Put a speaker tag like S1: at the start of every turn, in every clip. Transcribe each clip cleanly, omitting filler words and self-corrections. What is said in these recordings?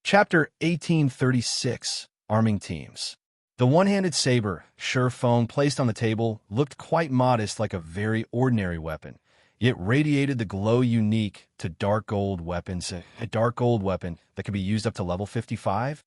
S1: Chapter 1836, Arming Teams. The one-handed saber, Phone placed on the table, looked quite modest, like a very ordinary weapon, yet radiated the glow unique to dark gold weapons, a dark gold weapon that could be used up to level 55.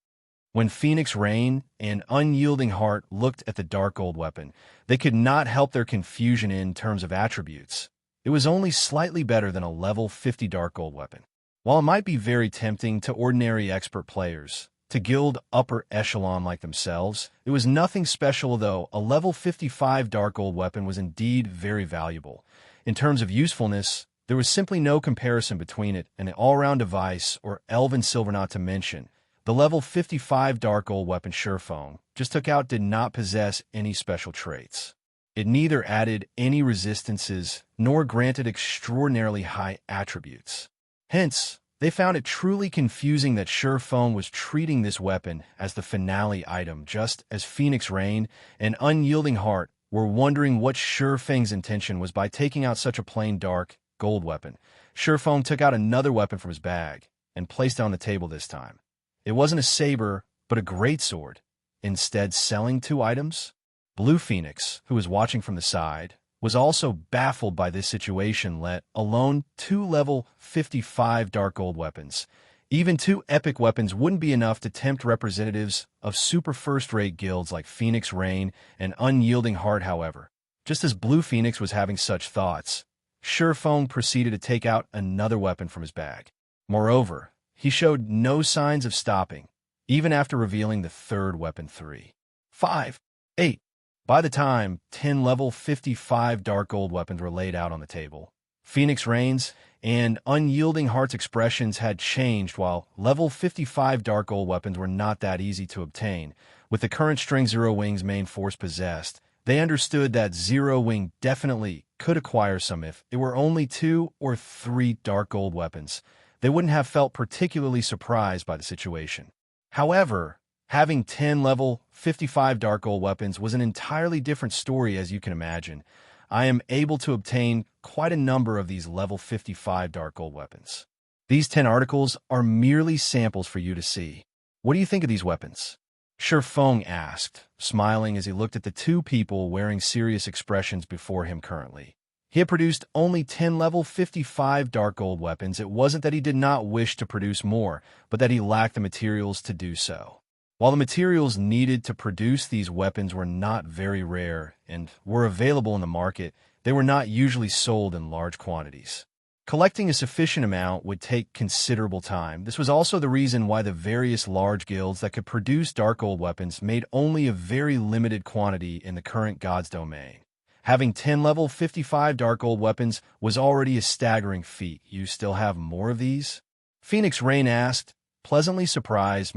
S1: When Phoenix Rain and Unyielding Heart looked at the dark gold weapon, they could not help their confusion in terms of attributes. It was only slightly better than a level 50 dark gold weapon. While it might be very tempting to ordinary expert players to gild upper echelon like themselves, it was nothing special, though a level 55 dark gold weapon was indeed very valuable. In terms of usefulness, there was simply no comparison between it and an all-round device or elven silver, not to mention. The level 55 dark gold weapon Phone just took out did not possess any special traits. It neither added any resistances nor granted extraordinarily high attributes. Hence, they found it truly confusing that Phone was treating this weapon as the finale item, just as Phoenix Rain and Unyielding Heart were wondering what Feng's intention was by taking out such a plain dark gold weapon. Phone took out another weapon from his bag and placed it on the table this time. It wasn't a saber, but a greatsword. Instead, selling two items? Blue Phoenix, who was watching from the side, was also baffled by this situation, let alone two level 55 dark gold weapons. Even two epic weapons wouldn't be enough to tempt representatives of super first-rate guilds like Phoenix Rain and Unyielding Heart, however. Just as Blue Phoenix was having such thoughts, Phone proceeded to take out another weapon from his bag. Moreover, he showed no signs of stopping, even after revealing the third weapon 3, 5, 8. By the time 10 level 55 dark gold weapons were laid out on the table, Phoenix Rain's and Unyielding Heart's expressions had changed. While level 55 dark gold weapons were not that easy to obtain, with the current string Zero Wing's main force possessed, they understood that Zero Wing definitely could acquire some. If it were only 2 or 3 dark gold weapons, they wouldn't have felt particularly surprised by the situation. However, having 10 level 55 dark gold weapons was an entirely different story, as you can imagine. I am able to obtain quite a number of these level 55 dark gold weapons. These 10 articles are merely samples for you to see. What do you think of these weapons? Phone asked, smiling as he looked at the two people wearing serious expressions before him currently. He had produced only 10 level 55 dark gold weapons. It wasn't that he did not wish to produce more, but that he lacked the materials to do so. While the materials needed to produce these weapons were not very rare and were available in the market, they were not usually sold in large quantities. Collecting a sufficient amount would take considerable time. This was also the reason why the various large guilds that could produce dark gold weapons made only a very limited quantity in the current God's domain. Having 10 level 55 dark gold weapons was already a staggering feat. You still have more of these? Phoenix Rain asked, pleasantly surprised.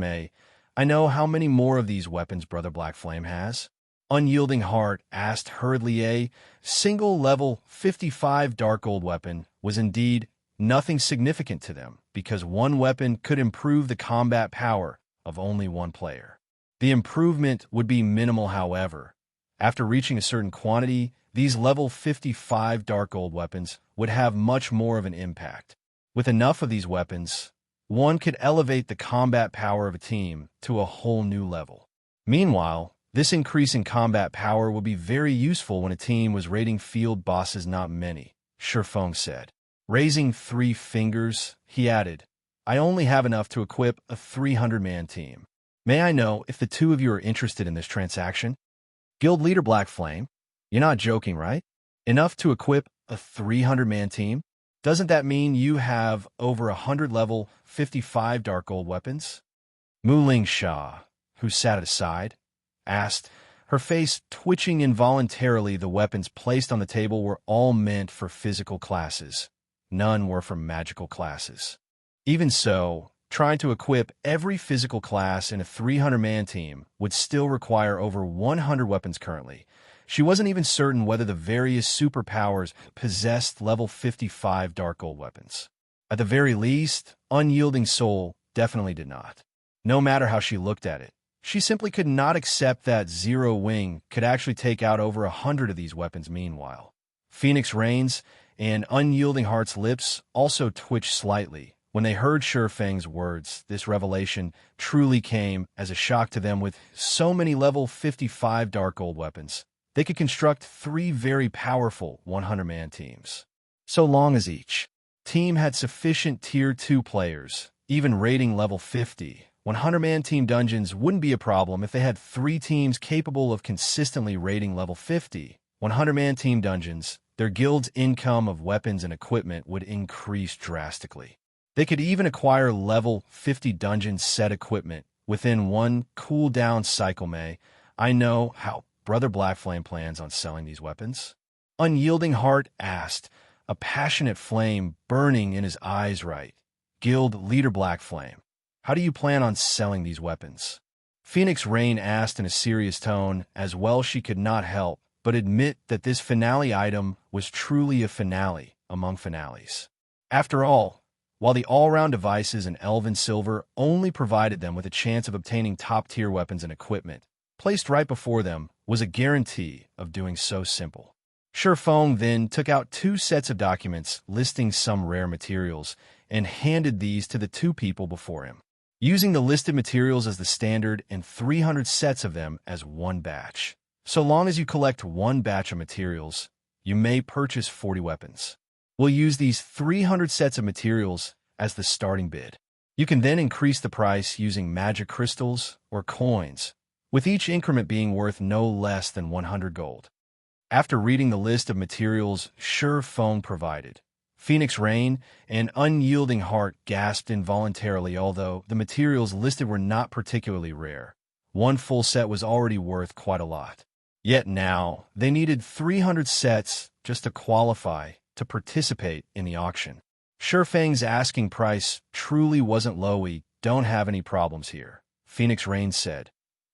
S1: I know how many more of these weapons Brother Black Flame has. Unyielding Heart asked hurriedly. A single level 55 dark gold weapon was indeed nothing significant to them, because one weapon could improve the combat power of only one player. The improvement would be minimal, however. After reaching a certain quantity, these level 55 dark gold weapons would have much more of an impact. With enough of these weapons, one could elevate the combat power of a team to a whole new level. Meanwhile, this increase in combat power would be very useful when a team was raiding field bosses. Not many, Phone said. Raising 3 fingers, he added, I only have enough to equip a 300-man team. May I know if the two of you are interested in this transaction? Guild leader Black Flame, you're not joking, right? Enough to equip a 300-man team? Doesn't that mean you have over 100 level 55 dark gold weapons? Muling Shah, who sat at his side, asked, her face twitching involuntarily. The weapons placed on the table were all meant for physical classes. None were for magical classes. Even so, trying to equip every physical class in a 300-man team would still require over 100 weapons currently. She wasn't even certain whether the various superpowers possessed level 55 dark gold weapons. At the very least, Unyielding Soul definitely did not. No matter how she looked at it, she simply could not accept that Zero Wing could actually take out over 100 of these weapons. Meanwhile, Phoenix Rain's and Unyielding Heart's lips also twitched slightly, When they heard Feng's words, this revelation truly came as a shock to them. With so many level 55 dark gold weapons, they could construct 3 very powerful 100-man teams. So long as each team had sufficient Tier 2 players, even rating level 50, 100-man team dungeons wouldn't be a problem. If they had 3 teams capable of consistently rating level 50, 100-man team dungeons, their guild's income of weapons and equipment would increase drastically. They could even acquire level 50 dungeon set equipment within one cooldown cycle. I know how Brother Blackflame plans on selling these weapons. Unyielding Heart asked, a passionate flame burning in his eyes. Right. Guild leader Blackflame, how do you plan on selling these weapons? Phoenix Rain asked in a serious tone. As well, she could not help but admit that this finale item was truly a finale among finales. After all, while the all-round devices in Elven Silver only provided them with a chance of obtaining top-tier weapons and equipment, placed right before them was a guarantee of doing so simple. Feng then took out 2 sets of documents listing some rare materials and handed these to the 2 people before him, using the listed materials as the standard and 300 sets of them as one batch. So long as you collect 1 batch of materials, you may purchase 40 weapons. We'll use these 300 sets of materials as the starting bid. You can then increase the price using magic crystals or coins, with each increment being worth no less than 100 gold. After reading the list of materials Feng provided, Phoenix Rain and Unyielding Heart gasped involuntarily. Although the materials listed were not particularly rare, 1 full set was already worth quite a lot. Yet now, they needed 300 sets just to qualify to participate in the auction. Feng's asking price truly wasn't low. We don't have any problems here, Phoenix Rain said.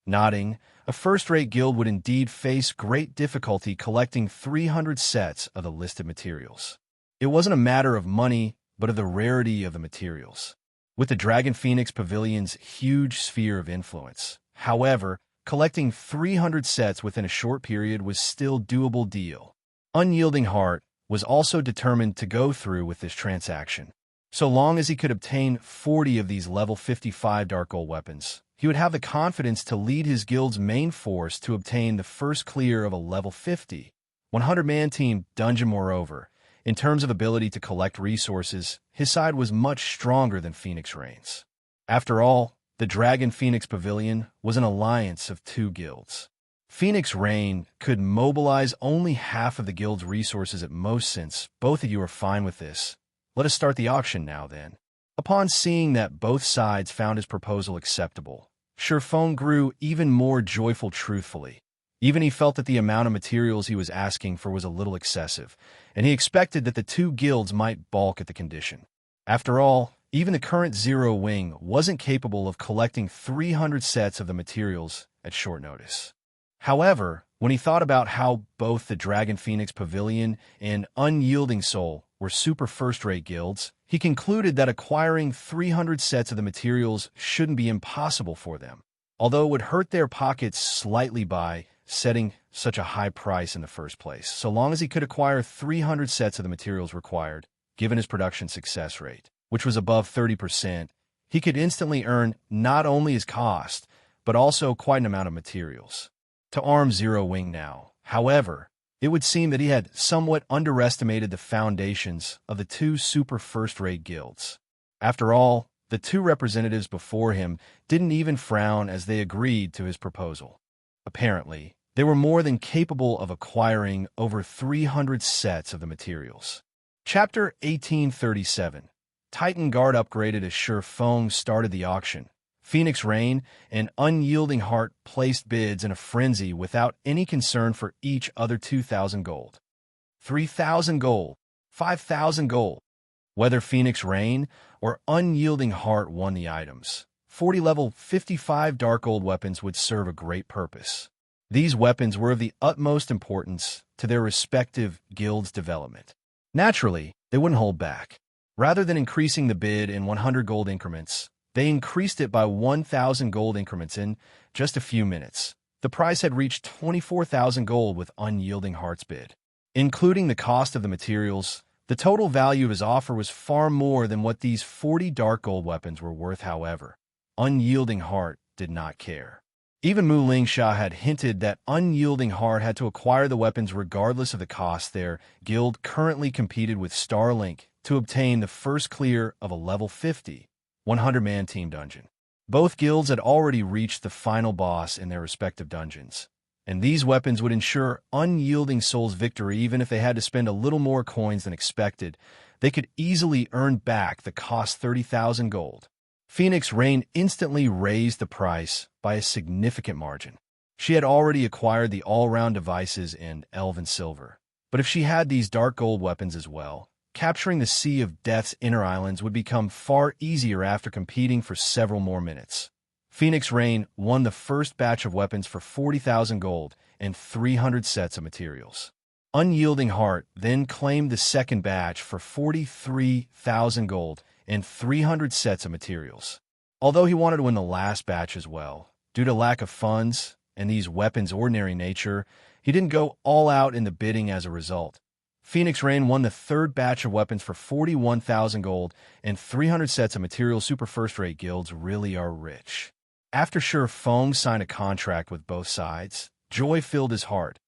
S1: Nodding, a first-rate guild would indeed face great difficulty collecting 300 sets of the listed materials. It wasn't a matter of money, but of the rarity of the materials. With the Dragon Phoenix Pavilion's huge sphere of influence, however, collecting 300 sets within a short period was still doable deal. Unyielding Heart was also determined to go through with this transaction. So long as he could obtain 40 of these level 55 dark gold weapons, he would have the confidence to lead his guild's main force to obtain the first clear of a level 50, 100-man team dungeon. Moreover, in terms of ability to collect resources, his side was much stronger than Phoenix Rain's. After all, the Dragon Phoenix Pavilion was an alliance of 2 guilds. Phoenix Rain could mobilize only half of the guild's resources at most. Since both of you are fine with this, let us start the auction now then. Upon seeing that both sides found his proposal acceptable, Feng grew even more joyful. Truthfully, even he felt that the amount of materials he was asking for was a little excessive, and he expected that the 2 guilds might balk at the condition. After all, even the current Zero Wing wasn't capable of collecting 300 sets of the materials at short notice. However, when he thought about how both the Dragon Phoenix Pavilion and Unyielding Soul were super first-rate guilds, he concluded that acquiring 300 sets of the materials shouldn't be impossible for them, although it would hurt their pockets slightly by setting such a high price in the first place. So long as he could acquire 300 sets of the materials required, given his production success rate, which was above 30%, he could instantly earn not only his cost, but also quite an amount of materials. To arm Zero Wing now, however, it would seem that he had somewhat underestimated the foundations of the 2 super first-rate guilds. After all, the 2 representatives before him didn't even frown as they agreed to his proposal. Apparently, they were more than capable of acquiring over 300 sets of the materials. Chapter 1837. Titan Guard upgraded as Feng started the auction. Phoenix Rain and Unyielding Heart placed bids in a frenzy without any concern for each other. 2,000 gold, 3,000 gold, 5,000 gold. Whether Phoenix Rain or Unyielding Heart won the items, 40 level 55 dark gold weapons would serve a great purpose. These weapons were of the utmost importance to their respective guilds' development. Naturally, they wouldn't hold back. Rather than increasing the bid in 100 gold increments, they increased it by 1,000 gold increments in just a few minutes. The price had reached 24,000 gold with Unyielding Heart's bid. Including the cost of the materials, The total value of his offer was far more than what these 40 dark gold weapons were worth, however. Unyielding Heart did not care. Even Mu Lingsha had hinted that Unyielding Heart had to acquire the weapons regardless of the cost. Their guild currently competed with Starlink to obtain the first clear of a level 50, 100-man team dungeon. Both guilds had already reached the final boss in their respective dungeons, and these weapons would ensure Unyielding Soul's victory. Even if they had to spend a little more coins than expected, they could easily earn back the cost 30,000 gold. Phoenix Rain instantly raised the price by a significant margin. She had already acquired the all-round devices in Elven Silver, but if she had these dark gold weapons as well, capturing the Sea of Death's inner islands would become far easier after competing for several more minutes. Phoenix Rain won the first batch of weapons for 40,000 gold and 300 sets of materials. Unyielding Heart then claimed the second batch for 43,000 gold and 300 sets of materials. Although he wanted to win the last batch as well, due to lack of funds and these weapons' ordinary nature, he didn't go all out in the bidding as a result. Phoenix Rain won the third batch of weapons for 41,000 gold and 300 sets of materials. Super first-rate guilds really are rich. After Shi Feng signed a contract with both sides, joy filled his heart.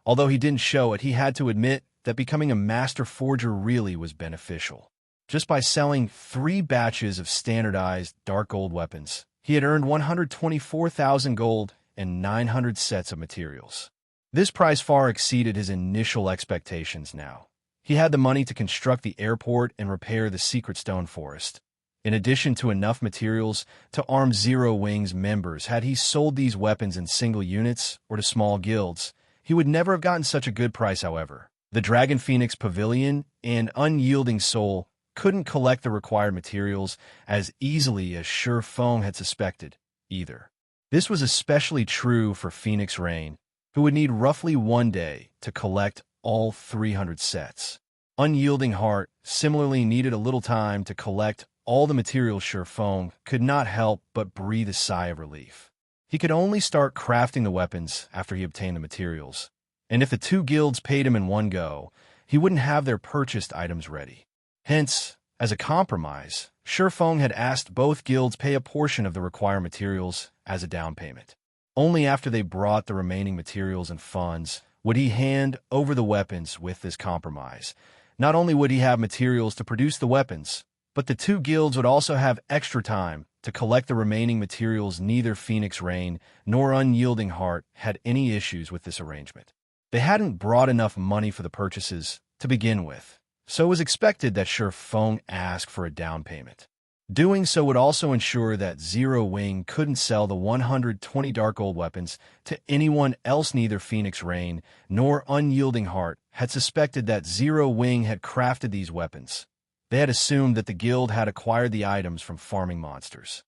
S1: Although he didn't show it, he had to admit that becoming a master forger really was beneficial. Just by selling 3 batches of standardized dark gold weapons, he had earned 124,000 gold and 900 sets of materials. This price far exceeded his initial expectations now. He had the money to construct the airport and repair the Secret Stone Forest. In addition to enough materials to arm Zero Wing's members, had he sold these weapons in single units or to small guilds, he would never have gotten such a good price. However, the Dragon Phoenix Pavilion and Unyielding Soul couldn't collect the required materials as easily as Shi Feng had suspected, either. This was especially true for Phoenix Rain, who would need roughly 1 day to collect all 300 sets. Unyielding Heart similarly needed a little time to collect all the materials. Shi Feng could not help but breathe a sigh of relief. He could only start crafting the weapons after he obtained the materials, and if the 2 guilds paid him in one go, he wouldn't have their purchased items ready. Hence, as a compromise, Shi Feng had asked both guilds pay a portion of the required materials as a down payment. Only after they brought the remaining materials and funds would he hand over the weapons. With this compromise, not only would he have materials to produce the weapons, but the 2 guilds would also have extra time to collect the remaining materials. Neither Phoenix Rain nor Unyielding Heart had any issues with this arrangement. They hadn't brought enough money for the purchases to begin with, so it was expected that Shi Feng asked for a down payment. Doing so would also ensure that Zero Wing couldn't sell the 120 dark gold weapons to anyone else. Neither Phoenix Rain nor Unyielding Heart had suspected that Zero Wing had crafted these weapons. They had assumed that the guild had acquired the items from farming monsters.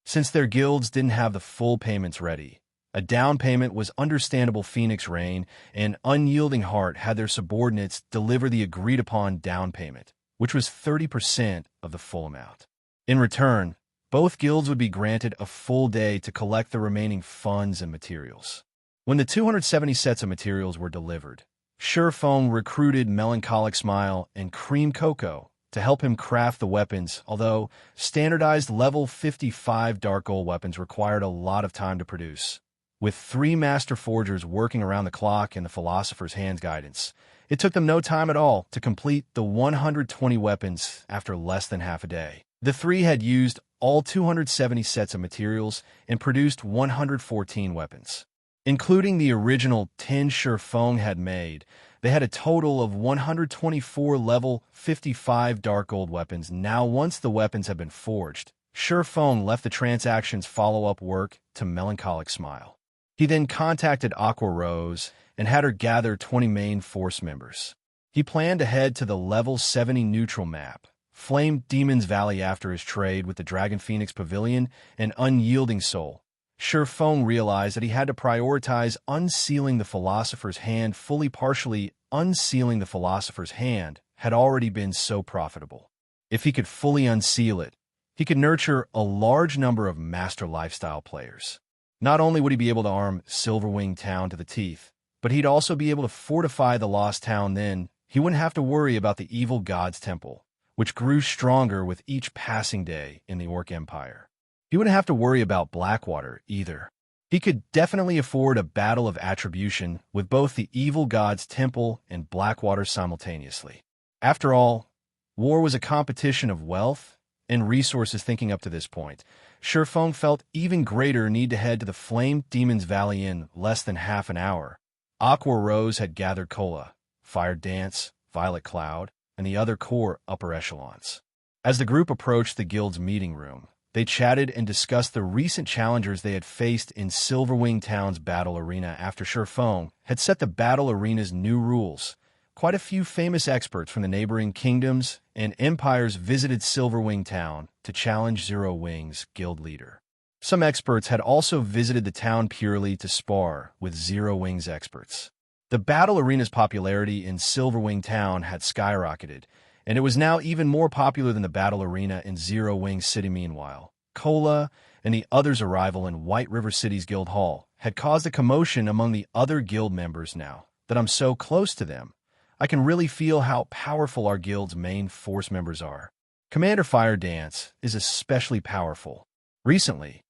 S1: Since their guilds didn't have the full payments ready, a down payment was understandable. Phoenix Rain and Unyielding Heart had their subordinates deliver the agreed-upon down payment, which was 30% of the full amount. In return, both guilds would be granted a full day to collect the remaining funds and materials. When the 270 sets of materials were delivered, Shi Feng recruited Melancholic Smile and Cream Cocoa to help him craft the weapons. Although standardized level 55 dark gold weapons required a lot of time to produce, with 3 master forgers working around the clock and the Philosopher's Hand's guidance, it took them no time at all to complete the 120 weapons after less than half a day. The 3 had used all 270 sets of materials and produced 114 weapons. Including the original 10 Shi Feng had made, they had a total of 124 level 55 dark gold weapons. Now, once the weapons had been forged, Shi Feng left the transaction's follow-up work to Melancholic Smile. He then contacted Aqua Rose and had her gather 20 main force members. He planned to head to the level 70 neutral map, Flame Demon's Valley, after his trade with the Dragon Phoenix Pavilion and Unyielding Soul. Shi Feng realized that he had to prioritize unsealing the Philosopher's Hand fully. Partially unsealing the Philosopher's Hand had already been so profitable. If he could fully unseal it, he could nurture a large number of master lifestyle players. Not only would he be able to arm Silverwing Town to the teeth, but he'd also be able to fortify the Lost Town. Then He wouldn't have to worry about the evil god's temple, which grew stronger with each passing day in the Orc Empire. He wouldn't have to worry about Blackwater either. He could definitely afford a battle of attribution with both the evil god's temple and Blackwater simultaneously. After all, war was a competition of wealth and resources. Thinking up to this point, Sherfong felt even greater need to head to the Flame Demon's Valley in less than half an hour. Aqua Rose had gathered Cola, Fire Dance, Violet Cloud, and the other core upper echelons. As the group approached the guild's meeting room, they chatted and discussed the recent challengers they had faced in Silverwing Town's battle arena after Sherfong had set the battle arena's new rules. Quite a few famous experts from the neighboring kingdoms and empires visited Silverwing Town to challenge Zero Wing's guild leader. Some experts had also visited the town purely to spar with Zero Wing's experts. The battle arena's popularity in Silverwing Town had skyrocketed, and it was now even more popular than the battle arena in Zero Wing City. Meanwhile, Cola and the others' arrival in White River City's guild hall had caused a commotion among the other guild members. Now that I'm so close to them, I can really feel how powerful our guild's main force members are. Commander Fire Dance is especially powerful. Recently,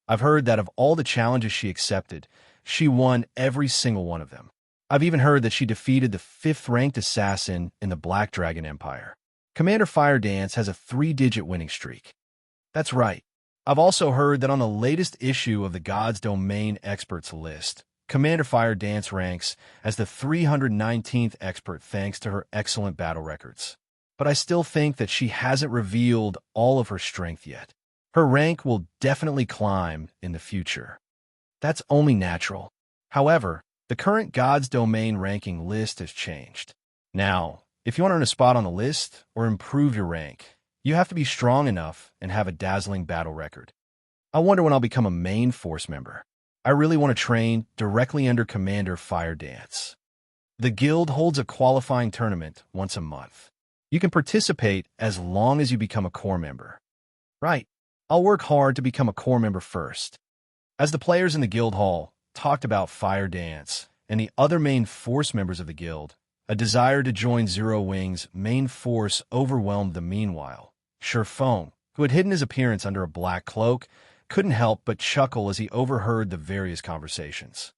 S1: I've heard that of all the challenges she accepted, she won every single one of them. I've even heard that she defeated the 5th-ranked assassin in the Black Dragon Empire. Commander Fire Dance has a 3-digit winning streak. That's right. I've also heard that on the latest issue of the God's Domain Experts list, Commander Fire Dance ranks as the 319th expert thanks to her excellent battle records. But I still think that she hasn't revealed all of her strength yet. Her rank will definitely climb in the future. That's only natural. However, the current God's Domain ranking list has changed. Now, if you want to earn a spot on the list or improve your rank, you have to be strong enough and have a dazzling battle record. I wonder when I'll become a main force member. I really want to train directly under Commander Fire Dance. The guild holds a qualifying tournament once a month. You can participate as long as you become a core member. Right, I'll work hard to become a core member first. As the players in the guild hall talked about Fire Dance and the other main force members of the guild, a desire to join Zero Wing's main force overwhelmed them. Meanwhile, Sherfong, who had hidden his appearance under a black cloak, couldn't help but chuckle as he overheard the various conversations.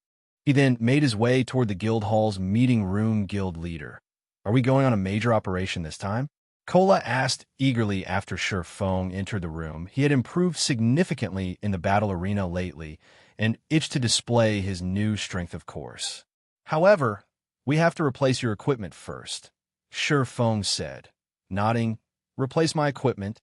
S1: He then made his way toward the guild hall's meeting room. Guild leader, are we going on a major operation this time? Cola asked eagerly after Sherfong entered the room. He had improved significantly in the battle arena lately and itched to display his new strength, of course. However, we have to replace your equipment first, Sherfong said, nodding. Replace my equipment?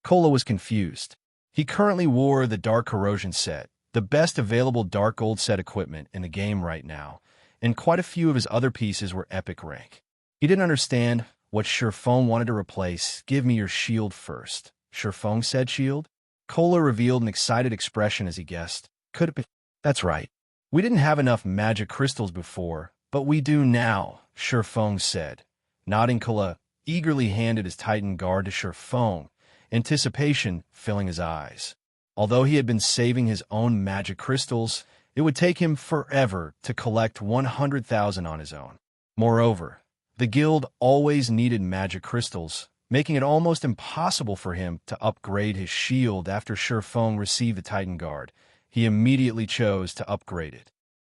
S1: Cola was confused. He currently wore the Dark Corrosion set, the best available Dark Gold set equipment in the game right now, and quite a few of his other pieces were epic rank. He didn't understand what Sherfong wanted to replace. Give me your shield first, Sherfong said. Shield? Cola revealed an excited expression as he guessed. Could it be? That's right. We didn't have enough magic crystals before, but we do now, Sherfong said. Nodding, Cola eagerly handed his Titan Guard to Sherfong, anticipation filling his eyes. Although he had been saving his own magic crystals, it would take him forever to collect 100,000 on his own. Moreover, the guild always needed magic crystals, making it almost impossible for him to upgrade his shield. After Sherfong received the Titan Guard, he immediately chose to upgrade it.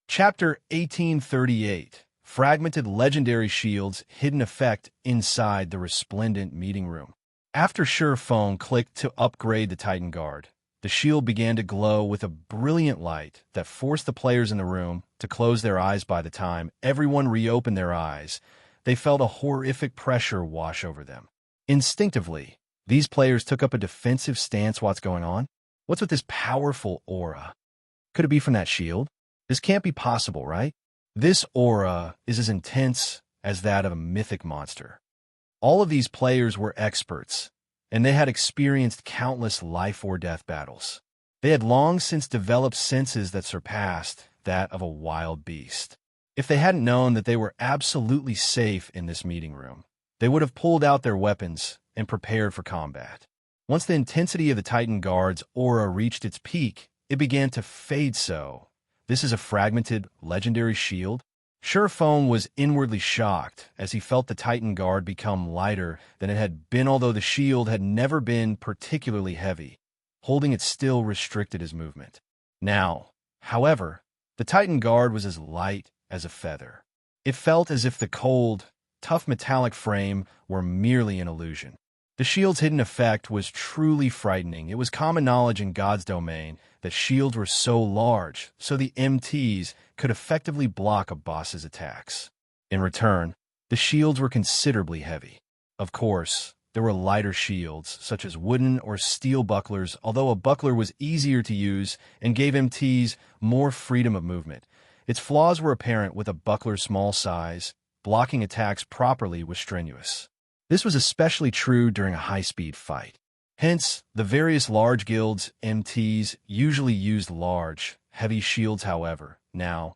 S1: Chapter 1838. Fragmented Legendary Shields Hidden Effect inside the Resplendent Meeting Room. After Sherfong clicked to upgrade the Titan Guard, the shield began to glow with a brilliant light that forced the players in the room to close their eyes. By the time everyone reopened their eyes, they felt a horrific pressure wash over them. Instinctively, these players took up a defensive stance. What's going on? What's with this powerful aura? Could it be from that shield? This can't be possible, right? This aura is as intense as that of a mythic monster. All of these players were experts, and they had experienced countless life-or-death battles. They had long since developed senses that surpassed that of a wild beast. If they hadn't known that they were absolutely safe in this meeting room, they would have pulled out their weapons and prepared for combat. Once the intensity of the Titan Guard's aura reached its peak, it began to fade. So, this is a fragmented legendary shield? Surephone was inwardly shocked as he felt the Titan Guard become lighter than it had been, although the shield had never been particularly heavy. Holding it still restricted his movement. Now, however, the Titan Guard was as light as a feather. It felt as if the cold, tough metallic frame were merely an illusion. The shield's hidden effect was truly frightening. It was common knowledge in God's domain that shields were so large, so the MTs could effectively block a boss's attacks. In return, the shields were considerably heavy. Of course, there were lighter shields, such as wooden or steel bucklers, although a buckler was easier to use and gave MTs more freedom of movement. Its flaws were apparent. With a buckler's small size, blocking attacks properly was strenuous. This was especially true during a high-speed fight. Hence, the various large guilds, MTs, usually used large, heavy shields. However, now,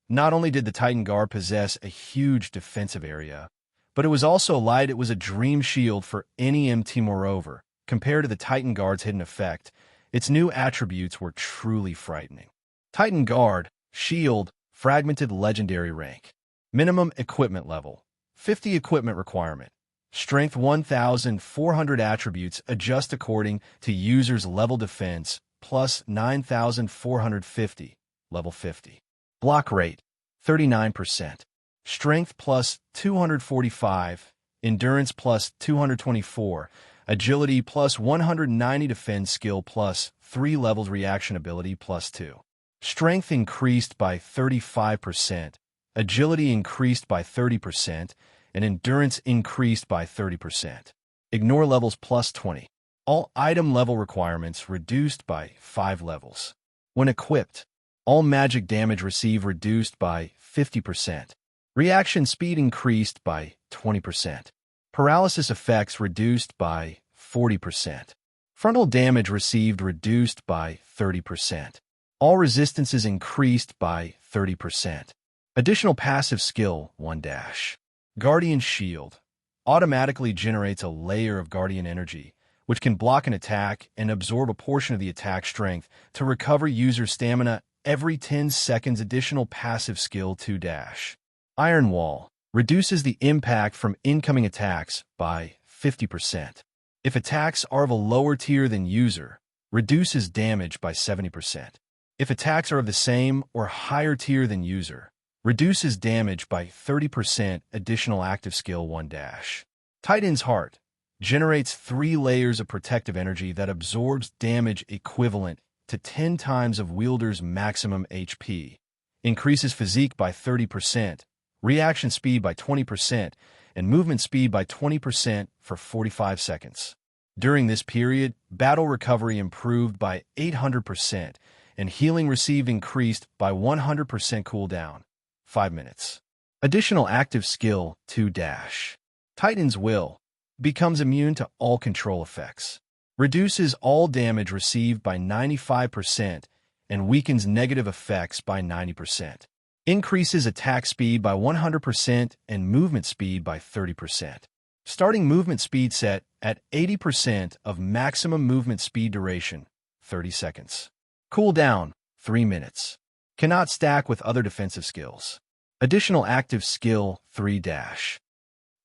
S1: not only did the Titan Guard possess a huge defensive area, but it was also light. It was a dream shield for any MT. Moreover, compared to the Titan Guard's hidden effect, its new attributes were truly frightening. Titan Guard, Shield, Fragmented Legendary Rank. Minimum Equipment Level, 50 Equipment Requirement. Strength 1,400. Attributes adjust according to user's level. Defense plus 9,450, level 50. Block rate 39%. Strength plus 245. Endurance plus 224. Agility plus 190. Defense skill plus 3 levels. Reaction ability plus 2. Strength increased by 35%. Agility increased by 30%. And endurance increased by 30%. Ignore levels plus 20. All item level requirements reduced by 5 levels. When equipped, all magic damage received reduced by 50%. Reaction speed increased by 20%. Paralysis effects reduced by 40%. Frontal damage received reduced by 30%. All resistances increased by 30%. Additional passive skill 1 dash. Guardian Shield automatically generates a layer of Guardian energy, which can block an attack and absorb a portion of the attack strength to recover user stamina every 10 seconds. Additional passive skill 2 dash. Iron Wall reduces the impact from incoming attacks by 50%. If attacks are of a lower tier than user, reduces damage by 70%. If attacks are of the same or higher tier than user, reduces damage by 30%. Additional active skill 1 dash. Titan's Heart generates 3 layers of protective energy that absorbs damage equivalent to 10 times of wielder's maximum HP. Increases physique by 30%, reaction speed by 20%, and movement speed by 20% for 45 seconds. During this period, battle recovery improved by 800%, and healing received increased by 100%. Cooldown 5 minutes. Additional active skill 2 dash. Titan's Will becomes immune to all control effects. Reduces all damage received by 95% and weakens negative effects by 90%. Increases attack speed by 100% and movement speed by 30%. Starting movement speed set at 80% of maximum movement speed. Duration 30 seconds. Cooldown 3 minutes. Cannot stack with other defensive skills. Additional active skill 3 dash.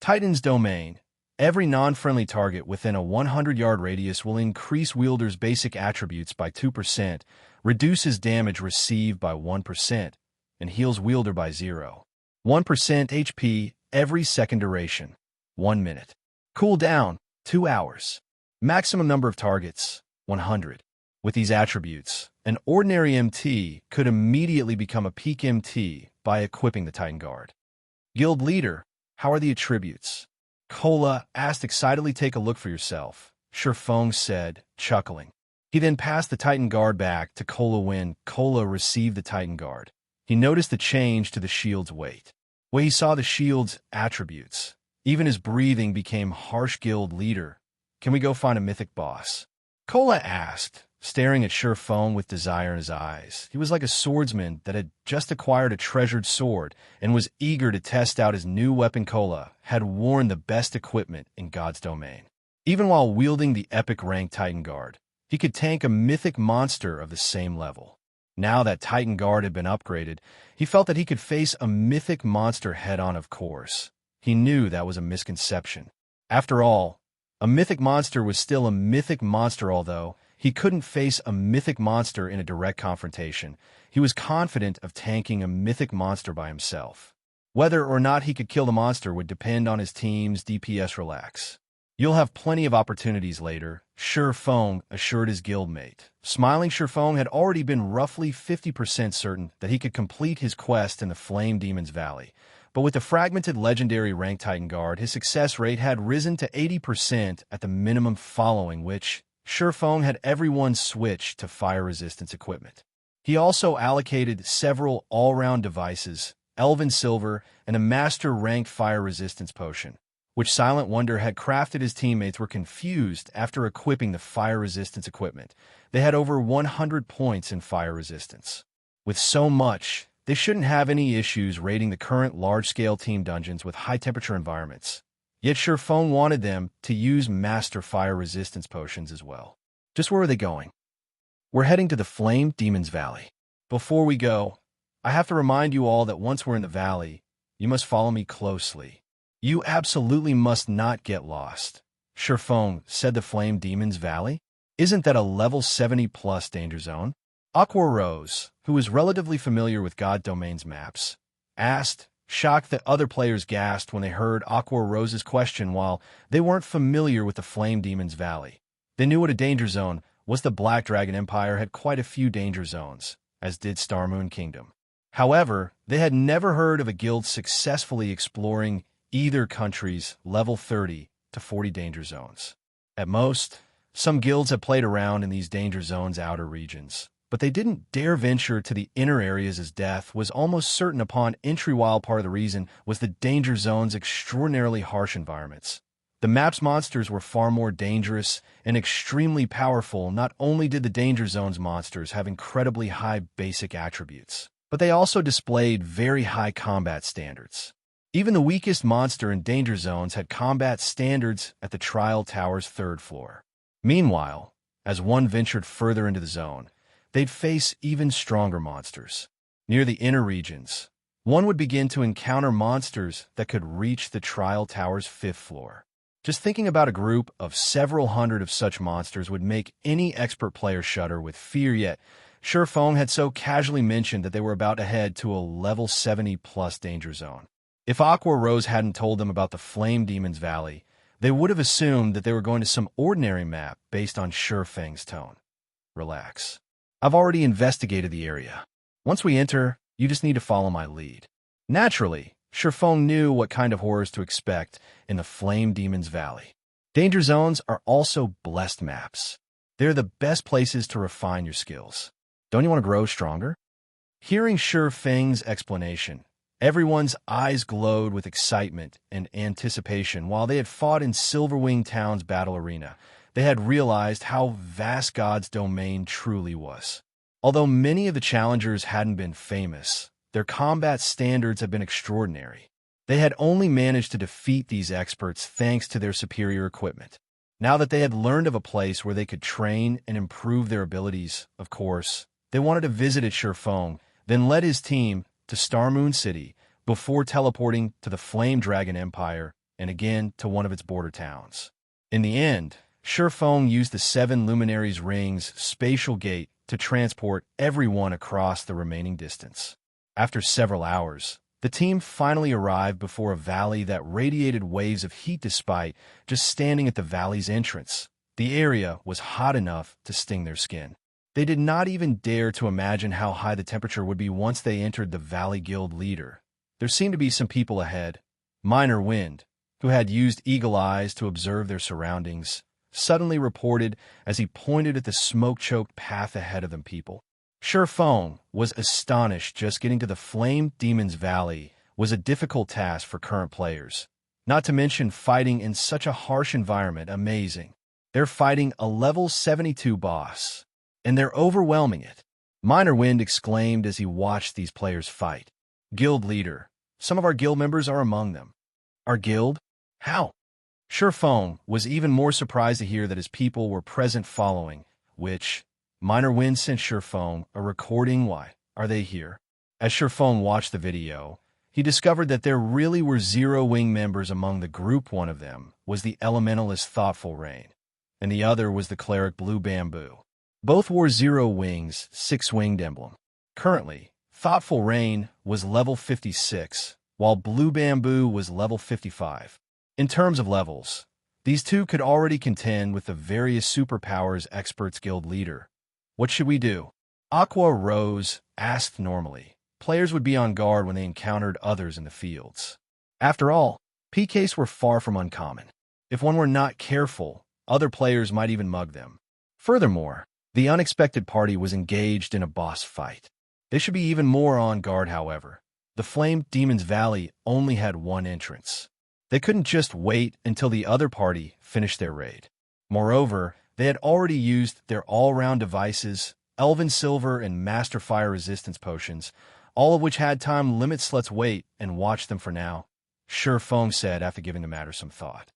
S1: Titan's Domain. Every non-friendly target within a 100-yard radius will increase wielder's basic attributes by 2%, reduces damage received by 1%, and heals wielder by 0. 1% HP every second. Duration 1 minute. Cooldown 2 hours. Maximum number of targets 100. With these attributes, an ordinary MT could immediately become a peak MT by equipping the Titan Guard. Guild Leader. How are the attributes? Kola asked excitedly. Take a look for yourself, Surephone said, chuckling. He then passed the Titan Guard back to Kola. When Kola received the Titan Guard, he noticed the change to the shield's weight. When he saw the shield's attributes, even his breathing became harsh. Guild Leader, can we go find a mythic boss? Kola asked, staring at Surephone with desire in his eyes. He was like a swordsman that had just acquired a treasured sword and was eager to test out his new weapon. Kola had worn the best equipment in God's domain. Even while wielding the epic rank Titan Guard, he could tank a mythic monster of the same level. Now that Titan Guard had been upgraded, he felt that he could face a mythic monster head-on, of course. He knew that was a misconception. After all, a mythic monster was still a mythic monster, although he couldn't face a mythic monster in a direct confrontation. He was confident of tanking a mythic monster by himself. Whether or not he could kill the monster would depend on his team's DPS. Relax. You'll have plenty of opportunities later, Shifeng assured his guildmate. Smiling, Shifeng had already been roughly 50% certain that he could complete his quest in the Flame Demon's Valley. But with the fragmented legendary rank Titan Guard, his success rate had risen to 80% at the minimum, following which Shifeng had everyone switch to fire resistance equipment. He also allocated several all-round devices, Elven Silver, and a master-ranked fire resistance potion, which Silent Wonder had crafted. His teammates were confused after equipping the fire resistance equipment. They had over 100 points in fire resistance. With so much, they shouldn't have any issues raiding the current large-scale team dungeons with high-temperature environments. Yet Shifeng wanted them to use master fire resistance potions as well. Just where are they going? We're heading to the Flame Demon's Valley. Before we go, I have to remind you all that once we're in the valley, you must follow me closely. You absolutely must not get lost. Shifeng said. The Flame Demon's Valley? Isn't that a level 70+ danger zone? Aqua Rose, who was relatively familiar with God Domain's maps, asked, shocked that other players gasped when they heard Aqua Rose's question. While they weren't familiar with the Flame Demon's Valley, they knew what a danger zone was. The Black Dragon Empire had quite a few danger zones, as did Starmoon Kingdom. However, they had never heard of a guild successfully exploring either country's level 30 to 40 danger zones. At most, some guilds had played around in these danger zones' outer regions, but they didn't dare venture to the inner areas, as death was almost certain upon entry. While part of the reason was the danger zone's extraordinarily harsh environments. The map's monsters were far more dangerous and extremely powerful. Not only did the danger zone's monsters have incredibly high basic attributes, but they also displayed very high combat standards. Even the weakest monster in danger zones had combat standards at the Trial Tower's 3rd floor. Meanwhile, as one ventured further into the zone, they'd face even stronger monsters. Near the inner regions, one would begin to encounter monsters that could reach the Trial Tower's 5th floor. Just thinking about a group of several hundred of such monsters would make any expert player shudder with fear. Yet Shifeng had so casually mentioned that they were about to head to a level 70+ danger zone. If Aqua Rose hadn't told them about the Flame Demon's Valley, they would have assumed that they were going to some ordinary map based on Shifeng's tone. Relax. I've already investigated the area. Once we enter, you just need to follow my lead. Naturally, Shifeng knew what kind of horrors to expect in the Flame Demon's Valley. Danger zones are also blessed maps. They're the best places to refine your skills. Don't you want to grow stronger? Hearing Shifeng's explanation, everyone's eyes glowed with excitement and anticipation. While they had fought in Silverwing Town's battle arena, they had realized how vast God's domain truly was. Although many of the challengers hadn't been famous, their combat standards had been extraordinary. They had only managed to defeat these experts thanks to their superior equipment. Now that they had learned of a place where they could train and improve their abilities, of course, they wanted to visit Shifeng, then led his team to Starmoon City before teleporting to the Flame Dragon Empire and again to one of its border towns. In the end, Shifeng used the 7 Luminaries Ring's spatial gate to transport everyone across the remaining distance. After several hours, the team finally arrived before a valley that radiated waves of heat. Despite just standing at the valley's entrance, the area was hot enough to sting their skin. They did not even dare to imagine how high the temperature would be once they entered the Valley Guild leader. There seemed to be some people ahead. Minor Wind, who had used eagle eyes to observe their surroundings, suddenly reported as he pointed at the smoke-choked path ahead of them. People. Shifeng was astonished. Just getting to the Flame Demon's Valley was a difficult task for current players, not to mention fighting in such a harsh environment. Amazing. They're fighting a level 72 boss, and they're overwhelming it. Minor Wind exclaimed as he watched these players fight. Guild leader, some of our guild members are among them. Our guild? How? Shifeng was even more surprised to hear that his people were present, following which Minor wins sent Surephone a recording. Why are they here? As Surephone watched the video, he discovered that there really were 0 wing members among the group. One of them was the elementalist Thoughtful Rain, and the other was the cleric Blue Bamboo. Both wore 0 wings, 6-winged emblem. Currently, Thoughtful Rain was level 56, while Blue Bamboo was level 55. In terms of levels, these two could already contend with the various superpowers Experts Guild leader. What should we do? Aqua Rose asked normally. Players would be on guard when they encountered others in the fields. After all, PKs were far from uncommon. If one were not careful, other players might even mug them. Furthermore, the unexpected party was engaged in a boss fight. They should be even more on guard, however. The Flame Demon's Valley only had one entrance. They couldn't just wait until the other party finished their raid. Moreover, they had already used their all-round devices, Elven Silver and Master Fire Resistance potions, all of which had time limits. Let's wait and watch them for now, Surephone said after giving the matter some thought.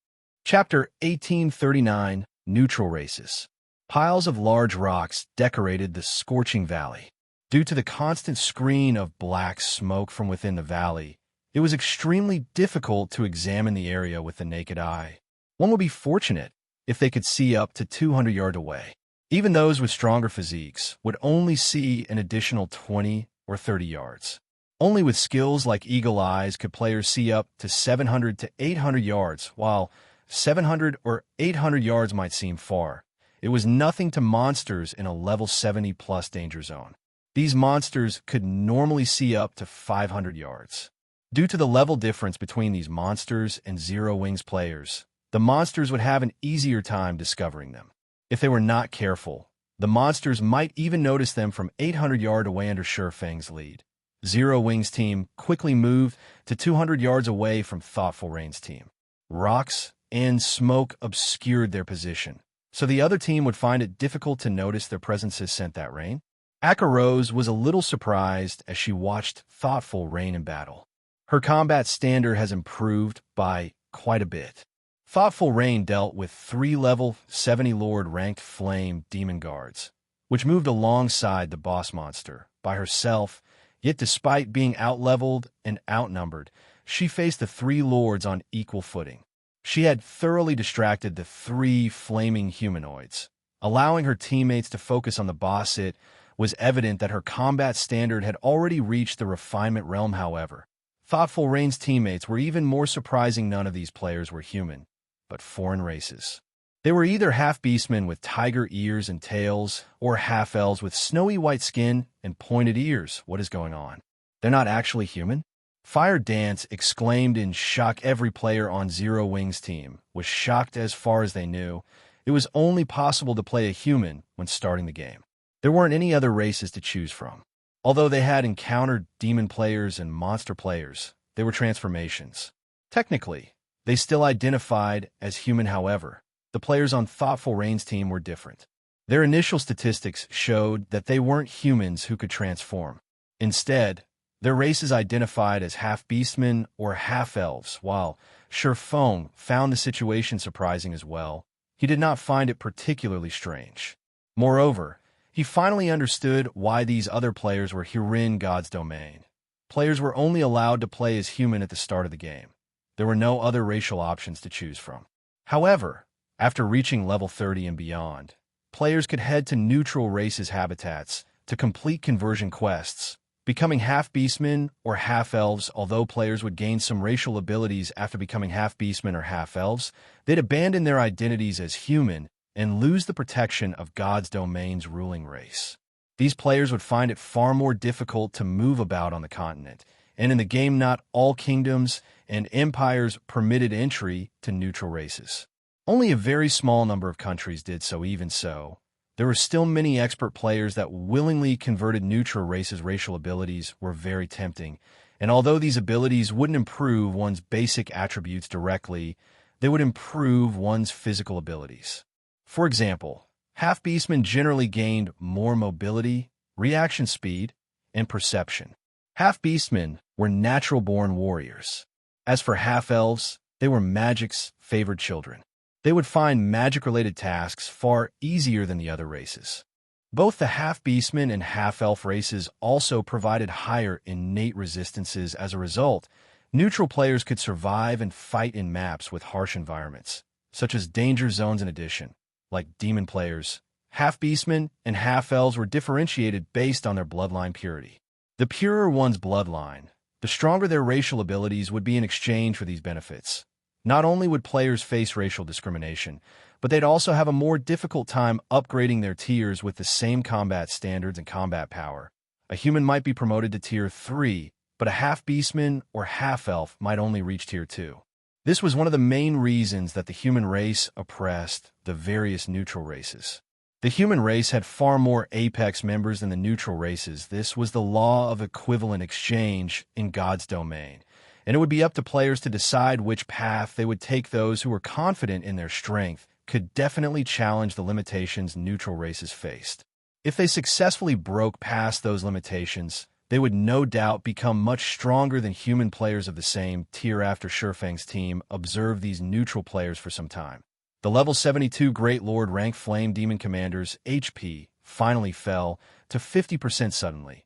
S1: Chapter 1839, Neutral Races. Piles of large rocks decorated the scorching valley. Due to the constant screen of black smoke from within the valley, it was extremely difficult to examine the area with the naked eye. One would be fortunate if they could see up to 200 yards away. Even those with stronger physiques would only see an additional 20 or 30 yards. Only with skills like Eagle Eyes could players see up to 700 to 800 yards, while 700 or 800 yards might seem far. It was nothing to monsters in a level 70+ danger zone. These monsters could normally see up to 500 yards. Due to the level difference between these monsters and 0 wings players, the monsters would have an easier time discovering them. If they were not careful, the monsters might even notice them from 800 yards away under Surefang's lead. 0 wings team quickly moved to 200 yards away from Thoughtful Rain's team. Rocks and smoke obscured their position, so the other team would find it difficult to notice their presences sent that rain. Aqua Rose was a little surprised as she watched Thoughtful Rain in battle. Her combat standard has improved by quite a bit. Thoughtful Rain dealt with 3 level 70 Lord ranked Flame Demon Guards, which moved alongside the boss monster by herself, yet despite being outleveled and outnumbered, she faced the 3 lords on equal footing. She had thoroughly distracted the 3 flaming humanoids, allowing her teammates to focus on the boss. It was evident that her combat standard had already reached the refinement realm. However, Thoughtful Rain's teammates were even more surprising. None of these players were human, but foreign races. They were either half-beastmen with tiger ears and tails, or half-elves with snowy white skin and pointed ears. What is going on? They're not actually human? Fire Dance exclaimed in shock. Every player on 0 Wings team was shocked. As far as they knew, it was only possible to play a human when starting the game. There weren't any other races to choose from. Although they had encountered demon players and monster players, they were transformations. Technically, they still identified as human. However, the players on Thoughtful Rain's team were different. Their initial statistics showed that they weren't humans who could transform. Instead, their races identified as half-beastmen or half-elves. While Surephone found the situation surprising as well, he did not find it particularly strange. Moreover, he finally understood why these other players were here in God's domain. Players were only allowed to play as human at the start of the game. There were no other racial options to choose from. However, after reaching level 30 and beyond, players could head to neutral races habitats to complete conversion quests, becoming half-beastmen or half-elves. Although players would gain some racial abilities after becoming half-beastmen or half-elves, they'd abandon their identities as human and lose the protection of God's domain's ruling race. These players would find it far more difficult to move about on the continent, and in the game not all kingdoms and empires permitted entry to neutral races. Only a very small number of countries did so. Even so, there were still many expert players that willingly converted neutral races. Racial abilities were very tempting, and although these abilities wouldn't improve one's basic attributes directly, they would improve one's physical abilities. For example, half-beastmen generally gained more mobility, reaction speed, and perception. Half-beastmen were natural-born warriors. As for half-elves, they were magic's favored children. They would find magic-related tasks far easier than the other races. Both the half-beastmen and half-elf races also provided higher innate resistances. As a result, neutral players could survive and fight in maps with harsh environments, such as danger zones. In addition, like demon players, half-beastmen and half-elves were differentiated based on their bloodline purity. The purer one's bloodline, the stronger their racial abilities would be in exchange for these benefits. Not only would players face racial discrimination, but they'd also have a more difficult time upgrading their tiers with the same combat standards and combat power. A human might be promoted to Tier 3, but a half-beastman or half-elf might only reach Tier 2. This was one of the main reasons that the human race oppressed the various neutral races. The human race had far more apex members than the neutral races. This was the law of equivalent exchange in God's domain, and it would be up to players to decide which path they would take. Those who were confident in their strength could definitely challenge the limitations neutral races faced. If they successfully broke past those limitations, they would no doubt become much stronger than human players of the same tier. After Shurfang's team observed these neutral players for some time, the level 72 Great Lord rank Flame Demon Commander's HP finally fell to 50% suddenly.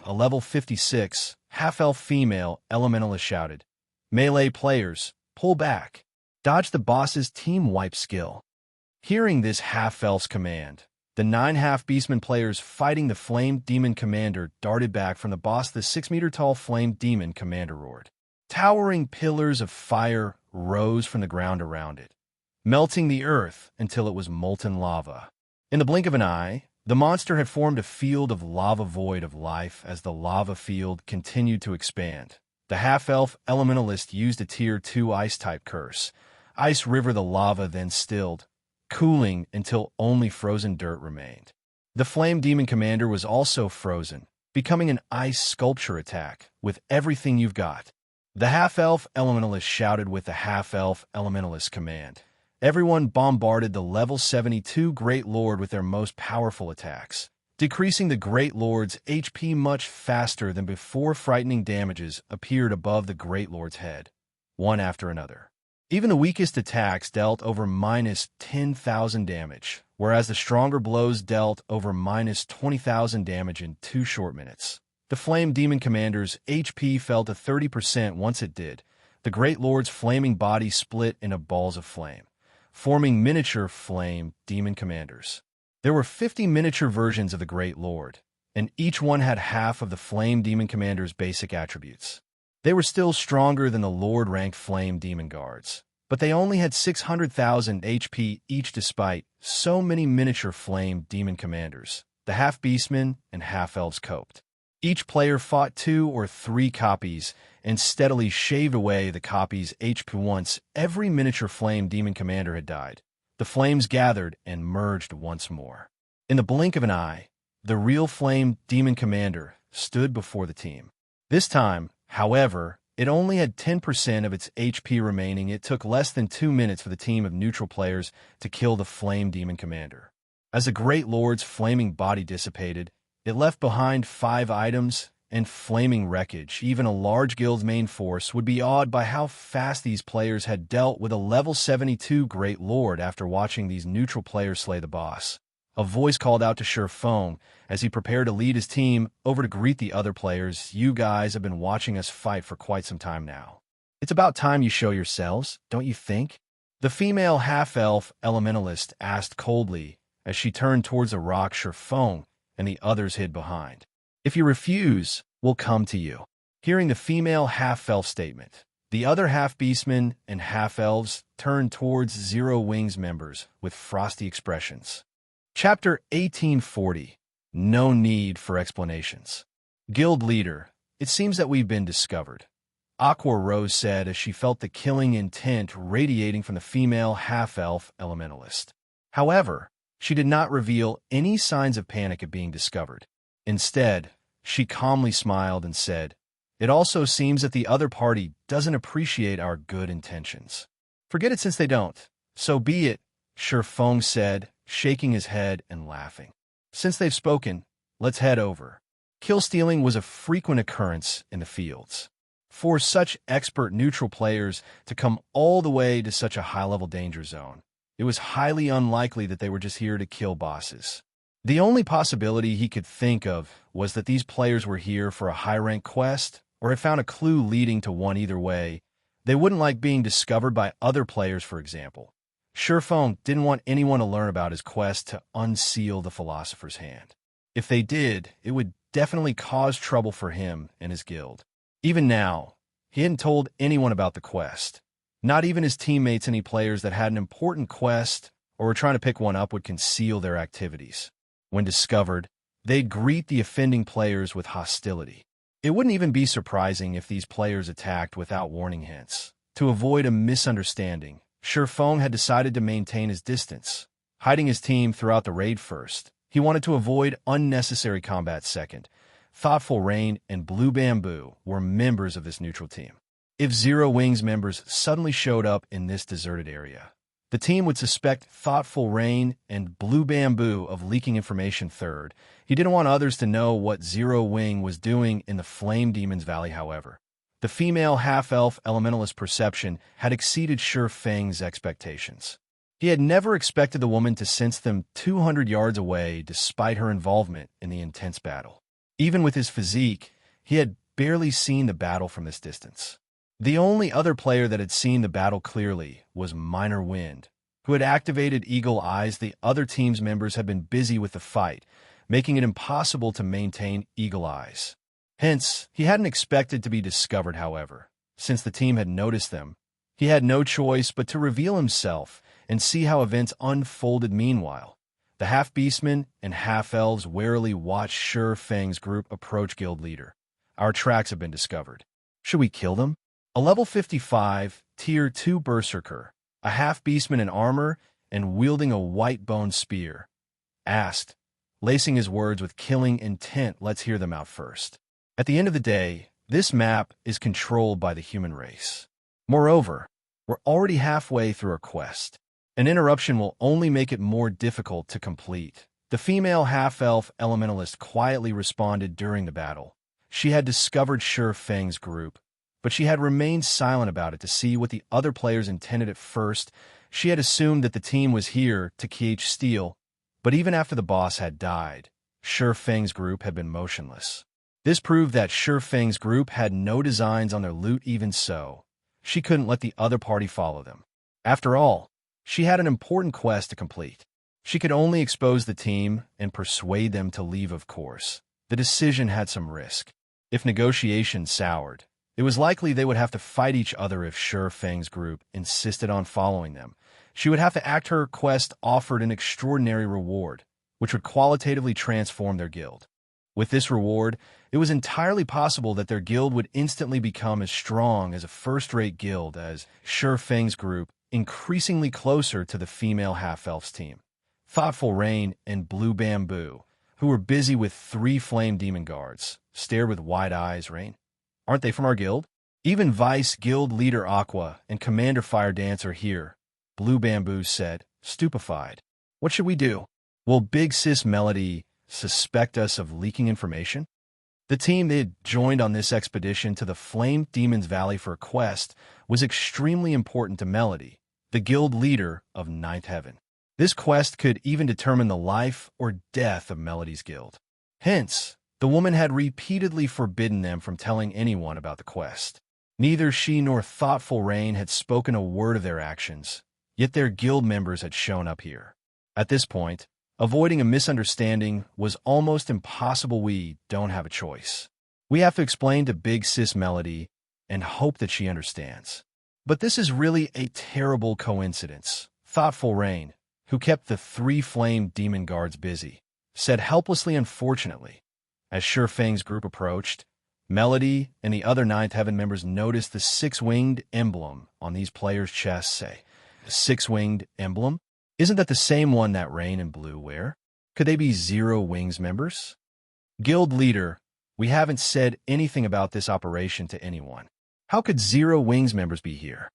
S1: A level 56 half-elf female elementalist shouted, "Melee players, pull back. Dodge the boss's team wipe skill." Hearing this half-elf's command, the 9 half-beastmen players fighting the Flame Demon Commander darted back from the boss. The 6-meter-tall Flame Demon Commander roared. Towering pillars of fire rose from the ground around it, melting the earth until it was molten lava. In the blink of an eye, the monster had formed a field of lava void of life. As the lava field continued to expand, the half-elf elementalist used a Tier 2 Ice-type curse. Ice River. The lava then stilled, cooling until only frozen dirt remained. The Flame Demon Commander was also frozen, becoming an ice sculpture attack with everything you've got. The half-elf elementalist shouted with the half-elf elementalist command. Everyone bombarded the level 72 Great Lord with their most powerful attacks, decreasing the Great Lord's HP much faster than before. Frightening damages appeared above the Great Lord's head, one after another. Even the weakest attacks dealt over minus 10,000 damage, whereas the stronger blows dealt over minus 20,000 damage in 2 short minutes. The Flame Demon Commander's HP fell to 30%. Once it did, the Great Lord's flaming body split into balls of flame, forming miniature Flame Demon Commanders. There were 50 miniature versions of the Great Lord, and each one had half of the Flame Demon Commander's basic attributes. They were still stronger than the Lord-ranked Flame Demon Guards, but they only had 600,000 HP each. Despite so many miniature Flame Demon Commanders, the half-beastmen and half-elves coped. Each player fought 2 or 3 copies and steadily shaved away the copy's HP. Once every miniature Flame Demon Commander had died, the flames gathered and merged once more. In the blink of an eye, the real Flame Demon Commander stood before the team. This time, however, it only had 10% of its HP remaining. It took less than 2 minutes for the team of neutral players to kill the Flame Demon Commander. As the Great Lord's flaming body dissipated, it left behind 5 items and flaming wreckage. Even a large guild's main force would be awed by how fast these players had dealt with a level 72 Great Lord. After watching these neutral players slay the boss, a voice called out to Shurfang as he prepared to lead his team over to greet the other players. "You guys have been watching us fight for quite some time now. It's about time you show yourselves, don't you think?" The female half-elf elementalist asked coldly as she turned towards a rock Shurfang and the others hid behind. "If you refuse, we'll come to you." Hearing the female half-elf statement, the other half-beastmen and half-elves turned towards Zero Wings members with frosty expressions. Chapter 1840. No need for explanations. Guild leader, it seems that we've been discovered, Aqua Rose said as she felt the killing intent radiating from the female half-elf elementalist. However, she did not reveal any signs of panic at being discovered. Instead, she calmly smiled and said, "It also seems that the other party doesn't appreciate our good intentions." "Forget it since they don't. So be it," Shurfang said, shaking his head and laughing. "Since they've spoken, let's head over." Kill-stealing was a frequent occurrence in the fields. For such expert neutral players to come all the way to such a high-level danger zone, it was highly unlikely that they were just here to kill bosses. The only possibility he could think of was that these players were here for a high-rank quest or had found a clue leading to one. Either way, they wouldn't like being discovered by other players, for example. Silverwing didn't want anyone to learn about his quest to unseal the Philosopher's hand. If they did, it would definitely cause trouble for him and his guild. Even now, he hadn't told anyone about the quest. Not even his teammates. Any players that had an important quest or were trying to pick one up would conceal their activities. When discovered, they'd greet the offending players with hostility. It wouldn't even be surprising if these players attacked without warning hints. To avoid a misunderstanding, Silverwing had decided to maintain his distance, hiding his team throughout the raid first. He wanted to avoid unnecessary combat second. Thoughtful Rain and Blue Bamboo were members of this neutral team. If Zero Wings members suddenly showed up in this deserted area, the team would suspect Thoughtful Rain and Blue Bamboo of leaking information third. He didn't want others to know what Zero Wing was doing in the Flame Demon's Valley, however. The female half-elf elementalist perception had exceeded Silverwing's expectations. He had never expected the woman to sense them 200 yards away despite her involvement in the intense battle. Even with his physique, he had barely seen the battle from this distance. The only other player that had seen the battle clearly was Minor Wind, who had activated Eagle Eyes. The other team's members had been busy with the fight, making it impossible to maintain Eagle Eyes. Hence, he hadn't expected to be discovered, however. Since the team had noticed them, he had no choice but to reveal himself and see how events unfolded. Meanwhile, the half-beastmen and half-elves warily watched Silverwing's group approach. Guild leader, our tracks have been discovered. Should we kill them? A level 55, Tier 2 Berserker, a half-beastman in armor and wielding a white-bone spear, asked, lacing his words with killing intent. Let's hear them out first. At the end of the day, this map is controlled by the human race. Moreover, we're already halfway through our quest. An interruption will only make it more difficult to complete. The female half-elf elementalist quietly responded during the battle. She had discovered Silverwing's group, but she had remained silent about it to see what the other players intended. At first, she had assumed that the team was here to catch steal, but even after the boss had died, Silverwing's group had been motionless. This proved that Silverwing's group had no designs on their loot. Even so, she couldn't let the other party follow them. After all, she had an important quest to complete. She could only expose the team and persuade them to leave. Of course, the decision had some risk. If negotiations soured, it was likely they would have to fight each other. If Silverwing's group insisted on following them, she would have to act. Her quest offered an extraordinary reward, which would qualitatively transform their guild. With this reward, it was entirely possible that their guild would instantly become as strong as a first-rate guild as Silverwing's group, increasingly closer to the female half-elf's team. Thoughtful Rain and Blue Bamboo, who were busy with 3 flame demon guards, stared with wide eyes. Rain, aren't they from our guild? Even Vice Guild Leader Aqua and Commander Fire Dance are here, Blue Bamboo said, stupefied. What should we do? Will Big Sis Melody suspect us of leaking information? The team they had joined on this expedition to the Flame Demon's Valley for a quest was extremely important to Melody, the guild leader of Ninth Heaven. This quest could even determine the life or death of Melody's guild. Hence, the woman had repeatedly forbidden them from telling anyone about the quest. Neither she nor Thoughtful Rain had spoken a word of their actions, yet their guild members had shown up here. At this point, avoiding a misunderstanding was almost impossible. We don't have a choice. We have to explain to Big Sis Melody and hope that she understands. But this is really a terrible coincidence. Thoughtful Rain, who kept the 3 flame demon guards busy, said helplessly. Unfortunately, as Silverwing's group approached, Melody and the other Ninth Heaven members noticed the 6-winged emblem on these players' chests. Say, the 6-winged emblem? Isn't that the same one that Rain and Blue wear? Could they be Zero Wings members? Guild leader, we haven't said anything about this operation to anyone. How could Zero Wings members be here?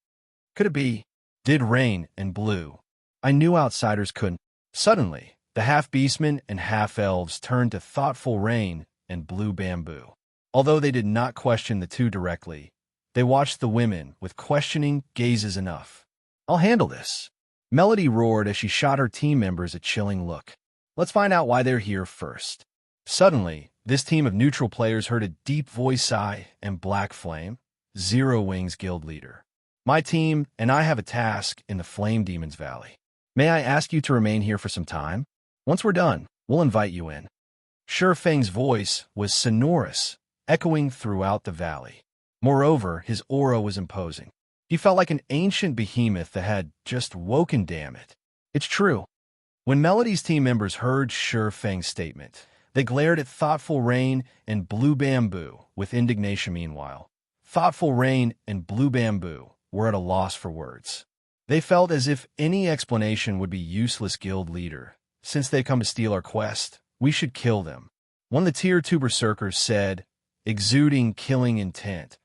S1: Could it be? Did Rain and Blue? I knew outsiders couldn't. Suddenly, the half-beastmen and half-elves turned to Thoughtful Rain and Blue Bamboo. Although they did not question the two directly, they watched the women with questioning gazes. Enough. I'll handle this. Melody roared as she shot her team members a chilling look. Let's find out why they're here first. Suddenly, this team of neutral players heard a deep voice sigh, and Black Flame, Zero Wing's guild leader. My team and I have a task in the Flame Demon's Valley. May I ask you to remain here for some time? Once we're done, we'll invite you in. Sure Feng's voice was sonorous, echoing throughout the valley. Moreover, his aura was imposing. He felt like an ancient behemoth that had just woken, damn it. It's true. When Melody's team members heard Sure Feng's statement, they glared at Thoughtful Rain and Blue Bamboo with indignation. Meanwhile, Thoughtful Rain and Blue Bamboo were at a loss for words. They felt as if any explanation would be useless. Guild leader, since they've come to steal our quest, we should kill them. One of the Tier 2 berserkers said, exuding killing intent.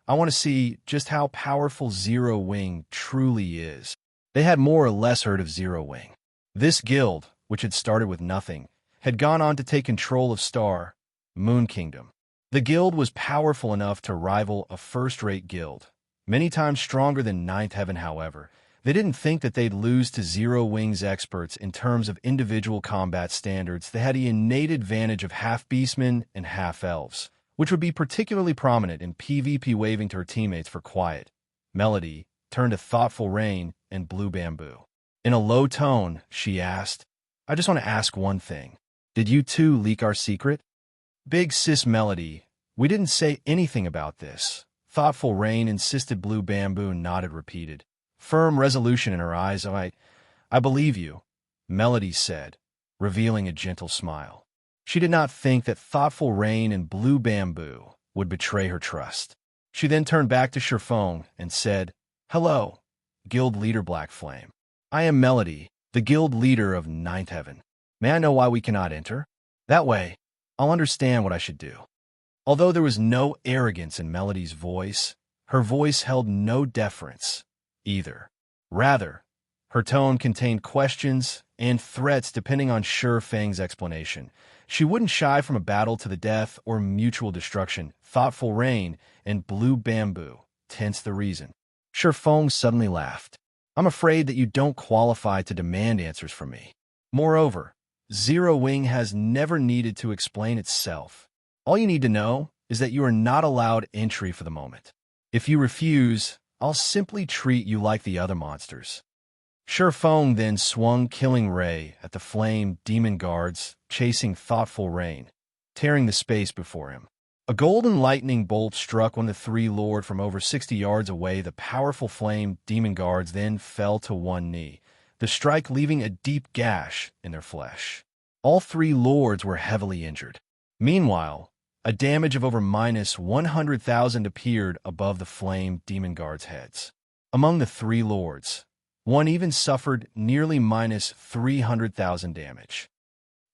S1: I want to see just how powerful Zero Wing truly is. They had more or less heard of Zero Wing. This guild, which had started with nothing, had gone on to take control of Star, Moon Kingdom. The guild was powerful enough to rival a first-rate guild, many times stronger than Ninth Heaven. However, they didn't think that they'd lose to Zero Wing's experts in terms of individual combat standards. They had the innate advantage of half-beastmen and half-elves, which would be particularly prominent in PvP. Waving to her teammates for quiet, Melody turned to Thoughtful Rain and Blue Bamboo. In a low tone, she asked, I just want to ask one thing. Did you two leak our secret? Big sis Melody, we didn't say anything about this. Thoughtful Rain insisted. Blue Bamboo nodded, repeated, firm resolution in her eyes. I believe you, Melody said, revealing a gentle smile. She did not think that Thoughtful Rain and Blue Bamboo would betray her trust. She then turned back to Sherfong and said, Hello, Guild Leader Black Flame. I am Melody, the Guild Leader of Ninth Heaven. May I know why we cannot enter? That way, I'll understand what I should do. Although there was no arrogance in Melody's voice, her voice held no deference either. Rather, her tone contained questions and threats depending on Sure Feng's explanation. She wouldn't shy from a battle to the death or mutual destruction. Thoughtful Rain and Blue Bamboo tensed the reason. Sure Feng suddenly laughed. I'm afraid that you don't qualify to demand answers from me. Moreover, Zero Wing has never needed to explain itself. All you need to know is that you are not allowed entry for the moment. If you refuse, I'll simply treat you like the other monsters. Sure Feng then swung Killing Ray at the Flame Demon Guards, chasing Thoughtful Rain, tearing the space before him. A golden lightning bolt struck one of the three lords from over 60 yards away. The powerful Flame Demon Guards then fell to one knee, the strike leaving a deep gash in their flesh. All three lords were heavily injured. Meanwhile, a damage of over -100,000 appeared above the Flame Demon Guards' heads. Among the three lords, one even suffered nearly -300,000 damage.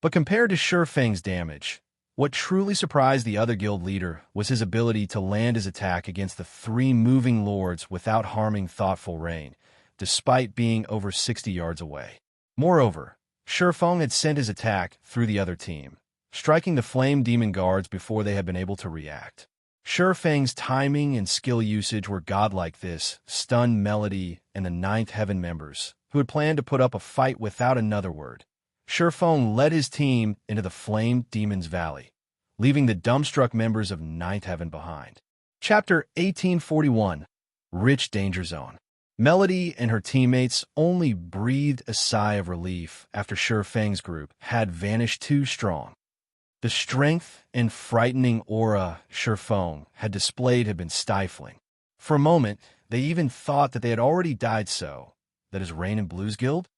S1: But compared to Sure Feng's damage, what truly surprised the other guild leader was his ability to land his attack against the three moving lords without harming Thoughtful Rain, despite being over 60 yards away. Moreover, Sure Feng had sent his attack through the other team, striking the Flame Demon Guards before they had been able to react. Sure Feng's timing and skill usage were godlike. This stunned Melody and the Ninth Heaven members, who had planned to put up a fight without another word. Sure Feng led his team into the Flame Demon's Valley, leaving the dumbstruck members of Ninth Heaven behind. Chapter 1841, Rich Danger Zone. Melody and her teammates only breathed a sigh of relief after Sure Feng's group had vanished too strong. The strength and frightening aura Sure Feng had displayed had been stifling. For a moment, they even thought that they had already died. So, that is Rain and Blue's guild?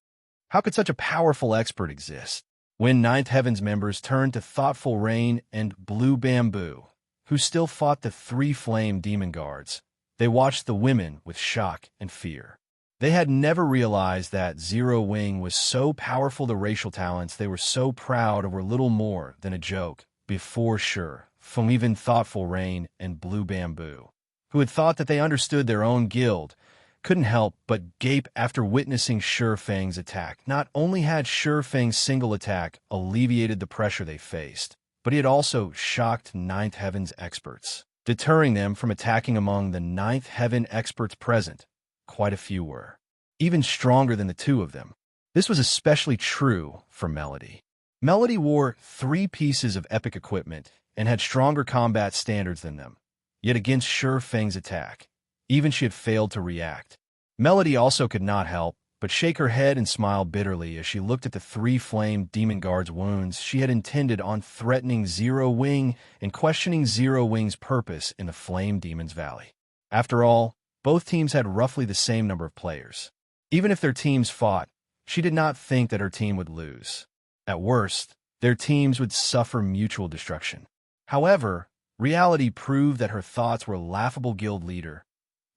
S1: How could such a powerful expert exist? When Ninth Heaven's members turned to Thoughtful Rain and Blue Bamboo, who still fought the three Flame Demon Guards, they watched the women with shock and fear. They had never realized that Zero Wing was so powerful. The racial talents they were so proud of were little more than a joke before Sure Feng. Even Thoughtful Rain and Blue Bamboo, who had thought that they understood their own guild, couldn't help but gape after witnessing Sure Feng's attack. Not only had Sure Feng's single attack alleviated the pressure they faced, but he had also shocked Ninth Heaven's experts, deterring them from attacking. Among the Ninth Heaven experts present, quite a few were even stronger than the two of them. This was especially true for Melody. Melody wore 3 pieces of epic equipment and had stronger combat standards than them, yet against Sure Feng's attack, even she had failed to react. Melody also could not help but shake her head and smile bitterly as she looked at the 3 flame demon guards' wounds she had intended on threatening Zero Wing and questioning Zero Wing's purpose in the Flame Demon's Valley. After all, both teams had roughly the same number of players. Even if their teams fought, she did not think that her team would lose. At worst, their teams would suffer mutual destruction. However, reality proved that her thoughts were laughable. Guild leader.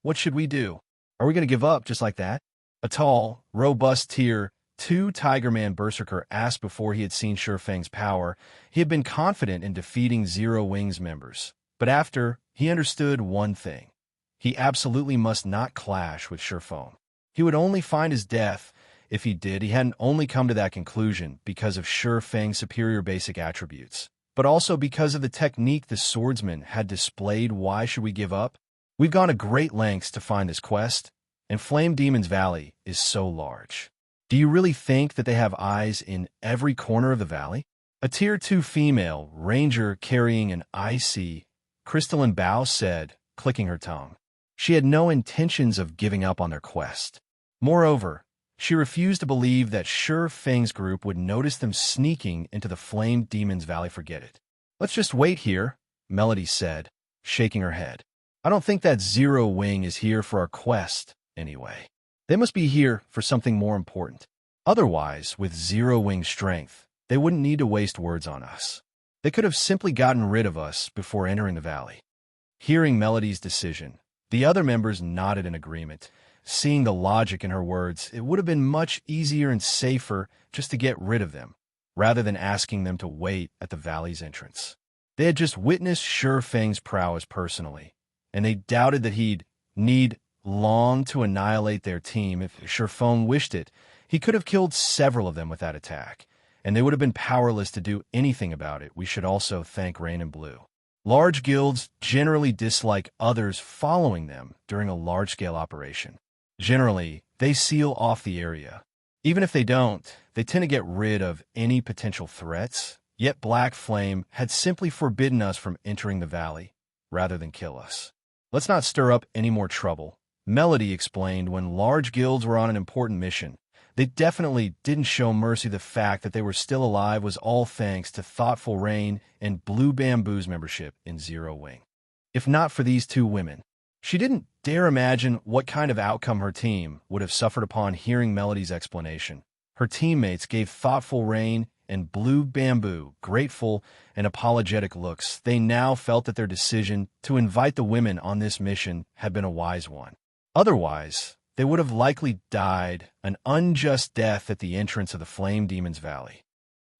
S1: What should we do? Are we going to give up just like that? A tall, robust Tier 2 Tigerman Berserker asked before he had seen Sure Feng's power. He had been confident in defeating Zero Wing's members. But after, he understood one thing. He absolutely must not clash with Sure Feng. He would only find his death. If he did, he hadn't only come to that conclusion because of Sure Feng's superior basic attributes, but also because of the technique the swordsman had displayed. Why should we give up? We've gone to great lengths to find this quest, and Flame Demon's Valley is so large. Do you really think that they have eyes in every corner of the valley? A Tier 2 female ranger carrying an icy, crystalline bow said, clicking her tongue. She had no intentions of giving up on their quest. Moreover, she refused to believe that Sure Feng's group would notice them sneaking into the Flame Demon's Valley. Forget it. Let's just wait here, Melody said, shaking her head. I don't think that Zero Wing is here for our quest, anyway. They must be here for something more important. Otherwise, with Zero Wing's strength, they wouldn't need to waste words on us. They could have simply gotten rid of us before entering the valley. Hearing Melody's decision, the other members nodded in agreement. Seeing the logic in her words, it would have been much easier and safer just to get rid of them, rather than asking them to wait at the valley's entrance. They had just witnessed Sure Feng's prowess personally, and they doubted that he'd need long to annihilate their team. If Sure Feng wished it, he could have killed several of them with that attack, and they would have been powerless to do anything about it. We should also thank Rain and Blue. Large guilds generally dislike others following them during a large-scale operation. Generally, they seal off the area. Even if they don't, they tend to get rid of any potential threats, yet Black Flame had simply forbidden us from entering the valley, rather than kill us. Let's not stir up any more trouble, Melody explained. When large guilds were on an important mission, they definitely didn't show mercy. The fact that they were still alive was all thanks to Thoughtful Rain and Blue Bamboo's membership in Zero Wing. If not for these 2 women, she didn't dare imagine what kind of outcome her team would have suffered. Upon hearing Melody's explanation, her teammates gave Thoughtful Rain and Blue Bamboo grateful and apologetic looks. They now felt that their decision to invite the women on this mission had been a wise one. Otherwise, they would have likely died an unjust death at the entrance of the Flame Demon's Valley.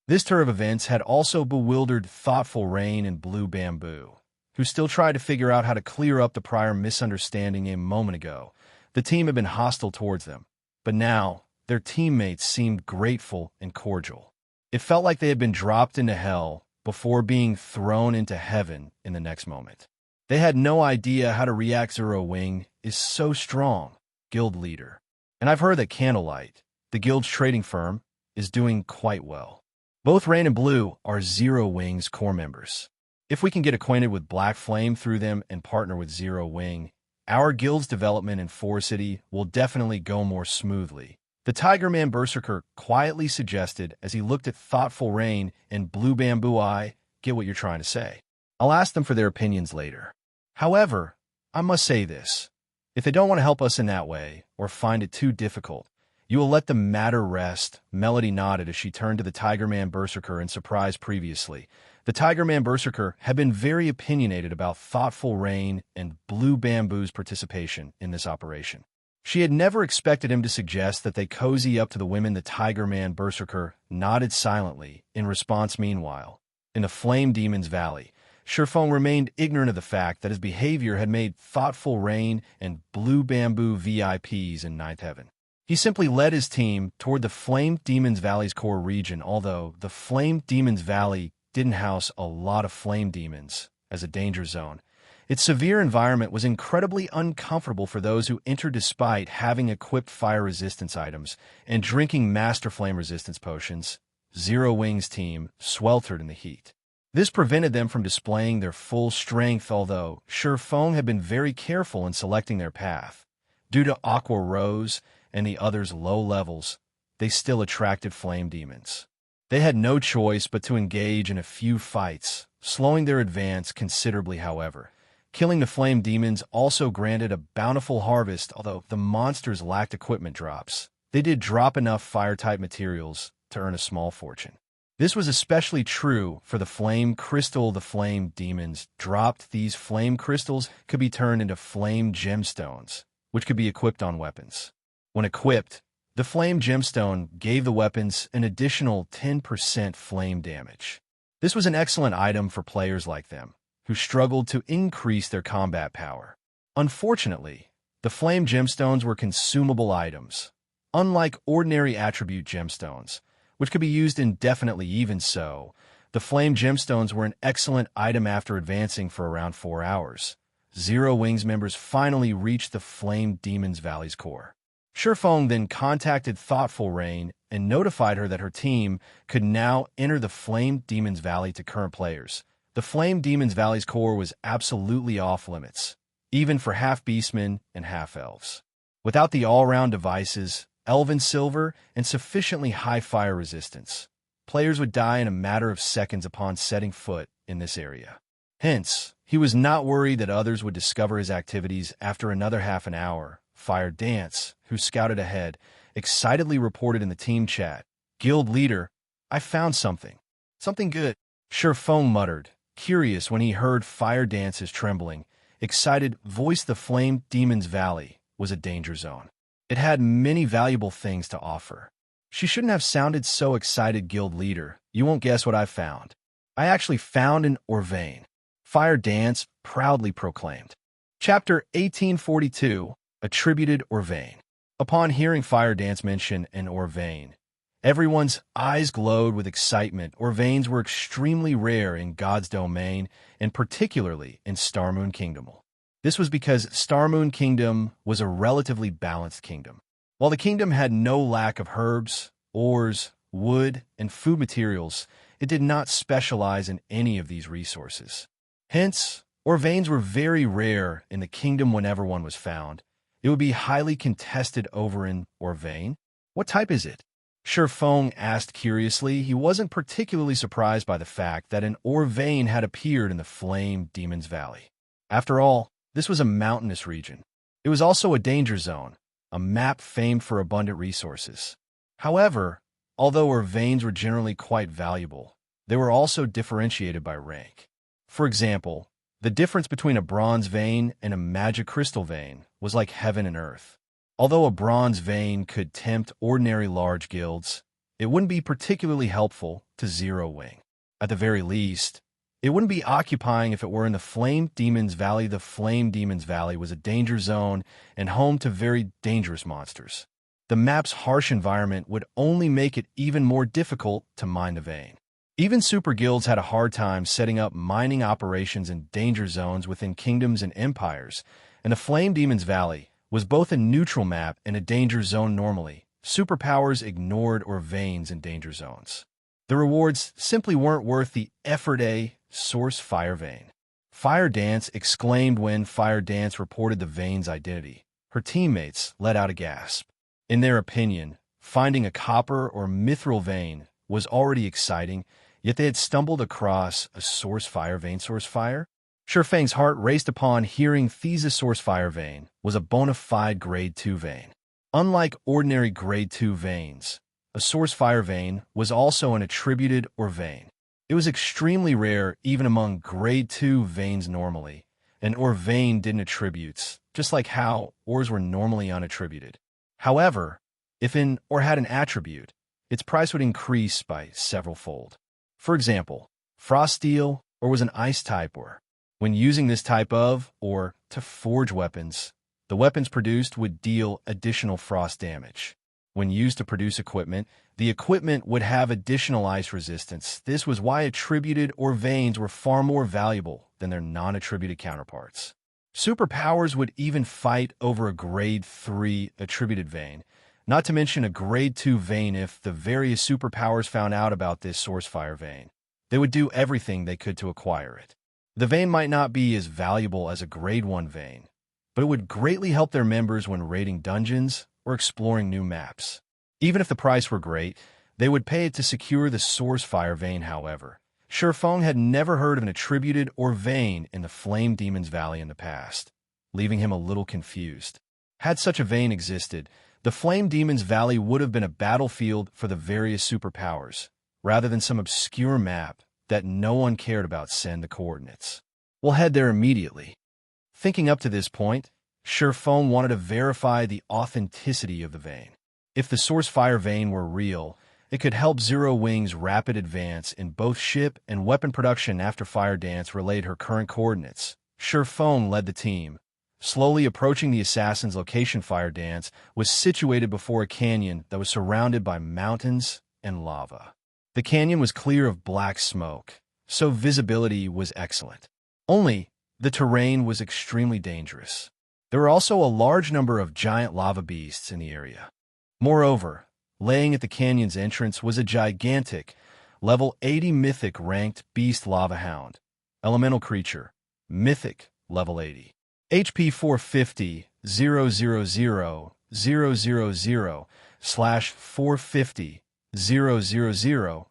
S1: This turn of events had also bewildered Thoughtful Rain and Blue Bamboo, who still tried to figure out how to clear up the prior misunderstanding. A moment ago, the team had been hostile towards them, but now their teammates seemed grateful and cordial. It felt like they had been dropped into hell before being thrown into heaven in the next moment. They had no idea how to react. Zero Wing is so strong, guild leader. And I've heard that Candlelight, the guild's trading firm, is doing quite well. Both Rain and Blue are Zero Wing's core members. If we can get acquainted with Black Flame through them and partner with Zero Wing, our guild's development in Forest City will definitely go more smoothly, the Tigerman Berserker quietly suggested as he looked at Thoughtful Rain and Blue Bamboo. I get what you're trying to say. I'll ask them for their opinions later. However, I must say this. If they don't want to help us in that way, or find it too difficult, you will let the matter rest. Melody nodded as she turned to the Tigerman Berserker in surprise. Previously, the Tigerman Berserker had been very opinionated about Thoughtful Rain and Blue Bamboo's participation in this operation. She had never expected him to suggest that they cozy up to the women. The Tigerman Berserker nodded silently in response. Meanwhile, in the Flame Demon's Valley, Sure Feng remained ignorant of the fact that his behavior had made Thoughtful Rain and Blue Bamboo VIPs in Ninth Heaven. He simply led his team toward the Flame Demon's Valley's core region. Although the Flame Demon's Valley didn't house a lot of flame demons as a danger zone, its severe environment was incredibly uncomfortable for those who entered despite having equipped fire resistance items and drinking Master Flame resistance potions. Zero Wing's team sweltered in the heat. This prevented them from displaying their full strength, although Feng had been very careful in selecting their path. Due to Aqua Rose and the others' low levels, they still attracted flame demons. They had no choice but to engage in a few fights, slowing their advance considerably, however. Killing the flame demons also granted a bountiful harvest, although the monsters lacked equipment drops. They did drop enough fire-type materials to earn a small fortune. This was especially true for the flame crystal. The flame demons dropped these flame crystals could be turned into flame gemstones, which could be equipped on weapons. When equipped, the flame gemstone gave the weapons an additional 10% flame damage. This was an excellent item for players like them, who struggled to increase their combat power. Unfortunately, the flame gemstones were consumable items, unlike ordinary attribute gemstones, which could be used indefinitely. Even so, the flame gemstones were an excellent item. After advancing for around 4 hours, Zero Wings members finally reached the Flame Demon's Valley's core. Feng then contacted Thoughtful Rain and notified her that her team could now enter the Flame Demon's Valley. To current players, the Flame Demon's Valley's core was absolutely off-limits, even for half-beastmen and half-elves. Without the all-round devices, Elven Silver, and sufficiently high fire resistance, players would die in a matter of seconds upon setting foot in this area. Hence, he was not worried that others would discover his activities after another half an hour. Fire Dance, who scouted ahead, excitedly reported in the team chat, "Guild leader, I found something. Something good." Feng muttered, curious when he heard Fire Dance's trembling, excited voice. The Flame Demon's Valley was a danger zone. It had many valuable things to offer. She shouldn't have sounded so excited. "Guild leader, you won't guess what I found. I actually found an Orvain," Fire Dance proudly proclaimed. Chapter 1842, Attributed Orvain. Upon hearing Fire Dance mention an Orvain, everyone's eyes glowed with excitement. Orvains were extremely rare in God's domain, and particularly in Starmoon Kingdom. This was because Starmoon Kingdom was a relatively balanced kingdom. While the kingdom had no lack of herbs, ores, wood, and food materials, it did not specialize in any of these resources. Hence, Orvains were very rare in the kingdom. Whenever one was found, it would be highly contested over an Orvain. "What type is it?" Feng asked curiously. He wasn't particularly surprised by the fact that an Orvain had appeared in the Flame Demon's Valley. After all, this was a mountainous region. It was also a danger zone, a map famed for abundant resources. However, although Orvains were generally quite valuable, they were also differentiated by rank. For example, the difference between a bronze vein and a magic crystal vein was like heaven and earth. Although a bronze vein could tempt ordinary large guilds, it wouldn't be particularly helpful to Zero Wing. At the very least, it wouldn't be occupying if it were in the Flame Demon's Valley. The Flame Demon's Valley was a danger zone and home to very dangerous monsters. The map's harsh environment would only make it even more difficult to mine the vein. Even super guilds had a hard time setting up mining operations in danger zones within kingdoms and empires, and the Flame Demon's Valley was both a neutral map and a danger zone. Normally, superpowers ignored Orvains in danger zones. The rewards simply weren't worth the effort. A source fire vein. Fire Dance exclaimed when Fire Dance reported the vein's identity. Her teammates let out a gasp. In their opinion, finding a copper or mithril vein was already exciting, yet they had stumbled across a source fire vein. Source fire? Feng's heart raced upon hearing Thesis source fire vein was a bona fide grade 2 vein. Unlike ordinary grade 2 veins, a source fire vein was also an attributed Orvain. It was extremely rare even among grade 2 veins normally. An Orvain didn't attributes, just like how ores were normally unattributed. However, if an ore had an attribute, its price would increase by several fold. For example, frost steel ore was an ice type ore. When using this type of ore to forge weapons, the weapons produced would deal additional frost damage. When used to produce equipment, the equipment would have additional ice resistance. This was why attributed Orvains were far more valuable than their non-attributed counterparts. Superpowers would even fight over a grade 3 attributed vein, Not to mention a Grade 2 vein if the various superpowers found out about this source fire vein. They would do everything they could to acquire it. The vein might not be as valuable as a Grade 1 vein, but it would greatly help their members when raiding dungeons or exploring new maps. Even if the price were great, they would pay it to secure the source fire vein, however. Shifeng had never heard of an attributed or vein in the Flame Demon's Valley in the past, leaving him a little confused. Had such a vein existed, the Flame Demon's Valley would have been a battlefield for the various superpowers, rather than some obscure map that no one cared about. Send the coordinates. We'll head there immediately. Thinking up to this point, Shifeng wanted to verify the authenticity of the vein. If the source fire vein were real, it could help Zero Wing's rapid advance in both ship and weapon production. After Fire Dance relayed her current coordinates, Shifeng led the team, slowly approaching the assassin's location. Fire Dance was situated before a canyon that was surrounded by mountains and lava. The canyon was clear of black smoke, so visibility was excellent. Only, the terrain was extremely dangerous. There were also a large number of giant lava beasts in the area. Moreover, laying at the canyon's entrance was a gigantic, level 80 mythic ranked beast lava hound, elemental creature, mythic, level 80. HP 450 000 450 000.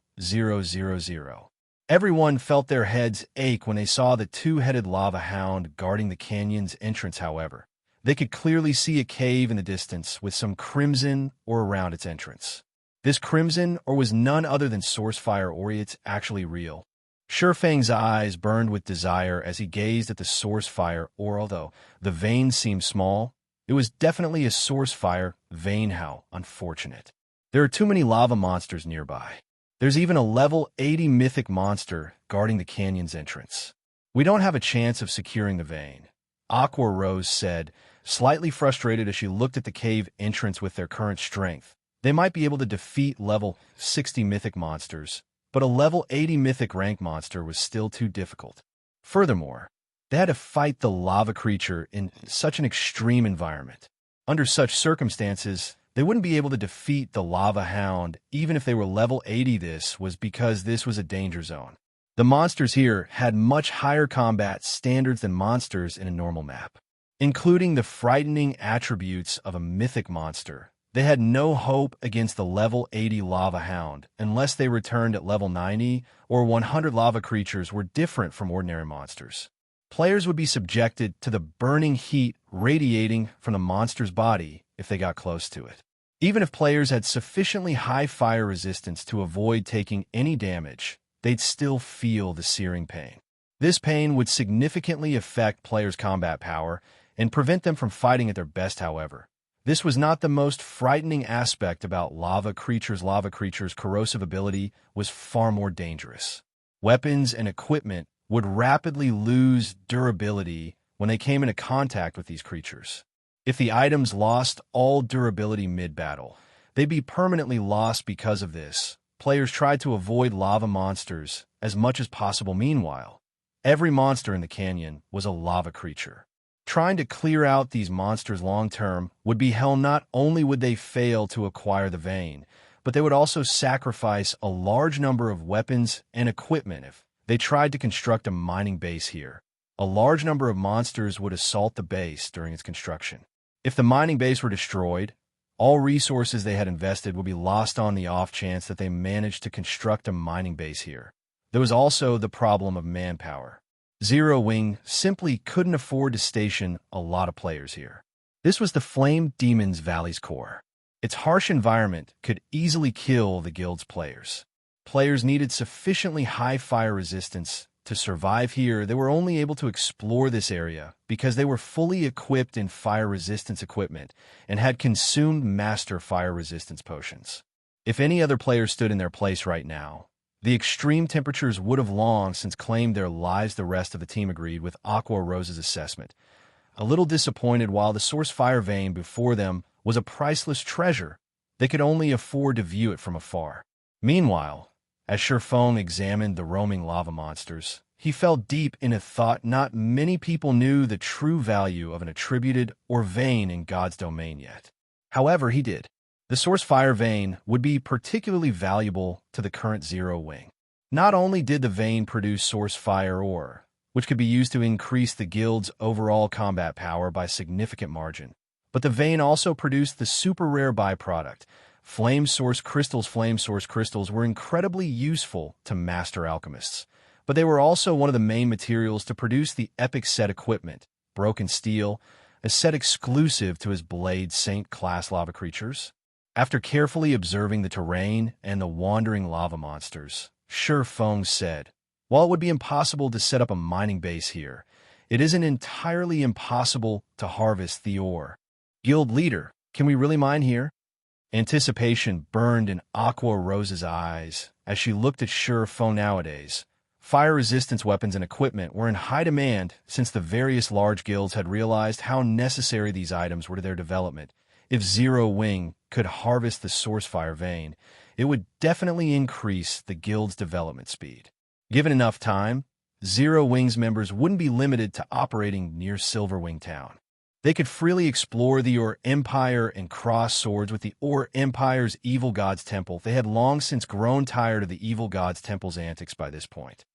S1: Everyone felt their heads ache when they saw the two-headed lava hound guarding the canyon's entrance. However, they could clearly see a cave in the distance with some crimson ore around its entrance. This crimson ore was none other than source fire ore. It's actually real. Shifeng's eyes burned with desire as he gazed at the source fire ore. Although the vein seemed small, it was definitely a source fire vein. How unfortunate. There are too many lava monsters nearby. There's even a level 80 mythic monster guarding the canyon's entrance. We don't have a chance of securing the vein, Aqua Rose said, slightly frustrated as she looked at the cave entrance. With their current strength, they might be able to defeat level 60 mythic monsters, but a level 80 mythic rank monster was still too difficult. Furthermore, they had to fight the lava creature in such an extreme environment. Under such circumstances, they wouldn't be able to defeat the lava hound even if they were level 80. This was because this was a danger zone. The monsters here had much higher combat standards than monsters in a normal map. Including the frightening attributes of a mythic monster, they had no hope against the level 80 lava hound unless they returned at level 90 or 100. Lava creatures were different from ordinary monsters. Players would be subjected to the burning heat radiating from the monster's body if they got close to it. Even if players had sufficiently high fire resistance to avoid taking any damage, they'd still feel the searing pain. This pain would significantly affect players' combat power and prevent them from fighting at their best. However, this was not the most frightening aspect about lava creatures. Lava creatures' corrosive ability was far more dangerous. Weapons and equipment would rapidly lose durability when they came into contact with these creatures. If the items lost all durability mid-battle, they'd be permanently lost. Because of this, players tried to avoid lava monsters as much as possible. Meanwhile, every monster in the canyon was a lava creature. Trying to clear out these monsters long-term would be hell. Not only would they fail to acquire the vein, but they would also sacrifice a large number of weapons and equipment if they tried to construct a mining base here. A large number of monsters would assault the base during its construction. If the mining base were destroyed, all resources they had invested would be lost on the off chance that they managed to construct a mining base here. There was also the problem of manpower. Zero Wing simply couldn't afford to station a lot of players here. This was the Flame Demon's Valley's core. Its harsh environment could easily kill the guild's players. Players needed sufficiently high fire resistance to survive here. They were only able to explore this area because they were fully equipped in fire resistance equipment and had consumed master fire resistance potions. If any other players stood in their place right now, the extreme temperatures would have long since claimed their lives. The rest of the team agreed with Aqua Rose's assessment, a little disappointed. While the source fire vein before them was a priceless treasure, they could only afford to view it from afar. Meanwhile, as Shifeng examined the roaming lava monsters, he fell deep in a thought. Not many people knew the true value of an attributed or vein in God's domain yet. However, he did. The Source Fire Vein would be particularly valuable to the current Zero Wing. Not only did the vein produce Source Fire ore, which could be used to increase the guild's overall combat power by a significant margin, but the vein also produced the super rare byproduct, Flame Source Crystals. Flame Source Crystals were incredibly useful to master alchemists, but they were also one of the main materials to produce the epic set equipment, Broken Steel, a set exclusive to his Blade Saint class lava creatures. After carefully observing the terrain and the wandering lava monsters, Feng said, "While it would be impossible to set up a mining base here, it isn't entirely impossible to harvest the ore. Guild leader, can we really mine here?" Anticipation burned in Aqua Rose's eyes as she looked at Feng. Nowadays, fire-resistance weapons and equipment were in high demand since the various large guilds had realized how necessary these items were to their development. If Zero Wing could harvest the Source Fire Vein, it would definitely increase the guild's development speed. Given enough time, Zero Wing's members wouldn't be limited to operating near Silverwing Town. They could freely explore the Ore Empire and cross swords with the Ore Empire's Evil God's Temple. They had long since grown tired of the Evil God's Temple's antics by this point.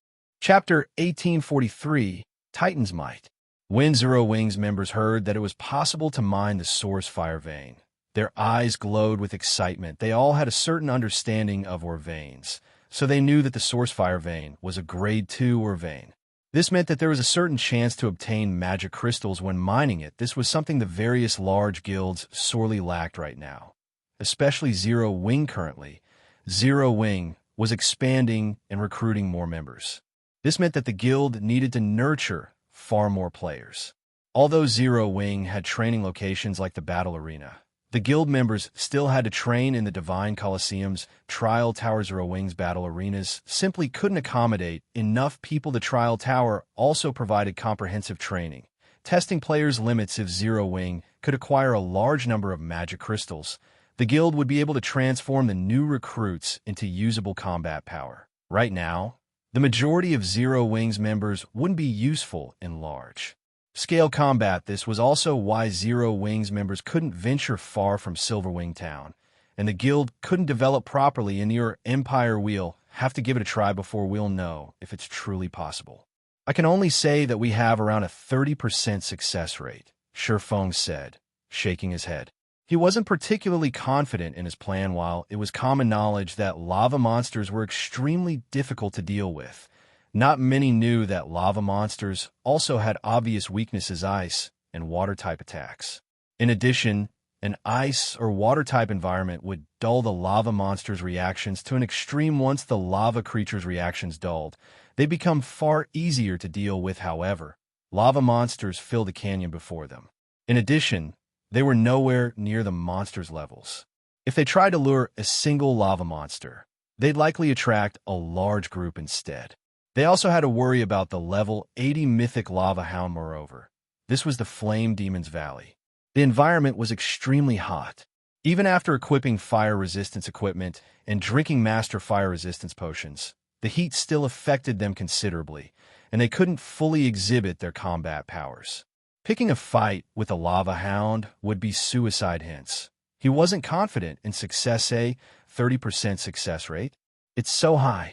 S1: Chapter 1843, Titan's Might. When Zero Wing's members heard that it was possible to mine the Source Fire Vein, their eyes glowed with excitement. They all had a certain understanding of ore veins, so they knew that the Source Fire Vein was a Grade 2 ore vein. This meant that there was a certain chance to obtain magic crystals when mining it. This was something the various large guilds sorely lacked right now, especially Zero Wing currently. Zero Wing was expanding and recruiting more members. This meant that the guild needed to nurture far more players. Although Zero Wing had training locations like the Battle Arena, the guild members still had to train in the Divine Colosseum's Trial Tower. Zero Wing's battle arenas simply couldn't accommodate enough people. The Trial Tower also provided comprehensive training, testing players' limits. If Zero Wing could acquire a large number of magic crystals, the guild would be able to transform the new recruits into usable combat power. Right now, the majority of Zero Wing's members wouldn't be useful in large scale combat. This was also why Zero Wing's members couldn't venture far from Silverwing Town, and the guild couldn't develop properly in your Empire. We'll have to give it a try before we'll know if it's truly possible. I can only say that we have around a 30% success rate, Feng said, shaking his head. He wasn't particularly confident in his plan. While it was common knowledge that lava monsters were extremely difficult to deal with, not many knew that lava monsters also had obvious weaknesses: ice and water-type attacks. In addition, an ice or water-type environment would dull the lava monster's reactions to an extreme. Once the lava creature's reactions dulled, they become far easier to deal with. However, lava monsters fill the canyon before them. In addition, they were nowhere near the monster's levels. If they tried to lure a single lava monster, they'd likely attract a large group instead. They also had to worry about the level 80 mythic lava hound. Moreover, this was the Flame Demon's Valley. The environment was extremely hot. Even after equipping fire resistance equipment and drinking master fire resistance potions, the heat still affected them considerably, and they couldn't fully exhibit their combat powers. Picking a fight with a lava hound would be suicide. Hence, he wasn't confident in success. A 30% success rate? It's so high.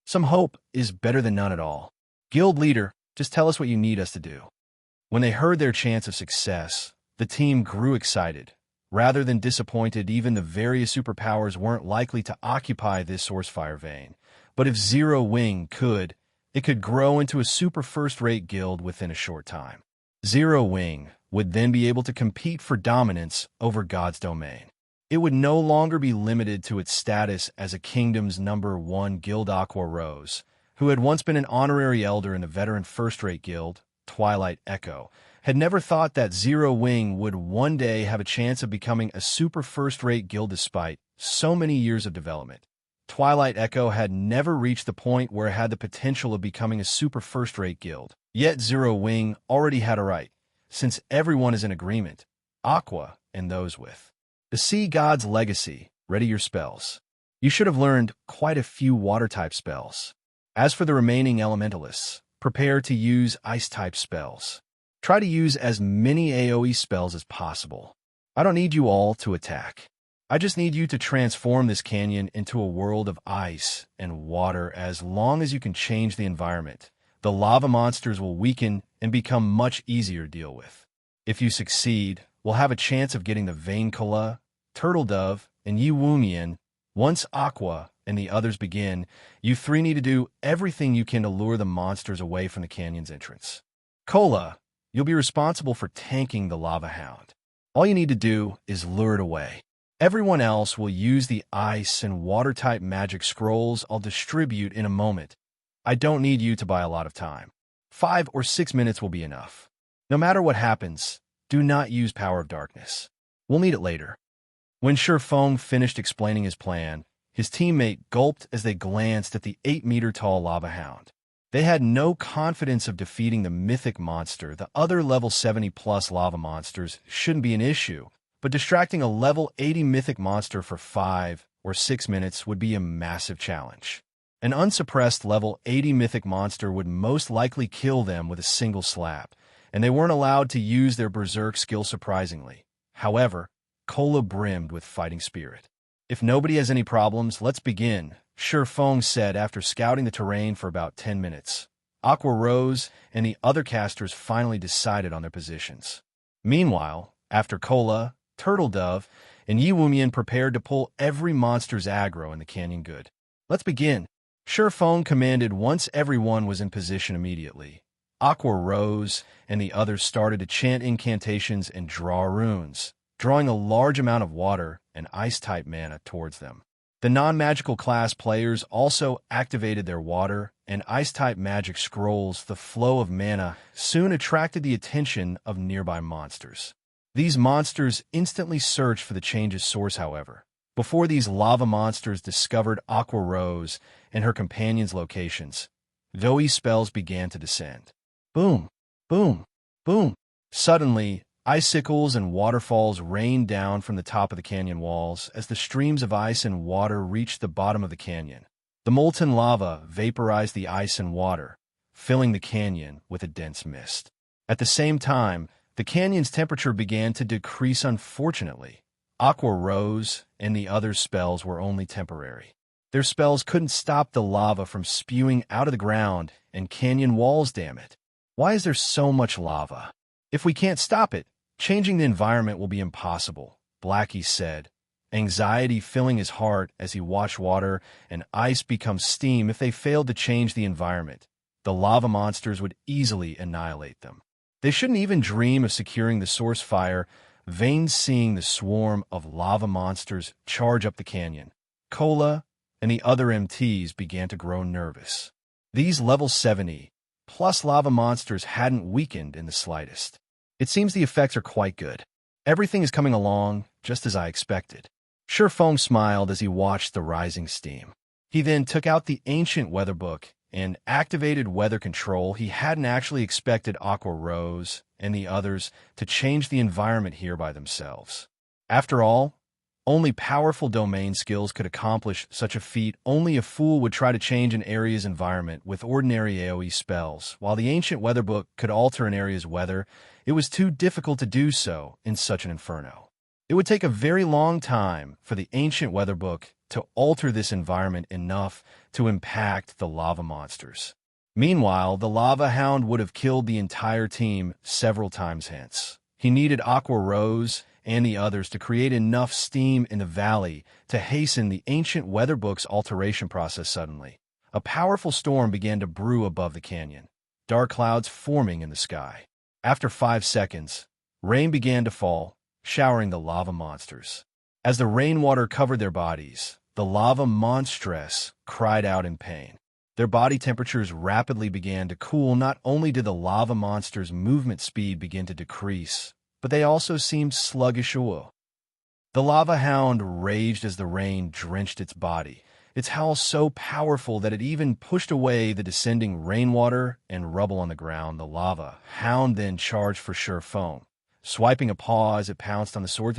S1: Some hope is better than none at all. Guild leader, just tell us what you need us to do. When they heard their chance of success, the team grew excited. Rather than disappointed, even the various superpowers weren't likely to occupy this Source Fire Vein. But if Zero Wing could, it could grow into a super first-rate guild within a short time. Zero Wing would then be able to compete for dominance over God's domain. It would no longer be limited to its status as a kingdom's #1 guild. Aqua Rose, who had once been an honorary elder in the veteran first-rate guild, Twilight Echo, had never thought that Zero Wing would one day have a chance of becoming a super first-rate guild despite so many years of development. Twilight Echo had never reached the point where it had the potential of becoming a super first-rate guild. Yet Zero Wing already had a right, since everyone is in agreement, Aqua and those with the Sea God's Legacy. Ready your spells. You should have learned quite a few water-type spells. As for the remaining elementalists, prepare to use ice-type spells. Try to use as many AoE spells as possible. I don't need you all to attack. I just need you to transform this canyon into a world of ice and water. As long as you can change the environment, the lava monsters will weaken and become much easier to deal with. If you succeed, we'll have a chance of getting the Veincola, Turtle Dove, and Yiwumian. Once Aqua and the others begin, you three need to do everything you can to lure the monsters away from the canyon's entrance. Cola, you'll be responsible for tanking the lava hound. All you need to do is lure it away. Everyone else will use the ice and water-type magic scrolls I'll distribute in a moment. I don't need you to buy a lot of time. 5 or 6 minutes will be enough. No matter what happens, do not use Power of Darkness. We'll need it later. When Shurfeng finished explaining his plan, his teammate gulped as they glanced at the 8-meter-tall lava hound. They had no confidence of defeating the mythic monster. The other level 70-plus lava monsters shouldn't be an issue, but distracting a level 80 mythic monster for 5 or 6 minutes would be a massive challenge. An unsuppressed level 80 mythic monster would most likely kill them with a single slap, and they weren't allowed to use their berserk skill surprisingly. However, Cola brimmed with fighting spirit. If nobody has any problems, let's begin, Shurfeng said after scouting the terrain for about 10 minutes. Aqua Rose and the other casters finally decided on their positions. Meanwhile, after Cola, Turtle Dove, and Yiwumian prepared to pull every monster's aggro in the canyon good. Let's begin, Shurfeng commanded once everyone was in position immediately. Aqua Rose and the others started to chant incantations and draw runes, drawing a large amount of water and ice-type mana towards them. The non-magical class players also activated their water and ice-type magic scrolls. The flow of mana soon attracted the attention of nearby monsters. These monsters instantly searched for the change's source, however. Before these lava monsters discovered Aqua Rose and her companions' locations, Zoe spells began to descend. Boom, boom, boom. Suddenly, icicles and waterfalls rained down from the top of the canyon walls as the streams of ice and water reached the bottom of the canyon. The molten lava vaporized the ice and water, filling the canyon with a dense mist. At the same time, the canyon's temperature began to decrease. Unfortunately, Aqua Rose and the other spells were only temporary. Their spells couldn't stop the lava from spewing out of the ground and canyon walls, damn it. Why is there so much lava? If we can't stop it, changing the environment will be impossible, Blackie said, anxiety filling his heart as he watched water and ice become steam. If they failed to change the environment, the lava monsters would easily annihilate them. They shouldn't even dream of securing the source fire. Vane, seeing the swarm of lava monsters charge up the canyon, Cola and the other MTs began to grow nervous. These level 70-plus lava monsters hadn't weakened in the slightest. It seems the effects are quite good. Everything is coming along just as I expected. Shurfeng smiled as he watched the rising steam. He then took out the ancient weather book and activated weather control. He hadn't actually expected Aqua Rose and the others to change the environment here by themselves. After all, only powerful domain skills could accomplish such a feat. Only a fool would try to change an area's environment with ordinary AoE spells. While the ancient weather book could alter an area's weather, it was too difficult to do so in such an inferno. It would take a very long time for the ancient weather book to alter this environment enough to impact the lava monsters. Meanwhile, the lava hound would have killed the entire team several times hence. He needed Aqua Rose and the others to create enough steam in the valley to hasten the ancient weather book's alteration process. Suddenly, a powerful storm began to brew above the canyon, dark clouds forming in the sky. After 5 seconds, rain began to fall, showering the lava monsters. As the rainwater covered their bodies, the lava monstress cried out in pain. Their body temperatures rapidly began to cool. Not only did the lava monsters' movement speed begin to decrease, but they also seemed sluggish. The lava hound raged as the rain drenched its body, its howl so powerful that it even pushed away the descending rainwater and rubble on the ground. The lava hound then charged for Shurfeng, swiping a paw as it pounced on the sword.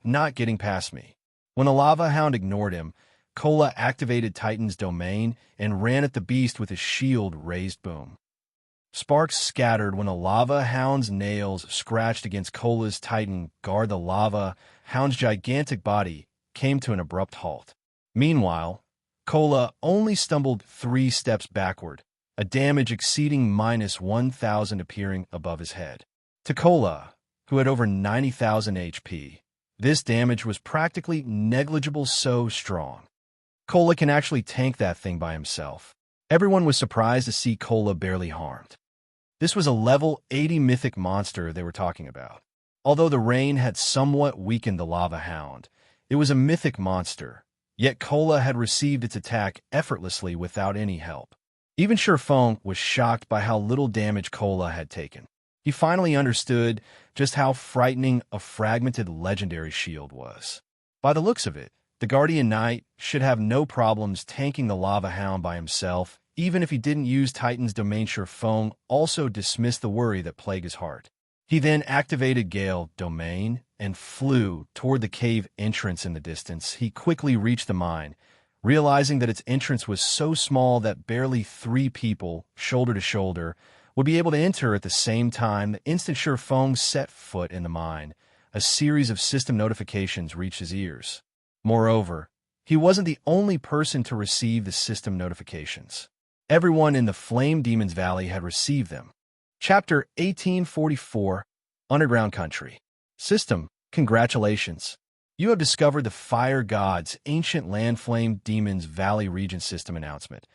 S1: Not getting past me. When the lava hound ignored him, Cola activated Titan's domain and ran at the beast with his shield raised. Boom. Sparks scattered when the lava hound's nails scratched against Cola's Titan guard. The lava hound's gigantic body came to an abrupt halt. Meanwhile, Kola only stumbled 3 steps backward, a damage exceeding -1,000 appearing above his head. To Kola, who had over 90,000 HP, this damage was practically negligible, so strong. Kola can actually tank that thing by himself. Everyone was surprised to see Kola barely harmed. This was a level 80 mythic monster they were talking about. Although the rain had somewhat weakened the lava hound, it was a mythic monster, yet Kola had received its attack effortlessly without any help. Even Sherfong was shocked by how little damage Kola had taken. He finally understood just how frightening a fragmented legendary shield was. By the looks of it, the Guardian Knight should have no problems tanking the lava hound by himself, even if he didn't use Titan's domain. Sherfong also dismissed the worry that plagued his heart. He then activated Gale Domain and flew toward the cave entrance in the distance. He quickly reached the mine, realizing that its entrance was so small that barely 3 people, shoulder to shoulder, would be able to enter at the same time. The instant Sherfong set foot in the mine, a series of system notifications reached his ears. Moreover, he wasn't the only person to receive the system notifications. Everyone in the Flame Demon's Valley had received them. Chapter 1844, Underground Country. System, congratulations. You have discovered the Fire God's Ancient Land Flame Demon's Valley Region System announcement.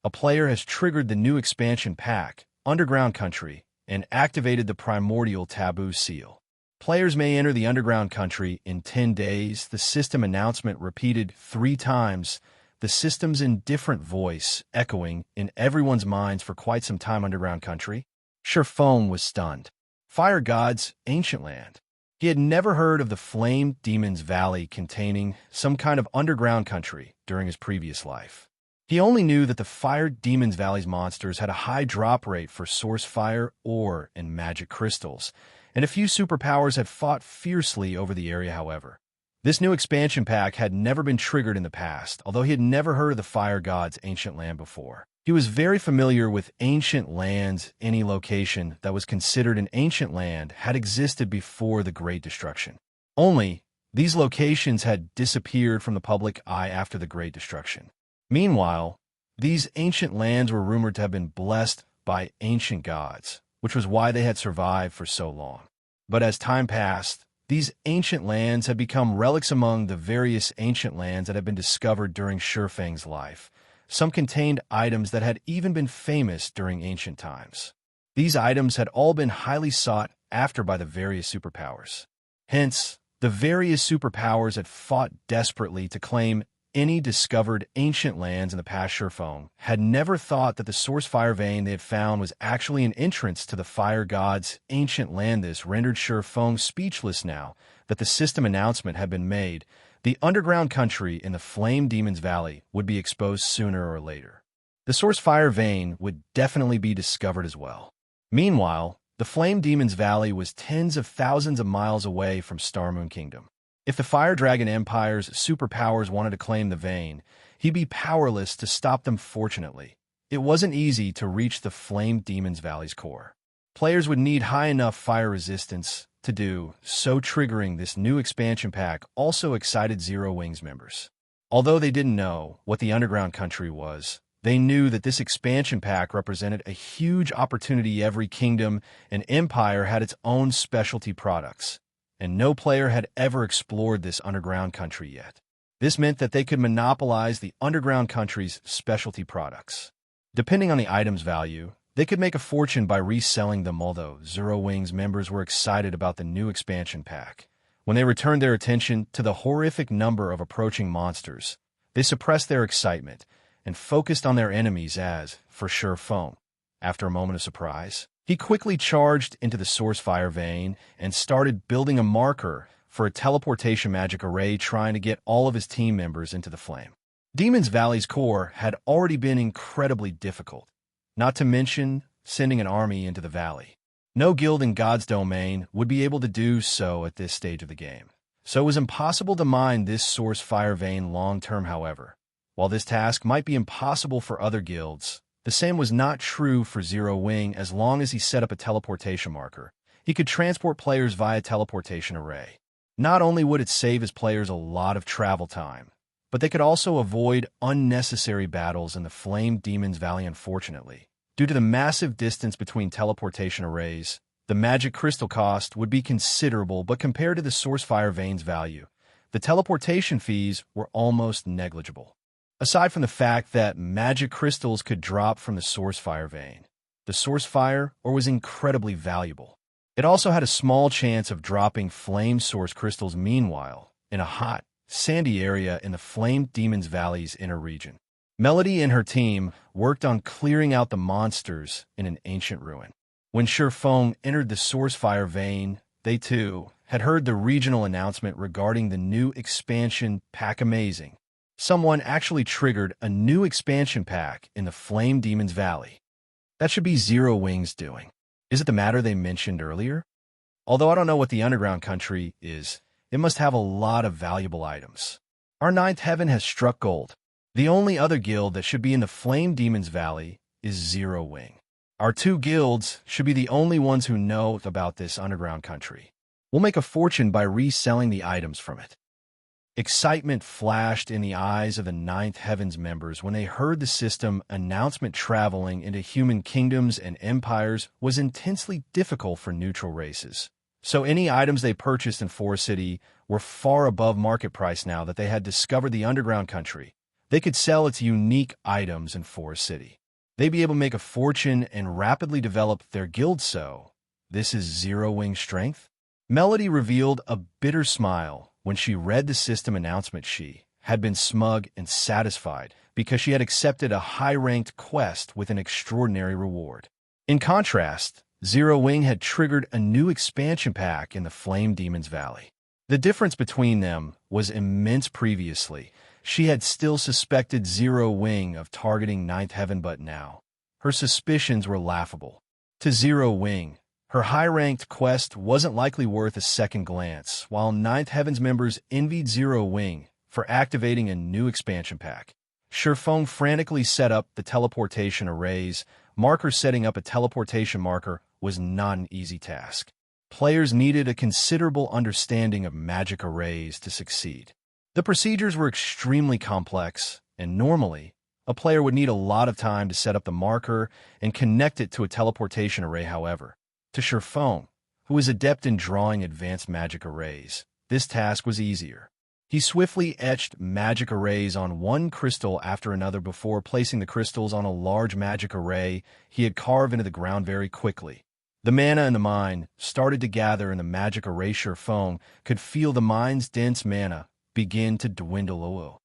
S1: A player has triggered the new expansion pack, Underground Country, and activated the Primordial Taboo Seal. Players may enter the Underground Country in 10 days. The system announcement repeated 3 times, the system's indifferent voice echoing in everyone's minds for quite some time. Underground Country? Sherfong was stunned. Fire God's Ancient Land. He had never heard of the Flame Demon's Valley containing some kind of underground country during his previous life. He only knew that the Fire Demon's Valley's monsters had a high drop rate for source fire, ore, and magic crystals, and a few superpowers had fought fiercely over the area. However, this new expansion pack had never been triggered in the past, although he had never heard of the Fire God's Ancient Land before. He was very familiar with ancient lands. Any location that was considered an ancient land had existed before the Great Destruction. Only, these locations had disappeared from the public eye after the Great Destruction. Meanwhile, these ancient lands were rumored to have been blessed by ancient gods, which was why they had survived for so long. But as time passed, these ancient lands had become relics among the various ancient lands that had been discovered during Sherfang's life. Some contained items that had even been famous during ancient times. These items had all been highly sought after by the various superpowers. Hence, the various superpowers had fought desperately to claim any discovered ancient lands in the past. Sherfong had never thought that the source fire vein they had found was actually an entrance to the Fire God's ancient land. This rendered Sherfong speechless now that the system announcement had been made. The underground country in the Flame Demon's Valley would be exposed sooner or later. The source fire vein would definitely be discovered as well. Meanwhile, the Flame Demon's Valley was tens of thousands of miles away from Starmoon Kingdom. If the Fire Dragon Empire's superpowers wanted to claim the vein, he'd be powerless to stop them. Fortunately, it wasn't easy to reach the Flame Demon's Valley's core. Players would need high enough fire resistance to do so. Triggering this new expansion pack also excited Zero Wings members. Although they didn't know what the underground country was, they knew that this expansion pack represented a huge opportunity. Every kingdom and empire had its own specialty products, and no player had ever explored this underground country yet. This meant that they could monopolize the underground country's specialty products. Depending on the item's value, they could make a fortune by reselling them. Although Zero Wings members were excited about the new expansion pack, when they returned their attention to the horrific number of approaching monsters, they suppressed their excitement and focused on their enemies. As for Sherfong, after a moment of surprise, he quickly charged into the source fire vein and started building a marker for a teleportation magic array, trying to get all of his team members into the Flame Demon's Valley's core had already been incredibly difficult, not to mention sending an army into the valley. No guild in God's domain would be able to do so at this stage of the game, so it was impossible to mine this source fire vein long-term. However, while this task might be impossible for other guilds, the same was not true for Zero Wing. As long as he set up a teleportation marker, he could transport players via teleportation array. Not only would it save his players a lot of travel time, but they could also avoid unnecessary battles in the Flame Demon's Valley. Unfortunately, due to the massive distance between teleportation arrays, the magic crystal cost would be considerable, but compared to the Sourcefire Veins value, the teleportation fees were almost negligible. Aside from the fact that magic crystals could drop from the Sourcefire Vein, the Sourcefire ore was incredibly valuable. It also had a small chance of dropping Flame Source crystals meanwhile, in a hot, sandy area in the Flame Demon's Valley's inner region. Melody and her team worked on clearing out the monsters in an ancient ruin. When Shurfeng entered the Sourcefire Vein, they too had heard the regional announcement regarding the new expansion pack. Amazing. Someone actually triggered a new expansion pack in the Flame Demon's Valley. That should be Zero Wing's doing. Is it the matter they mentioned earlier? Although I don't know what the underground country is, it must have a lot of valuable items. Our ninth heaven has struck gold. The only other guild that should be in the Flame Demon's Valley is Zero Wing. Our two guilds should be the only ones who know about this underground country. We'll make a fortune by reselling the items from it. Excitement flashed in the eyes of the Ninth Heaven's members when they heard the system announcement. Traveling into human kingdoms and empires was intensely difficult for neutral races. So any items they purchased in Forest City were far above market price. Now that they had discovered the underground country, they could sell its unique items in Forest City. They'd be able to make a fortune and rapidly develop their guild. So, this is Zero Wing's strength? Melody revealed a bitter smile when she read the system announcement. She had been smug and satisfied because she had accepted a high-ranked quest with an extraordinary reward. In contrast, Zero Wing had triggered a new expansion pack in the Flame Demon's Valley. The difference between them was immense. Previously, she had still suspected Zero Wing of targeting Ninth Heaven, but now her suspicions were laughable. To Zero Wing, her high-ranked quest wasn't likely worth a second glance, while Ninth Heaven's members envied Zero Wing for activating a new expansion pack. Shurfeng frantically set up the teleportation arrays. Setting up a teleportation marker was not an easy task. Players needed a considerable understanding of magic arrays to succeed. The procedures were extremely complex, and normally, a player would need a lot of time to set up the marker and connect it to a teleportation array. However, to Shurfeng, who is adept in drawing advanced magic arrays, this task was easier. He swiftly etched magic arrays on one crystal after another before placing the crystals on a large magic array he had carved into the ground very quickly. The mana in the mine started to gather in the magic array. Shurfeng could feel the mine's dense mana begin to dwindle.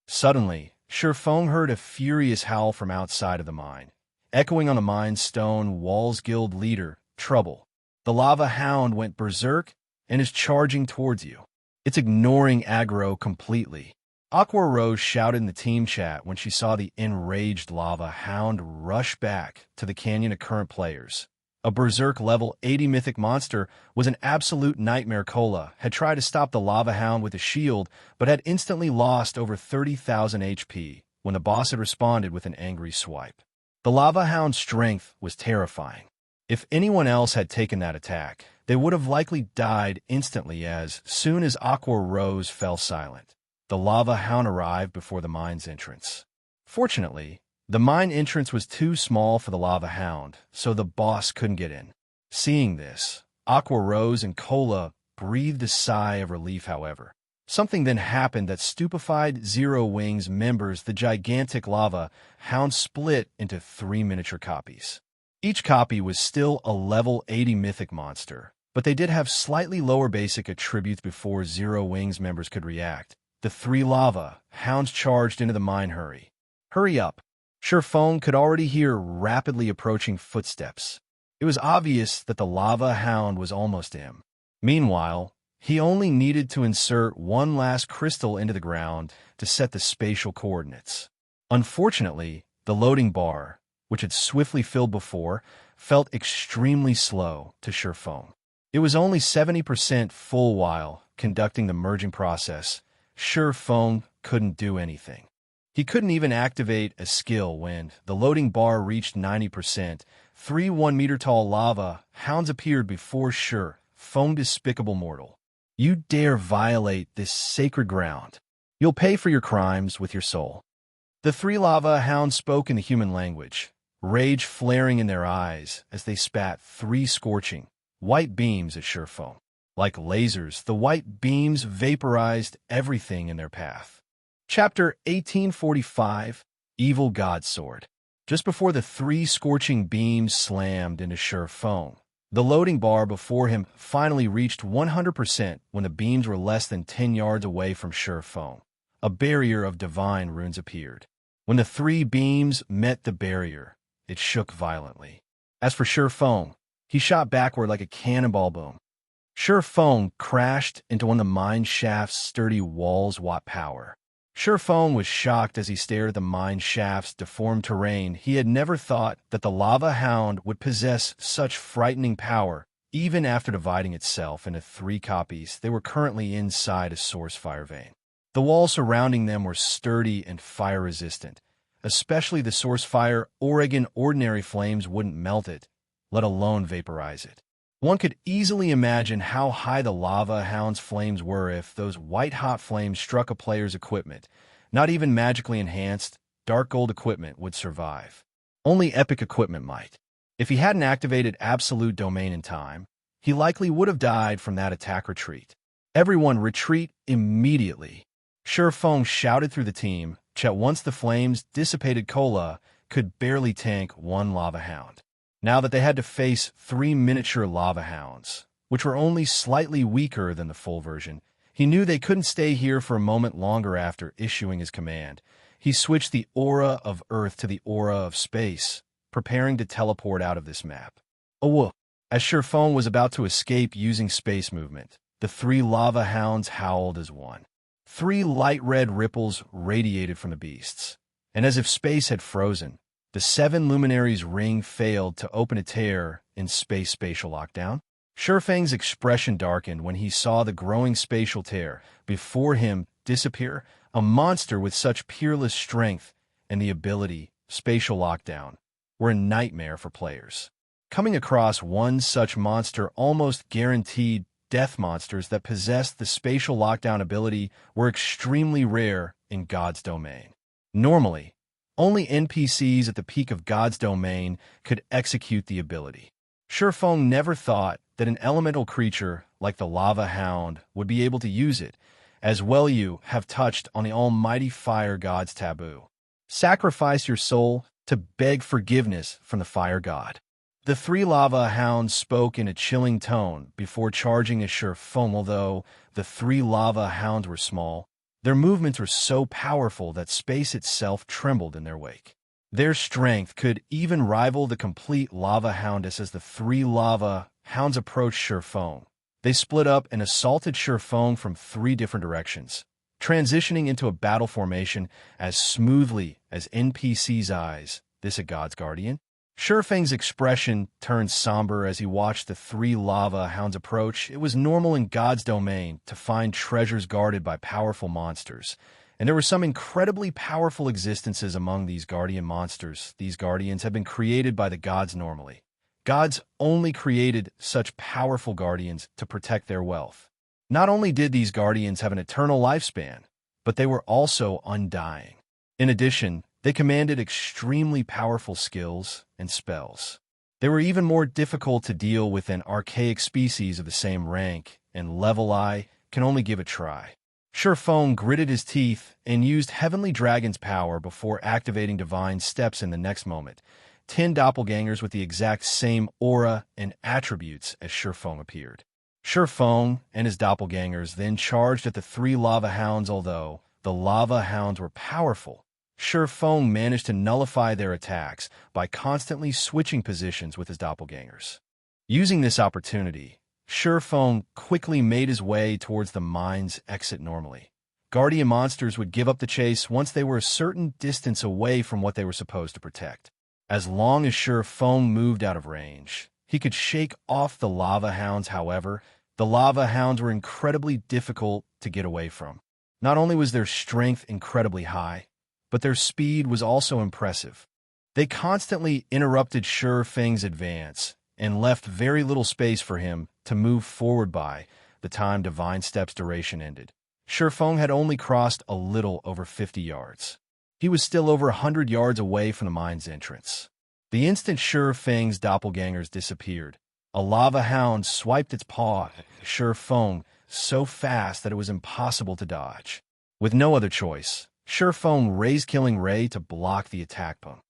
S1: Suddenly, Shurfeng heard a furious howl from outside of the mine, echoing on the mine's stone walls. Guild leader, trouble. The lava hound went berserk and is charging towards you. It's ignoring aggro completely. Aqua Rose shouted in the team chat when she saw the enraged lava hound rush back to the canyon of current players. A berserk level 80 mythic monster was an absolute nightmare. Cola had tried to stop the lava hound with a shield, but had instantly lost over 30,000 HP when the boss had responded with an angry swipe. The lava hound's strength was terrifying. If anyone else had taken that attack, they would have likely died instantly. As soon as Aqua Rose fell silent, the lava hound arrived before the mine's entrance. Fortunately, the mine entrance was too small for the lava hound, so the boss couldn't get in. Seeing this, Aqua Rose and Cola breathed a sigh of relief. However, something then happened that stupefied Zero Wing's members. The gigantic lava hound split into 3 miniature copies. Each copy was still a level 80 mythic monster, but they did have slightly lower basic attributes. Before Zero Wing's members could react, the 3 lava hounds charged into the mine. Hurry up! Shurfeng could already hear rapidly approaching footsteps. It was obvious that the lava hound was almost him. Meanwhile, he only needed to insert one last crystal into the ground to set the spatial coordinates. Unfortunately, the loading bar, which had swiftly filled before, felt extremely slow to Shurfeng. It was only 70% full while conducting the merging process. Shurfeng couldn't do anything. He couldn't even activate a skill when the loading bar reached 90%. 3 1-meter-tall lava hounds appeared before Shurfeng. Despicable mortal. You dare violate this sacred ground. You'll pay for your crimes with your soul." The three lava hounds spoke in the human language, rage flaring in their eyes as they spat three scorching, white beams at Surefoam. Like lasers, the white beams vaporized everything in their path. Chapter 1845, Evil God's Sword. Just before the three scorching beams slammed into Surefoam, the loading bar before him finally reached 100% when the beams were less than 10 yards away from Surefoam. A barrier of divine runes appeared. When the three beams met the barrier, it shook violently. As for Surefoam, he shot backward like a cannonball boom. Surefoam crashed into one of the mine shaft's sturdy walls. Watt power. Surefoam was shocked as he stared at the mine shaft's deformed terrain. He had never thought that the lava hound would possess such frightening power, even after dividing itself into three copies. They were currently inside a source fire vein. The walls surrounding them were sturdy and fire-resistant, especially the source fire. Ordinary flames wouldn't melt it, let alone vaporize it. One could easily imagine how high the lava hound's flames were if those white-hot flames struck a player's equipment. Not even magically enhanced, dark gold equipment would survive. Only epic equipment might. If he hadn't activated Absolute Domain in time, he likely would have died from that attack retreat. Everyone retreat immediately. Surefoam shouted through the team. Chet, once the flames dissipated, Cola could barely tank one lava hound. Now that they had to face three miniature lava hounds, which were only slightly weaker than the full version, he knew they couldn't stay here for a moment longer. After issuing his command, he switched the aura of Earth to the aura of space, preparing to teleport out of this map. Oh, as Surefoam was about to escape using space movement, the three lava hounds howled as one. Three light red ripples radiated from the beasts, and as if space had frozen, the seven luminaries' ring failed to open a tear in spatial lockdown. Surefang's expression darkened when he saw the growing spatial tear before him disappear. A monster with such peerless strength and the ability, spatial lockdown, were a nightmare for players. Coming across one such monster almost guaranteed. Death monsters that possessed the spatial lockdown ability were extremely rare in God's domain. Normally, only NPCs at the peak of God's domain could execute the ability. Surefoam never thought that an elemental creature like the lava hound would be able to use it, as well. You have touched on the almighty fire god's taboo. Sacrifice your soul to beg forgiveness from the fire god. The three lava hounds spoke in a chilling tone before charging at Surefoam. Although the three lava hounds were small, their movements were so powerful that space itself trembled in their wake. Their strength could even rival the complete lava houndess. As the three lava hounds approached Surefoam, they split up and assaulted Surefoam from three different directions, transitioning into a battle formation as smoothly as NPC's eyes. This a God's guardian? Surefang's expression turned somber as he watched the three lava hounds approach. It was normal in God's domain to find treasures guarded by powerful monsters, and there were some incredibly powerful existences among these guardian monsters. These guardians have been created by the gods normally. Gods only created such powerful guardians to protect their wealth. Not only did these guardians have an eternal lifespan, but they were also undying. In addition, they commanded extremely powerful skills and spells. They were even more difficult to deal with than archaic species of the same rank and level. I can only give a try. Surefoam gritted his teeth and used Heavenly Dragon's power before activating Divine Steps. In the next moment, 10 doppelgangers with the exact same aura and attributes as Surefoam appeared. Surefoam and his doppelgangers then charged at the three lava hounds. Although the lava hounds were powerful, Surefoam managed to nullify their attacks by constantly switching positions with his doppelgangers. Using this opportunity, Surefoam quickly made his way towards the mine's exit. Normally, guardian monsters would give up the chase once they were a certain distance away from what they were supposed to protect. As long as Surefoam moved out of range, he could shake off the lava hounds. However, the lava hounds were incredibly difficult to get away from. Not only was their strength incredibly high, but their speed was also impressive. They constantly interrupted Surefang's advance and left very little space for him to move forward by. the time Divine Step's duration ended. Shifeng had only crossed a little over 50 yards. He was still over 100 yards away from the mine's entrance. The instant Shifeng's doppelgangers disappeared, a lava hound swiped its paw at Shifeng so fast that it was impossible to dodge. With no other choice, Shifeng raised Killing Ray to block the attack punch.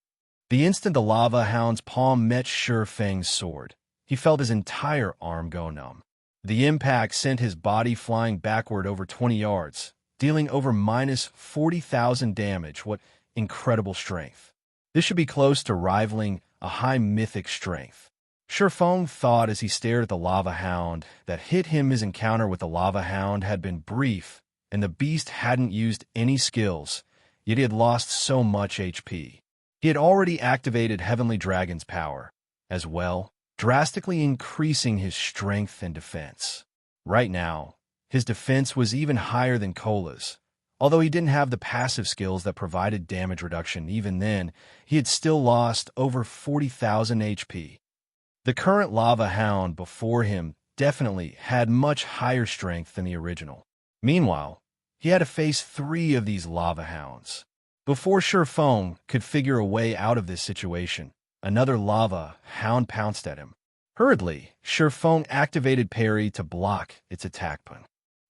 S1: The instant the lava hound's palm met Shifeng's sword, he felt his entire arm go numb. The impact sent his body flying backward over 20 yards, dealing over minus 40,000 damage. What incredible strength. This should be close to rivaling a high mythic strength. Shifeng thought as he stared at the lava hound that his encounter with the lava hound had been brief, and the beast hadn't used any skills, yet he had lost so much HP. He had already activated Heavenly Dragon's power, as well, drastically increasing his strength and defense. Right now, his defense was even higher than Kola's. Although he didn't have the passive skills that provided damage reduction, even then, he had still lost over 40,000 HP. The current lava hound before him definitely had much higher strength than the original. Meanwhile, he had to face 3 of these lava hounds. Before Shifeng could figure a way out of this situation, another lava hound pounced at him. Hurriedly, Shifeng activated parry to block its attack punch.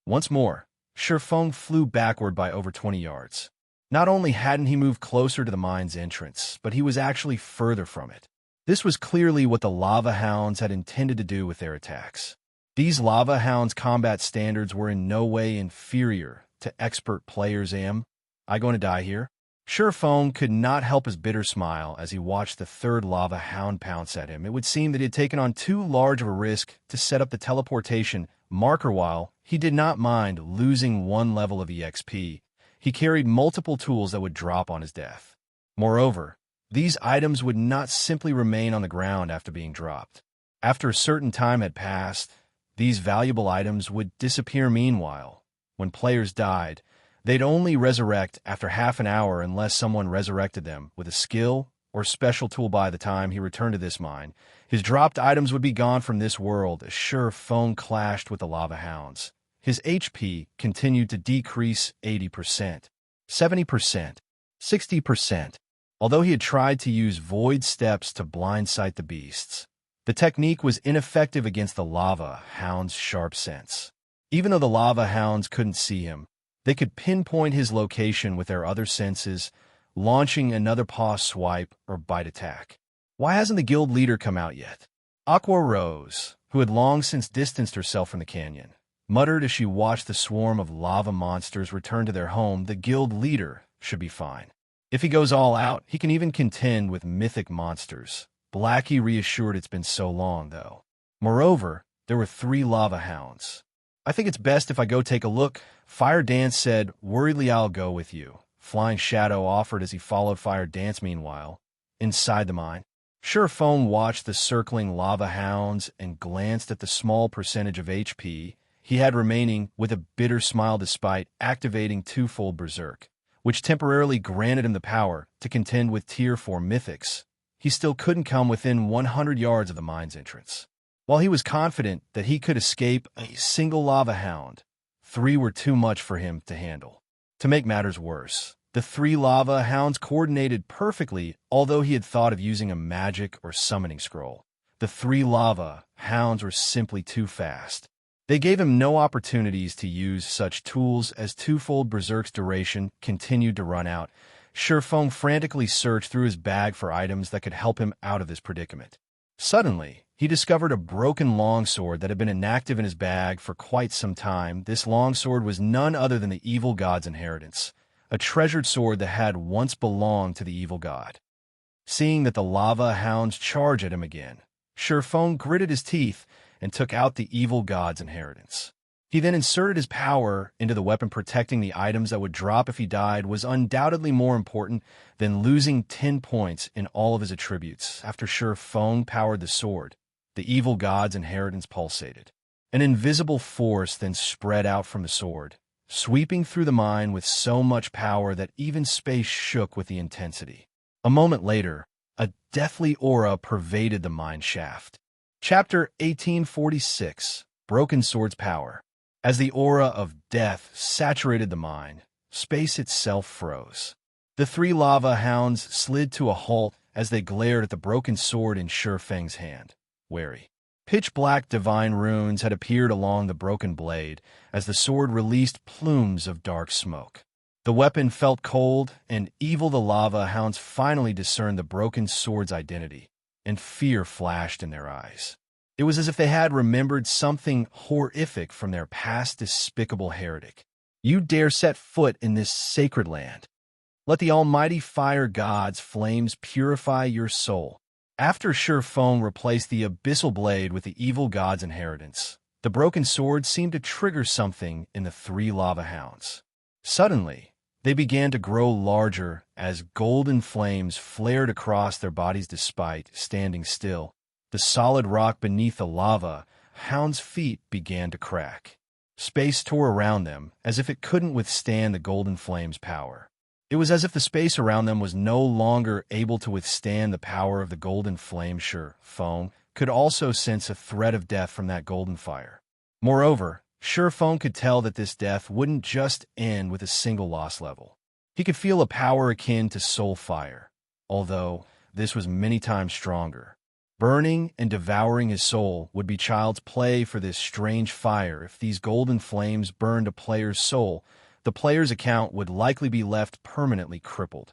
S1: Once more, Shifeng flew backward by over 20 yards. Not only hadn't he moved closer to the mine's entrance, but he was actually further from it. This was clearly what the lava hounds had intended to do with their attacks. These lava hounds' combat standards were in no way inferior to expert players. Am I going to die here? Shifeng could not help his bitter smile as he watched the third lava hound pounce at him. It would seem that he had taken on too large of a risk to set up the teleportation marker. While he did not mind losing 1 level of EXP, he carried multiple tools that would drop on his death. Moreover, these items would not simply remain on the ground after being dropped. After a certain time had passed, these valuable items would disappear. Meanwhile, when players died, they'd only resurrect after half an hour unless someone resurrected them with a skill or special tool. By the time he returned to this mine, his dropped items would be gone from this world. As Shifeng clashed with the lava hounds, his HP continued to decrease 80%, 70%, 60%. Although he had tried to use void steps to blindsight the beasts, the technique was ineffective against the lava hound's sharp sense. Even though the lava hounds couldn't see him, they could pinpoint his location with their other senses, launching another paw swipe or bite attack. Why hasn't the guild leader come out yet? Aqua Rose, who had long since distanced herself from the canyon, muttered as she watched the swarm of lava monsters return to their home. The guild leader should be fine. If he goes all out, he can even contend with mythic monsters. Blackie reassured. It's been so long, though. Moreover, there were 3 lava hounds. I think it's best if I go take a look, Fire Dance said. Worriedly, I'll go with you, Flying Shadow offered as he followed Fire Dance. Meanwhile, inside the mine, Shifeng watched the circling lava hounds and glanced at the small percentage of HP he had remaining with a bitter smile. Despite activating twofold Berserk, which temporarily granted him the power to contend with Tier 4 mythics, he still couldn't come within 100 yards of the mine's entrance. While he was confident that he could escape a single lava hound, 3 were too much for him to handle. To make matters worse, the 3 lava hounds coordinated perfectly. Although he had thought of using a magic or summoning scroll, the 3 lava hounds were simply too fast. They gave him no opportunities to use such tools. As twofold Berserk's duration continued to run out, Shifeng frantically searched through his bag for items that could help him out of this predicament. Suddenly, he discovered a broken longsword that had been inactive in his bag for quite some time. This longsword was none other than the evil god's inheritance, a treasured sword that had once belonged to the evil god. Seeing that the lava hounds charged at him again, Shifeng gritted his teeth and took out the evil god's inheritance. He then inserted his power into the weapon. Protecting the items that would drop if he died was undoubtedly more important than losing 10 points in all of his attributes. After Shifeng powered the sword, the evil god's inheritance pulsated. An invisible force then spread out from the sword, sweeping through the mine with so much power that even space shook with the intensity. A moment later, a deathly aura pervaded the mine shaft. Chapter 1846, Broken Sword's Power. As the aura of death saturated the mind, space itself froze. The three lava hounds slid to a halt as they glared at the broken sword in Feng's hand, wary. Pitch-black divine runes had appeared along the broken blade as the sword released plumes of dark smoke. The weapon felt cold, and evil the lava hounds finally discerned the broken sword's identity, and fear flashed in their eyes. It was as if they had remembered something horrific from their past despicable heretic. You dare set foot in this sacred land. Let the almighty fire god's flames purify your soul. After Feng replaced the abyssal blade with the evil god's inheritance, the broken sword seemed to trigger something in the three lava hounds. Suddenly, they began to grow larger as golden flames flared across their bodies despite standing still. The solid rock beneath the lava hound's feet began to crack. Space tore around them as if it couldn't withstand the golden flame's power. It was as if the space around them was no longer able to withstand the power of the golden flame. Feng could also sense a threat of death from that golden fire. Moreover, Feng could tell that this death wouldn't just end with a single loss level. He could feel a power akin to soul fire, although this was many times stronger. Burning and devouring his soul would be child's play for this strange fire. If these golden flames burned a player's soul, the player's account would likely be left permanently crippled.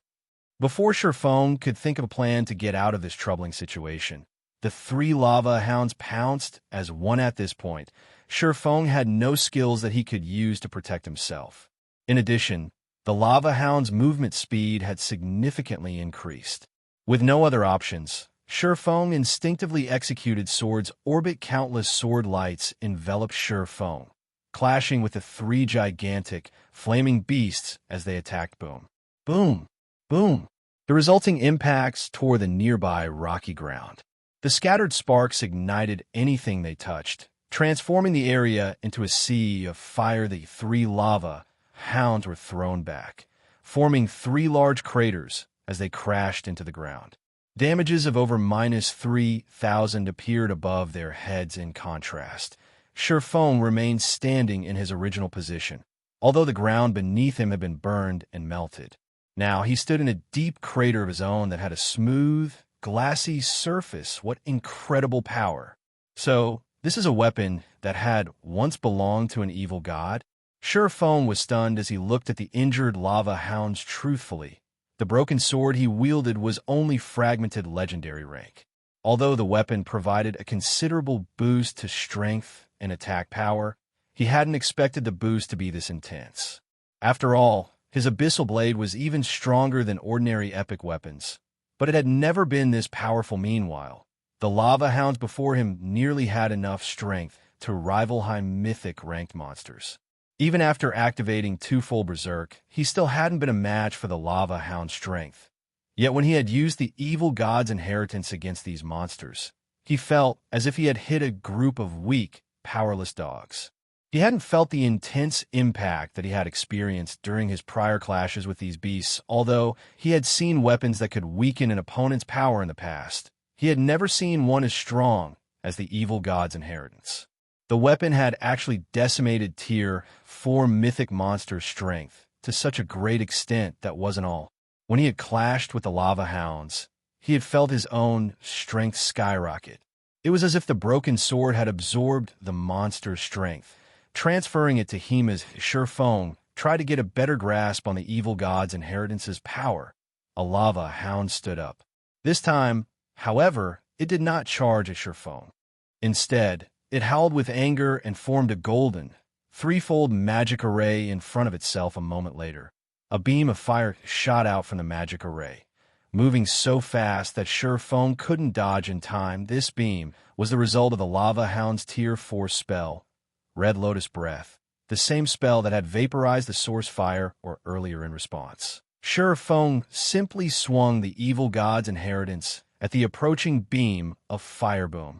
S1: Before Feng could think of a plan to get out of this troubling situation, the three lava hounds pounced as one at this point. Feng had no skills that he could use to protect himself. In addition, the lava hound's movement speed had significantly increased. With no other options, Feng instinctively executed Sword's orbit. Countless sword lights enveloped Feng, clashing with the three gigantic, flaming beasts as they attacked. Boom, boom, boom. The resulting impacts tore the nearby rocky ground. The scattered sparks ignited anything they touched, transforming the area into a sea of fire. The three lava hounds were thrown back, forming three large craters as they crashed into the ground. Damages of over -3,000 appeared above their heads. In contrast, Feng remained standing in his original position, although the ground beneath him had been burned and melted. Now he stood in a deep crater of his own that had a smooth, glassy surface. What incredible power! So, this is a weapon that had once belonged to an evil god? Feng was stunned as he looked at the injured lava hounds. Truthfully, the broken sword he wielded was only fragmented legendary rank. Although the weapon provided a considerable boost to strength and attack power, he hadn't expected the boost to be this intense. After all, his abyssal blade was even stronger than ordinary epic weapons, but it had never been this powerful. Meanwhile, the lava hounds before him nearly had enough strength to rival high mythic ranked monsters. Even after activating twofold berserk, he still hadn't been a match for the lava hound's strength. Yet when he had used the evil god's inheritance against these monsters, he felt as if he had hit a group of weak, powerless dogs. He hadn't felt the intense impact that he had experienced during his prior clashes with these beasts. Although he had seen weapons that could weaken an opponent's power in the past, he had never seen one as strong as the evil god's inheritance. The weapon had actually decimated Tier 4 mythic monster strength to such a great extent that wasn't all. When he had clashed with the lava hounds, he had felt his own strength skyrocket. It was as if the broken sword had absorbed the monster's strength, transferring it to him. As Feng tried to get a better grasp on the evil god's inheritance's power, a lava hound stood up. This time, however, it did not charge at Feng. Instead, it howled with anger and formed a golden, threefold magic array in front of itself. A moment later, a beam of fire shot out from the magic array, moving so fast that Feng couldn't dodge in time. This beam was the result of the lava hound's Tier 4 spell, Red Lotus Breath, the same spell that had vaporized the source fire or earlier. In response, Feng simply swung the evil god's inheritance at the approaching beam of fire. Boom.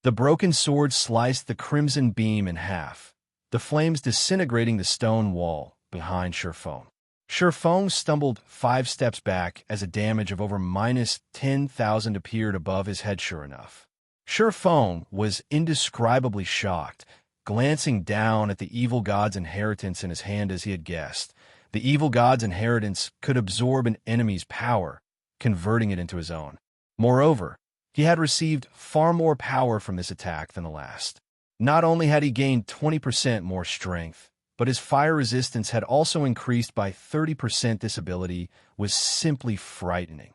S1: The broken sword sliced the crimson beam in half, the flames disintegrating the stone wall behind Feng. Feng stumbled 5 steps back as a damage of over -10,000 appeared above his head. Sure enough, Feng was indescribably shocked glancing down at the evil god's inheritance in his hand as he had guessed. The evil god's inheritance could absorb an enemy's power, converting it into his own. Moreover, he had received far more power from this attack than the last. Not only had he gained 20% more strength, but his fire resistance had also increased by 30%. This ability was simply frightening.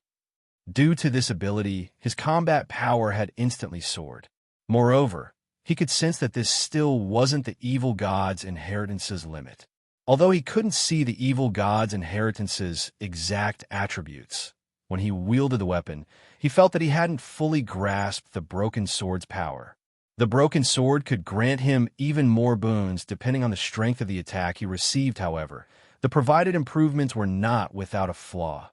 S1: Due to this ability, his combat power had instantly soared. Moreover, he could sense that this still wasn't the evil god's inheritance's limit. Although he couldn't see the evil god's inheritance's exact attributes, when he wielded the weapon, he felt that he hadn't fully grasped the broken sword's power. The broken sword could grant him even more boons depending on the strength of the attack he received. However, the provided improvements were not without a flaw: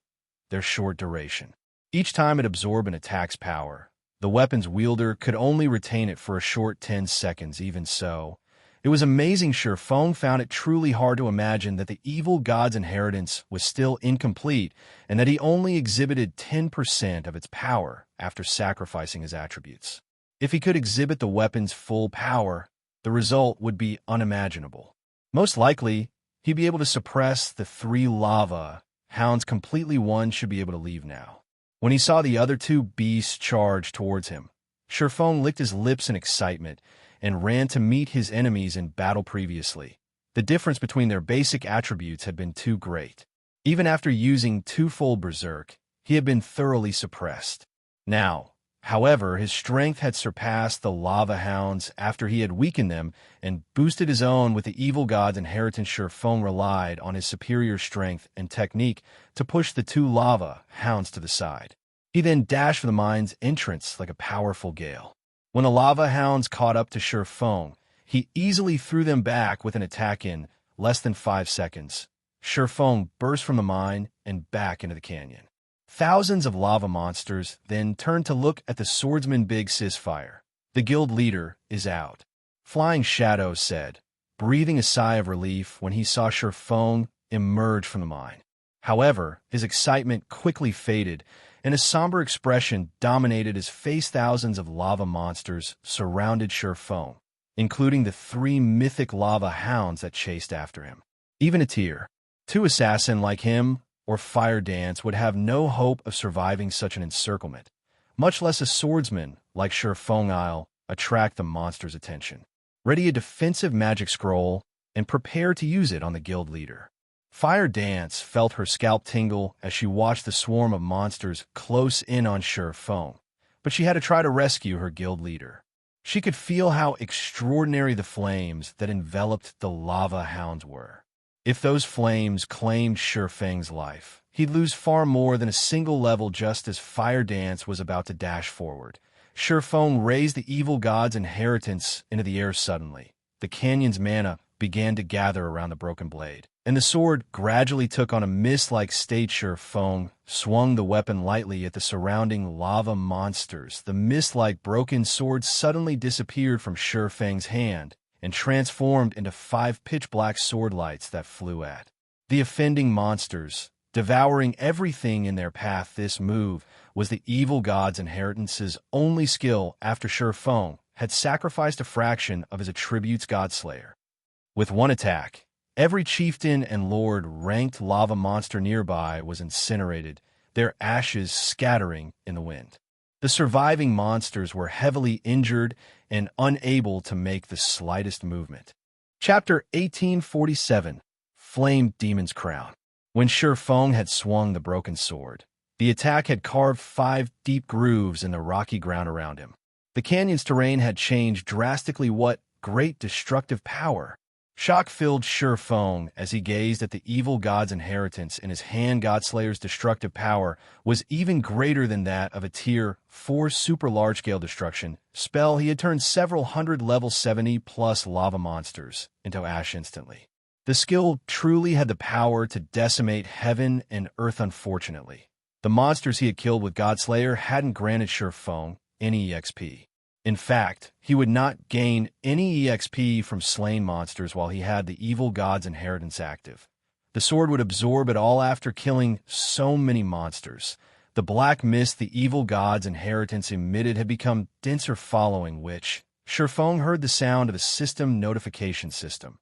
S1: their short duration. Each time it absorbed an attack's power, the weapon's wielder could only retain it for a short 10 seconds. Even so, it was amazing Silverwing found it truly hard to imagine that the evil god's inheritance was still incomplete and that he only exhibited 10% of its power after sacrificing his attributes. If he could exhibit the weapon's full power, the result would be unimaginable. Most likely, he'd be able to suppress the 3 lava hounds completely. One should be able to leave now. When he saw the other 2 beasts charge towards him, Silverwing licked his lips in excitement and ran to meet his enemies in battle. Previously, the difference between their basic attributes had been too great. Even after using twofold berserk, he had been thoroughly suppressed. Now, however, his strength had surpassed the lava hounds after he had weakened them and boosted his own with the evil god's inheritance. Silverwing relied on his superior strength and technique to push the 2 lava hounds to the side. He then dashed for the mine's entrance like a powerful gale. When the lava hounds caught up to Silverwing, he easily threw them back with an attack in less than 5 seconds. Silverwing burst from the mine and back into the canyon. Thousands of lava monsters then turned to look at the swordsman. Big Cisfire, the guild leader, is out. Flying Shadow said, breathing a sigh of relief when he saw Silverwing emerge from the mine. However, his excitement quickly faded, and a somber expression dominated his face. Thousands of lava monsters surrounded Silverwing, including the 3 mythic lava hounds that chased after him. Even a tier 2 assassin like him or Fire Dance would have no hope of surviving such an encirclement, much less a swordsman like Silverwing. Attract the monster's attention. Ready a defensive magic scroll and prepare to use it on the guild leader. Fire Dance felt her scalp tingle as she watched the swarm of monsters close in on Silverwing, but she had to try to rescue her guild leader. She could feel how extraordinary the flames that enveloped the lava hounds were. If those flames claimed Silverwing's life, he'd lose far more than a single level. Just as Fire Dance was about to dash forward, Silverwing raised the evil god's inheritance into the air. Suddenly, the canyon's mana began to gather around the broken blade, and the sword gradually took on a mist-like state. Silverwing swung the weapon lightly at the surrounding lava monsters. The mist-like broken sword suddenly disappeared from Silverwing's hand and transformed into 5 pitch-black sword lights that flew at the offending monsters, devouring everything in their path. This move was the evil god's inheritance's only skill after Silverwing had sacrificed a fraction of his attributes. Godslayer. With one attack, every chieftain and lord ranked lava monster nearby was incinerated, their ashes scattering in the wind. The surviving monsters were heavily injured and unable to make the slightest movement. Chapter 1847, Flame Demon's Crown. When Silverwing had swung the broken sword, the attack had carved 5 deep grooves in the rocky ground around him. The canyon's terrain had changed drastically. What great destructive power! Shock filled Silverwing as he gazed at the evil god's inheritance in his hand. Godslayer's destructive power was even greater than that of a Tier 4 super large-scale destruction spell. He had turned several hundred level 70+ lava monsters into ash instantly. The skill truly had the power to decimate heaven and earth. Unfortunately, the monsters he had killed with Godslayer hadn't granted Silverwing any EXP. In fact, he would not gain any EXP from slain monsters while he had the evil god's inheritance active. The sword would absorb it all after killing so many monsters. The black mist the evil god's inheritance emitted had become denser, following which Shurfeng heard the sound of a system notification system.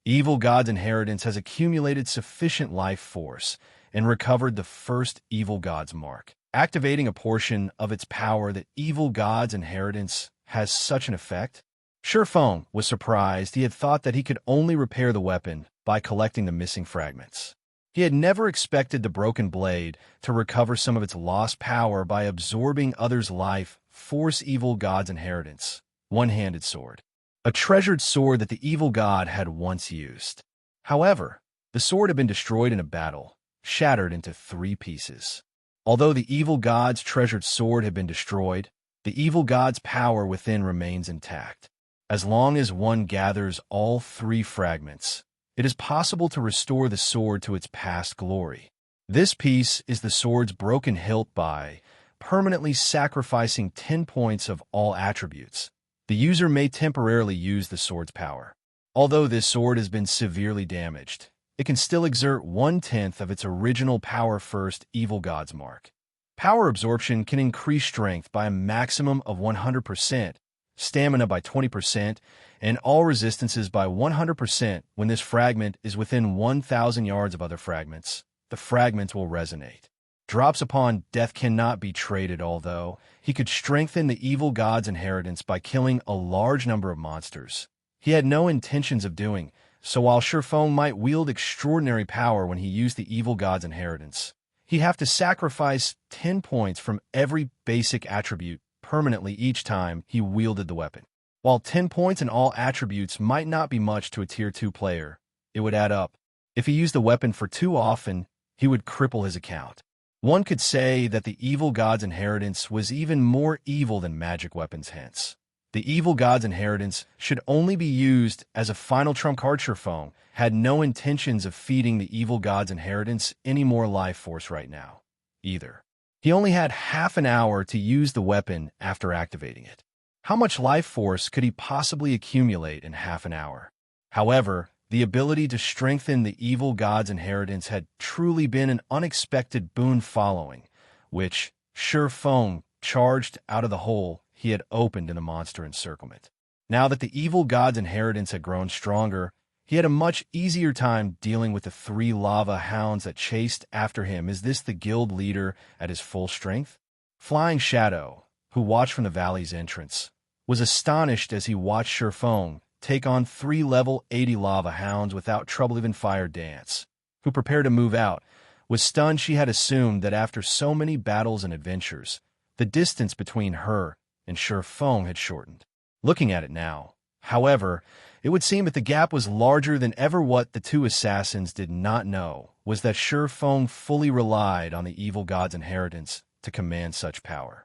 S1: Evil God's inheritance has accumulated sufficient life force and recovered the first Evil God's mark, activating a portion of its power. That Evil God's inheritance has such an effect? Shurfeng was surprised. He had thought that he could only repair the weapon by collecting the missing fragments. He had never expected the broken blade to recover some of its lost power by absorbing others' life force. Evil God's inheritance. One-handed sword. A treasured sword that the Evil God had once used. However, the sword had been destroyed in a battle, shattered into 3 pieces. Although the Evil God's treasured sword had been destroyed, the Evil God's power within remains intact. As long as one gathers all 3 fragments, it is possible to restore the sword to its past glory. This piece is the sword's broken hilt. By permanently sacrificing 10 points of all attributes, the user may temporarily use the sword's power. Although this sword has been severely damaged, it can still exert 1/10 of its original power. First Evil God's mark. Power absorption can increase strength by a maximum of 100%, stamina by 20%, and all resistances by 100%. When this fragment is within 1,000 yards of other fragments, the fragment will resonate. Drops upon death cannot be traded. Although he could strengthen the Evil God's inheritance by killing a large number of monsters, he had no intentions of doing so. While Shurfeng might wield extraordinary power when he used the Evil God's inheritance, he'd have to sacrifice 10 points from every basic attribute permanently each time he wielded the weapon. While 10 points in all attributes might not be much to a Tier 2 player, it would add up. If he used the weapon for too often, he would cripple his account. One could say that the Evil God's inheritance was even more evil than magic weapons. Hence, the Evil God's inheritance should only be used as a final trump card. Shurfeng had no intentions of feeding the Evil God's inheritance any more life force right now, either. He only had half an hour to use the weapon after activating it. How much life force could he possibly accumulate in half an hour? However, the ability to strengthen the Evil God's inheritance had truly been an unexpected boon following, which Shurfeng charged out of the hole he had opened in the monster encirclement. Now that the Evil God's inheritance had grown stronger, he had a much easier time dealing with the 3 lava hounds that chased after him. Is this the guild leader at his full strength? Flying Shadow, who watched from the valley's entrance, was astonished as he watched Shurfeng take on 3 level 80 lava hounds without trouble. Even Fire Dance, who prepared to move out, was stunned. She had assumed that after so many battles and adventures, the distance between her and Shurfeng had shortened. Looking at it now, however, it would seem that the gap was larger than ever. What the 2 assassins did not know was that Shurfeng fully relied on the Evil God's inheritance to command such power.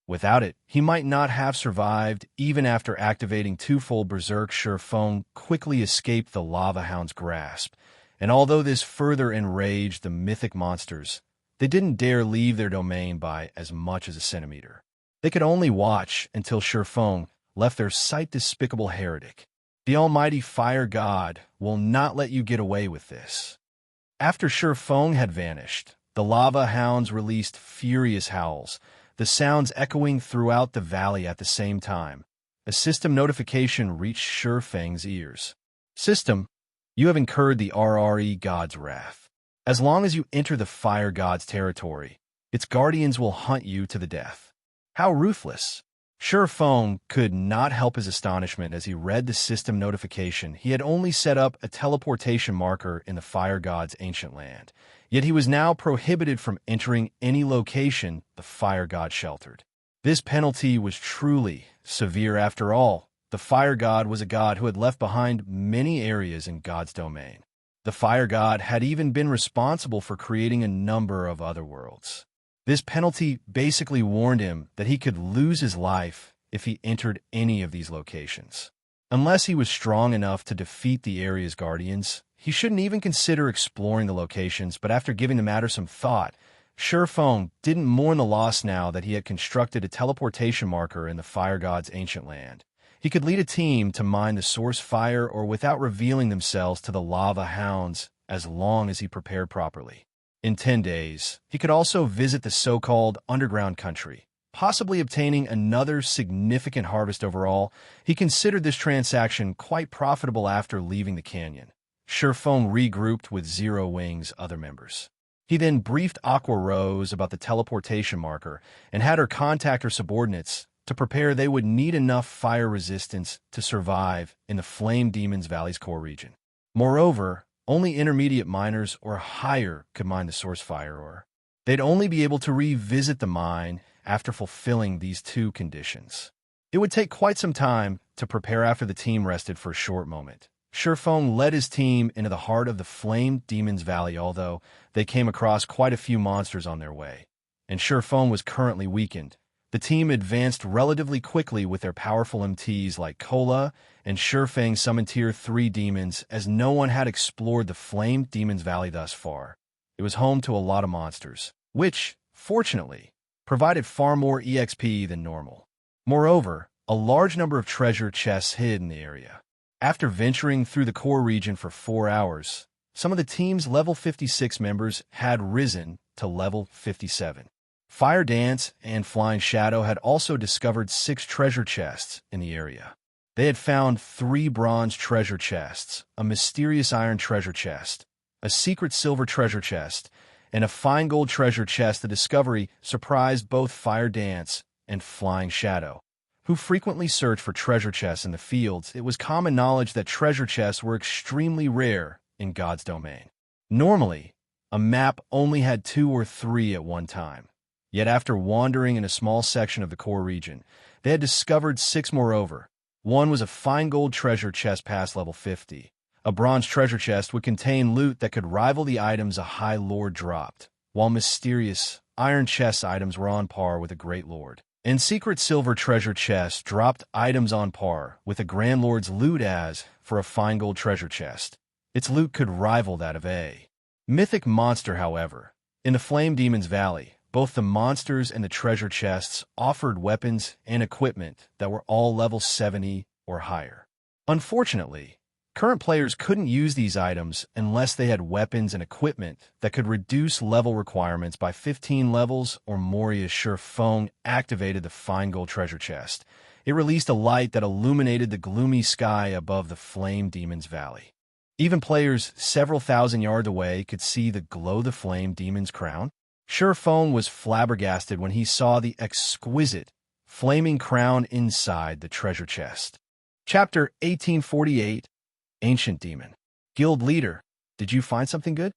S1: Without it, he might not have survived. Even after activating 2-fold Berserk, Shurfeng quickly escaped the lava hound's grasp, and although this further enraged the mythic monsters, they didn't dare leave their domain by as much as a centimeter. They could only watch until Shurfeng left their sight. Despicable heretic. The almighty Fire God will not let you get away with this. After Shurfeng had vanished, the lava hounds released furious howls, the sounds echoing throughout the valley at the same time. A system notification reached Shurfeng's ears. System, you have incurred the RRE God's wrath. As long as you enter the Fire God's territory, its guardians will hunt you to the death. How ruthless! Shurfeng could not help his astonishment as he read the system notification. He had only set up a teleportation marker in the Fire God's ancient land, yet he was now prohibited from entering any location the Fire God sheltered. This penalty was truly severe. After all, the Fire God was a god who had left behind many areas in God's domain. The Fire God had even been responsible for creating a number of other worlds. This penalty basically warned him that he could lose his life if he entered any of these locations. Unless he was strong enough to defeat the area's guardians, he shouldn't even consider exploring the locations. But after giving the matter some thought, Shurfeng didn't mourn the loss now that he had constructed a teleportation marker in the Fire God's ancient land. He could lead a team to mine the source fire or without revealing themselves to the lava hounds as long as he prepared properly. In 10 days, he could also visit the so-called underground country, possibly obtaining another significant harvest overall. He considered this transaction quite profitable after leaving the canyon. Surephone regrouped with Zero Wing's other members. He then briefed Aqua Rose about the teleportation marker and had her contact her subordinates to prepare they would need enough fire resistance to survive in the Flame Demon's Valley's core region. Moreover, only intermediate miners or higher could mine the source fire ore. They'd only be able to revisit the mine after fulfilling these two conditions. It would take quite some time to prepare after the team rested for a short moment. Surephone led his team into the heart of the Flame Demon's Valley, although they came across quite a few monsters on their way, and Surephone was currently weakened. The team advanced relatively quickly with their powerful MTs like Cola and Surefang summoned Tier 3 demons, as no one had explored the Flame Demon's Valley thus far. It was home to a lot of monsters, which, fortunately, provided far more EXP than normal. Moreover, a large number of treasure chests hid in the area. After venturing through the core region for 4 hours, some of the team's level 56 members had risen to level 57. Fire Dance and Flying Shadow had also discovered 6 treasure chests in the area. They had found 3 bronze treasure chests, a mysterious iron treasure chest, a secret silver treasure chest, and a fine gold treasure chest. The discovery surprised both Fire Dance and Flying Shadow, who frequently searched for treasure chests in the fields. It was common knowledge that treasure chests were extremely rare in God's domain. Normally, a map only had 2 or 3 at one time. Yet after wandering in a small section of the core region, they had discovered 6 moreover. One was a fine gold treasure chest past level 50. A bronze treasure chest would contain loot that could rival the items a High Lord dropped, while mysterious iron chest items were on par with a Great Lord. And secret silver treasure chests dropped items on par with a Grand Lord's loot. As for a fine gold treasure chest, its loot could rival that of a mythic monster. However, in the Flame Demon's Valley, both the monsters and the treasure chests offered weapons and equipment that were all level 70 or higher. Unfortunately, current players couldn't use these items unless they had weapons and equipment that could reduce level requirements by 15 levels or more. As Surephone activated the fine gold treasure chest, it released a light that illuminated the gloomy sky above the Flame Demon's Valley. Even players several thousand yards away could see the glow of the Flame Demon's crown. Surephone was flabbergasted when he saw the exquisite, flaming crown inside the treasure chest. Chapter 1848, Ancient Demon. Guild Leader, did you find something good?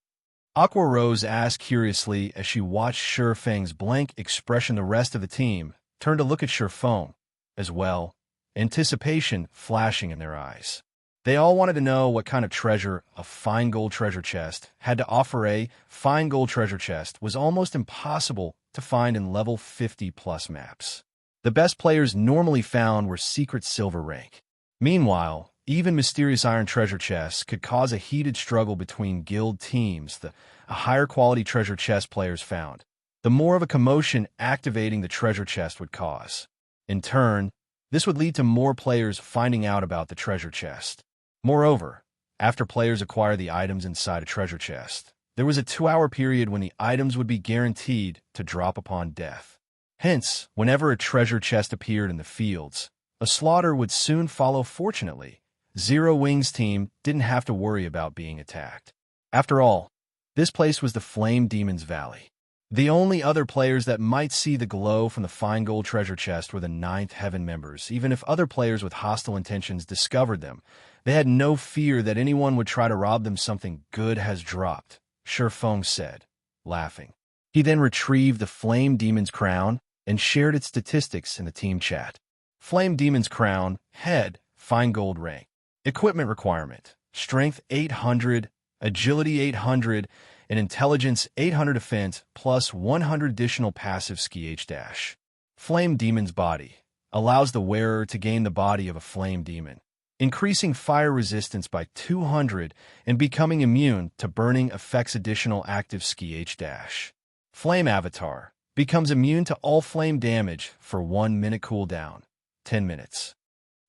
S1: Aqua Rose asked curiously as she watched Surefang's blank expression. The rest of the team turned to look at Surephone as well, anticipation flashing in their eyes. They all wanted to know what kind of treasure a fine gold treasure chest had to offer. A fine gold treasure chest was almost impossible to find in level 50+ maps. The best players normally found were secret silver rank. Meanwhile, even mysterious iron treasure chests could cause a heated struggle between guild teams. The higher quality treasure chest players found, the more of a commotion activating the treasure chest would cause. In turn, this would lead to more players finding out about the treasure chest. Moreover, after players acquire the items inside a treasure chest, there was a 2-hour period when the items would be guaranteed to drop upon death. Hence, whenever a treasure chest appeared in the fields, a slaughter would soon follow. Fortunately, Zero Wing's team didn't have to worry about being attacked. After all, this place was the Flame Demon's Valley. The only other players that might see the glow from the fine gold treasure chest were the Ninth Heaven members. Even if other players with hostile intentions discovered them, they had no fear that anyone would try to rob them. Something good has dropped, Surephone said, laughing. He then retrieved the Flame Demon's crown and shared its statistics in the team chat. Flame Demon's crown, head, fine gold rank. Equipment requirement, strength 800, agility 800, and intelligence 800 defense plus 100 additional passive ski H-. Flame Demon's body allows the wearer to gain the body of a flame demon, increasing fire resistance by 200 and becoming immune to burning effects. Additional active ski H-. Flame Avatar becomes immune to all flame damage for 1 minute cooldown, 10 minutes.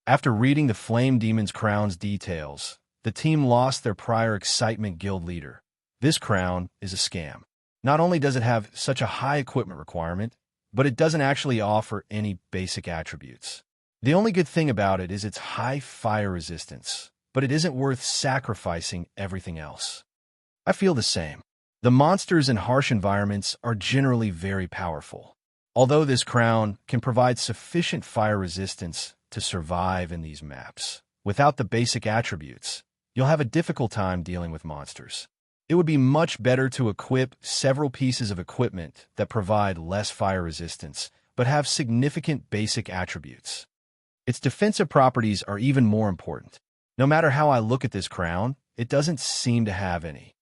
S1: After reading the Flame Demon's crown's details, the team lost their prior excitement. Guild Leader, this crown is a scam. Not only does it have such a high equipment requirement, but it doesn't actually offer any basic attributes. The only good thing about it is its high fire resistance, but it isn't worth sacrificing everything else. I feel the same. The monsters in harsh environments are generally very powerful. Although this crown can provide sufficient fire resistance to survive in these maps, without the basic attributes, you'll have a difficult time dealing with monsters. It would be much better to equip several pieces of equipment that provide less fire resistance, but have significant basic attributes. Its defensive properties are even more important. No matter how I look at this crown, it doesn't seem to have any.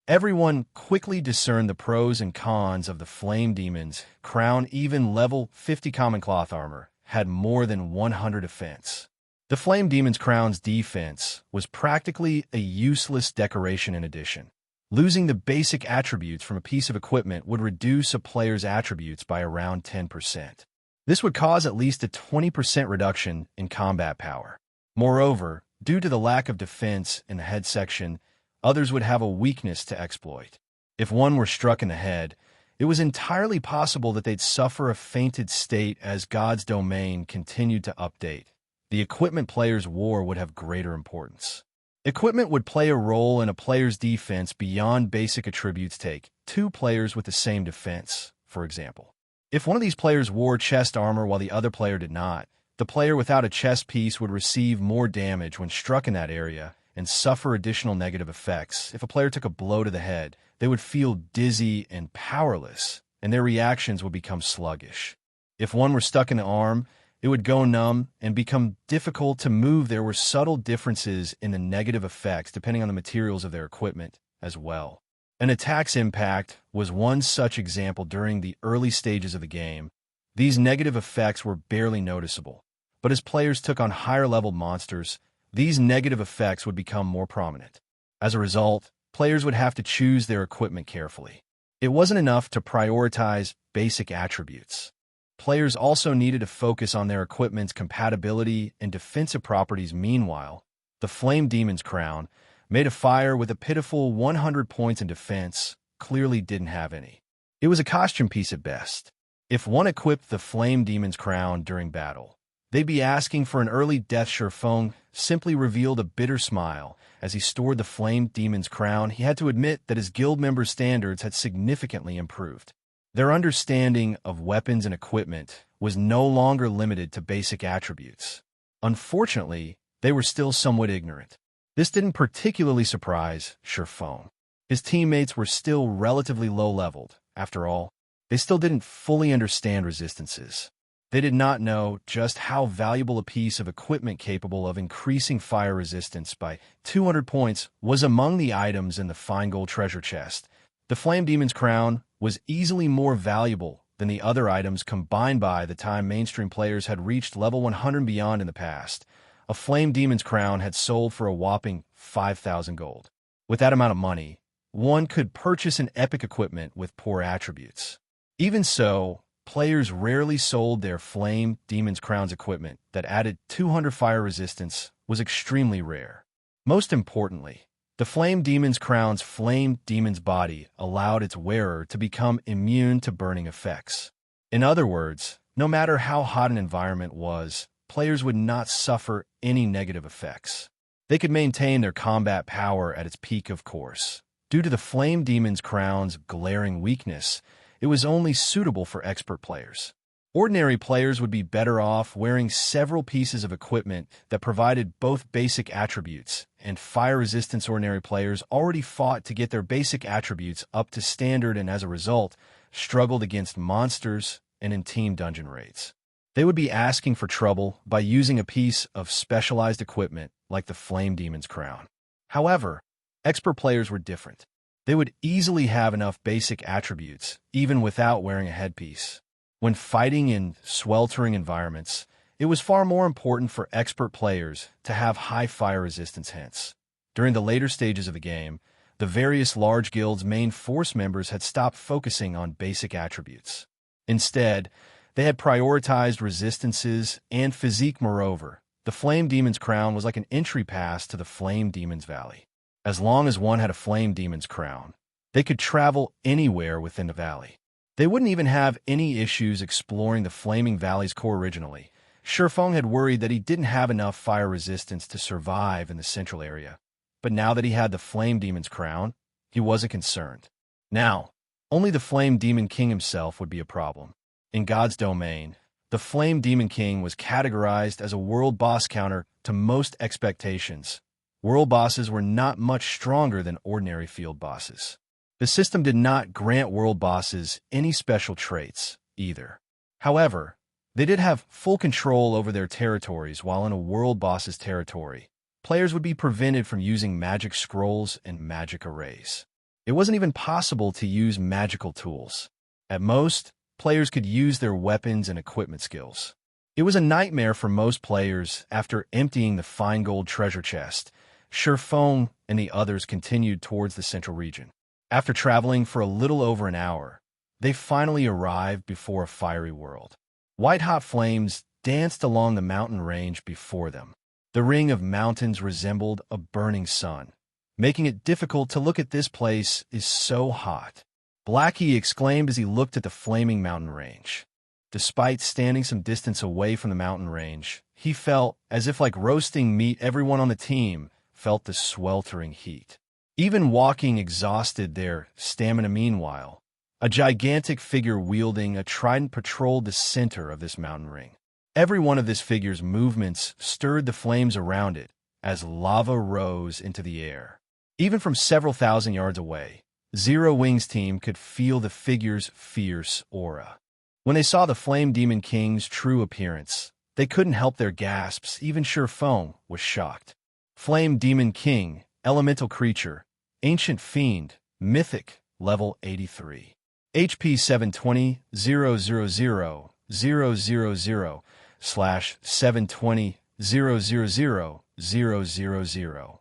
S1: Everyone quickly discerned the pros and cons of the Flame Demon's crown. Even level 50 common cloth armor had more than 100 defense. The Flame Demon's crown's defense was practically a useless decoration in addition. Losing the basic attributes from a piece of equipment would reduce a player's attributes by around 10%. This would cause at least a 20% reduction in combat power. Moreover, due to the lack of defense in the head section, others would have a weakness to exploit. If one were struck in the head, it was entirely possible that they'd suffer a fainted state as God's domain continued to update. The equipment player's war would have greater importance. Equipment would play a role in a player's defense beyond basic attributes. Take two players with the same defense, for example. If one of these players wore chest armor while the other player did not, the player without a chest piece would receive more damage when struck in that area and suffer additional negative effects. If a player took a blow to the head, they would feel dizzy and powerless, and their reactions would become sluggish. If one were stuck in the arm, it would go numb and become difficult to move. There were subtle differences in the negative effects depending on the materials of their equipment as well. An attack's impact was one such example. During the early stages of the game, these negative effects were barely noticeable, but as players took on higher-level monsters, these negative effects would become more prominent. As a result, players would have to choose their equipment carefully. It wasn't enough to prioritize basic attributes. Players also needed to focus on their equipment's compatibility and defensive properties. Meanwhile, the Flame Demon's crown, made of fire with a pitiful 100 points in defense, clearly didn't have any. It was a costume piece at best. If one equipped the Flame Demon's crown during battle, they'd be asking for an early death. Silverwing simply revealed a bitter smile as he stored the Flame Demon's crown. He had to admit that his guild members' standards had significantly improved. Their understanding of weapons and equipment was no longer limited to basic attributes. Unfortunately, they were still somewhat ignorant. This didn't particularly surprise Silverwing. His teammates were still relatively low-leveled. After all, they still didn't fully understand resistances. They did not know just how valuable a piece of equipment capable of increasing fire resistance by 200 points was among the items in the fine gold treasure chest. The Flame Demon's crown was easily more valuable than the other items combined. By the time mainstream players had reached level 100 and beyond in the past, a Flame Demon's crown had sold for a whopping 5,000 gold. With that amount of money, one could purchase an epic equipment with poor attributes. Even so, players rarely sold their Flame Demon's crown's equipment that added 200 fire resistance was extremely rare. Most importantly, the Flame Demon's crown's Flame Demon's body allowed its wearer to become immune to burning effects. In other words, no matter how hot an environment was, players would not suffer any negative effects. They could maintain their combat power at its peak. Of course, due to the Flame Demon's crown's glaring weakness, it was only suitable for expert players. Ordinary players would be better off wearing several pieces of equipment that provided both basic attributes and fire resistance. Ordinary players already fought to get their basic attributes up to standard and as a result, struggled against monsters and in team dungeon raids. They would be asking for trouble by using a piece of specialized equipment like the Flame Demon's crown. However, expert players were different. They would easily have enough basic attributes, even without wearing a headpiece. When fighting in sweltering environments, it was far more important for expert players to have high fire resistance. Hence, during the later stages of the game, the various large guilds' main force members had stopped focusing on basic attributes. Instead, they had prioritized resistances and physique. Moreover, the Flame Demon's crown was like an entry pass to the Flame Demon's Valley. As long as one had a Flame Demon's crown, they could travel anywhere within the valley. They wouldn't even have any issues exploring the Flaming Valley's core originally. Shifeng had worried that he didn't have enough fire resistance to survive in the central area. But now that he had the Flame Demon's crown, he wasn't concerned. Now, only the Flame Demon King himself would be a problem. In God's domain, the Flame Demon King was categorized as a world boss counter to most expectations. World bosses were not much stronger than ordinary field bosses. The system did not grant world bosses any special traits, either. However, they did have full control over their territories while in a world boss's territory. Players would be prevented from using magic scrolls and magic arrays. It wasn't even possible to use magical tools. At most, players could use their weapons and equipment skills. It was a nightmare for most players. After emptying the fine gold treasure chest, Shifeng and the others continued towards the central region. After traveling for a little over an hour, they finally arrived before a fiery world. White-hot flames danced along the mountain range before them. The ring of mountains resembled a burning sun, making it difficult to look at. This place is so hot. Blackie exclaimed as he looked at the flaming mountain range. Despite standing some distance away from the mountain range, he felt as if like roasting meat. Everyone on the team felt the sweltering heat. Even walking exhausted their stamina. Meanwhile, a gigantic figure wielding a trident patrolled the center of this mountain ring. Every one of this figure's movements stirred the flames around it as lava rose into the air. Even from several thousand yards away, Zero Wing's team could feel the figure's fierce aura. When they saw the Flame Demon King's true appearance, they couldn't help their gasps. Even Shifeng was shocked. Flame Demon King, elemental creature, ancient fiend, mythic, level 83. HP 720,000/720,000,000.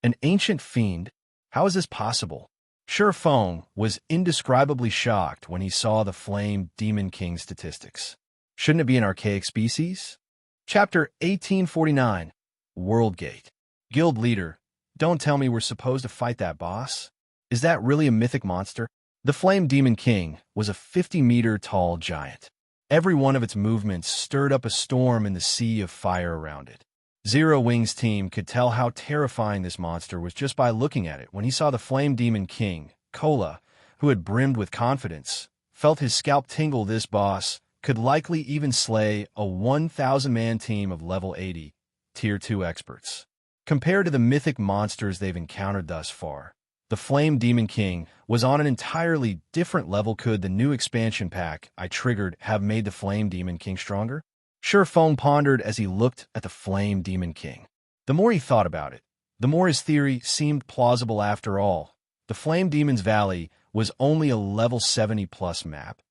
S1: An ancient fiend? How is this possible? Shifeng was indescribably shocked when he saw the Flame Demon King statistics. Shouldn't it be an archaic species? Chapter 1849. World Gate. Guild Leader, don't tell me we're supposed to fight that boss? Is that really a mythic monster? The Flame Demon King was a 50-meter-tall giant. Every one of its movements stirred up a storm in the sea of fire around it. Zero Wing's team could tell how terrifying this monster was just by looking at it. When he saw the Flame Demon King, Kola, who had brimmed with confidence, felt his scalp tingle. This boss could likely even slay a 1,000-man team of level 80, Tier 2 experts. Compared to the mythic monsters they've encountered thus far, the Flame Demon King was on an entirely different level. Could the new expansion pack I triggered have made the Flame Demon King stronger? Shifeng pondered as he looked at the Flame Demon King. The more he thought about it, the more his theory seemed plausible. After all, the Flame Demon's Valley was only a level 70+ map.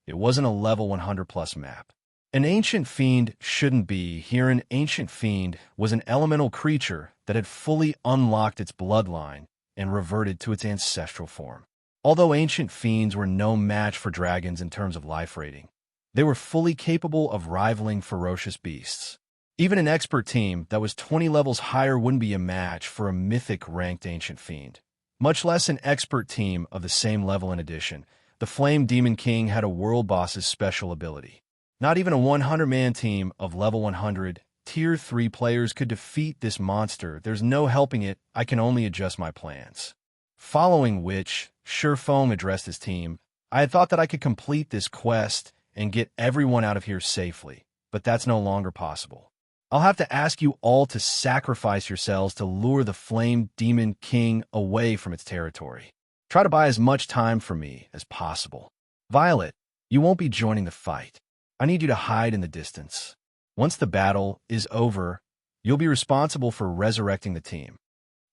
S1: It wasn't a level 100+ map. An ancient fiend shouldn't be here. An ancient fiend was an elemental creature that had fully unlocked its bloodline and reverted to its ancestral form. Although ancient fiends were no match for dragons in terms of life rating, they were fully capable of rivaling ferocious beasts. Even an expert team that was 20 levels higher wouldn't be a match for a mythic-ranked ancient fiend, much less an expert team of the same level. In addition, the Flame Demon King had a world boss's special ability. Not even a 100-man team of level 100, Tier 3 players could defeat this monster. There's no helping it. I can only adjust my plans. Following which, Shifeng addressed his team. I had thought that I could complete this quest and get everyone out of here safely, but that's no longer possible. I'll have to ask you all to sacrifice yourselves to lure the Flame Demon King away from its territory. Try to buy as much time for me as possible. Violet, you won't be joining the fight. I need you to hide in the distance. Once the battle is over, you'll be responsible for resurrecting the team.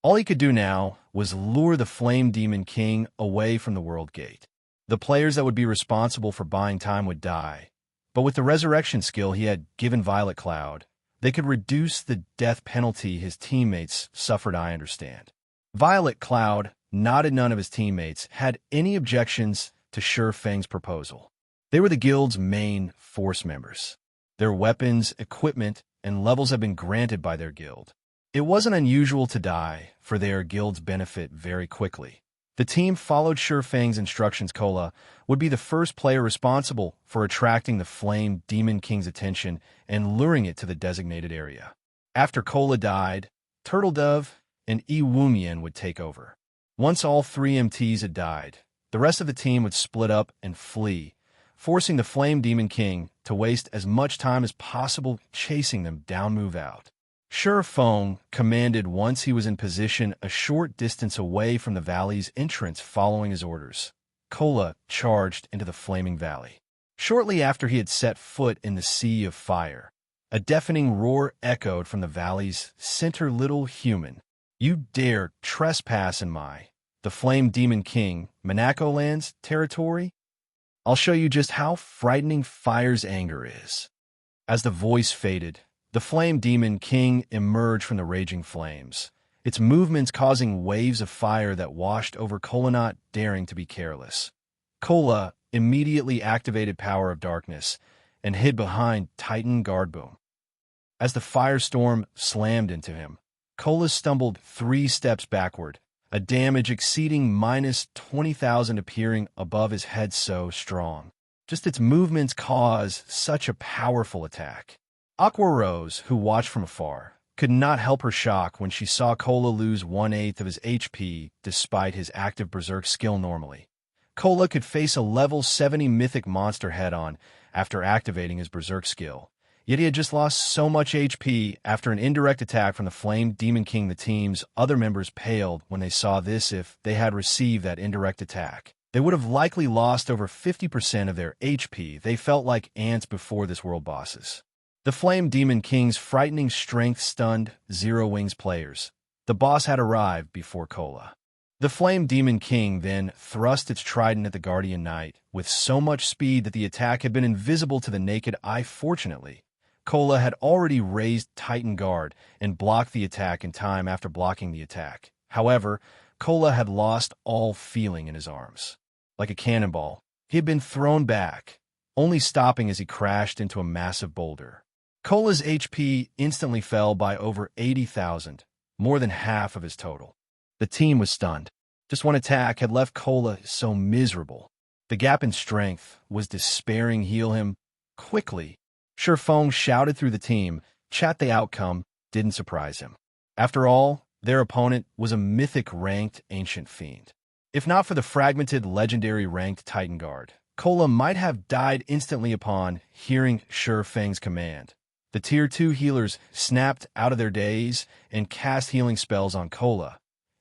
S1: All he could do now was lure the Flame Demon King away from the World Gate. The players that would be responsible for buying time would die, but with the resurrection skill he had given Violet Cloud, they could reduce the death penalty his teammates suffered. I understand. Violet Cloud nodded. None of his teammates had any objections to Shifeng's proposal. They were the guild's main force members. Their weapons, equipment, and levels had been granted by their guild. It wasn't unusual to die for their guild's benefit very quickly. The team followed Feng's instructions. Kola would be the first player responsible for attracting the Flame Demon King's attention and luring it to the designated area. After Kola died, Turtledove and Iwumian would take over. Once all three MTs had died, the rest of the team would split up and flee, forcing the Flame Demon King to waste as much time as possible chasing them down. Move out. Feng commanded once he was in position a short distance away from the valley's entrance. Following his orders, Kola charged into the flaming valley. Shortly after he had set foot in the sea of fire, a deafening roar echoed from the valley's center. Little human, you dare trespass in the Flame Demon King, Monacoland's territory? I'll show you just how frightening fire's anger is. As the voice faded, the Flame Demon King emerged from the raging flames, its movements causing waves of fire that washed over Kola, not daring to be careless. Kola immediately activated Power of Darkness and hid behind Titan Guard Boom. As the firestorm slammed into him, Kola stumbled 3 steps backward, a damage exceeding minus 20,000 appearing above his head. So strong. Just its movements caused such a powerful attack. Aqua Rose, who watched from afar, could not help her shock when she saw Kola lose 1/8 of his HP despite his active Berserk skill. Normally, Kola could face a level 70 mythic monster head-on after activating his Berserk skill, yet he had just lost so much HP after an indirect attack from the Flame Demon King. The team's other members paled when they saw this. If they had received that indirect attack, they would have likely lost over 50% of their HP. They felt like ants before this world bosses. The Flame Demon King's frightening strength stunned Zero Wings players. The boss had arrived before Kola. The Flame Demon King then thrust its trident at the Guardian Knight with so much speed that the attack had been invisible to the naked eye. Fortunately, Kola had already raised Titan Guard and blocked the attack in time. After blocking the attack, however, Kola had lost all feeling in his arms. Like a cannonball, he had been thrown back, only stopping as he crashed into a massive boulder. Kola's HP instantly fell by over 80,000, more than half of his total. The team was stunned. Just one attack had left Kola so miserable. The gap in strength was despairing. Heal him quickly. Feng shouted through the team. Chat. The outcome didn't surprise him. After all, their opponent was a mythic-ranked ancient fiend. If not for the fragmented legendary-ranked Titan Guard, Kola might have died instantly upon hearing Feng's command. The Tier 2 healers snapped out of their daze and cast healing spells on Kola,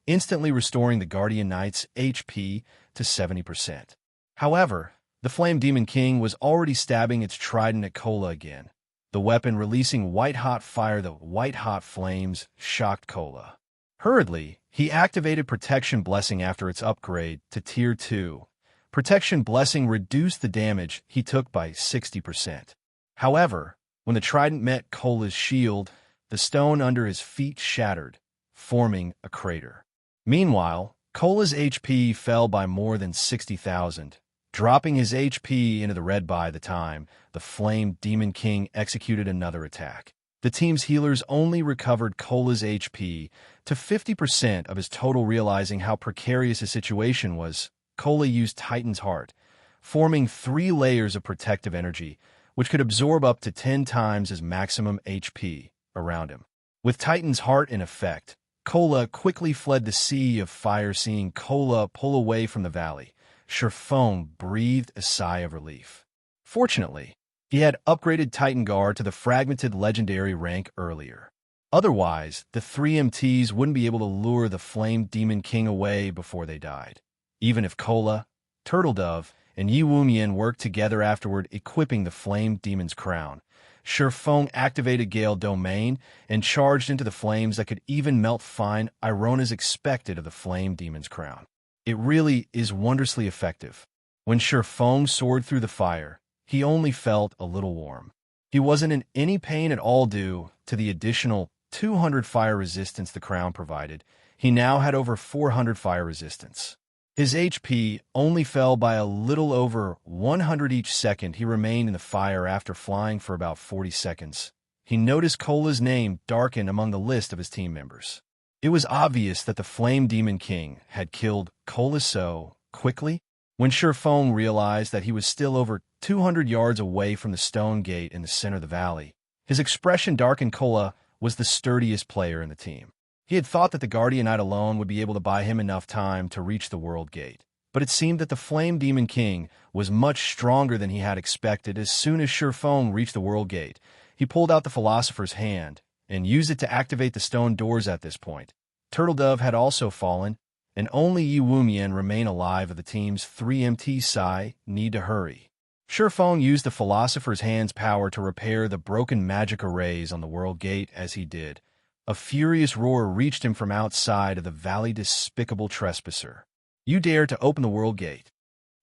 S1: instantly restoring the Guardian Knight's HP to 70%. However, the Flame Demon King was already stabbing its trident at Kola again, the weapon releasing white-hot fire. The white-hot flames shocked Kola. Hurriedly, he activated Protection Blessing after its upgrade to Tier 2. Protection Blessing reduced the damage he took by 60%. However, when the trident met Kola's shield, the stone under his feet shattered, forming a crater. Meanwhile, Kola's HP fell by more than 60,000, dropping his HP into the red. By the time the Flame Demon King executed another attack, the team's healers only recovered Kola's HP to 50% of his total. Realizing how precarious his situation was, Kola used Titan's Heart, forming 3 layers of protective energy, which could absorb up to 10 times his maximum HP around him. With Titan's Heart in effect, Kola quickly fled the sea of fire. Seeing Kola pull away from the valley, Feng breathed a sigh of relief. Fortunately, he had upgraded Titan Guard to the fragmented legendary rank earlier. Otherwise, the 3 MTs wouldn't be able to lure the Flame Demon King away before they died. Even if Kola, Turtledove, and Yiwumian worked together afterward, equipping the Flame Demon's crown, Feng activated Gale Domain and charged into the flames that could even melt fine iron as expected of the Flame Demon's crown. It really is wondrously effective. When Feng soared through the fire, he only felt a little warm. He wasn't in any pain at all due to the additional 200 fire resistance the crown provided. He now had over 400 fire resistance. His HP only fell by a little over 100 each second he remained in the fire. After flying for about 40 seconds, he noticed Kola's name darken among the list of his team members. It was obvious that the Flame Demon King had killed Cola so quickly. When Sherfong realized that he was still over 200 yards away from the stone gate in the center of the valley, his expression darkened. Cola was the sturdiest player in the team. He had thought that the Guardian Knight alone would be able to buy him enough time to reach the World Gate. But it seemed that the Flame Demon King was much stronger than he had expected. As soon as Sherfong reached the World Gate, he pulled out the Philosopher's Hand and used it to activate the stone doors. At this point, Turtledove had also fallen, and only Yi Wumian remained alive of the team's 3 MT Sai. Need to hurry. Sherfong used the Philosopher's Hand's power to repair the broken magic arrays on the World Gate. As he did, a furious roar reached him from outside of the valley. Despicable trespasser! You dare to open the World Gate!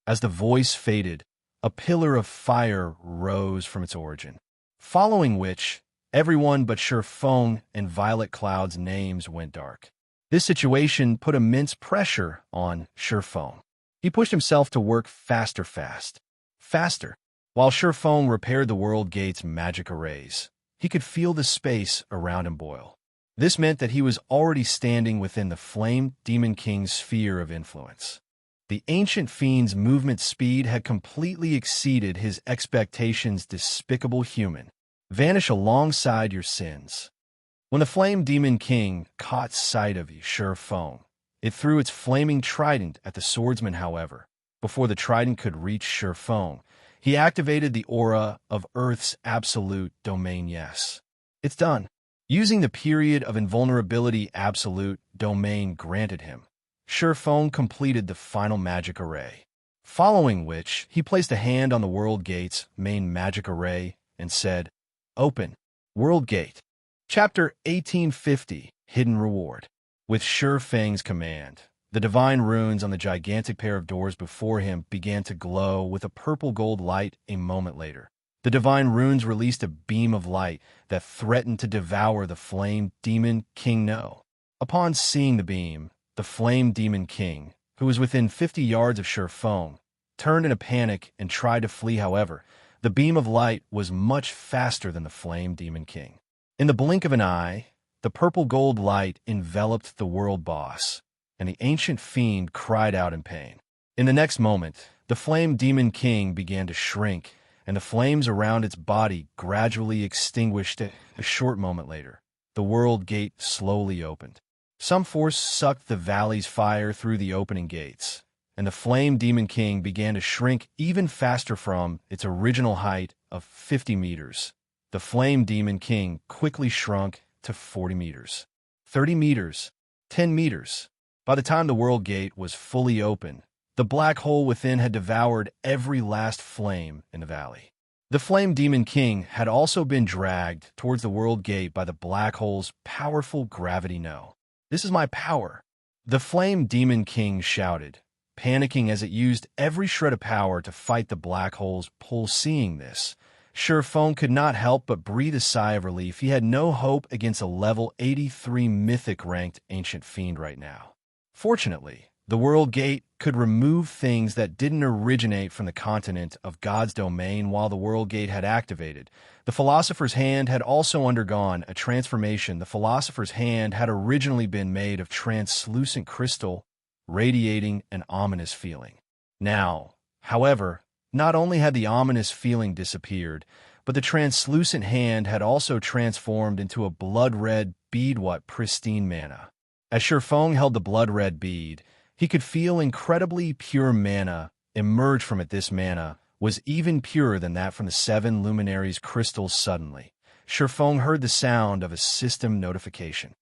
S1: As the voice faded, a pillar of fire rose from its origin, following which everyone but Sherfong and Violet Cloud's names went dark. This situation put immense pressure on Sherfong. He pushed himself to work faster. While Sherfong repaired the World Gate's magic arrays, he could feel the space around him boil. This meant that he was already standing within the Flame Demon King's sphere of influence. The Ancient Fiend's movement speed had completely exceeded his expectations. Despicable human! Vanish alongside your sins. When the Flame Demon King caught sight of Sherfong, it threw its flaming trident at the swordsman. However, before the trident could reach Sherfong, he activated the aura of Earth's absolute domain. Yes, it's done. Using the period of invulnerability absolute domain granted him, Sherfong completed the final magic array, following which he placed a hand on the World Gate's main magic array and said, "Open, World Gate." Chapter 1850, Hidden Reward. With Sherfang's command, the divine runes on the gigantic pair of doors before him began to glow with a purple-gold light. A moment later, the divine runes released a beam of light that threatened to devour the Flame Demon King. No. Upon seeing the beam, the Flame Demon King, who was within 50 yards of Sherfong, turned in a panic and tried to flee. However, the beam of light was much faster than the Flame Demon King. In the blink of an eye, the purple-gold light enveloped the world boss, and the Ancient Fiend cried out in pain. In the next moment, the Flame Demon King began to shrink, and the flames around its body gradually extinguished. A short moment later, the World Gate slowly opened. Some force sucked the valley's fire through the opening gates, and the Flame Demon King began to shrink even faster from its original height of 50 meters. The Flame Demon King quickly shrunk to 40 meters, 30 meters, 10 meters. By the time the World Gate was fully open, the black hole within had devoured every last flame in the valley. The Flame Demon King had also been dragged towards the World Gate by the black hole's powerful gravity. No, this is my power, the Flame Demon King shouted, panicking as it used every shred of power to fight the black hole's pull. Seeing this, Sherfong could not help but breathe a sigh of relief. He had no hope against a level 83 mythic-ranked Ancient Fiend right now. Fortunately, the World Gate could remove things that didn't originate from the continent of God's domain. While the World Gate had activated, the Philosopher's Hand had also undergone a transformation. The Philosopher's Hand had originally been made of translucent crystal, radiating an ominous feeling. Now, however, not only had the ominous feeling disappeared, but the translucent hand had also transformed into a blood-red bead. What pristine mana! As Sherfong held the blood-red bead, he could feel incredibly pure mana emerge from it. This mana was even purer than that from the 7 luminaries' crystals. Suddenly, Sherfong heard the sound of a system notification.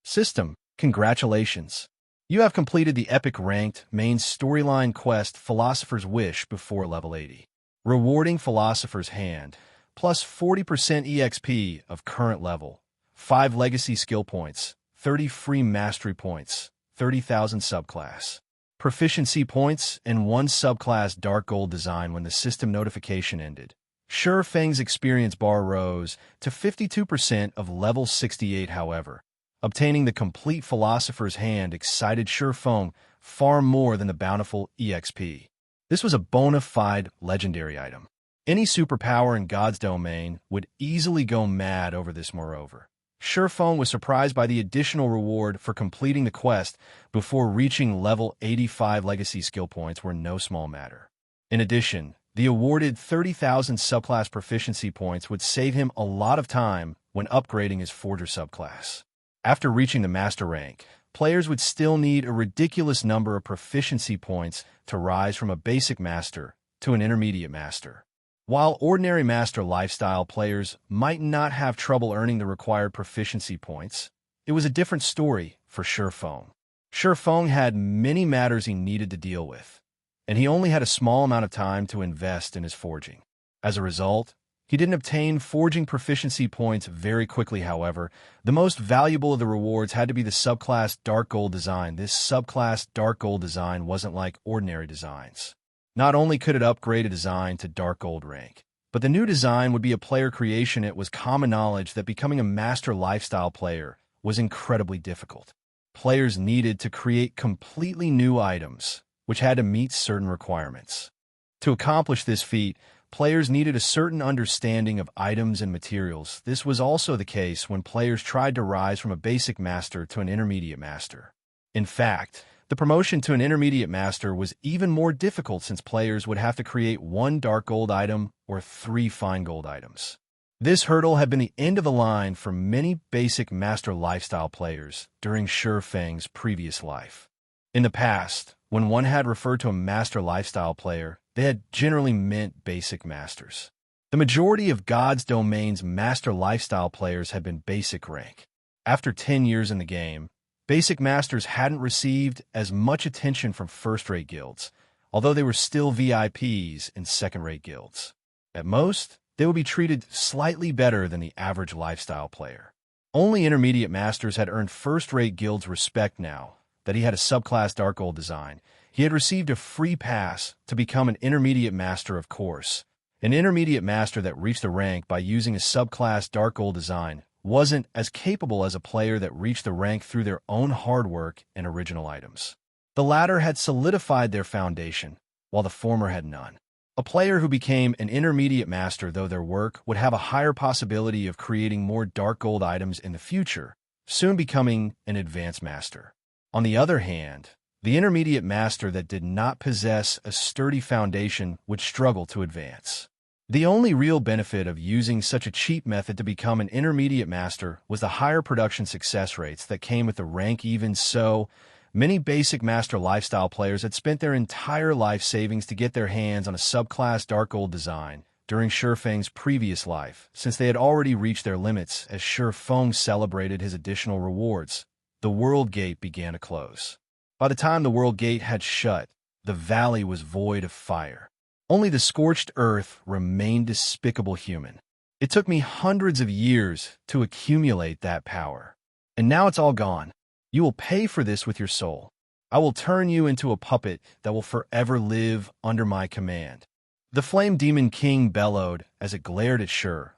S1: System, congratulations! You have completed the epic ranked main storyline quest Philosopher's Wish before level 80. Rewarding Philosopher's Hand, plus 40% EXP of current level, 5 legacy skill points, 30 free mastery points, 30,000 subclass proficiency points, and 1 subclass dark gold design. When the system notification ended, Sherfang's experience bar rose to 52% of level 68. However, obtaining the complete Philosopher's Hand excited Sherfong far more than the bountiful EXP. This was a bona fide legendary item. Any superpower in God's domain would easily go mad over this. Moreover, Feng was surprised by the additional reward for completing the quest before reaching level 85 legacy skill points were no small matter. In addition, the awarded 30,000 subclass proficiency points would save him a lot of time when upgrading his Forger subclass. After reaching the Master rank, players would still need a ridiculous number of proficiency points to rise from a basic Master to an intermediate Master. While ordinary Master lifestyle players might not have trouble earning the required proficiency points, it was a different story for Feng. Feng had many matters he needed to deal with, and he only had a small amount of time to invest in his forging. As a result, he didn't obtain forging proficiency points very quickly. However, the most valuable of the rewards had to be the subclass Dark Gold design. This subclass Dark Gold design wasn't like ordinary designs. Not only could it upgrade a design to Dark Gold rank, but the new design would be a player creation. It was common knowledge that becoming a Master lifestyle player was incredibly difficult. Players needed to create completely new items, which had to meet certain requirements. To accomplish this feat, players needed a certain understanding of items and materials. This was also the case when players tried to rise from a basic Master to an intermediate Master. In fact, the promotion to an intermediate Master was even more difficult since players would have to create 1 Dark Gold item or 3 Fine Gold items. This hurdle had been the end of the line for many basic Master lifestyle players during Feng's previous life. In the past, when one had referred to a Master lifestyle player, they had generally meant basic Masters. The majority of God's Domain's Master lifestyle players had been basic rank. After 10 years in the game, basic Masters hadn't received as much attention from first-rate guilds, although they were still VIPs in second-rate guilds. At most, they would be treated slightly better than the average lifestyle player. Only intermediate Masters had earned first-rate guilds' respect now that he had a subclass Dark Gold design. He had received a free pass to become an intermediate Master, of course. An intermediate Master that reached the rank by using a subclass Dark Gold design wasn't as capable as a player that reached the rank through their own hard work and original items. The latter had solidified their foundation, while the former had none. A player who became an intermediate Master, though their work, would have a higher possibility of creating more Dark Gold items in the future, soon becoming an advanced Master. On the other hand, the intermediate Master that did not possess a sturdy foundation would struggle to advance. The only real benefit of using such a cheap method to become an intermediate Master was the higher production success rates that came with the rank. Even so, many basic Master lifestyle players had spent their entire life savings to get their hands on a subclass Dark Gold design during Feng's previous life, since they had already reached their limits. As Feng celebrated his additional rewards, the World Gate began to close. By the time the World Gate had shut, the valley was void of fire. Only the scorched earth remained despicable human. It took me hundreds of years to accumulate that power. And now it's all gone. You will pay for this with your soul. I will turn you into a puppet that will forever live under my command. The Flame Demon King bellowed as it glared at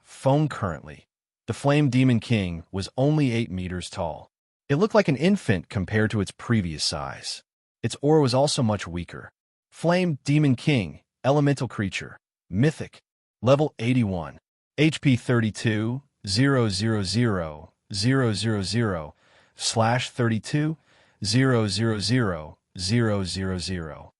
S1: Feng. Currently, the Flame Demon King was only 8 meters tall. It looked like an infant compared to its previous size. Its aura was also much weaker. Flame Demon King, elemental creature, mythic, level 81, HP 32, 000, 000, /32, 000, 000.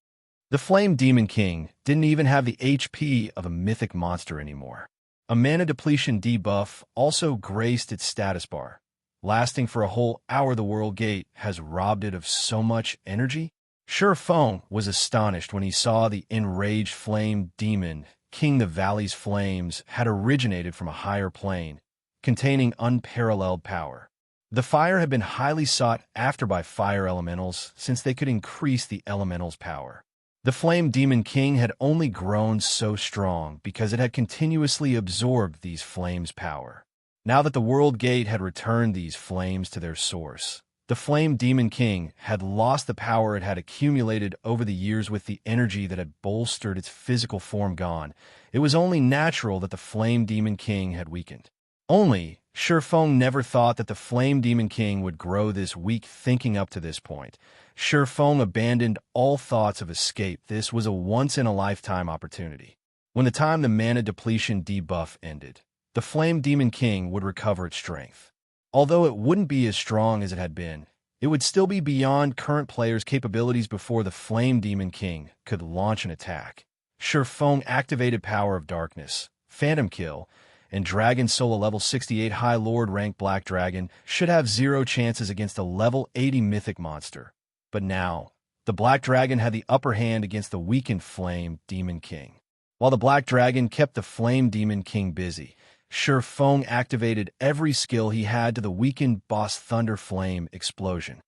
S1: The Flame Demon King didn't even have the HP of a mythic monster anymore. A mana depletion debuff also graced its status bar. Lasting for a whole hour, the World Gate has robbed it of so much energy. Feng was astonished when he saw the enraged Flame Demon King. The valley's flames had originated from a higher plane, containing unparalleled power. The fire had been highly sought after by fire elementals since they could increase the elemental's power. The Flame Demon King had only grown so strong because it had continuously absorbed these flames' power. Now that the World Gate had returned these flames to their source, the Flame Demon King had lost the power it had accumulated over the years. With the energy that had bolstered its physical form gone, it was only natural that the Flame Demon King had weakened. Only, Feng never thought that the Flame Demon King would grow this weak. Thinking up to this point, Feng abandoned all thoughts of escape. This was a once-in-a-lifetime opportunity. When the time the mana depletion debuff ended, the Flame Demon King would recover its strength. Although it wouldn't be as strong as it had been, it would still be beyond current players' capabilities before the Flame Demon King could launch an attack. Feng activated Power of Darkness, Phantom Kill, and Dragon Solo level 68 High Lord rank Black Dragon should have 0 chances against a level 80 Mythic monster. But now, the Black Dragon had the upper hand against the weakened Flame Demon King. While the Black Dragon kept the Flame Demon King busy, Feng activated every skill he had to the weakened boss Thunder Flame Explosion.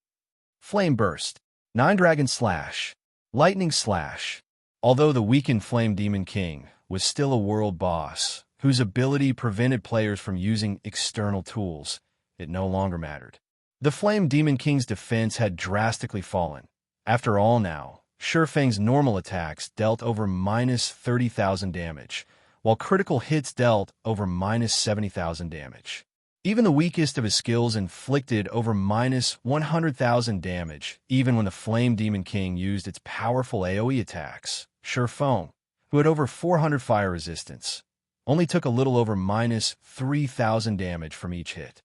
S1: Flame Burst, 9 Dragon Slash, Lightning Slash. Although the weakened Flame Demon King was still a world boss, whose ability prevented players from using external tools, it no longer mattered. The Flame Demon King's defense had drastically fallen. After all now, Feng's normal attacks dealt over minus 30,000 damage, while critical hits dealt over minus 70,000 damage. Even the weakest of his skills inflicted over minus 100,000 damage, even when the Flame Demon King used its powerful AoE attacks. Feng, who had over 400 fire resistance, only took a little over minus 3,000 damage from each hit.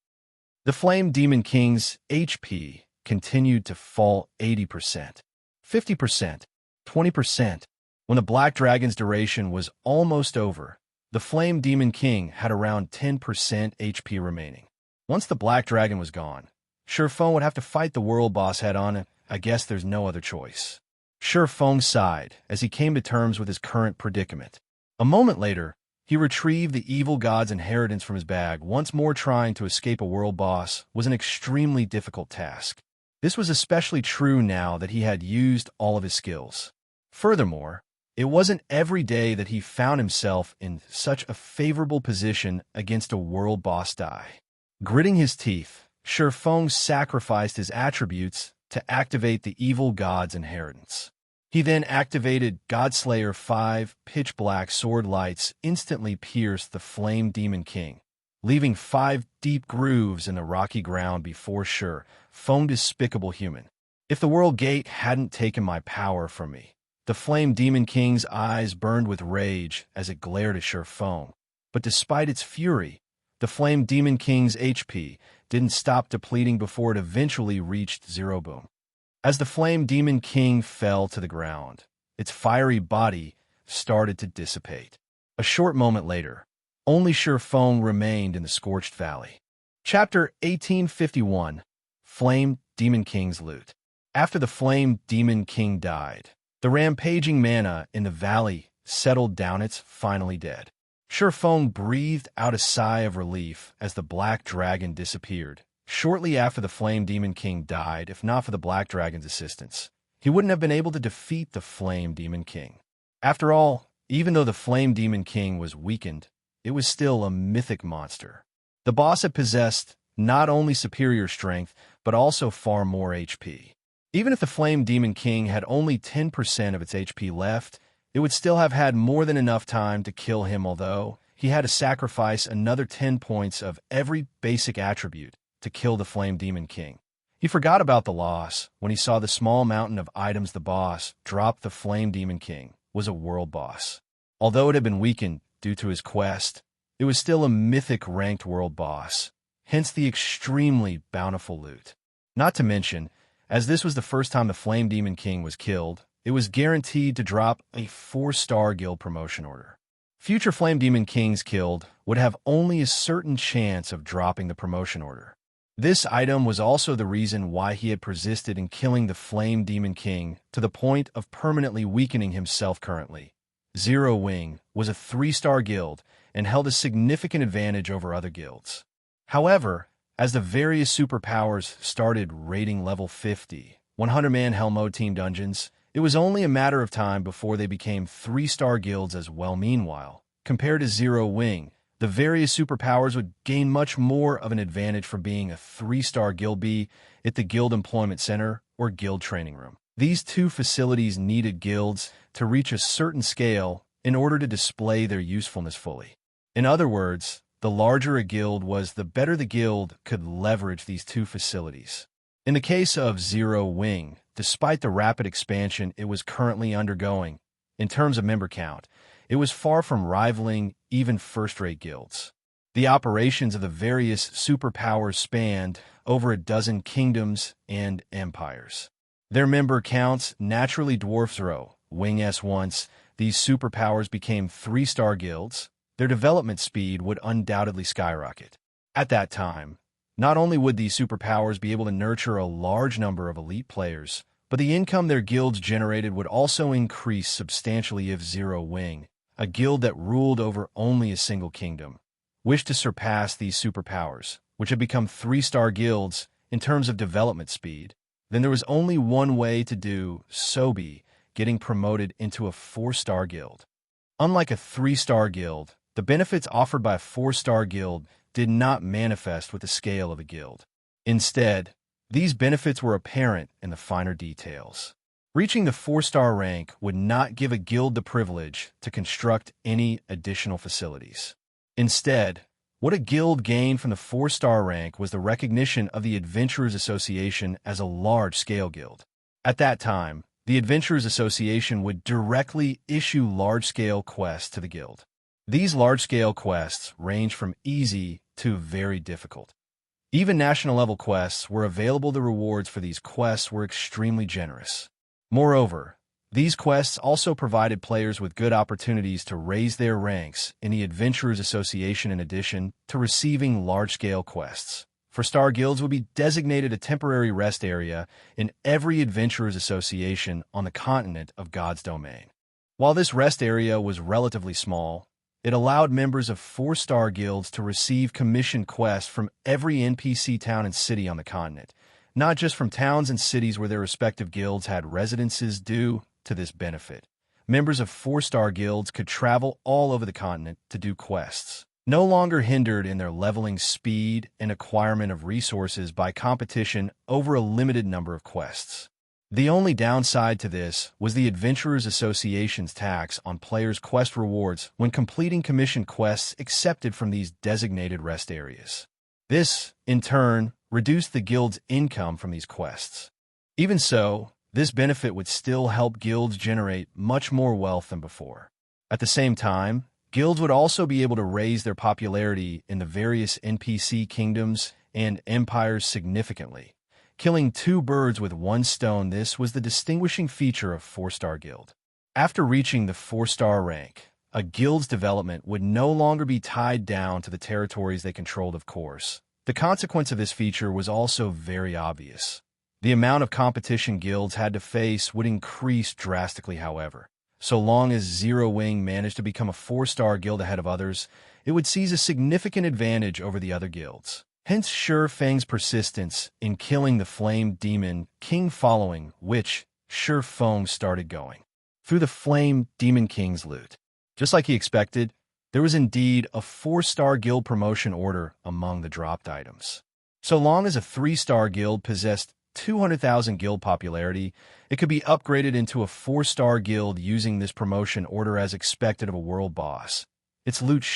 S1: The Flame Demon King's HP continued to fall 80%, 50%, 20%. When the Black Dragon's duration was almost over, the Flame Demon King had around 10% HP remaining. Once the Black Dragon was gone, Feng would have to fight the world boss head-on. I guess there's no other choice. Feng sighed as he came to terms with his current predicament. A moment later, he retrieved the evil god's inheritance from his bag. Once more, trying to escape a world boss was an extremely difficult task. This was especially true now that he had used all of his skills. Furthermore, it wasn't every day that he found himself in such a favorable position against a world boss die. Gritting his teeth, Feng sacrificed his attributes to activate the evil god's inheritance. He then activated Godslayer 5 pitch black sword lights instantly pierced the Flame Demon King, leaving 5 deep grooves in the rocky ground before Feng despicable human. If the world gate hadn't taken my power from me. The Flame Demon King's eyes burned with rage as it glared at Feng. But despite its fury, the Flame Demon King's HP didn't stop depleting before it eventually reached zero boom. As the Flame Demon King fell to the ground, its fiery body started to dissipate. A short moment later, only Feng remained in the Scorched Valley. Chapter 1851, Flame Demon King's Loot. After the Flame Demon King died, the rampaging mana in the valley settled down. It's finally dead. Feng breathed out a sigh of relief as the Black Dragon disappeared. Shortly after the Flame Demon King died, if not for the Black Dragon's assistance, he wouldn't have been able to defeat the Flame Demon King. After all, even though the Flame Demon King was weakened, it was still a mythic monster. The boss had possessed not only superior strength, but also far more HP. Even if the Flame Demon King had only 10% of its HP left, it would still have had more than enough time to kill him, although he had to sacrifice another 10 points of every basic attribute to kill the Flame Demon King. He forgot about the loss when he saw the small mountain of items the boss dropped. The Flame Demon King was a world boss. Although it had been weakened due to his quest, it was still a mythic ranked world boss, hence the extremely bountiful loot. Not to mention, as this was the first time the Flame Demon King was killed, it was guaranteed to drop a 4-star guild promotion order. Future Flame Demon Kings killed would have only a certain chance of dropping the promotion order. This item was also the reason why he had persisted in killing the Flame Demon King to the point of permanently weakening himself currently. Zero Wing was a 3-star guild and held a significant advantage over other guilds. However, as the various superpowers started raiding level 50, 100-man Hell Mode team dungeons, it was only a matter of time before they became 3-star guilds as well. Meanwhile, compared to Zero Wing, the various superpowers would gain much more of an advantage from being a 3-star guild, be it the Guild Employment Center or Guild Training Room. These two facilities needed guilds to reach a certain scale in order to display their usefulness fully. In other words, the larger a guild was, the better the guild could leverage these two facilities. In the case of Zero Wing, despite the rapid expansion it was currently undergoing, in terms of member count, it was far from rivaling even first-rate guilds. The operations of the various superpowers spanned over a dozen kingdoms and empires. Their member counts naturally dwarfs Wing S. Once these superpowers became 3-star guilds, their development speed would undoubtedly skyrocket. At that time, not only would these superpowers be able to nurture a large number of elite players, but the income their guilds generated would also increase substantially if Wing, a guild that ruled over only a single kingdom, wished to surpass these superpowers, which had become 3-star guilds in terms of development speed. Then there was only one way to do so: be getting promoted into a 4-star guild. Unlike a 3-star guild, the benefits offered by a 4-star guild did not manifest with the scale of a guild. Instead, these benefits were apparent in the finer details. Reaching the 4-star rank would not give a guild the privilege to construct any additional facilities. Instead, what a guild gained from the 4-star rank was the recognition of the Adventurers Association as a large-scale guild. At that time, the Adventurers Association would directly issue large-scale quests to the guild. These large-scale quests ranged from easy to very difficult. Even national-level quests were available. The rewards for these quests were extremely generous. Moreover, these quests also provided players with good opportunities to raise their ranks in the Adventurers Association in addition to receiving large-scale quests. 4-star guilds would be designated a temporary rest area in every Adventurers Association on the continent of God's domain. While this rest area was relatively small, it allowed members of 4-star guilds to receive commissioned quests from every NPC town and city on the continent, not just from towns and cities where their respective guilds had residences. Due to this benefit, members of 4-star guilds could travel all over the continent to do quests, no longer hindered in their leveling speed and acquirement of resources by competition over a limited number of quests. The only downside to this was the Adventurers Association's tax on players' quest rewards when completing commissioned quests accepted from these designated rest areas. This, in turn, reduced the guild's income from these quests. Even so, this benefit would still help guilds generate much more wealth than before. At the same time, guilds would also be able to raise their popularity in the various NPC kingdoms and empires significantly, killing 2 birds with 1 stone. This was the distinguishing feature of 4-star guild. After reaching the 4-star rank, a guild's development would no longer be tied down to the territories they controlled, of course. The consequence of this feature was also very obvious. The amount of competition guilds had to face would increase drastically, however. So long as Wing managed to become a 4-star guild ahead of others, it would seize a significant advantage over the other guilds. Hence Feng's persistence in killing the Flame Demon King, following which Feng started going through the Flame Demon King's loot. Just like he expected, there was indeed a 4-star guild promotion order among the dropped items. So long as a 3-star guild possessed 200,000 guild popularity, it could be upgraded into a 4-star guild using this promotion order as expected of a world boss. Its loot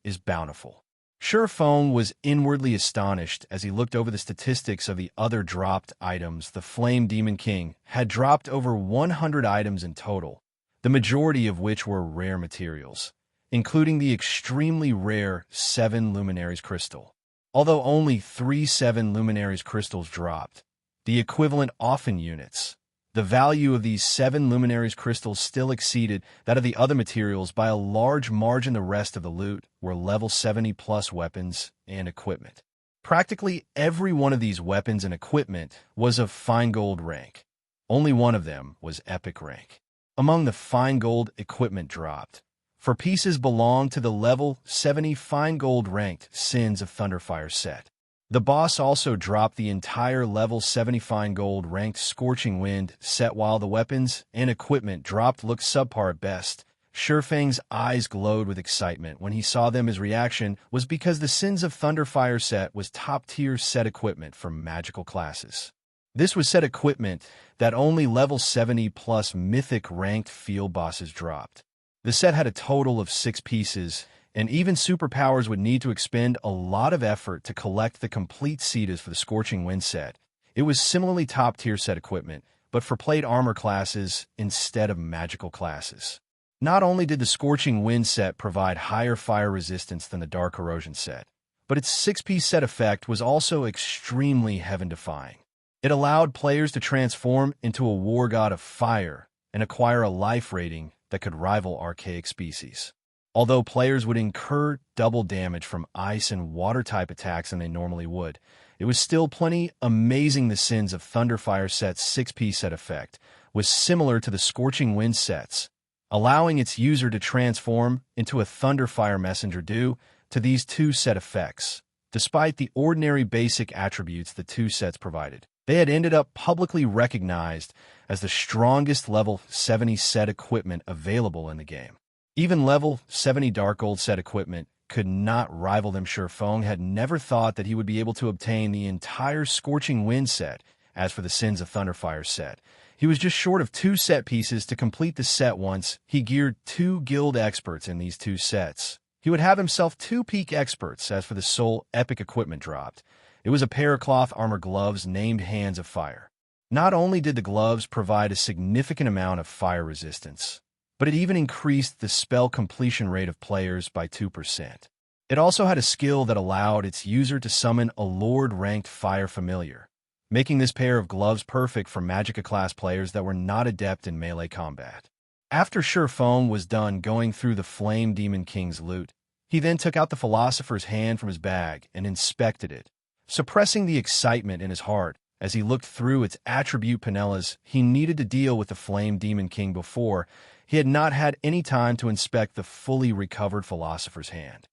S1: is bountiful. Feng was inwardly astonished as he looked over the statistics of the other dropped items. The Flame Demon King had dropped over 100 items in total, the majority of which were rare materials, including the extremely rare 7 Luminaries crystal. Although only 3 7 Luminaries crystals dropped, the equivalent often units, the value of these 7 Luminaries crystals still exceeded that of the other materials by a large margin. The rest of the loot were level 70+ weapons and equipment. Practically every one of these weapons and equipment was of fine gold rank. Only one of them was epic rank. Among the fine gold equipment dropped, for pieces belonged to the level 70 fine gold ranked Sins of Thunderfire set. The boss also dropped the entire level 70 fine gold ranked Scorching Wind set, while the weapons and equipment dropped looked subpar at best. Feng's eyes glowed with excitement when he saw them. His reaction was because the Sins of Thunderfire set was top-tier set equipment for magical classes. This was set equipment that only level 70+ mythic ranked field bosses dropped. The set had a total of 6 pieces, and even superpowers would need to expend a lot of effort to collect the complete setas for the Scorching Wind set. It was similarly top-tier set equipment, but for plate armor classes instead of magical classes. Not only did the Scorching Wind set provide higher fire resistance than the Dark Corrosion set, but its 6-piece set effect was also extremely heaven-defying. It allowed players to transform into a war god of fire and acquire a life rating that could rival archaic species. Although players would incur double damage from ice and water-type attacks than they normally would, it was still plenty amazing. The Sins of Thunderfire set's 6-piece set effect was similar to the Scorching Wind set's, allowing its user to transform into a Thunderfire messenger due to these two set effects. Despite the ordinary basic attributes the two sets provided, they had ended up publicly recognized as the strongest level 70 set equipment available in the game. Even level 70 Dark Gold set equipment could not rival them. Silverwing had never thought that he would be able to obtain the entire Scorching Wind set. As for the Sins of Thunderfire set, he was just short of 2 set pieces to complete the set. Once he geared 2 guild experts in these 2 sets, he would have himself 2 peak experts. As for the sole epic equipment dropped, it was a pair of cloth armor gloves named Hands of Fire. Not only did the gloves provide a significant amount of fire resistance, but it even increased the spell completion rate of players by 2%. It also had a skill that allowed its user to summon a Lord-ranked fire familiar, making this pair of gloves perfect for Magicka-class players that were not adept in melee combat. After Silverwing was done going through the Flame Demon King's loot, he then took out the Philosopher's Hand from his bag and inspected it, suppressing the excitement in his heart as he looked through its attribute panelas. He needed to deal with the Flame Demon King before. He had not had any time to inspect the fully recovered Philosopher's Hand.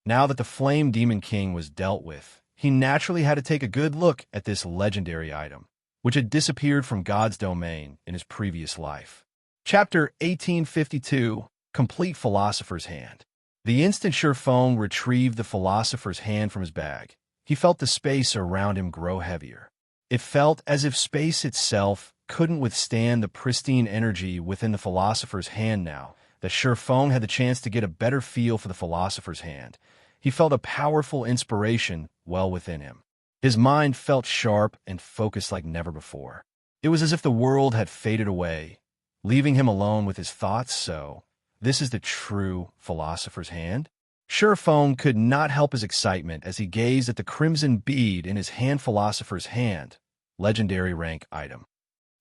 S1: Now that the Flame Demon King was dealt with, he naturally had to take a good look at this legendary item, which had disappeared from God's domain in his previous life. Chapter 1852, Complete Philosopher's Hand. The instant Silverwing retrieved the Philosopher's Hand from his bag, he felt the space around him grow heavier. It felt as if space itself couldn't withstand the pristine energy within the Philosopher's Hand. Now that Silverwing had the chance to get a better feel for the Philosopher's Hand, he felt a powerful inspiration well within him. His mind felt sharp and focused like never before. It was as if the world had faded away, leaving him alone with his thoughts. So, this is the true Philosopher's Hand? Silverwing could not help his excitement as he gazed at the crimson bead in his hand. Philosopher's Hand, legendary rank item.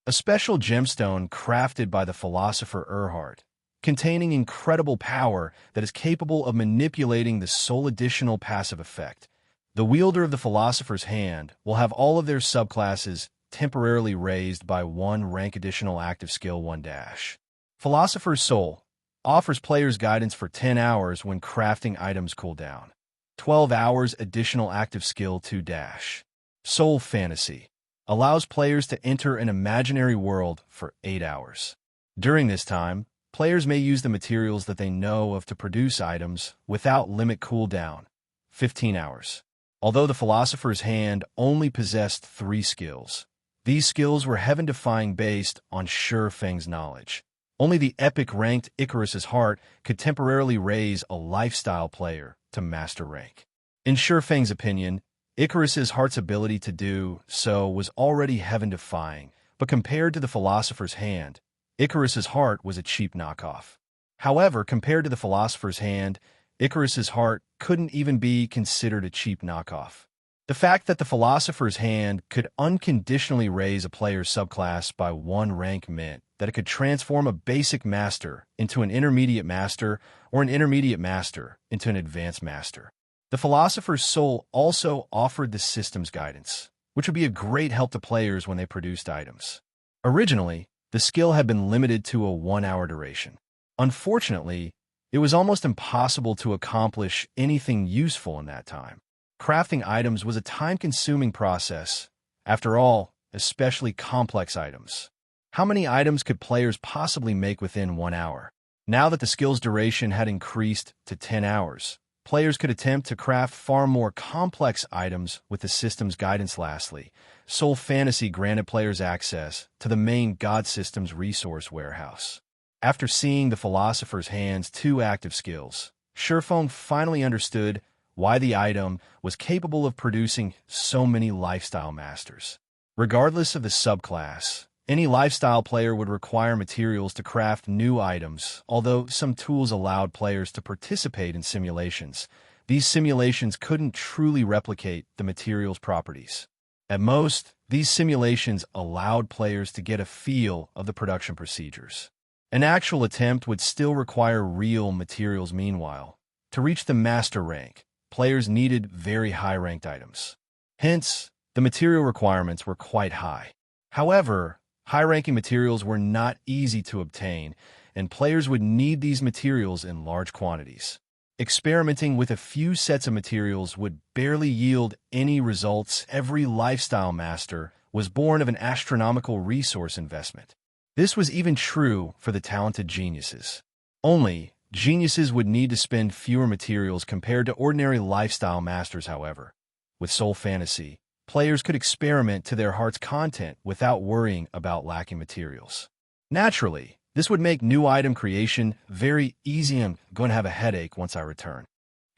S1: A special gemstone crafted by the philosopher Erhard, containing incredible power that is capable of manipulating the sole additional passive effect. The wielder of the Philosopher's Hand will have all of their subclasses temporarily raised by 1 rank. Additional active skill 1 dash. Philosopher's Soul offers players guidance for 10 hours when crafting items cooldown. 12 hours. Additional active skill 2 dash. Soul Fantasy allows players to enter an imaginary world for 8 hours. During this time, players may use the materials that they know of to produce items without limit. Cooldown 15 hours. Although the Philosopher's Hand only possessed 3 skills, these skills were heaven-defying based on Silverwing's knowledge. Only the epic-ranked Icarus's Heart could temporarily raise a lifestyle player to master rank. In Silverwing's opinion, Icarus's Heart's ability to do so was already heaven-defying, but compared to the Philosopher's Hand, Icarus's Heart was a cheap knockoff. However, compared to the Philosopher's Hand, Icarus's Heart couldn't even be considered a cheap knockoff. The fact that the Philosopher's Hand could unconditionally raise a player's subclass by 1 rank meant that it could transform a basic master into an intermediate master or an intermediate master into an advanced master. The Philosopher's Soul also offered the system's guidance, which would be a great help to players when they produced items. Originally, the skill had been limited to a 1-hour duration. Unfortunately, it was almost impossible to accomplish anything useful in that time. Crafting items was a time-consuming process. After all, especially complex items. How many items could players possibly make within 1 hour? Now that the skill's duration had increased to 10 hours, players could attempt to craft far more complex items with the system's guidance. Lastly, Soul Fantasy granted players access to the main God System's resource warehouse. After seeing the Philosopher's Hand's 2 active skills, Silverwing finally understood why the item was capable of producing so many lifestyle masters. Regardless of the subclass, Any lifestyle player would require materials to craft new items, although some tools allowed players to participate in simulations. These simulations couldn't truly replicate the material's properties. At most, these simulations allowed players to get a feel of the production procedures. An actual attempt would still require real materials meanwhile. To reach the master rank, players needed very high-ranked items. Hence, the material requirements were quite high. However, high-ranking materials were not easy to obtain, and players would need these materials in large quantities. Experimenting with a few sets of materials would barely yield any results. Every lifestyle master was born of an astronomical resource investment. This was even true for the talented geniuses. Only, geniuses would need to spend fewer materials compared to ordinary lifestyle masters, however. With Soul Fantasy, players could experiment to their heart's content without worrying about lacking materials. Naturally, this would make new item creation very easy. I'm going to have a headache once I return.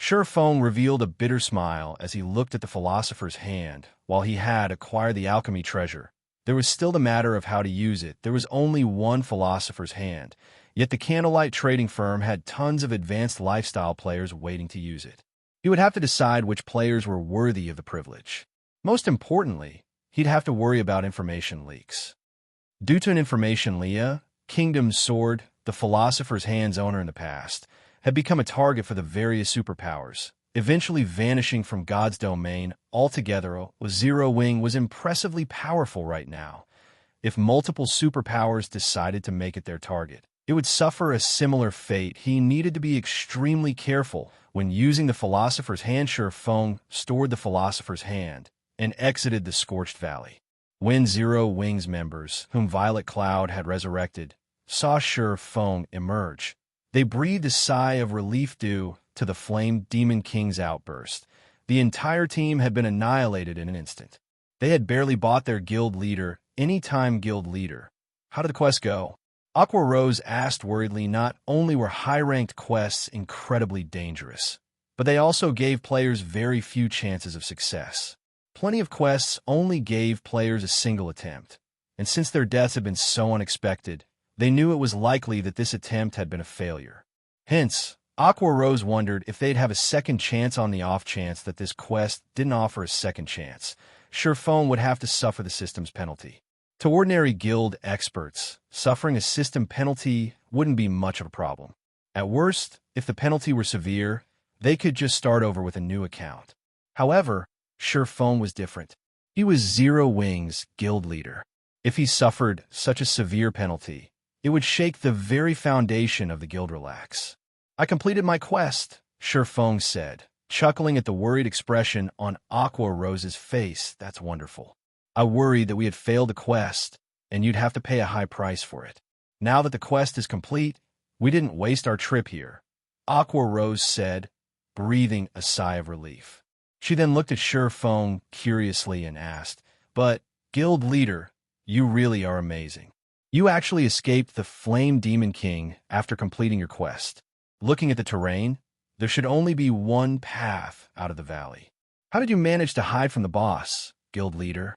S1: Silverwing revealed a bitter smile as he looked at the Philosopher's hand. While he had acquired the alchemy treasure, there was still the matter of how to use it. There was only one Philosopher's hand, yet the Candlelight trading firm had tons of advanced lifestyle players waiting to use it. He would have to decide which players were worthy of the privilege. Most importantly, he'd have to worry about information leaks. Due to an information leak, Kingdom's Sword, the Philosopher's Hand's owner in the past, had become a target for the various superpowers, eventually vanishing from God's domain altogether. Silverwing was impressively powerful right now. If multiple superpowers decided to make it their target, it would suffer a similar fate. He needed to be extremely careful when using the Philosopher's Hand. Silverwing stored the Philosopher's Hand and exited the Scorched Valley. When Silverwing's members, whom Violet Cloud had resurrected, saw Silverwing emerge, they breathed a sigh of relief due to the Flame Demon King's outburst. The entire team had been annihilated in an instant. They had barely bought their guild leader. Anytime guild leader. How did the quest go? Aqua Rose asked worriedly. Not only were high-ranked quests incredibly dangerous, but they also gave players very few chances of success. Plenty of quests only gave players a single attempt, and since their deaths had been so unexpected, they knew it was likely that this attempt had been a failure. Hence, Aqua Rose wondered if they'd have a second chance. On the off chance that this quest didn't offer a second chance, Silverwing would have to suffer the system's penalty. To ordinary guild experts, suffering a system penalty wouldn't be much of a problem. At worst, if the penalty were severe, they could just start over with a new account. However, Silverwing was different. He was Silverwing's guild leader. If he suffered such a severe penalty, it would shake the very foundation of the guild. Relax. I completed my quest, Silverwing said, chuckling at the worried expression on Aqua Rose's face. That's wonderful. I worried that we had failed the quest, and you'd have to pay a high price for it. Now that the quest is complete, we didn't waste our trip here, Aqua Rose said, breathing a sigh of relief. She then looked at Silverwing curiously and asked, "But, guild leader, you really are amazing. You actually escaped the Flame Demon King after completing your quest. Looking at the terrain, there should only be one path out of the valley. How did you manage to hide from the boss, guild leader?"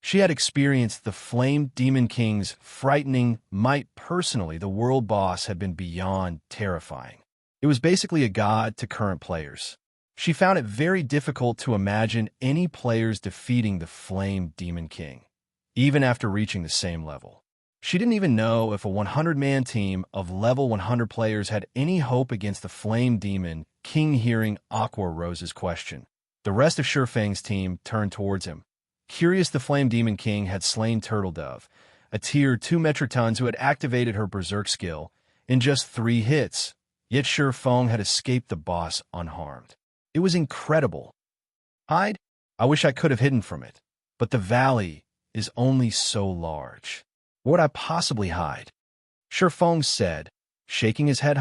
S1: She had experienced the Flame Demon King's frightening might personally. The world boss had been beyond terrifying. It was basically a god to current players. She found it very difficult to imagine any players defeating the Flame Demon King, even after reaching the same level. She didn't even know if a 100-man team of level 100 players had any hope against the Flame Demon King. Hearing Aqua Rose's question, the rest of Silverwing's team turned towards him. Curious, the Flame Demon King had slain Turtle Dove, a tier 2 Metrotons who had activated her Berserk skill in just 3 hits, yet Silverwing had escaped the boss unharmed. It was incredible. Hide? I wish I could have hidden from it, but the valley is only so large. Where would I possibly hide? Silverwing said, shaking his head.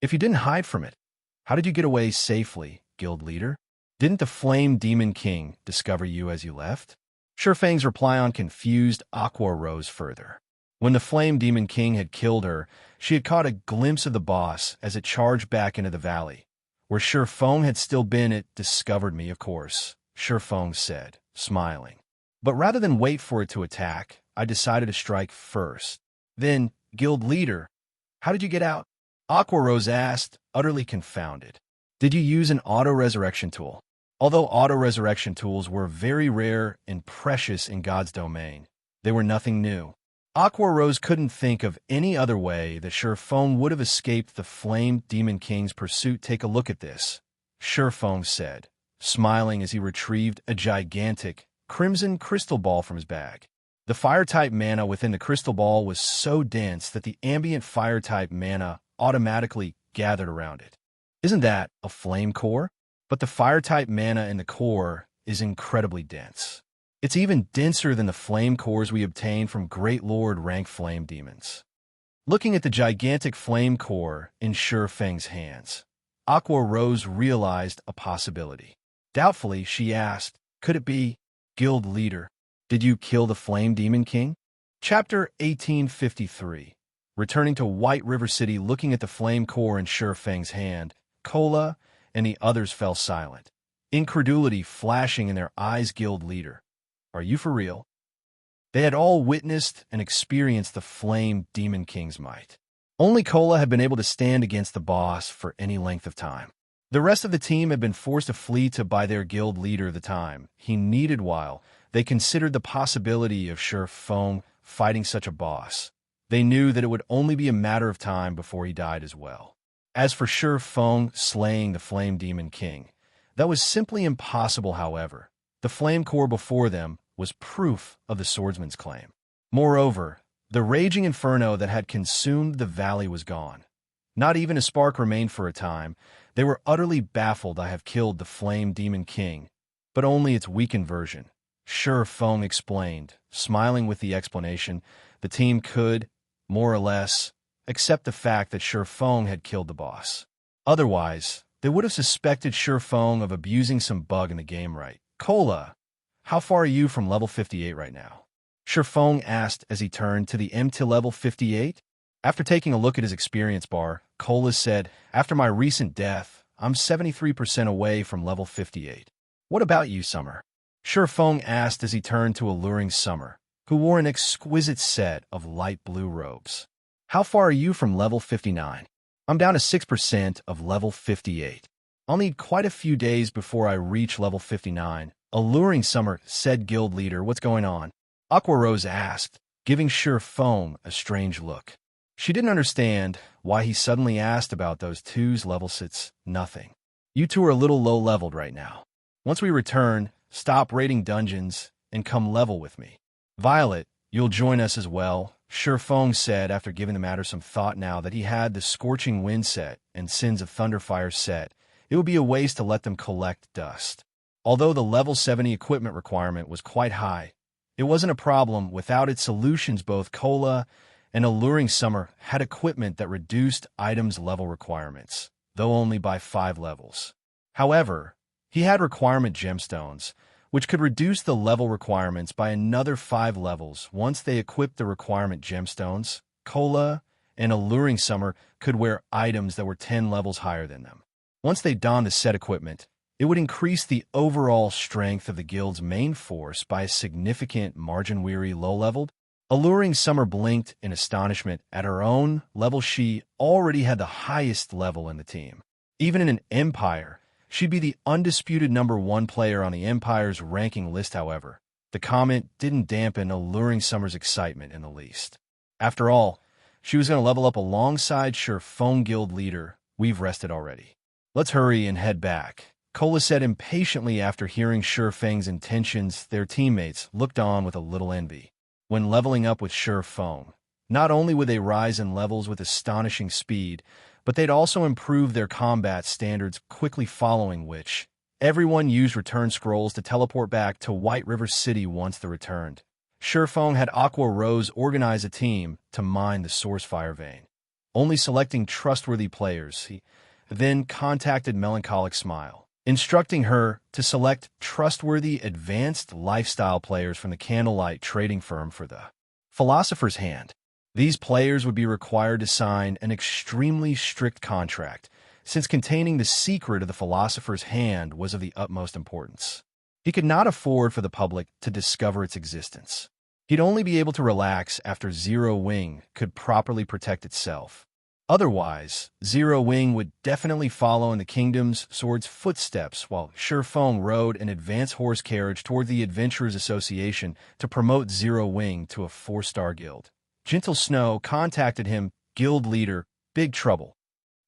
S1: If you didn't hide from it, how did you get away safely, guild leader? Didn't the Flame Demon King discover you as you left? Silverwing's reply confused Aqua Rose further. When the Flame Demon King had killed her, she had caught a glimpse of the boss as it charged back into the valley. Where Silverwing had still been, it discovered me, of course, Silverwing said, smiling. But rather than wait for it to attack, I decided to strike first. Then, guild leader, how did you get out? Aqua Rose asked, utterly confounded. Did you use an auto-resurrection tool? Although auto-resurrection tools were very rare and precious in God's domain, they were nothing new. Aqua Rose couldn't think of any other way that Surefong would have escaped the Flame Demon King's pursuit. Take a look at this, Surefong said, smiling as he retrieved a gigantic, crimson crystal ball from his bag. The fire-type mana within the crystal ball was so dense that the ambient fire-type mana automatically gathered around it. Isn't that a flame core? But the fire-type mana in the core is incredibly dense. It's even denser than the flame cores we obtain from Great Lord rank flame demons. Looking at the gigantic flame core in Surefeng's hands, Aqua Rose realized a possibility. Doubtfully, she asked, could it be, guild leader, did you kill the Flame Demon King? Chapter 1853. Returning to White River City, looking at the flame core in Surefeng's hand, Kola and the others fell silent, incredulity flashing in their eyes. Guild leader, are you for real? They had all witnessed and experienced the Flame Demon King's might. Only Kola had been able to stand against the boss for any length of time. The rest of the team had been forced to flee to by their guild leader the time he needed while they considered the possibility of Surefong fighting such a boss. They knew that it would only be a matter of time before he died as well. As for Surefong slaying the Flame Demon King, that was simply impossible. However, the flame core before them was proof of the swordsman's claim. Moreover, the raging inferno that had consumed the valley was gone. Not even a spark remained for a time. They were utterly baffled. I have killed the Flame Demon King, but only its weakened version, Surefong explained, smiling with the explanation. The team could, more or less, accept the fact that Surefong had killed the boss. Otherwise, they would have suspected Surefong of abusing some bug in the game. Right? Kola, how far are you from level 58 right now? Surefong asked as he turned to the M to level 58. After taking a look at his experience bar, Kola said, after my recent death, I'm 73% away from level 58. What about you, Summer? Surefong asked as he turned to alluring Summer, who wore an exquisite set of light blue robes. How far are you from level 59? I'm down to 6% of level 58. I'll need quite a few days before I reach level 59. Alluring Summer said, guild leader, what's going on? Aqua Rose asked, giving Surefong a strange look. She didn't understand why he suddenly asked about those two's level sits. Nothing. You two are a little low-leveled right now. Once we return, stop raiding dungeons and come level with me. Violet, you'll join us as well, Surefong said after giving the matter some thought. Now that he had the Scorching Wind set and Sins of Thunderfire set, it would be a waste to let them collect dust. Although the level 70 equipment requirement was quite high, it wasn't a problem. Without its solutions, both Kola and Alluring Summer had equipment that reduced items' level requirements, though only by 5 levels. However, he had requirement gemstones, which could reduce the level requirements by another 5 levels. Once they equipped the requirement gemstones, Kola and Alluring Summer could wear items that were 10 levels higher than them. Once they donned the set equipment, it would increase the overall strength of the guild's main force by a significant margin. Weary low-leveled, Alluring Summer blinked in astonishment at her own level. She already had the highest level in the team. Even in an empire, she'd be the undisputed #1 player on the Empire's ranking list. However, the comment didn't dampen Alluring Summer's excitement in the least. After all, she was going to level up alongside Surefong guild leader. We've rested already. Let's hurry and head back, Kola said impatiently after hearing Surefeng's intentions. Their teammates looked on with a little envy. When leveling up with Surefong, not only would they rise in levels with astonishing speed, but they'd also improve their combat standards quickly, following which everyone used return scrolls to teleport back to White River City once they returned. Surefong had Aqua Rose organize a team to mine the source fire vein, only selecting trustworthy players. He then contacted Melancholic Smile, instructing her to select trustworthy advanced lifestyle players from the Candlelight trading firm for the Philosopher's Hand. These players would be required to sign an extremely strict contract, since containing the secret of the Philosopher's Hand was of the utmost importance. He could not afford for the public to discover its existence. He'd only be able to relax after Zero Wing could properly protect itself. Otherwise, Zero Wing would definitely follow in the kingdom's sword's footsteps while Feng rode an advanced horse carriage toward the Adventurers Association to promote Zero Wing to a 4-star guild. Gentle Snow contacted him, guild leader, big trouble.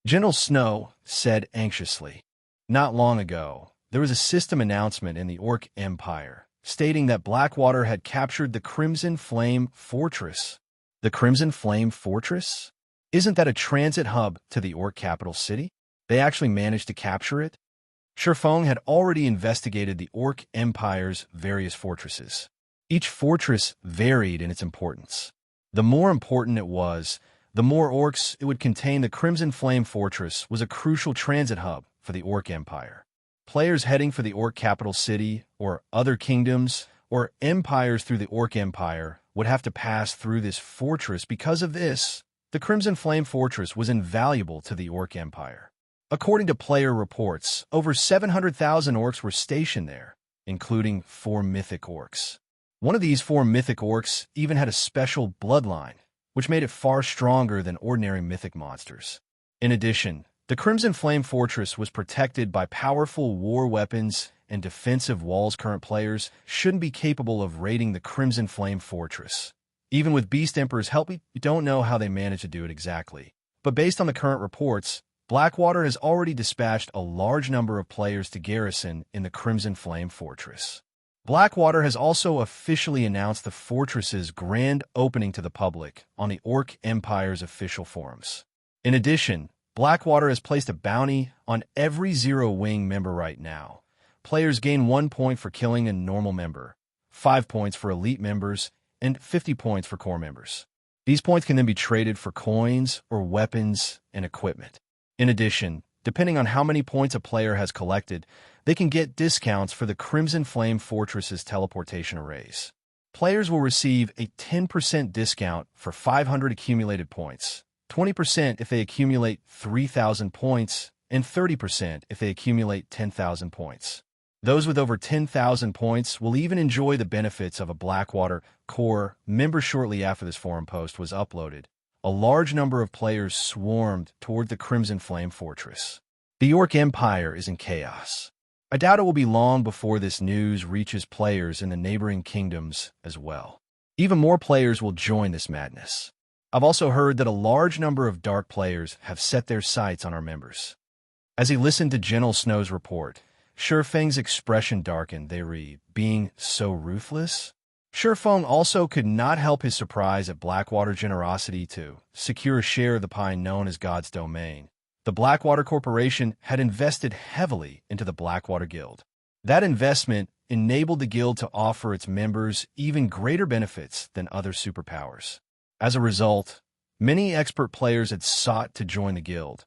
S1: Gentle Snow said anxiously. Not long ago, there was a system announcement in the Orc Empire stating that Blackwater had captured the Crimson Flame Fortress. The Crimson Flame Fortress? Isn't that a transit hub to the Orc capital city? They actually managed to capture it? Feng had already investigated the Orc Empire's various fortresses. Each fortress varied in its importance. The more important it was, the more orcs it would contain. The Crimson Flame Fortress was a crucial transit hub for the Orc Empire. Players heading for the Orc capital city, or other kingdoms, or empires through the Orc Empire would have to pass through this fortress. Because of this, the Crimson Flame Fortress was invaluable to the Orc Empire. According to player reports, over 700,000 orcs were stationed there, including 4 mythic orcs. One of these 4 mythic orcs even had a special bloodline, which made it far stronger than ordinary mythic monsters. In addition, the Crimson Flame Fortress was protected by powerful war weapons and defensive walls. Current players shouldn't be capable of raiding the Crimson Flame Fortress. Even with Beast Emperor's help, we don't know how they managed to do it exactly. But based on the current reports, Blackwater has already dispatched a large number of players to garrison in the Crimson Flame Fortress. Blackwater has also officially announced the fortress's grand opening to the public on the Orc Empire's official forums. In addition, Blackwater has placed a bounty on every Zero Wing member right now. Players gain 1 point for killing a normal member, 5 points for elite members, and 50 points for core members. These points can then be traded for coins or weapons and equipment. In addition, depending on how many points a player has collected, they can get discounts for the Crimson Flame Fortress's teleportation arrays. Players will receive a 10% discount for 500 accumulated points, 20% if they accumulate 3,000 points, and 30% if they accumulate 10,000 points. Those with over 10,000 points will even enjoy the benefits of a Blackwater core member. Shortly after this forum post was uploaded, a large number of players swarmed toward the Crimson Flame Fortress. The Orc Empire is in chaos. I doubt it will be long before this news reaches players in the neighboring kingdoms as well. Even more players will join this madness. I've also heard that a large number of dark players have set their sights on our members. As he listened to Gentle Snow's report, Feng's expression darkened. They read, being so ruthless? Feng also could not help his surprise at Blackwater's generosity to secure a share of the pie known as God's Domain. The Blackwater Corporation had invested heavily into the Blackwater Guild. That investment enabled the guild to offer its members even greater benefits than other superpowers. As a result, many expert players had sought to join the guild,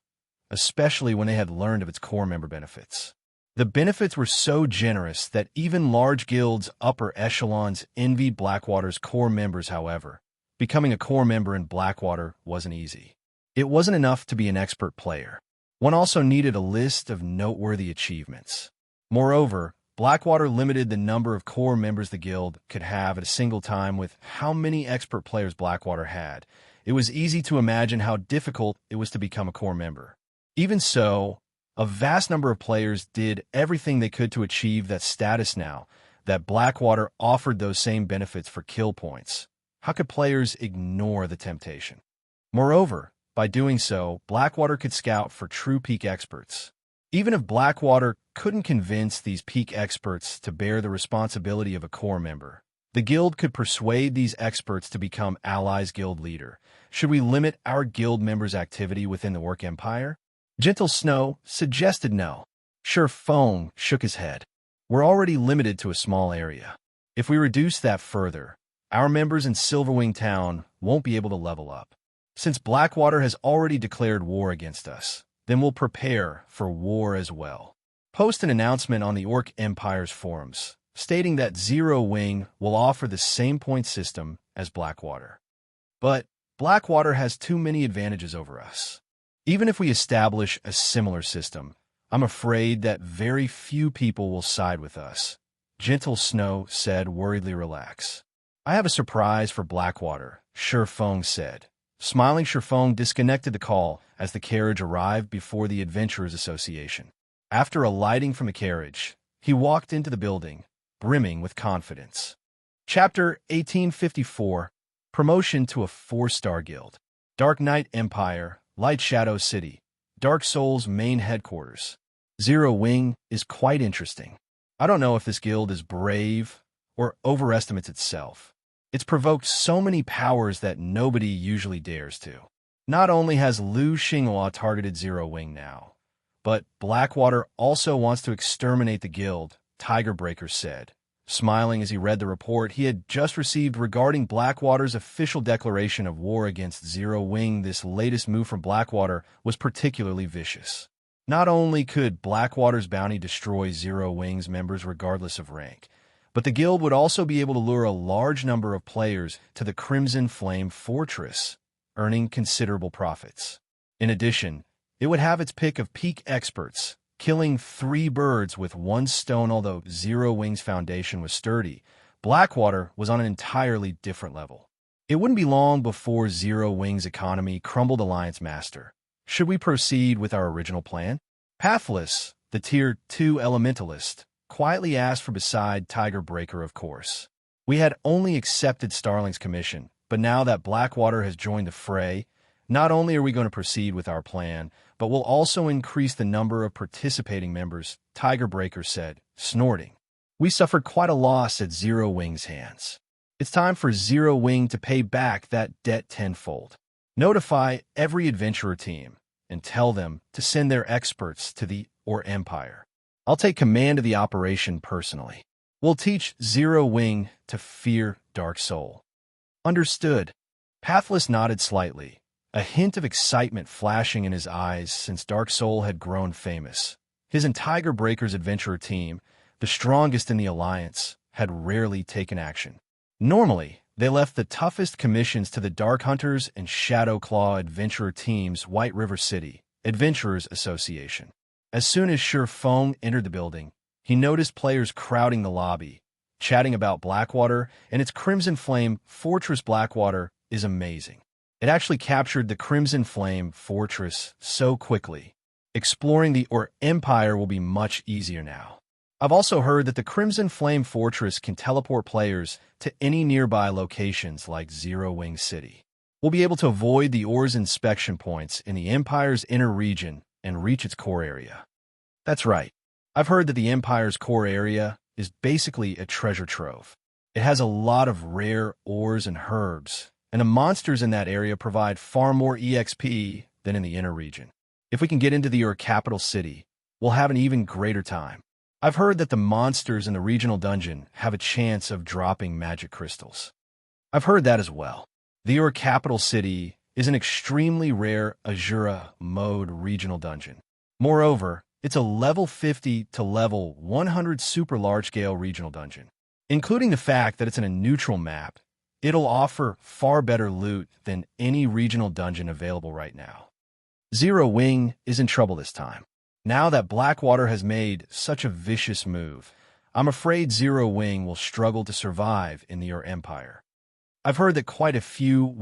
S1: especially when they had learned of its core member benefits. The benefits were so generous that even large guilds' upper echelons envied Blackwater's core members. However, becoming a core member in Blackwater wasn't easy. It wasn't enough to be an expert player. One also needed a list of noteworthy achievements. Moreover, Blackwater limited the number of core members the guild could have at a single time. With how many expert players Blackwater had, it was easy to imagine how difficult it was to become a core member. Even so, a vast number of players did everything they could to achieve that status. Now that Blackwater offered those same benefits for kill points, how could players ignore the temptation? Moreover, by doing so, Blackwater could scout for true peak experts. Even if Blackwater couldn't convince these peak experts to bear the responsibility of a core member, the guild could persuade these experts to become allies. Guild leader, should we limit our guild members' activity within the Orc Empire? Gentle Snow suggested no. Feng shook his head. We're already limited to a small area. If we reduce that further, our members in Silverwing Town won't be able to level up. Since Blackwater has already declared war against us, then we'll prepare for war as well. Post an announcement on the Orc Empire's forums, stating that Zero Wing will offer the same point system as Blackwater. But Blackwater has too many advantages over us. Even if we establish a similar system, I'm afraid that very few people will side with us. Gentle Snow said, worriedly. Relax. "I have a surprise for Blackwater," Shifeng said. Smiling, Shifeng disconnected the call as the carriage arrived before the Adventurers Association. After alighting from the carriage, he walked into the building, brimming with confidence. Chapter 1854, Promotion to a 4-star Guild. Dark Knight Empire, Light Shadow City, Dark Souls main headquarters. Zero Wing is quite interesting. I don't know if this guild is brave or overestimates itself. It's provoked so many powers that nobody usually dares to. Not only has Liu Xinghua targeted Zero Wing now, but Blackwater also wants to exterminate the guild, Tigerbreaker said, smiling as he read the report he had just received regarding Blackwater's official declaration of war against Zero Wing. This latest move from Blackwater was particularly vicious. Not only could Blackwater's bounty destroy Zero Wing's members regardless of rank, but the guild would also be able to lure a large number of players to the Crimson Flame Fortress, earning considerable profits. In addition, it would have its pick of peak experts, killing 3 birds with 1 stone. Although Zero Wing's foundation was sturdy, Blackwater was on an entirely different level. It wouldn't be long before Zero Wing's economy crumbled. Alliance Master, should we proceed with our original plan? Pathless, the Tier 2 Elementalist, quietly asked for beside Tigerbreaker. Of course. We had only accepted Starling's commission, but now that Blackwater has joined the fray, not only are we going to proceed with our plan, but we'll also increase the number of participating members, Tigerbreaker said, snorting. We suffered quite a loss at Zero Wing's hands. It's time for Zero Wing to pay back that debt tenfold. Notify every adventurer team and tell them to send their experts to the Empire. I'll take command of the operation personally. We'll teach Zero Wing to fear Dark Soul. Understood. Pathless nodded slightly, a hint of excitement flashing in his eyes since Dark Soul had grown famous. His and Tigerbreaker's adventurer team, the strongest in the Alliance, had rarely taken action. Normally, they left the toughest commissions to the Dark Hunters and Shadowclaw adventurer teams. White River City, Adventurers Association. As soon as Shifeng entered the building, he noticed players crowding the lobby, chatting about Blackwater and its Crimson Flame Fortress. Blackwater is amazing. It actually captured the Crimson Flame Fortress so quickly. Exploring the Empire will be much easier now. I've also heard that the Crimson Flame Fortress can teleport players to any nearby locations like Zero Wing City. We'll be able to avoid the Ore's inspection points in the Empire's inner region and reach its core area. That's right. I've heard that the Empire's core area is basically a treasure trove. It has a lot of rare ores and herbs, and the monsters in that area provide far more EXP than in the inner region. If we can get into the capital city, we'll have an even greater time. I've heard that the monsters in the regional dungeon have a chance of dropping magic crystals. I've heard that as well. The capital city is an extremely rare Azura mode regional dungeon. Moreover, it's a level 50 to level 100 super large-scale regional dungeon. Including the fact that it's in a neutral map, it'll offer far better loot than any regional dungeon available right now. Zero Wing is in trouble this time. Now that Blackwater has made such a vicious move, I'm afraid Zero Wing will struggle to survive in the Empire. I've heard that quite a few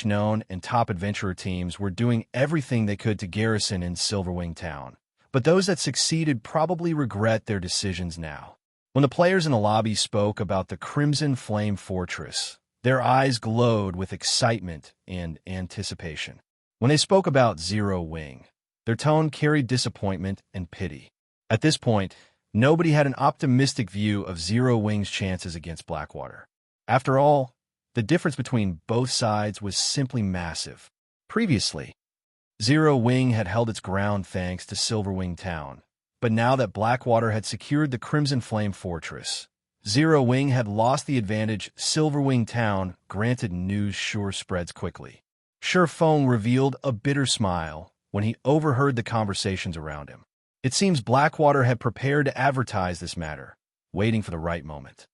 S1: known and top adventurer teams were doing everything they could to garrison in Silverwing Town, but those that succeeded probably regret their decisions now. When the players in the lobby spoke about the Crimson Flame Fortress, their eyes glowed with excitement and anticipation. When they spoke about Zero Wing, their tone carried disappointment and pity. At this point, nobody had an optimistic view of Zero Wing's chances against Blackwater. After all, the difference between both sides was simply massive. Previously, Zero Wing had held its ground thanks to Silverwing Town, but now that Blackwater had secured the Crimson Flame Fortress, Zero Wing had lost the advantage Silverwing Town granted. News sure spreads quickly. Shifeng revealed a bitter smile when he overheard the conversations around him. It seems Blackwater had prepared to advertise this matter, waiting for the right moment.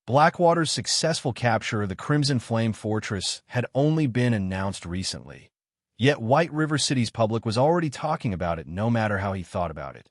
S1: Blackwater's successful capture of the Crimson Flame Fortress had only been announced recently. Yet White River City's public was already talking about it no matter how he thought about it.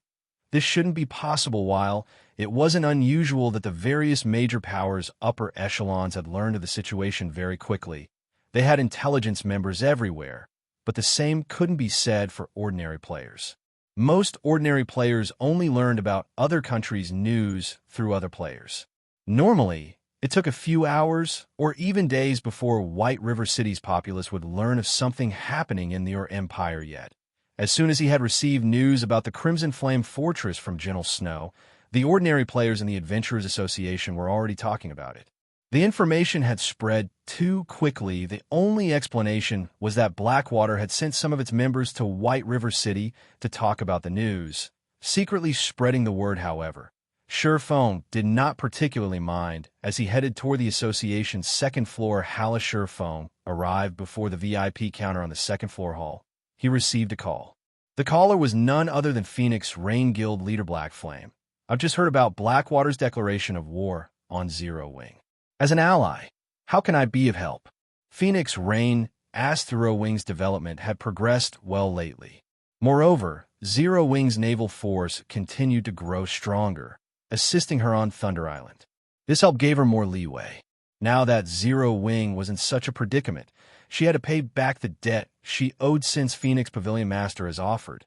S1: This shouldn't be possible. While it wasn't unusual that the various major powers' upper echelons had learned of the situation very quickly. They had intelligence members everywhere, but the same couldn't be said for ordinary players. Most ordinary players only learned about other countries' news through other players. Normally, it took a few hours or even days before White River City's populace would learn of something happening in their empire yet. As soon as he had received news about the Crimson Flame Fortress from General Snow, the ordinary players in the Adventurers Association were already talking about it. The information had spread too quickly. The only explanation was that Blackwater had sent some of its members to White River City to talk about the news, secretly spreading the word. However, Sherfone did not particularly mind. As he headed toward the association's second floor, Sherfone arrived before the VIP counter on the second floor hall. He received a call. The caller was none other than Phoenix Rain Guild leader Black Flame. I've just heard about Blackwater's declaration of war on Zero Wing. As an ally, how can I be of help? Phoenix Rain Zero Wing's development had progressed well lately. Moreover, Zero Wing's naval force continued to grow stronger, assisting her on Thunder Island. This help gave her more leeway. Now that Zero Wing was in such a predicament, she had to pay back the debt she owed since Phoenix Pavilion Master has offered.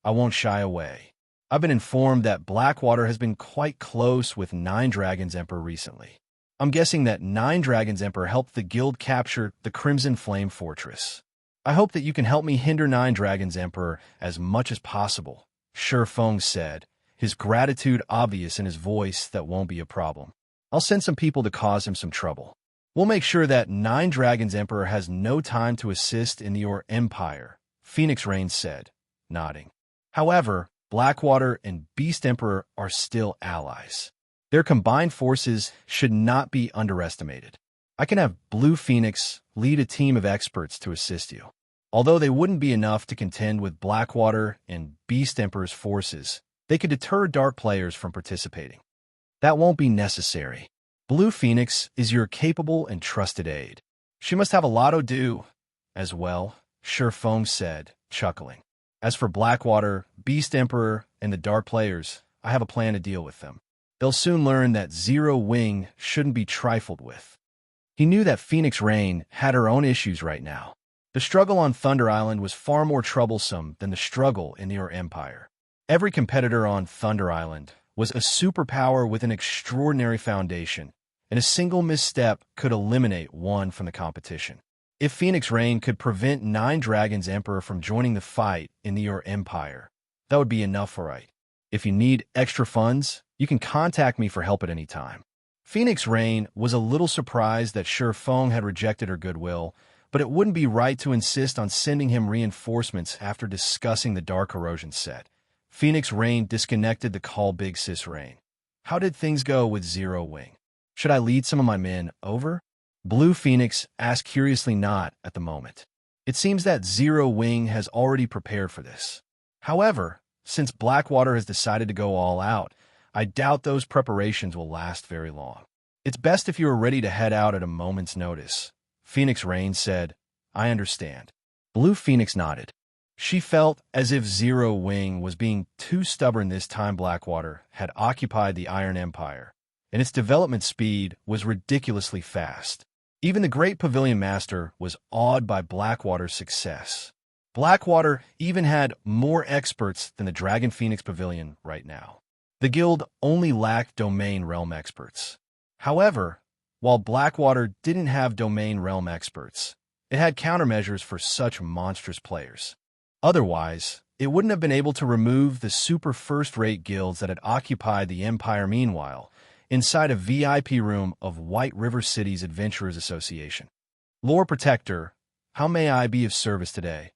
S1: I won't shy away. I've been informed that Blackwater has been quite close with Nine Dragons Emperor recently. I'm guessing that Nine Dragons Emperor helped the guild capture the Crimson Flame Fortress. I hope that you can help me hinder Nine Dragons Emperor as much as possible, Sherfone said, his gratitude obvious in his voice. That won't be a problem. I'll send some people to cause him some trouble. We'll make sure that Nine Dragons Emperor has no time to assist in your empire, Phoenix Rain said, nodding. However, Blackwater and Beast Emperor are still allies. Their combined forces should not be underestimated. I can have Blue Phoenix lead a team of experts to assist you. Although they wouldn't be enough to contend with Blackwater and Beast Emperor's forces, they could deter dark players from participating. That won't be necessary. Blue Phoenix is your capable and trusted aide. She must have a lot to do as well, Sherfone said, chuckling. As for Blackwater, Beast Emperor, and the dark players, I have a plan to deal with them. They'll soon learn that Zero Wing shouldn't be trifled with. He knew that Phoenix Rain had her own issues right now. The struggle on Thunder Island was far more troublesome than the struggle in your empire. Every competitor on Thunder Island was a superpower with an extraordinary foundation, and a single misstep could eliminate one from the competition. If Phoenix Rain could prevent Nine Dragons Emperor from joining the fight in your empire, that would be enough, right? If you need extra funds, you can contact me for help at any time. Phoenix Rain was a little surprised that Sherfone had rejected her goodwill, but it wouldn't be right to insist on sending him reinforcements after discussing the Dark Corrosion set. Phoenix Rain disconnected the call. Big Sis Rain. How did things go with Zero Wing? Should I lead some of my men over? Blue Phoenix asked curiously. Not at the moment. It seems that Zero Wing has already prepared for this. However, since Blackwater has decided to go all out, I doubt those preparations will last very long. It's best if you are ready to head out at a moment's notice. Phoenix Rain said, I understand. Blue Phoenix nodded. She felt as if Zero Wing was being too stubborn this time. Blackwater had occupied the Iron Empire, and its development speed was ridiculously fast. Even the Great Pavilion Master was awed by Blackwater's success. Blackwater even had more experts than the Dragon Phoenix Pavilion right now. The guild only lacked domain realm experts. However, while Blackwater didn't have domain realm experts, it had countermeasures for such monstrous players. Otherwise, it wouldn't have been able to remove the super first-rate guilds that had occupied the Empire. Meanwhile, inside a VIP room of White River City's Adventurers Association. Lore Protector, how may I be of service today?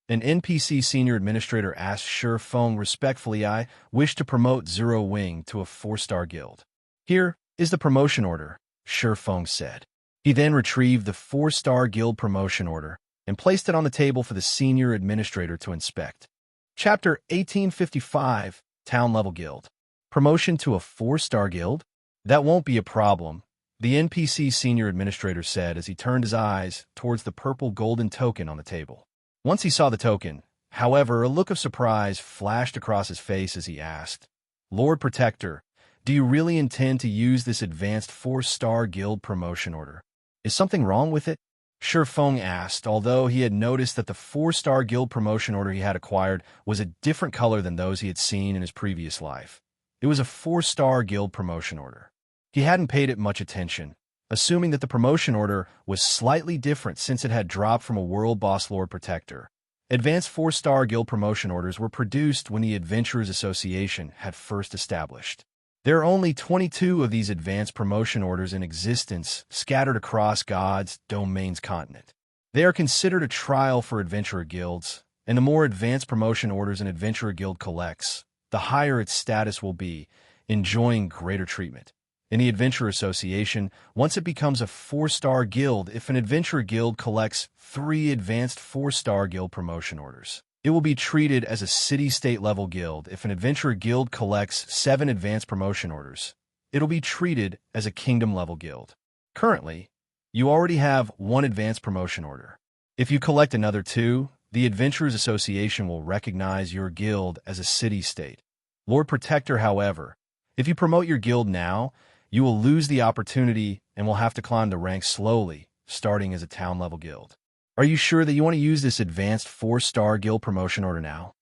S1: An NPC senior administrator asked Sherfone respectfully. I wish to promote Zero Wing to a 4-star guild. Here is the promotion order, Sherfone said. He then retrieved the 4-star guild promotion order and placed it on the table for the senior administrator to inspect. Chapter 1855, Town Level Guild. Promotion to a 4-star guild? That won't be a problem, the NPC senior administrator said as he turned his eyes towards the purple golden token on the table. Once he saw the token, however, a look of surprise flashed across his face as he asked, Lord Protector, do you really intend to use this advanced 4-star guild promotion order? Is something wrong with it? Feng asked, although he had noticed that the 4-star guild promotion order he had acquired was a different color than those he had seen in his previous life. It was a 4-star guild promotion order. He hadn't paid it much attention, assuming that the promotion order was slightly different since it had dropped from a world boss Lord Protector. Advanced 4-star guild promotion orders were produced when the Adventurers Association had first established. There are only 22 of these advanced promotion orders in existence, scattered across God's domain's continent. They are considered a trial for adventurer guilds, and the more advanced promotion orders an adventurer guild collects, the higher its status will be, enjoying greater treatment. In the Adventurer Association, once it becomes a 4-star guild, if an adventurer guild collects 3 advanced 4-star guild promotion orders, it will be treated as a city-state level guild. If an adventurer guild collects 7 advanced promotion orders, it'll be treated as a kingdom level guild. Currently, you already have 1 advanced promotion order. If you collect another 2, the Adventurers Association will recognize your guild as a city-state. Lord Protector, however, if you promote your guild now, you will lose the opportunity and will have to climb the ranks slowly, starting as a town-level guild. Are you sure that you want to use this advanced 4-star guild promotion order now?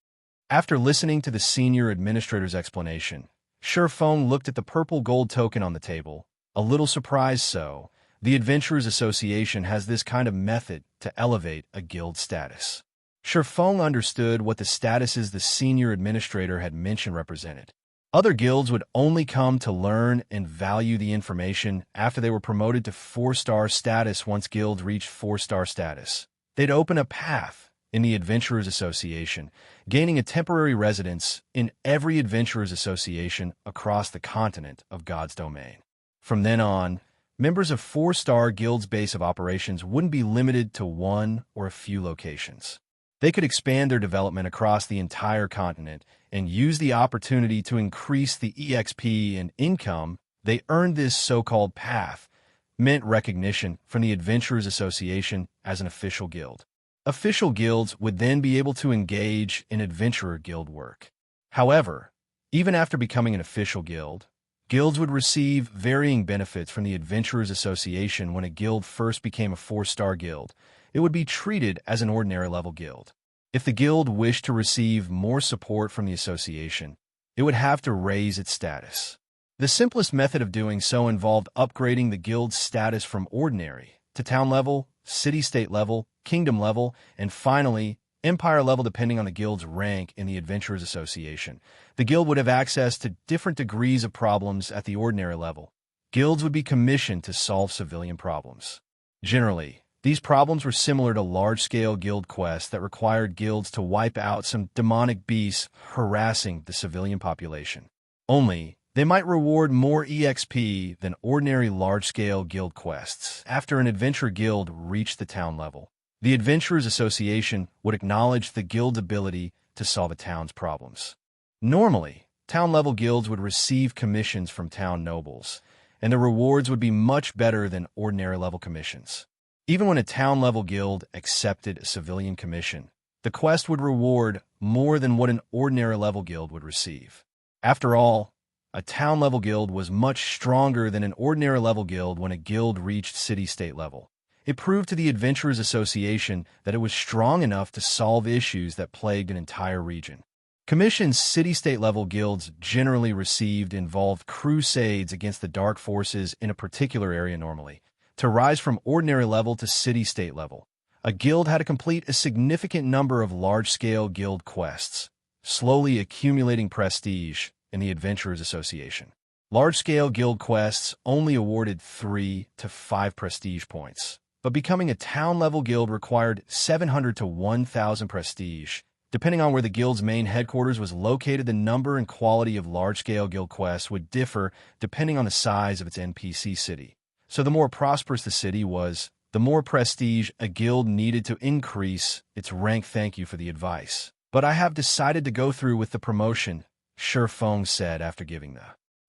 S1: After listening to the senior administrator's explanation, Feng looked at the purple gold token on the table, a little surprised. So, the Adventurers Association has this kind of method to elevate a guild status. Feng understood what the statuses the senior administrator had mentioned represented. Other guilds would only come to learn and value the information after they were promoted to 4-star status. Once guilds reached 4-star status, they'd open a path in the Adventurers Association, gaining a temporary residence in every Adventurers Association across the continent of God's domain. From then on, members of 4-star guilds' base of operations wouldn't be limited to 1 or a few locations. They could expand their development across the entire continent and use the opportunity to increase the EXP and income they earned. This so-called path meant recognition from the Adventurers Association as an official guild. Official guilds would then be able to engage in adventurer guild work. However, even after becoming an official guild, guilds would receive varying benefits from the Adventurers Association. When a guild first became a 4-star guild, it would be treated as an ordinary level guild. If the guild wished to receive more support from the association, it would have to raise its status. The simplest method of doing so involved upgrading the guild's status from ordinary to town level, city-state level, kingdom level, and finally, empire level. Depending on the guild's rank in the Adventurers Association, the guild would have access to different degrees of problems. At the ordinary level, guilds would be commissioned to solve civilian problems. Generally, these problems were similar to large-scale guild quests that required guilds to wipe out some demonic beasts harassing the civilian population. Only, they might reward more EXP than ordinary large-scale guild quests. After an adventure guild reached the town level, the Adventurers Association would acknowledge the guild's ability to solve a town's problems. Normally, town-level guilds would receive commissions from town nobles, and the rewards would be much better than ordinary-level commissions. Even when a town-level guild accepted a civilian commission, the quest would reward more than what an ordinary-level guild would receive. After all, a town-level guild was much stronger than an ordinary-level guild. When a guild reached city-state level, it proved to the Adventurers Association that it was strong enough to solve issues that plagued an entire region. Commissions city-state level guilds generally received involved crusades against the dark forces in a particular area. Normally, to rise from ordinary level to city-state level, a guild had to complete a significant number of large-scale guild quests, slowly accumulating prestige in the Adventurers Association. Large-scale guild quests only awarded 3 to 5 prestige points, but becoming a town-level guild required 700 to 1,000 prestige. Depending on where the guild's main headquarters was located, the number and quality of large-scale guild quests would differ depending on the size of its NPC city. So the more prosperous the city was, the more prestige a guild needed to increase its rank. Thank you for the advice, but I have decided to go through with the promotion, Feng said after giving the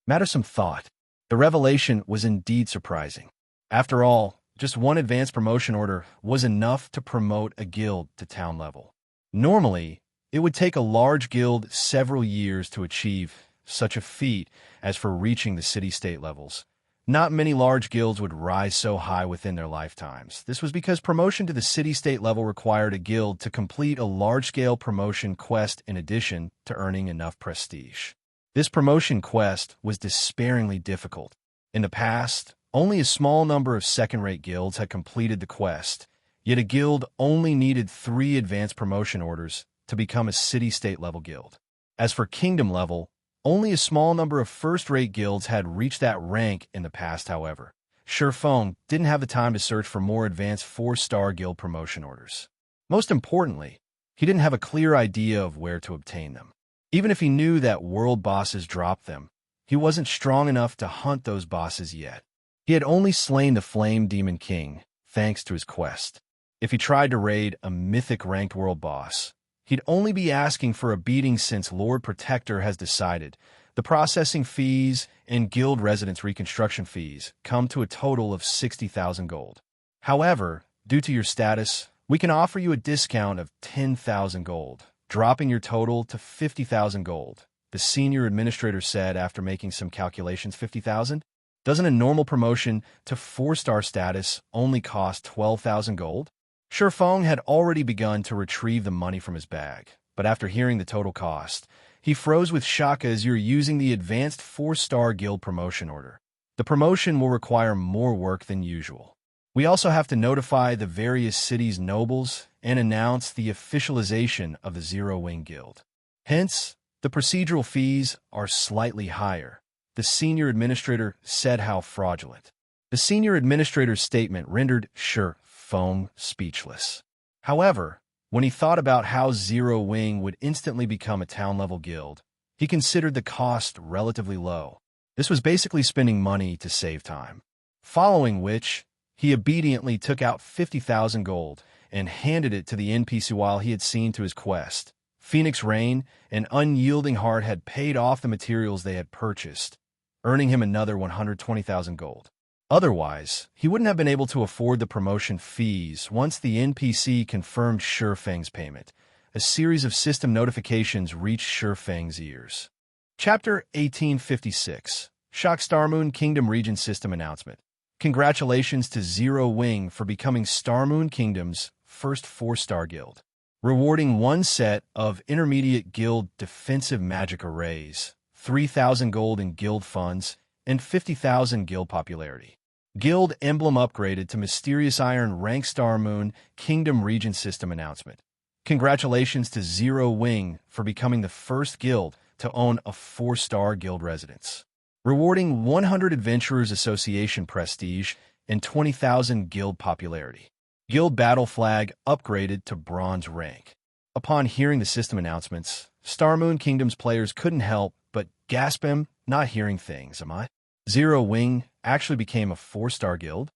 S1: matter some thought. The revelation was indeed surprising. After all, just 1 advanced promotion order was enough to promote a guild to town level. Normally, it would take a large guild several years to achieve such a feat as for reaching the city-state levels. Not many large guilds would rise so high within their lifetimes. This was because promotion to the city-state level required a guild to complete a large-scale promotion quest in addition to earning enough prestige. This promotion quest was despairingly difficult. In the past, only a small number of second-rate guilds had completed the quest, yet a guild only needed 3 advanced promotion orders to become a city-state level guild. As for kingdom level, only a small number of first-rate guilds had reached that rank in the past, however. Silverwing didn't have the time to search for more advanced 4-star guild promotion orders. Most importantly, he didn't have a clear idea of where to obtain them. Even if he knew that world bosses dropped them, he wasn't strong enough to hunt those bosses yet. He had only slain the Flame Demon King, thanks to his quest. If he tried to raid a mythic ranked world boss, he'd only be asking for a beating since Lord Protector has decided the processing fees and guild residence reconstruction fees come to a total of 60,000 gold. However, due to your status, we can offer you a discount of 10,000 gold, dropping your total to 50,000 gold, the senior administrator said after making some calculations. 50,000? Doesn't a normal promotion to 4-star status only cost 12,000 gold? Silverwing had already begun to retrieve the money from his bag, but after hearing the total cost, he froze with shock as you're using the advanced 4-star guild promotion order. The promotion will require more work than usual. We also have to notify the various cities' nobles and announce the officialization of the Silverwing Guild. Hence, the procedural fees are slightly higher. The senior administrator said how fraudulent. The senior administrator's statement rendered Silverwing speechless. However, when he thought about how Silverwing would instantly become a town-level guild, he considered the cost relatively low. This was basically spending money to save time. Following which, he obediently took out 50,000 gold and handed it to the NPC while he had seen to his quest. Phoenix Rain, an unyielding heart, had paid off the materials they had purchased, earning him another 120,000 gold. Otherwise, he wouldn't have been able to afford the promotion fees once the NPC confirmed Silverwing's payment. A series of system notifications reached Silverwing's ears. Chapter 1856. Shock Starmoon Kingdom Region System Announcement. Congratulations to Silverwing for becoming Starmoon Kingdom's first 4-star guild. Rewarding 1 set of intermediate guild defensive magic arrays, 3,000 gold in guild funds, and 50,000 guild popularity. Guild emblem upgraded to Mysterious Iron rank Starmoon Kingdom Region System Announcement. Congratulations to Silverwing for becoming the first guild to own a 4-star guild residence. Rewarding 100 Adventurers Association prestige and 20,000 guild popularity. Guild battle flag upgraded to bronze rank. Upon hearing the system announcements, Starmoon Kingdom's players couldn't help but gasp. Not hearing things, am I? Silverwing actually became a 4-star guild?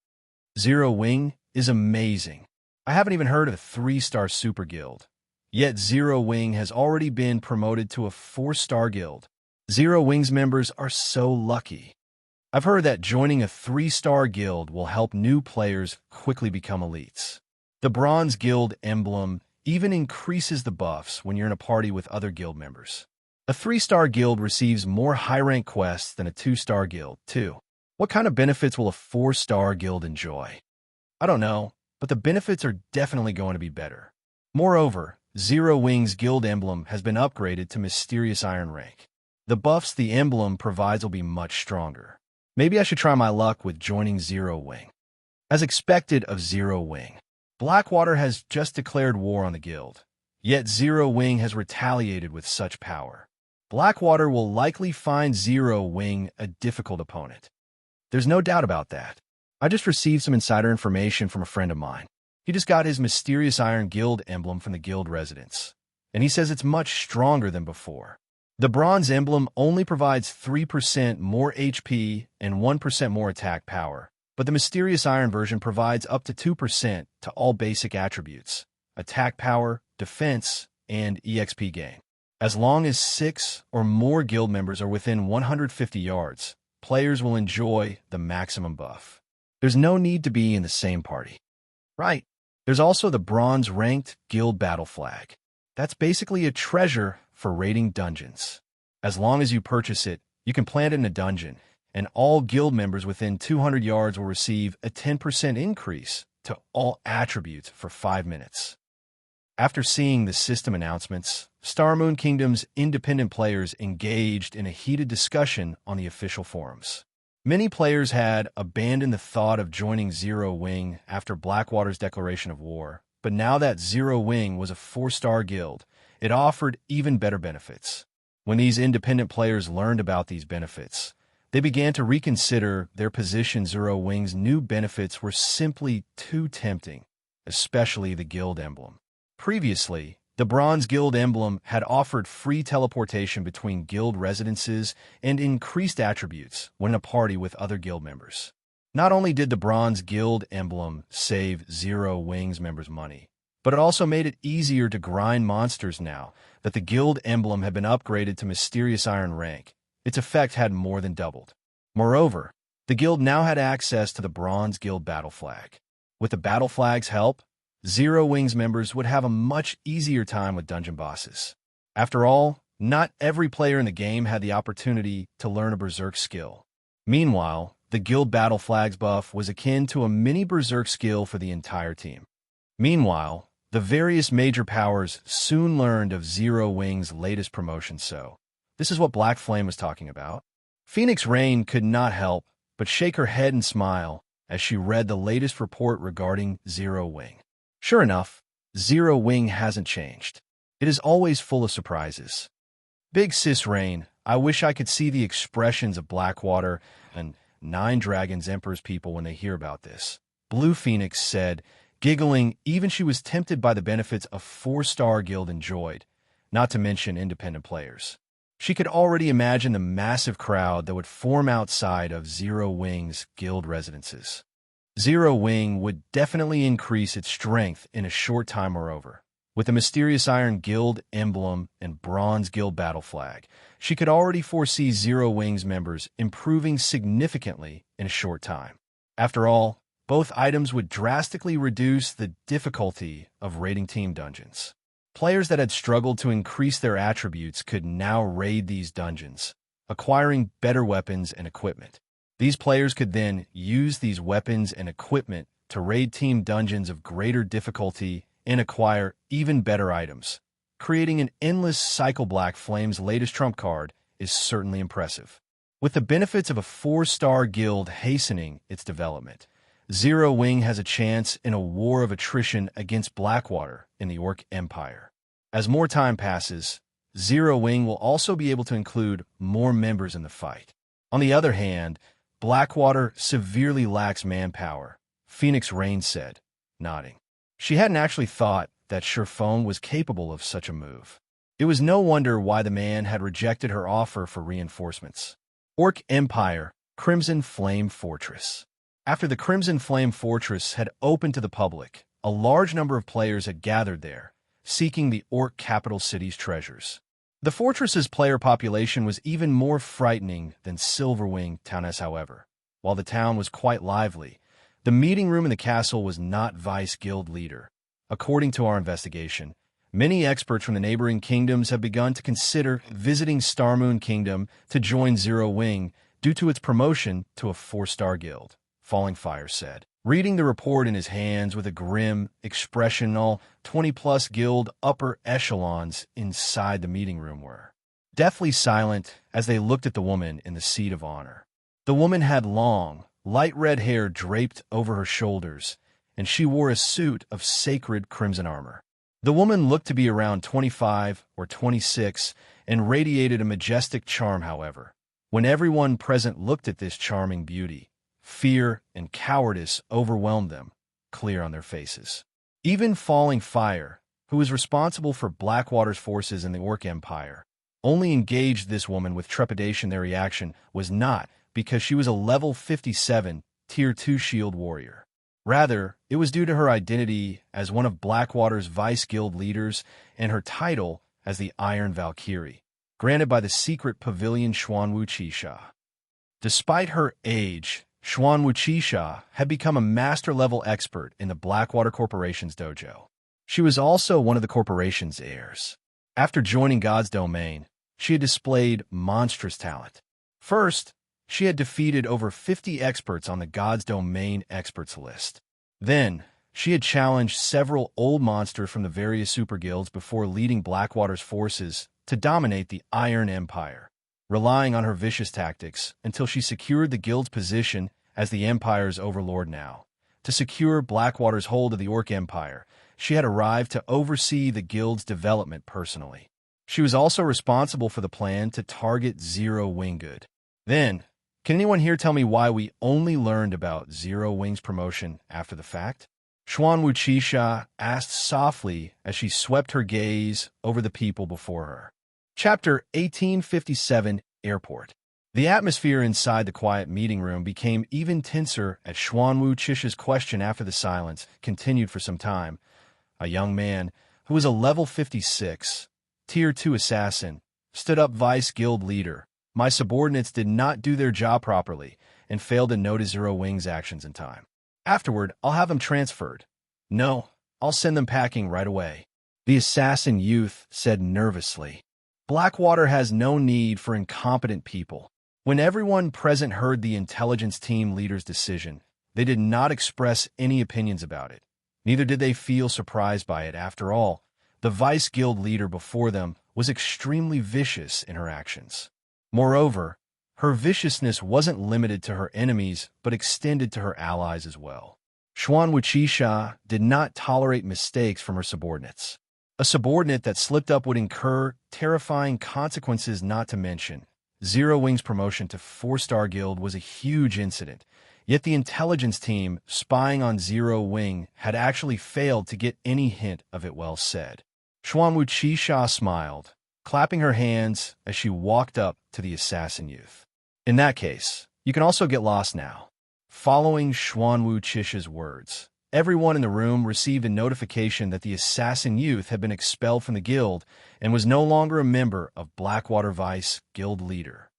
S1: Silverwing is amazing. I haven't even heard of a 3-star super guild. Yet Silverwing has already been promoted to a 4-star guild. Silverwing's members are so lucky. I've heard that joining a 3-star guild will help new players quickly become elites. The Bronze Guild emblem even increases the buffs when you're in a party with other guild members. A 3-star guild receives more high-rank quests than a 2-star guild, too. What kind of benefits will a 4-star guild enjoy? I don't know, but the benefits are definitely going to be better. Moreover, Silverwing's guild emblem has been upgraded to Mysterious Iron rank. The buffs the emblem provides will be much stronger. Maybe I should try my luck with joining Silverwing. As expected of Silverwing, Blackwater has just declared war on the guild. Yet Silverwing has retaliated with such power. Blackwater will likely find Silverwing a difficult opponent. There's no doubt about that. I just received some insider information from a friend of mine. He just got his Mysterious Iron Guild emblem from the guild residence, and he says it's much stronger than before. The bronze emblem only provides 3% more HP and 1% more attack power, but the Mysterious Iron version provides up to 2% to all basic attributes, attack power, defense, and EXP gain. As long as 6 or more guild members are within 150 yards, players will enjoy the maximum buff. There's no need to be in the same party. Right. There's also the bronze-ranked guild battle flag. That's basically a treasure for raiding dungeons. As long as you purchase it, you can plant it in a dungeon, and all guild members within 200 yards will receive a 10% increase to all attributes for 5 minutes. After seeing the system announcements, Star Moon Kingdom's independent players engaged in a heated discussion on the official forums. Many players had abandoned the thought of joining Zero Wing after Blackwater's declaration of war, but now that Zero Wing was a 4-star guild, it offered even better benefits. When these independent players learned about these benefits, they began to reconsider their position. Zero Wing's new benefits were simply too tempting, especially the guild emblem. Previously, the Bronze Guild emblem had offered free teleportation between guild residences and increased attributes when in a party with other guild members. Not only did the Bronze Guild emblem save Zero Wing's members money, but it also made it easier to grind monsters. Now that the guild emblem had been upgraded to Mysterious Iron rank, its effect had more than doubled. Moreover, the guild now had access to the Bronze Guild battle flag. With the battle flag's help, Zero Wing's members would have a much easier time with dungeon bosses. After all, not every player in the game had the opportunity to learn a Berserk skill. Meanwhile, the guild battle flag's buff was akin to a mini Berserk skill for the entire team. Meanwhile, the various major powers soon learned of Zero Wing's latest promotion, so this is what Black Flame was talking about. Phoenix Rain could not help but shake her head and smile as she read the latest report regarding Zero Wing. Sure enough, Zero Wing hasn't changed. It is always full of surprises. Big Sis Rain, I wish I could see the expressions of Blackwater and Nine Dragons Emperor's people when they hear about this. Blue Phoenix said, giggling, even she was tempted by the benefits a 4-star guild enjoyed, not to mention independent players. She could already imagine the massive crowd that would form outside of Zero Wing's guild residences. Zero Wing would definitely increase its strength in a short time. Moreover, with the Mysterious Iron Guild emblem and Bronze Guild battle flag, she could already foresee Zero Wing's members improving significantly in a short time. After all, both items would drastically reduce the difficulty of raiding team dungeons. Players that had struggled to increase their attributes could now raid these dungeons, acquiring better weapons and equipment. These players could then use these weapons and equipment to raid team dungeons of greater difficulty and acquire even better items, creating an endless cycle. Black Flame's latest trump card is certainly impressive. With the benefits of a 4-star guild hastening its development, Zero Wing has a chance in a war of attrition against Blackwater in the Orc Empire. As more time passes, Zero Wing will also be able to include more members in the fight. On the other hand, Blackwater severely lacks manpower, Phoenix Rain said, nodding. She hadn't actually thought that Sherphone was capable of such a move. It was no wonder why the man had rejected her offer for reinforcements. Orc Empire, Crimson Flame Fortress. After the Crimson Flame Fortress had opened to the public, a large number of players had gathered there, seeking the Orc capital city's treasures. The fortress's player population was even more frightening than Silverwing Towness. However, while the town was quite lively, the meeting room in the castle was not Vice Guild leader. According to our investigation, many experts from the neighboring kingdoms have begun to consider visiting Star Moon Kingdom to join Zero Wing due to its promotion to a 4-star guild, Falling Fire said. Reading the report in his hands with a grim expression, all 20-plus guild upper echelons inside the meeting room were deathly silent as they looked at the woman in the seat of honor. The woman had long, light red hair draped over her shoulders, and she wore a suit of sacred crimson armor. The woman looked to be around 25 or 26 and radiated a majestic charm. However, when everyone present looked at this charming beauty, fear and cowardice overwhelmed them, clear on their faces. Even Falling Fire, who was responsible for Blackwater's forces in the Orc Empire, only engaged this woman with trepidation. Their reaction was not because she was a level 57 Tier 2 shield warrior. Rather, it was due to her identity as one of Blackwater's Vice Guild leaders and her title as the Iron Valkyrie, granted by the secret pavilion Xuanwu Qisha. Despite her age, Xuanwu Qisha had become a master-level expert in the Blackwater Corporation's dojo. She was also one of the corporation's heirs. After joining God's domain, she had displayed monstrous talent. First, she had defeated over 50 experts on the God's Domain experts list. Then, she had challenged several old monsters from the various super guilds before leading Blackwater's forces to dominate the Iron Empire, relying on her vicious tactics until she secured the guild's position as the Empire's overlord now. To secure Blackwater's hold of the Orc Empire, she had arrived to oversee the guild's development personally. She was also responsible for the plan to target Zero Winggood. Then, can anyone here tell me why we only learned about Zero Wing's promotion after the fact? Xuan Wuqisha asked softly as she swept her gaze over the people before her. Chapter 1857, Airport. The atmosphere inside the quiet meeting room became even tenser as Xuan Wuqisha's question after the silence continued for some time. A young man, who was a level 56, Tier 2 assassin, stood up. Vice Guild Leader. My subordinates did not do their job properly and failed to notice Zero Wing's actions in time. Afterward, I'll have them transferred. No, I'll send them packing right away. The assassin youth said nervously. Blackwater has no need for incompetent people. When everyone present heard the intelligence team leader's decision, they did not express any opinions about it. Neither did they feel surprised by it. After all, the Vice Guild leader before them was extremely vicious in her actions. Moreover, her viciousness wasn't limited to her enemies, but extended to her allies as well. Xuan Wuqisha did not tolerate mistakes from her subordinates. A subordinate that slipped up would incur terrifying consequences, not to mention. Zero Wing's promotion to 4-star guild was a huge incident, yet the intelligence team spying on Zero Wing had actually failed to get any hint of it. Well said. Xuan Wuqisha smiled, clapping her hands as she walked up to the assassin youth. In that case, you can also get lost now. Following Xuan Wuqisha's words, everyone in the room received a notification that the assassin youth had been expelled from the guild and was no longer a member of Blackwater Vice Guild Leader.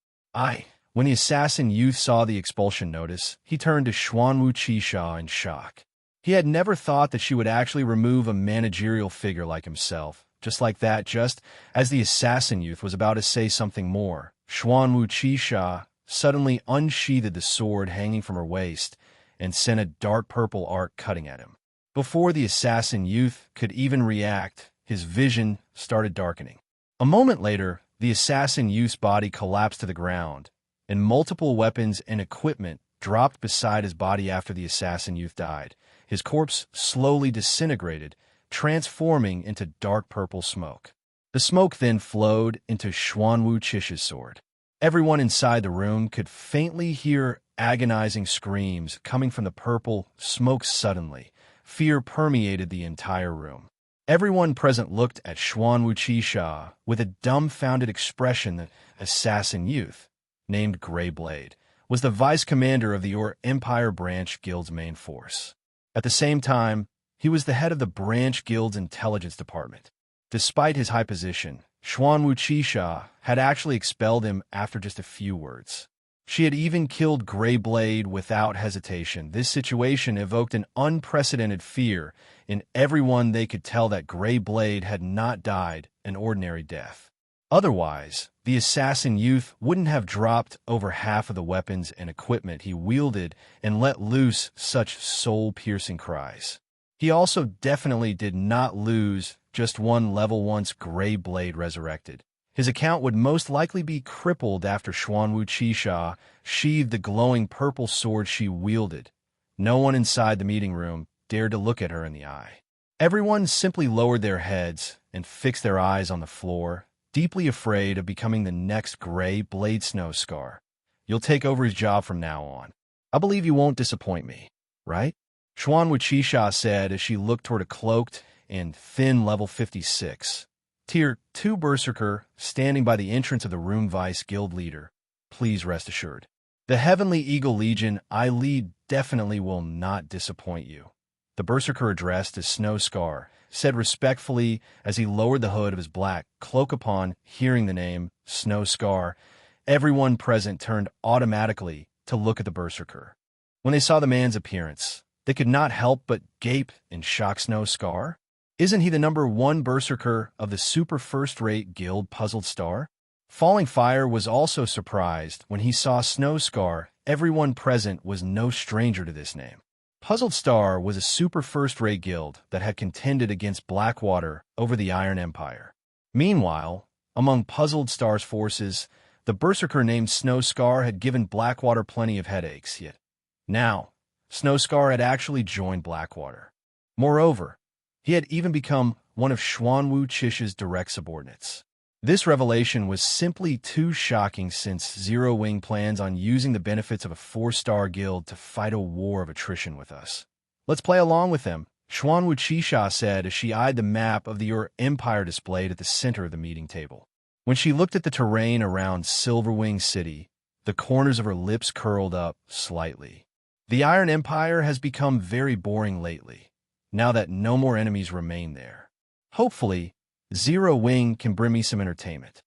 S1: When the assassin youth saw the expulsion notice, he turned to Xuan Wuqisha in shock. He had never thought that she would actually remove a managerial figure like himself. Just like that, just as the assassin youth was about to say something more, Xuan Wuqisha suddenly unsheathed the sword hanging from her waist and sent a dark purple arc cutting at him. Before the assassin youth could even react, his vision started darkening. A moment later, the assassin youth's body collapsed to the ground, and multiple weapons and equipment dropped beside his body after the assassin youth died. His corpse slowly disintegrated, transforming into dark purple smoke. The smoke then flowed into Xuan Wuqisha's sword. Everyone inside the room could faintly hear agonizing screams coming from the purple smoke. Suddenly, fear permeated the entire room. Everyone present looked at Xuan Wuqisha with a dumbfounded expression. The assassin youth, named Greyblade, was the vice commander of the Empire Branch Guild's main force. At the same time, he was the head of the Branch Guild's intelligence department. Despite his high position, Xuan Wuqisha had actually expelled him after just a few words. She had even killed Greyblade without hesitation. This situation evoked an unprecedented fear in everyone. They could tell that Greyblade had not died an ordinary death. Otherwise, the assassin youth wouldn't have dropped over half of the weapons and equipment he wielded and let loose such soul-piercing cries. He also definitely did not lose just one level once Greyblade resurrected. His account would most likely be crippled after Xuan Wuqisha sheathed the glowing purple sword she wielded. No one inside the meeting room dared to look at her in the eye. Everyone simply lowered their heads and fixed their eyes on the floor, deeply afraid of becoming the next Greyblade Snowscar. You'll take over his job from now on. I believe you won't disappoint me, right? Xuan Wuqisha said as she looked toward a cloaked and thin level 56. Tier 2 Berserker standing by the entrance of the room. Vice Guild Leader, please rest assured. The Heavenly Eagle Legion I lead definitely will not disappoint you. The Berserker addressed as Snowscar said respectfully as he lowered the hood of his black cloak. Upon hearing the name Snowscar, everyone present turned automatically to look at the Berserker. When they saw the man's appearance, they could not help but gape in shock. Snowscar? Isn't he the #1 Berserker of the super first-rate guild? Puzzled Star? Falling Fire was also surprised when he saw Snowscar. Everyone present was no stranger to this name. Puzzled Star was a super first-rate guild that had contended against Blackwater over the Iron Empire. Meanwhile, among Puzzled Star's forces, the berserker named Snowscar had given Blackwater plenty of headaches, yet now, Snowscar had actually joined Blackwater. Moreover, he had even become one of Xuanwu Chish's direct subordinates. This revelation was simply too shocking since Zero Wing plans on using the benefits of a 4-star guild to fight a war of attrition with us. Let's play along with them, Xuanwu Chisha said as she eyed the map of the Empire displayed at the center of the meeting table. When she looked at the terrain around Silverwing City, the corners of her lips curled up slightly. The Iron Empire has become very boring lately, now that no more enemies remain there. Hopefully, Zero Wing can bring me some entertainment.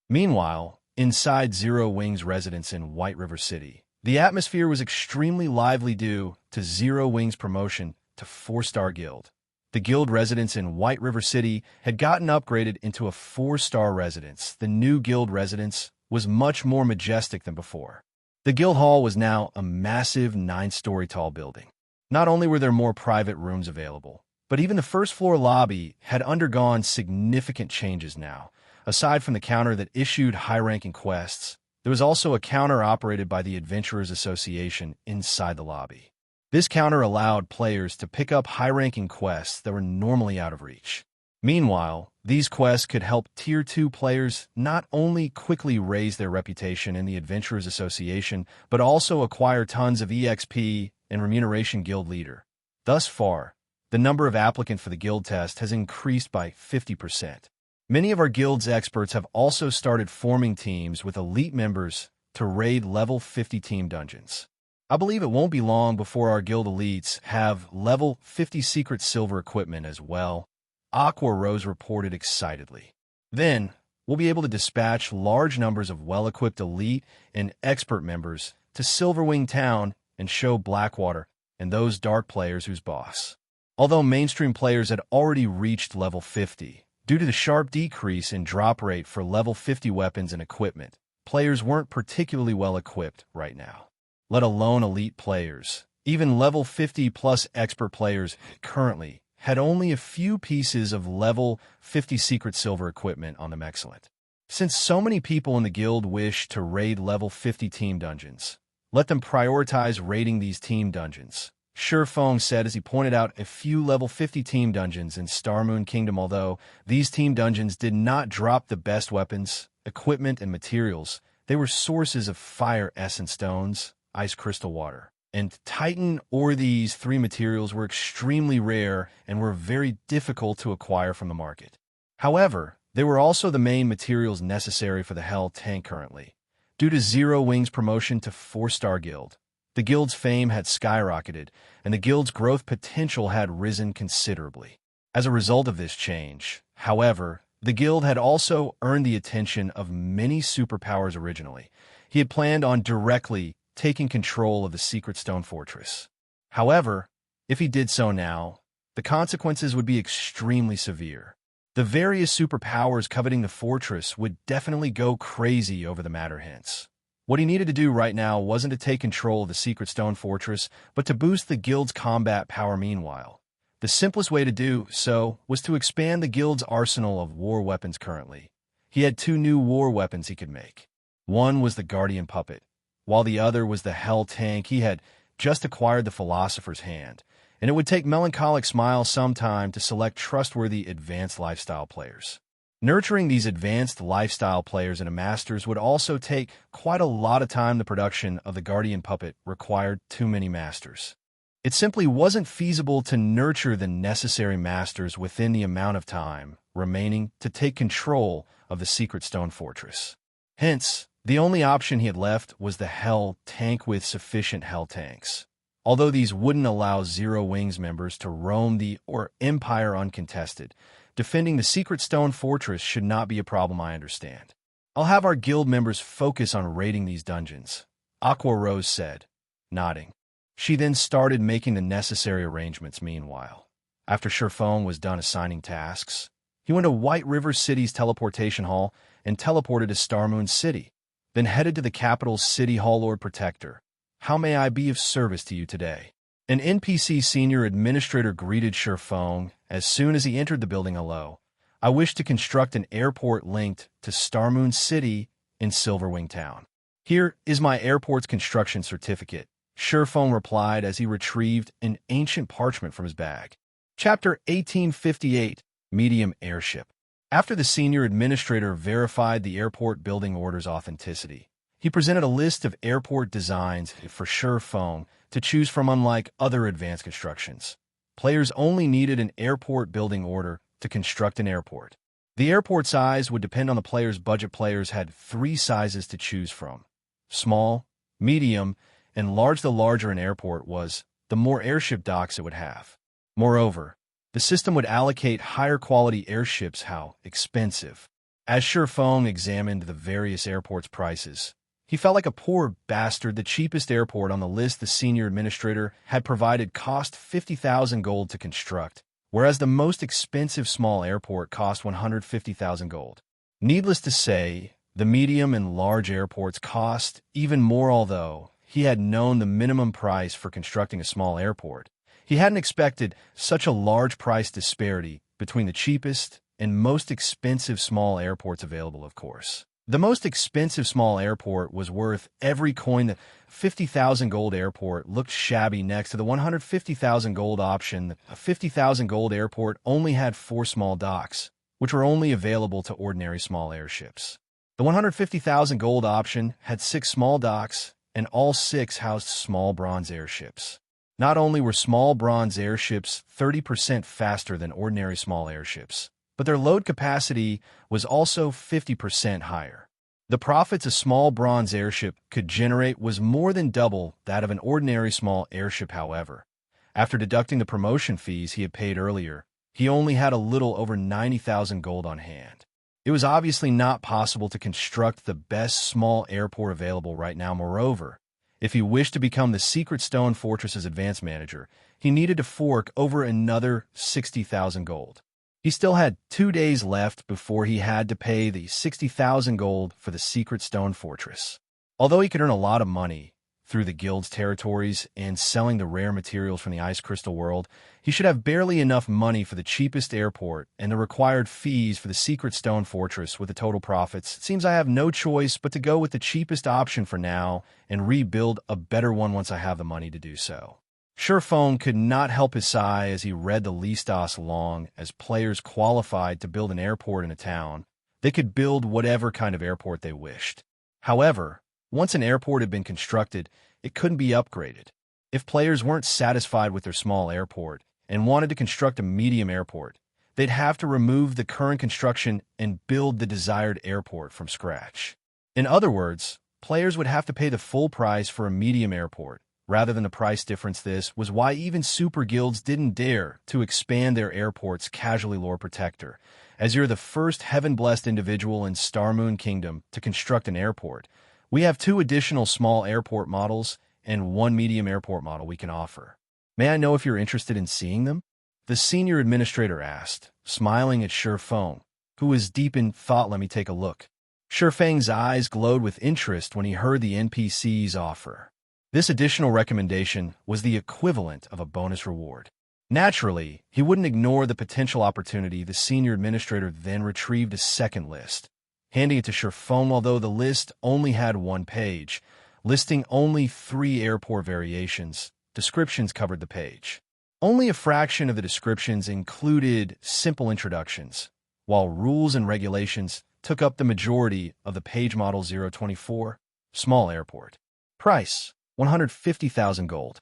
S1: Meanwhile, inside Zero Wing's residence in White River City, the atmosphere was extremely lively due to Zero Wing's promotion to 4-star guild. The guild residence in White River City had gotten upgraded into a 4-star residence. The new guild residence was much more majestic than before. The guild hall was now a massive 9-story tall building. Not only were there more private rooms available, but even the first-floor lobby had undergone significant changes now. Aside from the counter that issued high-ranking quests, there was also a counter operated by the Adventurers Association inside the lobby. This counter allowed players to pick up high-ranking quests that were normally out of reach. Meanwhile, these quests could help Tier 2 players not only quickly raise their reputation in the Adventurers Association, but also acquire tons of EXP and remuneration guild leader. Thus far, the number of applicants for the guild test has increased by 50%. Many of our guild's experts have also started forming teams with elite members to raid level 50 team dungeons. I believe it won't be long before our guild elites have level 50 secret silver equipment as well, Aqua Rose reported excitedly. Then, we'll be able to dispatch large numbers of well-equipped elite and expert members to Silverwing Town and show Blackwater and those dark players who's boss. Although mainstream players had already reached level 50, due to the sharp decrease in drop rate for level 50 weapons and equipment, players weren't particularly well equipped right now. Let alone elite players. Even level 50 plus expert players currently had only a few pieces of level 50 secret silver equipment on them. Excellent. Since so many people in the guild wish to raid level 50 team dungeons, let them prioritize raiding these team dungeons, Shurfeng said as he pointed out a few level 50 team dungeons in Starmoon Kingdom. Although these team dungeons did not drop the best weapons, equipment, and materials, they were sources of fire essence stones, ice crystal water, and Titan ore. These 3 materials were extremely rare and were very difficult to acquire from the market. However, they were also the main materials necessary for the Hell tank currently. Due to Zero Wing's promotion to 4-star guild, the guild's fame had skyrocketed, and the guild's growth potential had risen considerably. As a result of this change, however, the guild had also earned the attention of many superpowers originally. He had planned on directly taking control of the Secret Stone Fortress. However, if he did so now, the consequences would be extremely severe. The various superpowers coveting the fortress would definitely go crazy over the matter. Hence, what he needed to do right now wasn't to take control of the Secret Stone Fortress, but to boost the guild's combat power. Meanwhile, the simplest way to do so was to expand the guild's arsenal of war weapons currently. He had 2 new war weapons he could make. One was the Guardian Puppet, while the other was the Hell Tank. He had just acquired the Philosopher's Hand, and it would take Melancholic Smile some time to select trustworthy advanced lifestyle players. Nurturing these advanced lifestyle players into masters would also take quite a lot of time. The production of the Guardian Puppet required too many masters. It simply wasn't feasible to nurture the necessary masters within the amount of time remaining to take control of the Secret Stone Fortress. Hence, the only option he had left was the Hell Tank with sufficient Hell Tanks. Although these wouldn't allow Zero Wing's members to roam the Empire uncontested, defending the Secret Stone Fortress should not be a problem. I understand. I'll have our guild members focus on raiding these dungeons, Aqua Rose said, nodding. She then started making the necessary arrangements. Meanwhile, after Shurfeng was done assigning tasks, He went to White River City's teleportation hall and teleported to Starmoon City, then headed to the capital's City Hall. Lord Protector, how may I be of service to you today? An NPC senior administrator greeted Shurfeng as soon as he entered the building. Hello. I wish to construct an airport linked to Starmoon City in Silverwing Town. Here is my airport's construction certificate, Shurfeng replied as he retrieved an ancient parchment from his bag. Chapter 1858, Medium Airship. After the senior administrator verified the airport building order's authenticity, he presented a list of airport designs for Shurfeng to choose from. Unlike other advanced constructions, players only needed an airport building order to construct an airport. The airport size would depend on the player's budget. Players had 3 sizes to choose from: small, medium, and large. The larger an airport was, the more airship docks it would have. Moreover, the system would allocate higher quality airships. How expensive? As Shurfeng examined the various airports' prices, he felt like a poor bastard. The cheapest airport on the list the senior administrator had provided cost 50,000 gold to construct, whereas the most expensive small airport cost 150,000 gold. Needless to say, the medium and large airports cost even more. Although he had known the minimum price for constructing a small airport, he hadn't expected such a large price disparity between the cheapest and most expensive small airports available. Of course, the most expensive small airport was worth every coin. The 50,000 gold airport looked shabby next to the 150,000 gold option. A 50,000 gold airport only had 4 small docks, which were only available to ordinary small airships. The 150,000 gold option had 6 small docks, and all 6 housed small bronze airships. Not only were small bronze airships 30% faster than ordinary small airships, but their load capacity was also 50% higher. The profits a small bronze airship could generate was more than double that of an ordinary small airship. However, after deducting the promotion fees he had paid earlier, he only had a little over 90,000 gold on hand. It was obviously not possible to construct the best small airport available right now. Moreover, if he wished to become the Secret Stone Fortress's advanced manager, he needed to fork over another 60,000 gold. He still had 2 days left before he had to pay the 60,000 gold for the Secret Stone Fortress. Although he could earn a lot of money through the guild's territories and selling the rare materials from the Ice Crystal world, he should have barely enough money for the cheapest airport and the required fees for the Secret Stone Fortress. With the total profits, it seems I have no choice but to go with the cheapest option for now and rebuild a better one once I have the money to do so. Shurfeng could not help his sigh as he read the list. As long as players qualified to build an airport in a town, they could build whatever kind of airport they wished. However, once an airport had been constructed, it couldn't be upgraded. If players weren't satisfied with their small airport and wanted to construct a medium airport, they'd have to remove the current construction and build the desired airport from scratch. In other words, players would have to pay the full price for a medium airport, rather than the price difference. This was why even super guilds didn't dare to expand their airports casually. Lord Protector, as you're the first heaven-blessed individual in Starmoon Kingdom to construct an airport, we have 2 additional small airport models and 1 medium airport model we can offer. May I know if you're interested in seeing them? The senior administrator asked, smiling at Shurfeng, who was deep in thought. Let me take a look. Shurfeng's eyes glowed with interest when he heard the NPC's offer. This additional recommendation was the equivalent of a bonus reward. Naturally, he wouldn't ignore the potential opportunity. The senior administrator then retrieved a second list, handing it to Shurfeng. Although the list only had 1 page, listing only 3 airport variations, descriptions covered the page. Only a fraction of the descriptions included simple introductions, while rules and regulations took up the majority of the page. Model 024, small airport. Price: 150,000 gold.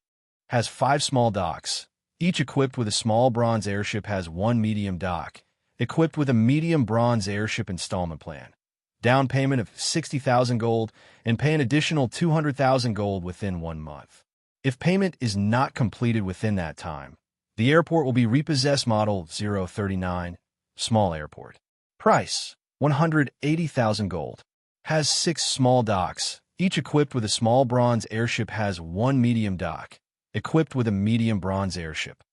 S1: Has 5 small docks, each equipped with a small bronze airship. Has 1 medium dock, equipped with a medium bronze airship installment plan. Down payment of 60,000 gold, and pay an additional 200,000 gold within 1 month. If payment is not completed within that time, the airport will be repossessed. Model 039, small airport. Price: 180,000 gold. Has 6 small docks, each equipped with a small bronze airship. Has 1 medium dock, equipped with a medium bronze airship.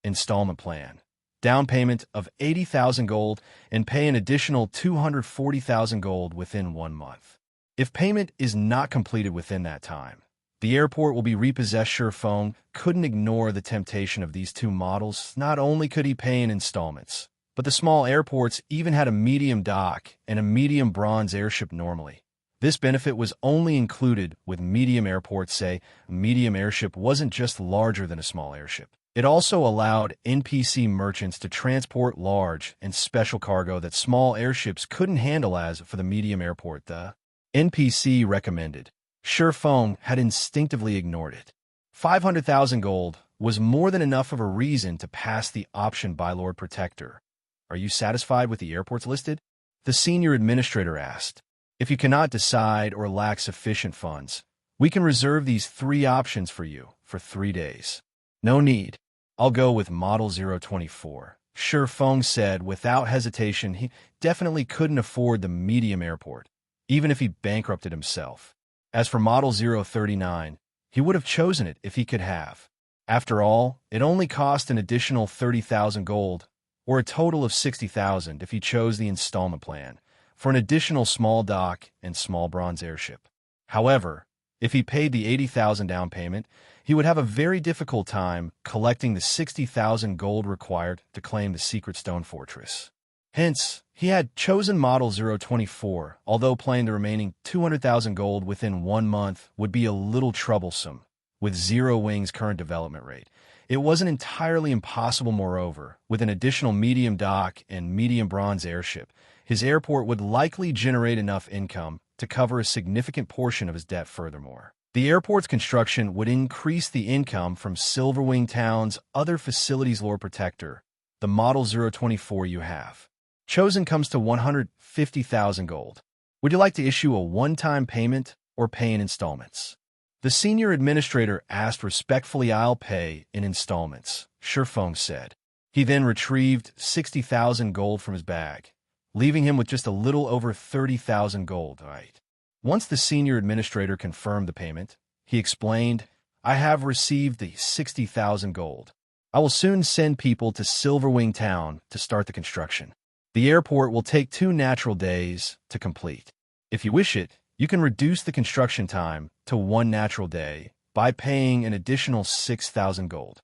S1: Installment plan: down payment of 80,000 gold, and pay an additional 240,000 gold within 1 month. If payment is not completed within that time, the airport will be repossessed. Surefeng couldn't ignore the temptation of these two models. Not only could he pay in installments, but the small airports even had a medium dock and a medium bronze airship normally. This benefit was only included with medium airports. Say, a medium airship wasn't just larger than a small airship. It also allowed NPC merchants to transport large and special cargo that small airships couldn't handle. As for the medium airport, the NPC recommended, Surefeng had instinctively ignored it. 500,000 gold was more than enough of a reason to pass the option by Lord Protector. Are you satisfied with the airports listed? The senior administrator asked. If you cannot decide or lack sufficient funds, we can reserve these 3 options for you for 3 days. No need. I'll go with Model 024. Surefeng said without hesitation. He definitely couldn't afford the medium airport, even if he bankrupted himself. As for Model 039, he would have chosen it if he could have. After all, it only cost an additional 30,000 gold, or a total of 60,000 if he chose the installment plan, for an additional small dock and small bronze airship. However, if he paid the 80,000 down payment, he would have a very difficult time collecting the 60,000 gold required to claim the secret stone fortress. Hence, he had chosen Model 024, although playing the remaining 200,000 gold within 1 month would be a little troublesome. With Zerowing's current development rate, it wasn't entirely impossible. Moreover, with an additional medium dock and medium bronze airship, his airport would likely generate enough income to cover a significant portion of his debt. Furthermore, the airport's construction would increase the income from Silverwing Town's other facilities. Lord Protector, the Model 024 you have chosen comes to 150,000 gold. Would you like to issue a one-time payment or pay in installments? The senior administrator asked respectfully. I'll pay in installments, Surefeng said. He then retrieved 60,000 gold from his bag, leaving him with just a little over 30,000 gold. Right. Once the senior administrator confirmed the payment, he explained, I have received the 60,000 gold. I will soon send people to Silverwing Town to start the construction. The airport will take 2 natural days to complete. If you wish it, you can reduce the construction time to 1 natural day by paying an additional 6,000 gold.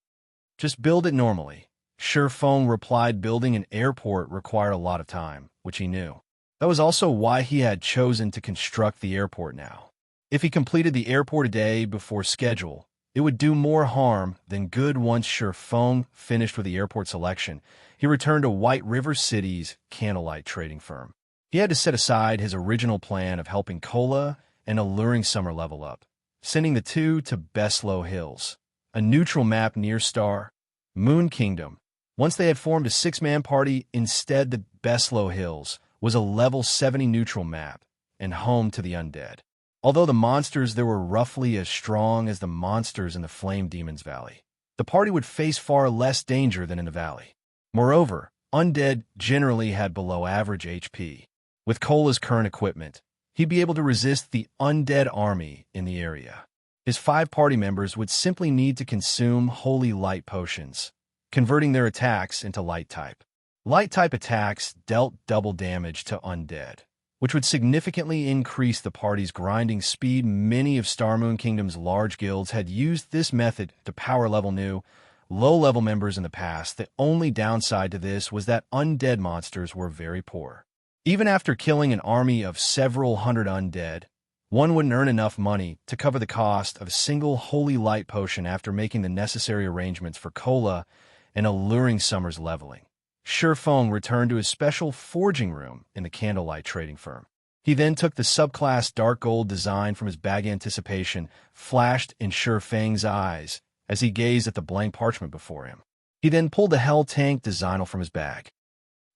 S1: Just build it normally. Surefeng replied. Building an airport required a lot of time, which he knew. That was also why he had chosen to construct the airport now. If he completed the airport a day before schedule, it would do more harm than good. Once Surefeng finished with the airport selection, he returned to White River City's candlelight trading firm. He had to set aside his original plan of helping Kola and Alluring Summer level up, sending the 2 to Beslow Hills, a neutral map near Star Moon Kingdom. Once they had formed a 6-man party, instead the Beslow Hills was a level 70 neutral map and home to the undead. Although the monsters there were roughly as strong as the monsters in the Flame Demon's Valley, the party would face far less danger than in the valley. Moreover, undead generally had below average HP. With Kola's current equipment, he'd be able to resist the undead army in the area. His 5 party members would simply need to consume holy light potions, converting their attacks into light type. Light type attacks dealt double damage to undead, which would significantly increase the party's grinding speed. Many of Star Moon Kingdom's large guilds had used this method to power level new, low-level members in the past. The only downside to this was that undead monsters were very poor. Even after killing an army of several hundred undead, one wouldn't earn enough money to cover the cost of a single holy light potion. After making the necessary arrangements for Kola and Alluring Summer's leveling, Surefeng returned to his special forging room in the candlelight trading firm. He then took the subclass dark gold design from his bag. Anticipation flashed in Surefeng's eyes as he gazed at the blank parchment before him. He then pulled the Hell Tank design from his bag.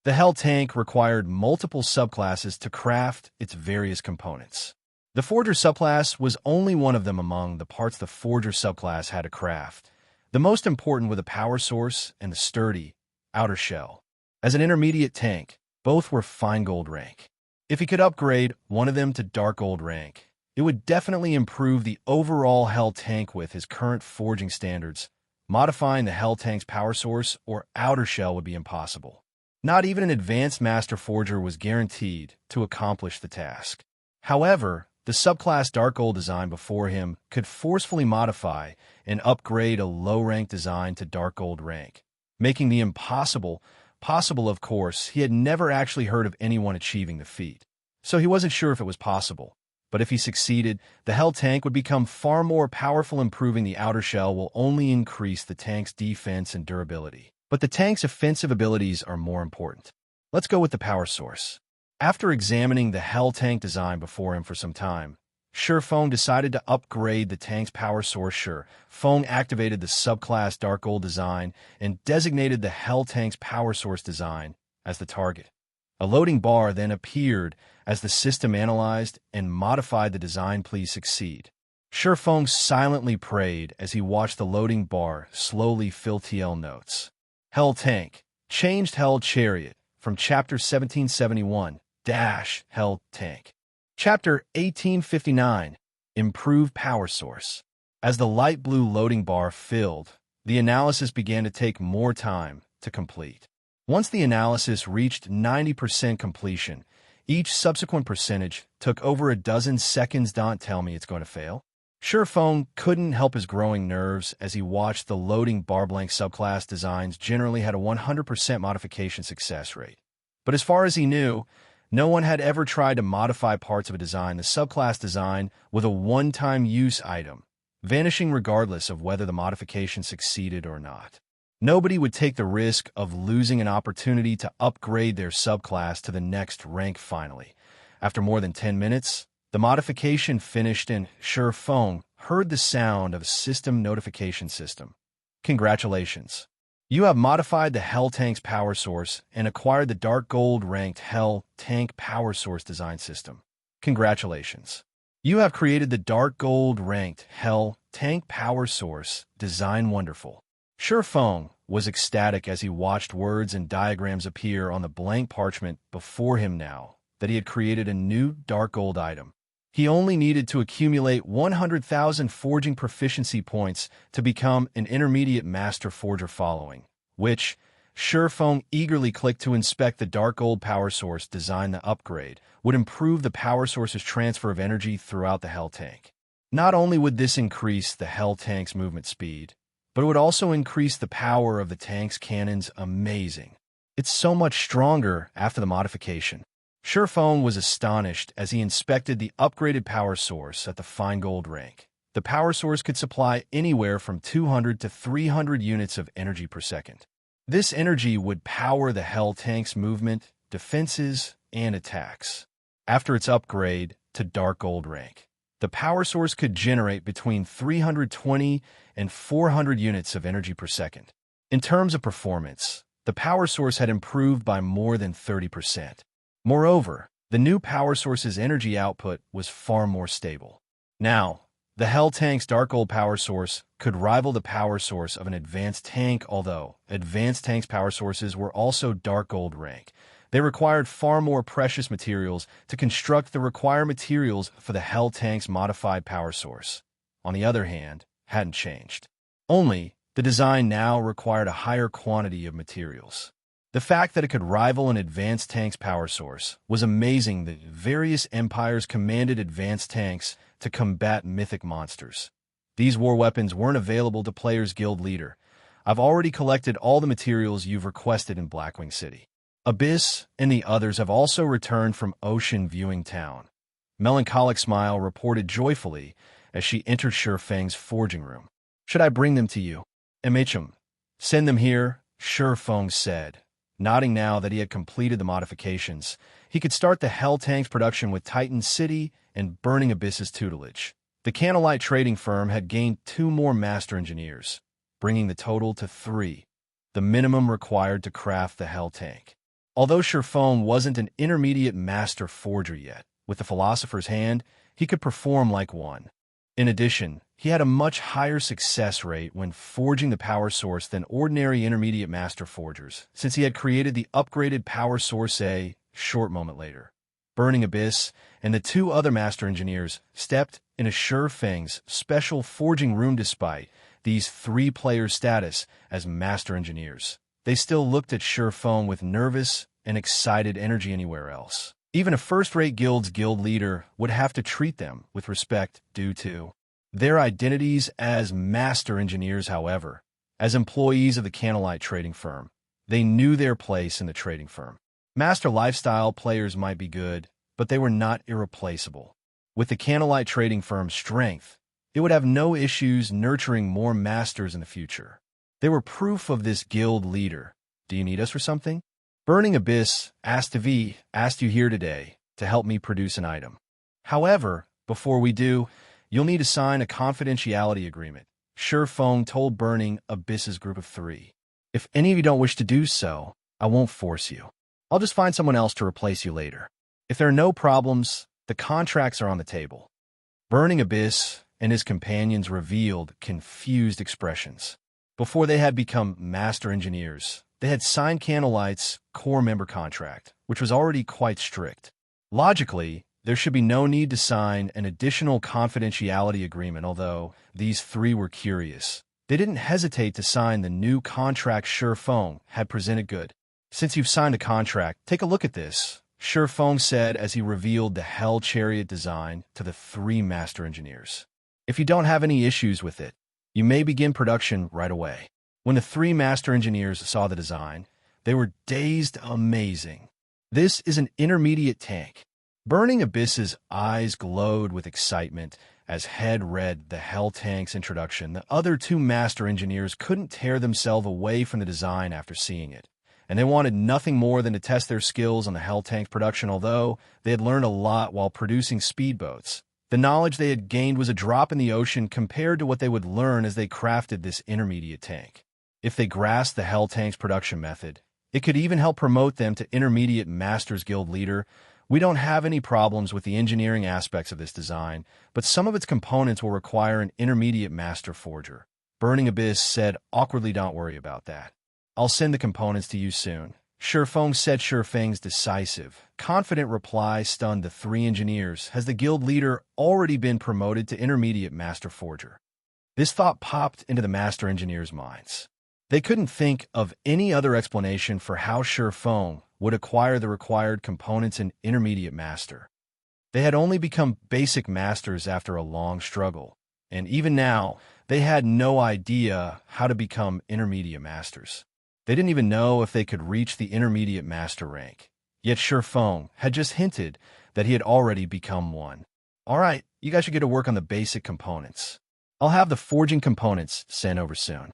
S1: The Hell Tank required multiple subclasses to craft its various components. The Forger subclass was only one of them among the parts the Forger subclass had to craft. The most important were the power source and the sturdy outer shell. As an intermediate tank, both were fine gold rank. If he could upgrade one of them to dark gold rank, it would definitely improve the overall Hell Tank. With his current forging standards, modifying the Hell Tank's power source or outer shell would be impossible. Not even an advanced Master Forger was guaranteed to accomplish the task. However, the subclass Dark Gold design before him could forcefully modify and upgrade a low-rank design to Dark Gold rank, making the impossible possible. Of course, he had never actually heard of anyone achieving the feat, so he wasn't sure if it was possible. But if he succeeded, the Hell Tank would become far more powerful. Improving the outer shell will only increase the tank's defense and durability. But the tank's offensive abilities are more important. Let's go with the power source. After examining the Hell Tank design before him for some time, Silverwing decided to upgrade the tank's power source. Silverwing activated the subclass Dark Gold design and designated the Hell Tank's power source design as the target. A loading bar then appeared as the system analyzed and modified the design. Please succeed. Silverwing silently prayed as he watched the loading bar slowly fill. TL notes. Hell Tank. Changed Hell Chariot from Chapter 1771 - Hell Tank. Chapter 1859 Improved Power Source. As the light blue loading bar filled, the analysis began to take more time to complete. Once the analysis reached 90% completion, each subsequent percentage took over a dozen seconds. Don't tell me it's going to fail. Silverwing couldn't help his growing nerves as he watched the loading bar. Blank subclass designs generally had a 100% modification success rate. But as far as he knew, no one had ever tried to modify parts of a design. The subclass design with a one-time use item, vanishing regardless of whether the modification succeeded or not. Nobody would take the risk of losing an opportunity to upgrade their subclass to the next rank. Finally, after more than 10 minutes, the modification finished and Silverwing heard the sound of a system notification system. Congratulations. You have modified the Hell Tank's power source and acquired the Dark Gold ranked Hell Tank power source design system. Congratulations. You have created the Dark Gold ranked Hell Tank power source design. Wonderful. Silverwing was ecstatic as he watched words and diagrams appear on the blank parchment before him. Now that he had created a new Dark Gold item, he only needed to accumulate 100,000 forging proficiency points to become an intermediate master forger, following which Silverwing eagerly clicked to inspect the Dark Gold power source design. The upgrade would improve the power source's transfer of energy throughout the Hell Tank. Not only would this increase the Hell Tank's movement speed, but it would also increase the power of the tank's cannons. Amazing. It's so much stronger after the modification. Silverwing was astonished as he inspected the upgraded power source at the fine gold rank. The power source could supply anywhere from 200 to 300 units of energy per second. This energy would power the Hell Tank's movement, defenses, and attacks. After its upgrade to Dark Gold rank, the power source could generate between 320 and 400 units of energy per second. In terms of performance, the power source had improved by more than 30%. Moreover, the new power source's energy output was far more stable. Now, the Hell Tank's Dark Gold power source could rival the power source of an advanced tank. Although advanced tanks' power sources were also Dark Gold rank, they required far more precious materials to construct. The required materials for the Hell Tank's modified power source, on the other hand, hadn't changed. Only, the design now required a higher quantity of materials. The fact that it could rival an advanced tank's power source was amazing. The various empires commanded advanced tanks to combat mythic monsters. These war weapons weren't available to players' guild leader. I've already collected all the materials you've requested in Blackwing City. Abyss and the others have also returned from Ocean Viewing Town. Melancholic Smile reported joyfully as she entered Silverwing's forging room. Should I bring them to you? MHM. Send them here, Silverwing said. Nodding now that he had completed the modifications, he could start the Hell Tank's production with Titan City and Burning Abyss's tutelage. The Candlelight trading firm had gained 2 more master engineers, bringing the total to 3, the minimum required to craft the Hell Tank. Although Silverwing wasn't an intermediate master forger yet, with the Philosopher's hand, he could perform like one. In addition, he had a much higher success rate when forging the power source than ordinary intermediate master forgers, since he had created the upgraded power source. A short moment later, Burning Abyss and the 2 other master engineers stepped into Silverwing's special forging room. Despite these three players' status as master engineers. They still looked at Surefeng with nervous and excited energy anywhere else. Even a first-rate guild's guild leader would have to treat them with respect due to their identities as master engineers. However, as employees of the Candlelight trading firm, they knew their place in the trading firm. Master lifestyle players might be good, but they were not irreplaceable. With the Candlelight trading firm's strength, it would have no issues nurturing more masters in the future. They were proof of this guild leader. Do you need us for something? Burning Abyss asked you here today to help me produce an item. However, before we do, you'll need to sign a confidentiality agreement. Surefeng told Burning Abyss's group of 3. If any of you don't wish to do so, I won't force you. I'll just find someone else to replace you later. If there are no problems, the contracts are on the table. Burning Abyss and his companions revealed confused expressions. Before they had become master engineers, they had signed Candlelight's core member contract, which was already quite strict. Logically, there should be no need to sign an additional confidentiality agreement, although these 3 were curious. They didn't hesitate to sign the new contract Surefeng had presented. Good. Since you've signed a contract, take a look at this, Surefeng said as he revealed the Hell Chariot design to the 3 master engineers. If you don't have any issues with it, you may begin production right away. When the 3 master engineers saw the design, they were dazed. Amazing. This is an intermediate tank. Burning Abyss's eyes glowed with excitement as Head read the Hell Tank's introduction. The other 2 master engineers couldn't tear themselves away from the design after seeing it, and they wanted nothing more than to test their skills on the Hell Tank's production. Although they had learned a lot while producing speedboats, the knowledge they had gained was a drop in the ocean compared to what they would learn as they crafted this intermediate tank. If they grasped the Hell Tank's production method, it could even help promote them to Intermediate Masters Guild leader. We don't have any problems with the engineering aspects of this design, but some of its components will require an Intermediate Master Forger. Burning Abyss said awkwardly, don't worry about that. I'll send the components to you soon. Surefeng said. Surefeng's decisive, confident reply stunned the 3 engineers. Has the guild leader already been promoted to Intermediate Master Forger? This thought popped into the master engineers' minds. They couldn't think of any other explanation for how Surefeng would acquire the required components in Intermediate Master. They had only become basic masters after a long struggle, and even now, they had no idea how to become Intermediate Masters. They didn't even know if they could reach the Intermediate Master rank. Yet Surefeng had just hinted that he had already become one. All right, you guys should get to work on the basic components. I'll have the forging components sent over soon.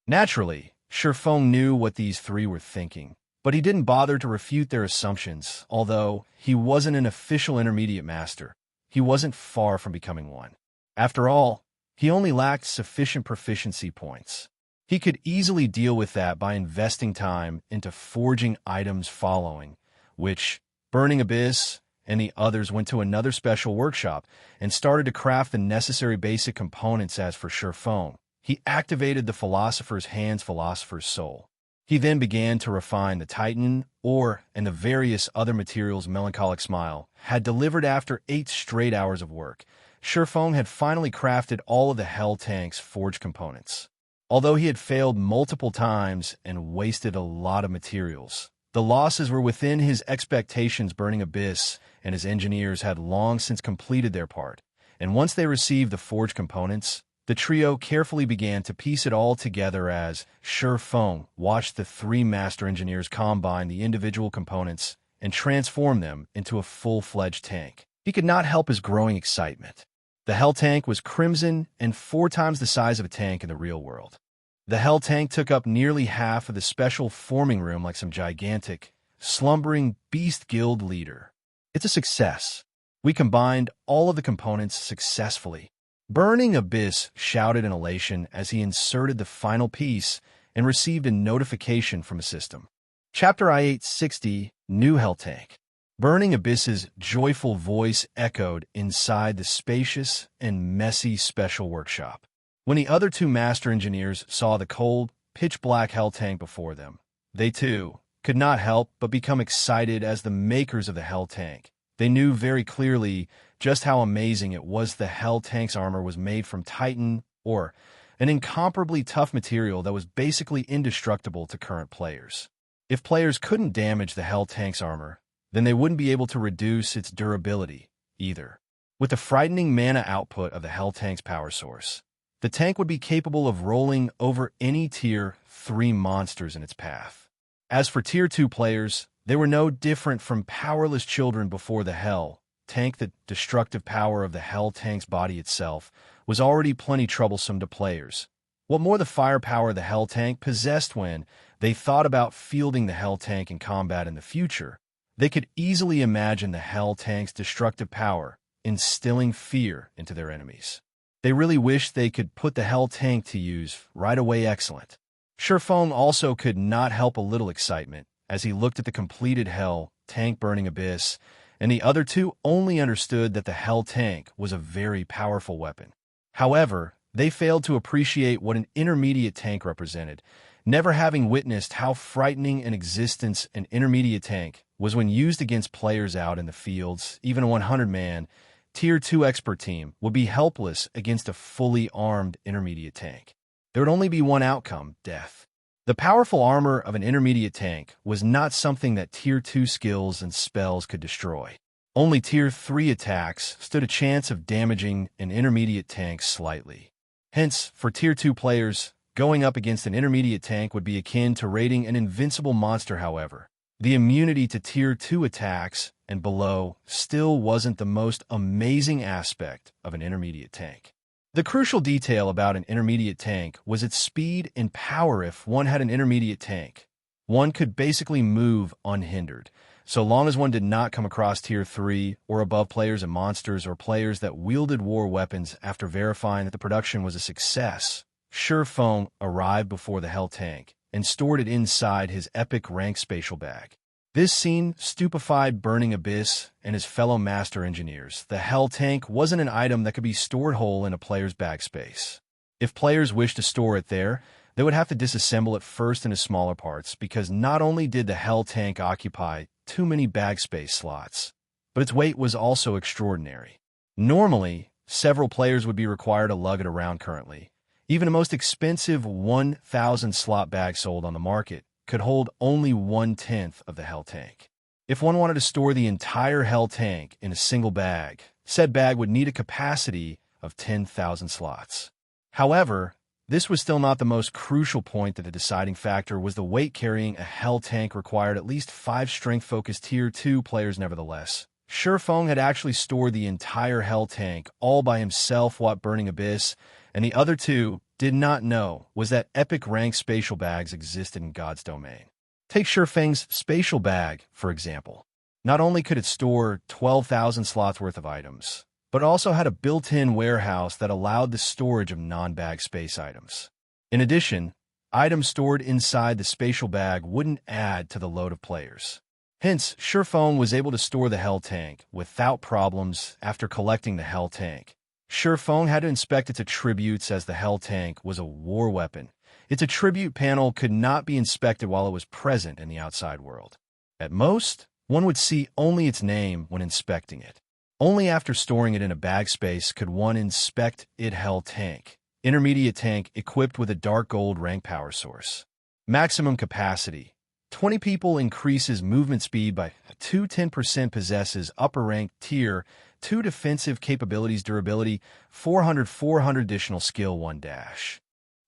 S1: Naturally, Surefeng knew what these 3 were thinking, but he didn't bother to refute their assumptions. Although he wasn't an official Intermediate Master, he wasn't far from becoming one. After all, he only lacked sufficient proficiency points. He could easily deal with that by investing time into forging items following, which Burning Abyss and the others went to another special workshop and started to craft the necessary basic components. As for Surefeng, he activated the Philosopher's Hand's Philosopher's Soul. He then began to refine the Titan ore and the various other materials Melancholic Smile had delivered. After 8 straight hours of work, Surefeng had finally crafted all of the Hell Tank's forged components. Although he had failed multiple times and wasted a lot of materials, the losses were within his expectations. Burning Abyss and his engineers had long since completed their part, and once they received the forged components, the trio carefully began to piece it all together. As Surefeng watched the 3 master engineers combine the individual components and transform them into a full-fledged tank, he could not help his growing excitement. The Hell Tank was crimson and 4 times the size of a tank in the real world. The Hell Tank took up nearly half of the special forming room like some gigantic, slumbering beast guild leader. It's a success. We combined all of the components successfully. Burning Abyss shouted in elation as he inserted the final piece and received a notification from a system. Chapter I-860, New Hell Tank. Burning Abyss's joyful voice echoed inside the spacious and messy special workshop. When the other 2 master engineers saw the cold, pitch-black Hell Tank before them, they too could not help but become excited. As the makers of the Hell Tank, they knew very clearly just how amazing it was. The Hell Tank's armor was made from Titan ore, an incomparably tough material that was basically indestructible to current players. If players couldn't damage the Hell tank's armor, then they wouldn't be able to reduce its durability either. With the frightening mana output of the Hell tank's power source, the tank would be capable of rolling over any Tier 3 monsters in its path. As for Tier 2 players, they were no different from powerless children before the Hell tank. The destructive power of the Hell tank's body itself was already plenty troublesome to players. What more, the firepower the Hell tank possessed when they thought about fielding the Hell tank in combat in the future. They could easily imagine the Hell tank's destructive power instilling fear into their enemies. They really wished they could put the Hell tank to use right away. Excellent. Silverwing also could not help a little excitement as he looked at the completed Hell tank burning abyss, and the other two only understood that the Hell tank was a very powerful weapon. However, they failed to appreciate what an intermediate tank represented, never having witnessed how frightening an existence an intermediate tank was when used against players out in the fields. Even a 100-man, Tier 2 expert team would be helpless against a fully armed intermediate tank. There would only be one outcome: death. The powerful armor of an intermediate tank was not something that Tier 2 skills and spells could destroy. Only Tier 3 attacks stood a chance of damaging an intermediate tank slightly. Hence, for Tier 2 players, going up against an intermediate tank would be akin to raiding an invincible monster. However, the immunity to Tier 2 attacks and below still wasn't the most amazing aspect of an intermediate tank. The crucial detail about an intermediate tank was its speed and power. If one had an intermediate tank, one could basically move unhindered, so long as one did not come across Tier 3 or above players and monsters or players that wielded war weapons. After verifying that the production was a success, Silverwing arrived before the Hell tank and stored it inside his epic rank spatial bag. This scene stupefied Burning Abyss and his fellow master engineers. The Hell tank wasn't an item that could be stored whole in a player's bag space. If players wished to store it there, they would have to disassemble it first into smaller parts, because not only did the Hell tank occupy too many bag space slots, but its weight was also extraordinary. Normally, several players would be required to lug it around. Currently, even the most expensive 1,000 slot bag sold on the market could hold only 1/10 of the Hell tank. If one wanted to store the entire Hell tank in a single bag, said bag would need a capacity of 10,000 slots. However, this was still not the most crucial point. That the deciding factor was the weight. Carrying a Hell tank required at least 5 strength-focused Tier 2 players. Nevertheless, Silverwing had actually stored the entire Hell tank all by himself. What Burning Abyss and the other two did not know was that epic rank spatial bags existed in God's domain. Take Silverwing's spatial bag, for example. Not only could it store 12,000 slots worth of items, but also had a built-in warehouse that allowed the storage of non-bag space items. In addition, items stored inside the spatial bag wouldn't add to the load of players. Hence, Silverwing was able to store the Hell tank without problems. After collecting the Hell tank, Silverwing had to inspect its attributes, as the Hell tank was a war weapon. Its attribute panel could not be inspected while it was present in the outside world. At most, one would see only its name when inspecting it. Only after storing it in a bag space could one inspect it. Hell tank, intermediate tank equipped with a dark gold rank power source. Maximum capacity: 20 people. Increases movement speed by 210%. Possesses upper rank Tier 2 defensive capabilities. Durability 400 additional skill 1 dash.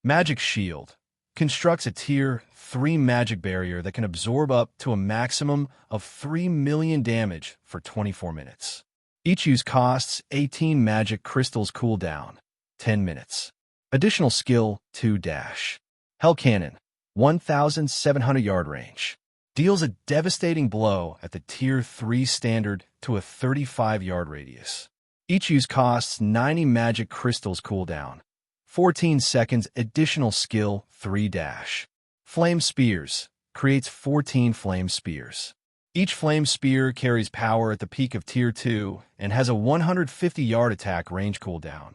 S1: Magic shield constructs a Tier 3 magic barrier that can absorb up to a maximum of 3 million damage for 24 minutes. Each use costs 18 magic crystals. Cooldown 10 minutes. Additional skill 2 dash. Hell cannon 1,700 yard range. Deals a devastating blow at the Tier 3 standard to a 35-yard radius. Each use costs 90 magic crystals. Cooldown 14 seconds. Additional skill 3 dash. Flame spears creates 14 flame spears. Each flame spear carries power at the peak of Tier 2 and has a 150-yard attack range. Cooldown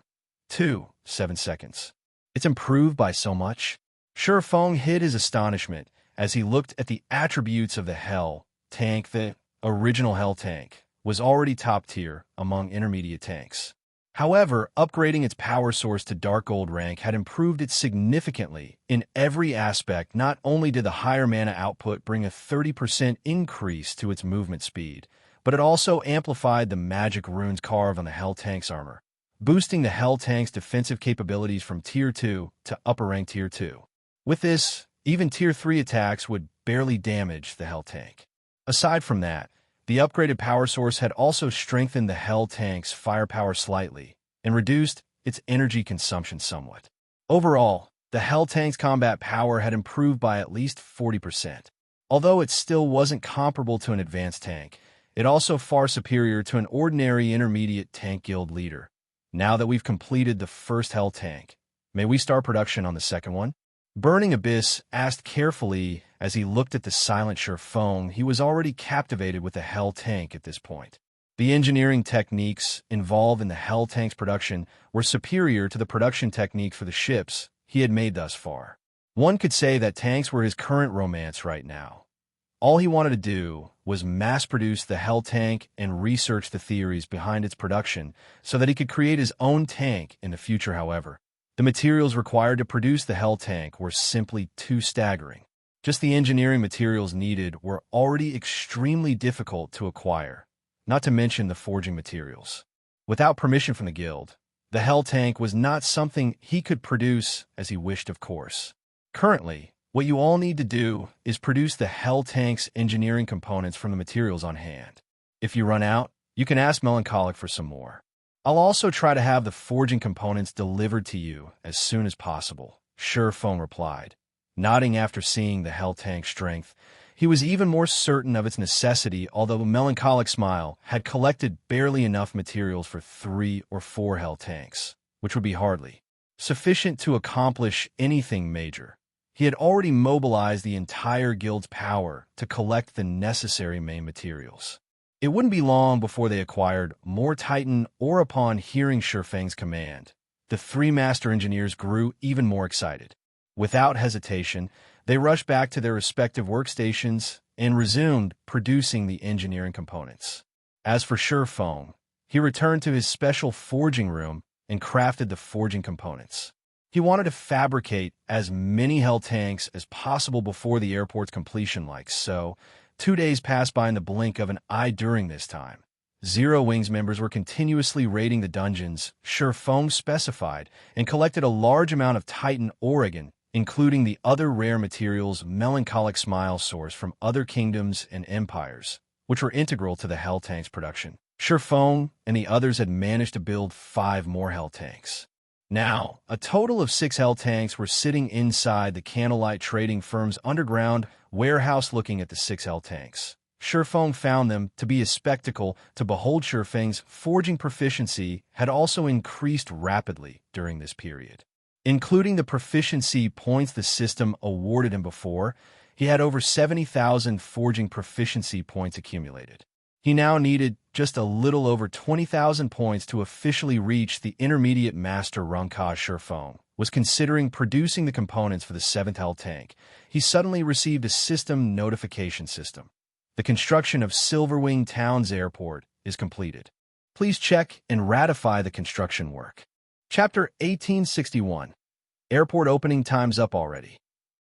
S1: 7 seconds. It's improved by so much. Silverwing hid his astonishment as he looked at the attributes of the Hell tank. The original Hell tank was already top tier among intermediate tanks. However, upgrading its power source to Dark Gold rank had improved it significantly in every aspect. Not only did the higher mana output bring a 30% increase to its movement speed, but it also amplified the magic runes carved on the Hell Tank's armor, boosting the Hell Tank's defensive capabilities from Tier 2 to upper rank Tier 2. With this, even Tier 3 attacks would barely damage the Hell Tank. Aside from that, the upgraded power source had also strengthened the Hell Tank's firepower slightly and reduced its energy consumption somewhat. Overall, the Hell Tank's combat power had improved by at least 40%. Although it still wasn't comparable to an advanced tank, it also far superior to an ordinary intermediate tank guild leader. Now that we've completed the first Hell Tank, may we start production on the second one? Burning Abyss asked carefully as he looked at the silent Sherfone. He was already captivated with the Hell Tank at this point. The engineering techniques involved in the Hell Tank's production were superior to the production techniques for the ships he had made thus far. One could say that tanks were his current romance right now. All he wanted to do was mass-produce the Hell Tank and research the theories behind its production so that he could create his own tank in the future. However, the materials required to produce the Hell Tank were simply too staggering. Just the engineering materials needed were already extremely difficult to acquire, not to mention the forging materials. Without permission from the guild, the Hell Tank was not something he could produce as he wished, of course. Currently, what you all need to do is produce the Hell Tank's engineering components from the materials on hand. If you run out, you can ask Melancholic for some more. I'll also try to have the forging components delivered to you as soon as possible, Sherfone replied. Nodding after seeing the Hell Tank's strength, he was even more certain of its necessity. Although Melancholic Smile had collected barely enough materials for 3 or 4 Hell Tanks, which would be hardly sufficient to accomplish anything major. He had already mobilized the entire guild's power to collect the necessary main materials. It wouldn't be long before they acquired more Titan, or upon hearing Sherfang's command, the 3 master engineers grew even more excited. Without hesitation, they rushed back to their respective workstations and resumed producing the engineering components. As for Sherfang, he returned to his special forging room and crafted the forging components. He wanted to fabricate as many Hell Tanks as possible before the airport's completion, like so. 2 days passed by in the blink of an eye. During this time, Zero Wings members were continuously raiding the dungeons Sherfone specified and collected a large amount of Titan Oregon, including the other rare materials Melancholic Smile sourced from other kingdoms and empires, which were integral to the Hell Tank's production. Sherfone and the others had managed to build 5 more Hell Tanks. Now, a total of 6 Hell Tanks were sitting inside the Candlelight Trading Firm's underground warehouse. Looking at the 6 Hell Tanks, Sherfone found them to be a spectacle to behold. Sherfang's forging proficiency had also increased rapidly during this period. Including the proficiency points the system awarded him before, he had over 70,000 forging proficiency points accumulated. He now needed just a little over 20,000 points to officially reach the intermediate master rank. Sherfone was considering producing the components for the 7th Hell Tank. He suddenly received a system notification system. The construction of Silverwing Town's airport is completed. Please check and ratify the construction work. Chapter 1861. Airport opening time's up already.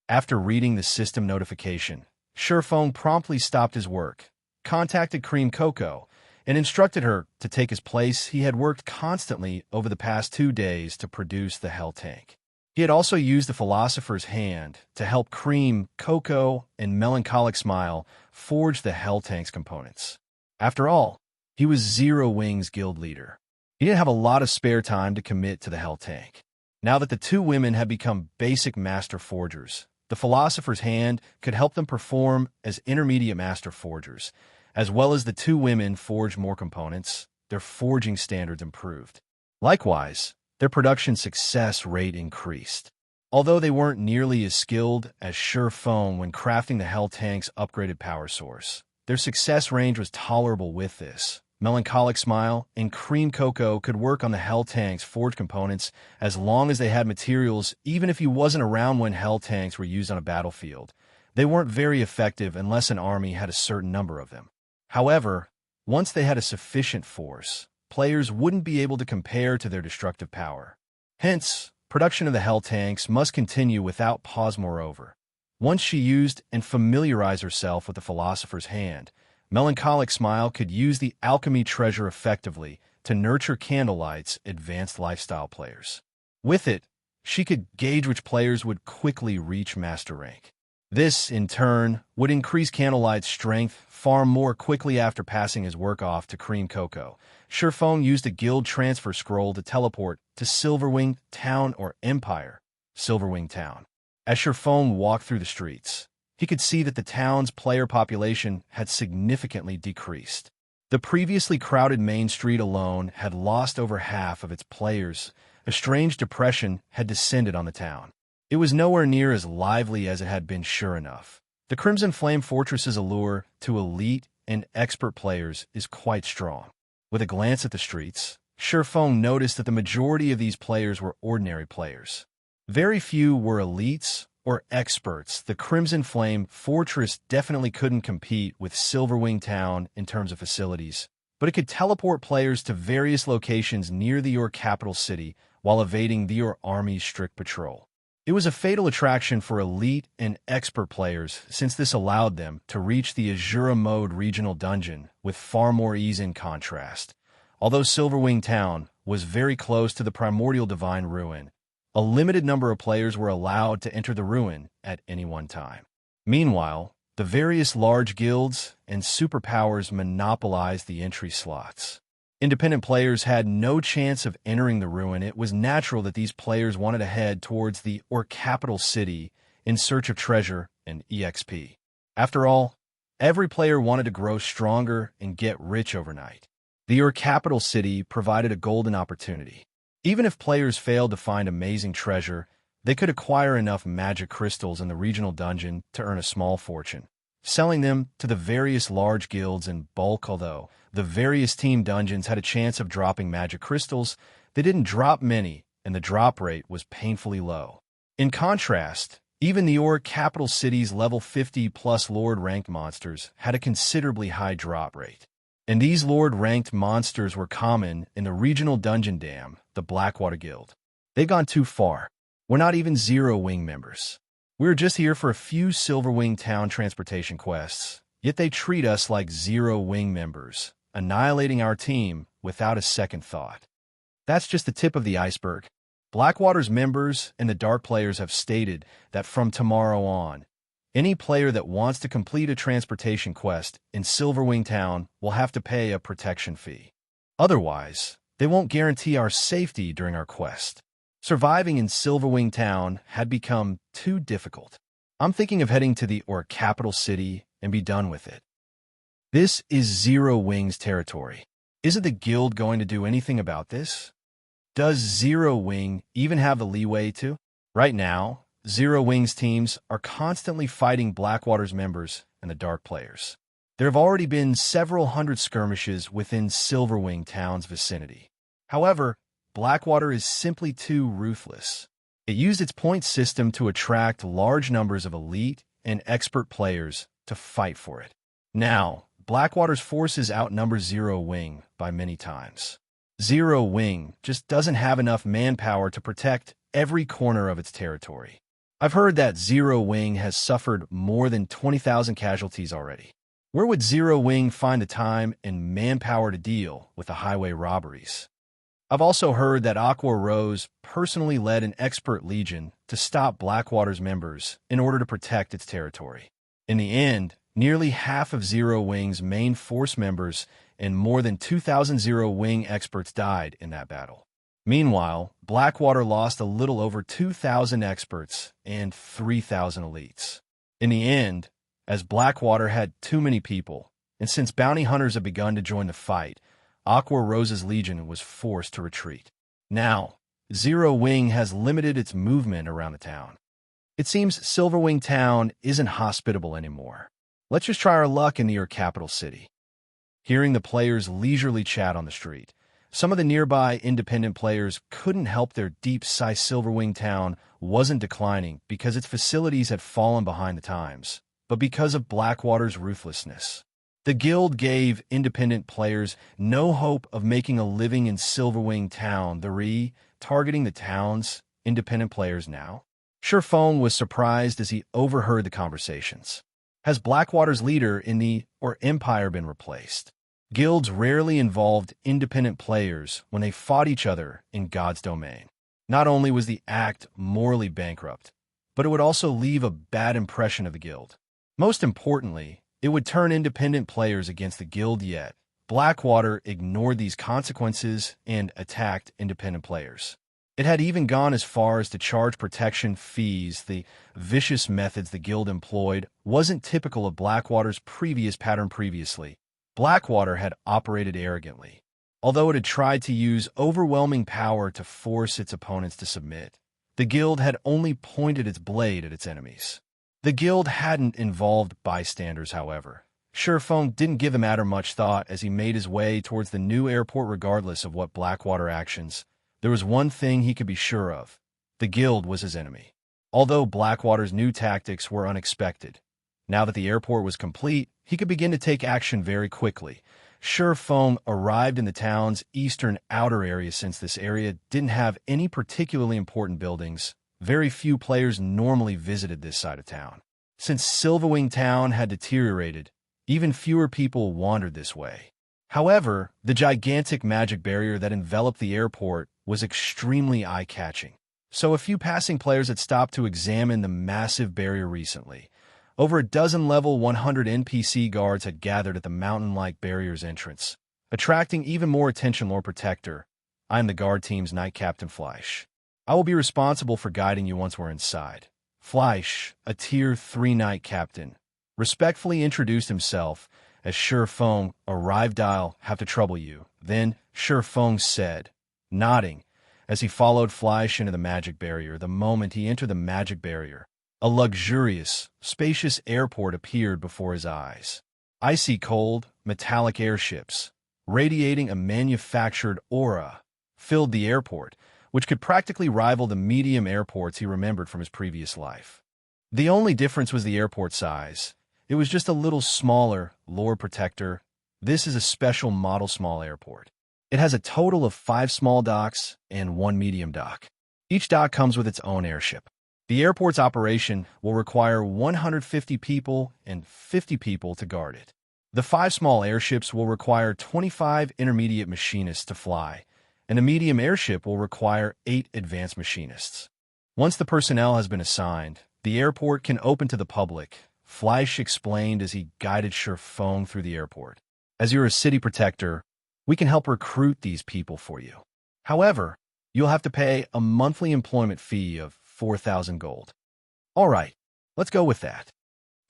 S1: After reading the system notification, Sherfone promptly stopped his work, contacted Cream Coco, and instructed her to take his place. He had worked constantly over the past 2 days to produce the Hell Tank. He had also used the Philosopher's hand to help Cream, Coco, and Melancholic Smile forge the Hell Tank's components. After all, he was Zero Wings guild leader. He didn't have a lot of spare time to commit to the Hell Tank. Now that the 2 women had become basic master forgers, the Philosopher's hand could help them perform as intermediate master forgers. As well as the 2 women forged more components, their forging standards improved. Likewise, their production success rate increased. Although they weren't nearly as skilled as Sherfone when crafting the Hell Tank's upgraded power source, their success range was tolerable. With this, Melancholic Smile and Cream Coco could work on the Hell Tank's forged components as long as they had materials. Even if he wasn't around when Hell Tanks were used on a battlefield, they weren't very effective unless an army had a certain number of them. However, once they had a sufficient force, players wouldn't be able to compare to their destructive power. Hence, production of the Hell tanks must continue without pause. Moreover, once she used and familiarized herself with the Philosopher's hand, Melancholic Smile could use the alchemy treasure effectively to nurture Candlelight's advanced lifestyle players. With it, she could gauge which players would quickly reach master rank. This, in turn, would increase Candlelight's strength far more quickly after passing his work off to Cream Cocoa. Surephone used a guild transfer scroll to teleport to Silverwing Town or Empire, Silverwing Town. As Surephone walked through the streets, he could see that the town's player population had significantly decreased. The previously crowded main street alone had lost over half of its players. A strange depression had descended on the town. It was nowhere near as lively as it had been, sure enough. The Crimson Flame Fortress's allure to elite and expert players is quite strong. With a glance at the streets, Surephone noticed that the majority of these players were ordinary players. Very few were elites or experts. The Crimson Flame Fortress definitely couldn't compete with Silverwing Town in terms of facilities, but it could teleport players to various locations near your capital city while evading your army's strict patrol. It was a fatal attraction for elite and expert players since this allowed them to reach the Azura Mode regional dungeon with far more ease. In contrast, although Silverwing Town was very close to the primordial divine ruin, a limited number of players were allowed to enter the ruin at any one time. Meanwhile, the various large guilds and superpowers monopolized the entry slots. Independent players had no chance of entering the ruin. It was natural that these players wanted to head towards the capital city in search of treasure and EXP. After all, every player wanted to grow stronger and get rich overnight. The capital city provided a golden opportunity. Even if players failed to find amazing treasure, they could acquire enough magic crystals in the regional dungeon to earn a small fortune, selling them to the various large guilds in bulk. Although the various team dungeons had a chance of dropping magic crystals, they didn't drop many, and the drop rate was painfully low. In contrast, even the capital city's level 50+ Lord-ranked monsters had a considerably high drop rate. And these Lord-ranked monsters were common in the regional dungeon dam, the Blackwater Guild. They've gone too far. We're not even Zero Wing members. We were just here for a few Silverwing Town transportation quests, yet they treat us like Zero Wing members, annihilating our team without a second thought. That's just the tip of the iceberg. Blackwater's members and the Dark players have stated that from tomorrow on, any player that wants to complete a transportation quest in Silverwing Town will have to pay a protection fee. Otherwise, they won't guarantee our safety during our quest. Surviving in Silverwing Town had become too difficult. I'm thinking of heading to the capital city and be done with it. This is Zero Wing's territory. Isn't the guild going to do anything about this? Does Zero Wing even have the leeway to? Right now, Zero Wing's teams are constantly fighting Blackwater's members and the Dark players. There have already been several hundred skirmishes within Silverwing Town's vicinity. However, Blackwater is simply too ruthless. It used its point system to attract large numbers of elite and expert players to fight for it. Now, Blackwater's forces outnumber Zero Wing by many times. Zero Wing just doesn't have enough manpower to protect every corner of its territory. I've heard that Zero Wing has suffered more than 20,000 casualties already. Where would Zero Wing find the time and manpower to deal with the highway robberies? I've also heard that Aqua Rose personally led an expert legion to stop Blackwater's members in order to protect its territory. In the end, nearly half of Zero Wing's main force members and more than 2,000 Zero Wing experts died in that battle. Meanwhile, Blackwater lost a little over 2,000 experts and 3,000 elites. In the end, as Blackwater had too many people, and since bounty hunters have begun to join the fight, Aqua Rose's legion was forced to retreat. Now, Zero Wing has limited its movement around the town. It seems Silverwing Town isn't hospitable anymore. Let's just try our luck in the capital city. Hearing the players leisurely chat on the street, some of the nearby independent players couldn't help their deep sigh. Silverwing Town wasn't declining because its facilities had fallen behind the times, but because of Blackwater's ruthlessness. The guild gave independent players no hope of making a living in Silverwing town. Targeting the town's independent players now? Sherphone was surprised as he overheard the conversations. Has Blackwater's leader in the Empire been replaced? Guilds rarely involved independent players when they fought each other in God's domain. Not only was the act morally bankrupt, but it would also leave a bad impression of the guild. Most importantly, it would turn independent players against the guild. Yet Blackwater ignored these consequences and attacked independent players. It had even gone as far as to charge protection fees. The vicious methods the guild employed wasn't typical of Blackwater's previous pattern. Previously, Blackwater had operated arrogantly. Although it had tried to use overwhelming power to force its opponents to submit, the guild had only pointed its blade at its enemies. The guild hadn't involved bystanders, however. Sherphone didn't give the matter much thought as he made his way towards the new airport. Regardless of what Blackwater actions, there was one thing he could be sure of. The guild was his enemy. Although Blackwater's new tactics were unexpected, now that the airport was complete, he could begin to take action very quickly. Sherphone arrived in the town's eastern outer area. Since this area didn't have any particularly important buildings, very few players normally visited this side of town. Since Silverwing town had deteriorated, even fewer people wandered this way. However, the gigantic magic barrier that enveloped the airport was extremely eye-catching. So a few passing players had stopped to examine the massive barrier recently. Over a dozen level 100 NPC guards had gathered at the mountain-like barrier's entrance, attracting even more attention. Lord Protector, I am the guard team's Knight Captain Fleisch. I will be responsible for guiding you once we're inside. Fleisch, a Tier 3 Knight Captain, respectfully introduced himself as Sherphone arrived. I'll have to trouble you. Then Sherphone said, nodding, as he followed Fleisch into the magic barrier. The moment he entered the magic barrier, a luxurious, spacious airport appeared before his eyes. Icy cold, metallic airships, radiating a manufactured aura, filled the airport, which could practically rival the medium airports he remembered from his previous life. The only difference was the airport size. It was just a little smaller. Lord Protector, this is a special model small airport. It has a total of 5 small docks and 1 medium dock. Each dock comes with its own airship. The airport's operation will require 150 people and 50 people to guard it. The 5 small airships will require 25 intermediate machinists to fly, and a medium airship will require 8 advanced machinists. Once the personnel has been assigned, the airport can open to the public, Fleisch explained as he guided Sherphone through the airport. As you're a city protector, we can help recruit these people for you. However, you'll have to pay a monthly employment fee of 4,000 gold. All right, let's go with that.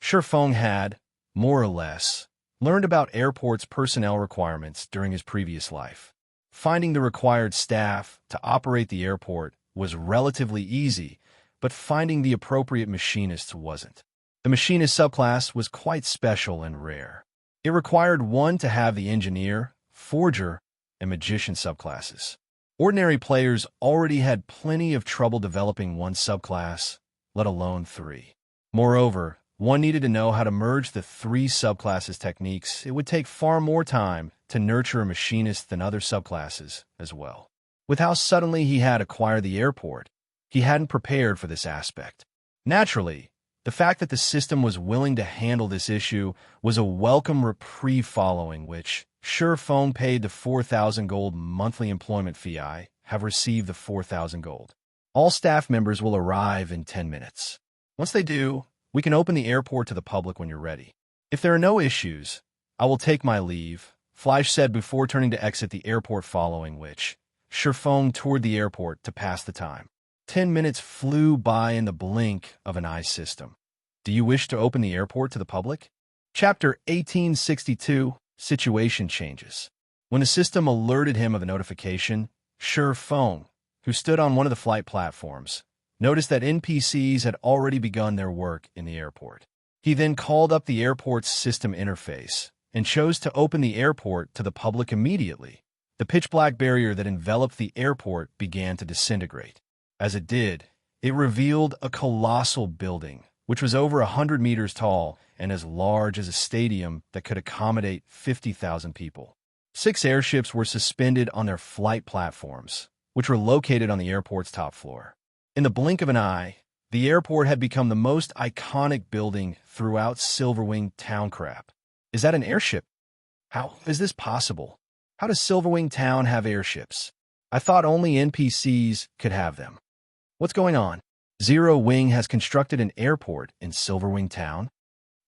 S1: Sherphone had, more or less, learned about airport's personnel requirements during his previous life. Finding the required staff to operate the airport was relatively easy, but finding the appropriate machinists wasn't. The machinist subclass was quite special and rare. It required one to have the engineer, forger, and magician subclasses. Ordinary players already had plenty of trouble developing one subclass, let alone 3. Moreover, one needed to know how to merge the 3 subclasses techniques. It would take far more time to nurture a machinist than other subclasses as well. With how suddenly he had acquired the airport, he hadn't prepared for this aspect. Naturally, the fact that the system was willing to handle this issue was a welcome reprieve, following which Sherphone paid the 4,000 gold monthly employment fee. I have received the 4,000 gold. All staff members will arrive in 10 minutes. Once they do, we can open the airport to the public when you're ready. If there are no issues, I will take my leave, Fleisch said before turning to exit the airport, following which Sherphone toured the airport to pass the time. 10 minutes flew by in the blink of an eye. System. Do you wish to open the airport to the public? Chapter 1862, Situation Changes. When the system alerted him of the notification, Sherphone, who stood on one of the flight platforms, noticed that NPCs had already begun their work in the airport. He then called up the airport's system interface and chose to open the airport to the public immediately. The pitch-black barrier that enveloped the airport began to disintegrate. As it did, it revealed a colossal building, which was over 100 meters tall and as large as a stadium that could accommodate 50,000 people. 6 airships were suspended on their flight platforms, which were located on the airport's top floor. In the blink of an eye, the airport had become the most iconic building throughout Silverwing Town. Crap. Is that an airship? How is this possible? How does Silverwing Town have airships? I thought only NPCs could have them. What's going on? Zero Wing has constructed an airport in Silverwing Town.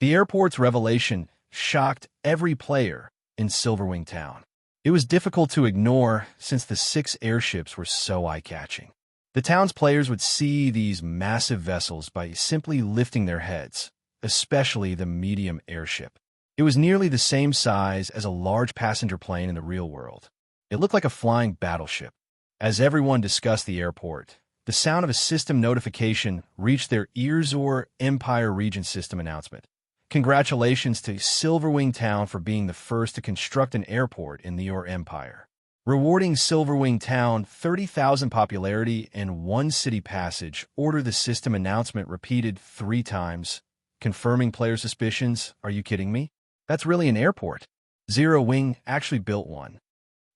S1: The airport's revelation shocked every player in Silverwing Town. It was difficult to ignore since the 6 airships were so eye-catching. The town's players would see these massive vessels by simply lifting their heads, especially the medium airship. It was nearly the same size as a large passenger plane in the real world. It looked like a flying battleship. As everyone discussed the airport, the sound of a system notification reached their ears or Empire Region System announcement. Congratulations to Silverwing Town for being the first to construct an airport in your Empire. Rewarding Silverwing Town 30,000 popularity and 1 city passage. Order the system announcement repeated 3 times, confirming player suspicions. Are you kidding me? That's really an airport. Zero Wing actually built one.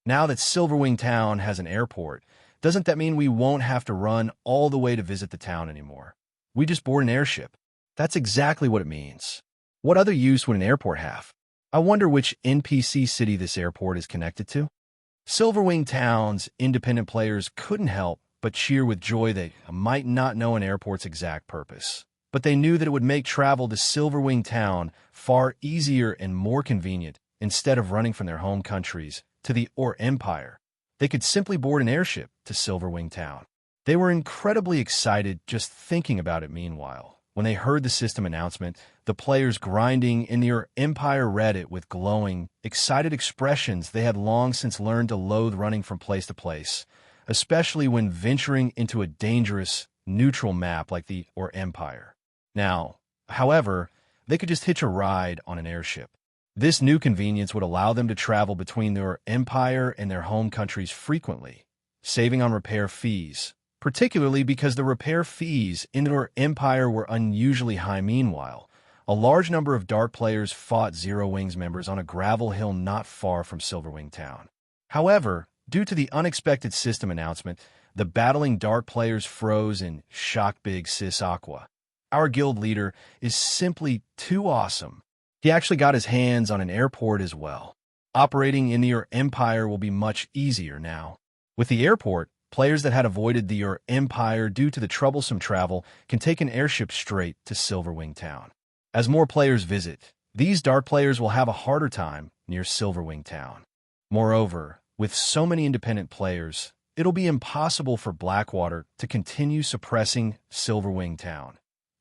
S1: Now that Silverwing Town has an airport, doesn't that mean we won't have to run all the way to visit the town anymore? We just board an airship. That's exactly what it means. What other use would an airport have? I wonder which NPC city this airport is connected to. Silverwing Town's independent players couldn't help but cheer with joy. They might not know an airport's exact purpose, but they knew that it would make travel to Silverwing Town far easier and more convenient. Instead of running from their home countries to the Empire, they could simply board an airship to Silverwing Town. They were incredibly excited just thinking about it. Meanwhile, when they heard the system announcement, the players grinding in the Empire read it with glowing, excited expressions. They had long since learned to loathe running from place to place, especially when venturing into a dangerous, neutral map like the Empire. Now, however, they could just hitch a ride on an airship. This new convenience would allow them to travel between their Empire and their home countries frequently, saving on repair fees, particularly because the repair fees in their Empire were unusually high. Meanwhile, a large number of Dark players fought Zero Wing's members on a gravel hill not far from Silverwing Town. However, due to the unexpected system announcement, the battling Dark players froze in shock. Big Sis Aqua, our guild leader, is simply too awesome. He actually got his hands on an airport as well. Operating in the Empire will be much easier now. With the airport, players that had avoided the Empire due to the troublesome travel can take an airship straight to Silverwing Town. As more players visit, these Dark players will have a harder time near Silverwing Town. Moreover, with so many independent players, it'll be impossible for Blackwater to continue suppressing Silverwing Town.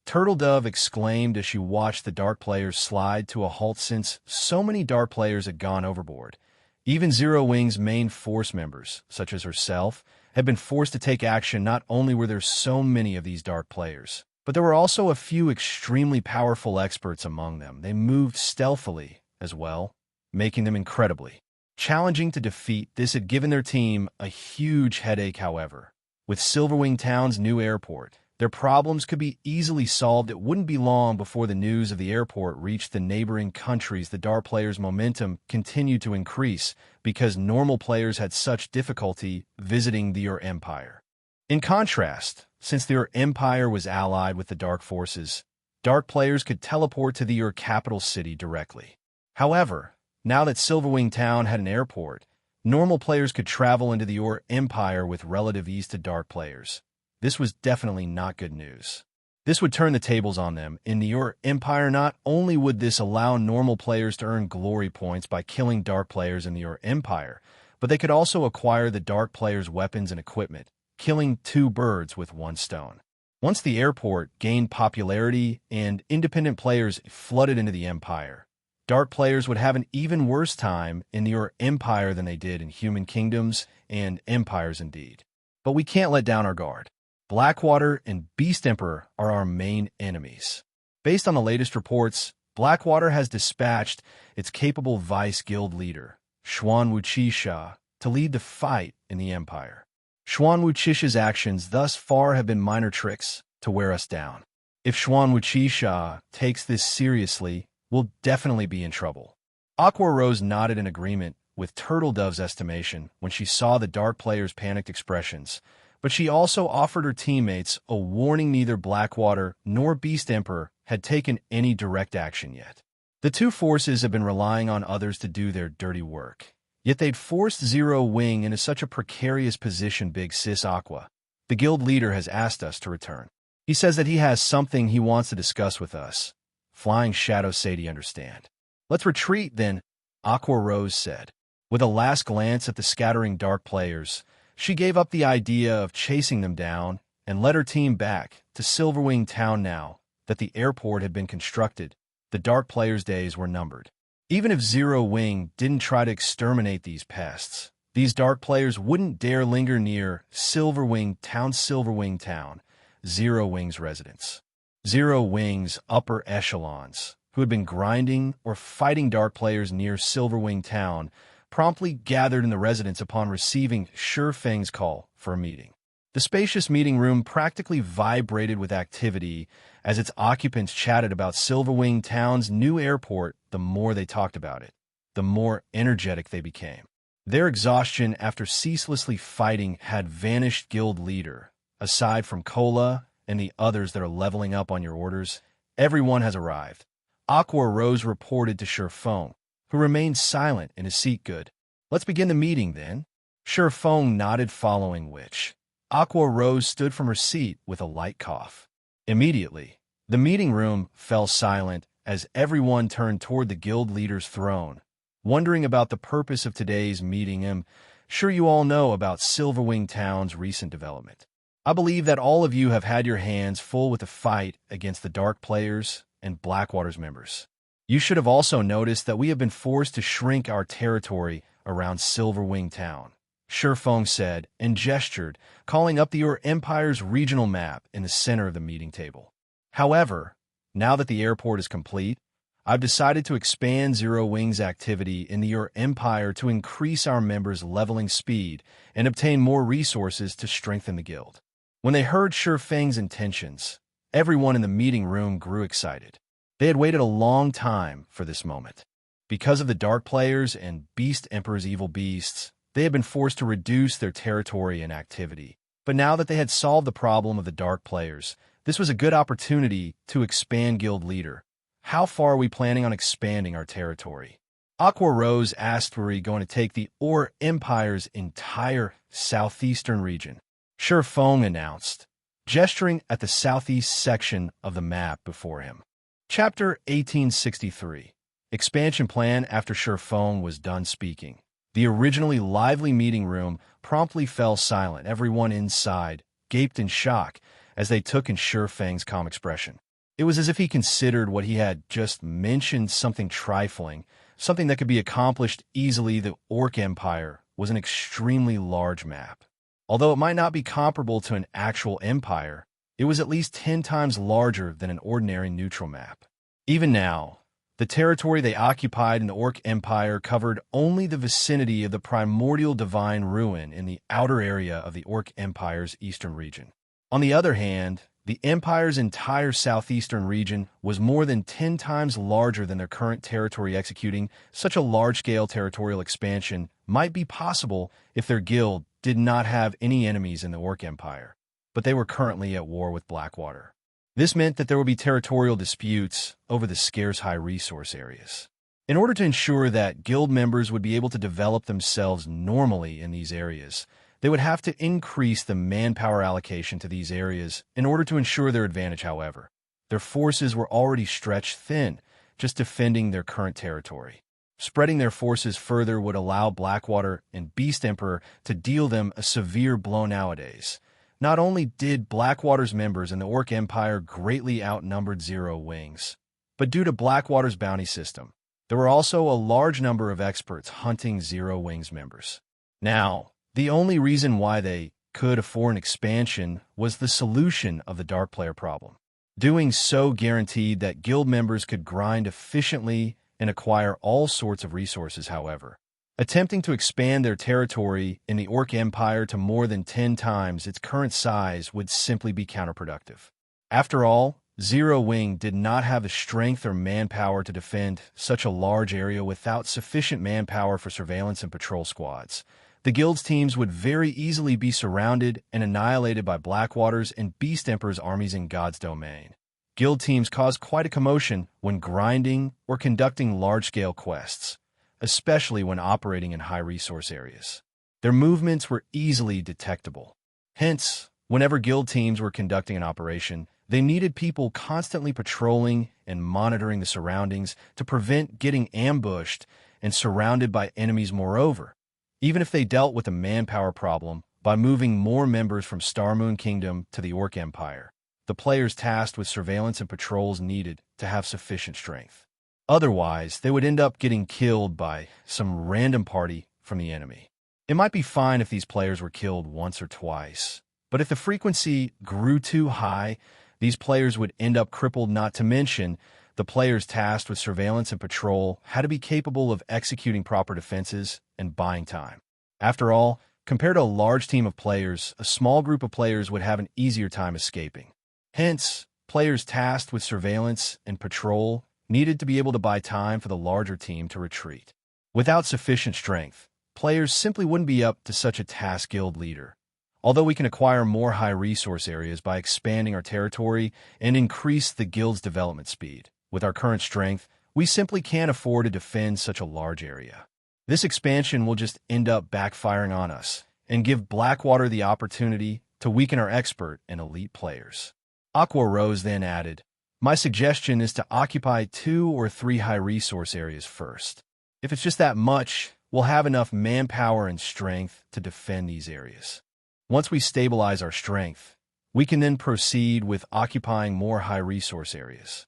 S1: Turtle Dove exclaimed as she watched the Dark players slide to a halt since so many Dark players had gone overboard. Even Zero Wing's main force members, such as herself, had been forced to take action. Not only were there so many of these Dark players, but there were also a few extremely powerful experts among them. They moved stealthily as well, making them incredibly challenging to defeat. This had given their team a huge headache. However, with Silverwing Town's new airport, their problems could be easily solved. It wouldn't be long before the news of the airport reached the neighboring countries. The Dark players' momentum continued to increase because normal players had such difficulty visiting the Empire. In contrast, since the Empire was allied with the Dark forces, Dark players could teleport to the capital city directly. However, now that Silverwing Town had an airport, normal players could travel into the Empire with relative ease to Dark players. This was definitely not good news. This would turn the tables on them. In the Empire, not only would this allow normal players to earn glory points by killing Dark players in the Empire, but they could also acquire the Dark players' weapons and equipment, killing 2 birds with 1 stone. Once the airport gained popularity and independent players flooded into the Empire, Dark players would have an even worse time in the Empire than they did in human kingdoms and empires indeed. But we can't let down our guard. Blackwater and Beast Emperor are our main enemies. Based on the latest reports, Blackwater has dispatched its capable vice guild leader, Xuan Wuchisha, to lead the fight in the Empire. Xuan Wuchisha's actions thus far have been minor tricks to wear us down. If Xuan Wuqisha takes this seriously, we'll definitely be in trouble. Aqua Rose nodded in agreement with Turtle Dove's estimation when she saw the Dark players' panicked expressions, but she also offered her teammates a warning neither Blackwater nor Beast Emperor had taken any direct action yet. The two forces have been relying on others to do their dirty work, yet they'd forced Zero Wing into such a precarious position. Big Sis Aqua, the guild leader, has asked us to return. He says that he has something he wants to discuss with us. Flying Shadow Sadie, understand. Let's retreat then, Aqua Rose said. With a last glance at the scattering Dark players, she gave up the idea of chasing them down and led her team back to Silverwing Town. Now that the airport had been constructed, the Dark players' days were numbered. Even if Zero Wing didn't try to exterminate these pests, these Dark players wouldn't dare linger near Silverwing Town, Zero Wing's residence. Zero Wing's upper echelons, who had been grinding or fighting Dark players near Silverwing Town, promptly gathered in the residence upon receiving Shifeng's call for a meeting. The spacious meeting room practically vibrated with activity as its occupants chatted about Silverwing Town's new airport. The more they talked about it, the more energetic they became. Their exhaustion after ceaselessly fighting had vanished. Guild leader, aside from Cola and the others that are leveling up on your orders, everyone has arrived. Aqua Rose reported to Shifeng, who remained silent in his seat. Good. Let's begin the meeting then. Shifeng nodded, following which Aqua Rose stood from her seat with a light cough. Immediately, the meeting room fell silent as everyone turned toward the guild leader's throne, wondering about the purpose of today's meeting. I'm sure you all know about Silverwing Town's recent development. I believe that all of you have had your hands full with the fight against the Dark players and Blackwater's members. You should have also noticed that we have been forced to shrink our territory around Silverwing Town, Shifeng said and gestured, calling up the Ur Empire's regional map in the center of the meeting table. However, now that the airport is complete, I've decided to expand Zero Wing's activity in the Ur Empire to increase our members' leveling speed and obtain more resources to strengthen the guild. When they heard Shifeng's intentions, everyone in the meeting room grew excited. They had waited a long time for this moment. Because of the Dark players and Beast Emperor's evil beasts, they had been forced to reduce their territory and activity. But now that they had solved the problem of the Dark players, this was a good opportunity to expand. Guild leader, how far are we planning on expanding our territory? Aqua Rose asked. We're going to take the Ur Empire's entire southeastern region, Shifeng announced, gesturing at the southeast section of the map before him. Chapter 1863. Expansion plan. After Shifeng was done speaking, the originally lively meeting room promptly fell silent. Everyone inside gaped in shock as they took in Shifeng's calm expression. It was as if he considered what he had just mentioned something trifling, something that could be accomplished easily. The Orc Empire was an extremely large map. Although it might not be comparable to an actual empire, it was at least 10 times larger than an ordinary neutral map. Even now, the territory they occupied in the Orc Empire covered only the vicinity of the primordial divine ruin in the outer area of the Orc Empire's eastern region. On the other hand, the Empire's entire southeastern region was more than 10 times larger than their current territory. Executing such a large-scale territorial expansion might be possible if their guild did not have any enemies in the Orc Empire, but they were currently at war with Blackwater. This meant that there would be territorial disputes over the scarce high-resource areas. In order to ensure that guild members would be able to develop themselves normally in these areas, they would have to increase the manpower allocation to these areas in order to ensure their advantage. However, their forces were already stretched thin, just defending their current territory. Spreading their forces further would allow Blackwater and Beast Emperor to deal them a severe blow. Nowadays, not only did Blackwater's members in the Orc Empire greatly outnumbered Zero Wings, but due to Blackwater's bounty system, there were also a large number of experts hunting Zero Wings members. Now, the only reason why they could afford an expansion was the solution of the Dark player problem. Doing so guaranteed that guild members could grind efficiently and acquire all sorts of resources. However, attempting to expand their territory in the Orc Empire to more than 10 times its current size would simply be counterproductive. After all, Zero Wing did not have the strength or manpower to defend such a large area without sufficient manpower for surveillance and patrol squads. The guild's teams would very easily be surrounded and annihilated by Blackwater's and Beast Emperor's armies in God's domain. Guild teams caused quite a commotion when grinding or conducting large-scale quests, especially when operating in high-resource areas. Their movements were easily detectable. Hence, whenever guild teams were conducting an operation, they needed people constantly patrolling and monitoring the surroundings to prevent getting ambushed and surrounded by enemies. Moreover, even if they dealt with a manpower problem by moving more members from Starmoon Kingdom to the Orc Empire, the players tasked with surveillance and patrols needed to have sufficient strength. Otherwise, they would end up getting killed by some random party from the enemy. It might be fine if these players were killed once or twice, but if the frequency grew too high, these players would end up crippled. Not to mention, the players tasked with surveillance and patrol had to be capable of executing proper defenses and buying time. After all, compared to a large team of players, a small group of players would have an easier time escaping. Hence, players tasked with surveillance and patrol needed to be able to buy time for the larger team to retreat. Without sufficient strength, players simply wouldn't be up to such a task. Guild leader. Although we can acquire more high-resource areas by expanding our territory and increase the guild's development speed, with our current strength, we simply can't afford to defend such a large area. This expansion will just end up backfiring on us and give Blackwater the opportunity to weaken our expert and elite players. Aqua Rose then added, "My suggestion is to occupy 2 or 3 high-resource areas first. If it's just that much, we'll have enough manpower and strength to defend these areas. Once we stabilize our strength, we can then proceed with occupying more high-resource areas."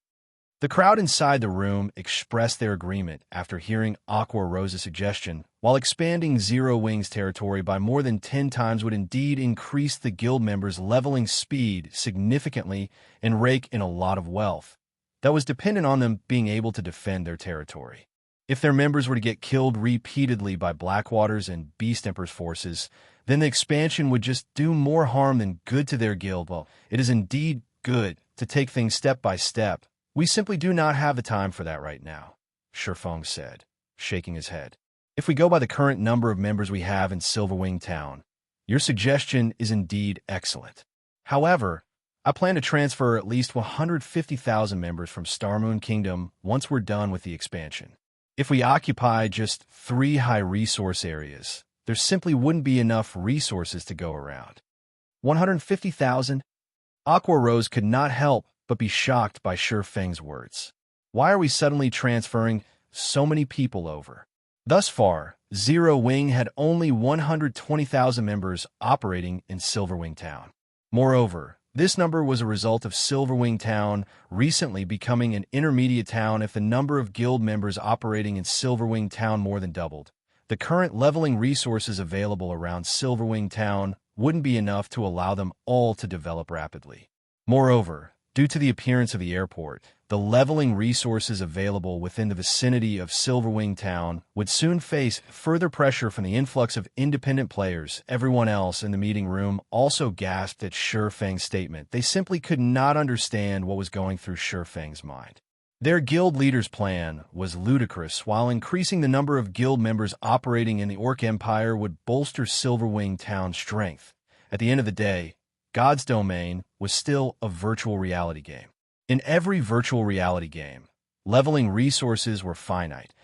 S1: The crowd inside the room expressed their agreement after hearing Aqua Rose's suggestion. While expanding Zero Wing's territory by more than 10 times would indeed increase the guild members' leveling speed significantly and rake in a lot of wealth that was dependent on them being able to defend their territory. If their members were to get killed repeatedly by Blackwater's and Beast Emperor's forces, then the expansion would just do more harm than good to their guild. Well, it is indeed good to take things step by step. We simply do not have the time for that right now, Shurfeng said, shaking his head. If we go by the current number of members we have in Silverwing Town, your suggestion is indeed excellent. However, I plan to transfer at least 150,000 members from Starmoon Kingdom once we're done with the expansion. If we occupy just 3 high-resource areas, there simply wouldn't be enough resources to go around. 150,000? Aqua Rose could not help but be shocked by Shurfeng's words. Why are we suddenly transferring so many people over? Thus far, Zero Wing had only 120,000 members operating in Silverwing Town. Moreover, this number was a result of Silverwing Town recently becoming an intermediate town. If the number of guild members operating in Silverwing Town more than doubled, the current leveling resources available around Silverwing Town wouldn't be enough to allow them all to develop rapidly. Moreover, due to the appearance of the airport, the leveling resources available within the vicinity of Silverwing Town would soon face further pressure from the influx of independent players. Everyone else in the meeting room also gasped at Shurfeng's statement. They simply could not understand what was going through Shurfeng's mind. Their guild leader's plan was ludicrous. While increasing the number of guild members operating in the Orc Empire would bolster Silverwing Town's strength, at the end of the day, God's domain was still a virtual reality game. In every virtual reality game, leveling resources were finite.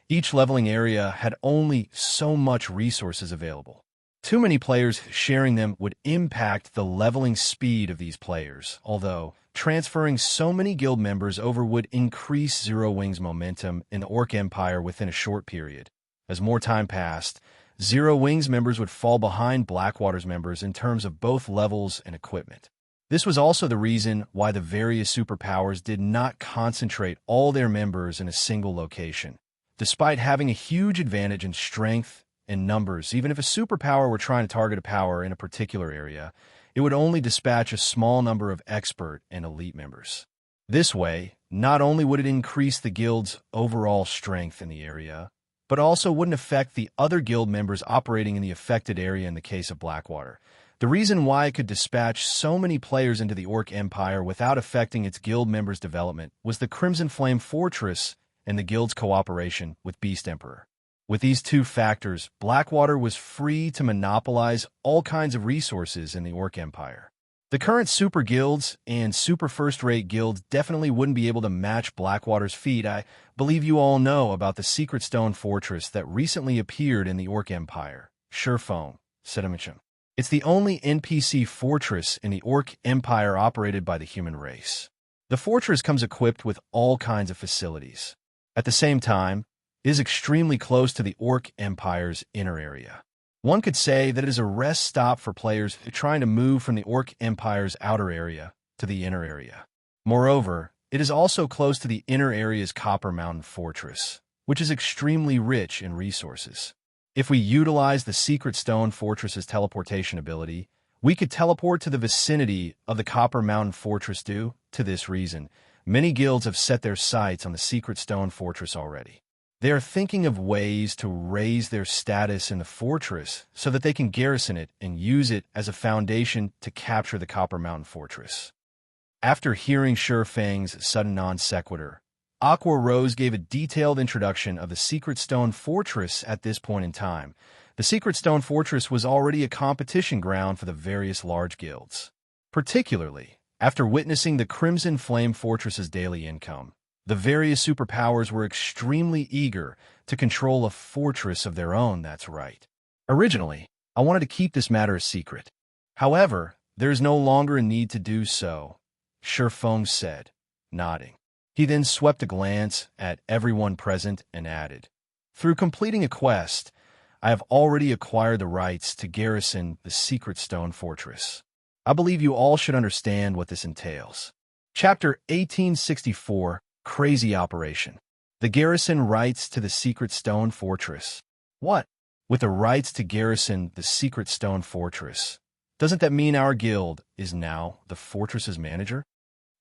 S1: Each leveling area had only so much resources available. Too many players sharing them would impact the leveling speed of these players, although transferring so many guild members over would increase Zero Wing's momentum in the Orc Empire within a short period. As more time passed, Zero Wing's members would fall behind Blackwater's members in terms of both levels and equipment. This was also the reason why the various superpowers did not concentrate all their members in a single location. Despite having a huge advantage in strength and numbers, even if a superpower were trying to target a power in a particular area, it would only dispatch a small number of expert and elite members. This way, not only would it increase the guild's overall strength in the area, but also wouldn't affect the other guild members operating in the affected area in the case of Blackwater. The reason why it could dispatch so many players into the Orc Empire without affecting its guild members' development was the Crimson Flame Fortress and the guild's cooperation with Beast Emperor. With these two factors, Blackwater was free to monopolize all kinds of resources in the Orc Empire. The current super guilds and super first-rate guilds definitely wouldn't be able to match Blackwater's feat. I believe you all know about the Secret Stone Fortress that recently appeared in the Orc Empire, Silverwing, Sedimation. It's the only NPC fortress in the Orc Empire operated by the human race. The fortress comes equipped with all kinds of facilities. At the same time, it is extremely close to the Orc Empire's inner area. One could say that it is a rest stop for players trying to move from the Orc Empire's outer area to the inner area. Moreover, it is also close to the inner area's Copper Mountain Fortress, which is extremely rich in resources. If we utilize the Secret Stone Fortress's teleportation ability, we could teleport to the vicinity of the Copper Mountain Fortress due to this reason. Many guilds have set their sights on the Secret Stone Fortress already. They are thinking of ways to raise their status in the fortress so that they can garrison it and use it as a foundation to capture the Copper Mountain Fortress. After hearing Shurfang's sudden non sequitur, Aqua Rose gave a detailed introduction of the Secret Stone Fortress at this point in time. The Secret Stone Fortress was already a competition ground for the various large guilds, particularly after witnessing the Crimson Flame Fortress's daily income. The various superpowers were extremely eager to control a fortress of their own, that's right. Originally, I wanted to keep this matter a secret. However, there is no longer a need to do so, Shurfang said, nodding. He then swept a glance at everyone present and added, "Through completing a quest, I have already acquired the rights to garrison the Secret Stone Fortress. I believe you all should understand what this entails." Chapter 1864, Crazy Operation. The garrison rights to the Secret Stone Fortress. What? With the rights to garrison the Secret Stone Fortress, doesn't that mean our guild is now the fortress's manager?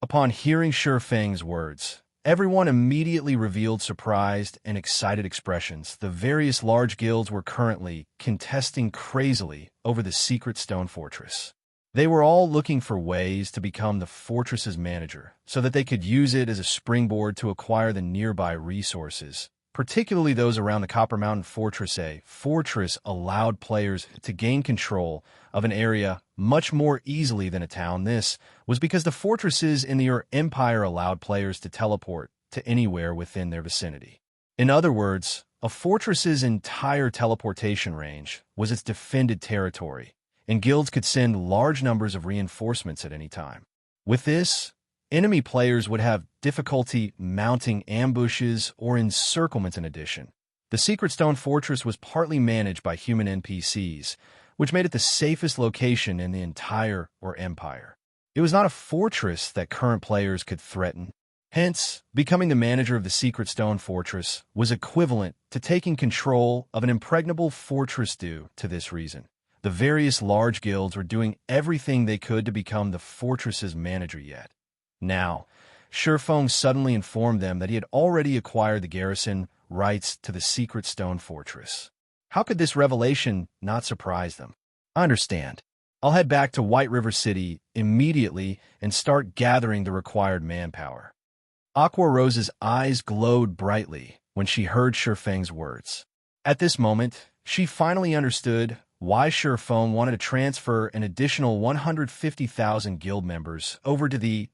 S1: Upon hearing Shurfang's words, everyone immediately revealed surprised and excited expressions. The various large guilds were currently contesting crazily over the Secret Stone Fortress. They were all looking for ways to become the fortress's manager so that they could use it as a springboard to acquire the nearby resources, particularly those around the Copper Mountain Fortress. A fortress allowed players to gain control of an area much more easily than a town. This was because the fortresses in the Empire allowed players to teleport to anywhere within their vicinity. In other words, a fortress's entire teleportation range was its defended territory, and guilds could send large numbers of reinforcements at any time. With this, enemy players would have difficulty mounting ambushes or encirclements. In addition, the Secret Stone Fortress was partly managed by human NPCs, which made it the safest location in the entire Empire. It was not a fortress that current players could threaten. Hence, becoming the manager of the Secret Stone Fortress was equivalent to taking control of an impregnable fortress. Due to this reason, the various large guilds were doing everything they could to become the fortress's manager. Yet now, Shurfang suddenly informed them that he had already acquired the garrison rights to the Secret Stone Fortress. How could this revelation not surprise them? I understand. I'll head back to White River City immediately and start gathering the required manpower. Aqua Rose's eyes glowed brightly when she heard Shurfang's words. At this moment, she finally understood why Shurfang wanted to transfer an additional 150,000 guild members over to the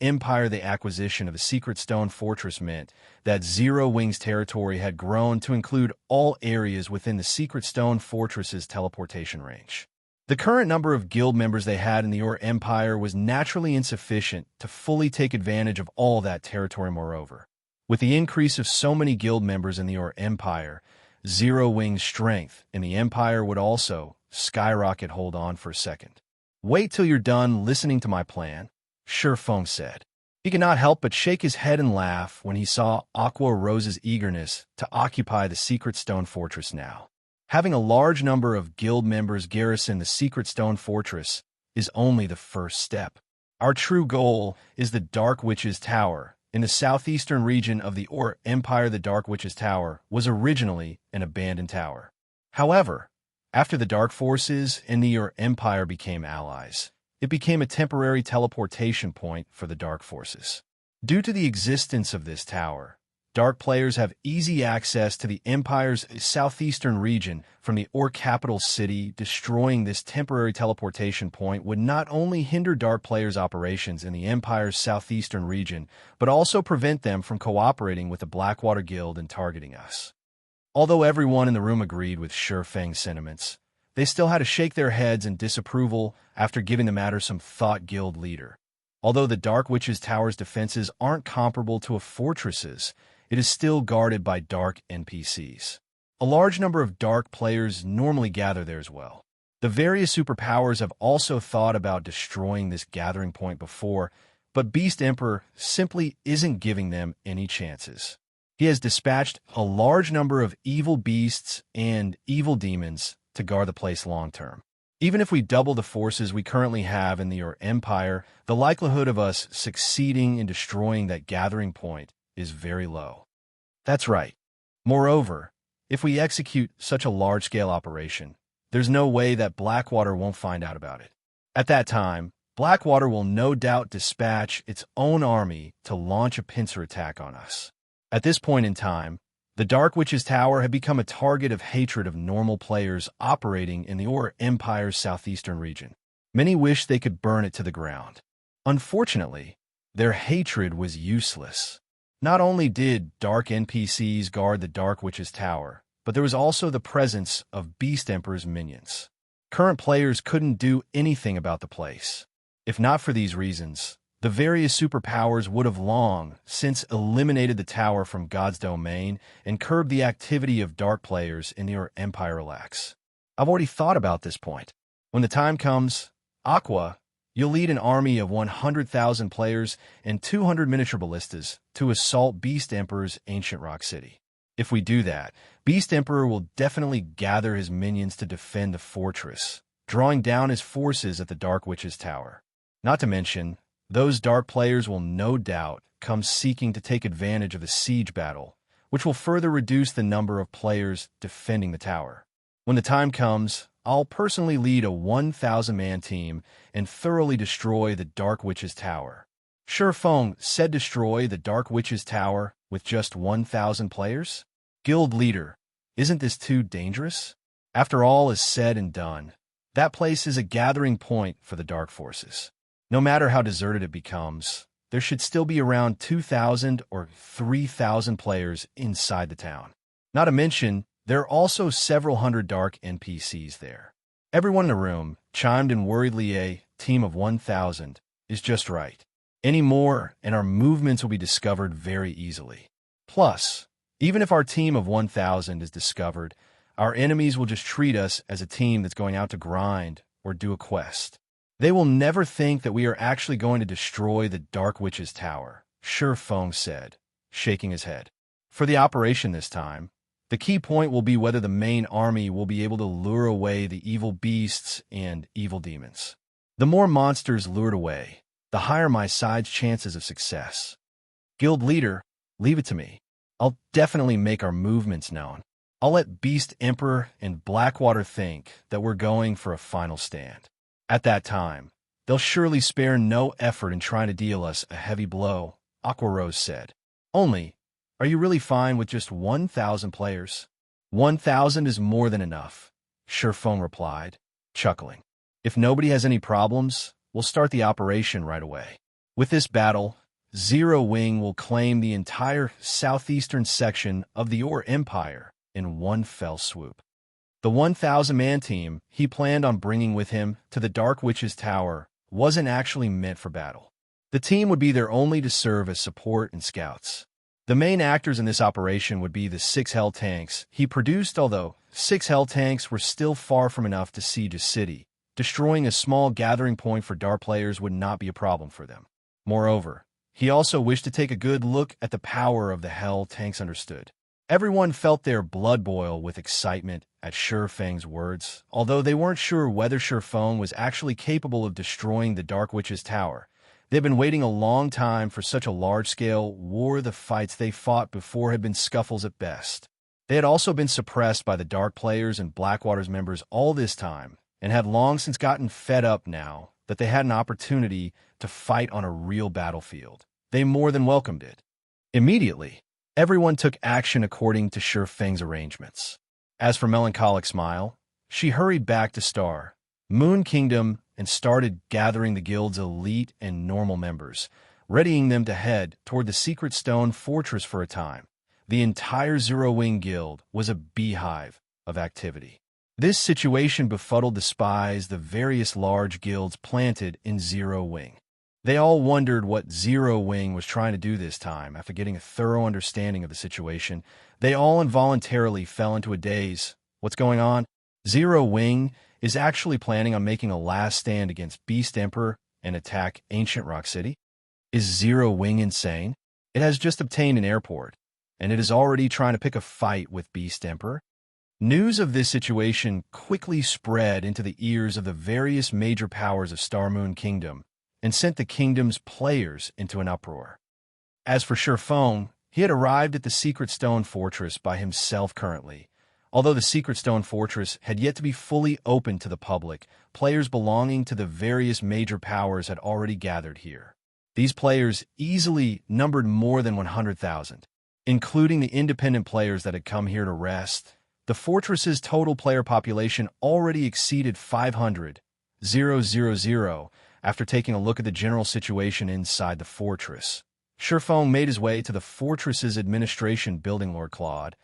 S1: Empire. The acquisition of the Secret Stone Fortress meant that Zero Wing's territory had grown to include all areas within the Secret Stone Fortress's teleportation range. The current number of guild members they had in the Empire was naturally insufficient to fully take advantage of all that territory. Moreover, with the increase of so many guild members in the Empire, Zero Wing's strength in the Empire would also skyrocket. Hold on for a second. Wait till you're done listening to my plan, Shurfang said. He could not help but shake his head and laugh when he saw Aqua Rose's eagerness to occupy the Secret Stone Fortress now. Having a large number of guild members garrison the Secret Stone Fortress is only the first step. Our true goal is the Dark Witch's Tower. In the southeastern region of the Empire, the Dark Witch's Tower was originally an abandoned tower. However, After the Dark Forces and the Empire became allies, it became a temporary teleportation point for the Dark Forces. Due to the existence of this tower, Dark players have easy access to the Empire's southeastern region from the capital city. Destroying this temporary teleportation point would not only hinder Dark players' operations in the Empire's southeastern region, but also prevent them from cooperating with the Blackwater Guild and targeting us. Although everyone in the room agreed with Fang's sentiments, they still had to shake their heads in disapproval after giving the matter some thought. Guild leader. Although the Dark Witch's Tower's defenses aren't comparable to a fortress's, it is still guarded by Dark NPCs. A large number of Dark players normally gather there as well. The various superpowers have also thought about destroying this gathering point before, but Beast Emperor simply isn't giving them any chances. He has dispatched a large number of evil beasts and evil demons to guard the place long-term. Even if we double the forces we currently have in the Empire, the likelihood of us succeeding in destroying that gathering point is very low. That's right. Moreover, if we execute such a large-scale operation, there's no way that Blackwater won't find out about it. At that time, Blackwater will no doubt dispatch its own army to launch a pincer attack on us. At this point in time, the Dark Witch's Tower had become a target of hatred of normal players operating in the Empire's southeastern region. Many wished they could burn it to the ground. Unfortunately, their hatred was useless. Not only did Dark NPCs guard the Dark Witch's Tower, but there was also the presence of Beast Emperor's minions. Current players couldn't do anything about the place. If not for these reasons, the various superpowers would have long since eliminated the tower from God's domain and curbed the activity of Dark players in the Empire. Relax. I've already thought about this point. When the time comes, Aqua, you'll lead an army of 100,000 players and 200 miniature ballistas to assault Beast Emperor's ancient rock city. If we do that, Beast Emperor will definitely gather his minions to defend the fortress, drawing down his forces at the Dark Witch's Tower. Not to mention, those Dark players will no doubt come seeking to take advantage of the siege battle, which will further reduce the number of players defending the tower. When the time comes, I'll personally lead a 1,000-man team and thoroughly destroy the Dark Witch's Tower. Feng said destroy the Dark Witch's Tower with just 1,000 players? Guild leader, isn't this too dangerous? After all is said and done, that place is a gathering point for the Dark Forces. No matter how deserted it becomes, there should still be around 2,000 or 3,000 players inside the town. Not to mention, there are also several hundred Dark NPCs there. Everyone in the room chimed in worriedly. A team of 1,000 is just right. Any more, and our movements will be discovered very easily. Plus, even if our team of 1,000 is discovered, our enemies will just treat us as a team that's going out to grind or do a quest. They will never think that we are actually going to destroy the Dark Witch's Tower, Feng said, shaking his head. For the operation this time, the key point will be whether the main army will be able to lure away the evil beasts and evil demons. The more monsters lured away, the higher my side's chances of success. Guild leader, leave it to me. I'll definitely make our movements known. I'll let Beast Emperor and Blackwater think that we're going for a final stand. At that time, they'll surely spare no effort in trying to deal us a heavy blow, Aqua Rose said. Only, are you really fine with just 1,000 players? 1,000 is more than enough, Feng replied, chuckling. If nobody has any problems, we'll start the operation right away. With this battle, Zero Wing will claim the entire southeastern section of the Empire in one fell swoop. The 1,000-man team he planned on bringing with him to the Dark Witch's Tower wasn't actually meant for battle. The team would be there only to serve as support and scouts. The main actors in this operation would be the 6 Hell tanks he produced, although 6 Hell tanks were still far from enough to siege a city. Destroying a small gathering point for Dark players would not be a problem for them. Moreover, he also wished to take a good look at the power of the Hell tanks. Understood. Everyone felt their blood boil with excitement at Feng's words, although they weren't sure whether Feng was actually capable of destroying the Dark Witch's Tower. They'd been waiting a long time for such a large-scale war. The fights they fought before had been scuffles at best. They had also been suppressed by the Dark players and Blackwater's members all this time, and had long since gotten fed up now that they had an opportunity to fight on a real battlefield. They more than welcomed it. Immediately, everyone took action according to Sure Feng's arrangements. As for Melancholic Smile, she hurried back to Star, Moon Kingdom, and started gathering the guild's elite and normal members, readying them to head toward the Secret Stone Fortress for a time. The entire Zero Wing Guild was a beehive of activity. This situation befuddled the spies the various large guilds planted in Zero Wing. They all wondered what Zero Wing was trying to do this time. After getting a thorough understanding of the situation, they all involuntarily fell into a daze. What's going on? Zero Wing is actually planning on making a last stand against Beast Emperor and attack Ancient Rock City? Is Zero Wing insane? It has just obtained an airport, and it is already trying to pick a fight with Beast Emperor. News of this situation quickly spread into the ears of the various major powers of Star Moon Kingdom and sent the kingdom's players into an uproar. As for Sure Feng, he had arrived at the Secret Stone Fortress by himself currently. Although the Secret Stone Fortress had yet to be fully opened to the public, players belonging to the various major powers had already gathered here. These players easily numbered more than 100,000, including the independent players that had come here to rest. The fortress's total player population already exceeded 500,000 after taking a look at the general situation inside the fortress. Sure Feng made his way to the fortress's administration building. Lord Claude,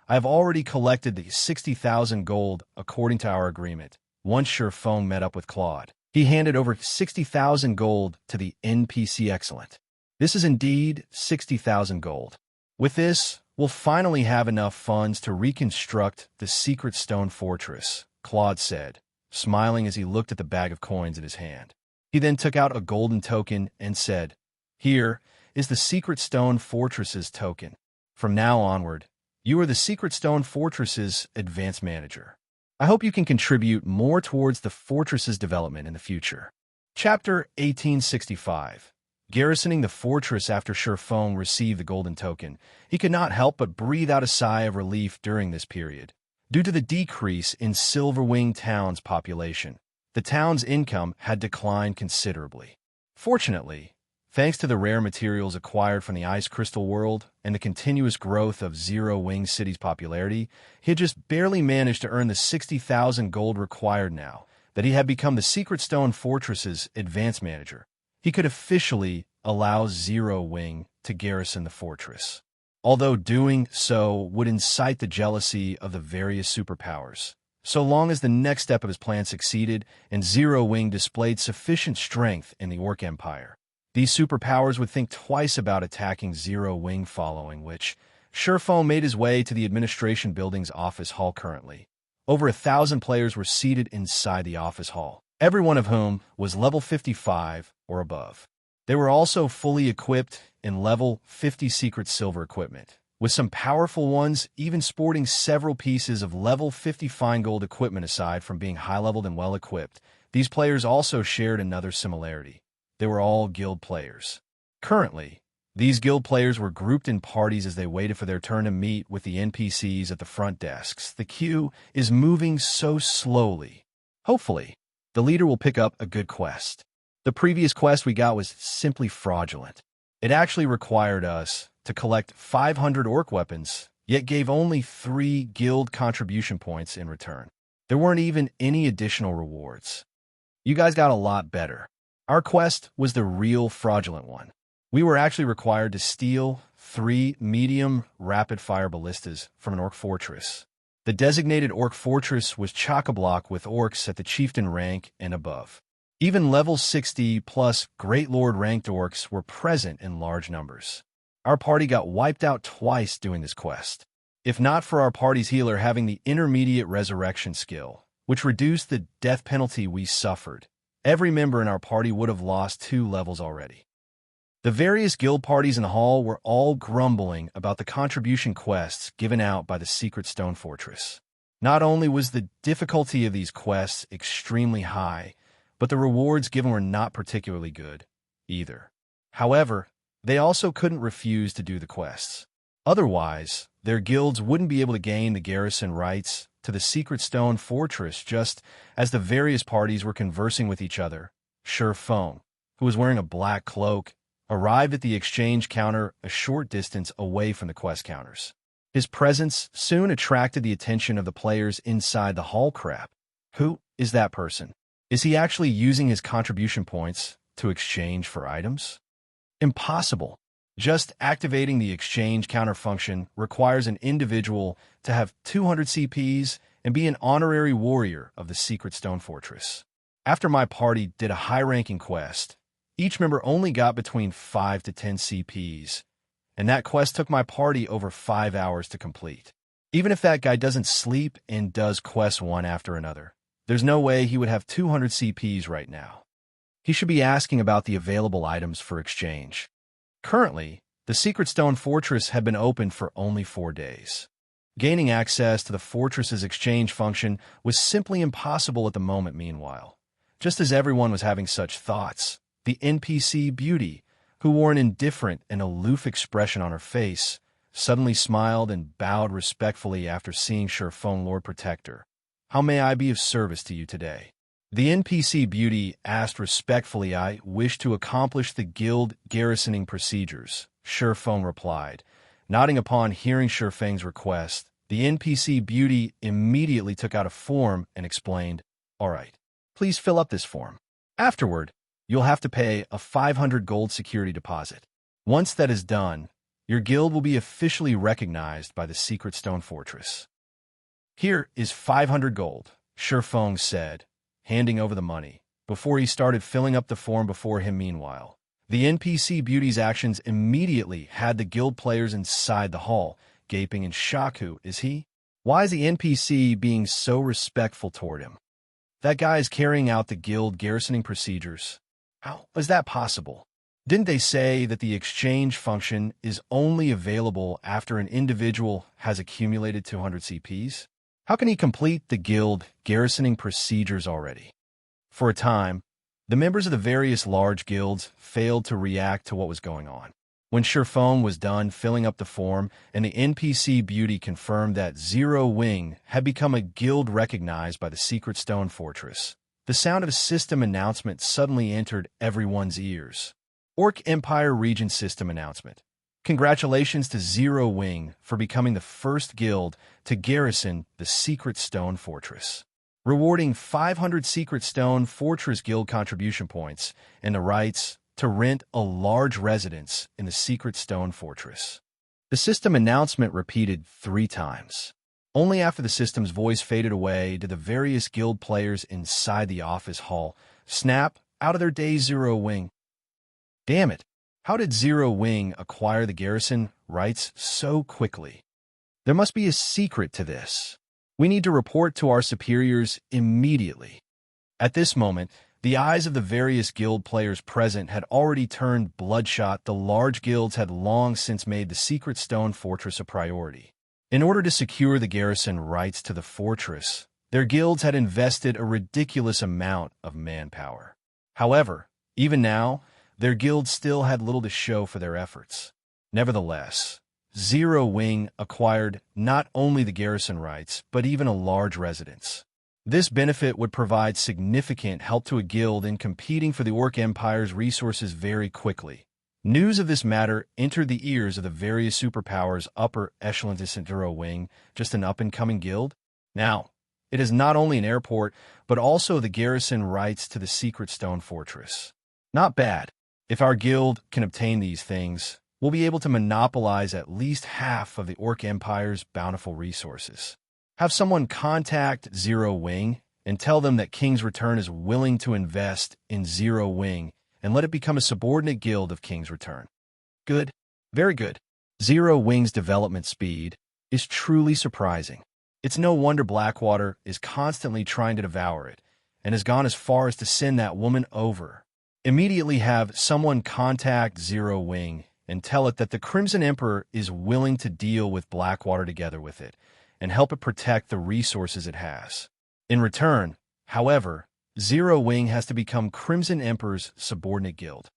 S1: I have already collected the 60,000 gold according to our agreement. Once Sure Feng met up with Claude, he handed over 60,000 gold to the NPC. Excellent. This is indeed 60,000 gold. With this, we'll finally have enough funds to reconstruct the Secret Stone Fortress, Claude said, smiling as he looked at the bag of coins in his hand. He then took out a golden token and said, "Here is the Secret Stone Fortress's token. From now onward, you are the Secret Stone Fortress's advanced manager. I hope you can contribute more towards the fortress's development in the future." Chapter 1865. Garrisoning the fortress. After Sure Feng received the golden token, he could not help but breathe out a sigh of relief during this period. Due to the decrease in Silverwing Town's population, the town's income had declined considerably. Fortunately, thanks to the rare materials acquired from the Ice Crystal World and the continuous growth of Zero Wing City's popularity, he had just barely managed to earn the 60,000 gold required. Now that he had become the Secret Stone Fortress's advanced manager, he could officially allow Zero Wing to garrison the fortress. Although doing so would incite the jealousy of the various superpowers, so long as the next step of his plan succeeded and Zero Wing displayed sufficient strength in the Orc Empire, these superpowers would think twice about attacking Zero Wing, following which, Sure Feng made his way to the administration building's office hall. Currently, over 1,000 players were seated inside the office hall, every one of whom was level 55 or above. They were also fully equipped in level 50 secret silver equipment, with some powerful ones even sporting several pieces of level 50 fine gold equipment. Aside from being high-leveled and well-equipped, these players also shared another similarity. They were all guild players. Currently, these guild players were grouped in parties as they waited for their turn to meet with the NPCs at the front desks. The queue is moving so slowly. Hopefully, the leader will pick up a good quest. The previous quest we got was simply fraudulent. It actually required us to collect 500 orc weapons, yet gave only 3 guild contribution points in return. There weren't even any additional rewards. You guys got a lot better. Our quest was the real fraudulent one. We were actually required to steal 3 medium rapid-fire ballistas from an orc fortress. The designated orc fortress was chock-a-block with orcs at the chieftain rank and above. Even level 60 plus Great Lord ranked orcs were present in large numbers. Our party got wiped out twice doing this quest. If not for our party's healer having the intermediate resurrection skill, which reduced the death penalty we suffered, every member in our party would have lost 2 levels already. The various guild parties in the hall were all grumbling about the contribution quests given out by the Secret Stone Fortress. Not only was the difficulty of these quests extremely high, but the rewards given were not particularly good either. However, they also couldn't refuse to do the quests. Otherwise, their guilds wouldn't be able to gain the garrison rights to the secret stone fortress. Just as the various parties were conversing with each other, Feng, who was wearing a black cloak, arrived at the exchange counter a short distance away from the quest counters. His presence soon attracted the attention of the players inside the hall. Crap. Who is that person? Is he actually using his contribution points to exchange for items? Impossible. Just activating the exchange counter function requires an individual to have 200 CPs and be an honorary warrior of the Secret Stone Fortress. After my party did a high-ranking quest, each member only got between 5 to 10 CPs, and that quest took my party over 5 hours to complete. Even if that guy doesn't sleep and does quests one after another, there's no way he would have 200 CPs right now. He should be asking about the available items for exchange. Currently, the Secret Stone Fortress had been open for only 4 days. Gaining access to the fortress's exchange function was simply impossible at the moment. Meanwhile, just as everyone was having such thoughts, the NPC Beauty, who wore an indifferent and aloof expression on her face, suddenly smiled and bowed respectfully after seeing Feng, Lord Protector. How may I be of service to you today? The NPC Beauty asked respectfully. I wish to accomplish the guild garrisoning procedures, Feng replied. Nodding upon hearing Feng's request, the NPC Beauty immediately took out a form and explained, "All right, please fill up this form. Afterward, you'll have to pay a 500 gold security deposit. Once that is done, your guild will be officially recognized by the Secret Stone Fortress." "Here is 500 gold, Feng said, handing over the money, before he started filling up the form before him. Meanwhile, the NPC Beauty's actions immediately had the guild players inside the hall gaping in shock. Who is he? Why is the NPC being so respectful toward him? That guy is carrying out the guild garrisoning procedures. How is that possible? Didn't they say that the exchange function is only available after an individual has accumulated 200 CPs? How can he complete the guild garrisoning procedures already?" For a time, the members of the various large guilds failed to react to what was going on. When Feng was done filling up the form and the NPC Beauty confirmed that Zero Wing had become a guild recognized by the Secret Stone Fortress, the sound of a system announcement suddenly entered everyone's ears. Orc Empire Region System Announcement. Congratulations to Zero Wing for becoming the first guild to garrison the Secret Stone Fortress. Rewarding 500 Secret Stone Fortress Guild contribution points and the rights to rent a large residence in the Secret Stone Fortress. The system announcement repeated 3 times. Only after the system's voice faded away did the various guild players inside the office hall snap out of their daze. Zero Wing. Damn it! How did Zero Wing acquire the garrison rights so quickly? There must be a secret to this. We need to report to our superiors immediately. At this moment, the eyes of the various guild players present had already turned bloodshot. The large guilds had long since made the Secret Stone Fortress a priority. In order to secure the garrison rights to the fortress, their guilds had invested a ridiculous amount of manpower. However, even now, their guilds still had little to show for their efforts. Nevertheless, Zero Wing acquired not only the garrison rights, but even a large residence. This benefit would provide significant help to a guild in competing for the Orc Empire's resources very quickly. News of this matter entered the ears of the various superpowers upper echelon to Zero Wing, just an up-and-coming guild. Now, it is not only an airport, but also the garrison rights to the Secret Stone Fortress. Not bad. If our guild can obtain these things, we'll be able to monopolize at least half of the Orc Empire's bountiful resources. Have someone contact Zero Wing and tell them that King's Return is willing to invest in Zero Wing and let it become a subordinate guild of King's Return. Good. Very good. Zero Wing's development speed is truly surprising. It's no wonder Blackwater is constantly trying to devour it and has gone as far as to send that woman over. Immediately have someone contact Zero Wing and tell it that the Crimson Emperor is willing to deal with Blackwater together with it and help it protect the resources it has. In return, however, Zero Wing has to become Crimson Emperor's subordinate guild.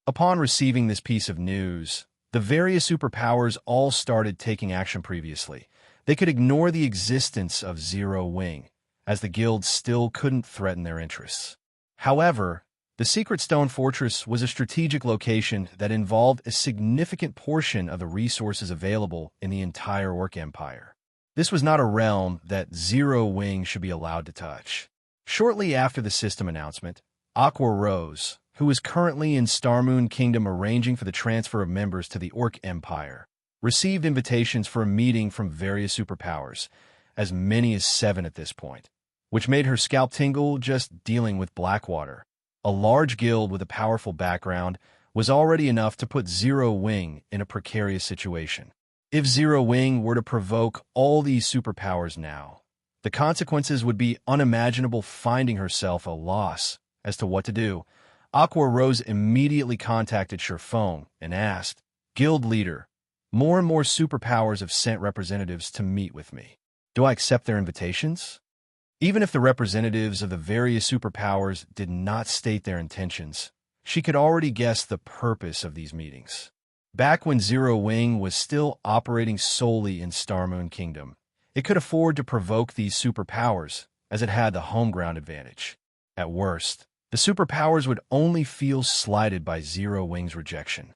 S1: Upon receiving this piece of news, The various superpowers all started taking action previously. They could ignore the existence of Zero Wing, as the guild still couldn't threaten their interests. However, the Secret Stone Fortress was a strategic location that involved a significant portion of the resources available in the entire Orc Empire. This was not a realm that Zero Wing should be allowed to touch. Shortly after the system announcement, Aqua Rose, who was currently in Starmoon Kingdom arranging for the transfer of members to the Orc Empire, received invitations for a meeting from various superpowers, as many as 7 at this point, which made her scalp tingle just dealing with Blackwater. A large guild with a powerful background was already enough to put Zero Wing in a precarious situation. If Zero Wing were to provoke all these superpowers now, the consequences would be unimaginable. Finding herself a loss as to what to do, Aqua Rose immediately contacted Sherfone and asked, "Guild leader, more and more superpowers have sent representatives to meet with me. Do I accept their invitations?" Even if the representatives of the various superpowers did not state their intentions, she could already guess the purpose of these meetings. Back when Zero Wing was still operating solely in Starmoon Kingdom, it could afford to provoke these superpowers, as it had the home ground advantage. At worst, the superpowers would only feel slighted by Zero Wing's rejection.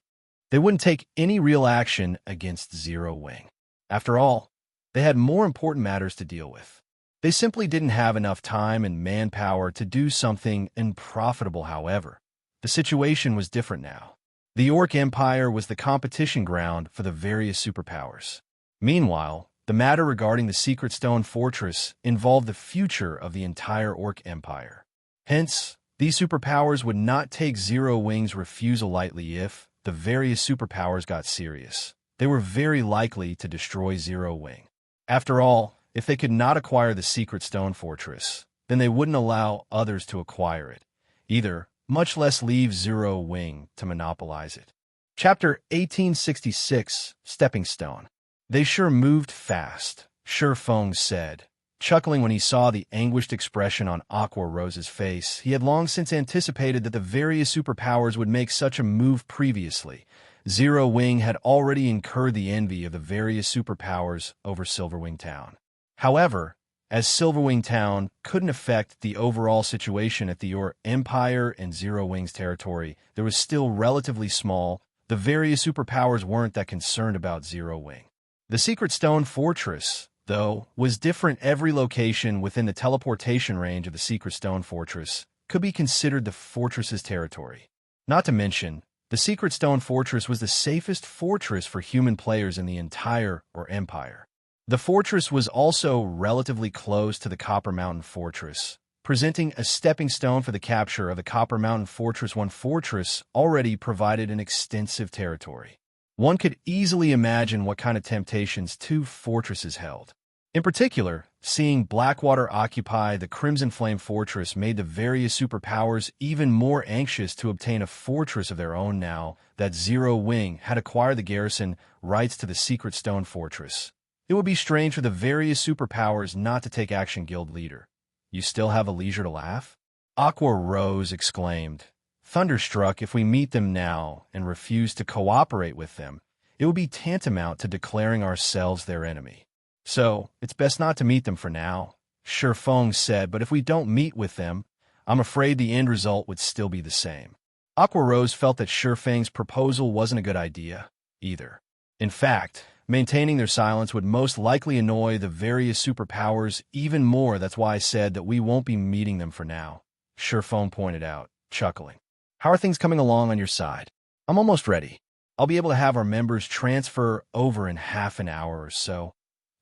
S1: They wouldn't take any real action against Zero Wing. After all, they had more important matters to deal with. They simply didn't have enough time and manpower to do something unprofitable. However, the situation was different now. The Orc Empire was the competition ground for the various superpowers. Meanwhile, the matter regarding the Secret Stone Fortress involved the future of the entire Orc Empire. Hence, these superpowers would not take Zero Wing's refusal lightly. If the various superpowers got serious, they were very likely to destroy Zero Wing. After all, if they could not acquire the Secret Stone Fortress, then they wouldn't allow others to acquire it, either, much less leave Zero Wing to monopolize it. Chapter 1866, Stepping Stone. They sure moved fast, Sherfone said, chuckling when he saw the anguished expression on Aqua Rose's face. He had long since anticipated that the various superpowers would make such a move previously. Zero Wing had already incurred the envy of the various superpowers over Silverwing Town. However, as Silverwing Town couldn't affect the overall situation at the Orc Empire and Zero Wing's territory, there was still relatively small. The various superpowers weren't that concerned about Zero Wing. The Secret Stone Fortress, though, was different. Every location within the teleportation range of the Secret Stone Fortress could be considered the fortress's territory. Not to mention, the Secret Stone Fortress was the safest fortress for human players in the entire Orc Empire. The fortress was also relatively close to the Copper Mountain Fortress, presenting a stepping stone for the capture of the Copper Mountain Fortress. One fortress already provided an extensive territory. One could easily imagine what kind of temptations 2 fortresses held. In particular, seeing Blackwater occupy the Crimson Flame Fortress made the various superpowers even more anxious to obtain a fortress of their own now that Zero Wing had acquired the garrison rights to the Secret Stone Fortress. It would be strange for the various superpowers not to take action. Guild leader, you still have a leisure to laugh? Aqua Rose exclaimed, thunderstruck. If we meet them now and refuse to cooperate with them, it would be tantamount to declaring ourselves their enemy. So, it's best not to meet them for now, Sherfone said, but if we don't meet with them, I'm afraid the end result would still be the same. Aqua Rose felt that Sherfang's proposal wasn't a good idea, either. In fact, maintaining their silence would most likely annoy the various superpowers even more. That's why I said that we won't be meeting them for now, Sherfone pointed out, chuckling. How are things coming along on your side? I'm almost ready. I'll be able to have our members transfer over in half an hour or so.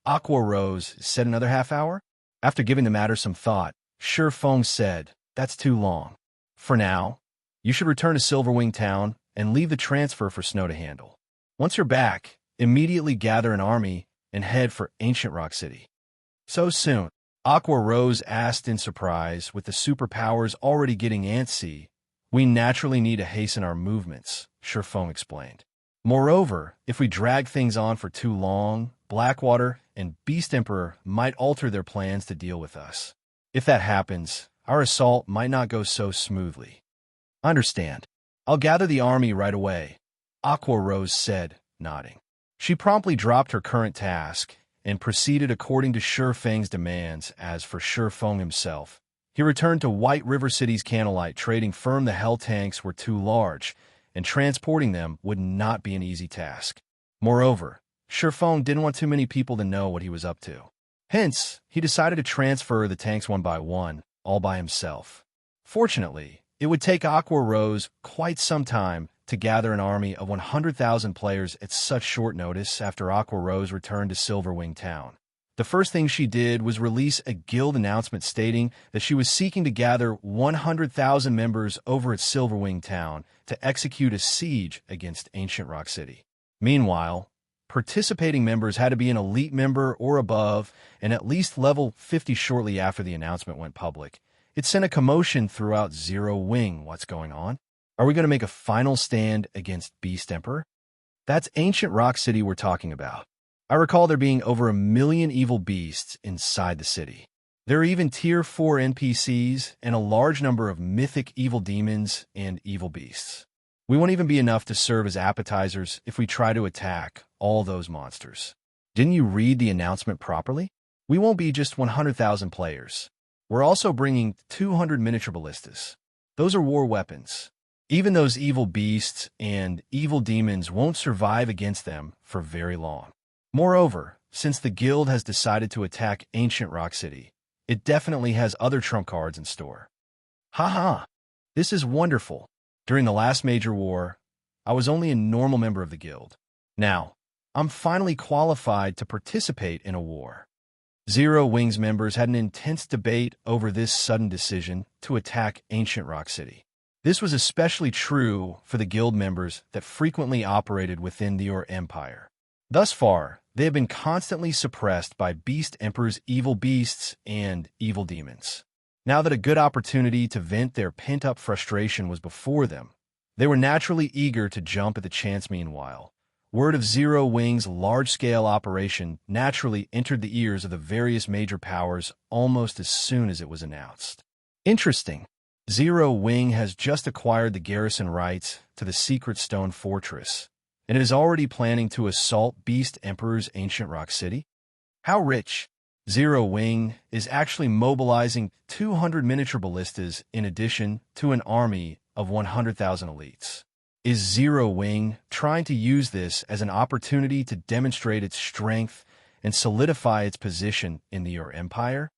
S1: Aqua Rose said another half hour? After giving the matter some thought, Sherfone said, that's too long. For now, you should return to Silverwing Town and leave the transfer for Snow to handle. Once you're back, immediately gather an army and head for Ancient Rock City. So soon? Aqua Rose asked in surprise. With the superpowers already getting antsy, we naturally need to hasten our movements, Sherfone explained. Moreover, if we drag things on for too long, Blackwater and Beast Emperor might alter their plans to deal with us. If that happens, our assault might not go so smoothly. Understand. I'll gather the army right away, Aqua Rose said, nodding. She promptly dropped her current task and proceeded according to Shi Feng's demands. As for Shi Feng himself, he returned to White River City's Candlelight Trading Firm. The Hell tanks were too large, and transporting them would not be an easy task. Moreover, Shi Feng didn't want too many people to know what he was up to. Hence, he decided to transfer the tanks one by one, all by himself. Fortunately, it would take Aqua Rose quite some time to gather an army of 100,000 players at such short notice. After Aqua Rose returned to Silverwing Town, the first thing she did was release a guild announcement stating that she was seeking to gather 100,000 members over at Silverwing Town to execute a siege against Ancient Rock City. Meanwhile, participating members had to be an elite member or above and at least level 50 shortly after the announcement went public. It sent a commotion throughout Zero Wing. What's going on? Are we going to make a final stand against Beast Emperor? That's Ancient Rock City we're talking about. I recall there being over 1 million evil beasts inside the city. There are even Tier 4 NPCs and a large number of mythic evil demons and evil beasts. We won't even be enough to serve as appetizers if we try to attack all those monsters. Didn't you read the announcement properly? We won't be just 100,000 players. We're also bringing 200 miniature ballistas. Those are war weapons. Even those evil beasts and evil demons won't survive against them for very long. Moreover, since the guild has decided to attack Ancient Rock City, it definitely has other trump cards in store. Haha, this is wonderful. During the last major war, I was only a normal member of the guild. Now, I'm finally qualified to participate in a war. Zero Wing's members had an intense debate over this sudden decision to attack Ancient Rock City. This was especially true for the guild members that frequently operated within your empire. Thus far, they have been constantly suppressed by Beast Emperor's evil beasts and evil demons. Now that a good opportunity to vent their pent-up frustration was before them, they were naturally eager to jump at the chance. Meanwhile, word of Zero Wing's large-scale operation naturally entered the ears of the various major powers almost as soon as it was announced. Interesting. Zero Wing has just acquired the garrison rights to the Secret Stone Fortress, and it is already planning to assault Beast Emperor's Ancient Rock City. How rich! Zero Wing is actually mobilizing 200 miniature ballistas in addition to an army of 100,000 elites. Is Zero Wing trying to use this as an opportunity to demonstrate its strength and solidify its position in your empire?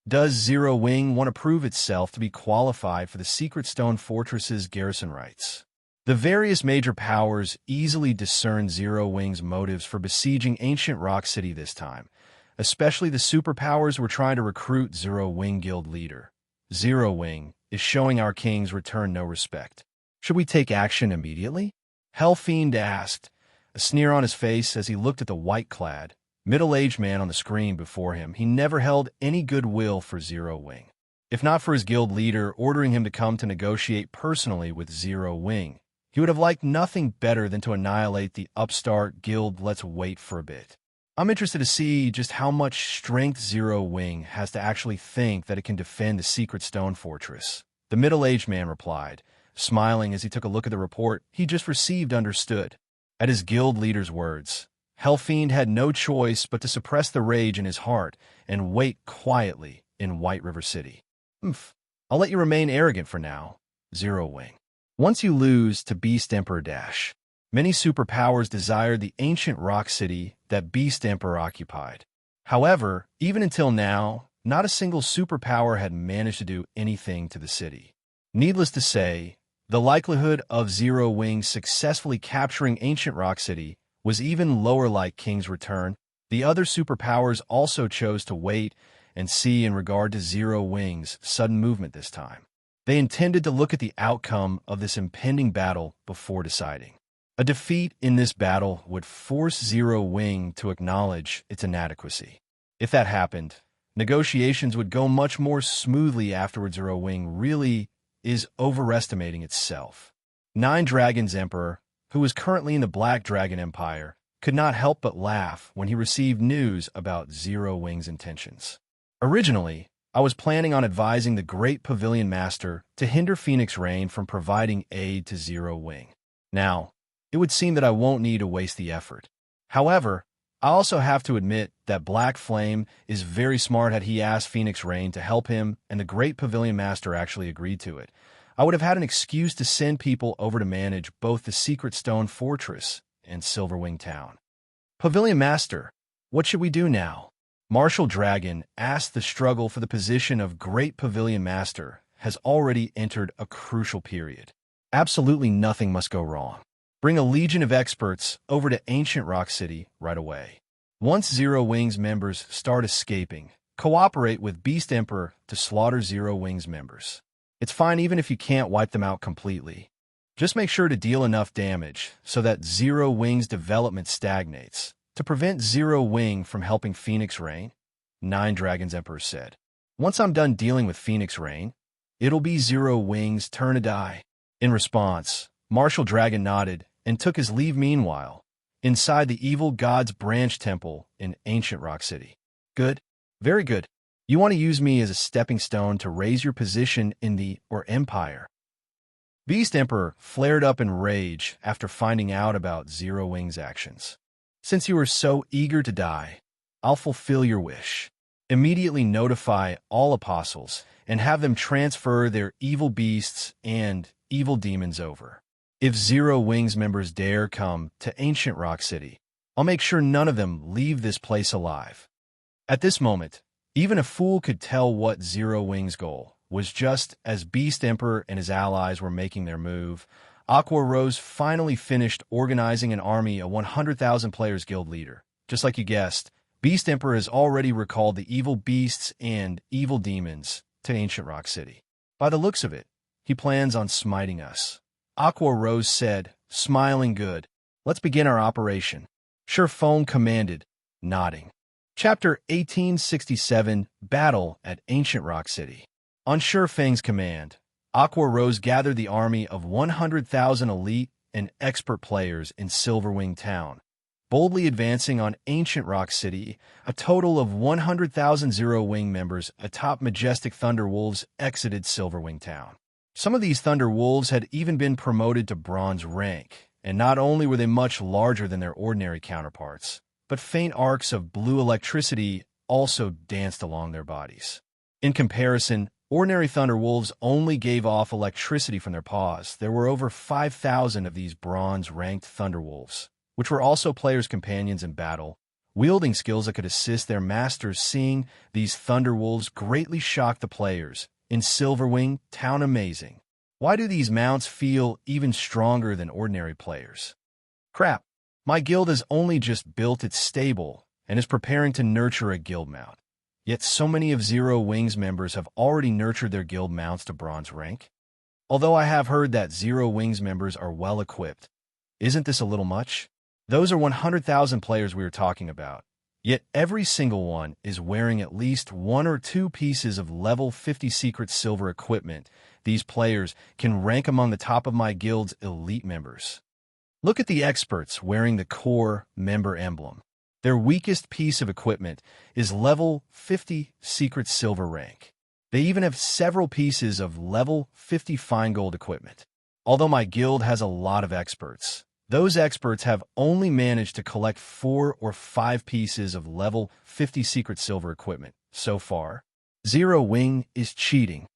S1: Does Zero Wing want to prove itself to be qualified for the Secret Stone Fortress's garrison rights? The various major powers easily discern Zero Wing's motives for besieging Ancient Rock City this time. Especially the superpowers were trying to recruit Zero Wing guild leader. Zero Wing is showing our king's return no respect. Should we take action immediately? Hellfiend asked, a sneer on his face as he looked at the white-clad, middle-aged man on the screen before him. He never held any goodwill for Zero Wing. If not for his guild leader ordering him to come to negotiate personally with Zero Wing, he would have liked nothing better than to annihilate the upstart guild. Let's wait for a bit. I'm interested to see just how much strength Zero Wing has to actually think that it can defend the Secret Stone Fortress. The middle-aged man replied, smiling as he took a look at the report he just received. Understood. At his guild leader's words, Hellfiend had no choice but to suppress the rage in his heart and wait quietly in White River City. I'll let you remain arrogant for now, Zero Wing. Once you lose to Beast Emperor Dash, many superpowers desired the ancient rock city that Beast Emperor occupied. However, even until now, not a single superpower had managed to do anything to the city. Needless to say, the likelihood of Zero Wing successfully capturing Ancient Rock City was even lower. Like King's return, the other superpowers also chose to wait and see in regard to Zero Wing's sudden movement this time. They intended to look at the outcome of this impending battle before deciding. A defeat in this battle would force Zero Wing to acknowledge its inadequacy. If that happened, negotiations would go much more smoothly afterwards. Zero Wing really is overestimating itself. Nine Dragons Emperor, who is currently in the Black Dragon Empire, could not help but laugh when he received news about Zero Wing's intentions. Originally, I was planning on advising the Great Pavilion Master to hinder Phoenix Rain from providing aid to Zero Wing. Now, it would seem that I won't need to waste the effort. However, I also have to admit that Black Flame is very smart had he asked Phoenix Rain to help him and the Great Pavilion Master actually agreed to it. I would have had an excuse to send people over to manage both the Secret Stone Fortress and Silverwing Town. Pavilion Master, what should we do now? Marshal Dragon asked. The struggle for the position of Great Pavilion Master has already entered a crucial period. Absolutely nothing must go wrong. Bring a legion of experts over to Ancient Rock City right away. Once Zero Wings members start escaping, cooperate with Beast Emperor to slaughter Zero Wings members. It's fine even if you can't wipe them out completely. Just make sure to deal enough damage so that Zero Wing's development stagnates. To prevent Zero Wing from helping Phoenix Rain, 9 Dragons Emperor said. Once I'm done dealing with Phoenix Rain, it'll be Zero Wing's turn to die. In response, Marshal Dragon nodded and took his leave. Meanwhile, inside the Evil God's Branch Temple in Ancient Rock City. Good. Very good. You want to use me as a stepping stone to raise your position in the Empire. Beast Emperor flared up in rage after finding out about Zero Wing's actions. Since you are so eager to die, I'll fulfill your wish. Immediately notify all apostles and have them transfer their evil beasts and evil demons over. If Zero Wings members dare come to Ancient Rock City, I'll make sure none of them leave this place alive. At this moment, even a fool could tell what Zero Wings' goal was. Just as Beast Emperor and his allies were making their move, Aqua Rose finally finished organizing an army of 100,000 players guild leader. Just like you guessed, Beast Emperor has already recalled the evil beasts and evil demons to Ancient Rock City. By the looks of it, he plans on smiting us. Aqua Rose said, smiling good. Let's begin our operation. Sure Phone commanded, nodding. Chapter 1867, Battle at Ancient Rock City. On Sure Fang's command, Aqua Rose gathered the army of 100,000 elite and expert players in Silverwing Town, boldly advancing on Ancient Rock City. A total of 100,000 Zero Wing members atop majestic Thunder Wolves exited Silverwing Town. Some of these Thunder Wolves had even been promoted to bronze rank, and not only were they much larger than their ordinary counterparts, but faint arcs of blue electricity also danced along their bodies. In comparison, ordinary Thunder Wolves only gave off electricity from their paws. There were over 5,000 of these bronze-ranked Thunder Wolves, which were also players' companions in battle, wielding skills that could assist their masters. Seeing these Thunder Wolves greatly shocked the players in Silverwing Town. Amazing. Why do these mounts feel even stronger than ordinary players? Crap, my guild has only just built its stable and is preparing to nurture a guild mount. Yet so many of Zero Wings members have already nurtured their guild mounts to bronze rank. Although I have heard that Zero Wings members are well equipped, isn't this a little much? Those are 100,000 players we are talking about. Yet every single one is wearing at least 1 or 2 pieces of level 50 secret silver equipment. These players can rank among the top of my guild's elite members. Look at the experts wearing the core member emblem. Their weakest piece of equipment is level 50 secret silver rank. They even have several pieces of level 50 fine gold equipment. Although my guild has a lot of experts, those experts have only managed to collect 4 or 5 pieces of level 50 secret silver equipment so far. Zero Wing is cheating.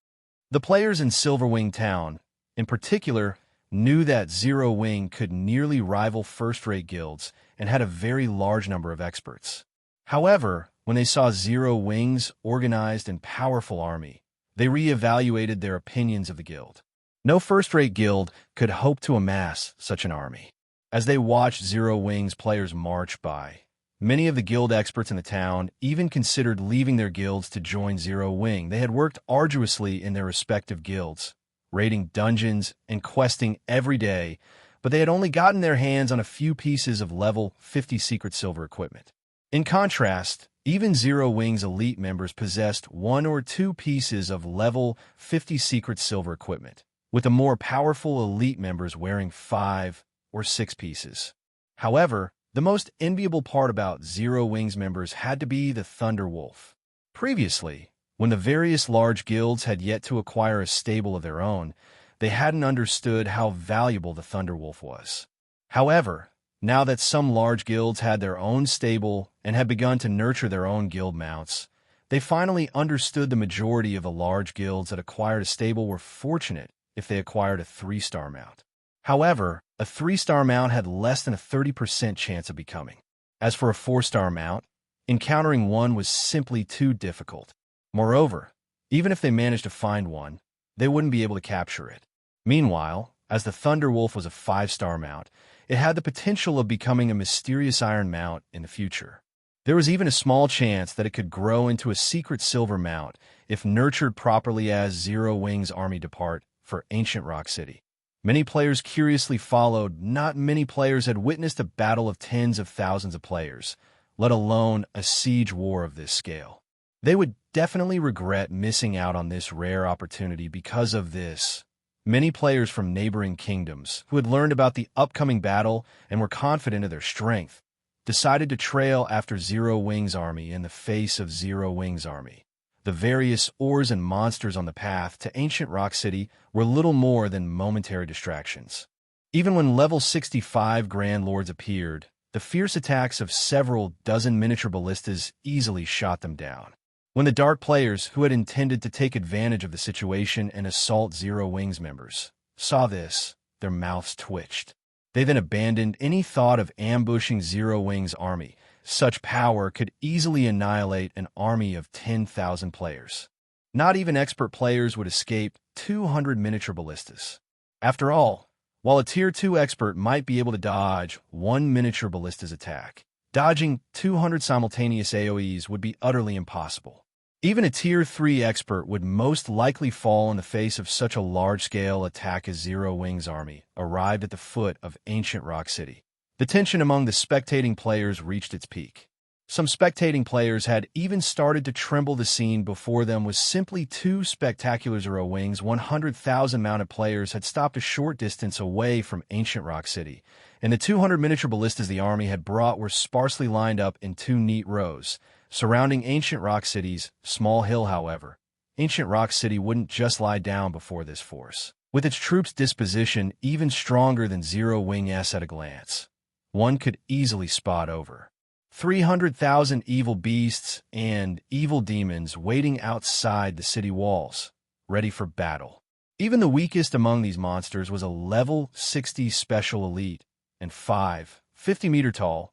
S1: The players in Silverwing Town, in particular, knew that Zero Wing could nearly rival first-rate guilds and had a very large number of experts. However, when they saw Zero Wing's organized and powerful army, they re-evaluated their opinions of the guild. No first-rate guild could hope to amass such an army. As they watched Zero Wing's players march by, many of the guild experts in the town even considered leaving their guilds to join Zero Wing. They had worked arduously in their respective guilds, raiding dungeons and questing every day, but they had only gotten their hands on a few pieces of level 50 secret silver equipment. In contrast, even Zero Wing's elite members possessed 1 or 2 pieces of level 50 secret silver equipment, with the more powerful elite members wearing 5 or 6 pieces. However, the most enviable part about Zero Wing's members had to be the Thunder Wolf. Previously, when the various large guilds had yet to acquire a stable of their own, they hadn't understood how valuable the Thunder Wolf was. However, now that some large guilds had their own stable and had begun to nurture their own guild mounts, they finally understood the majority of the large guilds that acquired a stable were fortunate if they acquired a 3-star mount. However, a 3-star mount had less than a 30% chance of becoming. As for a 4-star mount, encountering one was simply too difficult. Moreover, even if they managed to find one, they wouldn't be able to capture it. Meanwhile, as the Thunderwolf was a 5-star mount, it had the potential of becoming a mysterious iron mount in the future. There was even a small chance that it could grow into a secret silver mount if nurtured properly as Zero Wing's army depart for Ancient Rock City. Many players curiously followed. Not many players had witnessed a battle of tens of thousands of players, let alone a siege war of this scale. They would definitely regret missing out on this rare opportunity because of this. Many players from neighboring kingdoms, who had learned about the upcoming battle and were confident of their strength, decided to trail after Zero Wing's army in the face of Zero Wing's army. The various ores and monsters on the path to Ancient Rock City were little more than momentary distractions. Even when level 65 Grand Lords appeared, the fierce attacks of several dozen miniature ballistas easily shot them down. When the dark players, who had intended to take advantage of the situation and assault Zero Wing's members, saw this, their mouths twitched. They then abandoned any thought of ambushing Zero Wing's army. Such power could easily annihilate an army of 10,000 players. Not even expert players would escape 200 miniature ballistas. After all, while a Tier 2 expert might be able to dodge one miniature ballista's attack, dodging 200 simultaneous AoEs would be utterly impossible. Even a Tier 3 expert would most likely fall in the face of such a large-scale attack as Zero Wing's army arrived at the foot of Ancient Rock City. The tension among the spectating players reached its peak. Some spectating players had even started to tremble. The scene before them was simply too spectacular. Zero Wing's 100,000 mounted players had stopped a short distance away from Ancient Rock City, and the 200 miniature ballistas the army had brought were sparsely lined up in 2 neat rows, surrounding Ancient Rock City's small hill. However, Ancient Rock City wouldn't just lie down before this force. With its troops' disposition even stronger than Zero Wing's at a glance, one could easily spot over 300,000 evil beasts and evil demons waiting outside the city walls, ready for battle. Even the weakest among these monsters was a level 60 special elite, and 5 50-meter-tall,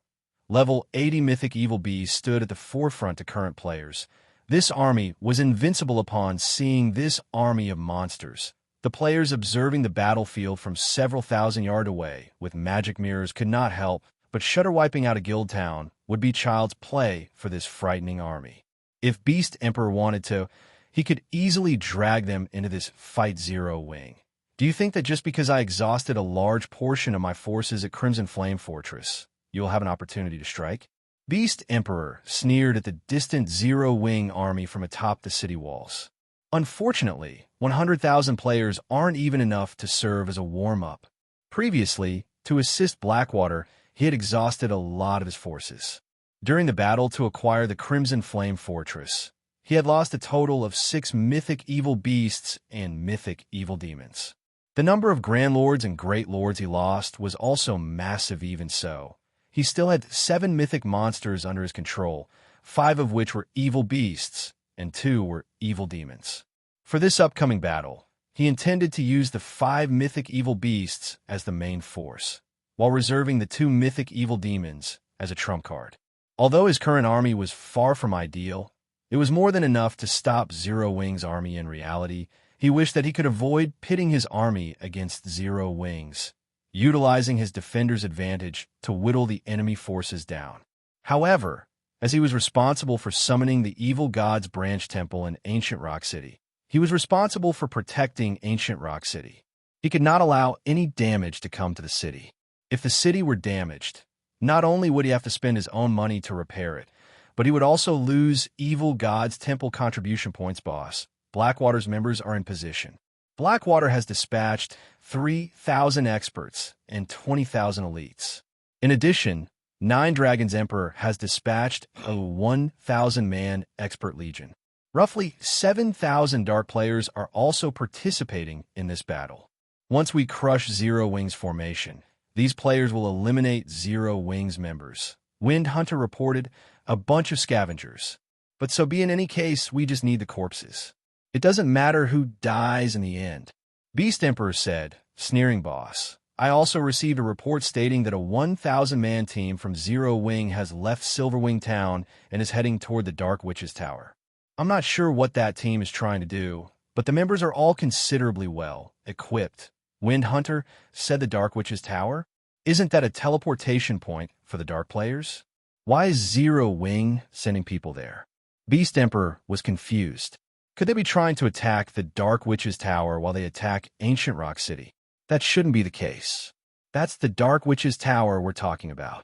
S1: level 80 mythic evil beasts stood at the forefront to current players. This army was invincible. Upon seeing this army of monsters, the players observing the battlefield from several thousand yards away with magic mirrors could not help but shudder. Wiping out a guild town would be child's play for this frightening army. If Beast Emperor wanted to, he could easily drag them into this fight. Zero Wing. Do you think that just because I exhausted a large portion of my forces at Crimson Flame Fortress, you will have an opportunity to strike? Beast Emperor sneered at the distant Zero Wing army from atop the city walls. Unfortunately, 100,000 players aren't even enough to serve as a warm-up. Previously, to assist Blackwater, he had exhausted a lot of his forces. During the battle to acquire the Crimson Flame Fortress, he had lost a total of 6 mythic evil beasts and mythic evil demons. The number of Grand Lords and Great Lords he lost was also massive. Even so, he still had 7 mythic monsters under his control, 5 of which were evil beasts, and 2 were evil demons. For this upcoming battle, he intended to use the 5 mythic evil beasts as the main force, while reserving the 2 mythic evil demons as a trump card. Although his current army was far from ideal, it was more than enough to stop Zero Wing's army. In reality, he wished that he could avoid pitting his army against Zero Wing's, utilizing his defender's advantage to whittle the enemy forces down. However, as he was responsible for summoning the Evil God's Branch Temple in Ancient Rock City, he was responsible for protecting Ancient Rock City. He could not allow any damage to come to the city. If the city were damaged, not only would he have to spend his own money to repair it, but he would also lose Evil God's Temple contribution points. Boss, Blackwater's members are in position. Blackwater has dispatched 3,000 experts and 20,000 elites. In addition, 9 Dragons Emperor has dispatched a 1,000-man expert legion. Roughly 7,000 dark players are also participating in this battle. Once we crush Zero Wing's formation, These players will eliminate Zero Wings members. Wind Hunter reported, a bunch of scavengers. But so be in any case, we just need the corpses. It doesn't matter who dies in the end. Beast Emperor said, sneering boss. I also received a report stating that a 1,000-man team from Zero Wing has left Silverwing Town and is heading toward the Dark Witch's Tower. I'm not sure what that team is trying to do, but the members are all considerably well equipped. Wind Hunter said the Dark Witch's Tower? Isn't that a teleportation point for the Dark players? Why is Zero Wing sending people there? Beast Emperor was confused. Could they be trying to attack the Dark Witch's Tower while they attack Ancient Rock City? That shouldn't be the case. That's the Dark Witch's Tower we're talking about.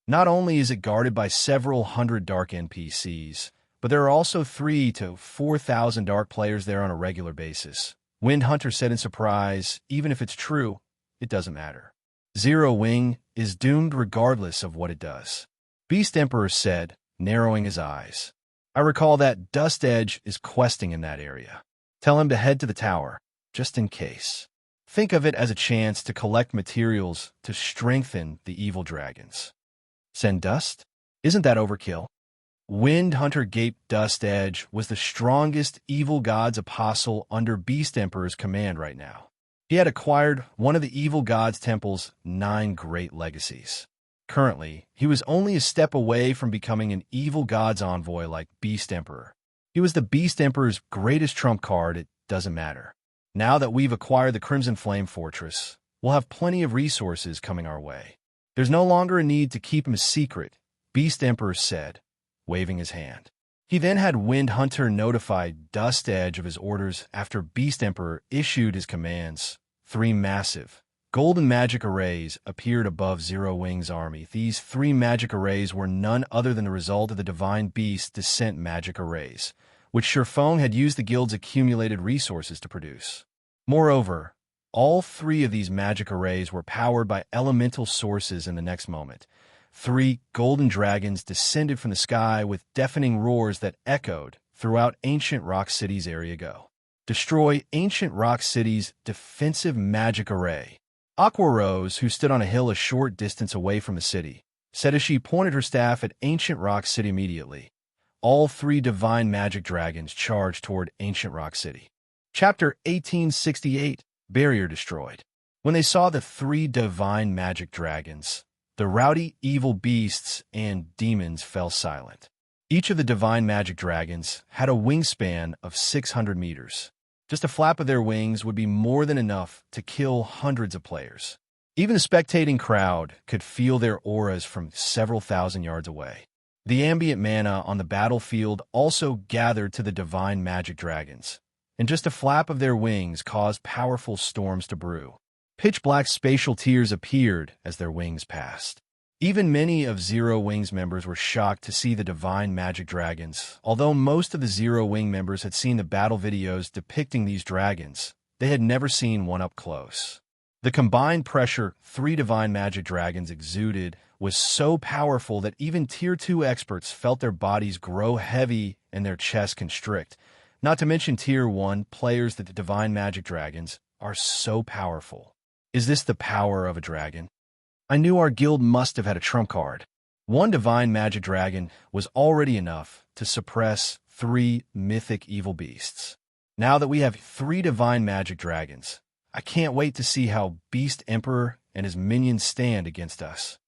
S1: Not only is it guarded by several hundred Dark NPCs, but there are also 3,000 to 4,000 Dark players there on a regular basis. Wind Hunter said in surprise, even if it's true, it doesn't matter. Zero Wing is doomed regardless of what it does. Beast Emperor said, narrowing his eyes. I recall that Dust Edge is questing in that area. Tell him to head to the tower, just in case. Think of it as a chance to collect materials to strengthen the evil dragons. Send Dust? Isn't that overkill? Wind Hunter gaped. Dust Edge was the strongest evil god's apostle under Beast Emperor's command right now. He had acquired one of the evil god's temple's 9 great legacies. Currently, he was only a step away from becoming an evil god's envoy like Beast Emperor. He was the Beast Emperor's greatest trump card. It doesn't matter. Now that we've acquired the Crimson Flame Fortress, we'll have plenty of resources coming our way. There's no longer a need to keep him a secret, Beast Emperor said, waving his hand. He then had Wind Hunter notify Dust Edge of his orders after Beast Emperor issued his commands. 3 massive, golden magic arrays appeared above Zero Wing's army. These 3 magic arrays were none other than the result of the Divine Beast Descent magic arrays, which Shurfong had used the guild's accumulated resources to produce. Moreover, all 3 of these magic arrays were powered by elemental sources in the next moment. 3 golden dragons descended from the sky with deafening roars that echoed throughout Ancient Rock City's area. Go. Destroy Ancient Rock City's defensive magic array. Aqua Rose, who stood on a hill a short distance away from the city, said as she pointed her staff at Ancient Rock City immediately. All 3 divine magic dragons charged toward Ancient Rock City. Chapter 1868, Barrier Destroyed. When they saw the 3 divine magic dragons, the rowdy evil beasts and demons fell silent. Each of the divine magic dragons had a wingspan of 600 meters. Just a flap of their wings would be more than enough to kill hundreds of players. Even the spectating crowd could feel their auras from several thousand yards away. The ambient mana on the battlefield also gathered to the divine magic dragons, and just a flap of their wings caused powerful storms to brew. Pitch-black spatial tears appeared as their wings passed. Even many of Zero Wing's members were shocked to see the divine magic dragons. Although most of the Zero Wing members had seen the battle videos depicting these dragons, they had never seen one up close. The combined pressure 3 divine magic dragons exuded was so powerful that even Tier 2 experts felt their bodies grow heavy and their chests constrict. Not to mention Tier 1 players that the divine magic dragons are so powerful. Is this the power of a dragon? I knew our guild must have had a trump card. 1 divine magic dragon was already enough to suppress 3 mythic evil beasts. Now that we have 3 divine magic dragons, I can't wait to see how Beast Emperor and his minions stand against us.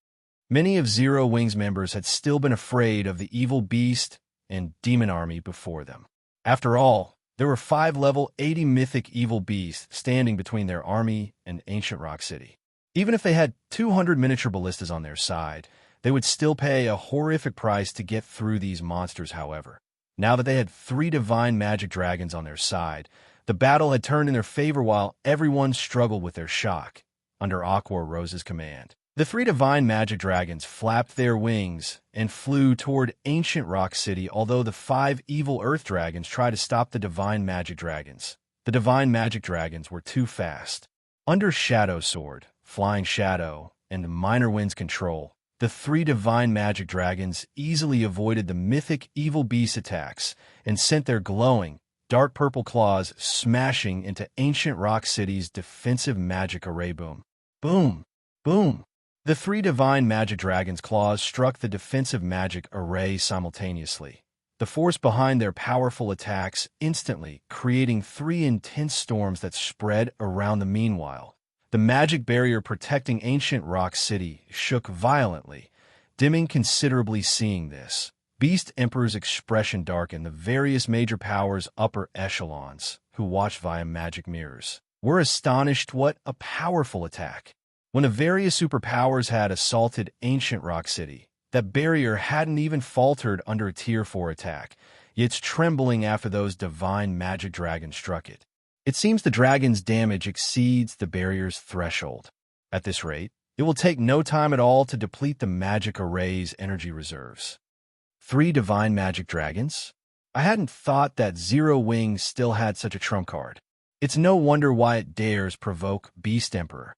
S1: Many of Zero Wing's members had still been afraid of the evil beast and demon army before them. After all, there were 5 level 80 mythic evil beasts standing between their army and Ancient Rock City. Even if they had 200 miniature ballistas on their side, they would still pay a horrific price to get through these monsters, however. Now that they had 3 divine magic dragons on their side, the battle had turned in their favor while everyone struggled with their shock. Under Aqua Rose's command, the 3 divine magic dragons flapped their wings and flew toward Ancient Rock City, although the 5 evil earth dragons tried to stop the divine magic dragons. The divine magic dragons were too fast. Under Shadow Sword, Flying Shadow, and Minor Wind's control, the 3 divine magic dragons easily avoided the mythic evil beast attacks and sent their glowing, dark purple claws smashing into Ancient Rock City's defensive magic array. Boom, boom, boom. The three divine magic dragon's claws struck the defensive magic array simultaneously. The force behind their powerful attacks instantly creating three intense storms that spread around them. Meanwhile, the magic barrier protecting ancient rock city shook violently, dimming considerably. Seeing this, Beast Emperor's expression darkened. The various major powers' upper echelons, who watched via magic mirrors, were astonished. What a powerful attack! When the various superpowers had assaulted ancient rock city, that barrier hadn't even faltered under a Tier 4 attack, yet trembling after those divine magic dragons struck it. It seems the dragon's damage exceeds the barrier's threshold. At this rate, it will take no time at all to deplete the magic array's energy reserves. 3 divine magic dragons? I hadn't thought that Zero Wing still had such a trump card. It's no wonder why it dares provoke Beast Emperor.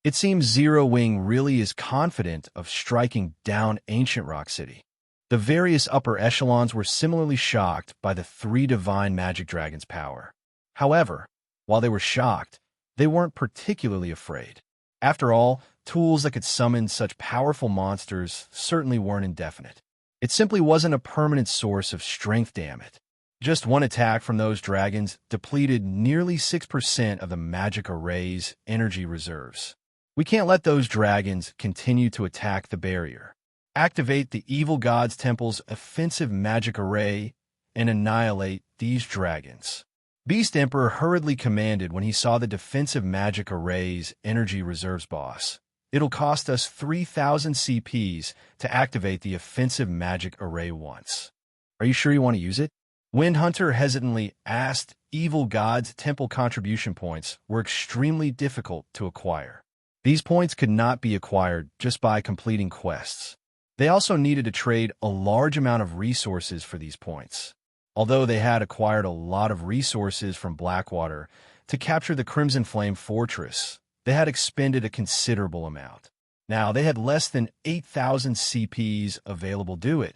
S1: It seems Zero Wing really is confident of striking down ancient rock city. The various upper echelons were similarly shocked by the 3 divine magic dragons' power. However, while they were shocked, they weren't particularly afraid. After all, tools that could summon such powerful monsters certainly weren't indefinite. It simply wasn't a permanent source of strength, damn it. Just one attack from those dragons depleted nearly 6% of the magic array's energy reserves. We can't let those dragons continue to attack the barrier. Activate the Evil God's Temple's offensive magic array and annihilate these dragons. Beast Emperor hurriedly commanded when he saw the defensive magic array's energy reserves. Boss, it'll cost us 3,000 CPs to activate the offensive magic array once. Are you sure you want to use it? Wind Hunter hesitantly asked. Evil God's Temple contribution points were extremely difficult to acquire. These points could not be acquired just by completing quests. They also needed to trade a large amount of resources for these points. Although they had acquired a lot of resources from Blackwater to capture the Crimson Flame Fortress, they had expended a considerable amount. Now they had less than 8,000 CPs available. Do it.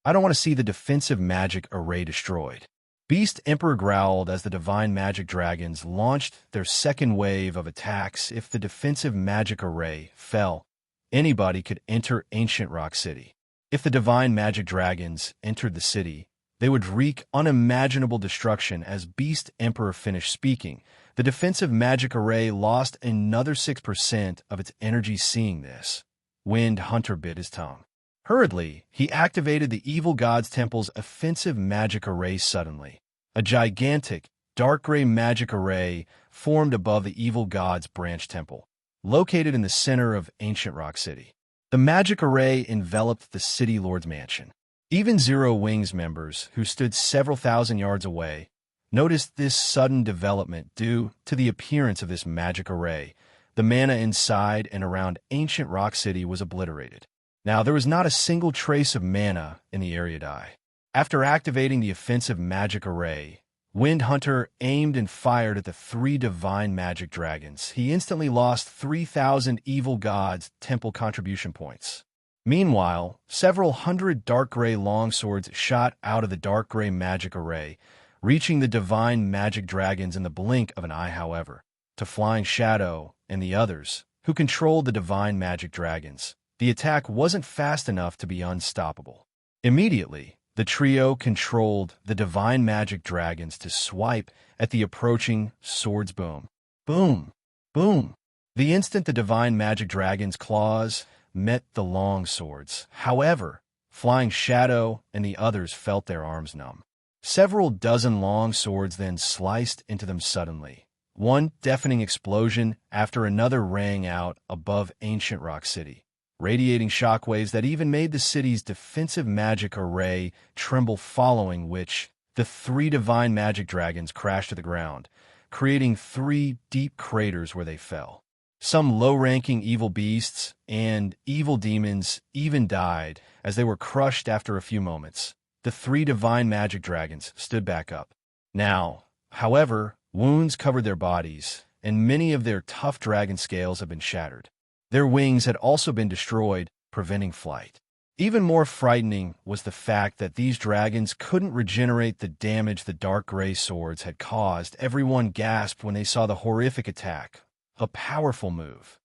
S1: I don't want to see the defensive magic array destroyed. Beast Emperor growled as the divine magic dragons launched their second wave of attacks. If the defensive magic array fell, anybody could enter ancient rock city. If the divine magic dragons entered the city, they would wreak unimaginable destruction. As Beast Emperor finished speaking, the defensive magic array lost another 6% of its energy. Seeing this, Wind Hunter bit his tongue. Hurriedly, he activated the Evil God's Temple's offensive magic array. Suddenly, a gigantic, dark gray magic array formed above the Evil God's branch temple, located in the center of ancient rock city. The magic array enveloped the city lord's mansion. Even Zero Wing's members, who stood several thousand yards away, noticed this sudden development. Due to the appearance of this magic array, the mana inside and around ancient rock city was obliterated. Now, there was not a single trace of mana in the area. After activating the offensive magic array, Wind Hunter aimed and fired at the 3 divine magic dragons. He instantly lost 3,000 Evil God's Temple contribution points. Meanwhile, several hundred dark gray longswords shot out of the dark gray magic array, reaching the divine magic dragons in the blink of an eye. However, to Flying Shadow and the others, who controlled the divine magic dragons, the attack wasn't fast enough to be unstoppable. Immediately, the trio controlled the divine magic dragons to swipe at the approaching swords. Boom, boom, boom. The instant the divine magic dragon's claws met the long swords, however, Flying Shadow and the others felt their arms numb. Several dozen long swords then sliced into them suddenly. One deafening explosion after another rang out above ancient rock city, radiating shockwaves that even made the city's defensive magic array tremble, following which the 3 divine magic dragons crashed to the ground, creating 3 deep craters where they fell. Some low-ranking evil beasts and evil demons even died as they were crushed. After a few moments, the 3 divine magic dragons stood back up. Now, however, wounds covered their bodies, and many of their tough dragon scales had been shattered. Their wings had also been destroyed, preventing flight. Even more frightening was the fact that these dragons couldn't regenerate the damage the dark gray swords had caused. Everyone gasped when they saw the horrific attack. A powerful move.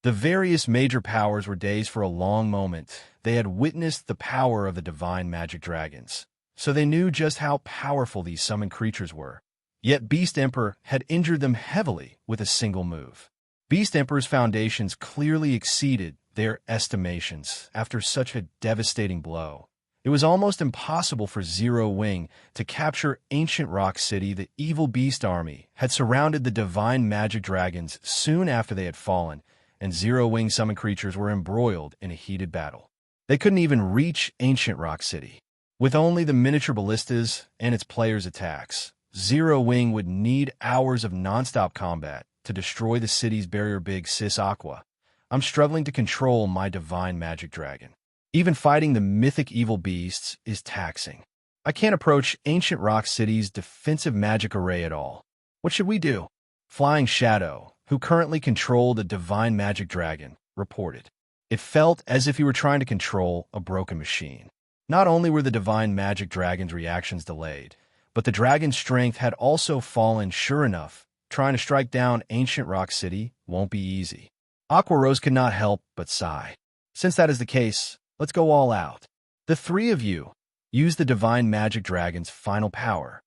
S1: The various major powers were dazed for a long moment. They had witnessed the power of the divine magic dragons, so they knew just how powerful these summoned creatures were. Yet Beast Emperor had injured them heavily with a single move. Beast Emperor's foundations clearly exceeded their estimations after such a devastating blow. It was almost impossible for Zero Wing to capture ancient Rock City. The evil beast army had surrounded the divine magic dragons soon after they had fallen, and Zero Wing summoned creatures were embroiled in a heated battle. They couldn't even reach ancient Rock City. With only the miniature ballistas and its players' attacks, Zero Wing would need hours of nonstop combat to destroy the city's barrier. Big Sis Aqua, I'm struggling to control my divine magic dragon. Even fighting the mythic evil beasts is taxing. I can't approach ancient Rock City's defensive magic array at all. What should we do? Flying Shadow, who currently controlled the divine magic dragon, reported. It felt as if he were trying to control a broken machine. Not only were the divine magic dragon's reactions delayed, but the dragon's strength had also fallen. Sure enough, trying to strike down ancient Rock City won't be easy. Aqua Rose could not help but sigh. Since that is the case, let's go all out. The three of you use the divine magic dragon's final power.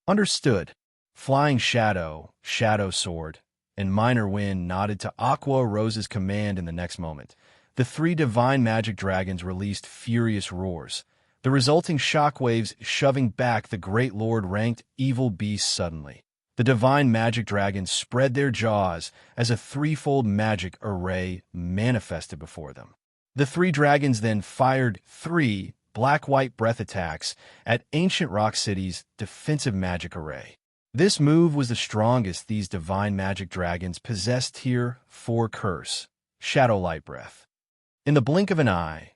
S1: Understood. Flying Shadow, Shadow Sword, and Minor Wind nodded to Aqua Rose's command. In the next moment, the three divine magic dragons released furious roars, the resulting shockwaves shoving back the Great Lord-ranked evil beasts. Suddenly, the divine magic dragons spread their jaws as a threefold magic array manifested before them. The three dragons then fired 3 black-white breath attacks at ancient Rock City's defensive magic array. This move was the strongest these divine magic dragons possessed. Tier 4 Curse, Shadow Light Breath. In the blink of an eye,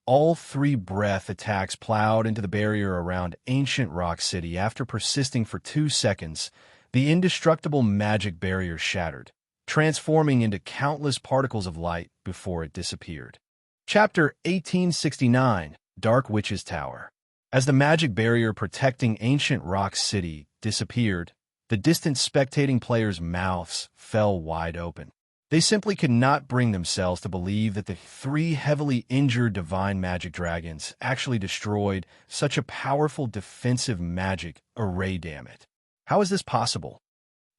S1: all 3 breath attacks plowed into the barrier around ancient Rock City. After persisting for 2 seconds, the indestructible magic barrier shattered, transforming into countless particles of light before it disappeared. Chapter 1869, Dark Witch's Tower. As the magic barrier protecting ancient Rock City disappeared, the distant spectating players' mouths fell wide open. They simply could not bring themselves to believe that the 3 heavily injured divine magic dragons actually destroyed such a powerful defensive magic array. Damn it. How is this possible?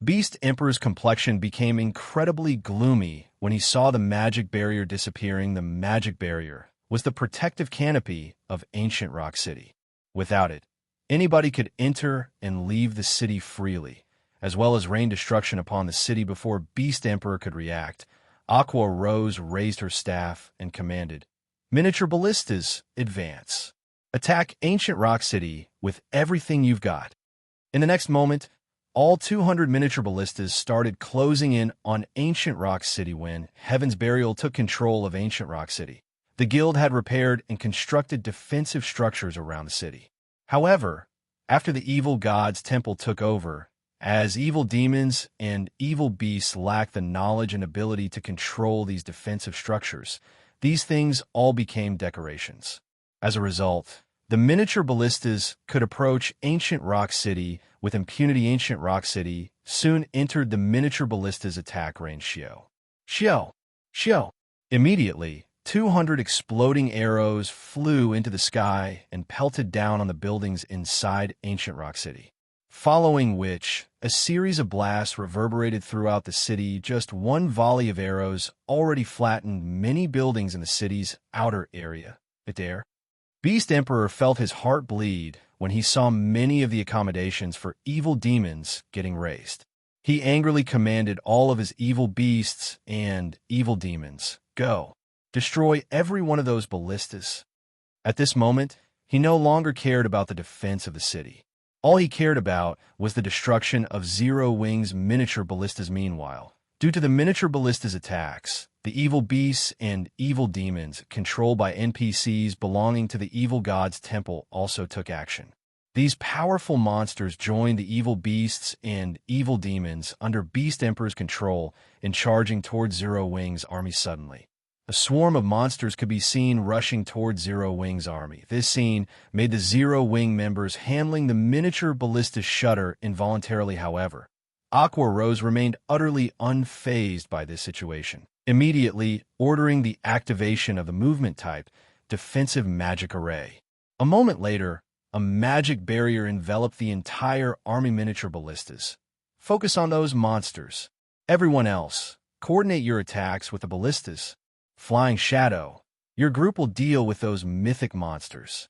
S1: Beast Emperor's complexion became incredibly gloomy when he saw the magic barrier disappearing. The magic barrier was the protective canopy of ancient Rock City. Without it, anybody could enter and leave the city freely, as well as rain destruction upon the city. Before Beast Emperor could react, Aqua Rose raised her staff and commanded, "Miniature ballistas, advance. Attack ancient Rock City with everything you've got." In the next moment, all 200 miniature ballistas started closing in on ancient Rock City. When Heaven's Burial took control of ancient Rock City, the guild had repaired and constructed defensive structures around the city. However, after the evil god's temple took over, as evil demons and evil beasts lacked the knowledge and ability to control these defensive structures, these things all became decorations. As a result, the miniature ballistas could approach ancient Rock City with impunity. Ancient Rock City soon entered the miniature ballistas' attack range. Shio. Immediately, 200 exploding arrows flew into the sky and pelted down on the buildings inside ancient Rock City, following which a series of blasts reverberated throughout the city. Just one volley of arrows already flattened many buildings in the city's outer area. Beast Emperor felt his heart bleed when he saw many of the accommodations for evil demons getting razed. He angrily commanded all of his evil beasts and evil demons, "Go. Destroy every one of those ballistas." At this moment, he no longer cared about the defense of the city. All he cared about was the destruction of Zero Wing's miniature ballistas. Meanwhile, due to the miniature ballistas' attacks, the evil beasts and evil demons, controlled by NPCs belonging to the evil god's temple, also took action. These powerful monsters joined the evil beasts and evil demons under Beast Emperor's control in charging towards Zero Wing's army. Suddenly, a swarm of monsters could be seen rushing towards Zero Wing's army. This scene made the Zero Wing members handling the miniature ballista shudder involuntarily. However, Aqua Rose remained utterly unfazed by this situation, immediately ordering the activation of the movement type, Defensive Magic Array. A moment later, a magic barrier enveloped the entire army miniature ballistas. Focus on those monsters. Everyone else, coordinate your attacks with the ballistas. Flying Shadow, your group will deal with those mythic monsters.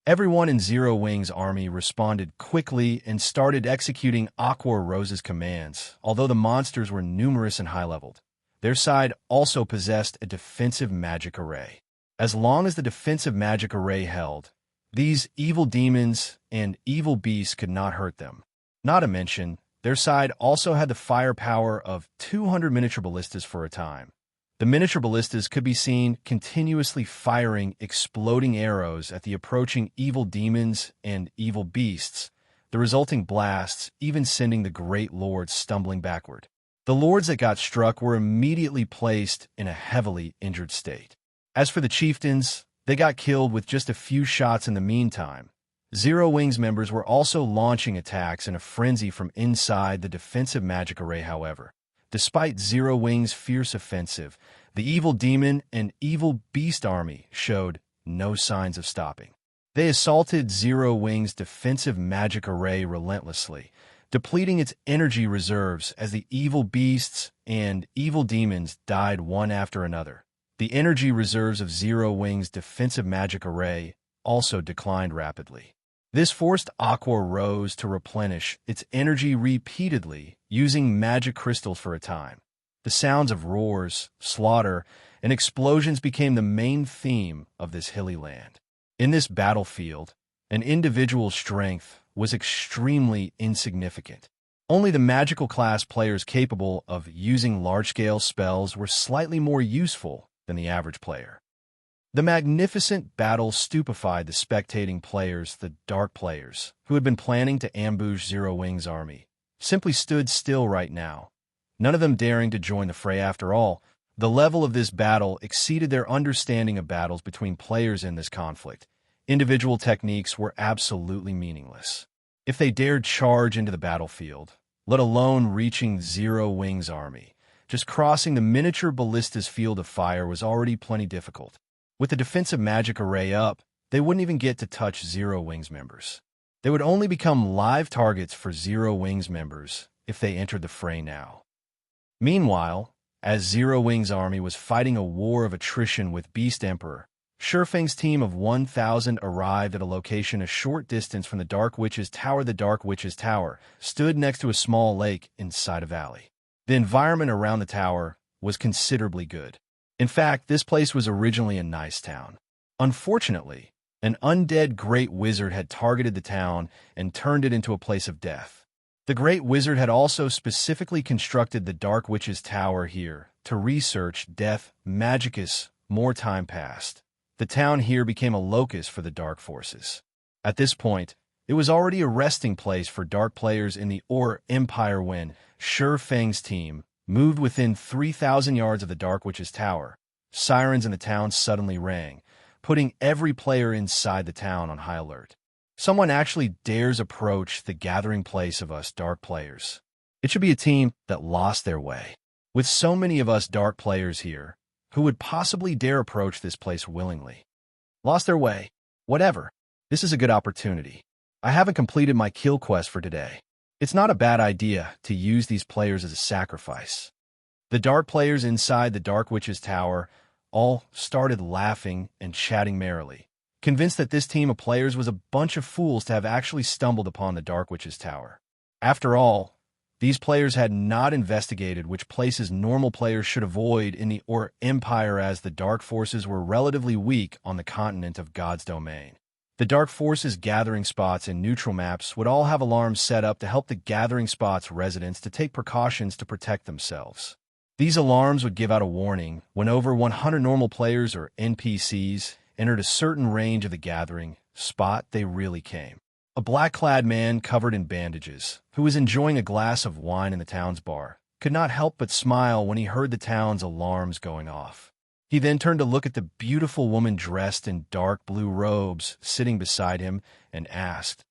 S1: Everyone in Zero Wing's army responded quickly and started executing Aqua Rose's commands, although the monsters were numerous and high-leveled. Their side also possessed a defensive magic array. As long as the defensive magic array held, these evil demons and evil beasts could not hurt them. Not to mention, their side also had the firepower of 200 miniature ballistas for a time. The miniature ballistas could be seen continuously firing exploding arrows at the approaching evil demons and evil beasts, the resulting blasts even sending the great lords stumbling backward. The lords that got struck were immediately placed in a heavily injured state. As for the chieftains, they got killed with just a few shots in the meantime. Zero Wing's members were also launching attacks in a frenzy from inside the defensive magic array, however. Despite Zero Wing's fierce offensive, the evil demon and evil beast army showed no signs of stopping. They assaulted Zero Wing's defensive magic array relentlessly, depleting its energy reserves as the evil beasts and evil demons died one after another. The energy reserves of Zero Wing's defensive magic array also declined rapidly. This forced Aqua Rose to replenish its energy repeatedly, using magic crystals for a time. The sounds of roars, slaughter, and explosions became the main theme of this hilly land. In this battlefield, an individual's strength was extremely insignificant. Only the magical class players capable of using large-scale spells were slightly more useful than the average player. The magnificent battle stupefied the spectating players. The dark players, who had been planning to ambush Zero Wing's army, simply stood still right now, none of them daring to join the fray after all. The level of this battle exceeded their understanding of battles between players in this conflict. Individual techniques were absolutely meaningless. If they dared charge into the battlefield, let alone reaching Zero Wing's army, just crossing the miniature ballista's field of fire was already plenty difficult. With the defensive magic array up, they wouldn't even get to touch Zero Wing's members. They would only become live targets for Zero Wing's members if they entered the fray now. Meanwhile, as Zero Wing's army was fighting a war of attrition with Beast Emperor, Shurfeng's team of 1,000 arrived at a location a short distance from the Dark Witch's Tower. The Dark Witch's Tower stood next to a small lake inside a valley. The environment around the tower was considerably good. In fact, this place was originally a nice town. Unfortunately, an undead great wizard had targeted the town and turned it into a place of death. The great wizard had also specifically constructed the Dark Witch's Tower here to research death magicus. More time passed. The town here became a locus for the dark forces. At this point, it was already a resting place for dark players in the Empire when Shurfeng's team moved within 3,000 yards of the Dark Witch's Tower. Sirens in the town suddenly rang, putting every player inside the town on high alert. Someone actually dares approach the gathering place of us dark players. It should be a team that lost their way. With so many of us dark players here, who would possibly dare approach this place willingly? Lost their way. Whatever. This is a good opportunity. I haven't completed my kill quest for today. It's not a bad idea to use these players as a sacrifice. The dark players inside the Dark Witch's Tower all started laughing and chatting merrily, convinced that this team of players was a bunch of fools to have actually stumbled upon the Dark Witch's Tower. After all, these players had not investigated which places normal players should avoid in the Empire, as the dark forces were relatively weak on the continent of God's domain. The Dark Forces gathering spots and neutral maps would all have alarms set up to help the gathering spots residents to take precautions to protect themselves. These alarms would give out a warning when over 100 normal players or NPCs entered a certain range of the gathering spot. They really came. A black-clad man covered in bandages, who was enjoying a glass of wine in the town's bar, could not help but smile when he heard the town's alarms going off. He then turned to look at the beautiful woman dressed in dark blue robes sitting beside him and asked,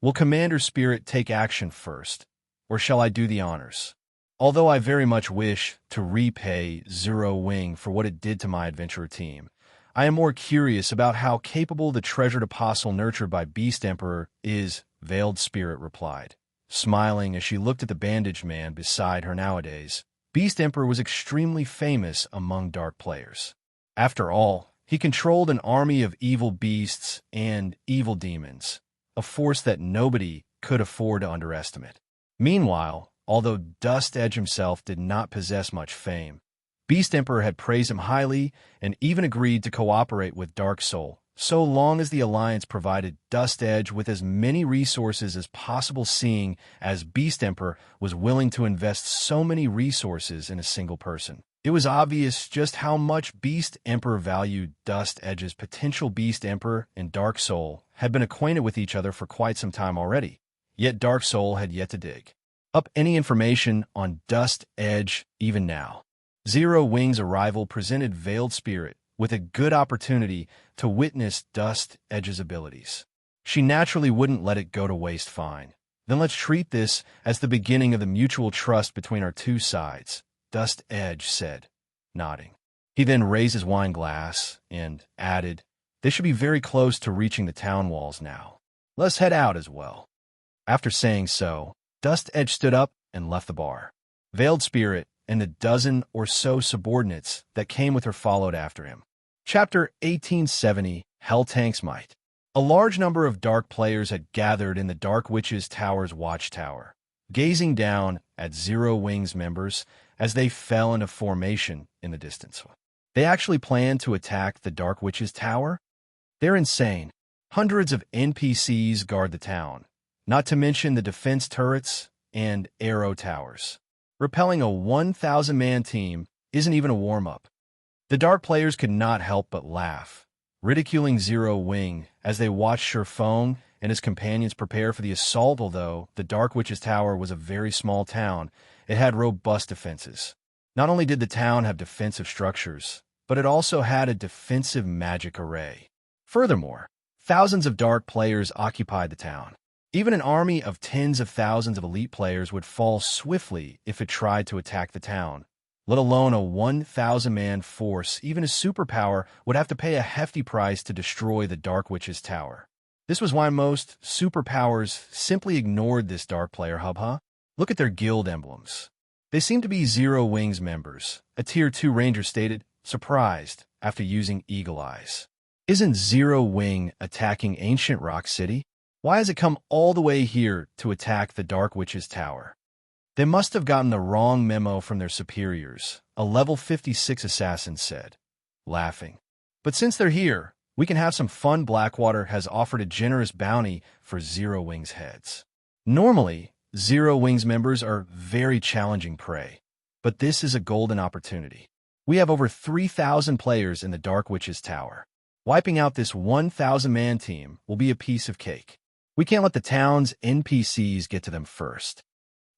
S1: "Will Commander Spirit take action first?" or shall I do the honors? Although I very much wish to repay Zero Wing for what it did to my adventurer team, I am more curious about how capable the treasured apostle nurtured by Beast Emperor is, Veiled Spirit replied, smiling as she looked at the bandaged man beside her nowadays. Beast Emperor was extremely famous among dark players. After all, he controlled an army of evil beasts and evil demons, a force that nobody could afford to underestimate. Meanwhile, although Dust Edge himself did not possess much fame, Beast Emperor had praised him highly and even agreed to cooperate with Dark Soul, so long as the Alliance provided Dust Edge with as many resources as possible, seeing as Beast Emperor was willing to invest so many resources in a single person. It was obvious just how much Beast Emperor valued Dust Edge's potential. Beast Emperor and Dark Soul had been acquainted with each other for quite some time already, yet Dark Soul had yet to dig up any information on Dust Edge even now. Zero Wing's arrival presented Veiled Spirit with a good opportunity to witness Dust Edge's abilities. She naturally wouldn't let it go to waste. Fine. Then let's treat this as the beginning of the mutual trust between our two sides, Dust Edge said, nodding. He then raised his wine glass and added, they should be very close to reaching the town walls now. Let's head out as well. After saying so, Dust Edge stood up and left the bar. Veiled Spirit and the dozen or so subordinates that came with her followed after him. Chapter 1870, Helltank's Might. A large number of dark players had gathered in the Dark Witch's Tower's watchtower, gazing down at Zero Wing's members as they fell into formation in the distance. They actually planned to attack the Dark Witch's Tower? They're insane. Hundreds of NPCs guard the town, not to mention the defense turrets and arrow towers. Repelling a 1,000-man team isn't even a warm-up. The dark players could not help but laugh, ridiculing Zero Wing as they watched Silverwing and his companions prepare for the assault. Although the Dark Witch's Tower was a very small town, it had robust defenses. Not only did the town have defensive structures, but it also had a defensive magic array. Furthermore, thousands of dark players occupied the town. Even an army of tens of thousands of elite players would fall swiftly if it tried to attack the town, let alone a 1,000-man force. Even a superpower would have to pay a hefty price to destroy the Dark Witch's Tower. This was why most superpowers simply ignored this dark player hub. Look at their guild emblems. They seem to be Zero Wing's members, a Tier 2 ranger stated, surprised after using Eagle Eyes. Isn't Zero Wing attacking Ancient Rock City? Why has it come all the way here to attack the Dark Witch's Tower? They must have gotten the wrong memo from their superiors, a level 56 assassin said, laughing. But since they're here, we can have some fun. Blackwater has offered a generous bounty for Zero Wing's heads. Normally, Zero Wing's members are very challenging prey, but this is a golden opportunity. We have over 3,000 players in the Dark Witch's Tower. Wiping out this 1,000-man team will be a piece of cake. We can't let the town's NPCs get to them first.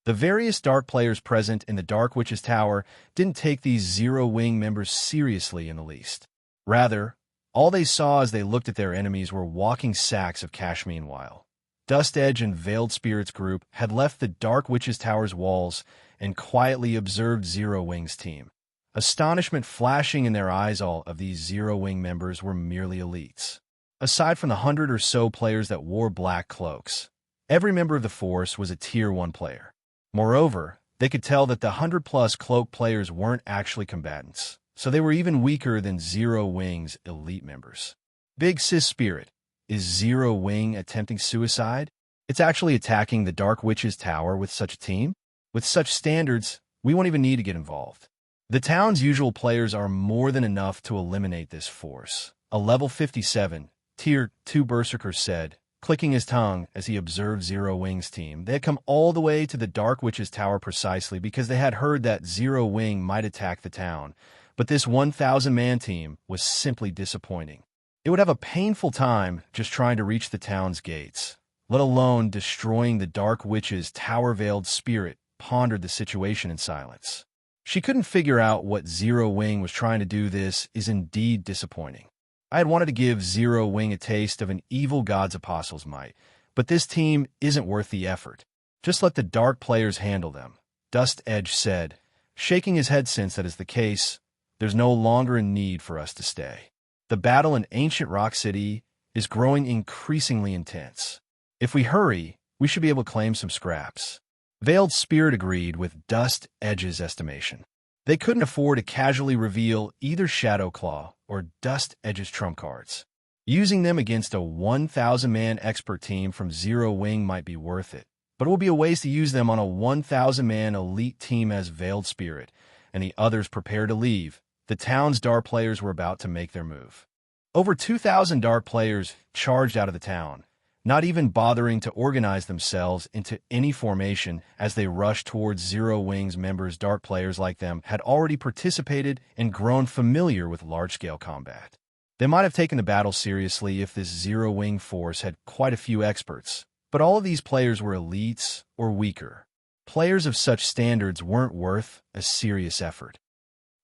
S1: The various dark players present in the Dark Witch's Tower didn't take these Zero Wing members seriously in the least. Rather, all they saw as they looked at their enemies were walking sacks of cash. Meanwhile, Dust Edge and Veiled Spirit's group had left the Dark Witch's Tower's walls and quietly observed Zero Wing's team. Astonishment flashing in their eyes. All of these Zero Wing members were merely elites. Aside from the 100 or so players that wore black cloaks, every member of the force was a Tier 1 player. Moreover, they could tell that the 100-plus cloak players weren't actually combatants, so they were even weaker than Zero Wing's elite members. Big Sis Spirit, is Zero Wing attempting suicide? It's actually attacking the Dark Witch's Tower with such a team? With such standards, we won't even need to get involved. The town's usual players are more than enough to eliminate this force. A level 57, Tier 2 Berserker said, clicking his tongue as he observed Zero Wing's team. They had come all the way to the Dark Witch's Tower precisely because they had heard that Zero Wing might attack the town, but this 1,000-man team was simply disappointing. It would have a painful time just trying to reach the town's gates, let alone destroying the Dark Witch's Tower. Veiled Spirit pondered the situation in silence. She couldn't figure out what Zero Wing was trying to do. This is indeed disappointing. I had wanted to give Zero Wing a taste of an evil god's apostle's might, but this team isn't worth the effort. Just let the dark players handle them, Dust Edge said, shaking his head. Since that is the case, there's no longer a need for us to stay. The battle in ancient Rock City is growing increasingly intense. If we hurry, we should be able to claim some scraps. Veiled Spirit agreed with Dust Edge's estimation. They couldn't afford to casually reveal either Shadowclaw or Dust Edge's trump cards. Using them against a 1,000-man expert team from Zero Wing might be worth it, but it will be a waste to use them on a 1,000-man elite team as Veiled Spirit and the others prepare to leave. The town's dark players were about to make their move. Over 2,000 dark players charged out of the town, not even bothering to organize themselves into any formation as they rushed towards Zero Wing's members. Dark players like them had already participated and grown familiar with large-scale combat. They might have taken the battle seriously if this Zero Wing force had quite a few experts, but all of these players were elites or weaker. Players of such standards weren't worth a serious effort.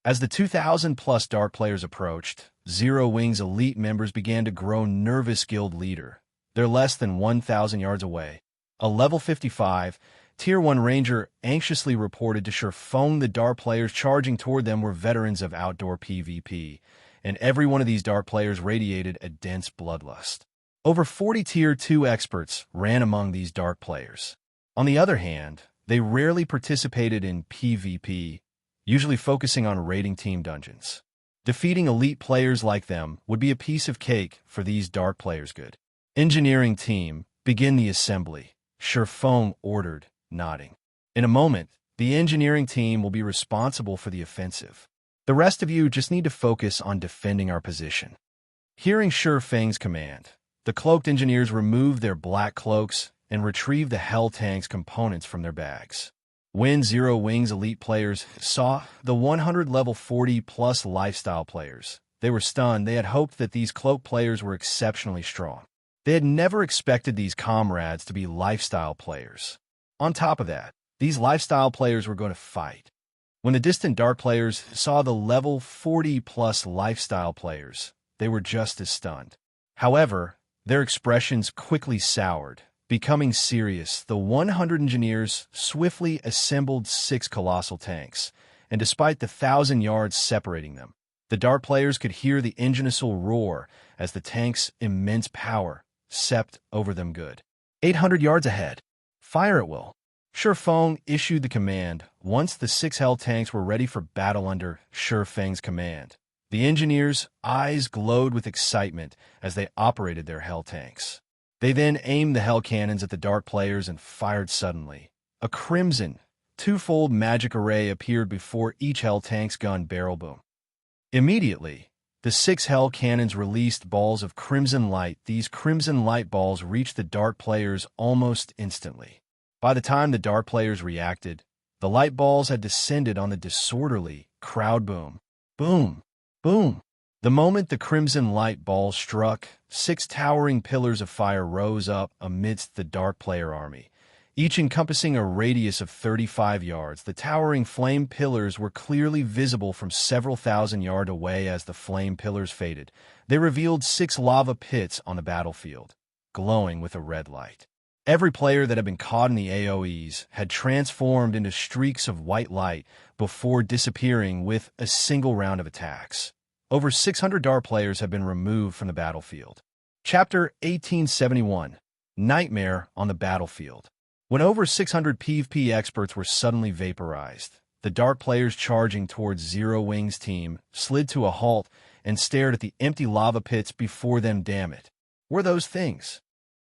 S1: As the 2,000-plus dark players approached, Zero Wing's elite members began to grow nervous. Guild leader, they're less than 1,000 yards away. A level 55, Tier 1 Ranger anxiously reported to Shurfong. The dark players charging toward them were veterans of outdoor PvP, and every one of these dark players radiated a dense bloodlust. Over 40 Tier 2 experts ran among these dark players. On the other hand, they rarely participated in PvP, usually focusing on raiding team dungeons. Defeating elite players like them would be a piece of cake for these dark players. Good. Engineering team, begin the assembly, Shurfong ordered, nodding. In a moment, the engineering team will be responsible for the offensive. The rest of you just need to focus on defending our position. Hearing Shurfeng's command, the cloaked engineers removed their black cloaks and retrieved the Hell Tank's components from their bags. When Zero Wing's elite players saw the 100 level 40-plus lifestyle players, they were stunned. They had hoped that these cloak players were exceptionally strong. They had never expected these comrades to be lifestyle players. On top of that, these lifestyle players were going to fight. When the distant dark players saw the level 40-plus lifestyle players, they were just as stunned. However, their expressions quickly soured. Becoming serious, the 100 engineers swiftly assembled 6 colossal tanks, and despite the 1,000 yards separating them, the dark players could hear the engineer roar as the tank's immense power sept over them. Good. 800 yards ahead. Fire at will. Shurfong issued the command. Once the 6 Hell Tanks were ready for battle under Shurfeng's command, the engineers' eyes glowed with excitement as they operated their Hell Tanks. They then aimed the Hell Cannons at the dark players and fired suddenly. A crimson, twofold magic array appeared before each Hell Tank's gun barrel. Boom. Immediately, the 6 Hell Cannons released balls of crimson light. These crimson light balls reached the dark players almost instantly. By the time the dark players reacted, the light balls had descended on the disorderly crowd. Boom, boom, boom. The moment the crimson light balls struck, 6 towering pillars of fire rose up amidst the dark player army, each encompassing a radius of 35 yards. The towering flame pillars were clearly visible from several thousand yards away. As the flame pillars faded, they revealed 6 lava pits on the battlefield, glowing with a red light. Every player that had been caught in the AoEs had transformed into streaks of white light before disappearing with a single round of attacks. Over 600 dark players have been removed from the battlefield. Chapter 1871, Nightmare on the Battlefield. When over 600 PvP experts were suddenly vaporized, the dark players charging towards Zero Wing's team slid to a halt and stared at the empty lava pits before them. Damn it. Were those things?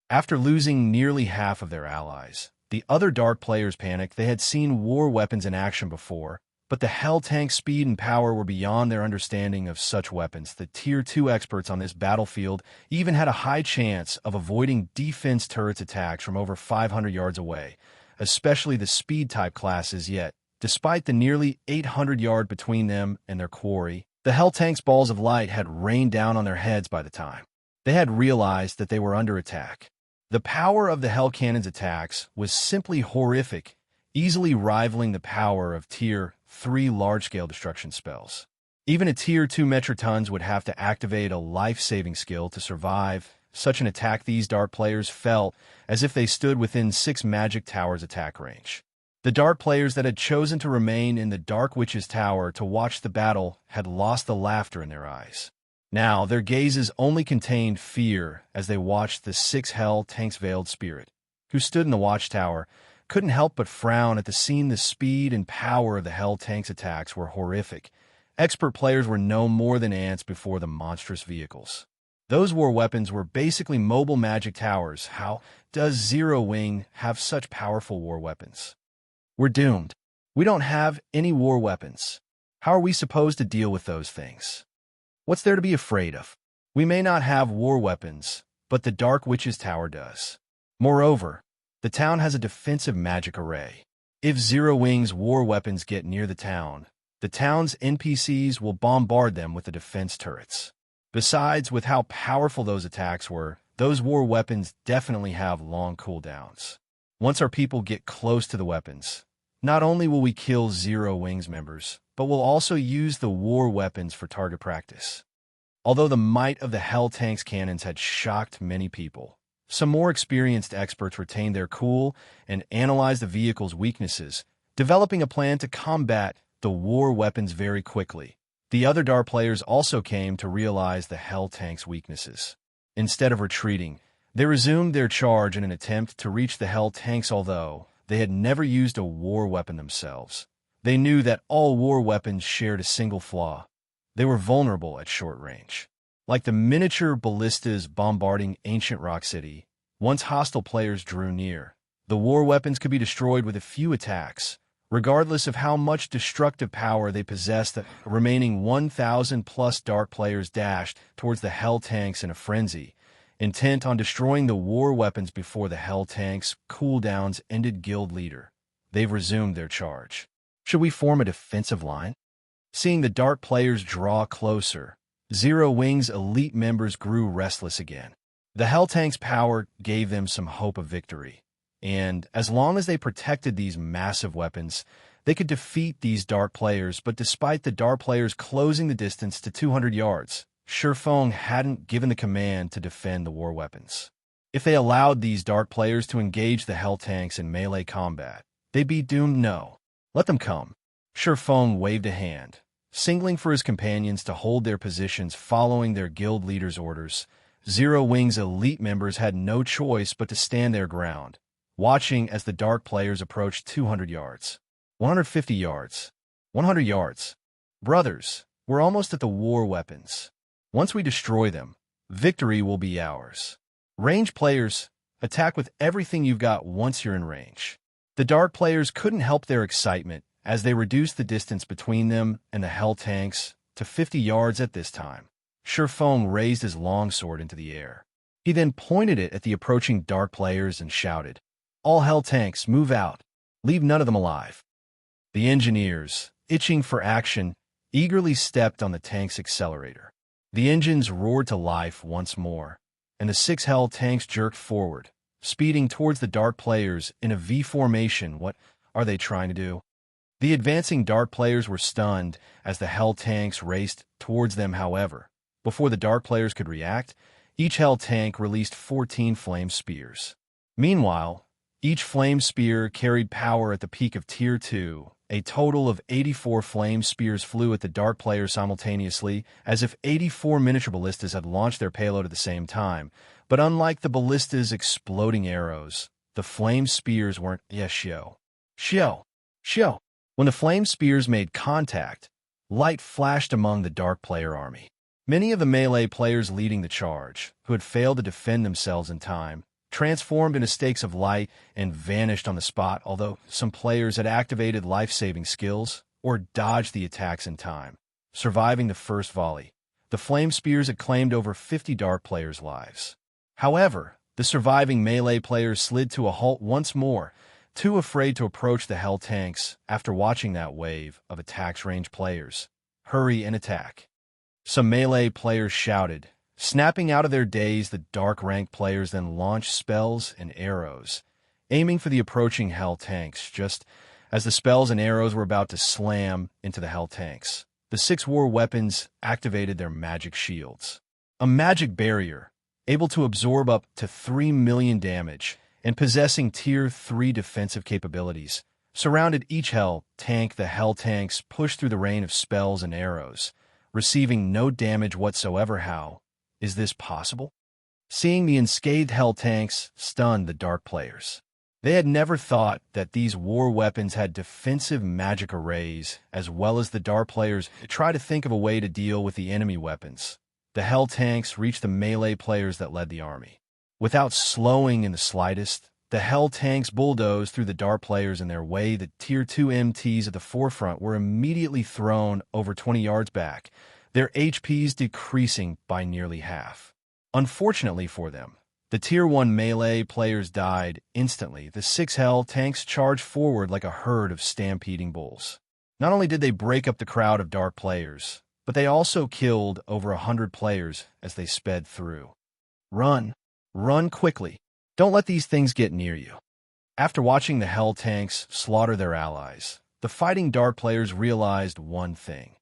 S1: After losing nearly half of their allies, the other dark players panicked. They had seen war weapons in action before, but the Hell Tank's speed and power were beyond their understanding of such weapons. The Tier 2 experts on this battlefield even had a high chance of avoiding defense turrets attacks from over 500 yards away, especially the speed-type classes. Yet, despite the nearly 800 yard between them and their quarry, the Hell Tank's balls of light had rained down on their heads by the time they had realized that they were under attack. The power of the Hell Cannon's attacks was simply horrific, easily rivaling the power of Tier 3 large-scale destruction spells. Even a Tier 2 Metrotons would have to activate a life-saving skill to survive. such an attack, these dark players felt as if they stood within 6 magic towers' attack range. The dark players that had chosen to remain in the Dark Witch's Tower to watch the battle had lost the laughter in their eyes. Now, their gazes only contained fear as they watched the 6 Hell Tanks' veiled spirit, who stood in the watchtower, couldn't help but frown at the scene. The speed and power of the Hell Tanks' attacks were horrific. Expert players were no more than ants before the monstrous vehicles. Those war weapons were basically mobile magic towers. How does Zero Wing have such powerful war weapons? We're doomed. We don't have any war weapons. How are we supposed to deal with those things? What's there to be afraid of? We may not have war weapons, but the Dark Witch's Tower does. Moreover, the town has a defensive magic array. If Zero Wing's war weapons get near the town's NPCs will bombard them with the defense turrets. Besides, with how powerful those attacks were, those war weapons definitely have long cooldowns. Once our people get close to the weapons, not only will we kill Zero Wing's members, but we'll also use the war weapons for target practice. Although the might of the Hell Tanks cannons had shocked many people, some more experienced experts retained their cool and analyzed the vehicle's weaknesses, developing a plan to combat the war weapons very quickly. The other Dark players also came to realize the Hell Tanks' weaknesses. Instead of retreating, they resumed their charge in an attempt to reach the Hell Tanks. Although they had never used a war weapon themselves, they knew that all war weapons shared a single flaw. They were vulnerable at short range. Like the miniature ballistas bombarding ancient Rock City, once hostile players drew near, the war weapons could be destroyed with a few attacks, regardless of how much destructive power they possessed. The remaining 1,000-plus Dark players dashed towards the Hell Tanks in a frenzy, intent on destroying the war weapons before the Hell Tanks' cooldowns ended. Guild leader, they've resumed their charge. Should we form a defensive line? Seeing the Dark players draw closer, Zero Wing's elite members grew restless again. The Hell Tanks' power gave them some hope of victory, and as long as they protected these massive weapons, they could defeat these Dark players. But despite the Dark players closing the distance to 200 yards, Silverwing hadn't given the command to defend the war weapons. If they allowed these Dark players to engage the Hell Tanks in melee combat, they'd be doomed. No. Let them come. Silverwing waved a hand, signaling for his companions to hold their positions following their guild leader's orders. Zero Wing's elite members had no choice but to stand their ground, watching as the Dark players approached 200 yards, 150 yards, 100 yards. Brothers, we're almost at the war weapons. Once we destroy them, victory will be ours. Range players, attack with everything you've got once you're in range. The Dark players couldn't help their excitement as they reduced the distance between them and the Hell Tanks to 50 yards at this time. Silverwing raised his longsword into the air. He then pointed it at the approaching Dark players and shouted, "All Hell Tanks, move out. Leave none of them alive." The engineers, itching for action, eagerly stepped on the tank's accelerator. The engines roared to life once more, and the 6 Hell Tanks jerked forward, speeding towards the Dark players in a V formation. What are they trying to do? The advancing Dark players were stunned as the Hell Tanks raced towards them. However, before the Dark players could react, each Hell Tank released 14 flame spears. Meanwhile, each flame spear carried power at the peak of Tier 2. A total of 84 flame spears flew at the Dark players simultaneously, as if 84 miniature ballistas had launched their payload at the same time. But unlike the ballista's exploding arrows, the flame spears weren't shio. When the flame spears made contact, light flashed among the Dark player army. Many of the melee players leading the charge, who had failed to defend themselves in time, transformed into stakes of light and vanished on the spot. Although some players had activated life-saving skills or dodged the attacks in time, surviving the first volley. The flame spears had claimed over 50 Dark players' lives. However, the surviving melee players slid to a halt once more, too afraid to approach the Hell Tanks after watching that wave of attacks. Range players, hurry and attack. Some melee players shouted. Snapping out of their daze, the Dark rank players then launched spells and arrows, aiming for the approaching Hell Tanks. Just as the spells and arrows were about to slam into the Hell Tanks, the 6 war weapons activated their magic shields. A magic barrier, able to absorb up to 3 million damage, and possessing Tier 3 defensive capabilities. Surrounded each Hell tank, the Hell tanks push through the rain of spells and arrows, receiving no damage whatsoever. How is this possible? Seeing the unscathed Hell tanks stunned the Dark players. They had never thought that these war weapons had defensive magic arrays, as well as the Dark players tried to think of a way to deal with the enemy weapons. The Hell tanks reached the melee players that led the army. Without slowing in the slightest, the Hell tanks bulldozed through the Dark players in their way. The Tier 2 MTs at the forefront were immediately thrown over 20 yards back, their HPs decreasing by nearly half. Unfortunately for them, the Tier 1 melee players died instantly. The 6 Hell tanks charged forward like a herd of stampeding bulls. Not only did they break up the crowd of Dark players, but they also killed over 100 players as they sped through. Run. Run quickly. Don't let these things get near you. After watching the Hell tanks slaughter their allies, the fighting Dark players realized one thing.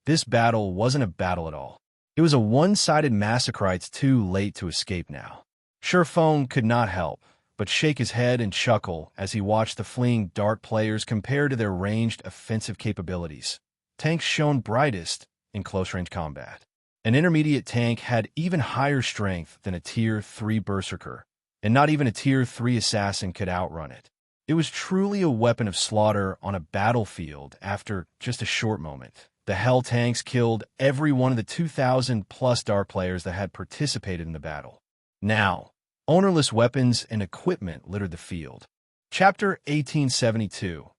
S1: This battle wasn't a battle at all. It was a one-sided massacre. It's too late to escape now. Silverwing could not help but shake his head and chuckle as he watched the fleeing Dark players compare to their ranged offensive capabilities. Tanks shone brightest in close-range combat. An intermediate tank had even higher strength than a Tier 3 Berserker, and not even a Tier 3 assassin could outrun it. It was truly a weapon of slaughter on a battlefield. After just a short moment, the Hell tanks killed every one of the 2,000-plus Dark players that had participated in the battle. Now, ownerless weapons and equipment littered the field. Chapter 1872.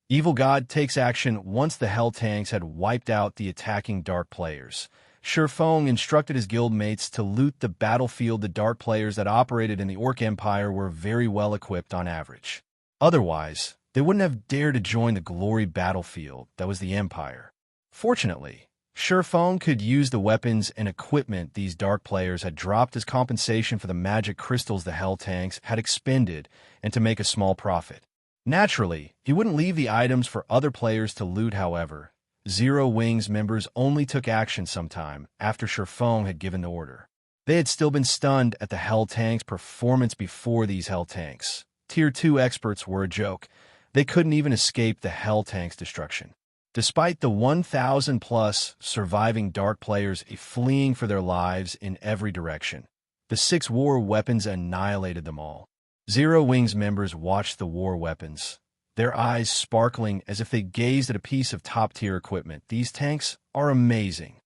S1: Evil God takes action. Once the Hell tanks had wiped out the attacking Dark players, Silverwing instructed his guildmates to loot the battlefield. The Dark players that operated in the Orc Empire were very well equipped on average. Otherwise, they wouldn't have dared to join the glory battlefield that was the Empire. Fortunately, Silverwing could use the weapons and equipment these Dark players had dropped as compensation for the magic crystals the Hell tanks had expended and to make a small profit. Naturally, he wouldn't leave the items for other players to loot. However, Zero Wing's members only took action sometime after Silverwing had given the order. They had still been stunned at the Hell tanks' performance before. These Hell tanks, Tier 2 experts, were a joke. They couldn't even escape the Hell tanks' destruction. Despite the 1,000-plus surviving Dark players fleeing for their lives in every direction, the 6 war weapons annihilated them all. Zero Wing's members watched the war weapons, their eyes sparkling as if they gazed at a piece of top-tier equipment. These tanks are amazing.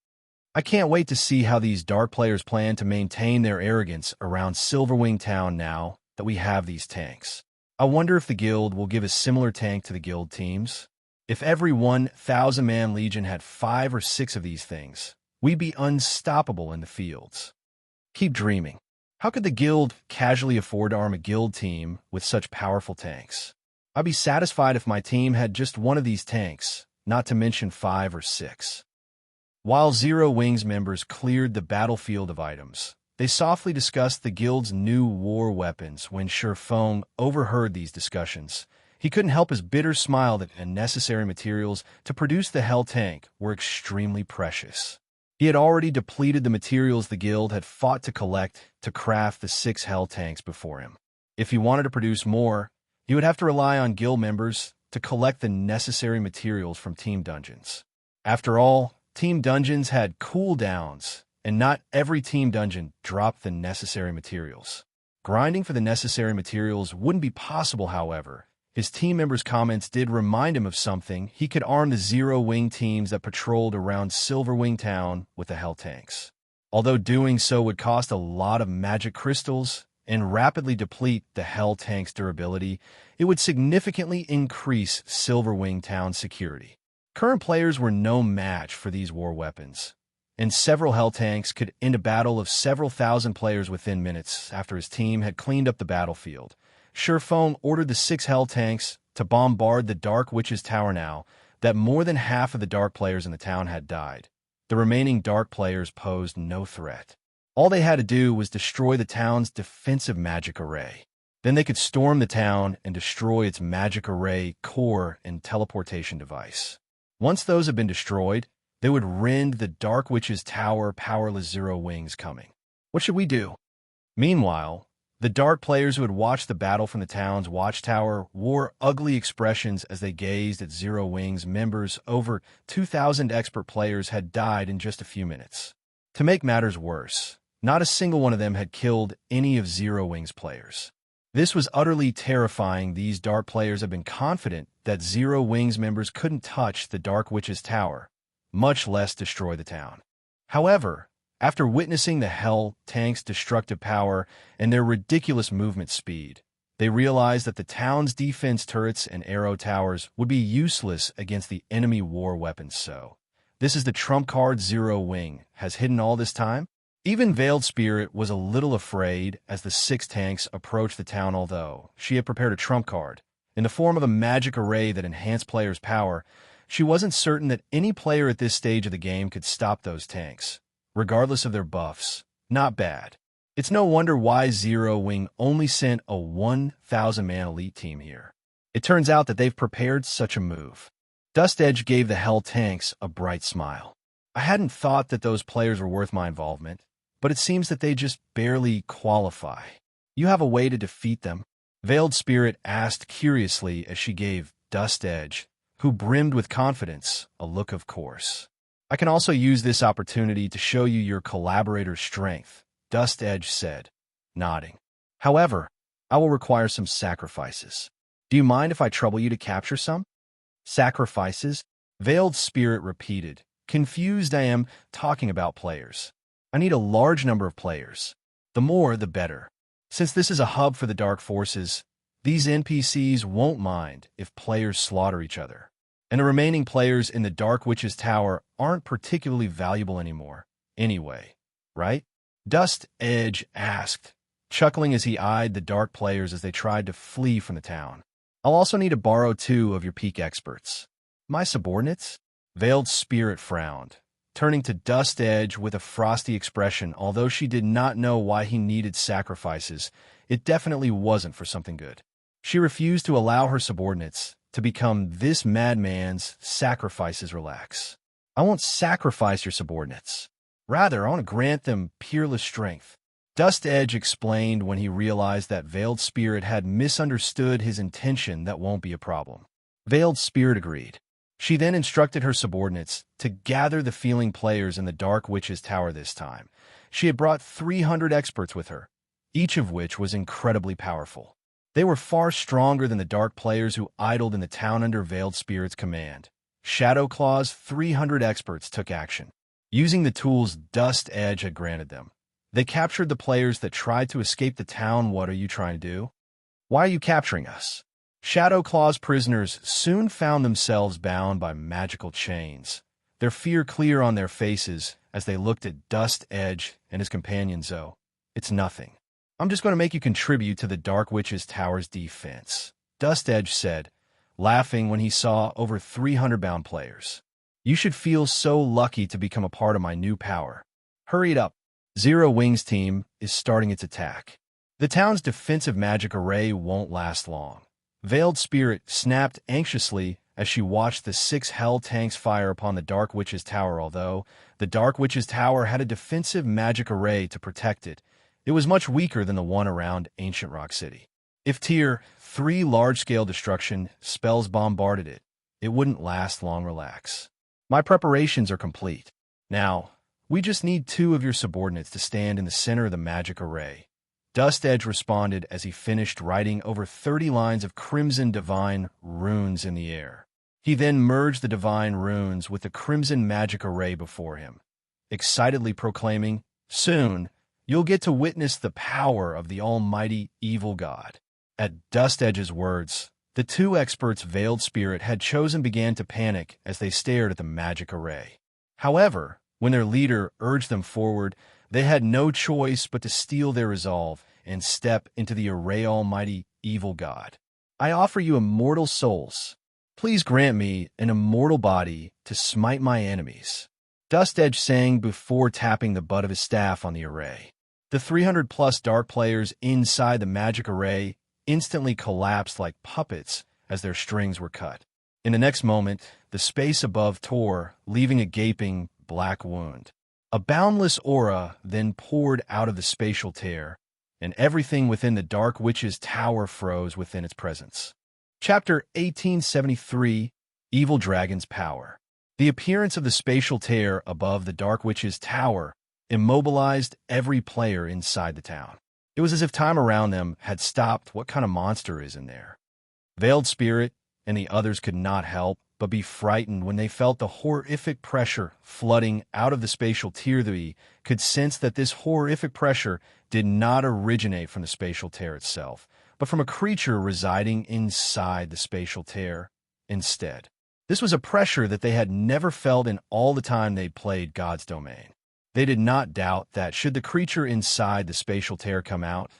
S1: I can't wait to see how these Dark players plan to maintain their arrogance around Silverwing Town now that we have these tanks. I wonder if the guild will give a similar tank to the guild teams. If every 1,000-man legion had 5 or 6 of these things, we'd be unstoppable in the fields. Keep dreaming. How could the guild casually afford to arm a guild team with such powerful tanks? I'd be satisfied if my team had just one of these tanks, not to mention 5 or 6. While Zero Wing's members cleared the battlefield of items, they softly discussed the guild's new war weapons. When Silverwing overheard these discussions, he couldn't help his bitter smile that the necessary materials to produce the Hell tank were extremely precious. He had already depleted the materials the guild had fought to collect to craft the 6 Hell tanks before him. If he wanted to produce more, he would have to rely on guild members to collect the necessary materials from team dungeons. After all, team dungeons had cooldowns, and not every team dungeon dropped the necessary materials. Grinding for the necessary materials wouldn't be possible. However, his team members' comments did remind him of something. He could arm the Zero Wing teams that patrolled around Silverwing Town with the Hell tanks. Although doing so would cost a lot of magic crystals and rapidly deplete the Hell tank's durability, it would significantly increase Silverwing Town's security. Current players were no match for these war weapons, and several Hell tanks could end a battle of several thousand players within minutes. After his team had cleaned up the battlefield, Silverwing ordered the 6 Hell tanks to bombard the Dark Witch's tower. Now that more than half of the Dark players in the town had died, the remaining Dark players posed no threat. All they had to do was destroy the town's defensive magic array. Then they could storm the town and destroy its magic array, core, and teleportation device. Once those had been destroyed, they would rend the Dark Witch's tower. Powerless Zero Wings coming. What should we do? Meanwhile, the dark players who had watched the battle from the town's watchtower wore ugly expressions as they gazed at Zero Wing's members. Over 2,000 expert players had died in just a few minutes. To make matters worse, not a single one of them had killed any of Zero Wing's players. This was utterly terrifying. These dark players had been confident that Zero Wing's members couldn't touch the Dark Witch's tower, much less destroy the town. However, after witnessing the Hell Tank's destructive power and their ridiculous movement speed, they realized that the town's defense turrets and arrow towers would be useless against the enemy war weapons. So, this is the trump card Zero Wing has hidden all this time? Even Veiled Spirit was a little afraid as the 6 tanks approached the town. Although she had prepared a trump card in the form of a magic array that enhanced players' power, she wasn't certain that any player at this stage of the game could stop those tanks, regardless of their buffs. Not bad. It's no wonder why Zero Wing only sent a 1,000-man elite team here. It turns out that they've prepared such a move. Dust Edge gave the Hell Tanks a bright smile. I hadn't thought that those players were worth my involvement, but it seems that they just barely qualify. You have a way to defeat them? Veiled Spirit asked curiously as she gave Dust Edge, who brimmed with confidence, a look of course. I can also use this opportunity to show you your collaborator's strength, Dust Edge said, nodding. However, I will require some sacrifices. Do you mind if I trouble you to capture some? Sacrifices? Veiled Spirit repeated. Confused. I am talking about players. I need a large number of players. The more, the better. Since this is a hub for the dark forces, these NPCs won't mind if players slaughter each other. And the remaining players in the Dark Witch's tower aren't particularly valuable anymore. Anyway, right? Dust Edge asked, chuckling as he eyed the dark players as they tried to flee from the town. I'll also need to borrow 2 of your peak experts. My subordinates? Veiled Spirit frowned, turning to Dust Edge with a frosty expression. Although she did not know why he needed sacrifices, it definitely wasn't for something good. She refused to allow her subordinates to become this madman's sacrifices. Relax. I won't sacrifice your subordinates. Rather, I want to grant them peerless strength. Dust Edge explained when he realized that Veiled Spirit had misunderstood his intention. That won't be a problem. Veiled Spirit agreed. She then instructed her subordinates to gather the feeling players in the Dark Witch's tower this time. She had brought 300 experts with her, each of which was incredibly powerful. They were far stronger than the dark players who idled in the town under Veiled Spirit's command. Shadowclaw's 300 experts took action. Using the tools Dust Edge had granted them, they captured the players that tried to escape the town. What are you trying to do? Why are you capturing us? Shadowclaw's prisoners soon found themselves bound by magical chains, their fear clear on their faces as they looked at Dust Edge and his companion Zoe. It's nothing. I'm just going to make you contribute to the Dark Witch's tower's defense, Dust Edge said, laughing when he saw over 300 bound players. You should feel so lucky to become a part of my new power. Hurry it up. Zero Wing's team is starting its attack. The town's defensive magic array won't last long. Veiled Spirit snapped anxiously as she watched the 6 Hell Tanks fire upon the Dark Witch's tower. Although the Dark Witch's tower had a defensive magic array to protect it, it was much weaker than the one around Ancient Rock City. If Tier 3 large-scale destruction spells bombarded it, it wouldn't last long. Relax. My preparations are complete. Now, we just need 2 of your subordinates to stand in the center of the magic array. Dust Edge responded as he finished writing over 30 lines of crimson divine runes in the air. He then merged the divine runes with the crimson magic array before him, excitedly proclaiming, "Soon, you'll get to witness the power of the almighty evil god." At Dust Edge's words, the 2 experts Veiled Spirit had chosen began to panic as they stared at the magic array. However, when their leader urged them forward, they had no choice but to steel their resolve and step into the array. Almighty evil god, I offer you immortal souls. Please grant me an immortal body to smite my enemies. Dust Edge sang before tapping the butt of his staff on the array. The 300-plus dark players inside the magic array instantly collapsed like puppets as their strings were cut. In the next moment, the space above tore, leaving a gaping black wound. A boundless aura then poured out of the spatial tear, and everything within the Dark Witch's tower froze within its presence. Chapter 1873, Evil Dragon's Power. The appearance of the spatial tear above the Dark Witch's tower immobilized every player inside the town. It was as if time around them had stopped. What kind of monster is in there? Veiled Spirit and the others could not help but be frightened when they felt the horrific pressure flooding out of the spatial tear. They could sense that this horrific pressure did not originate from the spatial tear itself, but from a creature residing inside the spatial tear instead. This was a pressure that they had never felt in all the time they played God's Domain. They did not doubt that should the creature inside the spatial tear come out,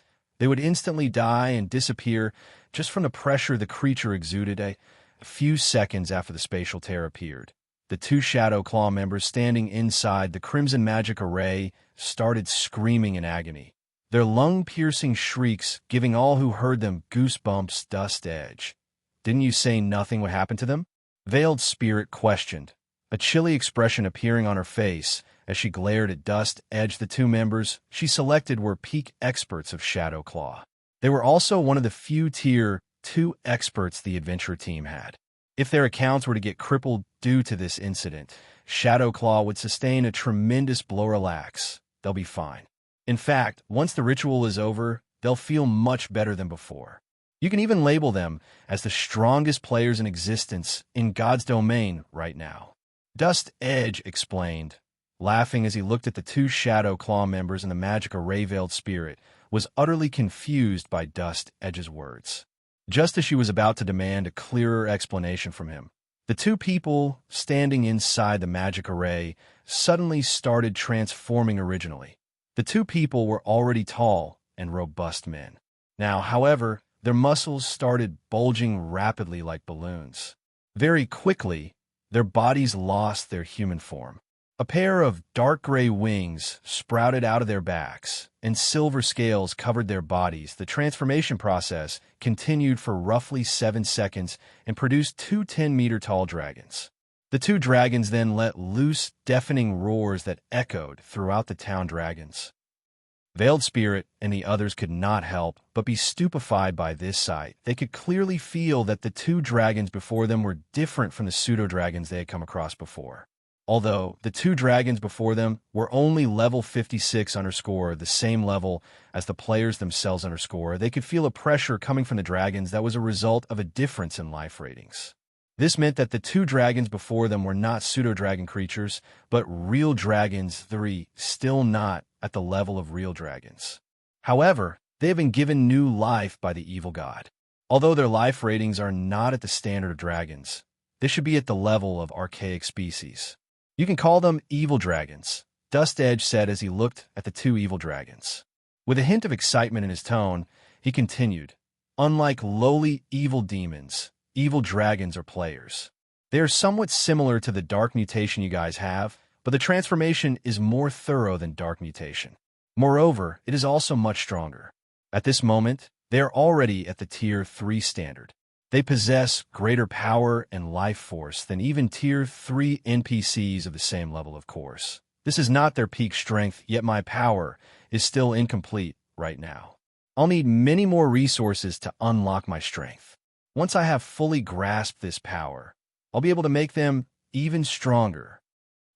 S1: they would instantly die and disappear just from the pressure the creature exuded. A few seconds after the spatial tear appeared, the two Shadow Claw members standing inside the Crimson Magic Array started screaming in agony, their lung-piercing shrieks giving all who heard them goosebumps. Dust Edge, didn't you say nothing would happen to them? Veiled Spirit questioned, a chilly expression appearing on her face as she glared at Dust Edge. The two members she selected were peak experts of Shadow Claw. They were also one of the few Tier 2 experts the adventure team had. If their accounts were to get crippled due to this incident, Shadow Claw would sustain a tremendous blow. Relax, they'll be fine. In fact, once the ritual is over, they'll feel much better than before. You can even label them as the strongest players in existence in God's Domain right now. Dust Edge explained, laughing as he looked at the two Shadow Claw members in the Magic Array. Veiled Spirit was utterly confused by Dust Edge's words. Just as she was about to demand a clearer explanation from him, the two people standing inside the Magic Array suddenly started transforming. Originally, the two people were already tall and robust men. Now, however, their muscles started bulging rapidly like balloons. Very quickly, their bodies lost their human form. A pair of dark gray wings sprouted out of their backs, and silver scales covered their bodies. The transformation process continued for roughly 7 seconds and produced two 10-meter-tall dragons. The two dragons then let loose deafening roars that echoed throughout the town. Dragons. Veiled Spirit and the others could not help but be stupefied by this sight. They could clearly feel that the two dragons before them were different from the pseudo-dragons they had come across before. Although the two dragons before them were only level 56 _, the same level as the players themselves _, they could feel a pressure coming from the dragons that was a result of a difference in life ratings. This meant that the two dragons before them were not pseudo-dragon creatures, but real dragons. 3 still not at the level of real dragons. However, they have been given new life by the evil god. Although their life ratings are not at the standard of dragons, they should be at the level of archaic species. You can call them evil dragons, Dust Edge said as he looked at the two evil dragons. With a hint of excitement in his tone, he continued, unlike lowly evil demons, evil dragons are players. They are somewhat similar to the dark mutation you guys have, but the transformation is more thorough than dark mutation. Moreover, it is also much stronger. At this moment, they are already at the Tier 3 standard. They possess greater power and life force than even Tier 3 NPCs of the same level, of course. This is not their peak strength, yet my power is still incomplete right now. I'll need many more resources to unlock my strength. Once I have fully grasped this power, I'll be able to make them even stronger.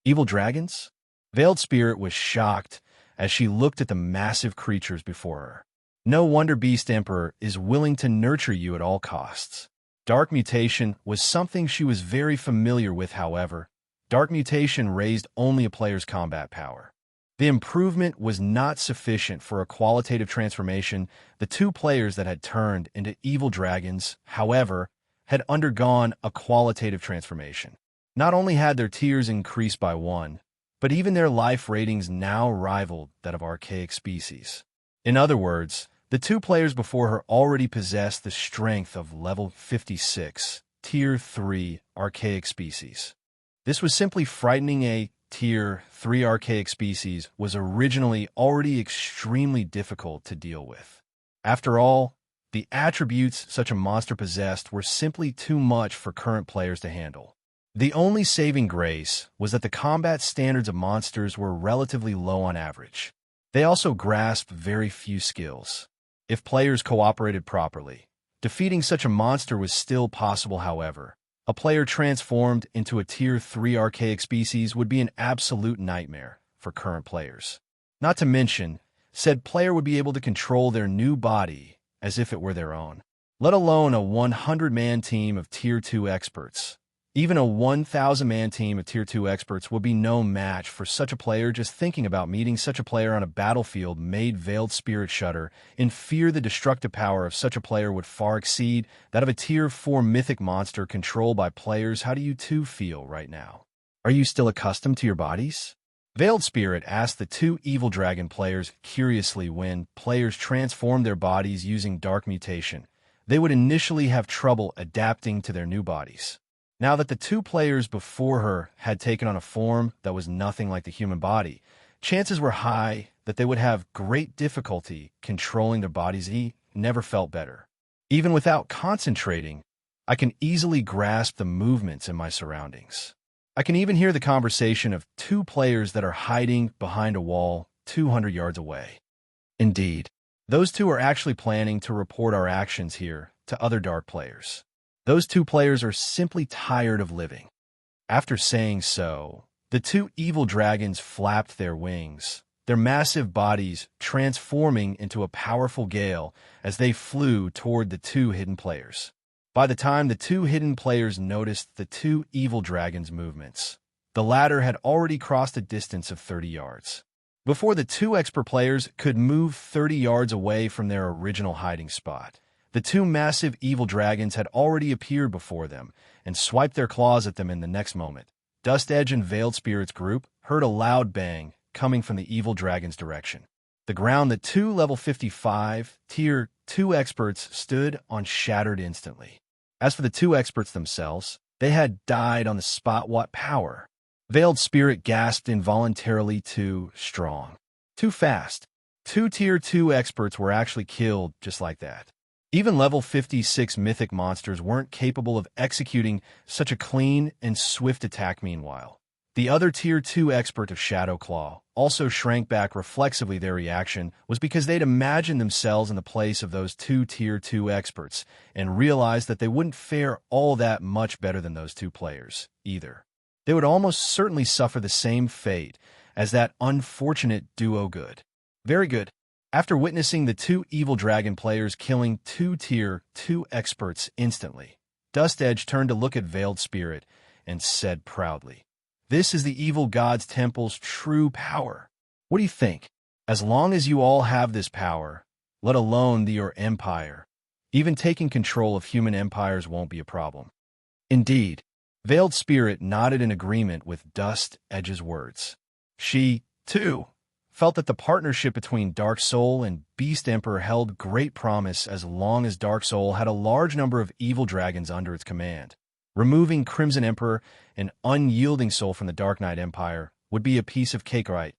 S1: Evil dragons? Veiled Spirit was shocked as she looked at the massive creatures before her. No wonder Beast Emperor is willing to nurture you at all costs. Dark Mutation was something she was very familiar with. However, Dark Mutation raised only a player's combat power. The improvement was not sufficient for a qualitative transformation. The two players that had turned into evil dragons, however, had undergone a qualitative transformation. Not only had their tiers increased by 1, but even their life ratings now rivaled that of archaic species. In other words, the two players before her already possessed the strength of level 56, Tier 3 archaic species. This was simply frightening. A Tier 3 archaic species was originally already extremely difficult to deal with. After all, the attributes such a monster possessed were simply too much for current players to handle. The only saving grace was that the combat standards of monsters were relatively low on average. They also grasped very few skills. If players cooperated properly, defeating such a monster was still possible. However, a player transformed into a Tier 3 archaic species would be an absolute nightmare for current players. Not to mention, said player would be able to control their new body as if it were their own, let alone a 100-man team of Tier 2 experts. Even a 1,000-man team of Tier 2 experts would be no match for such a player. Just thinking about meeting such a player on a battlefield made Veiled Spirit shudder. In fear, the destructive power of such a player would far exceed that of a Tier 4 mythic monster controlled by players. How do you two feel right now? Are you still accustomed to your bodies? Veiled Spirit asked the two evil dragon players curiously. When players transformed their bodies using dark mutation, they would initially have trouble adapting to their new bodies. Now that the two players before her had taken on a form that was nothing like the human body, chances were high that they would have great difficulty controlling their bodies. He never felt better. Even without concentrating, I can easily grasp the movements in my surroundings. I can even hear the conversation of two players that are hiding behind a wall 200 yards away. Indeed, those two are actually planning to report our actions here to other dark players. Those two players are simply tired of living. After saying so, the two evil dragons flapped their wings, their massive bodies transforming into a powerful gale as they flew toward the two hidden players. By the time the two hidden players noticed the two evil dragons' movements, the latter had already crossed a distance of 30 yards. Before the two expert players could move 30 yards away from their original hiding spot, the two massive evil dragons had already appeared before them and swiped their claws at them. In the next moment, Dust Edge and Veiled Spirit's group heard a loud bang coming from the evil dragon's direction. The ground that two level 55 Tier 2 experts stood on shattered instantly. As for the two experts themselves, they had died on the spot. What power! Veiled Spirit gasped involuntarily. Too strong. Too fast. Two Tier 2 experts were actually killed just like that. Even level 56 mythic monsters weren't capable of executing such a clean and swift attack. Meanwhile, the other Tier 2 expert of Shadow Claw also shrank back reflexively. Their reaction was because they'd imagined themselves in the place of those two Tier 2 experts and realized that they wouldn't fare all that much better than those two players either. They would almost certainly suffer the same fate as that unfortunate duo. Good. Very good. After witnessing the two evil dragon players killing two Tier 2 experts instantly, Dust Edge turned to look at Veiled Spirit and said proudly, "This is the evil god's temple's true power. What do you think? As long as you all have this power, let alone your empire, even taking control of human empires won't be a problem." Indeed, Veiled Spirit nodded in agreement with Dust Edge's words. She, too, felt that the partnership between Dark Soul and Beast Emperor held great promise as long as Dark Soul had a large number of evil dragons under its command. Removing Crimson Emperor and Unyielding Soul from the Dark Knight Empire would be a piece of cake. Right?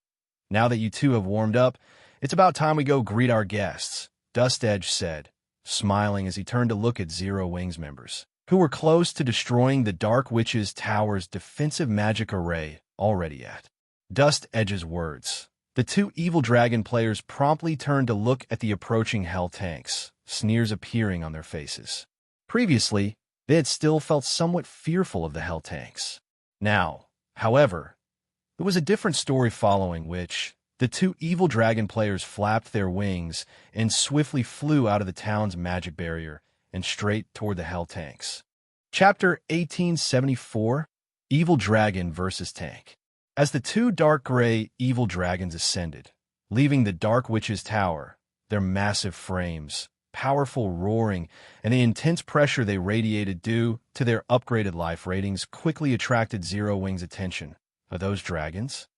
S1: Now that you two have warmed up, it's about time we go greet our guests, Dust Edge said, smiling as he turned to look at Zero Wing's members, who were close to destroying the Dark Witch's Tower's defensive magic array already at Dust Edge's words. The two evil dragon players promptly turned to look at the approaching hell tanks, sneers appearing on their faces. Previously, they had still felt somewhat fearful of the hell tanks. Now, however, there was a different story following which the two evil dragon players flapped their wings and swiftly flew out of the town's magic barrier and straight toward the hell tanks. Chapter 1874, Evil Dragon vs. Tank. As the two dark gray evil dragons ascended, leaving the Dark Witch's Tower, their massive frames, powerful roaring, and the intense pressure they radiated due to their upgraded life ratings quickly attracted Zero Wing's attention. Are those dragons?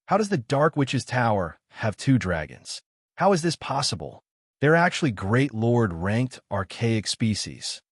S1: How does the Dark Witch's Tower have two dragons? How is this possible? They're actually Great Lord ranked archaic species.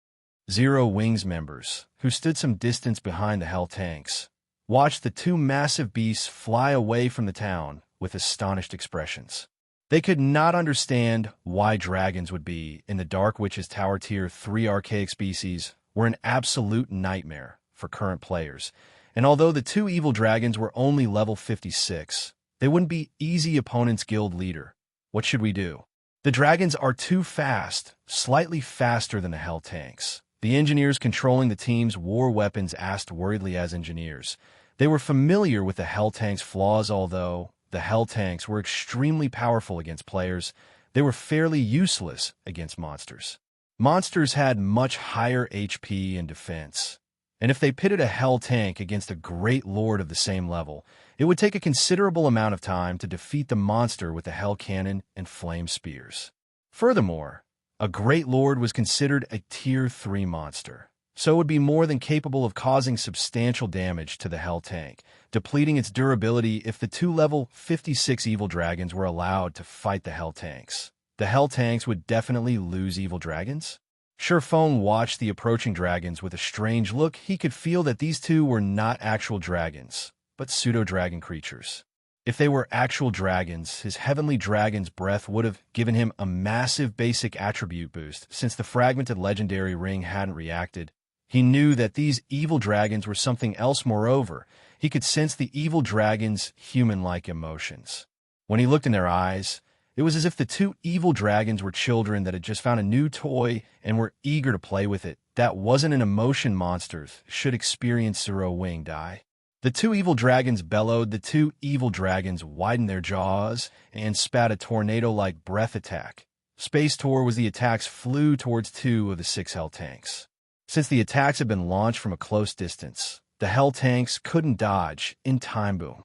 S1: Zero Wing's members, who stood some distance behind the hell tanks, watched the two massive beasts fly away from the town with astonished expressions. They could not understand why dragons would be in the Dark Witch's Tower. Tier 3 archaic species were an absolute nightmare for current players, and although the two evil dragons were only level 56, They wouldn't be easy opponents, guild leader. What should we do? The dragons are too fast, slightly faster than the hell tanks. The engineers controlling the team's war weapons asked worriedly as engineers. They were familiar with the hell tanks' flaws, although the hell tanks were extremely powerful against players. They were fairly useless against monsters. Monsters had much higher HP and defense, and if they pitted a hell tank against a great lord of the same level, it would take a considerable amount of time to defeat the monster with the hell cannon and flame spears. Furthermore, a great lord was considered a tier 3 monster, so it would be more than capable of causing substantial damage to the hell tank, depleting its durability if the 2 level 56 evil dragons were allowed to fight the hell tanks. The hell tanks would definitely lose evil dragons? Surephone watched the approaching dragons with a strange look. He could feel that these two were not actual dragons, but pseudo-dragon creatures. If they were actual dragons, his heavenly dragon's breath would have given him a massive basic attribute boost. Since the fragmented legendary ring hadn't reacted, he knew that these evil dragons were something else. Moreover, he could sense the evil dragons' human-like emotions. When he looked in their eyes, it was as if the 2 evil dragons were children that had just found a new toy and were eager to play with it. That wasn't an emotion monsters should experience. Silverwing die. The 2 evil dragons bellowed. The 2 evil dragons widened their jaws and spat a tornado-like breath attack. Space Tor was the attacks flew towards 2 of the 6 hell tanks. Since the attacks had been launched from a close distance, the hell tanks couldn't dodge in time. Boom.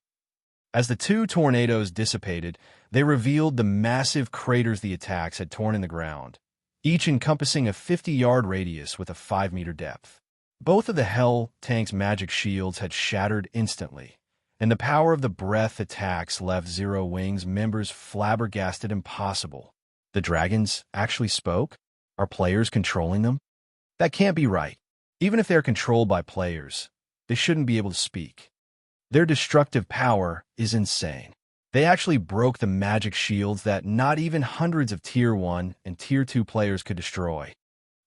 S1: As the 2 tornadoes dissipated, they revealed the massive craters the attacks had torn in the ground, each encompassing a 50-yard radius with a 5-meter depth. Both of the hell tanks' magic shields had shattered instantly, and the power of the breath attacks left Silverwing's members flabbergasted. Impossible. The dragons actually spoke? Are players controlling them? That can't be right. Even if they're controlled by players, they shouldn't be able to speak. Their destructive power is insane. They actually broke the magic shields that not even hundreds of Tier 1 and Tier 2 players could destroy.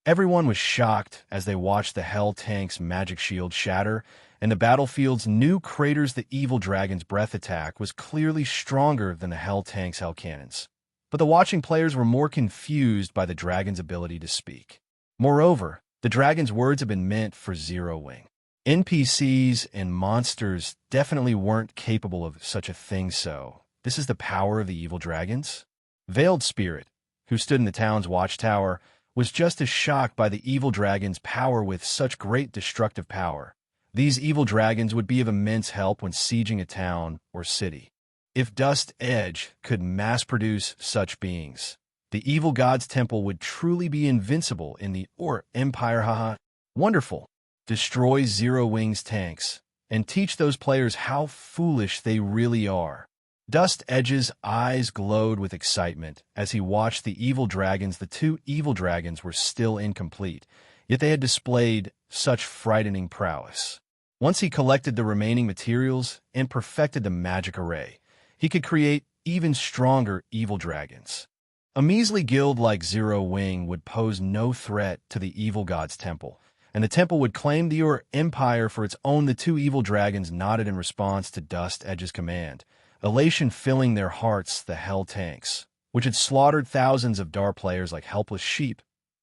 S1: Everyone was shocked as they watched the hell tank's magic shield shatter, and the battlefield's new craters. The evil dragon's breath attack was clearly stronger than the hell tank's hell cannons. But the watching players were more confused by the dragon's ability to speak. Moreover, the dragon's words had been meant for Silverwing. NPCs and monsters definitely weren't capable of such a thing, so this is the power of the evil dragons? Veiled Spirit, who stood in the town's watchtower, was just as shocked by the evil dragon's power. With such great destructive power, these evil dragons would be of immense help when sieging a town or city. If Dust Edge could mass-produce such beings, the evil god's temple would truly be invincible in the Empire. Haha. Wonderful. Destroy Silverwing's tanks, and teach those players how foolish they really are. Dust Edge's eyes glowed with excitement as he watched the evil dragons. The 2 evil dragons were still incomplete, yet they had displayed such frightening prowess. Once he collected the remaining materials and perfected the magic array, he could create even stronger evil dragons. A measly guild like Silverwing would pose no threat to the evil god's temple, and the temple would claim the Empire for its own. The 2 evil dragons nodded in response to Dust Edge's command, elation filling their hearts. The hell tanks, which had slaughtered thousands of Dar players like helpless sheep,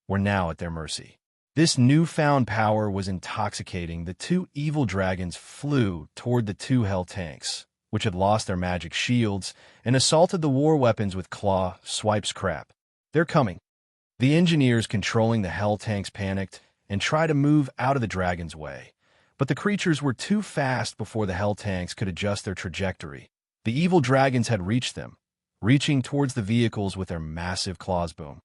S1: were now at their mercy. This newfound power was intoxicating. The 2 evil dragons flew toward the 2 hell tanks, which had lost their magic shields, and assaulted the war weapons with claw swipes. Crap. They're coming. The engineers controlling the hell tanks panicked and tried to move out of the dragon's way, but the creatures were too fast before the hell tanks could adjust their trajectory. The evil dragons had reached them, reaching towards the vehicles with their massive claws. Boom.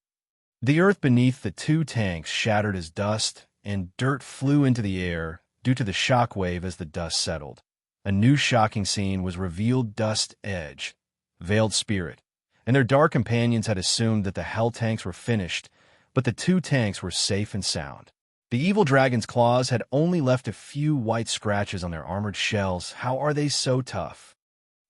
S1: The earth beneath the 2 tanks shattered as dust and dirt flew into the air due to the shockwave. As the dust settled, a new shocking scene was revealed. Dust Edge, Veiled Spirit, and their dark companions had assumed that the hell tanks were finished, but the 2 tanks were safe and sound. The evil dragon's claws had only left a few white scratches on their armored shells. How are they so tough?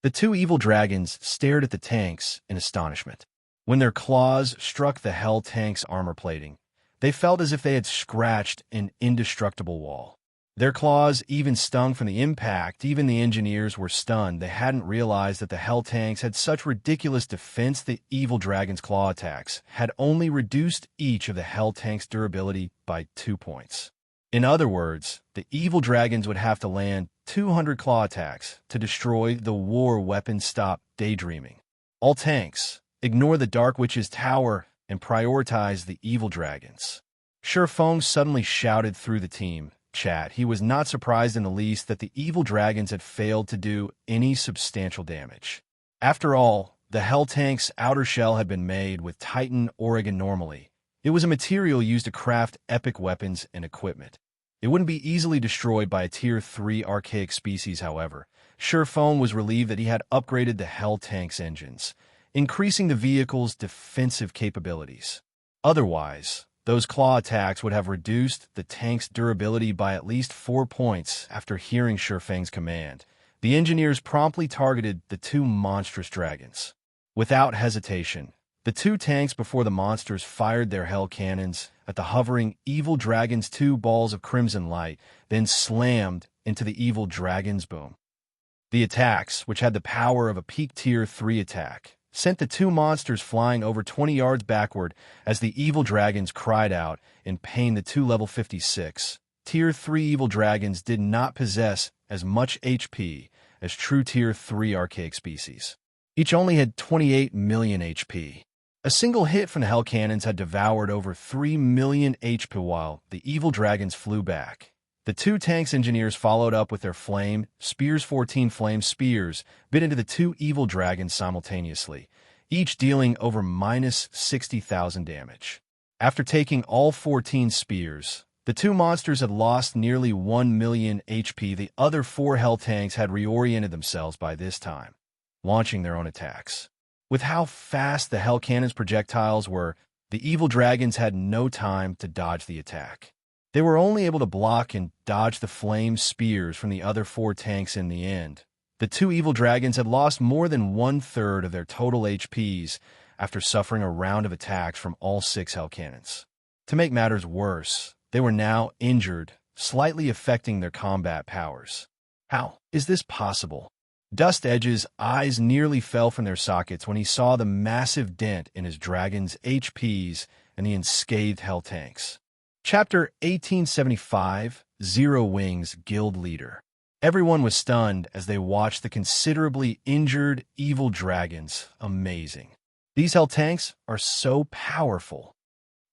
S1: The 2 evil dragons stared at the tanks in astonishment. When their claws struck the hell tank's armor plating, they felt as if they had scratched an indestructible wall. Their claws even stung from the impact. Even the engineers were stunned. They hadn't realized that the Hell tanks had such ridiculous defense. The evil dragon's claw attacks had only reduced each of the Hell tanks' durability by 2 points. In other words, the evil dragons would have to land 200 claw attacks to destroy the war weapon. Stop daydreaming. All tanks, ignore the Dark Witch's tower and prioritize the evil dragons. Silverwing suddenly shouted through the team chat. He was not surprised in the least that the evil dragons had failed to do any substantial damage. After all, the Hell tank's outer shell had been made with Titan Oregon normally. It was a material used to craft epic weapons and equipment. It wouldn't be easily destroyed by a Tier 3 archaic species, however. Silverwing was relieved that he had upgraded the Hell tank's engines, increasing the vehicle's defensive capabilities. Otherwise, those claw attacks would have reduced the tank's durability by at least 4 points. After hearing Silverwing's command, the engineers promptly targeted the 2 monstrous dragons. Without hesitation, the 2 tanks before the monsters fired their Hell cannons at the hovering evil dragon's 2 balls of crimson light, then slammed into the evil dragon's boom. The attacks, which had the power of a peak Tier 3 attack, sent the 2 monsters flying over 20 yards backward as the evil dragons cried out in pain. The 2 level 56 Tier 3 evil dragons did not possess as much HP as true Tier 3 archaic species. Each only had 28 million HP. A single hit from the Hell cannons had devoured over 3 million HP while the evil dragons flew back. The 2 tanks engineers followed up with their flame spears. 14 flame spears bit into the 2 evil dragons simultaneously, each dealing over minus 60,000 damage. After taking all 14 spears, the 2 monsters had lost nearly 1 million HP. The other 4 Hell tanks had reoriented themselves by this time, launching their own attacks. With how fast the Hell cannon's projectiles were, the evil dragons had no time to dodge the attack. They were only able to block and dodge the flame spears from the other 4 tanks. In the end, the 2 evil dragons had lost more than 1/3 of their total HPs after suffering a round of attacks from all 6 Hell cannons. To make matters worse, they were now injured, slightly affecting their combat powers. How is this possible? Dust Edge's eyes nearly fell from their sockets when he saw the massive dent in his dragon's HPs and the unscathed Hell tanks. Chapter 1875, Zero Wing's Guild Leader. Everyone was stunned as they watched the considerably injured evil dragons. Amazing. These Hell tanks are so powerful.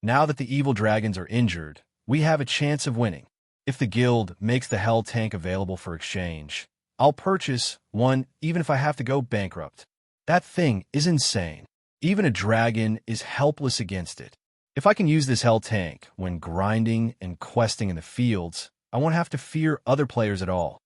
S1: Now that the evil dragons are injured, we have a chance of winning. If the guild makes the Hell tank available for exchange, I'll purchase one even if I have to go bankrupt. That thing is insane. Even a dragon is helpless against it. If I can use this Hell tank when grinding and questing in the fields, I won't have to fear other players at all.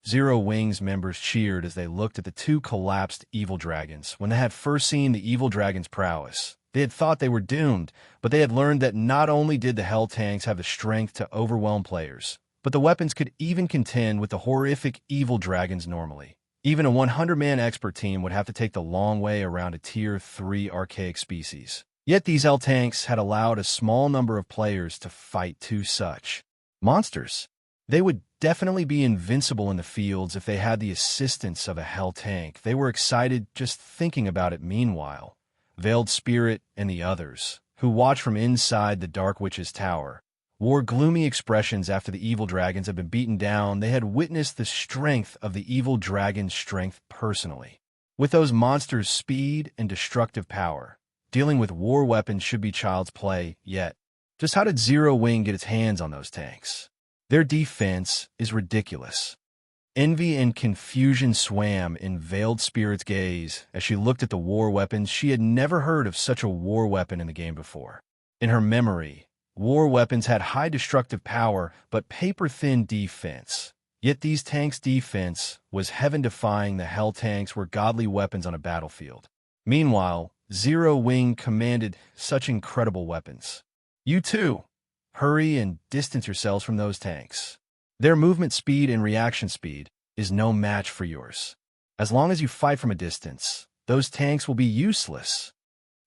S1: Zero Wing's members cheered as they looked at the 2 collapsed evil dragons. When they had first seen the evil dragon's prowess, they had thought they were doomed, but they had learned that not only did the Hell tanks have the strength to overwhelm players, but the weapons could even contend with the horrific evil dragons normally. Even a 100-man expert team would have to take the long way around a Tier 3 archaic species. Yet these Hell tanks had allowed a small number of players to fight 2 such monsters. They would definitely be invincible in the fields if they had the assistance of a Hell tank. They were excited just thinking about it. Meanwhile, Veiled Spirit and the others, who watched from inside the Dark Witch's tower, wore gloomy expressions after the evil dragons had been beaten down. They had witnessed the strength of the evil dragon's strength personally. With those monsters' speed and destructive power, dealing with war weapons should be child's play. Yet, just how did Zero Wing get its hands on those tanks? Their defense is ridiculous. Envy and confusion swam in Veiled Spirit's gaze as she looked at the war weapons. She had never heard of such a war weapon in the game before. In her memory, war weapons had high destructive power but paper-thin defense. Yet these tanks' defense was heaven-defying. The Hell tanks were godly weapons on a battlefield. Meanwhile, Zero Wing commanded such incredible weapons. You too, hurry and distance yourselves from those tanks. Their movement speed and reaction speed is no match for yours. As long as you fight from a distance, those tanks will be useless.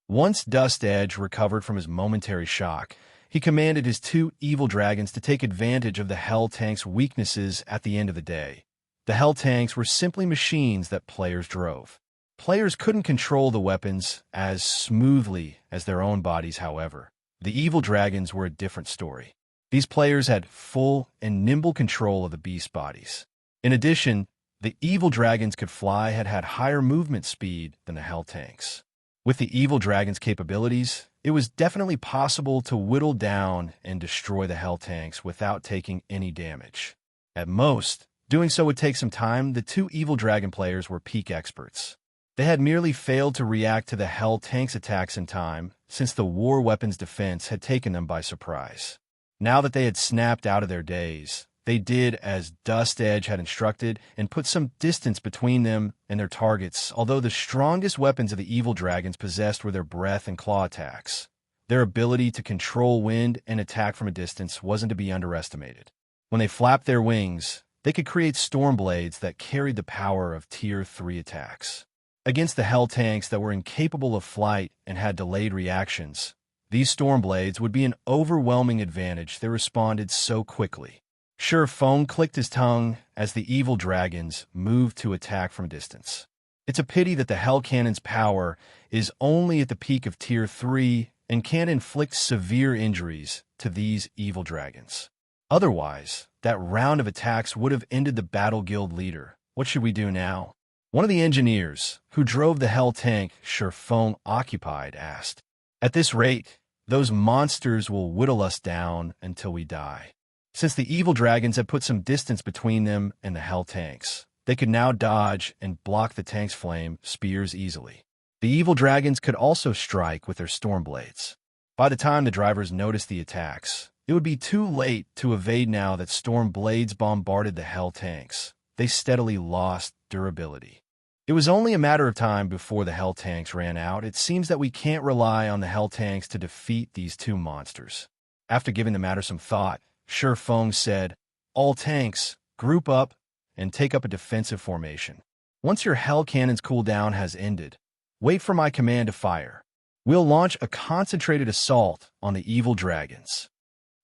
S1: Once Dust Edge recovered from his momentary shock, he commanded his 2 evil dragons to take advantage of the Hell Tank's weaknesses at the end of the day. The Hell Tanks were simply machines that players drove. Players couldn't control the weapons as smoothly as their own bodies, however. The evil dragons were a different story. These players had full and nimble control of the beast bodies. In addition, the evil dragons could fly had higher movement speed than the Hell Tanks. With the evil dragons' capabilities, it was definitely possible to whittle down and destroy the Hell Tanks without taking any damage. At most, doing so would take some time. The 2 evil dragon players were peak experts. They had merely failed to react to the Hell Tank's attacks in time, since the war weapons defense had taken them by surprise. Now that they had snapped out of their daze, they did as Dust Edge had instructed and put some distance between them and their targets, although the strongest weapons of the evil dragons possessed were their breath and claw attacks. Their ability to control wind and attack from a distance wasn't to be underestimated. When they flapped their wings, they could create storm blades that carried the power of Tier 3 attacks. Against the Hell Tanks that were incapable of flight and had delayed reactions, these storm blades would be an overwhelming advantage. They responded so quickly. Phone clicked his tongue as the evil dragons moved to attack from a distance. It's a pity that the Hell Cannon's power is only at the peak of Tier 3 and can inflict severe injuries to these evil dragons. Otherwise, that round of attacks would have ended the Battle Guild leader. What should we do now? One of the engineers, who drove the Hell Tank Phone occupied, asked. At this rate, those monsters will whittle us down until we die. Since the evil dragons had put some distance between them and the Hell Tanks, they could now dodge and block the tank's flame spears easily. The evil dragons could also strike with their storm blades. By the time the drivers noticed the attacks, it would be too late to evade now that storm blades bombarded the Hell Tanks. They steadily lost durability. It was only a matter of time before the Hell Tanks ran out. It seems that we can't rely on the Hell Tanks to defeat these 2 monsters. After giving the matter some thought, Phone said, all tanks, group up and take up a defensive formation. Once your Hell Cannon's cooldown has ended, wait for my command to fire. We'll launch a concentrated assault on the evil dragons.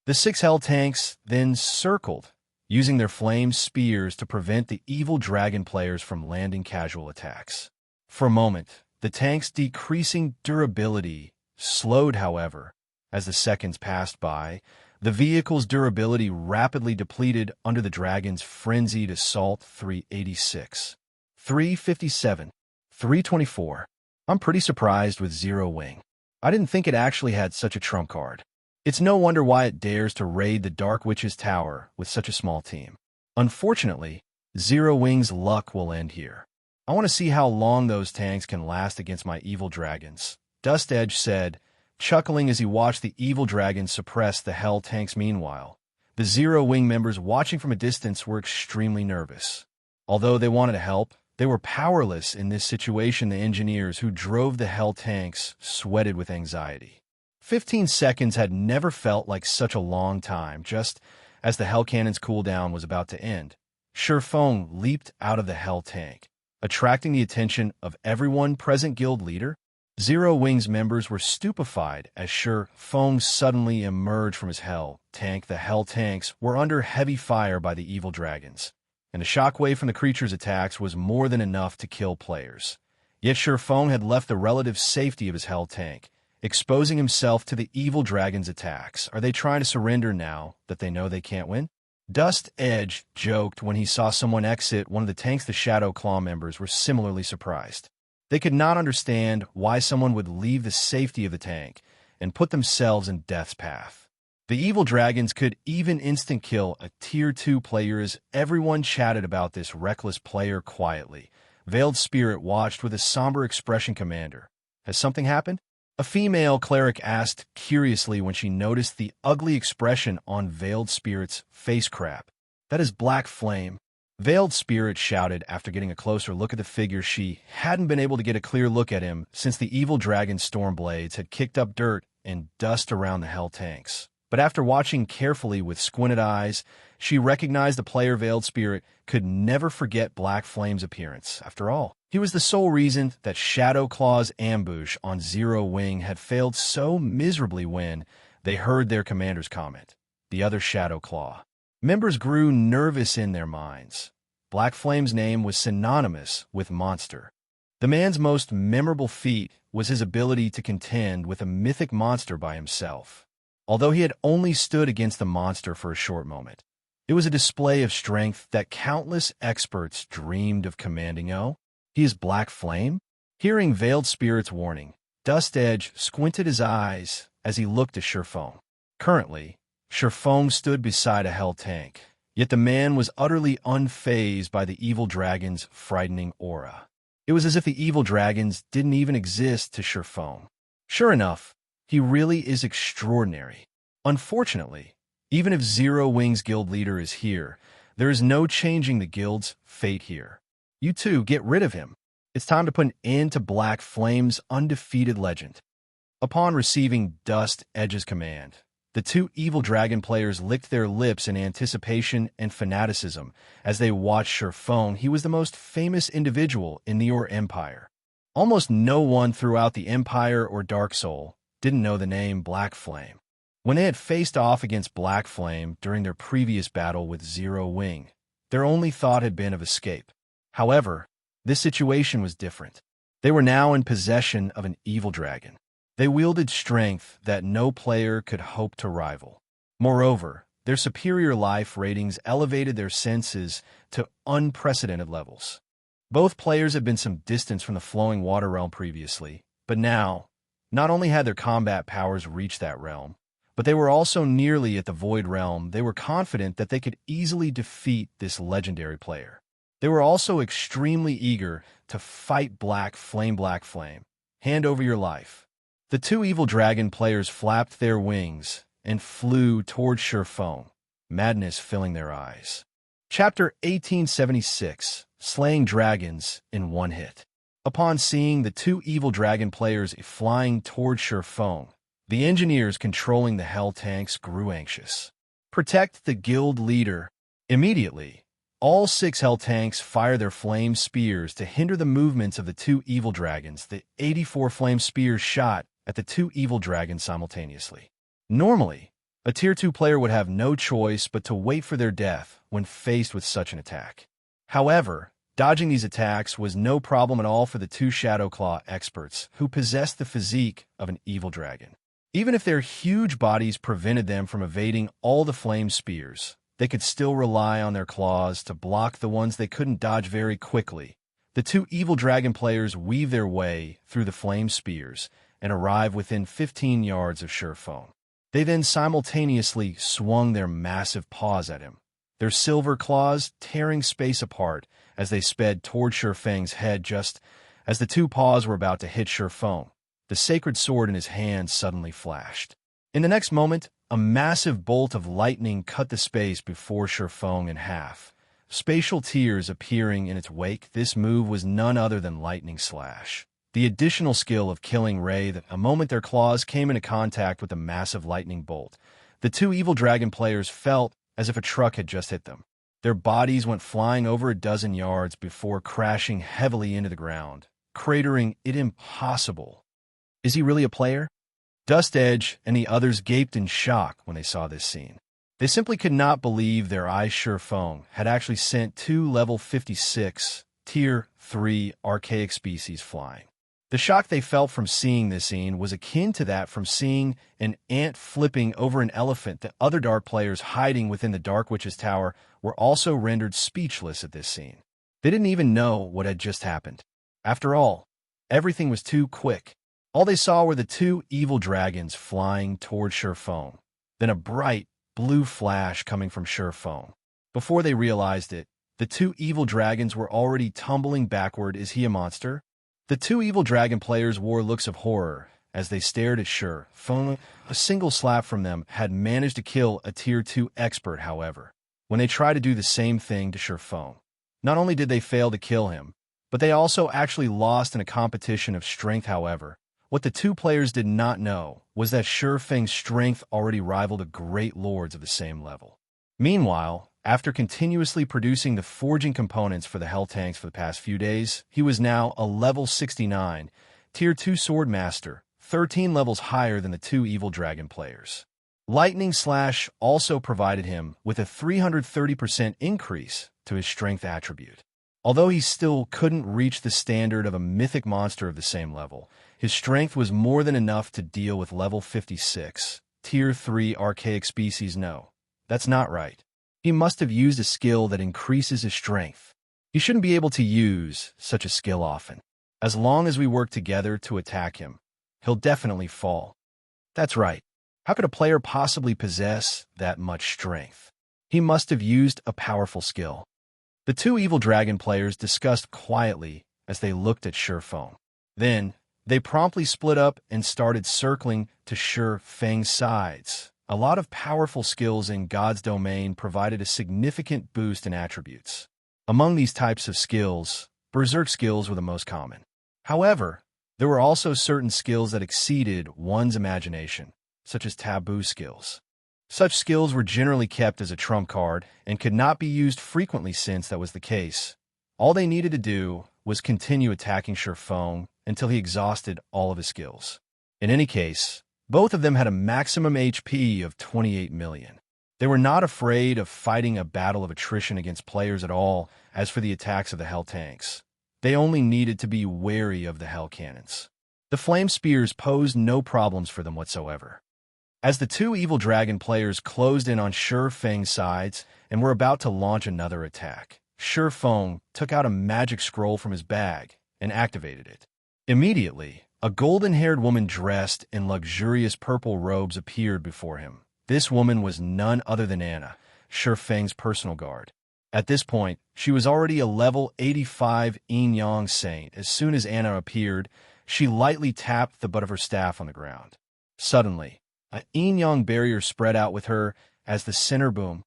S1: The 6 Hell Tanks then circled, using their flame spears to prevent the evil dragon players from landing casual attacks. For a moment, the tank's decreasing durability slowed, however, as the seconds passed by. The vehicle's durability rapidly depleted under the dragon's frenzied assault. 386, 357, 324. I'm pretty surprised with Zero Wing. I didn't think it actually had such a trump card. It's no wonder why it dares to raid the Dark Witch's tower with such a small team. Unfortunately, Zero Wing's luck will end here. I want to see how long those tanks can last against my evil dragons, Dust Edge said, chuckling as he watched the evil dragons suppress the Hell Tanks. Meanwhile, the Zero Wing members watching from a distance were extremely nervous. Although they wanted to help, they were powerless in this situation. The engineers who drove the Hell Tanks sweated with anxiety. 15 seconds had never felt like such a long time. Just as the Hell Cannon's cooldown was about to end, Phone leaped out of the Hell Tank, attracting the attention of everyone present. Guild leader? Zero Wing's members were stupefied as Phone suddenly emerged from his Hell Tank. The Hell Tanks were under heavy fire by the evil dragons, and a shockwave from the creature's attacks was more than enough to kill players. Yet Phone had left the relative safety of his Hell Tank, exposing himself to the evil dragon's attacks. Are they trying to surrender now that they know they can't win? Dust Edge joked when he saw someone exit one of the tanks. The Shadow Claw members were similarly surprised. They could not understand why someone would leave the safety of the tank and put themselves in death's path. The evil dragons could even instant kill a Tier 2 player. As everyone chatted about this reckless player quietly, Veiled Spirit watched with a somber expression. Commander, has something happened? A female cleric asked curiously when she noticed the ugly expression on Veiled Spirit's face. Crap, that is Black Flame. Veiled Spirit shouted after getting a closer look at the figure. She hadn't been able to get a clear look at him since the evil dragon storm blades had kicked up dirt and dust around the Hell Tanks. But after watching carefully with squinted eyes, she recognized the player. Veiled Spirit could never forget Black Flame's appearance. After all, he was the sole reason that Shadow Claw's ambush on Zero Wing had failed so miserably when They heard their commander's comment, the other Shadow Claw. Members grew nervous in their minds. Black Flame's name was synonymous with monster. The man's most memorable feat was his ability to contend with a mythic monster by himself. Although he had only stood against the monster for a short moment, it was a display of strength that countless experts dreamed of commanding. Oh, he is Black Flame? Hearing Veiled Spirit's warning, Dust Edge squinted his eyes as he looked at Sherfone. Currently, Sherfone stood beside a hell tank, yet the man was utterly unfazed by the evil dragon's frightening aura. It was as if the evil dragons didn't even exist to Sherfone. Sure enough, he really is extraordinary. Unfortunately, even if Zero Wing's guild leader is here, there is no changing the guild's fate here. You two, get rid of him. It's time to put an end to Black Flame's undefeated legend. Upon receiving Dust Edge's command, the two evil dragon players licked their lips in anticipation and fanaticism as they watched Sherfone. He was the most famous individual in the Or Empire. Almost no one throughout the Empire or Dark Soul didn't know the name Black Flame. When they had faced off against Black Flame during their previous battle with Zero Wing, their only thought had been of escape. However, this situation was different. They were now in possession of an evil dragon. They wielded strength that no player could hope to rival. Moreover, their superior life ratings elevated their senses to unprecedented levels. Both players had been some distance from the flowing water realm previously, but now, not only had their combat powers reached that realm, but they were also nearly at the void realm. They were confident that they could easily defeat this legendary player. They were also extremely eager to fight Black Flame. Black Flame, hand over your life. The two evil dragon players flapped their wings and flew toward Sherfone, madness filling their eyes. Chapter 1876, Slaying Dragons in One Hit. Upon seeing the two evil dragon players flying toward Sherfone, the engineers controlling the hell tanks grew anxious. Protect the guild leader. Immediately, all 6 hell tanks fire their flame spears to hinder the movements of the two evil dragons. The 84 flame spears shot at the two evil dragons simultaneously. Normally, a Tier 2 player would have no choice but to wait for their death when faced with such an attack. However, dodging these attacks was no problem at all for the two Shadow Claw experts who possessed the physique of an evil dragon. Even if their huge bodies prevented them from evading all the flame spears, they could still rely on their claws to block the ones they couldn't dodge very quickly. The two evil dragon players weave their way through the flame spears and arrive within 15 yards of Sherfone. They then simultaneously swung their massive paws at him, their silver claws tearing space apart as they sped toward Sherfang's head. Just as the two paws were about to hit Sherfone, the sacred sword in his hand suddenly flashed. In the next moment, a massive bolt of lightning cut the space before Sherfone in half, spatial tears appearing in its wake. This move was none other than Lightning Slash, the additional skill of killing Ray. That a moment their claws came into contact with the massive lightning bolt, the two evil dragon players felt as if a truck had just hit them. Their bodies went flying over a dozen yards before crashing heavily into the ground, cratering it. Impossible. Is he really a player? Dust Edge and the others gaped in shock when they saw this scene. They simply could not believe their eyes. Sherfone had actually sent 2 level 56, Tier 3 archaic species flying. The shock they felt from seeing this scene was akin to that from seeing an ant flipping over an elephant. The other dark players hiding within the Dark Witch's tower were also rendered speechless at this scene. They didn't even know what had just happened. After all, everything was too quick. All they saw were the two evil dragons flying toward Sherfone, then a bright blue flash coming from Sherfone. Before they realized it, the two evil dragons were already tumbling backward. Is he a monster? The two evil dragon players wore looks of horror as they stared at Sherfone. A single slap from them had managed to kill a Tier 2 expert. However, when they tried to do the same thing to Sherfone, not only did they fail to kill him, but they also actually lost in a competition of strength. However, what the two players did not know was that Sherfang's strength already rivaled the great lords of the same level. Meanwhile, after continuously producing the forging components for the hell tanks for the past few days, he was now a level 69, Tier 2 sword master, 13 levels higher than the two evil dragon players. Lightning Slash also provided him with a 330% increase to his strength attribute. Although he still couldn't reach the standard of a mythic monster of the same level, his strength was more than enough to deal with level 56. Tier 3 archaic species. No, that's not right. He must have used a skill that increases his strength. He shouldn't be able to use such a skill often. As long as we work together to attack him, he'll definitely fall. That's right. How could a player possibly possess that much strength? He must have used a powerful skill. The two evil dragon players discussed quietly as they looked at Feng. Then, they promptly split up and started circling to Feng's sides. A lot of powerful skills in God's domain provided a significant boost in attributes. Among these types of skills, berserk skills were the most common. However, there were also certain skills that exceeded one's imagination, such as taboo skills. Such skills were generally kept as a trump card and could not be used frequently since that was the case. All they needed to do was continue attacking Feng until he exhausted all of his skills. In any case, both of them had a maximum HP of 28 million. They were not afraid of fighting a battle of attrition against players at all. As for the attacks of the Hell Tanks, they only needed to be wary of the Hell Cannons. The Flame Spears posed no problems for them whatsoever. As the two evil dragon players closed in on Feng's sides and were about to launch another attack, Feng took out a magic scroll from his bag and activated it. Immediately, a golden-haired woman dressed in luxurious purple robes appeared before him. This woman was none other than Anna, Feng's personal guard. At this point, she was already a level 85 Yin-Yang saint. As soon as Anna appeared, she lightly tapped the butt of her staff on the ground. Suddenly, a yin-yang barrier spread out with her as the center boom.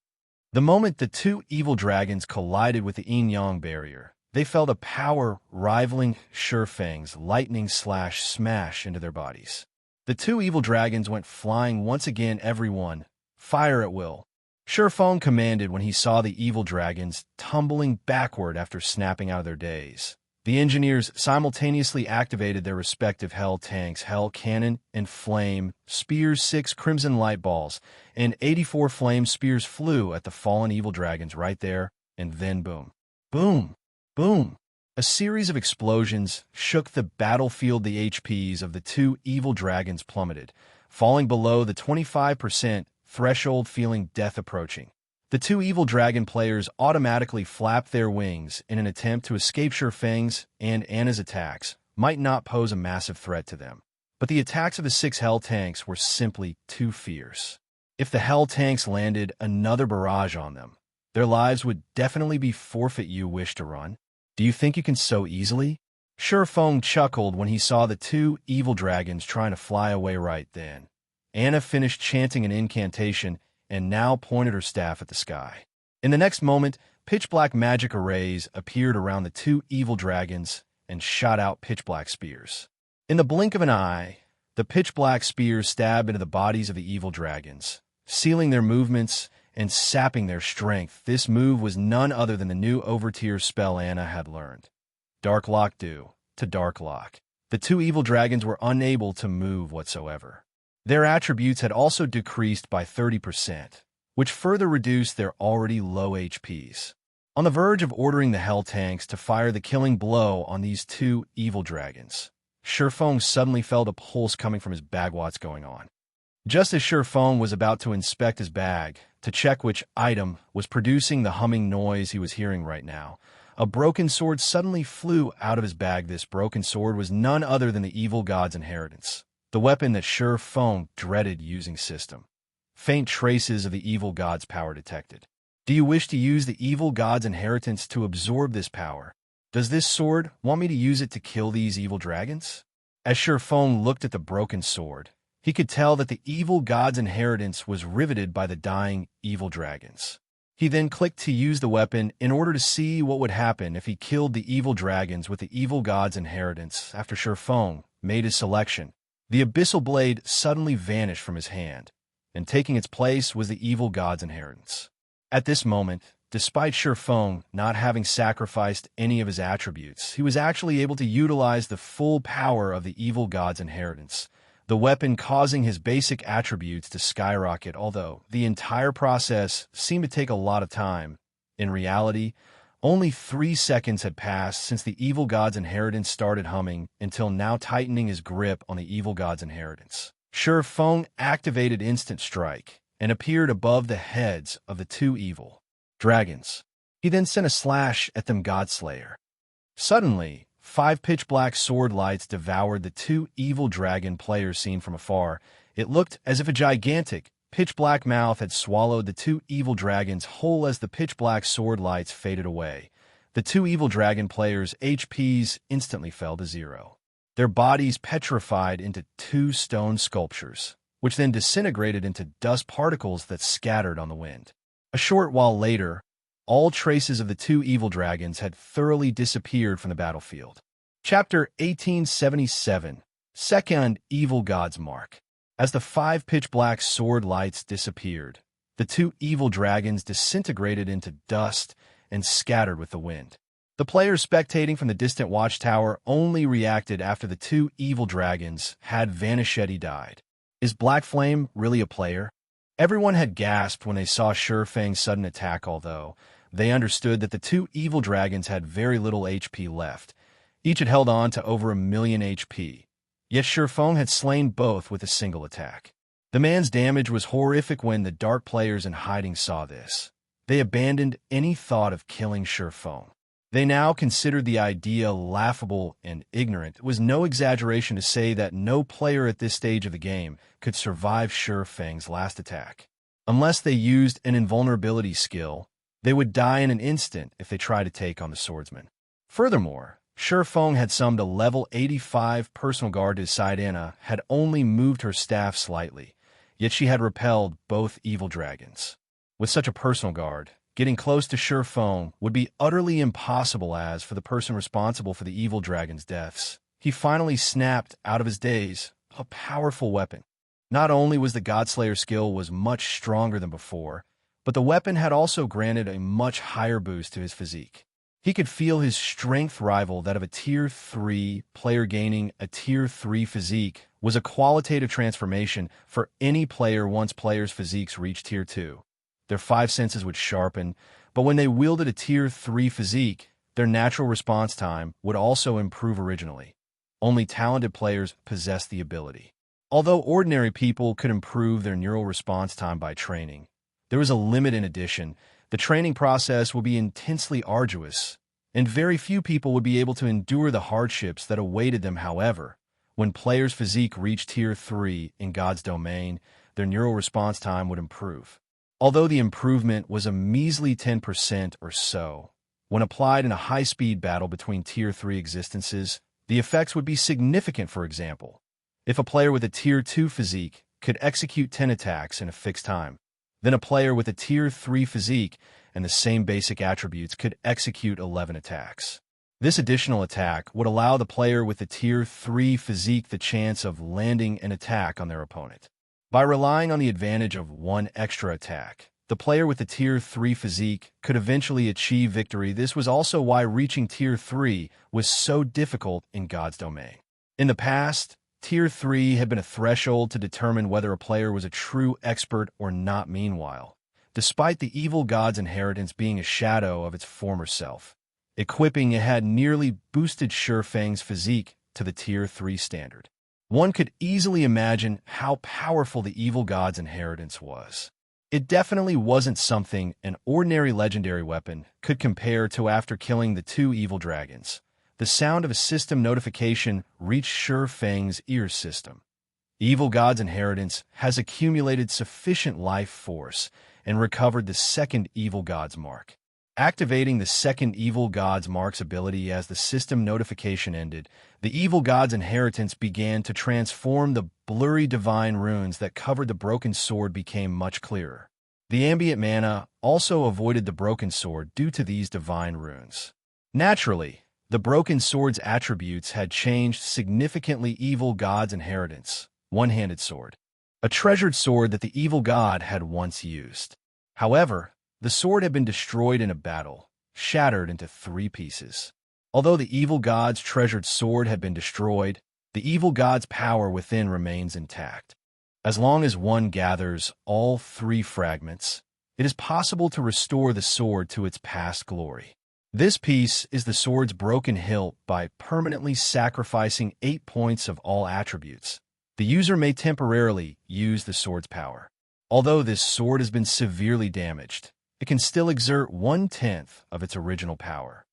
S1: The moment the two evil dragons collided with the yin-yang barrier, they felt a power rivaling Feng's lightning slash smash into their bodies. The two evil dragons went flying once again. Everyone, fire at will. Feng commanded when he saw the evil dragons tumbling backward after snapping out of their daze. The engineers simultaneously activated their respective Hell Tanks, Hell Cannon, and Flame Spears. 6 Crimson Light Balls and 84 Flame Spears flew at the fallen evil dragons right there, and then boom. Boom! Boom! A series of explosions shook the battlefield. The HPs of the two evil dragons plummeted, falling below the 25% threshold, feeling death approaching. The two evil dragon players automatically flapped their wings in an attempt to escape Feng's and Anna's attacks might not pose a massive threat to them. But the attacks of the 6 Hell Tanks were simply too fierce. If the Hell Tanks landed another barrage on them, their lives would definitely be forfeit. You wish to run? Do you think you can so easily? Feng chuckled when he saw the two evil dragons trying to fly away right then. Anna finished chanting an incantation and now pointed her staff at the sky. In the next moment, pitch-black magic arrays appeared around the two evil dragons and shot out pitch-black spears. In the blink of an eye, the pitch-black spears stabbed into the bodies of the evil dragons, sealing their movements and sapping their strength. This move was none other than the new overtier spell Anna had learned. Dark Lock due to Dark Lock. The two evil dragons were unable to move whatsoever. Their attributes had also decreased by 30%, which further reduced their already low HPs. On the verge of ordering the Hell Tanks to fire the killing blow on these two evil dragons, Feng suddenly felt a pulse coming from his bag. What's going on? Just as Feng was about to inspect his bag to check which item was producing the humming noise he was hearing right now, a broken sword suddenly flew out of his bag. This broken sword was none other than the evil god's inheritance, the weapon that Feng dreaded using. System. Faint traces of the evil god's power detected. Do you wish to use the evil god's inheritance to absorb this power? Does this sword want me to use it to kill these evil dragons? As Feng looked at the broken sword, he could tell that the evil god's inheritance was riveted by the dying evil dragons. He then clicked to use the weapon in order to see what would happen if he killed the evil dragons with the evil god's inheritance. After Feng made his selection, the abyssal blade suddenly vanished from his hand, and taking its place was the evil god's inheritance. At this moment, despite Feng not having sacrificed any of his attributes, he was actually able to utilize the full power of the evil god's inheritance, the weapon causing his basic attributes to skyrocket, although the entire process seemed to take a lot of time. In reality, only 3 seconds had passed since the evil god's inheritance started humming until now tightening his grip on the evil god's inheritance. Feng activated Instant Strike and appeared above the heads of the 2 evil dragons. He then sent a slash at them Godslayer. Suddenly, 5 pitch-black sword lights devoured the 2 evil dragon players seen from afar. It looked as if a gigantic, pitch-black mouth had swallowed the 2 evil dragons whole as the pitch-black sword lights faded away. The 2 evil dragon players' HPs instantly fell to 0. Their bodies petrified into 2 stone sculptures, which then disintegrated into dust particles that scattered on the wind. A short while later, all traces of the 2 evil dragons had thoroughly disappeared from the battlefield. Chapter 1877, Second Evil God's Mark. As the 5 pitch-black sword lights disappeared, the 2 evil dragons disintegrated into dust and scattered with the wind. The players spectating from the distant watchtower only reacted after the 2 evil dragons had vanished. Died. Is Black Flame really a player? Everyone had gasped when they saw Feng's sudden attack, although they understood that the 2 evil dragons had very little HP left. Each had held on to over 1,000,000 HP. Yet Feng had slain both with a single attack. The man's damage was horrific. When the dark players in hiding saw this, they abandoned any thought of killing Feng. They now considered the idea laughable and ignorant. It was no exaggeration to say that no player at this stage of the game could survive Feng's last attack. Unless they used an invulnerability skill, they would die in an instant if they tried to take on the swordsman. Furthermore, Feng had summoned a level 85 personal guard to his side. Anna had only moved her staff slightly, yet she had repelled both evil dragons. With such a personal guard, getting close to Feng would be utterly impossible. As for the person responsible for the evil dragon's deaths, he finally snapped out of his daze. A powerful weapon. Not only was the Godslayer skill was much stronger than before, but the weapon had also granted a much higher boost to his physique. He could feel his strength rival that of a Tier 3 player. Gaining a Tier 3 physique was a qualitative transformation for any player. Once players' physiques reached Tier 2, their 5 senses would sharpen, but when they wielded a Tier 3 physique, their natural response time would also improve. Originally, only talented players possessed the ability. Although ordinary people could improve their neural response time by training, there was a limit. In addition, the training process would be intensely arduous, and very few people would be able to endure the hardships that awaited them. However, when players' physique reached Tier 3 in God's domain, their neural response time would improve. Although the improvement was a measly 10% or so, when applied in a high-speed battle between Tier 3 existences, the effects would be significant. For example, if a player with a Tier 2 physique could execute 10 attacks in a fixed time, then a player with a Tier 3 physique and the same basic attributes could execute 11 attacks. This additional attack would allow the player with a Tier 3 physique the chance of landing an attack on their opponent. By relying on the advantage of 1 extra attack, the player with the Tier 3 physique could eventually achieve victory. This was also why reaching Tier 3 was so difficult in God's domain. In the past, Tier 3 had been a threshold to determine whether a player was a true expert or not. Meanwhile, despite the evil god's inheritance being a shadow of its former self, equipping it had nearly boosted Feng's physique to the Tier 3 standard. One could easily imagine how powerful the evil god's inheritance was. It definitely wasn't something an ordinary legendary weapon could compare to. After killing the 2 evil dragons, the sound of a system notification reached Feng's ear system. Evil God's inheritance has accumulated sufficient life force and recovered the second Evil God's mark. Activating the second Evil God's mark's ability. As the system notification ended, the Evil God's inheritance began to transform. The blurry divine runes that covered the broken sword became much clearer. The ambient mana also avoided the broken sword due to these divine runes. Naturally, the broken sword's attributes had changed significantly. Evil God's inheritance, one-handed sword, a treasured sword that the evil god had once used. However, the sword had been destroyed in a battle, shattered into 3 pieces. Although the evil god's treasured sword had been destroyed, The evil god's power within remains intact. As long as one gathers all 3 fragments, it is possible to restore the sword to its past glory. This piece is the sword's broken hilt by permanently sacrificing 8 points of all attributes. The user may temporarily use the sword's power. Although this sword has been severely damaged, it can still exert 1/10 of its original power.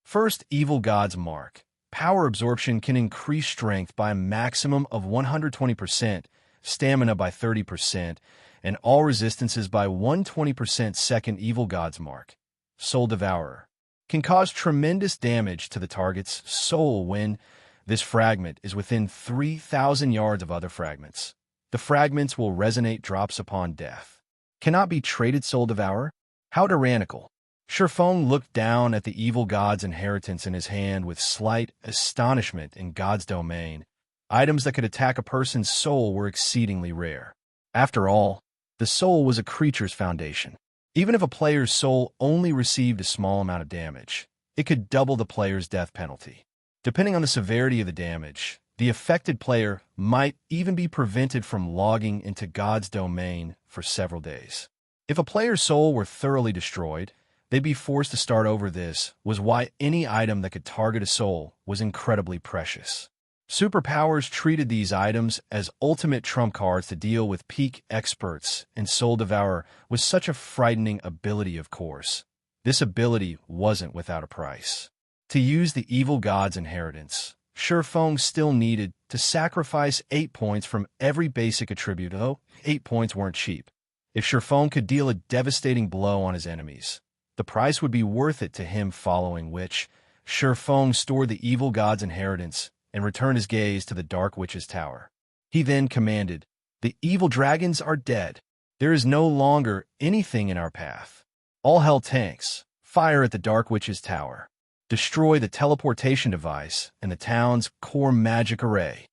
S1: First, Evil God's Mark. Power absorption can increase strength by a maximum of 120%, stamina by 30%, and all resistances by 120%. Second, Evil God's Mark. Soul Devourer. Can cause tremendous damage to the target's soul when this fragment is within 3,000 yards of other fragments. The fragments will resonate drops upon death. Cannot be traded. Soul Devourer. How tyrannical. Silverwing looked down at the evil god's inheritance in his hand with slight astonishment. In God's domain, items that could attack a person's soul were exceedingly rare. After all, the soul was a creature's foundation. Even if a player's soul only received a small amount of damage, it could double the player's death penalty. Depending on the severity of the damage, the affected player might even be prevented from logging into God's domain for several days. If a player's soul were thoroughly destroyed, they'd be forced to start over. This was why any item that could target a soul was incredibly precious. Superpowers treated these items as ultimate trump cards to deal with peak experts, and Soul Devourer was such a frightening ability. Of course, this ability wasn't without a price. To use the evil god's inheritance, Silverwing still needed to sacrifice 8 points from every basic attribute, though 8 points weren't cheap. If Silverwing could deal a devastating blow on his enemies, the price would be worth it to him, following which, Silverwing stored the evil god's inheritance and returned his gaze to the Dark Witch's tower. He then commanded, "The evil dragons are dead. There is no longer anything in our path. All hell tanks, fire at the Dark Witch's tower. Destroy the teleportation device and the town's core magic array."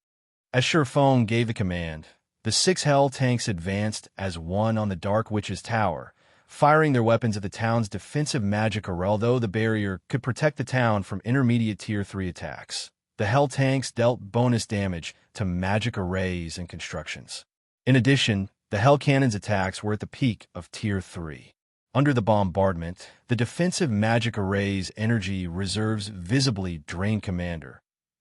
S1: As Silverwing gave the command, the 6 hell tanks advanced as one on the Dark Witch's tower, firing their weapons at the town's defensive magic array. Although the barrier could protect the town from intermediate Tier 3 attacks, the hell tanks dealt bonus damage to magic arrays and constructions. In addition, the hell cannon's attacks were at the peak of Tier 3. Under the bombardment, the defensive magic array's energy reserves visibly drained. "Commander,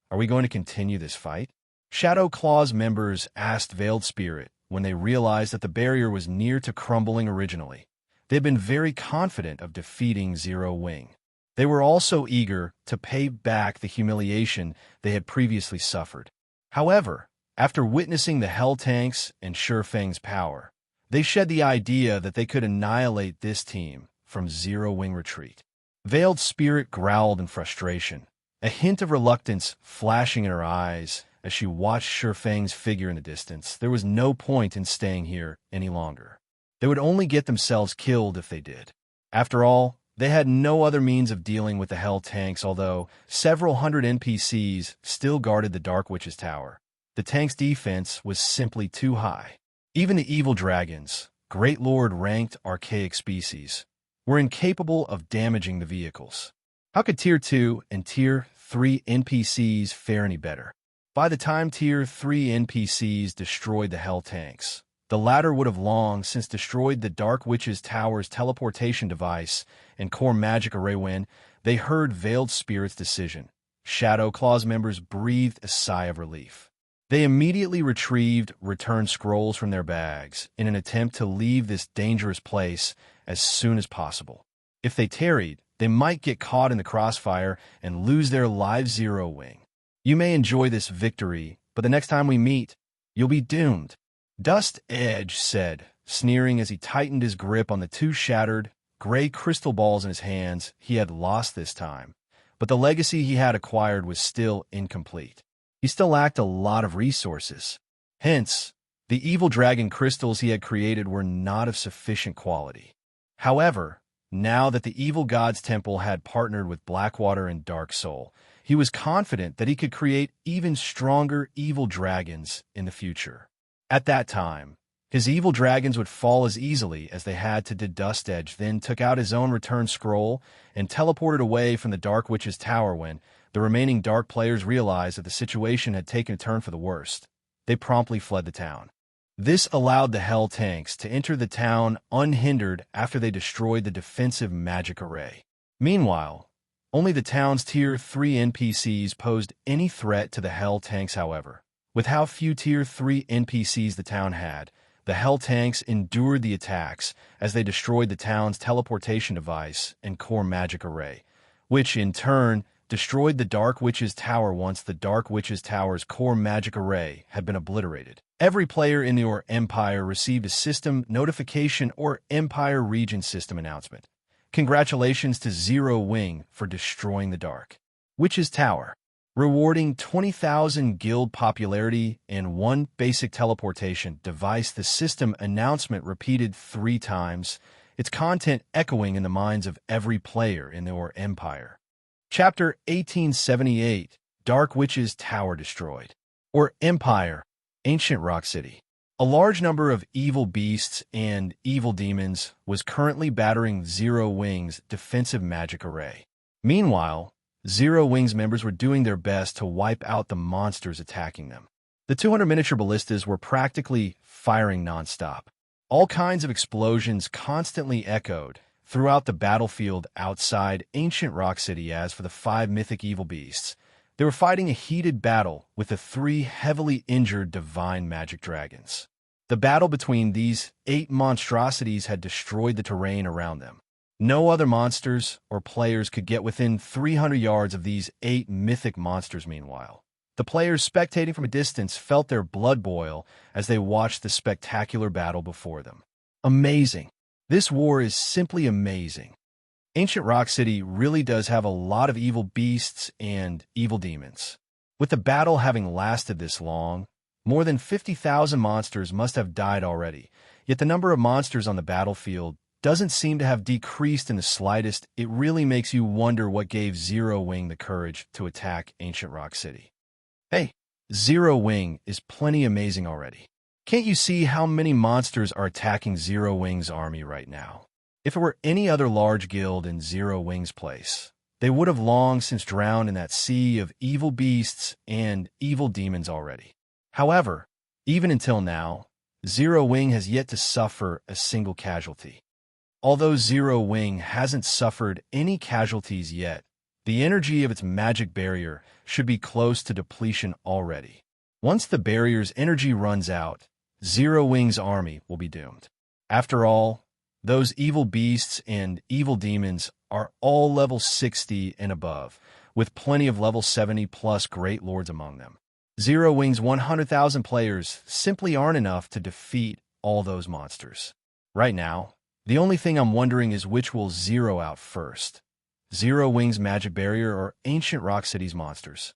S1: are we going to continue this fight?" Shadow Claw's members asked Veiled Spirit when they realized that the barrier was near to crumbling. Originally, they had been very confident of defeating Zero Wing. They were also eager to pay back the humiliation they had previously suffered. However, after witnessing the hell tanks and Silverwing's power, they shed the idea that they could annihilate this team from Zero Wing retreat. Veiled Spirit growled in frustration, a hint of reluctance flashing in her eyes as she watched Silverwing's figure in the distance. There was no point in staying here any longer. They would only get themselves killed if they did. After all, they had no other means of dealing with the hell tanks. Although several hundred NPCs still guarded the Dark Witch's tower, the tank's defense was simply too high. Even the evil dragons, Great Lord-ranked archaic species, were incapable of damaging the vehicles. How could Tier 2 and Tier 3 NPCs fare any better? By the time Tier 3 NPCs destroyed the hell tanks, the latter would have long since destroyed the Dark Witch's tower's teleportation device and core magic array. When they heard Veiled Spirit's decision, Shadow Claw's members breathed a sigh of relief. They immediately retrieved return scrolls from their bags in an attempt to leave this dangerous place as soon as possible. If they tarried, they might get caught in the crossfire and lose their lives. Zero Wing, you may enjoy this victory, but the next time we meet, you'll be doomed. Dust Edge said, sneering as he tightened his grip on the 2 shattered, gray crystal balls in his hands. He had lost this time, but the legacy he had acquired was still incomplete. He still lacked a lot of resources. Hence, the evil dragon crystals he had created were not of sufficient quality. However, now that the evil god's temple had partnered with Blackwater and Dark Soul, he was confident that he could create even stronger evil dragons in the future. At that time, his evil dragons would fall as easily as they had to. Dust Edge then took out his own return scroll and teleported away from the Dark Witch's tower when the remaining Dark players realized that the situation had taken a turn for the worst. They promptly fled the town. This allowed the Hell tanks to enter the town unhindered after they destroyed the defensive magic array. Meanwhile, only the town's Tier 3 NPCs posed any threat to the Hell tanks, however. With how few Tier 3 NPCs the town had, the Hell tanks endured the attacks as they destroyed the town's teleportation device and core magic array, which in turn destroyed the Dark Witch's Tower once the Dark Witch's Tower's core magic array had been obliterated. Every player in the Empire received a system notification or Empire Region system announcement. Congratulations to Zero Wing for destroying the Dark Witch's Tower, rewarding 20,000 guild popularity and 1 basic teleportation device. The system announcement repeated 3 times, its content echoing in the minds of every player in the Empire. Chapter 1878, Dark Witch's Tower Destroyed. Empire, Ancient Rock City. A large number of evil beasts and evil demons was currently battering Zero Wing's defensive magic array. Meanwhile, Zero Wing's members were doing their best to wipe out the monsters attacking them. The 200 miniature ballistas were practically firing nonstop. All kinds of explosions constantly echoed throughout the battlefield outside Ancient Rock City. As for the 5 mythic evil beasts, they were fighting a heated battle with the 3 heavily injured divine magic dragons. The battle between these 8 monstrosities had destroyed the terrain around them. No other monsters or players could get within 300 yards of these 8 mythic monsters. Meanwhile, the players spectating from a distance felt their blood boil as they watched the spectacular battle before them. Amazing. This war is simply amazing. Ancient Rock City really does have a lot of evil beasts and evil demons. With the battle having lasted this long, more than 50,000 monsters must have died already, yet the number of monsters on the battlefield doesn't seem to have decreased in the slightest. It really makes you wonder what gave Zero Wing the courage to attack Ancient Rock City. Hey, Zero Wing is plenty amazing already. Can't you see how many monsters are attacking Zero Wing's army right now? If it were any other large guild in Zero Wing's place, they would have long since drowned in that sea of evil beasts and evil demons already. However, even until now, Zero Wing has yet to suffer a single casualty. Although Zero Wing hasn't suffered any casualties yet, the energy of its magic barrier should be close to depletion already. Once the barrier's energy runs out, Zero Wing's army will be doomed. After all, those evil beasts and evil demons are all level 60 and above, with plenty of level 70 plus great lords among them. Zero Wing's 100,000 players simply aren't enough to defeat all those monsters. Right now, the only thing I'm wondering is which will zero out first, Zero Wing's magic barrier or Ancient Rock City's monsters.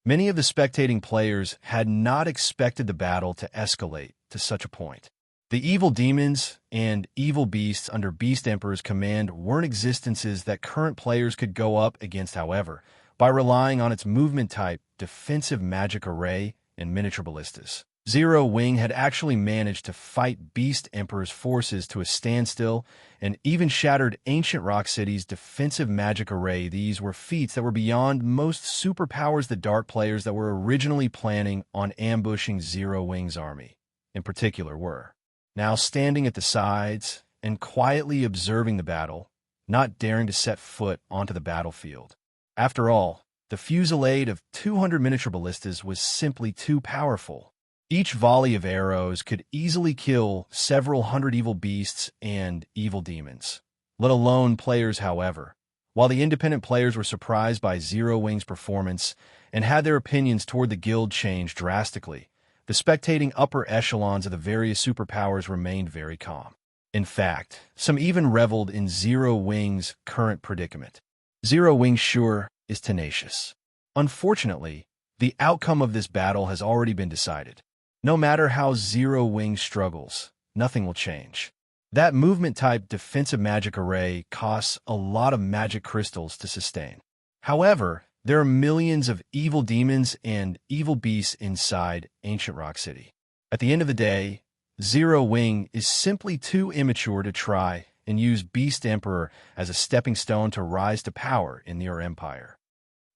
S1: Many of the spectating players had not expected the battle to escalate to such a point. The evil demons and evil beasts under Beast Emperor's command weren't existences that current players could go up against. However, by relying on its movement type, defensive magic array, and miniature ballistas, Zero Wing had actually managed to fight Beast Emperor's forces to a standstill and even shattered Ancient Rock City's defensive magic array. These were feats that were beyond most superpowers the Dark players that were originally planning on ambushing Zero Wing's army, in particular, were now standing at the sides and quietly observing the battle, not daring to set foot onto the battlefield. After all, the fusillade of 200 miniature ballistas was simply too powerful. Each volley of arrows could easily kill several hundred evil beasts and evil demons, let alone players. However, while the independent players were surprised by Zero Wing's performance and had their opinions toward the guild change drastically, the spectating upper echelons of the various superpowers remained very calm. In fact, some even reveled in Zero Wing's current predicament. Zero Wing sure is tenacious. Unfortunately, the outcome of this battle has already been decided. No matter how Zero Wing struggles, nothing will change. That movement-type defensive magic array costs a lot of magic crystals to sustain. However, there are millions of evil demons and evil beasts inside Ancient Rock City. At the end of the day, Zero Wing is simply too immature to try and use Beast Emperor as a stepping stone to rise to power in the Empire.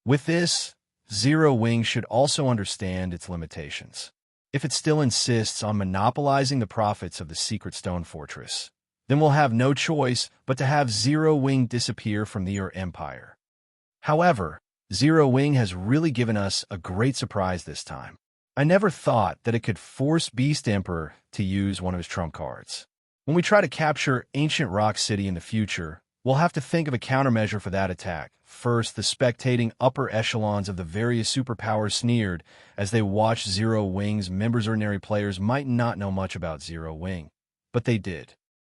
S1: With this, Zero Wing should also understand its limitations. If it still insists on monopolizing the profits of the Secret Stone Fortress, then we'll have no choice but to have Zero Wing disappear from the Empire. However, Zero Wing has really given us a great surprise this time. I never thought that it could force Beast Emperor to use one of his trump cards. When we try to capture Ancient Rock City in the future, we'll have to think of a countermeasure for that attack. First, the spectating upper echelons of the various superpowers sneered as they watched Zero Wing's members. Ordinary players might not know much about Zero Wing, but they did.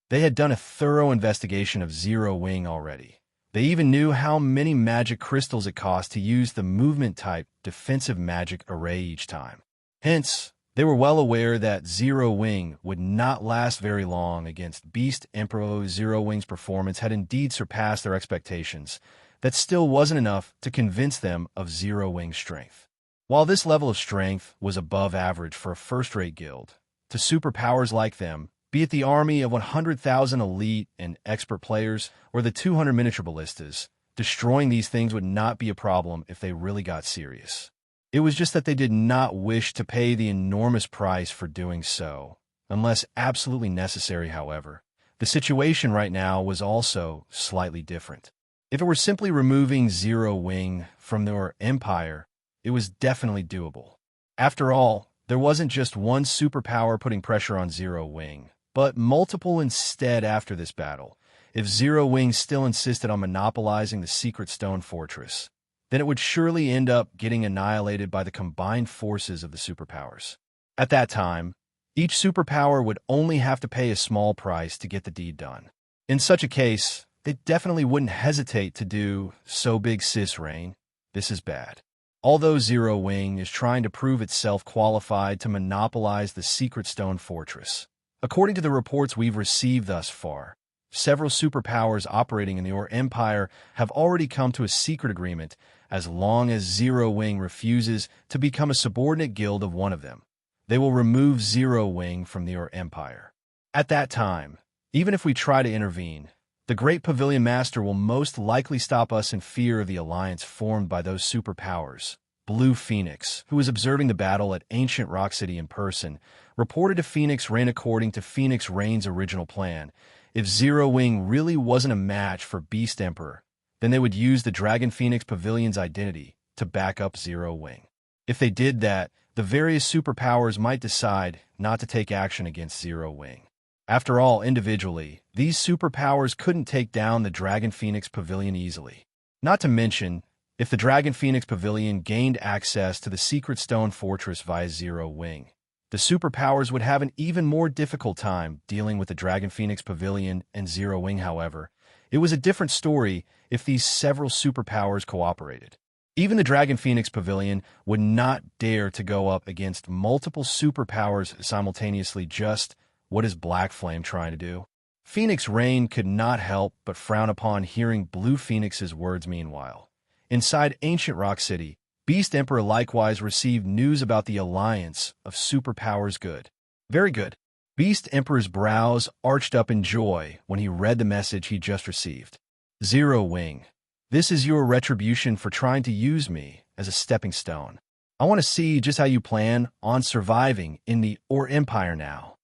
S1: They had done a thorough investigation of Zero Wing already. They even knew how many magic crystals it cost to use the movement-type defensive magic array each time. Hence, they were well aware that Zero Wing would not last very long against Beast Emperor. Zero Wing's performance had indeed surpassed their expectations. That still wasn't enough to convince them of Zero Wing's strength. While this level of strength was above average for a first-rate guild, to superpowers like them, be it the army of 100,000 elite and expert players or the 200 miniature ballistas, destroying these things would not be a problem if they really got serious. It was just that they did not wish to pay the enormous price for doing so, unless absolutely necessary. However, the situation right now was also slightly different. If it were simply removing Zero Wing from their empire, it was definitely doable. After all, there wasn't just one superpower putting pressure on Zero Wing, but multiple instead. After this battle, if Zero Wing still insisted on monopolizing the Secret Stone Fortress, then it would surely end up getting annihilated by the combined forces of the superpowers. At that time, each superpower would only have to pay a small price to get the deed done. In such a case, they definitely wouldn't hesitate to do so. Big sis Rain, this is bad. Although Zero Wing is trying to prove itself qualified to monopolize the Secret Stone Fortress, according to the reports we've received thus far, several superpowers operating in the Empire have already come to a secret agreement. As long as Zero Wing refuses to become a subordinate guild of one of them, they will remove Zero Wing from the Empire. At that time, even if we try to intervene, the Great Pavilion Master will most likely stop us in fear of the alliance formed by those superpowers. Blue Phoenix, who was observing the battle at Ancient Rock City in person, reported to Phoenix Rain. According to Phoenix Rain's original plan, if Zero Wing really wasn't a match for Beast Emperor, then they would use the Dragon Phoenix Pavilion's identity to back up Zero Wing. If they did that, the various superpowers might decide not to take action against Zero Wing. After all, individually, these superpowers couldn't take down the Dragon Phoenix Pavilion easily. Not to mention, if the Dragon Phoenix Pavilion gained access to the Secret Stone Fortress via Zero Wing, the superpowers would have an even more difficult time dealing with the Dragon Phoenix Pavilion and Zero Wing. However, it was a different story if these several superpowers cooperated. Even the Dragon Phoenix Pavilion would not dare to go up against multiple superpowers simultaneously. Just what is Black Flame trying to do? Phoenix Rain could not help but frown upon hearing Blue Phoenix's words. Meanwhile, inside Ancient Rock City, Beast Emperor likewise received news about the alliance of superpowers. Good. Very good. Beast Emperor's brows arched up in joy when he read the message he just received. Zero Wing, this is your retribution for trying to use me as a stepping stone. I want to see just how you plan on surviving in the Empire now.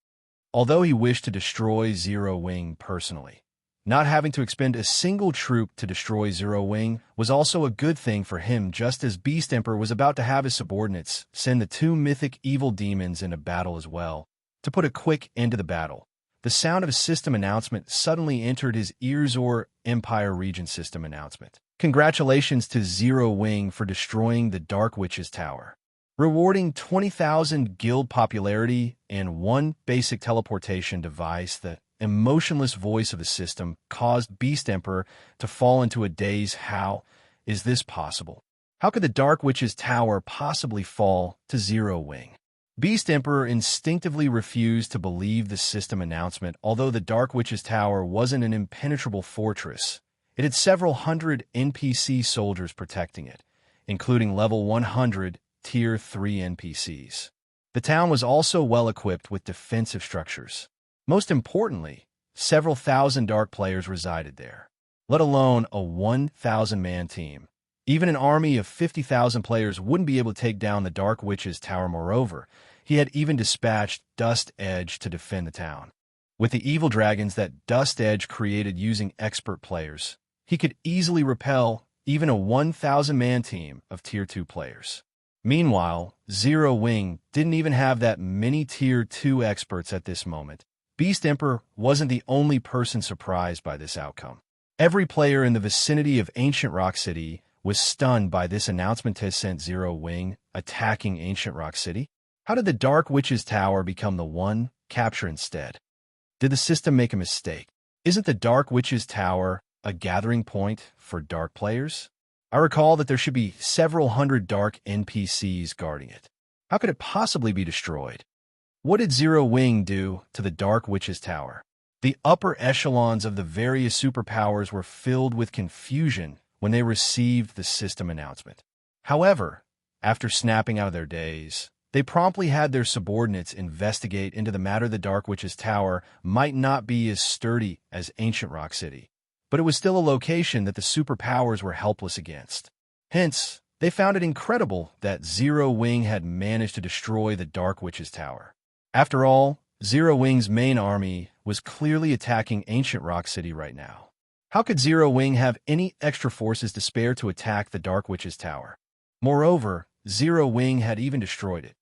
S1: Although he wished to destroy Zero Wing personally, not having to expend a single troop to destroy Zero Wing was also a good thing for him. Just as Beast Emperor was about to have his subordinates send the two mythic evil demons into battle as well, to put a quick end to the battle, the sound of a system announcement suddenly entered his ears. Empire Region System Announcement. Congratulations to Zero Wing for destroying the Dark Witch's Tower, rewarding 20,000 guild popularity and one basic teleportation device. The emotionless voice of the system caused Beast Emperor to fall into a daze. How is this possible? How could the Dark Witch's Tower possibly fall to Zero Wing? Beast Emperor instinctively refused to believe the system announcement. Although the Dark Witch's Tower wasn't an impenetrable fortress, it had several hundred NPC soldiers protecting it, including level 100 Tier 3 NPCs. The town was also well equipped with defensive structures. Most importantly, several thousand dark players resided there, let alone a 1,000-man team. Even an army of 50,000 players wouldn't be able to take down the Dark Witch's tower. Moreover, he had even dispatched Dust Edge to defend the town. With the evil dragons that Dust Edge created using expert players, he could easily repel even a 1,000-man team of Tier 2 players. Meanwhile, Zero Wing didn't even have that many Tier 2 experts at this moment. Beast Emperor wasn't the only person surprised by this outcome. Every player in the vicinity of Ancient Rock City was stunned by this announcement. Has sent Zero Wing attacking Ancient Rock City? How did the Dark Witch's tower become the one capture instead? Did the system make a mistake? Isn't the Dark Witch's tower a gathering point for dark players? I recall that there should be several hundred dark NPCs guarding it. How could it possibly be destroyed? What did Zero Wing do to the Dark Witch's tower? The upper echelons of the various superpowers were filled with confusion when they received the system announcement. However, after snapping out of their days, they promptly had their subordinates investigate into the matter. The Dark Witch's tower might not be as sturdy as Ancient Rock City, but it was still a location that the superpowers were helpless against. Hence, they found it incredible that Zero Wing had managed to destroy the Dark Witch's tower. After all, Zero Wing's main army was clearly attacking Ancient Rock City right now. How could Zero Wing have any extra forces to spare to attack the Dark Witch's tower? Moreover, Zero Wing had even destroyed it.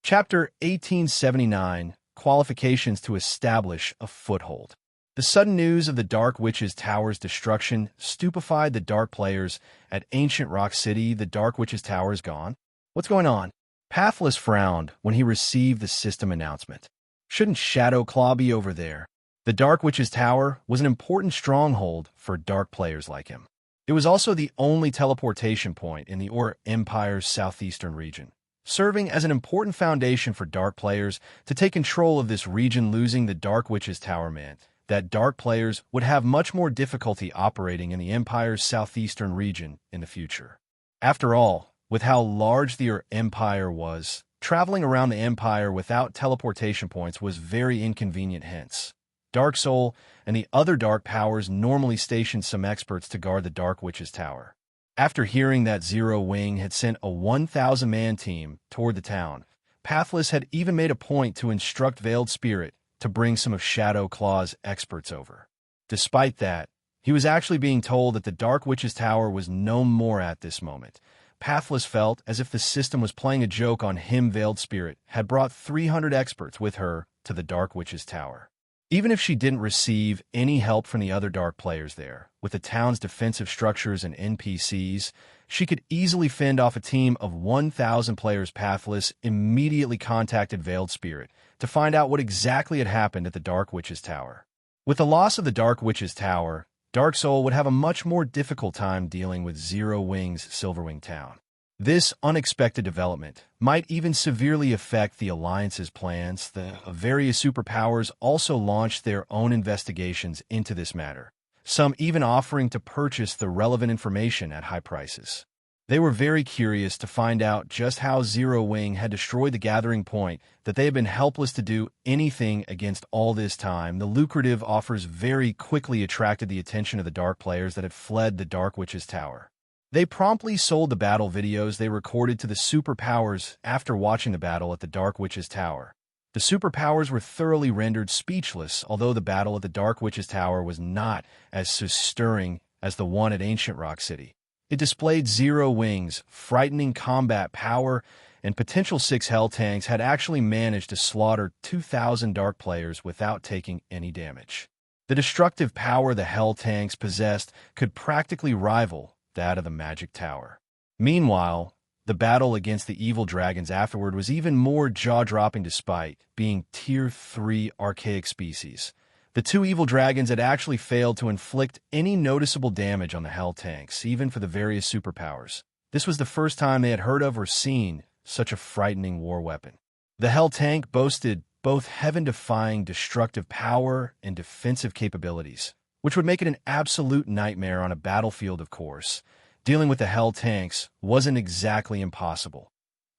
S1: Chapter 1879, Qualifications to Establish a Foothold. The sudden news of the Dark Witch's tower's destruction stupefied the dark players at Ancient Rock City. The Dark Witch's tower is gone? What's going on? Pathless frowned when he received the system announcement. Shouldn't Shadowclaw be over there? The Dark Witch's tower was an important stronghold for dark players like him. It was also the only teleportation point in the Empire's southeastern region, serving as an important foundation for dark players to take control of this region. Losing the Dark Witch's tower meant that dark players would have much more difficulty operating in the Empire's southeastern region in the future. After all, with how large the Empire was, traveling around the Empire without teleportation points was very inconvenient. Hence, Dark Soul and the other dark powers normally stationed some experts to guard the Dark Witch's tower. After hearing that Zero Wing had sent a 1,000-man team toward the town, Pathless had even made a point to instruct Veiled Spirit to bring some of Shadowclaw's experts over. Despite that, he was actually being told that the Dark Witch's tower was no more at this moment. Pathless felt as if the system was playing a joke on him. Veiled Spirit had brought 300 experts with her to the Dark Witch's tower. Even if she didn't receive any help from the other dark players there, with the town's defensive structures and NPCs, she could easily fend off a team of 1,000 players. Pathless immediately contacted Veiled Spirit to find out what exactly had happened at the Dark Witch's tower. With the loss of the Dark Witch's tower, Dark Soul would have a much more difficult time dealing with Zero Wing's Silverwing town. This unexpected development might even severely affect the Alliance's plans. The various superpowers also launched their own investigations into this matter, some even offering to purchase the relevant information at high prices. They were very curious to find out just how Zero Wing had destroyed the gathering point that they had been helpless to do anything against all this time. The lucrative offers very quickly attracted the attention of the dark players that had fled the Dark Witch's tower. They promptly sold the battle videos they recorded to the superpowers after watching the battle at the Dark Witch's tower. The superpowers were thoroughly rendered speechless, although the battle at the Dark Witch's tower was not as stirring as the one at Ancient Rock City. It displayed Zero Wing's frightening combat power, and potential 6 Hell Tanks had actually managed to slaughter 2,000 dark players without taking any damage. The destructive power the Hell Tanks possessed could practically rival that of the Magic Tower. Meanwhile, the battle against the evil dragons afterward was even more jaw-dropping despite being Tier 3 archaic species. The 2 evil dragons had actually failed to inflict any noticeable damage on the Hell Tanks, even for the various superpowers. This was the first time they had heard of or seen such a frightening war weapon. The Hell Tank boasted both heaven-defying destructive power and defensive capabilities, which would make it an absolute nightmare on a battlefield. Of course, dealing with the Hell Tanks wasn't exactly impossible.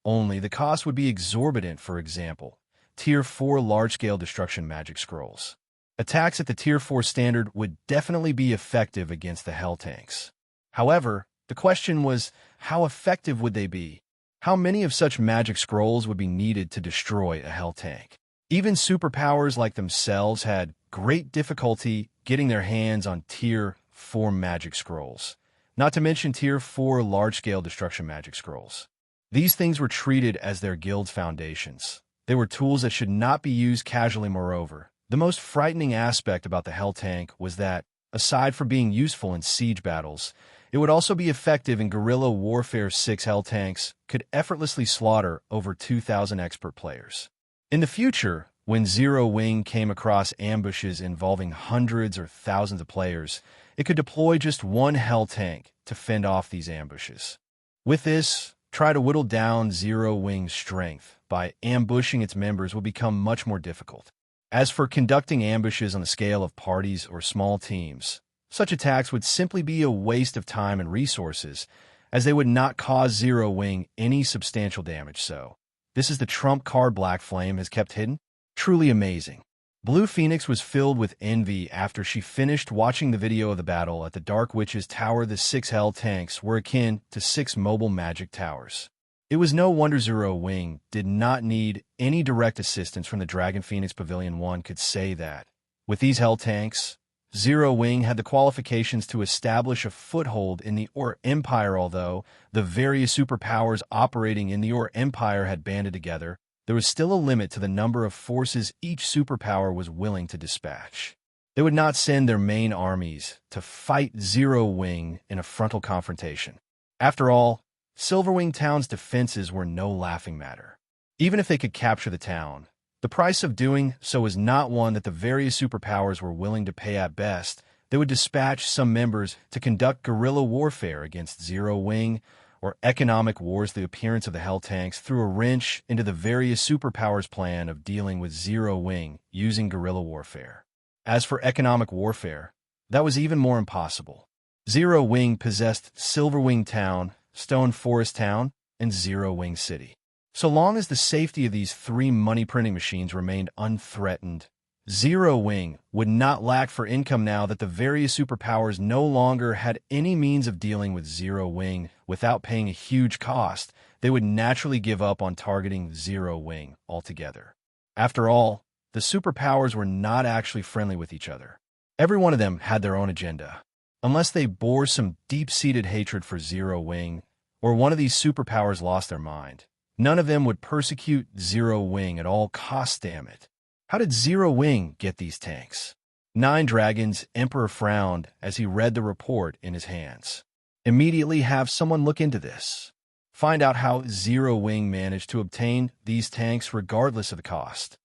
S1: Only the cost would be exorbitant. For example, Tier 4 large-scale destruction magic scrolls. Attacks at the Tier 4 standard would definitely be effective against the Hell Tanks. However, The question was, how effective would they be? How many of such magic scrolls would be needed to destroy a hell tank? Even superpowers like themselves had great difficulty getting their hands on Tier 4 magic scrolls, not to mention Tier 4 large-scale destruction magic scrolls. These things were treated as their guild's foundations. They were tools that should not be used casually. Moreover, the most frightening aspect about the hell tank was that, aside from being useful in siege battles, it would also be effective in guerrilla warfare. 6 hell tanks could effortlessly slaughter over 2,000 expert players. In the future, when Zero Wing came across ambushes involving hundreds or thousands of players, it could deploy just one hell tank to fend off these ambushes. With this, try to whittle down Zero Wing's strength by ambushing its members would become much more difficult. As for conducting ambushes on the scale of parties or small teams, such attacks would simply be a waste of time and resources, as they would not cause Zero Wing any substantial damage. So, this is the trump card Black Flame has kept hidden. Truly amazing. Blue Phoenix was filled with envy after she finished watching the video of the battle at the Dark Witch's Tower. The 6 hell tanks were akin to 6 mobile magic towers. It was no wonder Zero Wing did not need any direct assistance from the Dragon Phoenix Pavilion. One could say that, with these hell tanks, Zero Wing had the qualifications to establish a foothold in the Or Empire. Although the various superpowers operating in the Or Empire had banded together, there was still a limit to the number of forces each superpower was willing to dispatch. They would not send their main armies to fight Zero Wing in a frontal confrontation. After all, Silverwing Town's defenses were no laughing matter. Even if they could capture the town, the price of doing so was not one that the various superpowers were willing to pay. At best, they would dispatch some members to conduct guerrilla warfare against Zero Wing or economic wars. The appearance of the hell tanks threw a wrench into the various superpowers' plan of dealing with Zero Wing using guerrilla warfare. As for economic warfare, that was even more impossible. Zero Wing possessed Silverwing Town, Stone Forest Town, and Zero Wing City. So long as the safety of these 3 money-printing machines remained unthreatened, Zero Wing would not lack for income. Now that the various superpowers no longer had any means of dealing with Zero Wing without paying a huge cost, they would naturally give up on targeting Zero Wing altogether. After all, the superpowers were not actually friendly with each other. Every one of them had their own agenda. Unless they bore some deep-seated hatred for Zero Wing, or one of these superpowers lost their mind, none of them would persecute Zero Wing at all costs. Damn it. How did Zero Wing get these tanks? 9 Dragons Emperor frowned as he read the report in his hands. Immediately have someone look into this. Find out how Zero Wing managed to obtain these tanks regardless of the cost.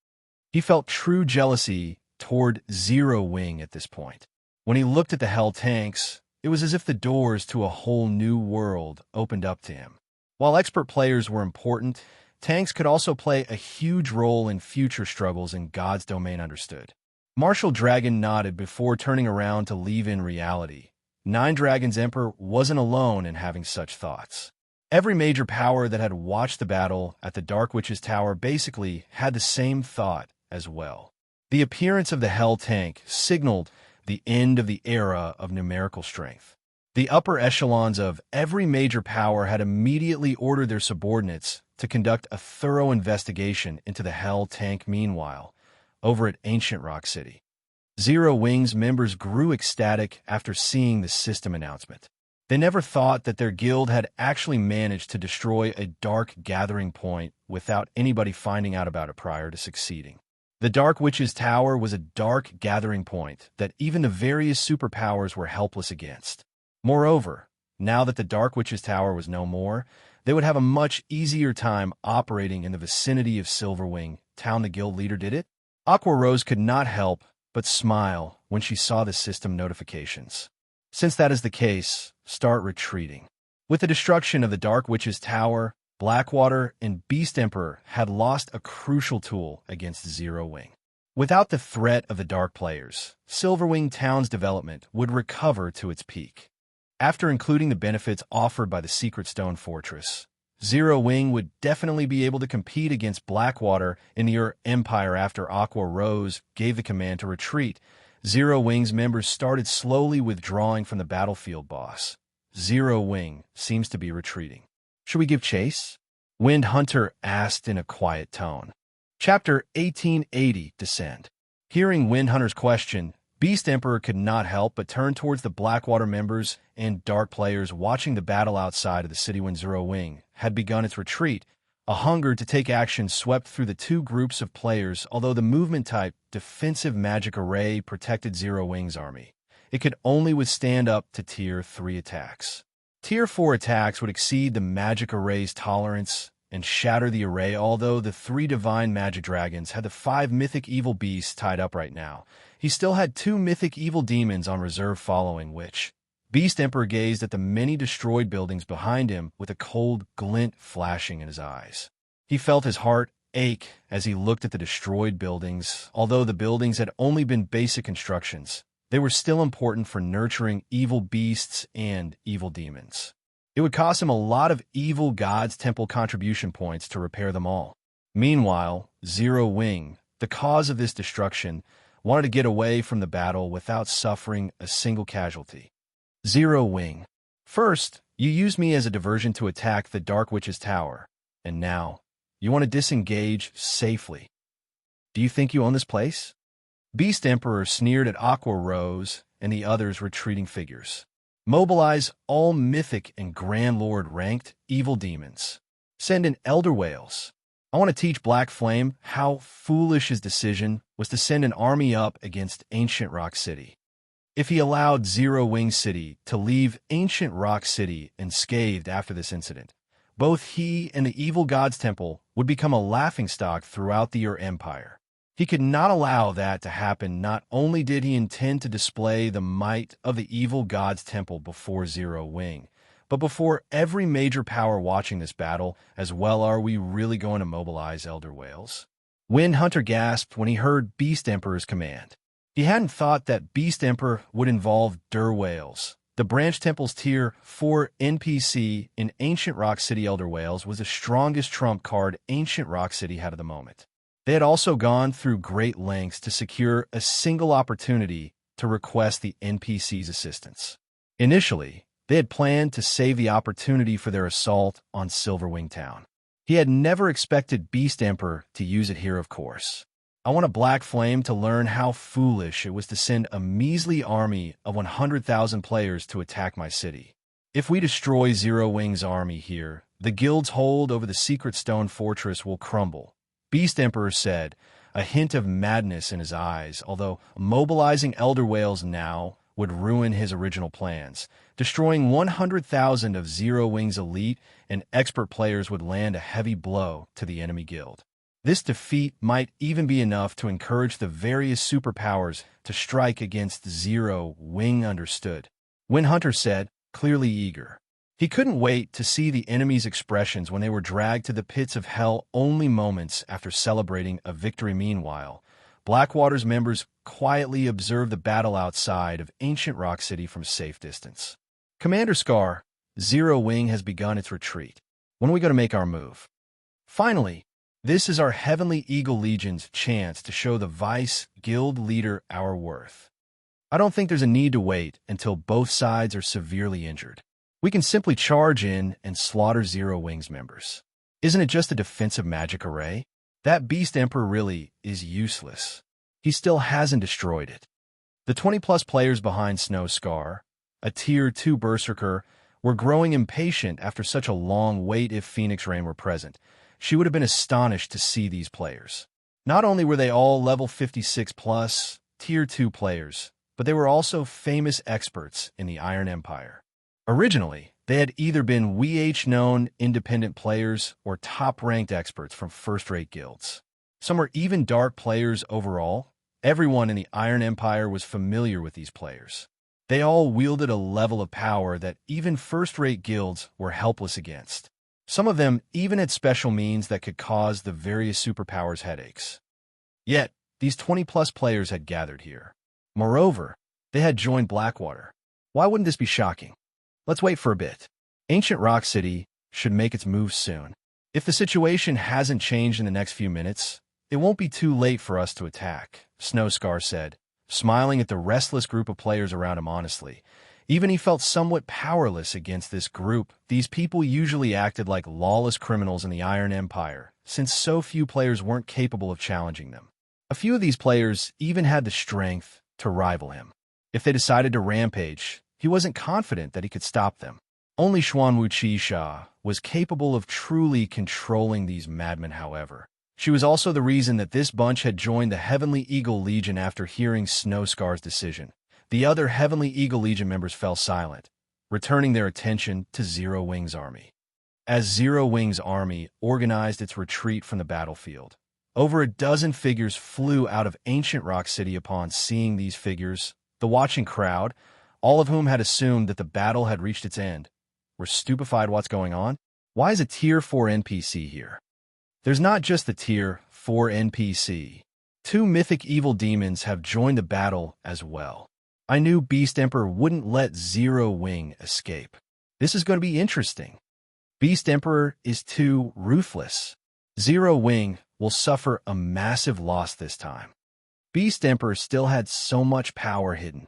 S1: He felt true jealousy toward Zero Wing at this point. When he looked at the hell tanks, it was as if the doors to a whole new world opened up to him. While expert players were important, tanks could also play a huge role in future struggles in God's domain. Understood. Marshal Dragon nodded before turning around to leave. In reality, 9 Dragons Emperor wasn't alone in having such thoughts. Every major power that had watched the battle at the Dark Witch's Tower basically had the same thought as well. The appearance of the hell tank signaled the end of the era of numerical strength. The upper echelons of every major power had immediately ordered their subordinates to conduct a thorough investigation into the hell tank. Meanwhile, over at Ancient Rock City, Zero Wing's members grew ecstatic after seeing the system announcement. They never thought that their guild had actually managed to destroy a dark gathering point without anybody finding out about it prior to succeeding. The Dark Witch's Tower was a dark gathering point that even the various superpowers were helpless against. Moreover, now that the Dark Witch's Tower was no more, they would have a much easier time operating in the vicinity of Silverwing Town. The guild leader did it. Aqua Rose could not help but smile when she saw the system notifications. Since that is the case, start retreating. With the destruction of the Dark Witch's Tower, Blackwater and Beast Emperor had lost a crucial tool against Zero Wing. Without the threat of the Dark players, Silverwing Town's development would recover to its peak. After including the benefits offered by the Secret Stone Fortress, Zero Wing would definitely be able to compete against Blackwater in the Empire. After Aqua Rose gave the command to retreat, Zero Wing's members started slowly withdrawing from the battlefield. Boss Zero Wing seems to be retreating. Should we give chase? Wind Hunter asked in a quiet tone. Chapter 1880 Descend. Hearing Wind Hunter's question, Beast Emperor could not help but turn towards the Blackwater members and Dark players watching the battle outside of the city when Zero Wing had begun its retreat. A hunger to take action swept through the two groups of players, although the movement-type defensive magic array protected Zero Wing's army. It could only withstand up to Tier 3 attacks. Tier 4 attacks would exceed the magic array's tolerance and shatter the array, although the 3 divine magic dragons had the 5 mythic evil beasts tied up right now. He still had 2 mythic evil demons on reserve following which. Beast Emperor gazed at the many destroyed buildings behind him with a cold glint flashing in his eyes. He felt his heart ache as he looked at the destroyed buildings. Although the buildings had only been basic constructions, they were still important for nurturing evil beasts and evil demons. It would cost him a lot of evil gods' temple contribution points to repair them all. Meanwhile, Zero Wing, the cause of this destruction, wanted to get away from the battle without suffering a single casualty. Zero Wing. First, you used me as a diversion to attack the Dark Witch's tower, and now, you want to disengage safely. Do you think you own this place? Beast Emperor sneered at Aqua Rose and the others' retreating figures. Mobilize all mythic and Grand Lord ranked evil demons. Send in Elder Whales. I want to teach Black Flame how foolish his decision was to send an army up against Ancient Rock City. If he allowed Zero Wing City to leave Ancient Rock City unscathed after this incident, both he and the Evil God's Temple would become a laughingstock throughout the Ur Empire. He could not allow that to happen. Not only did he intend to display the might of the Evil God's Temple before Zero Wing, but before every major power watching this battle as well. Are we really going to mobilize Elder Whales? Wind Hunter gasped when he heard Beast Emperor's command. He hadn't thought that Beast Emperor would involve Der Whales. The Branch Temple's Tier 4 NPC in Ancient Rock City. Elder Whales was the strongest trump card Ancient Rock City had at the moment. They had also gone through great lengths to secure a single opportunity to request the NPC's assistance. Initially, they had planned to save the opportunity for their assault on Silverwing Town. He had never expected Beast Emperor to use it here, of course. I want a Black Flame to learn how foolish it was to send a measly army of 100,000 players to attack my city. If we destroy Zero Wing's army here, the guild's hold over the secret stone fortress will crumble, Beast Emperor said, a hint of madness in his eyes, although mobilizing Elder Whales now would ruin his original plans. Destroying 100,000 of Zero Wing's elite and expert players would land a heavy blow to the enemy guild. This defeat might even be enough to encourage the various superpowers to strike against Zero Wing. Understood, Wind Hunter said, clearly eager. He couldn't wait to see the enemy's expressions when they were dragged to the pits of hell only moments after celebrating a victory. Meanwhile, Blackwater's members quietly observed the battle outside of Ancient Rock City from a safe distance. Commander Scar, Zero Wing has begun its retreat. When are we going to make our move? Finally, this is our Heavenly Eagle Legion's chance to show the Vice Guild leader our worth. I don't think there's a need to wait until both sides are severely injured. We can simply charge in and slaughter Zero Wing's members. Isn't it just a defensive magic array? That Beast Emperor really is useless. He still hasn't destroyed it. The 20-plus players behind Snow Scar, a Tier 2 Berserker, were growing impatient after such a long wait. If Phoenix Rain were present, she would have been astonished to see these players. Not only were they all level 56-plus Tier 2 players, but they were also famous experts in the Iron Empire. Originally, they had either been known independent players or top-ranked experts from first-rate guilds. Some were even dark players overall. Everyone in the Iron Empire was familiar with these players. They all wielded a level of power that even first-rate guilds were helpless against. Some of them even had special means that could cause the various superpowers headaches. Yet, these 20-plus players had gathered here. Moreover, they had joined Blackwater. Why wouldn't this be shocking? Let's wait for a bit. Ancient Rock City should make its move soon. If the situation hasn't changed in the next few minutes, it won't be too late for us to attack, Snow Scar said, smiling at the restless group of players around him honestly. Even he felt somewhat powerless against this group. These people usually acted like lawless criminals in the Iron Empire, since so few players weren't capable of challenging them. A few of these players even had the strength to rival him. If they decided to rampage, he wasn't confident that he could stop them. Only Xuanwu Qisha was capable of truly controlling these madmen, however. She was also the reason that this bunch had joined the Heavenly Eagle Legion after hearing Snowscar's decision. The other Heavenly Eagle Legion members fell silent, returning their attention to Zero Wing's army. As Zero Wing's army organized its retreat from the battlefield, over a dozen figures flew out of ancient Rock City. Upon seeing these figures, the watching crowd, all of whom had assumed that the battle had reached its end, were stupefied. What's going on? Why is a Tier 4 NPC here? There's not just the Tier 4 NPC. 2 mythic evil demons have joined the battle as well. I knew Beast Emperor wouldn't let Zero Wing escape. This is going to be interesting. Beast Emperor is too ruthless. Zero Wing will suffer a massive loss this time. Beast Emperor still had so much power hidden.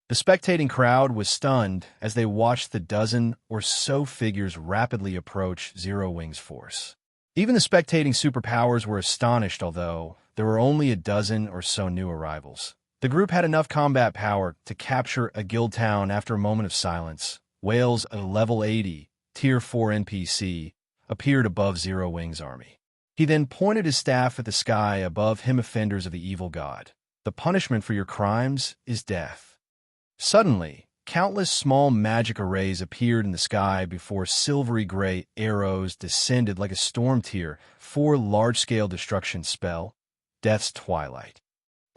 S1: The spectating crowd was stunned as they watched the dozen or so figures rapidly approach Zero Wing's force. Even the spectating superpowers were astonished, although there were only a dozen or so new arrivals. The group had enough combat power to capture a guild town. After a moment of silence, Wales, a level 80, Tier 4 NPC, appeared above Zero Wing's army. He then pointed his staff at the sky above him. Offenders of the evil god, the punishment for your crimes is death. Suddenly, countless small magic arrays appeared in the sky before silvery gray arrows descended like a storm. Tier 4 large-scale destruction spell, Death's Twilight.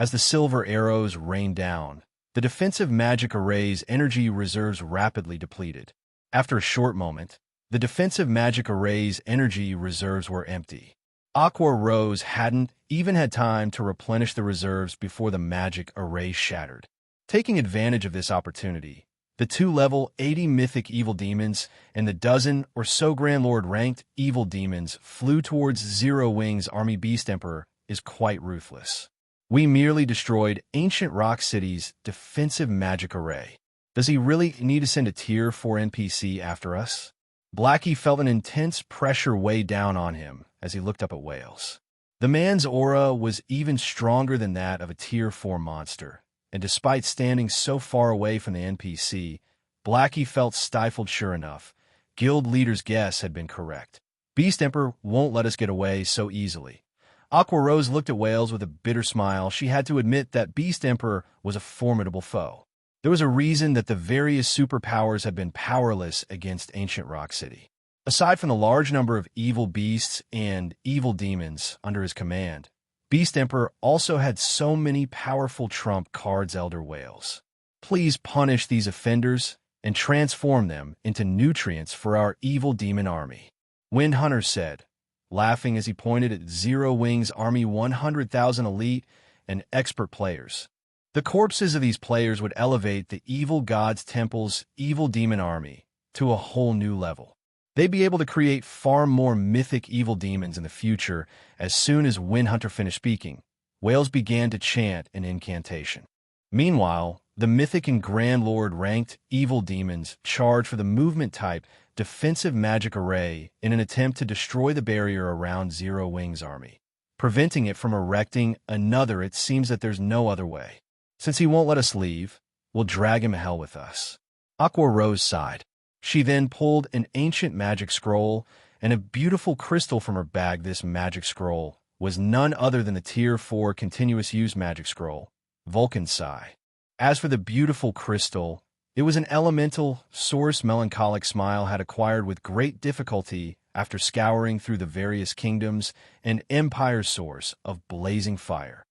S1: As the silver arrows rained down, the defensive magic array's energy reserves rapidly depleted. After a short moment, the defensive magic array's energy reserves were empty. Aqua Rose hadn't even had time to replenish the reserves before the magic array shattered. Taking advantage of this opportunity, the 2 level 80 mythic evil demons and the dozen or so Grand Lord ranked evil demons flew towards Zero Wing's army. Beast Emperor is quite ruthless. We merely destroyed ancient Rock City's defensive magic array. Does he really need to send a Tier 4 NPC after us? Blackie felt an intense pressure weigh down on him as he looked up at Wales. The man's aura was even stronger than that of a Tier 4 monster, and despite standing so far away from the NPC, Blackie felt stifled. Sure enough, guild leader's guess had been correct. Beast Emperor won't let us get away so easily. Aqua Rose looked at Wales with a bitter smile. She had to admit that Beast Emperor was a formidable foe. There was a reason that the various superpowers had been powerless against ancient Rock City. Aside from the large number of evil beasts and evil demons under his command, Beast Emperor also had so many powerful trump cards. Elder Wales, please punish these offenders and transform them into nutrients for our evil demon army, Wind Hunter said, laughing as he pointed at Zero Wing's army. 100,000 elite and expert players. The corpses of these players would elevate the evil god's temple's evil demon army to a whole new level. They'd be able to create far more mythic evil demons in the future. As soon as Wind Hunter finished speaking, Wales began to chant an incantation. Meanwhile, the mythic and Grand Lord ranked evil demons charged for the movement type defensive magic array in an attempt to destroy the barrier around Zero Wing's army, preventing it from erecting another. It seems that there's no other way. Since he won't let us leave, we'll drag him to hell with us. Aqua Rose sighed. She then pulled an ancient magic scroll and a beautiful crystal from her bag. This magic scroll was none other than the Tier 4 continuous use magic scroll, Vulcan's Sigh. As for the beautiful crystal, it was an elemental source Melancholic Smile had acquired with great difficulty after scouring through the various kingdoms and empire source of blazing fire.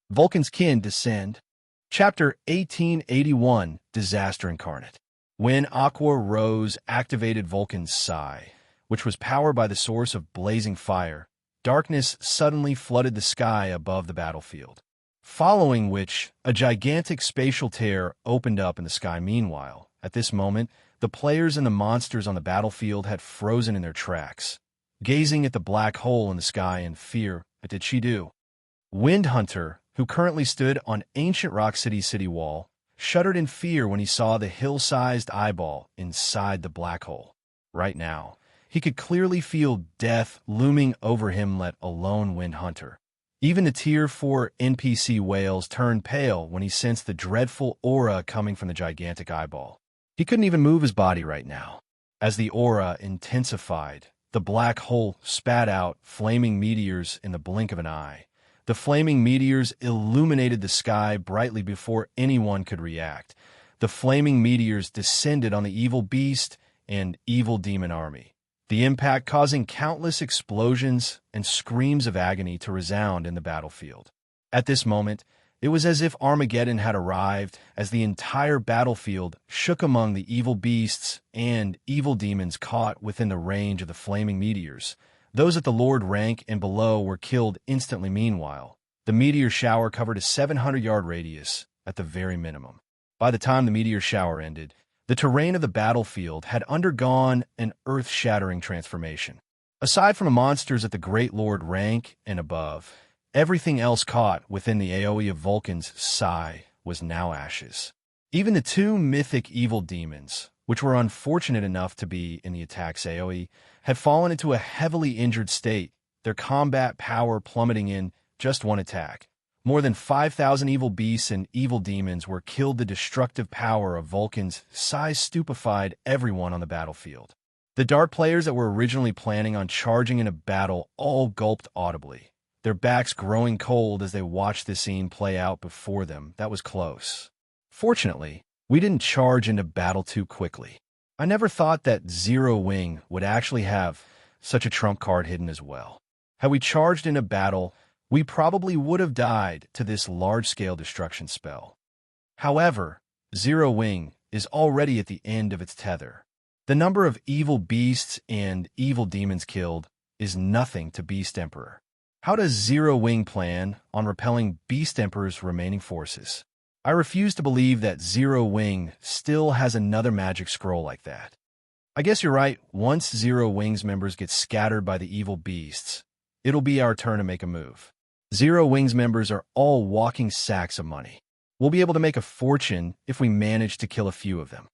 S1: Vulcan's Kin Descend. Chapter 1881, Disaster Incarnate. When Aqua Rose activated Vulcan's Sigh, which was powered by the source of blazing fire, darkness suddenly flooded the sky above the battlefield, following which a gigantic spatial tear opened up in the sky. Meanwhile, at this moment, the players and the monsters on the battlefield had frozen in their tracks, gazing at the black hole in the sky in fear. What did she do? Wind Hunter, who currently stood on ancient Rock City's city wall, shuddered in fear when he saw the hill-sized eyeball inside the black hole. Right now, he could clearly feel death looming over him, let alone Wind Hunter. Even the Tier 4 NPC whales turned pale when he sensed the dreadful aura coming from the gigantic eyeball. He couldn't even move his body right now. As the aura intensified, the black hole spat out flaming meteors in the blink of an eye. The flaming meteors illuminated the sky brightly before anyone could react. The flaming meteors descended on the evil beast and evil demon army, the impact causing countless explosions and screams of agony to resound in the battlefield. At this moment, it was as if Armageddon had arrived, as the entire battlefield shook among the evil beasts and evil demons caught within the range of the flaming meteors. Those at the Lord rank and below were killed instantly. Meanwhile, the meteor shower covered a 700-yard radius at the very minimum. By the time the meteor shower ended, the terrain of the battlefield had undergone an earth-shattering transformation. Aside from the monsters at the Great Lord rank and above, everything else caught within the AoE of Vulcan's Psi was now ashes. Even the two mythic evil demons, which were unfortunate enough to be in the attack's AoE, had fallen into a heavily injured state, their combat power plummeting in just one attack. More than 5,000 evil beasts and evil demons were killed. The destructive power of Vulcan's Psi stupefied everyone on the battlefield. The dark players that were originally planning on charging into battle all gulped audibly, their backs growing cold as they watched this scene play out before them. That was close. Fortunately, we didn't charge into battle too quickly. I never thought that Zero Wing would actually have such a trump card hidden as well. Had we charged into battle, we probably would have died to this large-scale destruction spell. However, Zero Wing is already at the end of its tether. The number of evil beasts and evil demons killed is nothing to Beast Emperor. How does Zero Wing plan on repelling Beast Emperor's remaining forces? I refuse to believe that Zero Wing still has another magic scroll like that. I guess you're right. Once Zero Wing's members get scattered by the evil beasts, it'll be our turn to make a move. Zero Wing's members are all walking sacks of money. We'll be able to make a fortune if we manage to kill a few of them.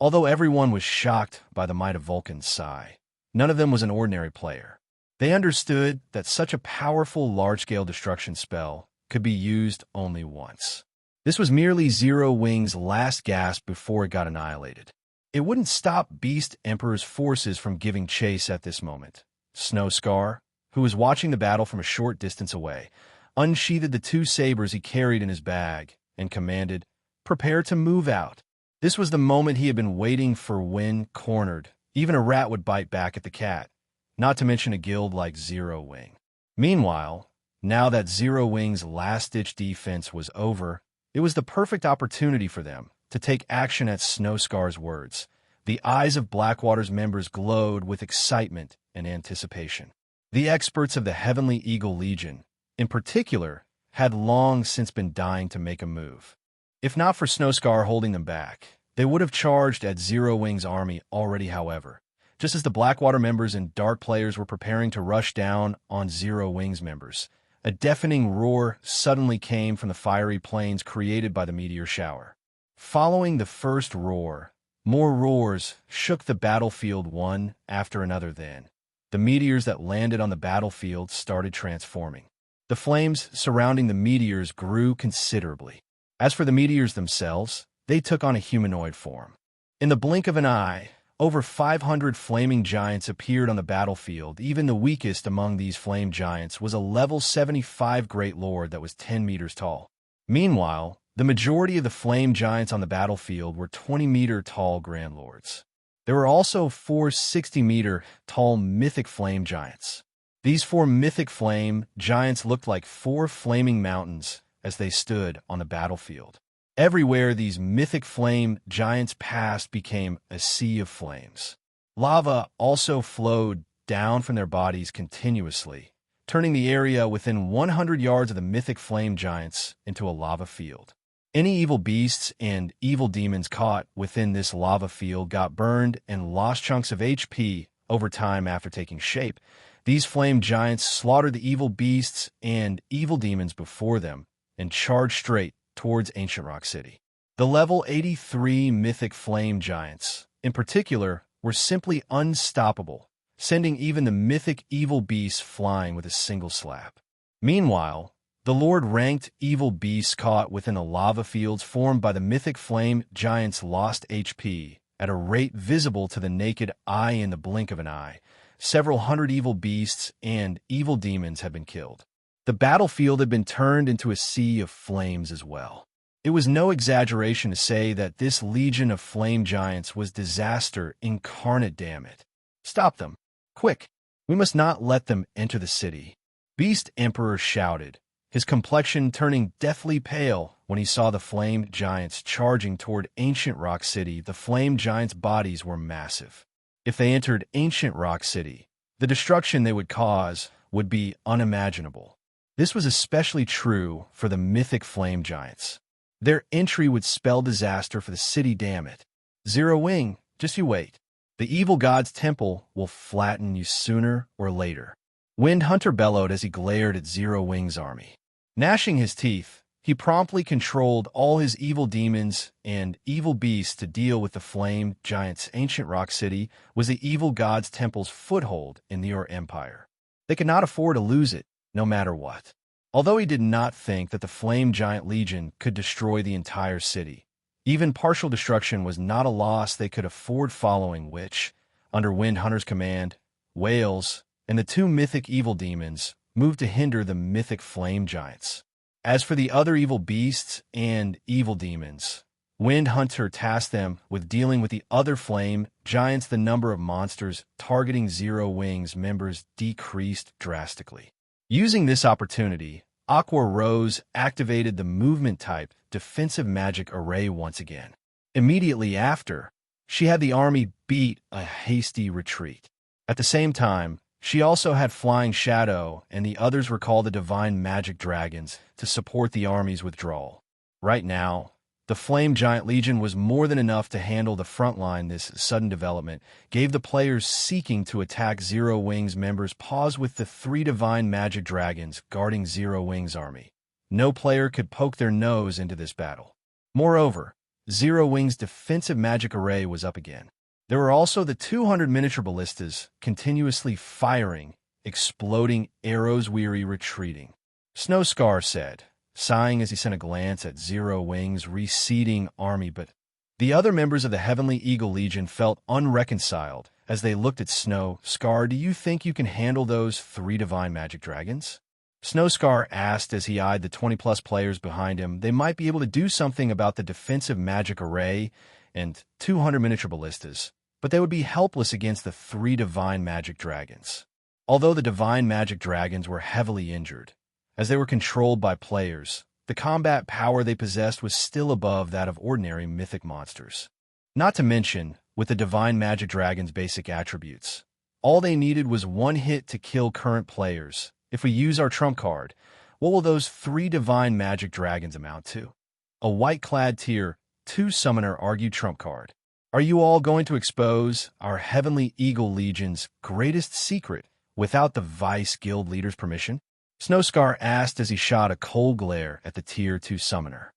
S1: Although everyone was shocked by the might of Vulcan's Psi, none of them was an ordinary player. They understood that such a powerful large-scale destruction spell could be used only once. This was merely Zero Wing's last gasp before it got annihilated. It wouldn't stop Beast Emperor's forces from giving chase at this moment. Snowscar, who was watching the battle from a short distance away, unsheathed the two sabers he carried in his bag and commanded, "Prepare to move out." This was the moment he had been waiting for. When cornered, even a rat would bite back at the cat, not to mention a guild like Zero Wing. Meanwhile, now that Zero Wing's last-ditch defense was over, it was the perfect opportunity for them to take action. At Snowscar's words, the eyes of Blackwater's members glowed with excitement and anticipation. The experts of the Heavenly Eagle Legion, in particular, had long since been dying to make a move. If not for Snowscar holding them back, they would have charged at Zero Wing's army already. However, just as the Blackwater members and Dark players were preparing to rush down on Zero Wing's members, a deafening roar suddenly came from the fiery plains created by the meteor shower. Following the first roar, more roars shook the battlefield one after another. Then, the meteors that landed on the battlefield started transforming. The flames surrounding the meteors grew considerably. As for the meteors themselves, they took on a humanoid form. In the blink of an eye, over 500 flaming giants appeared on the battlefield. Even the weakest among these flame giants was a level 75 Great Lord that was 10 meters tall. Meanwhile, the majority of the flame giants on the battlefield were 20-meter-tall Grand Lords. There were also 4 60-meter-tall mythic flame giants. These 4 mythic flame giants looked like 4 flaming mountains as they stood on the battlefield. Everywhere these mythic flame giants passed became a sea of flames. Lava also flowed down from their bodies continuously, turning the area within 100 yards of the mythic flame giants into a lava field. Any evil beasts and evil demons caught within this lava field got burned and lost chunks of HP over time after taking shape. These flame giants slaughtered the evil beasts and evil demons before them and charged straight towards Ancient Rock City. The level 83 mythic flame giants, in particular, were simply unstoppable, sending even the mythic evil beasts flying with a single slap. Meanwhile, the Lord-ranked evil beasts caught within the lava fields formed by the mythic flame giants lost HP at a rate visible to the naked eye in the blink of an eye. Several hundred evil beasts and evil demons had been killed. The battlefield had been turned into a sea of flames as well. It was no exaggeration to say that this legion of flame giants was disaster incarnate, damn it. Stop them. Quick. We must not let them enter the city. Beast Emperor shouted, his complexion turning deathly pale when he saw the flame giants charging toward Ancient Rock City. The flame giants' bodies were massive. If they entered Ancient Rock City, the destruction they would cause would be unimaginable. This was especially true for the mythic flame giants. Their entry would spell disaster for the city, damn it. Zero Wing, just you wait. The evil god's temple will flatten you sooner or later. Wind Hunter bellowed as he glared at Zero Wing's army. Gnashing his teeth, he promptly controlled all his evil demons and evil beasts to deal with the flame giants. Ancient Rock City was the evil god's temple's foothold in the Empire. They could not afford to lose it, no matter what. Although he did not think that the Flame Giant Legion could destroy the entire city, even partial destruction was not a loss they could afford, following which, under Wind Hunter's command, Whales and the two mythic evil demons moved to hinder the mythic Flame Giants. As for the other evil beasts and evil demons, Wind Hunter tasked them with dealing with the other Flame Giants. The number of monsters targeting Zero Wing's members decreased drastically. Using this opportunity, Aqua Rose activated the movement-type defensive magic array once again. Immediately after, she had the army beat a hasty retreat. At the same time, she also had Flying Shadow and the others recall the Divine Magic Dragons to support the army's withdrawal. Right now, the Flame Giant Legion was more than enough to handle the front line. This sudden development gave the players seeking to attack Zero Wing's members pause with the three Divine Magic Dragons guarding Zero Wing's army. No player could poke their nose into this battle. Moreover, Zero Wing's defensive magic array was up again. There were also the 200 miniature ballistas continuously firing, exploding arrows, weary retreating. Snowscar said, sighing as he sent a glance at Zero Wing's receding army, but the other members of the Heavenly Eagle Legion felt unreconciled as they looked at Snowscar. Do you think you can handle those three Divine Magic Dragons? Snowscar asked as he eyed the 20-plus players behind him. They might be able to do something about the defensive magic array and 200 miniature ballistas, but they would be helpless against the three Divine Magic Dragons. Although the Divine Magic Dragons were heavily injured, as they were controlled by players, the combat power they possessed was still above that of ordinary mythic monsters. Not to mention, with the Divine Magic Dragon's basic attributes, all they needed was one hit to kill current players. If we use our trump card, what will those three Divine Magic Dragons amount to? A white-clad Tier 2 Summoner argued trump card. Are you all going to expose our Heavenly Eagle Legion's greatest secret without the Vice Guild leader's permission? Snowscar asked as he shot a cold glare at the Tier 2 Summoner.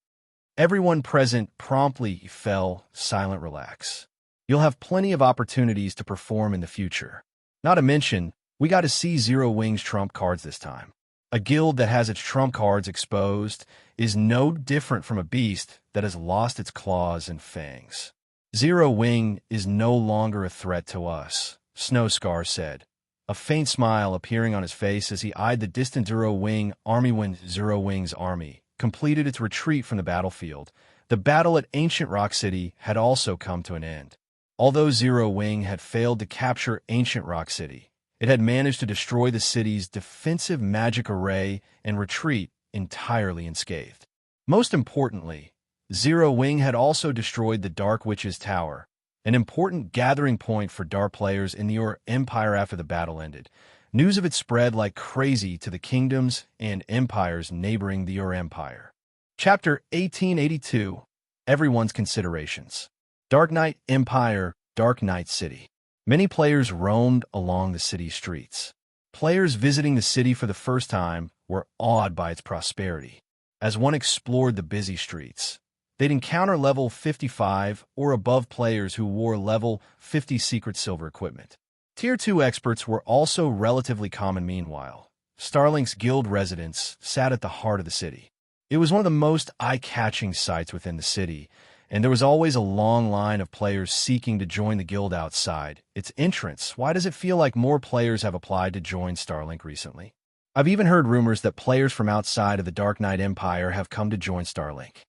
S1: Everyone present promptly fell silent. Relax. You'll have plenty of opportunities to perform in the future. Not to mention, we got to see Zero Wing's trump cards this time. A guild that has its trump cards exposed is no different from a beast that has lost its claws and fangs. Zero Wing is no longer a threat to us, Snowscar said, a faint smile appearing on his face as he eyed the distant Zero Wing army. When Zero Wing's army completed its retreat from the battlefield, the battle at Ancient Rock City had also come to an end. Although Zero Wing had failed to capture Ancient Rock City, it had managed to destroy the city's defensive magic array and retreat entirely unscathed. Most importantly, Zero Wing had also destroyed the Dark Witch's Tower, an important gathering point for dark players in the Empire. After the battle ended, news of it spread like crazy to the kingdoms and empires neighboring the Empire. Chapter 1882, Everyone's Considerations. Dark Knight Empire, Dark Knight City. Many players roamed along the city streets. Players visiting the city for the first time were awed by its prosperity. As one explored the busy streets, They'd encounter level 55 or above players who wore level 50 secret silver equipment. Tier 2 experts were also relatively common meanwhile. Starlink's guild residence sat at the heart of the city. It was one of the most eye-catching sights within the city, and there was always a long line of players seeking to join the guild outside its entrance. Why does it feel like more players have applied to join Starlink recently? I've even heard rumors that players from outside of the Dark Knight Empire have come to join Starlink.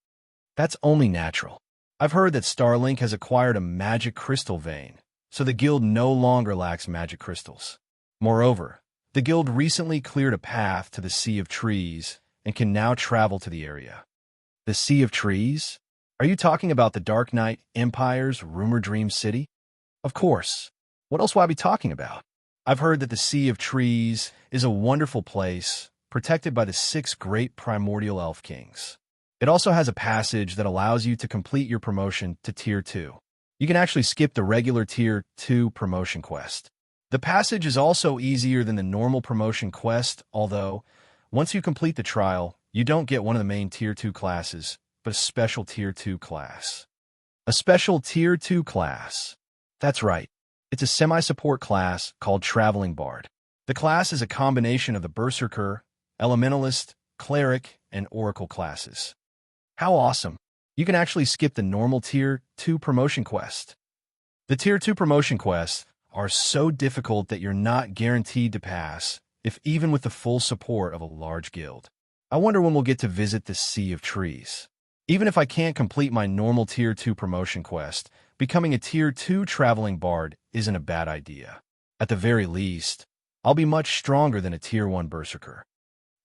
S1: That's only natural. I've heard that Starlink has acquired a magic crystal vein, so the guild no longer lacks magic crystals. Moreover, the guild recently cleared a path to the Sea of Trees and can now travel to the area. The Sea of Trees? Are you talking about the Dark Knight Empire's rumor dream city? Of course. What else will I be talking about? I've heard that the Sea of Trees is a wonderful place, protected by the 6 great primordial elf kings. It also has a passage that allows you to complete your promotion to Tier 2. You can actually skip the regular Tier 2 promotion quest. The passage is also easier than the normal promotion quest, although, once you complete the trial, you don't get one of the main Tier 2 classes, but a special Tier 2 class. A special Tier 2 class. That's right. It's a semi-support class called Traveling Bard. The class is a combination of the Berserker, Elementalist, Cleric, and Oracle classes. How awesome! You can actually skip the normal Tier 2 promotion quest. The Tier 2 promotion quests are so difficult that you're not guaranteed to pass, if even with the full support of a large guild. I wonder when we'll get to visit the Sea of Trees. Even if I can't complete my normal Tier 2 promotion quest, becoming a Tier 2 traveling bard isn't a bad idea. At the very least, I'll be much stronger than a Tier 1 berserker.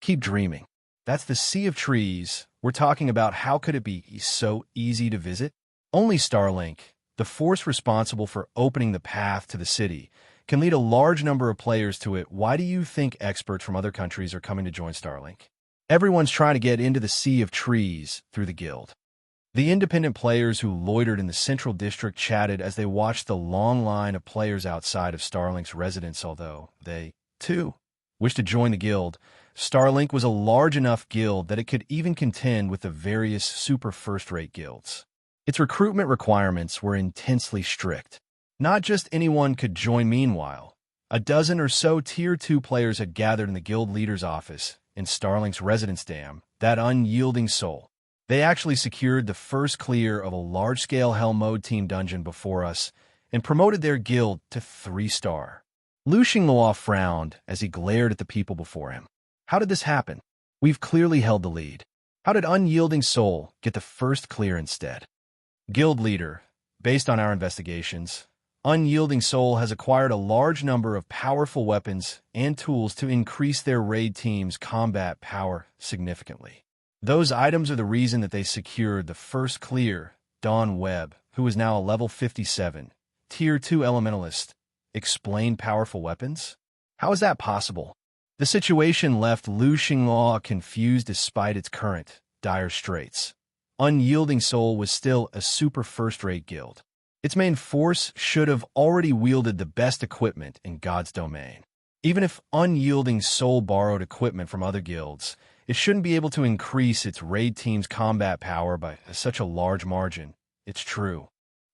S1: Keep dreaming. That's the Sea of Trees. We're talking about how could it be so easy to visit? Only Starlink, the force responsible for opening the path to the city, can lead a large number of players to it. Why do you think experts from other countries are coming to join Starlink? Everyone's trying to get into the Sea of Trees through the guild. The independent players who loitered in the central district chatted as they watched the long line of players outside of Starlink's residence. Although they, too, wished to join the guild, Starlink was a large enough guild that it could even contend with the various super first-rate guilds. Its recruitment requirements were intensely strict. Not just anyone could join. Meanwhile, a dozen or so Tier 2 players had gathered in the guild leader's office in Starlink's residence. Damn, that unyielding soul. They actually secured the first clear of a large-scale Hell Mode team dungeon before us and promoted their guild to 3-star. Lu Xinghua frowned as he glared at the people before him. How did this happen? We've clearly held the lead. How did Unyielding Soul get the first clear instead? Guild leader, based on our investigations, Unyielding Soul has acquired a large number of powerful weapons and tools to increase their raid team's combat power significantly. Those items are the reason that they secured the first clear. Dawn Webb, who is now a level 57, Tier 2 Elementalist, explained powerful weapons? How is that possible? The situation left Lu Xinghua confused despite its current dire straits. Unyielding Soul was still a super first-rate guild. Its main force should have already wielded the best equipment in God's domain. Even if Unyielding Soul borrowed equipment from other guilds, it shouldn't be able to increase its raid team's combat power by such a large margin. It's true.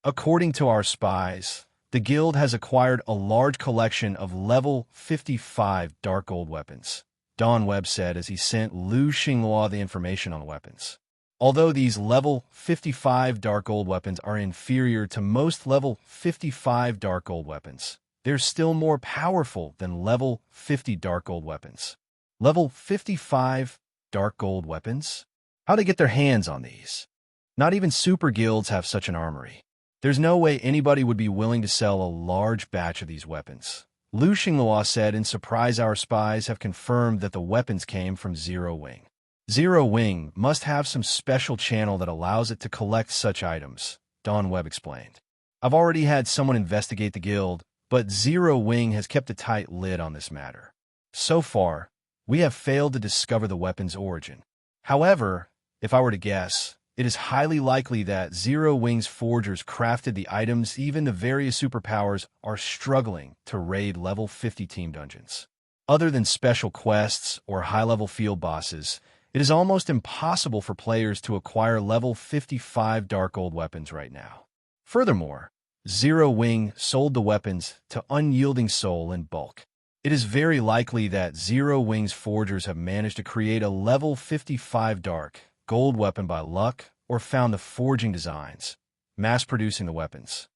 S1: According to our spies, the guild has acquired a large collection of level 55 dark gold weapons, Dawn Webb said as he sent Lu Xinghua the information on the weapons. Although these level 55 dark gold weapons are inferior to most level 55 dark gold weapons, they're still more powerful than level 50 dark gold weapons. Level 55 dark gold weapons? How'd they get their hands on these? Not even super guilds have such an armory. There's no way anybody would be willing to sell a large batch of these weapons. Lu Xinghua said in surprise our spies have confirmed that the weapons came from Zero Wing. Zero Wing must have some special channel that allows it to collect such items, Dawn Webb explained. I've already had someone investigate the guild, but Zero Wing has kept a tight lid on this matter. So far, we have failed to discover the weapon's origin. However, if I were to guess, it is highly likely that Zero Wing's forgers crafted the items. Even the various superpowers are struggling to raid level 50 team dungeons. Other than special quests or high-level field bosses, It is almost impossible for players to acquire level 55 Dark Gold weapons right now. Furthermore, Zero Wing sold the weapons to Unyielding Soul in bulk. It is very likely that Zero Wing's forgers have managed to create a level 55 Dark Gold weapon by luck or found the forging designs, mass-producing the weapons.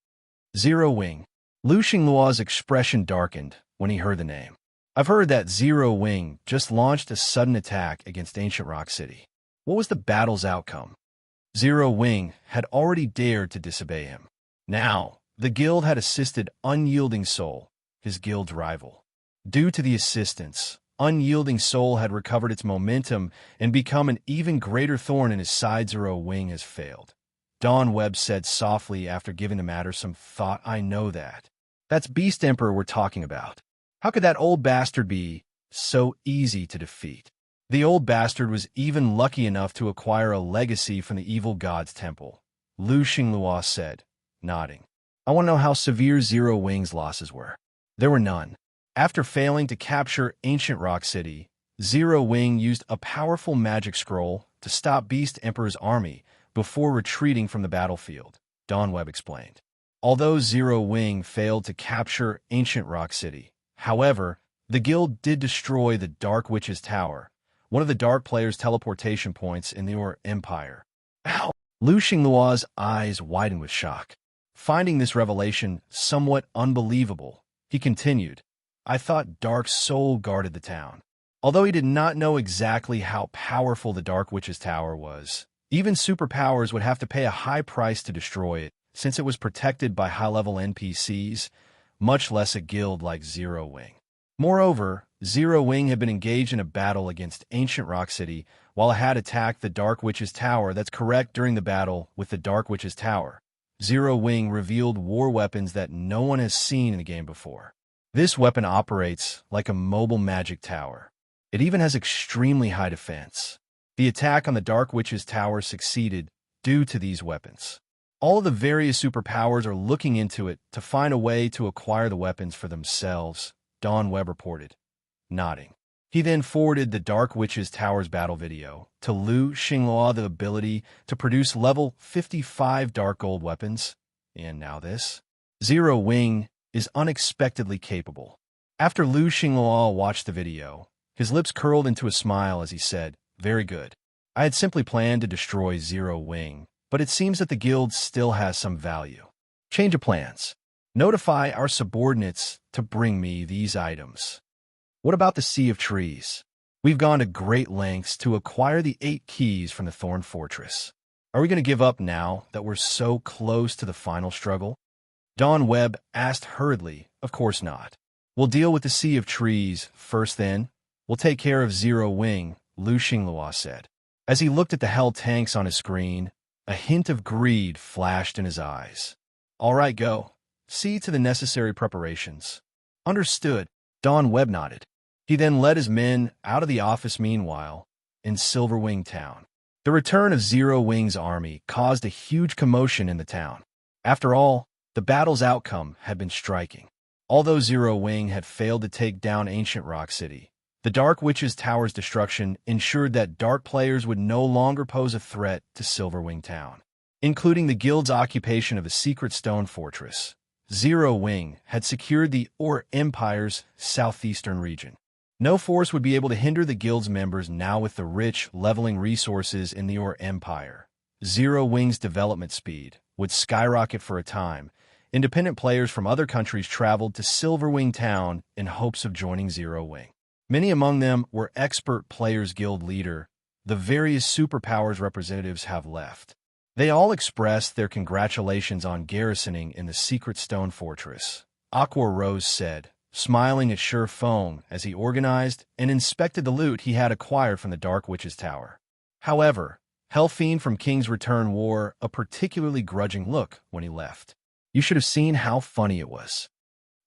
S1: Zero Wing. Lu Xingluo's expression darkened when he heard the name. I've heard that Zero Wing just launched a sudden attack against Ancient Rock City. What was the battle's outcome? Zero Wing had already dared to disobey him. Now, the guild had assisted Unyielding Soul, his guild's rival. Due to the assistance, Unyielding Soul had recovered its momentum and become an even greater thorn in his side. Zero Wing has failed. Dawn Webb said softly after giving the matter some thought. I know that. That's Beast Emperor we're talking about. How could that old bastard be so easy to defeat? The old bastard was even lucky enough to acquire a legacy from the evil god's temple, Lu Xingluo said, nodding. I want to know how severe Zero Wing's losses were. There were none. After failing to capture Ancient Rock City, Zero Wing used a powerful magic scroll to stop Beast Emperor's army before retreating from the battlefield, Dawn Webb explained. Although Zero Wing failed to capture Ancient Rock City, however, the guild did destroy the Dark Witch's Tower, one of the Dark Player's teleportation points in the Empire. Ow! Lu Xingluo's eyes widened with shock. Finding this revelation somewhat unbelievable, he continued, I thought Dark Soul guarded the town. Although he did not know exactly how powerful the Dark Witch's Tower was, even superpowers would have to pay a high price to destroy it, since it was protected by high-level NPCs, much less a guild like Zero Wing. Moreover, Zero Wing had been engaged in a battle against Ancient Rock City while it had attacked the Dark Witch's Tower. That's correct. During the battle with the Dark Witch's Tower, Zero Wing revealed war weapons that no one has seen in the game before. This weapon operates like a mobile magic tower. It even has extremely high defense. The attack on the Dark Witch's Tower succeeded due to these weapons. All of the various superpowers are looking into it to find a way to acquire the weapons for themselves, Dawn Webb reported, nodding. He then forwarded the Dark Witch's Tower's battle video to Lu Xingluo, the ability to produce level 55 Dark Gold weapons. And now this. Zero Wing is unexpectedly capable. After Lu Xingluo watched the video, his lips curled into a smile as he said, very good. I had simply planned to destroy Zero Wing, but it seems that the guild still has some value. Change of plans. Notify our subordinates to bring me these items. What about the Sea of Trees? We've gone to great lengths to acquire the 8 keys from the Thorn Fortress. Are we going to give up now that we're so close to the final struggle? Dawn Webb asked hurriedly. Of course not. We'll deal with the Sea of Trees first, then. We'll take care of Zero Wing, Lu Xingluo said. As he looked at the hell tanks on his screen, a hint of greed flashed in his eyes. All right, go. See to the necessary preparations. Understood. Dawn Webb nodded. He then led his men out of the office. Meanwhile, in Silverwing town, the return of Zero Wing's army caused a huge commotion in the town. After all, the battle's outcome had been striking. Although Zero Wing had failed to take down Ancient Rock City, the Dark Witch's Tower's destruction ensured that dark players would no longer pose a threat to Silverwing town, including the guild's occupation of a secret stone fortress. Zero Wing had secured the Empire's southeastern region. No force would be able to hinder the guild's members now. With the rich, leveling resources in the Empire, Zero Wing's development speed would skyrocket for a time. Independent players from other countries traveled to Silverwing town in hopes of joining Zero Wing. Many among them were expert players. Guild leader, the various superpowers representatives have left. They all expressed their congratulations on garrisoning in the secret stone fortress. Aqua Rose said, smiling at Sure Fong as he organized and inspected the loot he had acquired from the Dark Witch's Tower. However, Hellfiend from King's Return wore a particularly grudging look when he left. You should have seen how funny it was.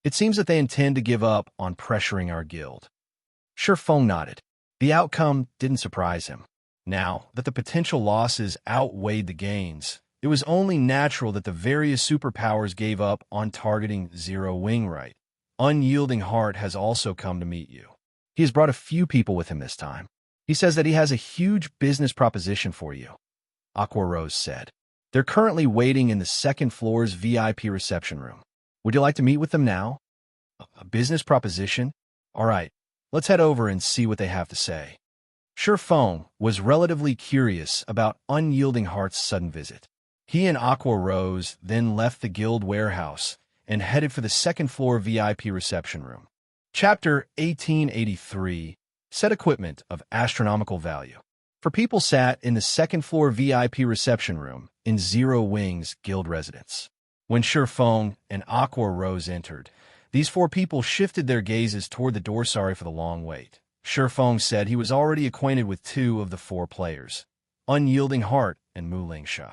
S1: It seems that they intend to give up on pressuring our guild. Sure Fong nodded. The outcome didn't surprise him. Now that the potential losses outweighed the gains, it was only natural that the various superpowers gave up on targeting Zero Wing. Right. Unyielding Heart has also come to meet you. He has brought a few people with him this time. He says that he has a huge business proposition for you, Aqua Rose said. They're currently waiting in the second floor's VIP reception room. Would you like to meet with them now? A business proposition? All right, let's head over and see what they have to say. Feng was relatively curious about Unyielding Heart's sudden visit. He and Aqua Rose then left the guild warehouse and headed for the second floor VIP reception room. Chapter 1883, Set Equipment of Astronomical Value. For people sat in the second floor VIP reception room in Zero Wing's guild residence. When Feng and Aqua Rose entered, these four people shifted their gazes toward the door. Sorry for the long wait. Feng said he was already acquainted with two of the four players, Unyielding Heart and Mu Lingsha.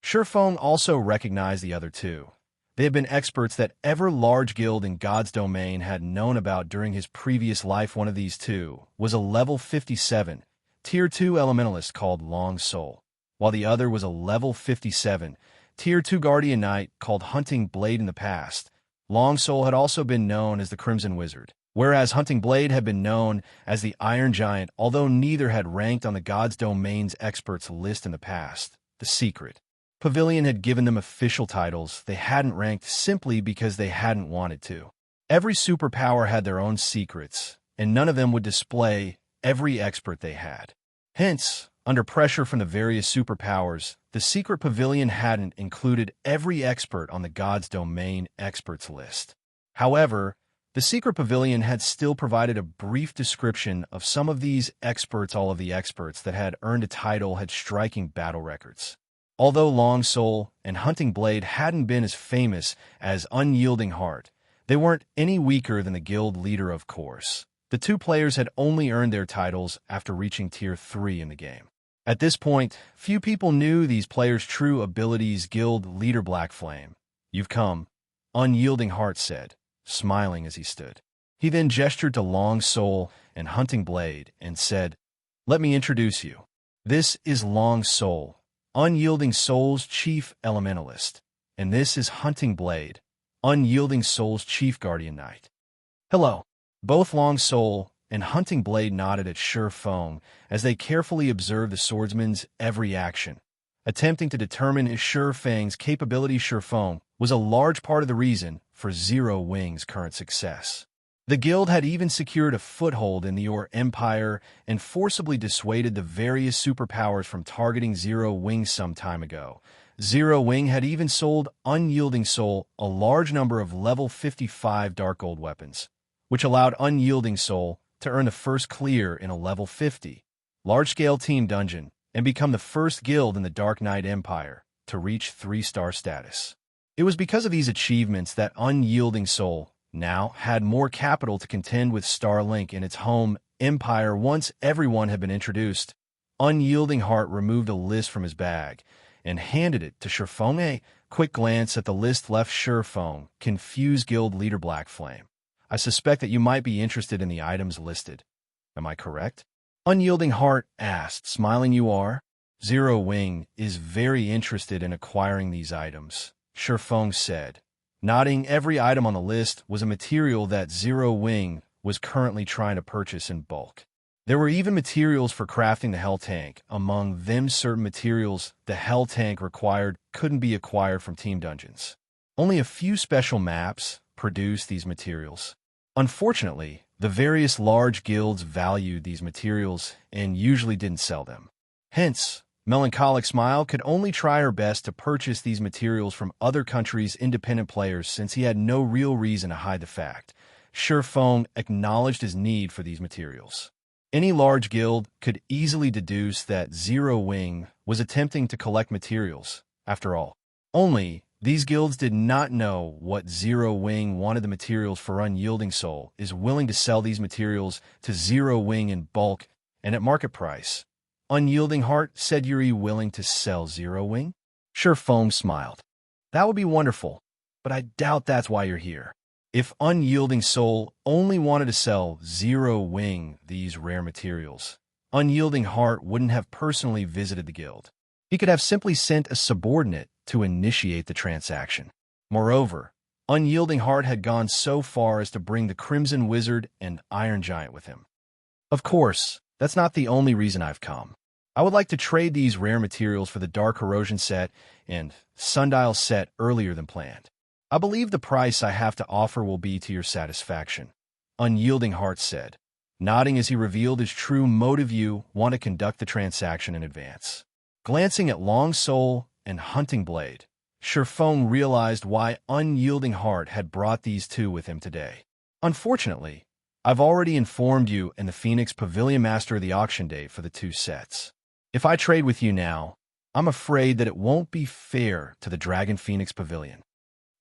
S1: Feng also recognized the other two. They had been experts that every large guild in God's domain had known about during his previous life. One of these two was a level 57, Tier 2 elementalist called Long Soul, while the other was a level 57, Tier 2 Guardian Knight called Hunting Blade. In the past, Long Soul had also been known as the Crimson Wizard, whereas Hunting Blade had been known as the Iron Giant, although neither had ranked on the God's Domain's experts list in the past. The Secret Pavilion had given them official titles they hadn't ranked simply because they hadn't wanted to. Every superpower had their own secrets, and none of them would display every expert they had. Hence, under pressure from the various superpowers, the Secret Pavilion hadn't included every expert on the God's Domain experts list. However, the Secret Pavilion had still provided a brief description of some of these experts. All of the experts that had earned a title had striking battle records. Although Long Soul and Hunting Blade hadn't been as famous as Unyielding Heart, they weren't any weaker than the guild leader, of course. The two players had only earned their titles after reaching Tier 3 in the game. At this point, few people knew these players' true abilities. Guild leader Black Flame. You've come, Unyielding Heart said, smiling as he stood. He then gestured to Long Soul and Hunting Blade and said, "Let me introduce you. This is Long Soul, Unyielding Soul's chief elementalist, and this is Hunting Blade, Unyielding Soul's chief guardian knight." Hello. Both Long Soul and Hunting Blade nodded at Feng as they carefully observed the swordsman's every action, attempting to determine Feng's capability. Feng was a large part of the reason for Zero Wing's current success. The guild had even secured a foothold in the Empire and forcibly dissuaded the various superpowers from targeting Zero Wing some time ago. Zero Wing had even sold Unyielding Soul a large number of level 55 Dark Gold weapons, which allowed Unyielding Soul to earn the first clear in a level 50 large-scale team dungeon and become the first guild in the Dark Knight Empire to reach 3-star status. It was because of these achievements that Unyielding Soul now had more capital to contend with Starlink in its home empire. Once everyone had been introduced, Unyielding Heart removed a list from his bag and handed it to Feng. A quick glance at the list left Feng confused. Guild leader Black Flame. I suspect that you might be interested in the items listed. Am I correct? Unyielding Heart asked, smiling. You are? Zero Wing is very interested in acquiring these items, Feng said. Nodding, every item on the list was a material that Zero Wing was currently trying to purchase in bulk. There were even materials for crafting the Hell Tank. Among them, certain materials the Hell Tank required couldn't be acquired from team dungeons. Only a few special maps produced these materials. Unfortunately, the various large guilds valued these materials and usually didn't sell them. Hence, Melancholic Smile could only try her best to purchase these materials from other countries' independent players, since he had no real reason to hide the fact. Feng acknowledged his need for these materials. Any large guild could easily deduce that Zero Wing was attempting to collect materials, after all. Only, these guilds did not know what Zero Wing wanted. The materials for Unyielding Soul is willing to sell these materials to Zero Wing in bulk and at market price. Unyielding Heart said, "You're willing to sell Zero Wing?" Feng smiled. "That would be wonderful, but I doubt that's why you're here. If Unyielding Soul only wanted to sell Zero Wing these rare materials, Unyielding Heart wouldn't have personally visited the guild. He could have simply sent a subordinate to initiate the transaction. Moreover, Unyielding Heart had gone so far as to bring the Crimson Wizard and Iron Giant with him. Of course, That's not the only reason I've come. I would like to trade these rare materials for the Dark Corrosion set and Sundial set earlier than planned. I believe the price I have to offer will be to your satisfaction," Unyielding Heart said, nodding as he revealed his true motive: you want to conduct the transaction in advance. Glancing at Long Soul and Hunting Blade, Shurfeng realized why Unyielding Heart had brought these two with him today. "Unfortunately, I've already informed you and the Phoenix Pavilion Master of the auction date for the two sets. If I trade with you now, I'm afraid that it won't be fair to the Dragon Phoenix Pavilion."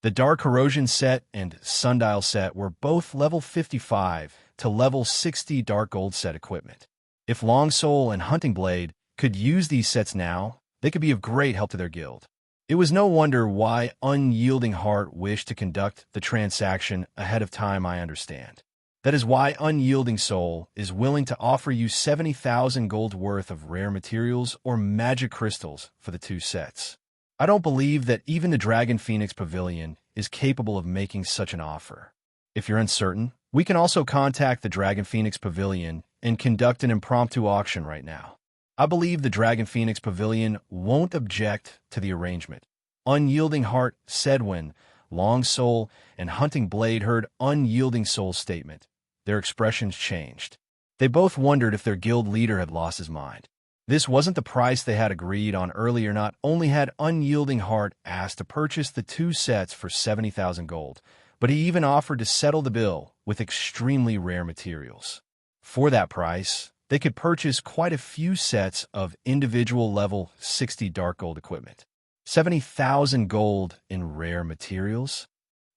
S1: The Dark Corrosion set and Sundial set were both level 55 to level 60 Dark Gold set equipment. If Long Soul and Hunting Blade could use these sets now, they could be of great help to their guild. It was no wonder why Unyielding Heart wished to conduct the transaction ahead of time, I understand. That is why Unyielding Soul is willing to offer you 70,000 gold worth of rare materials or magic crystals for the two sets. I don't believe that even the Dragon Phoenix Pavilion is capable of making such an offer. If you're uncertain, we can also contact the Dragon Phoenix Pavilion and conduct an impromptu auction right now. I believe the Dragon Phoenix Pavilion won't object to the arrangement," Unyielding Heart said when Long Soul and Hunting Blade heard Unyielding Soul's statement. Their expressions changed. They both wondered if their guild leader had lost his mind. This wasn't the price they had agreed on earlier. Not only had Unyielding Heart asked to purchase the two sets for 70,000 gold, but he even offered to settle the bill with extremely rare materials. For that price, they could purchase quite a few sets of individual level 60 Dark Gold equipment. 70,000 gold in rare materials?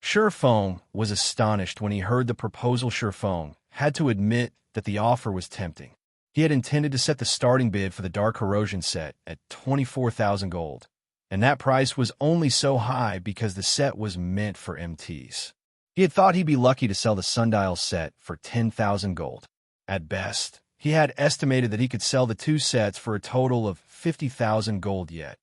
S1: Shurfeng was astonished when he heard the proposal. Shurfeng had to admit that the offer was tempting. He had intended to set the starting bid for the Dark Corrosion set at 24,000 gold, and that price was only so high because the set was meant for MTs. He had thought he'd be lucky to sell the Sundial set for 10,000 gold. At best, he had estimated that he could sell the two sets for a total of 50,000 gold, yet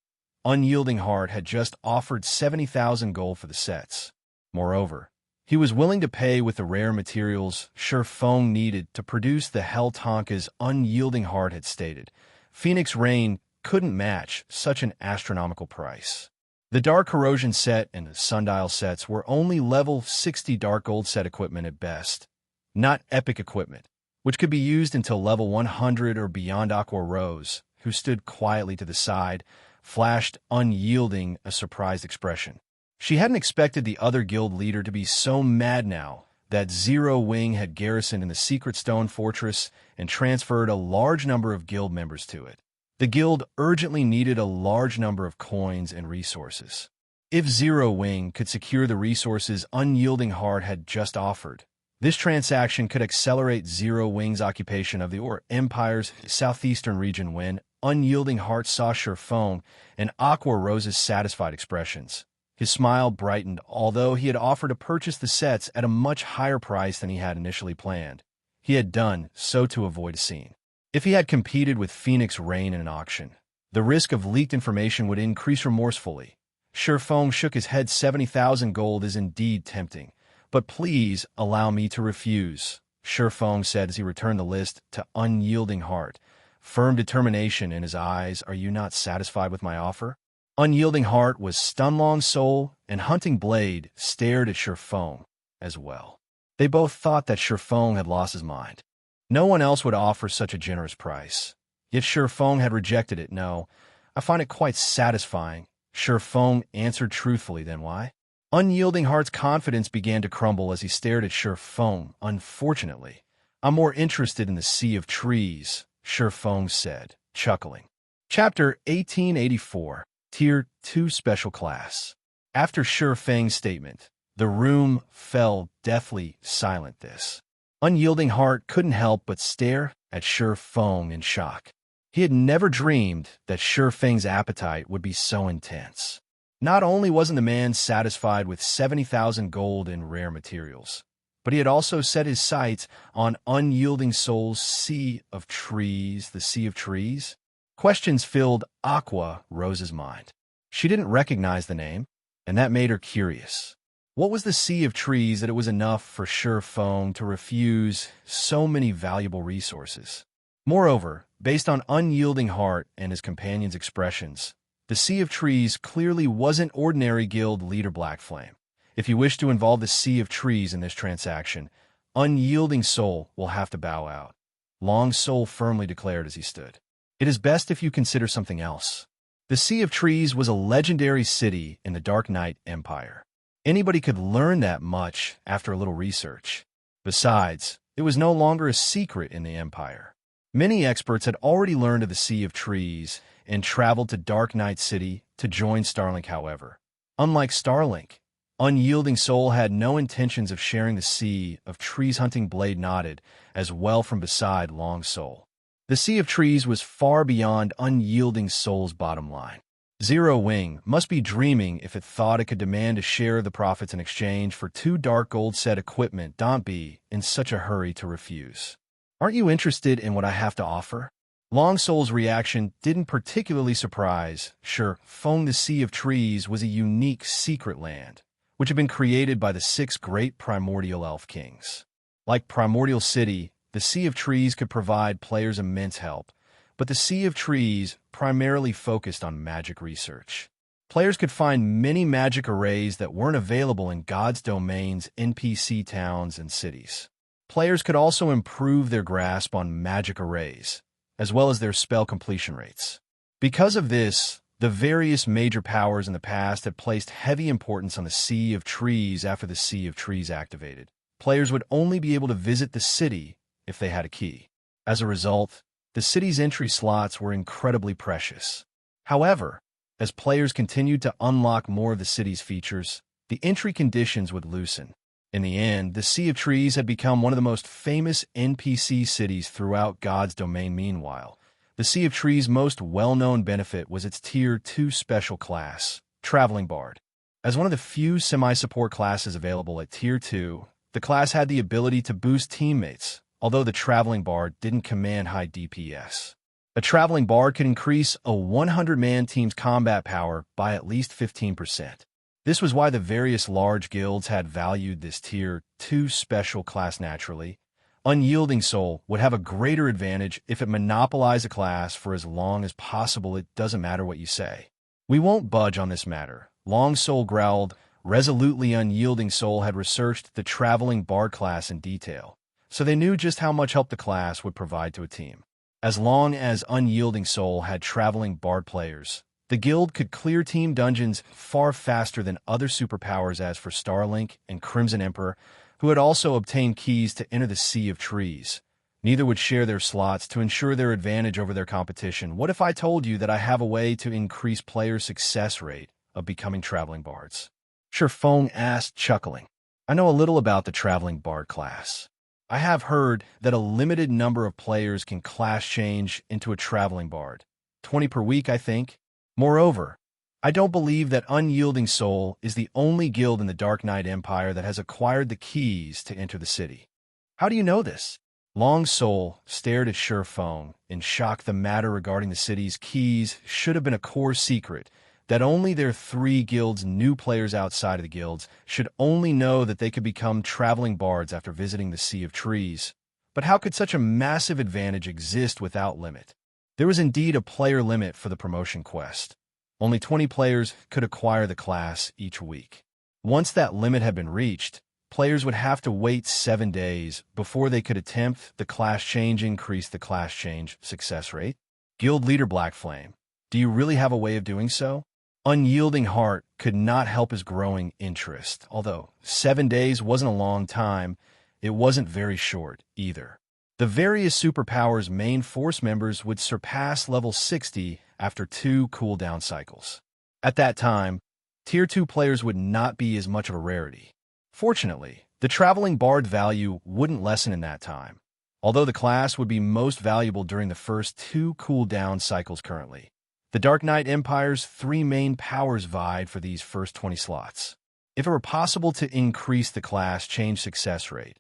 S1: Unyielding Heart had just offered 70,000 gold for the sets. Moreover, he was willing to pay with the rare materials Shurfeng needed to produce the Hell Tonkas. Unyielding Heart had stated Phoenix Rain couldn't match such an astronomical price. The Dark Corrosion set and the Sundial sets were only level 60 Dark Gold set equipment at best, not epic equipment, which could be used until level 100 or beyond. Aqua Rose, who stood quietly to the side, flashed Unyielding a surprised expression. She hadn't expected the other guild leader to be so mad now that Zero Wing had garrisoned in the secret stone fortress and transferred a large number of guild members to it. The guild urgently needed a large number of coins and resources. If Zero Wing could secure the resources Unyielding Heart had just offered, this transaction could accelerate Zero Wing's occupation of the Empire's southeastern region. When Unyielding Heart saw Shurfeng and Aqua Rose's satisfied expressions, his smile brightened. Although he had offered to purchase the sets at a much higher price than he had initially planned, he had done so to avoid a scene. If he had competed with Phoenix Rain in an auction, the risk of leaked information would increase remorsefully. Shurfeng shook his head. 70,000 gold is indeed tempting, but please allow me to refuse, Shurfeng said as he returned the list to Unyielding Heart, firm determination in his eyes. Are you not satisfied with my offer? Unyielding Heart was stunned. Long Soul and Hunting Blade stared at Shurfeng as well. They both thought that Shurfeng had lost his mind. No one else would offer such a generous price. Yet Shurfeng had rejected it. No, I find it quite satisfying, Shurfeng answered truthfully. Then why? Unyielding Heart's confidence began to crumble as he stared at Shurfeng. Unfortunately, I'm more interested in the Sea of Trees, Shurfeng said, chuckling. Chapter 1884, Tier 2 Special Class. After Shurfeng's statement, the room fell deathly silent. This Unyielding Heart couldn't help but stare at Shurfeng in shock. He had never dreamed that Shurfeng's appetite would be so intense. Not only wasn't the man satisfied with 70,000 gold in rare materials, but he had also set his sights on Unyielding Soul's Sea of Trees. The Sea of Trees? Questions filled Aqua Rose's mind. She didn't recognize the name, and that made her curious. What was the Sea of Trees that it was enough for Shurfeng to refuse so many valuable resources? Moreover, based on Unyielding Heart and his companion's expressions, the Sea of Trees clearly wasn't ordinary guild leader Black Flame. If you wish to involve the Sea of Trees in this transaction, Unyielding Soul will have to bow out. Long Soul firmly declared as he stood. It is best if you consider something else. The Sea of Trees was a legendary city in the Dark Knight Empire. Anybody could learn that much after a little research. Besides, it was no longer a secret in the Empire. Many experts had already learned of the Sea of Trees and traveled to Dark Knight City to join Starlink, however. Unlike Starlink, Unyielding Soul had no intentions of sharing the Sea of Trees. Hunting Blade nodded as well from beside Long Soul. The Sea of Trees was far beyond Unyielding Soul's bottom line. Zero Wing must be dreaming if it thought it could demand a share of the profits in exchange for 2 dark gold set equipment. Don't be in such a hurry to refuse. Aren't you interested in what I have to offer? Long Soul's reaction didn't particularly surprise. Sure, Feng, the Sea of Trees was a unique secret land, which had been created by the 6 great primordial elf kings. Like Primordial City, the Sea of Trees could provide players immense help, but the Sea of Trees primarily focused on magic research. Players could find many magic arrays that weren't available in God's domain's NPC towns and cities. Players could also improve their grasp on magic arrays, as well as their spell completion rates. Because of this, the various major powers in the past had placed heavy importance on the Sea of Trees. After the Sea of Trees activated, players would only be able to visit the city if they had a key. As a result, the city's entry slots were incredibly precious. However, as players continued to unlock more of the city's features, the entry conditions would loosen. In the end, the Sea of Trees had become one of the most famous NPC cities throughout God's domain. Meanwhile, the Sea of Trees' most well-known benefit was its Tier 2 special class, Traveling Bard. As one of the few semi-support classes available at Tier 2, the class had the ability to boost teammates, although the Traveling Bard didn't command high DPS. A Traveling Bard could increase a 100-man team's combat power by at least 15%. This was why the various large guilds had valued this Tier 2 special class naturally. Unyielding Soul would have a greater advantage if it monopolized a class for as long as possible. It doesn't matter what you say. We won't budge on this matter, Long Soul growled. Resolutely, Unyielding Soul had researched the Traveling Bard class in detail, so they knew just how much help the class would provide to a team. As long as Unyielding Soul had Traveling Bard players, the guild could clear team dungeons far faster than other superpowers. As for Starlink and Crimson Emperor, who had also obtained keys to enter the Sea of Trees, neither would share their slots to ensure their advantage over their competition. What if I told you that I have a way to increase player success rate of becoming Traveling Bards? Sure, Feng asked, chuckling. I know a little about the Traveling Bard class. I have heard that a limited number of players can class change into a Traveling Bard. 20 per week, I think. Moreover, I don't believe that Unyielding Soul is the only guild in the Dark Knight Empire that has acquired the keys to enter the city. How do you know this? Long Soul stared at Sure Feng in shock. The matter regarding the city's keys should have been a core secret, that only their 3 guilds knew. Players outside of the guilds should only know that they could become Traveling Bards after visiting the Sea of Trees. But how could such a massive advantage exist without limit? There was indeed a player limit for the promotion quest. Only 20 players could acquire the class each week. Once that limit had been reached, players would have to wait 7 days before they could attempt the class change. Increase the class change success rate. Guild leader Black Flame, do you really have a way of doing so? Unyielding Heart could not help his growing interest. Although 7 days wasn't a long time, it wasn't very short either. The various superpowers' main force members would surpass level 60 after 2 cooldown cycles. At that time, Tier 2 players would not be as much of a rarity. Fortunately, the Traveling Bard value wouldn't lessen in that time, although the class would be most valuable during the first 2 cooldown cycles. Currently, the Dark Knight Empire's 3 main powers vied for these first 20 slots. If it were possible to increase the class change success rate,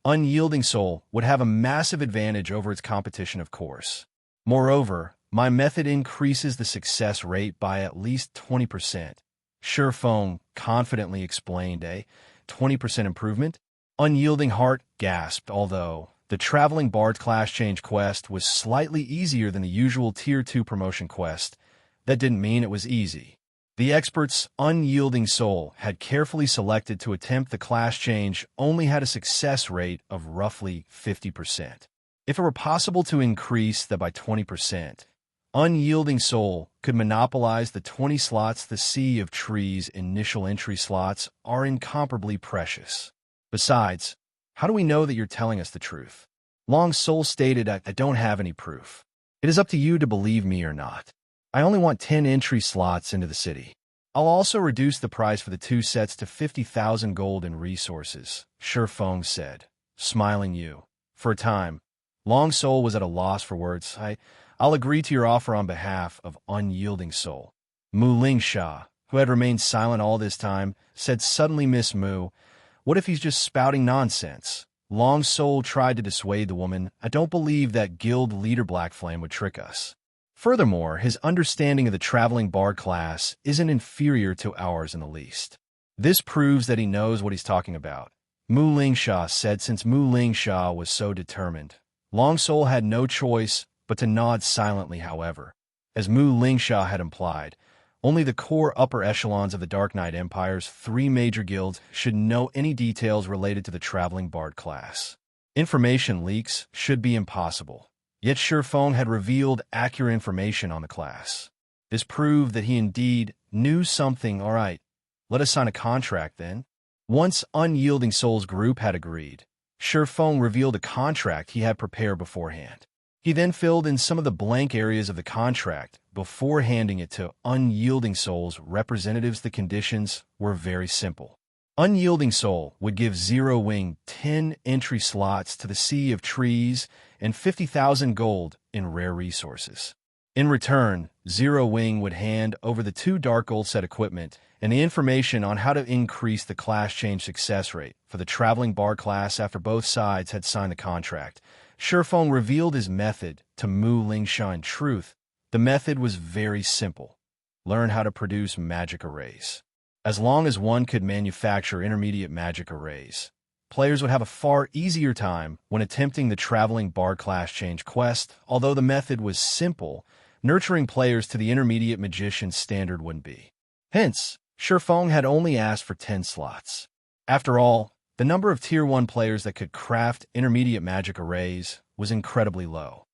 S1: Unyielding Soul would have a massive advantage over its competition, of course. Moreover, my method increases the success rate by at least 20%. Sure Feng confidently explained. A 20% improvement? Unyielding Heart gasped, although The Traveling Bard class change quest was slightly easier than the usual Tier 2 promotion quest. That didn't mean it was easy. The expert's unyielding soul had carefully selected to attempt the class change only had a success rate of roughly 50%. If it were possible to increase that by 20%, unyielding soul could monopolize the 20 slots. The Sea of Trees initial entry slots are incomparably precious. Besides, how do we know that you're telling us the truth? Long Soul stated, I don't have any proof. It is up to you to believe me or not. I only want 10 entry slots into the city. I'll also reduce the price for the 2 sets to 50,000 gold in resources, Shifeng said, smiling you. For a time, Long Soul was at a loss for words. I'll agree to your offer on behalf of Unyielding Soul. Mu Lingsha, who had remained silent all this time, said suddenly, Miss Mu, what if he's just spouting nonsense? Long Soul tried to dissuade the woman. I don't believe that guild leader Blackflame would trick us. Furthermore, his understanding of the traveling bard class isn't inferior to ours in the least. This proves that he knows what he's talking about, Mu Lingsha said. Since Mu Lingsha was so determined, Long Soul had no choice but to nod silently. However, as Mu Lingsha had implied, only the core upper echelons of the Dark Knight Empire's 3 major guilds should know any details related to the traveling bard class. Information leaks should be impossible. Yet Shifeng had revealed accurate information on the class. This proved that he indeed knew something. All right, let us sign a contract then. Once Unyielding Soul's group had agreed, Shifeng revealed a contract he had prepared beforehand. He then filled in some of the blank areas of the contract before handing it to Unyielding Soul's representatives. The conditions were very simple. Unyielding Soul would give Zero Wing 10 entry slots to the Sea of Trees and 50,000 gold in rare resources. In return, Zero Wing would hand over the 2 Dark Gold set equipment and the information on how to increase the class change success rate for the Traveling Bard class. After both sides had signed the contract, Shifeng revealed his method to Mu Lingsha. In truth, the method was very simple. Learn how to produce magic arrays. As long as one could manufacture intermediate magic arrays, players would have a far easier time when attempting the Traveling Bard class change quest. Although the method was simple, nurturing players to the intermediate magician standard wouldn't be. Hence, Shifeng had only asked for 10 slots. After all, the number of Tier 1 players that could craft intermediate magic arrays was incredibly low.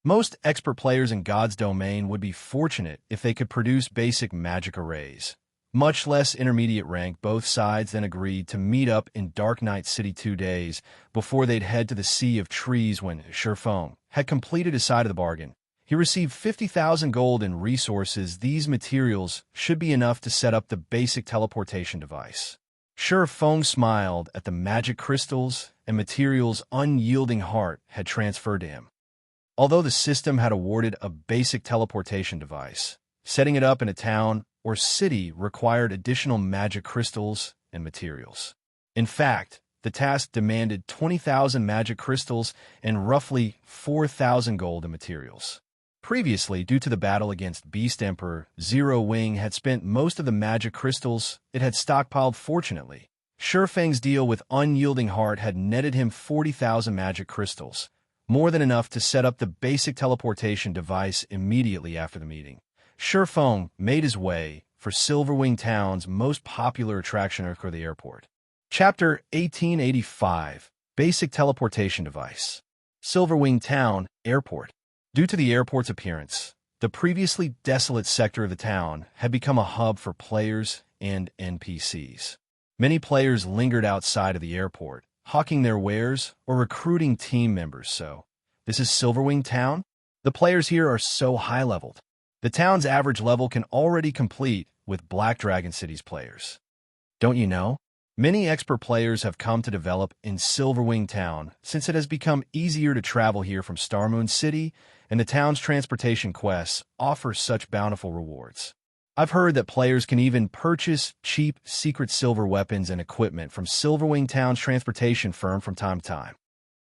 S1: Most expert players in God's domain would be fortunate if they could produce basic magic arrays, much less intermediate rank. Both sides then agreed to meet up in Dark Knight City 2 days before they'd head to the Sea of Trees. When Shifeng had completed his side of the bargain, he received 50,000 gold in resources. These materials should be enough to set up the basic teleportation device. Shifeng smiled at the magic crystals and materials Unyielding Heart had transferred to him. Although the system had awarded a basic teleportation device, setting it up in a town or city required additional magic crystals and materials. In fact, the task demanded 20,000 magic crystals and roughly 4,000 gold in materials. Previously, due to the battle against Beast Emperor, Zero Wing had spent most of the magic crystals it had stockpiled. Fortunately, Shifeng's deal with Unyielding Heart had netted him 40,000 magic crystals, more than enough to set up the basic teleportation device. Immediately after the meeting, Shifeng made his way for Silverwing Town's most popular attraction, or the airport. Chapter 1885, Basic Teleportation Device. Silverwing Town, Airport. Due to the airport's appearance, the previously desolate sector of the town had become a hub for players and NPCs. Many players lingered outside of the airport, hawking their wares or recruiting team members. So, this is Silverwing Town? The players here are so high-leveled. The town's average level can already compete with Black Dragon City's players. Don't you know? Many expert players have come to develop in Silverwing Town since it has become easier to travel here from Starmoon City, and the town's transportation quests offer such bountiful rewards. I've heard that players can even purchase cheap secret silver weapons and equipment from Silverwing Town's transportation firm from time to time.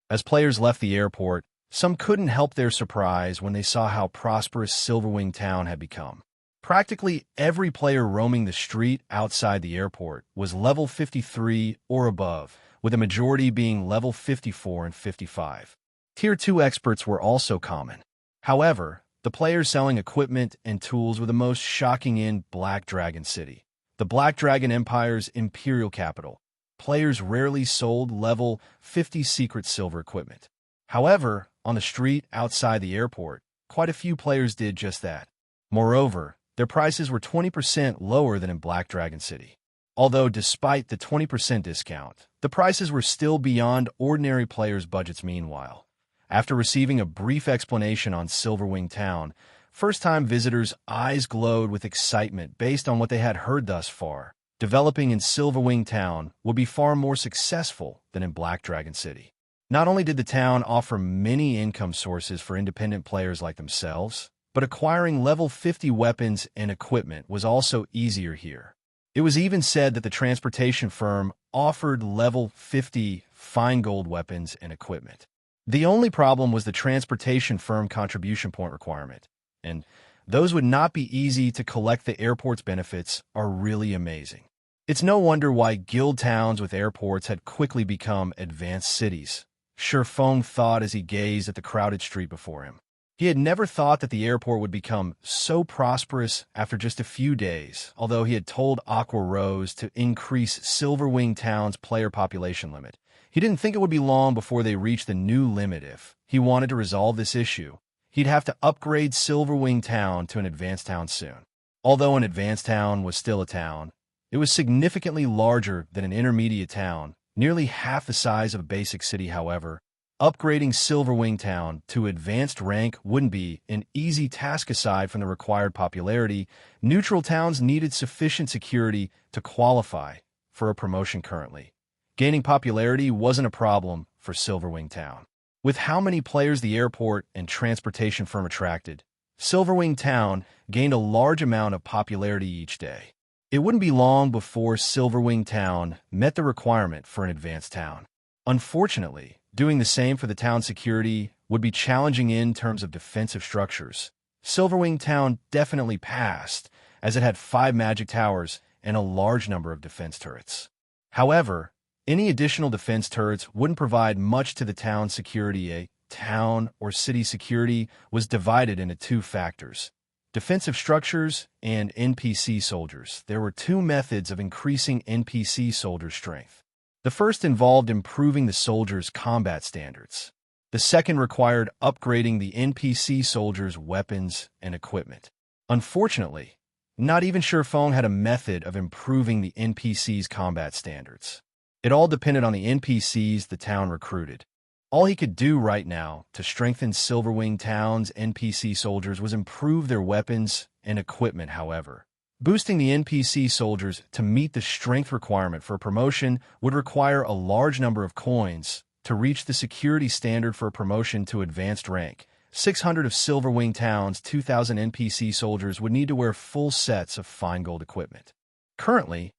S1: As players left the airport, some couldn't help their surprise when they saw how prosperous Silverwing Town had become. Practically every player roaming the street outside the airport was level 53 or above, with a majority being level 54 and 55. Tier 2 experts were also common. However, the players selling equipment and tools were the most shocking in Black Dragon City, the Black Dragon Empire's imperial capital. Players rarely sold level 50 secret silver equipment. However, on the street outside the airport, quite a few players did just that. Moreover, their prices were 20% lower than in Black Dragon City. Although despite the 20% discount, the prices were still beyond ordinary players' budgets meanwhile. After receiving a brief explanation on Silverwing Town, first-time visitors' eyes glowed with excitement based on what they had heard thus far. Developing in Silverwing Town would be far more successful than in Black Dragon City. Not only did the town offer many income sources for independent players like themselves, but acquiring level 50 weapons and equipment was also easier here. It was even said that the transportation firm offered level 50 fine gold weapons and equipment. The only problem was the transportation firm contribution point requirement, and those would not be easy to collect. The airport's benefits are really amazing. It's no wonder why guild towns with airports had quickly become advanced cities. Silverwing thought as he gazed at the crowded street before him. He had never thought that the airport would become so prosperous after just a few days, although he had told Aqua Rose to increase Silverwing Town's player population limit. He didn't think it would be long before they reached the new limit. If he wanted to resolve this issue, he'd have to upgrade Silverwing Town to an advanced town soon. Although an advanced town was still a town, it was significantly larger than an intermediate town, nearly half the size of a basic city. However, upgrading Silverwing Town to advanced rank wouldn't be an easy task. Aside from the required popularity, neutral towns needed sufficient security to qualify for a promotion currently. Gaining popularity wasn't a problem for Silverwing Town. With how many players the airport and transportation firm attracted, Silverwing Town gained a large amount of popularity each day. It wouldn't be long before Silverwing Town met the requirement for an advanced town. Unfortunately, doing the same for the town's security would be challenging in terms of defensive structures. Silverwing Town definitely passed, as it had 5 magic towers and a large number of defense turrets. However, any additional defense turrets wouldn't provide much to the town's security. A town or city security was divided into 2 factors: defensive structures and NPC soldiers. There were 2 methods of increasing NPC soldier strength. The first involved improving the soldiers' combat standards. The second required upgrading the NPC soldiers' weapons and equipment. Unfortunately, not even Silverwing had a method of improving the NPCs' combat standards. It all depended on the NPCs the town recruited. All he could do right now to strengthen Silverwing Town's NPC soldiers was improve their weapons and equipment. However, boosting the NPC soldiers to meet the strength requirement for a promotion would require a large number of coins. To reach the security standard for a promotion to advanced rank, 600 of Silverwing Town's 2,000 NPC soldiers would need to wear full sets of fine gold equipment. Currently,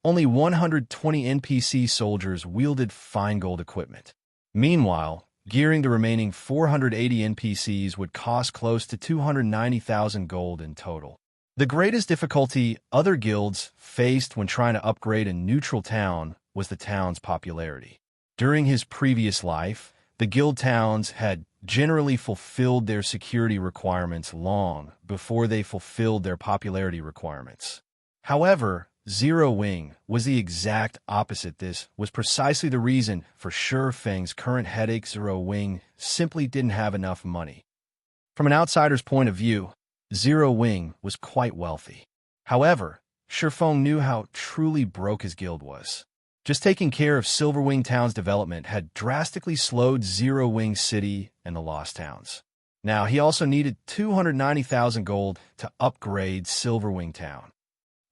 S1: only 120 NPC soldiers wielded fine gold equipment. Meanwhile, gearing the remaining 480 NPCs would cost close to 290,000 gold in total. The greatest difficulty other guilds faced when trying to upgrade a neutral town was the town's popularity. During his previous life, the guild towns had generally fulfilled their security requirements long before they fulfilled their popularity requirements. However, Silverwing was the exact opposite. This was precisely the reason for Silverwing's current headache. Silverwing simply didn't have enough money. From an outsider's point of view, Silverwing was quite wealthy. However, Silverwing knew how truly broke his guild was. Just taking care of Silverwing Town's development had drastically slowed Silverwing City and the Lost Towns. Now, he also needed 290,000 gold to upgrade Silverwing Town.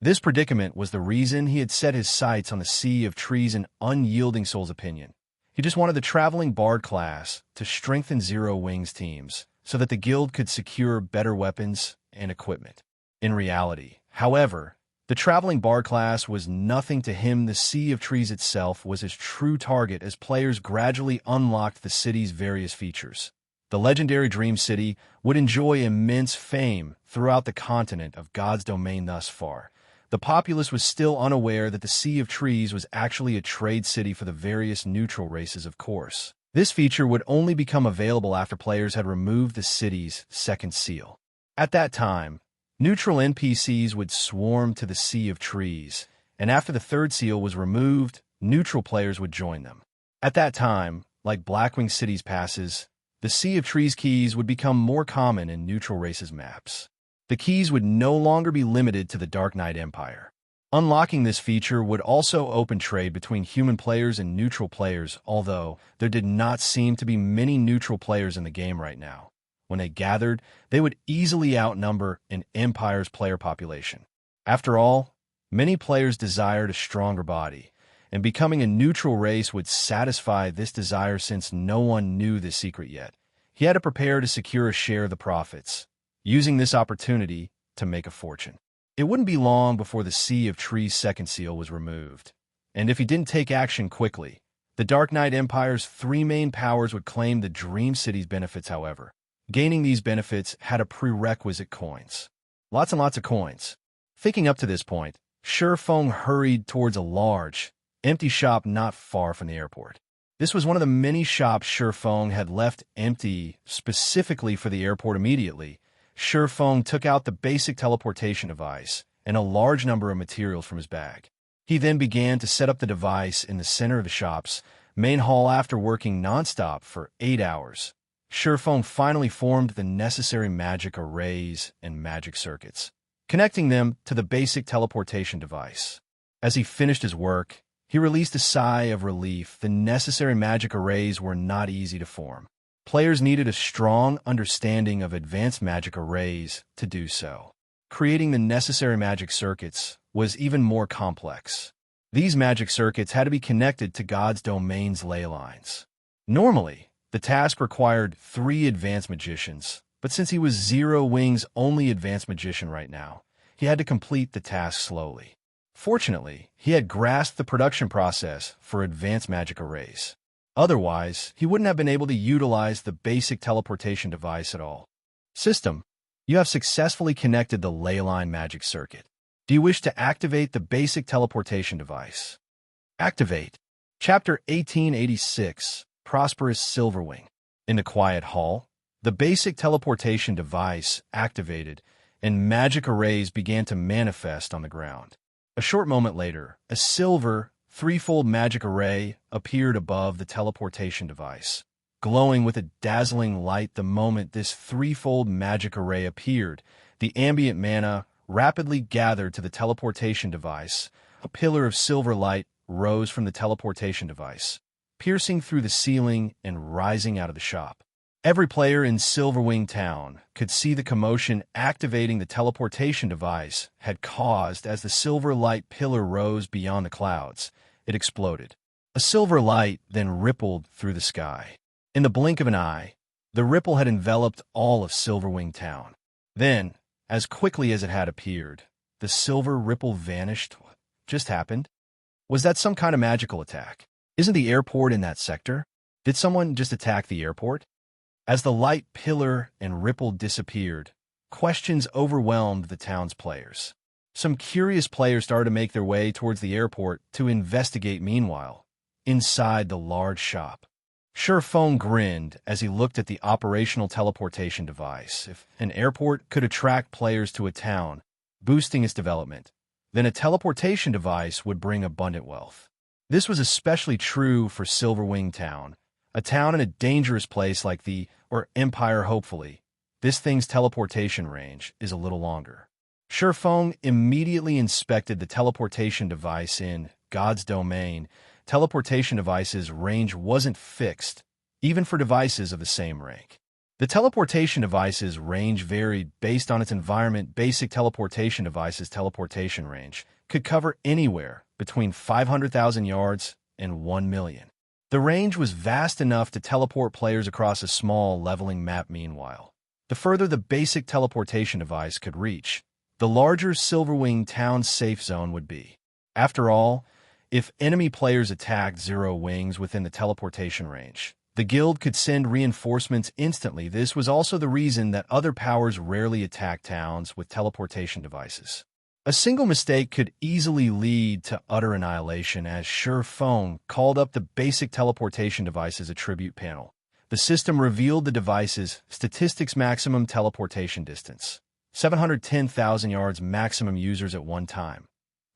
S1: This predicament was the reason he had set his sights on the Sea of Trees and Unyielding Soul's opinion. He just wanted the Traveling Bard class to strengthen Silverwing's teams so that the guild could secure better weapons and equipment. In reality, however, the Traveling Bard class was nothing to him. The Sea of Trees itself was his true target as players gradually unlocked the city's various features. The legendary Dream City would enjoy immense fame throughout the continent of God's domain thus far. The populace was still unaware that the Sea of Trees was actually a trade city for the various neutral races, of course. This feature would only become available after players had removed the city's second seal. At that time, neutral NPCs would swarm to the Sea of Trees, and after the third seal was removed, neutral players would join them. At that time, like Blackwing City's passes, the Sea of Trees keys would become more common in neutral races' maps. The keys would no longer be limited to the Dark Knight Empire. Unlocking this feature would also open trade between human players and neutral players, although there did not seem to be many neutral players in the game right now. When they gathered, they would easily outnumber an Empire's player population. After all, many players desired a stronger body, and becoming a neutral race would satisfy this desire since no one knew this secret yet. He had to prepare to secure a share of the profits, using this opportunity to make a fortune. It wouldn't be long before the Sea of Trees' second seal was removed, and if he didn't take action quickly, the Dark Knight Empire's three main powers would claim the Dream City's benefits, however. Gaining these benefits had a prerequisite: coins. Lots and lots of coins. Thinking up to this point, Shurfeng hurried towards a large, empty shop not far from the airport. This was one of the many shops Shurfeng had left empty specifically for the airport. Immediately, Shurfeng took out the basic teleportation device and a large number of materials from his bag. He then began to set up the device in the center of the shop's main hall. After working nonstop for 8 hours, Shurfeng finally formed the necessary magic arrays and magic circuits, connecting them to the basic teleportation device. As he finished his work, he released a sigh of relief. The necessary magic arrays were not easy to form. Players needed a strong understanding of advanced magic arrays to do so. Creating the necessary magic circuits was even more complex. These magic circuits had to be connected to God's domain's ley lines. Normally, the task required 3 advanced magicians, but since he was Zero Wing's only advanced magician right now, he had to complete the task slowly. Fortunately, he had grasped the production process for advanced magic arrays. Otherwise, he wouldn't have been able to utilize the basic teleportation device at all. System, you have successfully connected the leyline magic circuit. Do you wish to activate the basic teleportation device? Activate. Chapter 1886, Prosperous Silverwing. In the quiet hall, the basic teleportation device activated, and magic arrays began to manifest on the ground. A short moment later, a silver, threefold magic array appeared above the teleportation device, glowing with a dazzling light. The moment this threefold magic array appeared, the ambient mana rapidly gathered to the teleportation device. A pillar of silver light rose from the teleportation device, piercing through the ceiling and rising out of the shop. Every player in Silverwing Town could see the commotion activating the teleportation device had caused. As the silver light pillar rose beyond the clouds, it exploded. A silver light then rippled through the sky. In the blink of an eye, the ripple had enveloped all of Silverwing Town. Then, as quickly as it had appeared, the silver ripple vanished. What just happened? Was that some kind of magical attack? Isn't the airport in that sector? Did someone just attack the airport? As the light pillar and ripple disappeared, questions overwhelmed the town's players. Some curious players started to make their way towards the airport to investigate. Meanwhile, inside the large shop, Shurfeng grinned as he looked at the operational teleportation device. If an airport could attract players to a town, boosting its development, then a teleportation device would bring abundant wealth. This was especially true for Silverwing Town, a town in a dangerous place like the Empire. Hopefully, this thing's teleportation range is a little longer. Shurfeng immediately inspected the teleportation device in God's domain. Teleportation device's range wasn't fixed, even for devices of the same rank. The teleportation device's range varied based on its environment. Basic teleportation device's teleportation range could cover anywhere between 500,000 yards and 1 million. The range was vast enough to teleport players across a small leveling map. Meanwhile, the further the basic teleportation device could reach, the larger Silverwing Town's safe zone would be. After all, if enemy players attacked Zero Wings within the teleportation range, the guild could send reinforcements instantly. This was also the reason that other powers rarely attacked towns with teleportation devices. A single mistake could easily lead to utter annihilation, as Phone called up the basic teleportation device's attribute panel. The system revealed the device's statistics maximum teleportation distance. 710,000 yards maximum users at one time.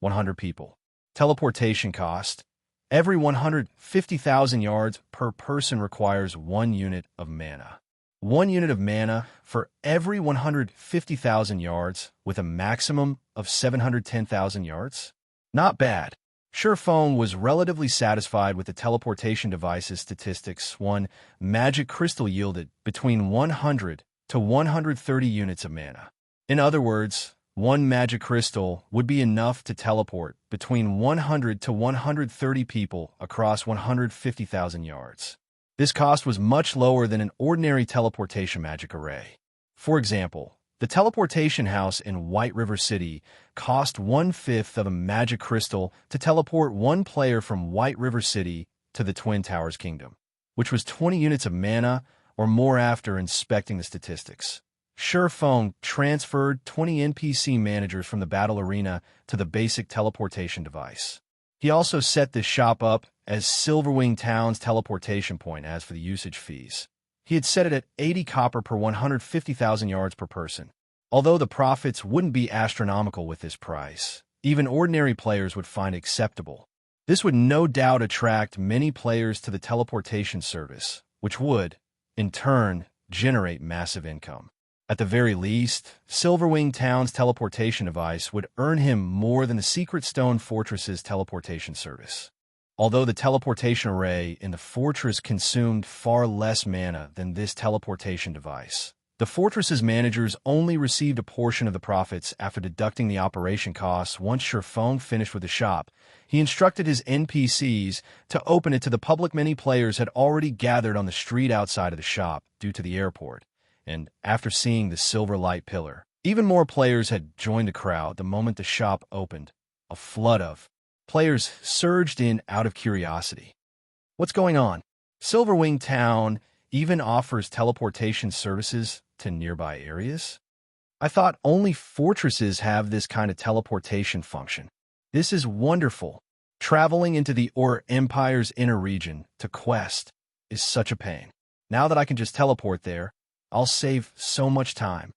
S1: 100 people. Teleportation cost. Every 150,000 yards per person requires 1 unit of mana. 1 unit of mana for every 150,000 yards with a maximum of 710,000 yards? Not bad. Phone was relatively satisfied with the teleportation device's statistics. One magic crystal yielded between 100 to 130 units of mana. In other words, 1 magic crystal would be enough to teleport between 100 to 130 people across 150,000 yards. This cost was much lower than an ordinary teleportation magic array. For example, the teleportation house in White River City cost 1/5 of a magic crystal to teleport 1 player from White River City to the Twin Towers Kingdom, which was 20 units of mana or more. After inspecting the statistics, Phone transferred 20 NPC managers from the battle arena to the basic teleportation device. He also set this shop up as Silverwing Town's teleportation point. As for the usage fees, he had set it at 80 copper per 150,000 yards per person. Although the profits wouldn't be astronomical with this price, even ordinary players would find acceptable. This would no doubt attract many players to the teleportation service, which would, in turn, generate massive income. At the very least, Silverwing Town's teleportation device would earn him more than the Secret Stone Fortress's teleportation service. Although the teleportation array in the fortress consumed far less mana than this teleportation device, the fortress's managers only received a portion of the profits after deducting the operation costs. Once Phone finished with the shop, he instructed his NPCs to open it to the public. Many players had already gathered on the street outside of the shop due to the airport, and after seeing the silver light pillar, even more players had joined the crowd. The moment the shop opened, a flood of players surged in out of curiosity. What's going on? Silverwing Town even offers teleportation services to nearby areas? I thought only fortresses have this kind of teleportation function. This is wonderful. Traveling into the Empire's inner region to quest is such a pain. Now that I can just teleport there, I'll save so much time.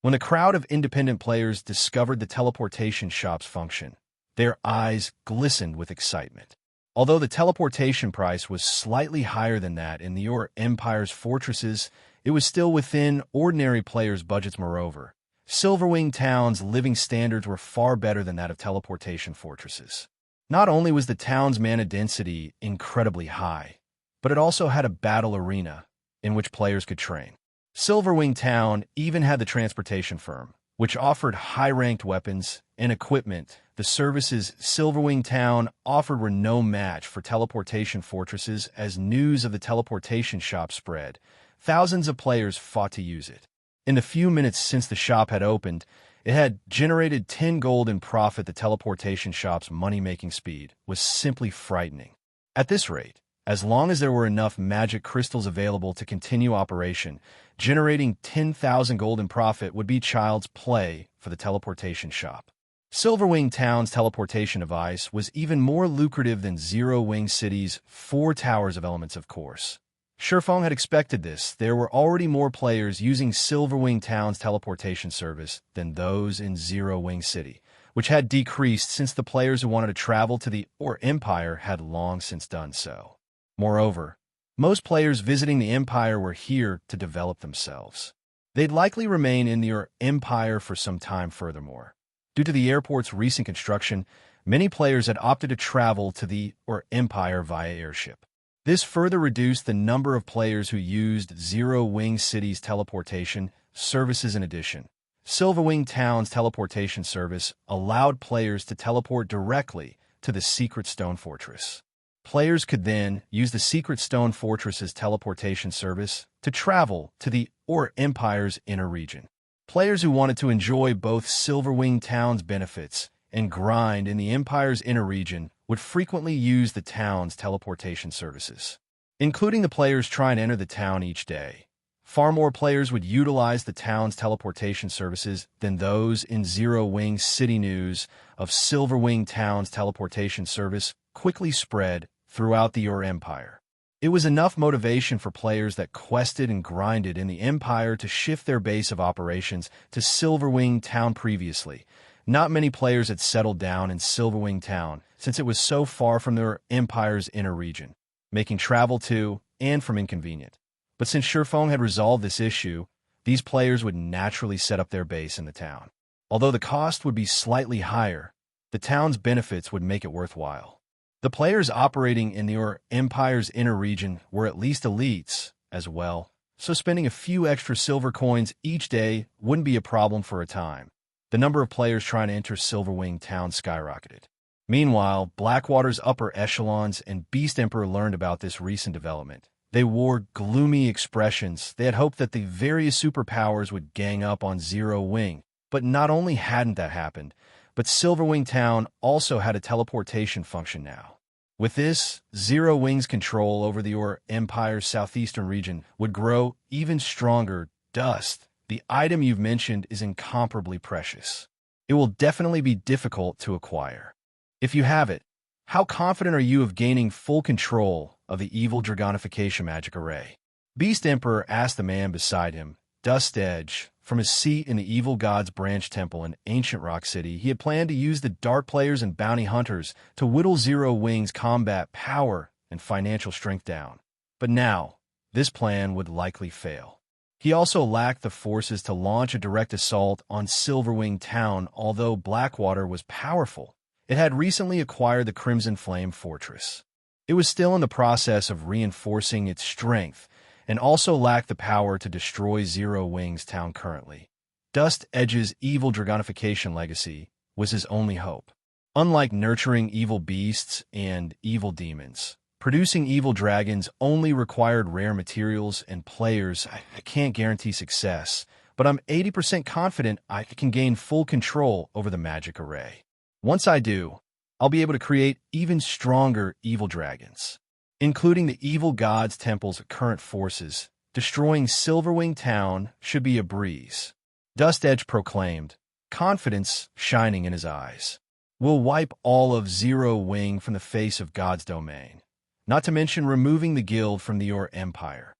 S1: When the crowd of independent players discovered the teleportation shop's function, their eyes glistened with excitement. Although the teleportation price was slightly higher than that in the Empire's fortresses, it was still within ordinary players' budgets. Moreover, Silverwing Town's living standards were far better than that of teleportation fortresses. Not only was the town's mana density incredibly high, but it also had a battle arena in which players could train. Silverwing Town even had the transportation firm, which offered high-ranked weapons and equipment. The services Silverwing Town offered were no match for teleportation fortresses. As news of the teleportation shop spread, thousands of players fought to use it. In the few minutes since the shop had opened, it had generated 10 gold in profit. The teleportation shop's money-making speed was simply frightening. At this rate, as long as there were enough magic crystals available to continue operation, generating 10,000 gold in profit would be child's play for the teleportation shop. Silverwing Town's teleportation device was even more lucrative than Zero Wing City's 4 towers of elements, of course. Phone had expected this. There were already more players using Silverwing Town's teleportation service than those in Zero Wing City, which had decreased since the players who wanted to travel to the Empire had long since done so. Moreover, most players visiting the Empire were here to develop themselves. They'd likely remain in the Empire for some time. Furthermore, due to the airport's recent construction, many players had opted to travel to the Empire via airship. This further reduced the number of players who used Zero Wing City's teleportation services. In addition, Silverwing Town's teleportation service allowed players to teleport directly to the Secret Stone Fortress. Players could then use the Secret Stone Fortress's teleportation service to travel to the Empire's inner region. Players who wanted to enjoy both Silverwing Town's benefits and grind in the Empire's inner region would frequently use the town's teleportation services. Including the players trying to enter the town each day, far more players would utilize the town's teleportation services than those in Zero Wing. City news of Silverwing Town's teleportation service quickly spread throughout the Ur Empire. It was enough motivation for players that quested and grinded in the Empire to shift their base of operations to Silverwing Town previously. Not many players had settled down in Silverwing Town since it was so far from their Empire's inner region, making travel to and from inconvenient. But since Silverwing had resolved this issue, these players would naturally set up their base in the town. Although the cost would be slightly higher, the town's benefits would make it worthwhile. The players operating in the Empire's inner region were at least elites as well, so spending a few extra silver coins each day wouldn't be a problem for a time. The number of players trying to enter Silverwing Town skyrocketed. Meanwhile, Blackwater's upper echelons and Beast Emperor learned about this recent development. They wore gloomy expressions. They had hoped that the various superpowers would gang up on Zero Wing, but not only hadn't that happened, but Silverwing Town also had a teleportation function now. With this, Zero Wing's control over the Empire's southeastern region would grow even stronger. Dust, the item you've mentioned, is incomparably precious. It will definitely be difficult to acquire. If you have it, how confident are you of gaining full control of the evil Dragonification magic array? Beast Emperor asked the man beside him. Dust Edge, from his seat in the Evil God's Branch Temple in Ancient Rock City, he had planned to use the Dark Players and Bounty Hunters to whittle Zero Wing's combat power and financial strength down. But now, this plan would likely fail. He also lacked the forces to launch a direct assault on Silverwing Town. Although Blackwater was powerful, it had recently acquired the Crimson Flame Fortress. It was still in the process of reinforcing its strength, and also lacked the power to destroy Zero Wing's town currently. Dust Edge's evil Dragonification legacy was his only hope. Unlike nurturing evil beasts and evil demons, producing evil dragons only required rare materials and players. I can't guarantee success, but I'm 80% confident I can gain full control over the magic array. Once I do, I'll be able to create even stronger evil dragons, including the evil god's temple's current forces. Destroying Silverwing Town should be a breeze. Dust Edge proclaimed, confidence shining in his eyes. We'll wipe all of Zero Wing from the face of God's domain, not to mention removing the guild from the Ur Empire.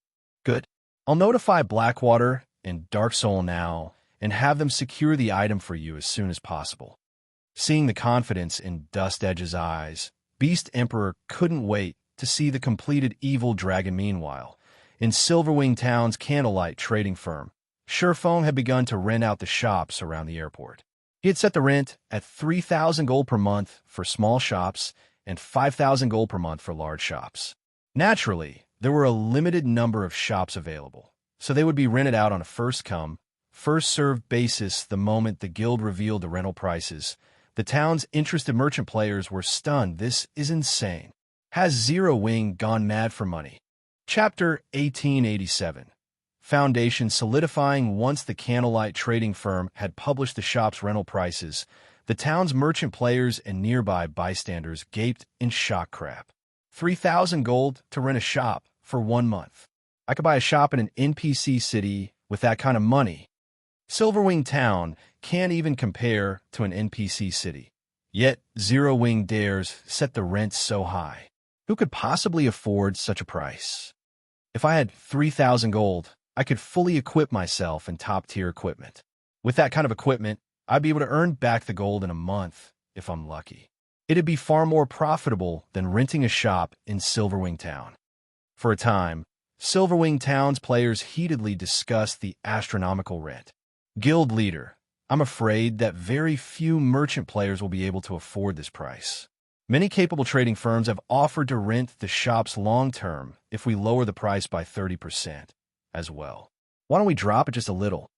S1: Good. I'll notify Blackwater and Dark Soul now and have them secure the item for you as soon as possible. Seeing the confidence in Dust Edge's eyes, Beast Emperor couldn't wait to see the completed evil dragon. Meanwhile, in Silverwing Town's candlelight trading firm, Silverwing had begun to rent out the shops around the airport. He had set the rent at 3,000 gold per month for small shops and 5,000 gold per month for large shops. Naturally, there were a limited number of shops available, so they would be rented out on a first-come, first-served basis. The moment the guild revealed the rental prices, the town's interested merchant players were stunned. This is insane. Has Zero Wing gone mad for money? Chapter 1887. Foundation Solidifying. Once the candlelight trading firm had published the shop's rental prices, the town's merchant players and nearby bystanders gaped in shock. Crap. 3,000 gold to rent a shop for 1 month. I could buy a shop in an NPC city with that kind of money. Silverwing Town can't even compare to an NPC city. Yet Zero Wing dares set the rent so high. Who could possibly afford such a price? If I had 3,000 gold, I could fully equip myself in top-tier equipment. With that kind of equipment, I'd be able to earn back the gold in a month, if I'm lucky. It'd be far more profitable than renting a shop in Silverwing Town. For a time, Silverwing Town's players heatedly discussed the astronomical rent. Guild leader, I'm afraid that very few merchant players will be able to afford this price. Many capable trading firms have offered to rent the shops long-term if we lower the price by 30% as well. Why don't we drop it just a little?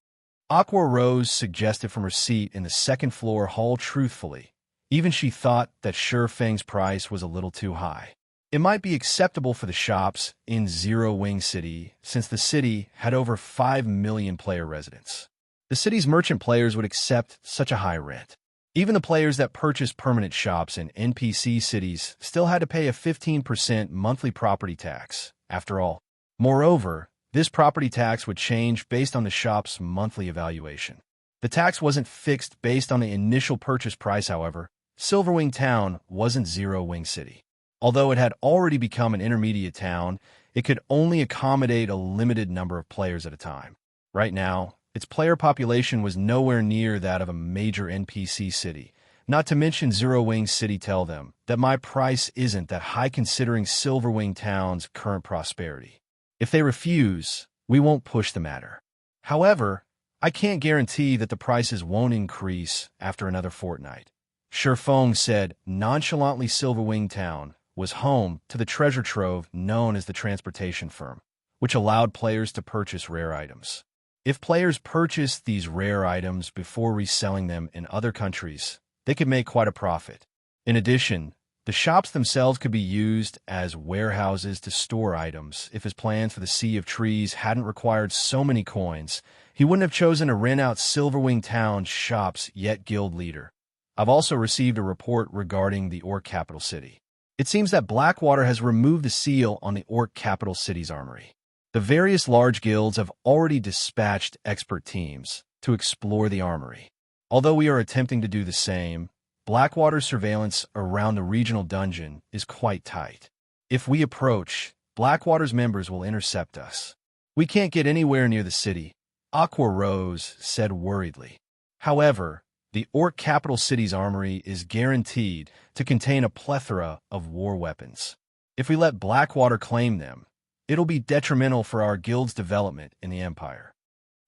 S1: Aqua Rose suggested from her seat in the second-floor hall. Truthfully, even she thought that Shurfeng's price was a little too high. It might be acceptable for the shops in Zero Wing City, since the city had over 5 million player residents. The city's merchant players would accept such a high rent. Even the players that purchased permanent shops in NPC cities still had to pay a 15% monthly property tax, after all. Moreover, This property tax would change based on the shop's monthly evaluation. The tax wasn't fixed based on the initial purchase price, however. Silverwing Town wasn't Zero Wing City. Although it had already become an intermediate town, it could only accommodate a limited number of players at a time. Right now, its player population was nowhere near that of a major NPC city. Not to mention Zero Wing City tell them that my price isn't that high considering Silverwing Town's current prosperity. If they refuse, we won't push the matter. However, I can't guarantee that the prices won't increase after another fortnight. Shifeng said nonchalantly. Silverwing Town was home to the treasure trove known as the Transportation Firm, which allowed players to purchase rare items. If players purchased these rare items before reselling them in other countries, they could make quite a profit. In addition, the shops themselves could be used as warehouses to store items. If his plans for the Sea of Trees hadn't required so many coins, he wouldn't have chosen to rent out Silverwing Town's shops yet. Guild leader, I've also received a report regarding the Orc capital city. It seems that Blackwater has removed the seal on the Orc capital city's armory. The various large guilds have already dispatched expert teams to explore the armory. Although we are attempting to do the same, Blackwater's surveillance around the regional dungeon is quite tight. If we approach, Blackwater's members will intercept us. We can't get anywhere near the city, Aqua Rose said worriedly. However, the Orc capital city's armory is guaranteed to contain a plethora of war weapons. If we let Blackwater claim them, it'll be detrimental for our guild's development in the Empire.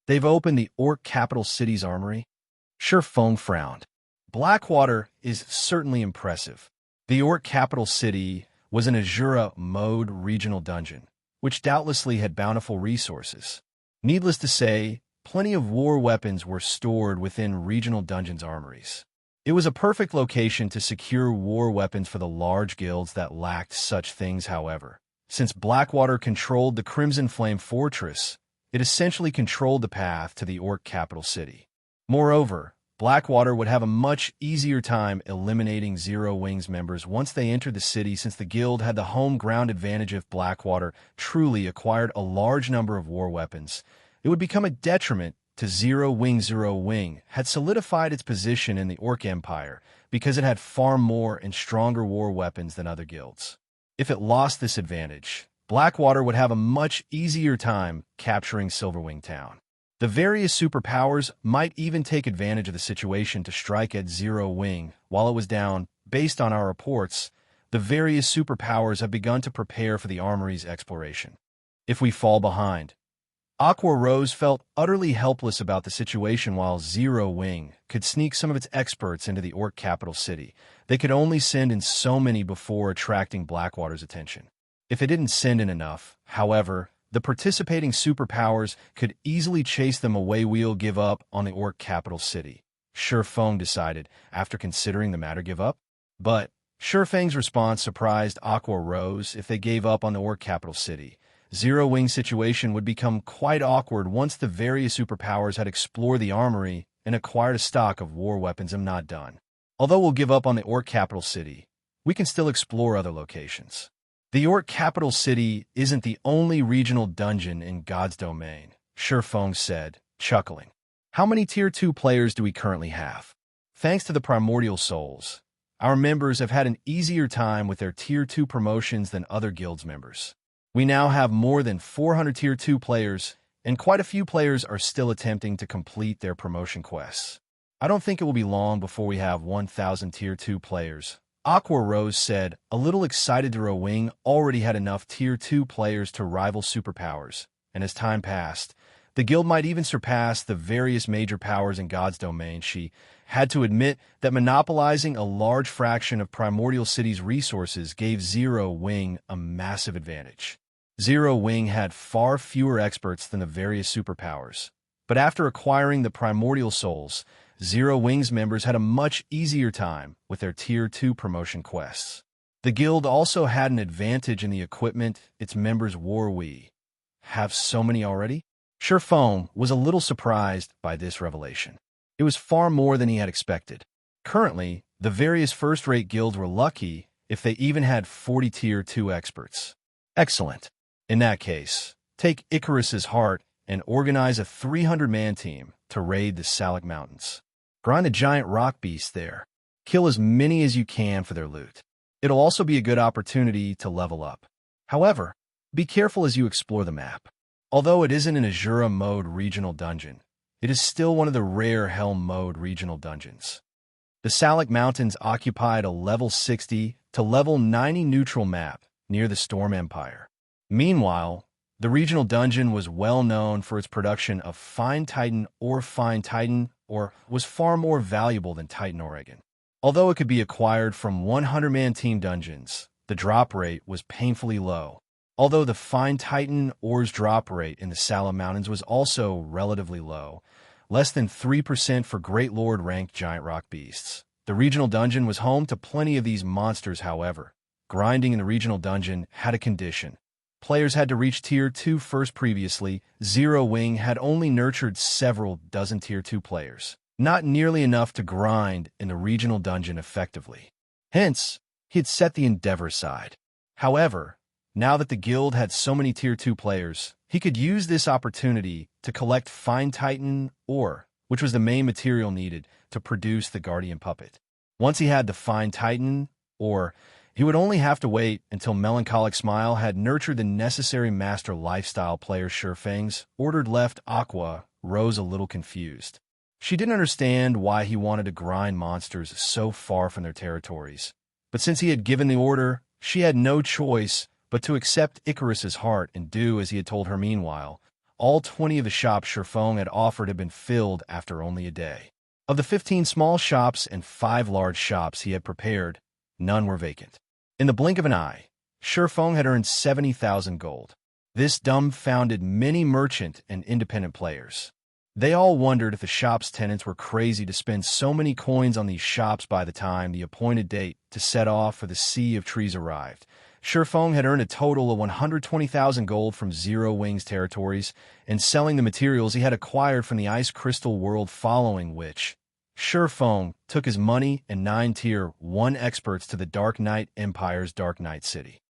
S1: They've opened the Orc capital city's armory? Shifeng frowned. Blackwater is certainly impressive. The Orc capital city was an Azura mode regional dungeon, which doubtlessly had bountiful resources. Needless to say, plenty of war weapons were stored within regional dungeons' armories. It was a perfect location to secure war weapons for the large guilds that lacked such things. However, since Blackwater controlled the Crimson Flame Fortress, it essentially controlled the path to the Orc capital city. Moreover, Blackwater would have a much easier time eliminating Zero Wing's members once they entered the city, since the guild had the home ground advantage. If Blackwater truly acquired a large number of war weapons, it would become a detriment to Zero Wing. Zero Wing had solidified its position in the Orc Empire because it had far more and stronger war weapons than other guilds. If it lost this advantage, Blackwater would have a much easier time capturing Silverwing Town. The various superpowers might even take advantage of the situation to strike at Zero Wing while it was down. Based on our reports, the various superpowers have begun to prepare for the armory's exploration. If we fall behind, Aqua Rose felt utterly helpless about the situation. While Zero Wing could sneak some of its experts into the Orc capital city, they could only send in so many before attracting Blackwater's attention. If it didn't send in enough, however, the participating superpowers could easily chase them away. We'll give up on the Orc capital city, Shifeng decided after considering the matter. Give up? But Shifeng's response surprised Aqua Rose. If they gave up on the Orc capital city, Zero Wing's situation would become quite awkward once the various superpowers had explored the armory and acquired a stock of war weapons. I'm not done. Although we'll give up on the Orc capital city, we can still explore other locations. The Orc capital city isn't the only regional dungeon in God's domain, Shifeng said, chuckling. How many Tier 2 players do we currently have? Thanks to the Primordial Souls, our members have had an easier time with their Tier 2 promotions than other guilds members. We now have more than 400 Tier 2 players, and quite a few players are still attempting to complete their promotion quests. I don't think it will be long before we have 1,000 Tier 2 players, Aqua Rose said, a little excited. Zero Wing already had enough Tier 2 players to rival superpowers, and as time passed, the guild might even surpass the various major powers in God's domain. She had to admit that monopolizing a large fraction of Primordial City's resources gave Zero Wing a massive advantage. Zero Wing had far fewer experts than the various superpowers, but after acquiring the Primordial Souls, Zero Wing's members had a much easier time with their Tier 2 promotion quests. The guild also had an advantage in the equipment its members wore. We have so many already? Shifeng was a little surprised by this revelation. It was far more than he had expected. Currently, the various first-rate guilds were lucky if they even had 40 Tier 2 experts. Excellent. In that case, take Icarus's heart and organize a 300-man team to raid the Salic Mountains. Grind a giant rock beast there. Kill as many as you can for their loot. It'll also be a good opportunity to level up. However, be careful as you explore the map. Although it isn't an Azura mode regional dungeon, it is still one of the rare Helm mode regional dungeons. The Salic Mountains occupied a level 60 to level 90 neutral map near the Storm Empire. Meanwhile, the regional dungeon was well known for its production of Fine Titan or was far more valuable than Titan Oregon. Although it could be acquired from 100-man team dungeons, the drop rate was painfully low. Although the Fine Titan Ore's drop rate in the Salic Mountains was also relatively low, less than 3% for Great Lord ranked giant rock beasts. The regional dungeon was home to plenty of these monsters. However, grinding in the regional dungeon had a condition. Players had to reach Tier 2 first. Previously, Zero Wing had only nurtured several dozen Tier 2 players, not nearly enough to grind in the regional dungeon effectively. Hence, he had set the Endeavor aside. However, now that the guild had so many Tier 2 players, he could use this opportunity to collect Fine Titan ore, which was the main material needed to produce the Guardian Puppet. Once he had the Fine Titan ore, he would only have to wait until Melancholic Smile had nurtured the necessary master lifestyle players. Surefangs ordered left. Aqua rose a little confused. She didn't understand why he wanted to grind monsters so far from their territories. But since he had given the order, she had no choice but to accept Icarus's heart and do as he had told her. Meanwhile, all 20 of the shops Surefangs had offered had been filled after only a day. Of the 15 small shops and 5 large shops he had prepared, none were vacant. In the blink of an eye, Surefangs had earned 70,000 gold. This dumbfounded many merchant and independent players. They all wondered if the shop's tenants were crazy to spend so many coins on these shops. By the time the appointed date to set off for the Sea of Trees arrived, Surefangs had earned a total of 120,000 gold from Zero Wing's territories and selling the materials he had acquired from the Ice Crystal world, following which Surefangs took his money and 9 Tier 1 experts to the Dark Knight Empire's Dark Knight City.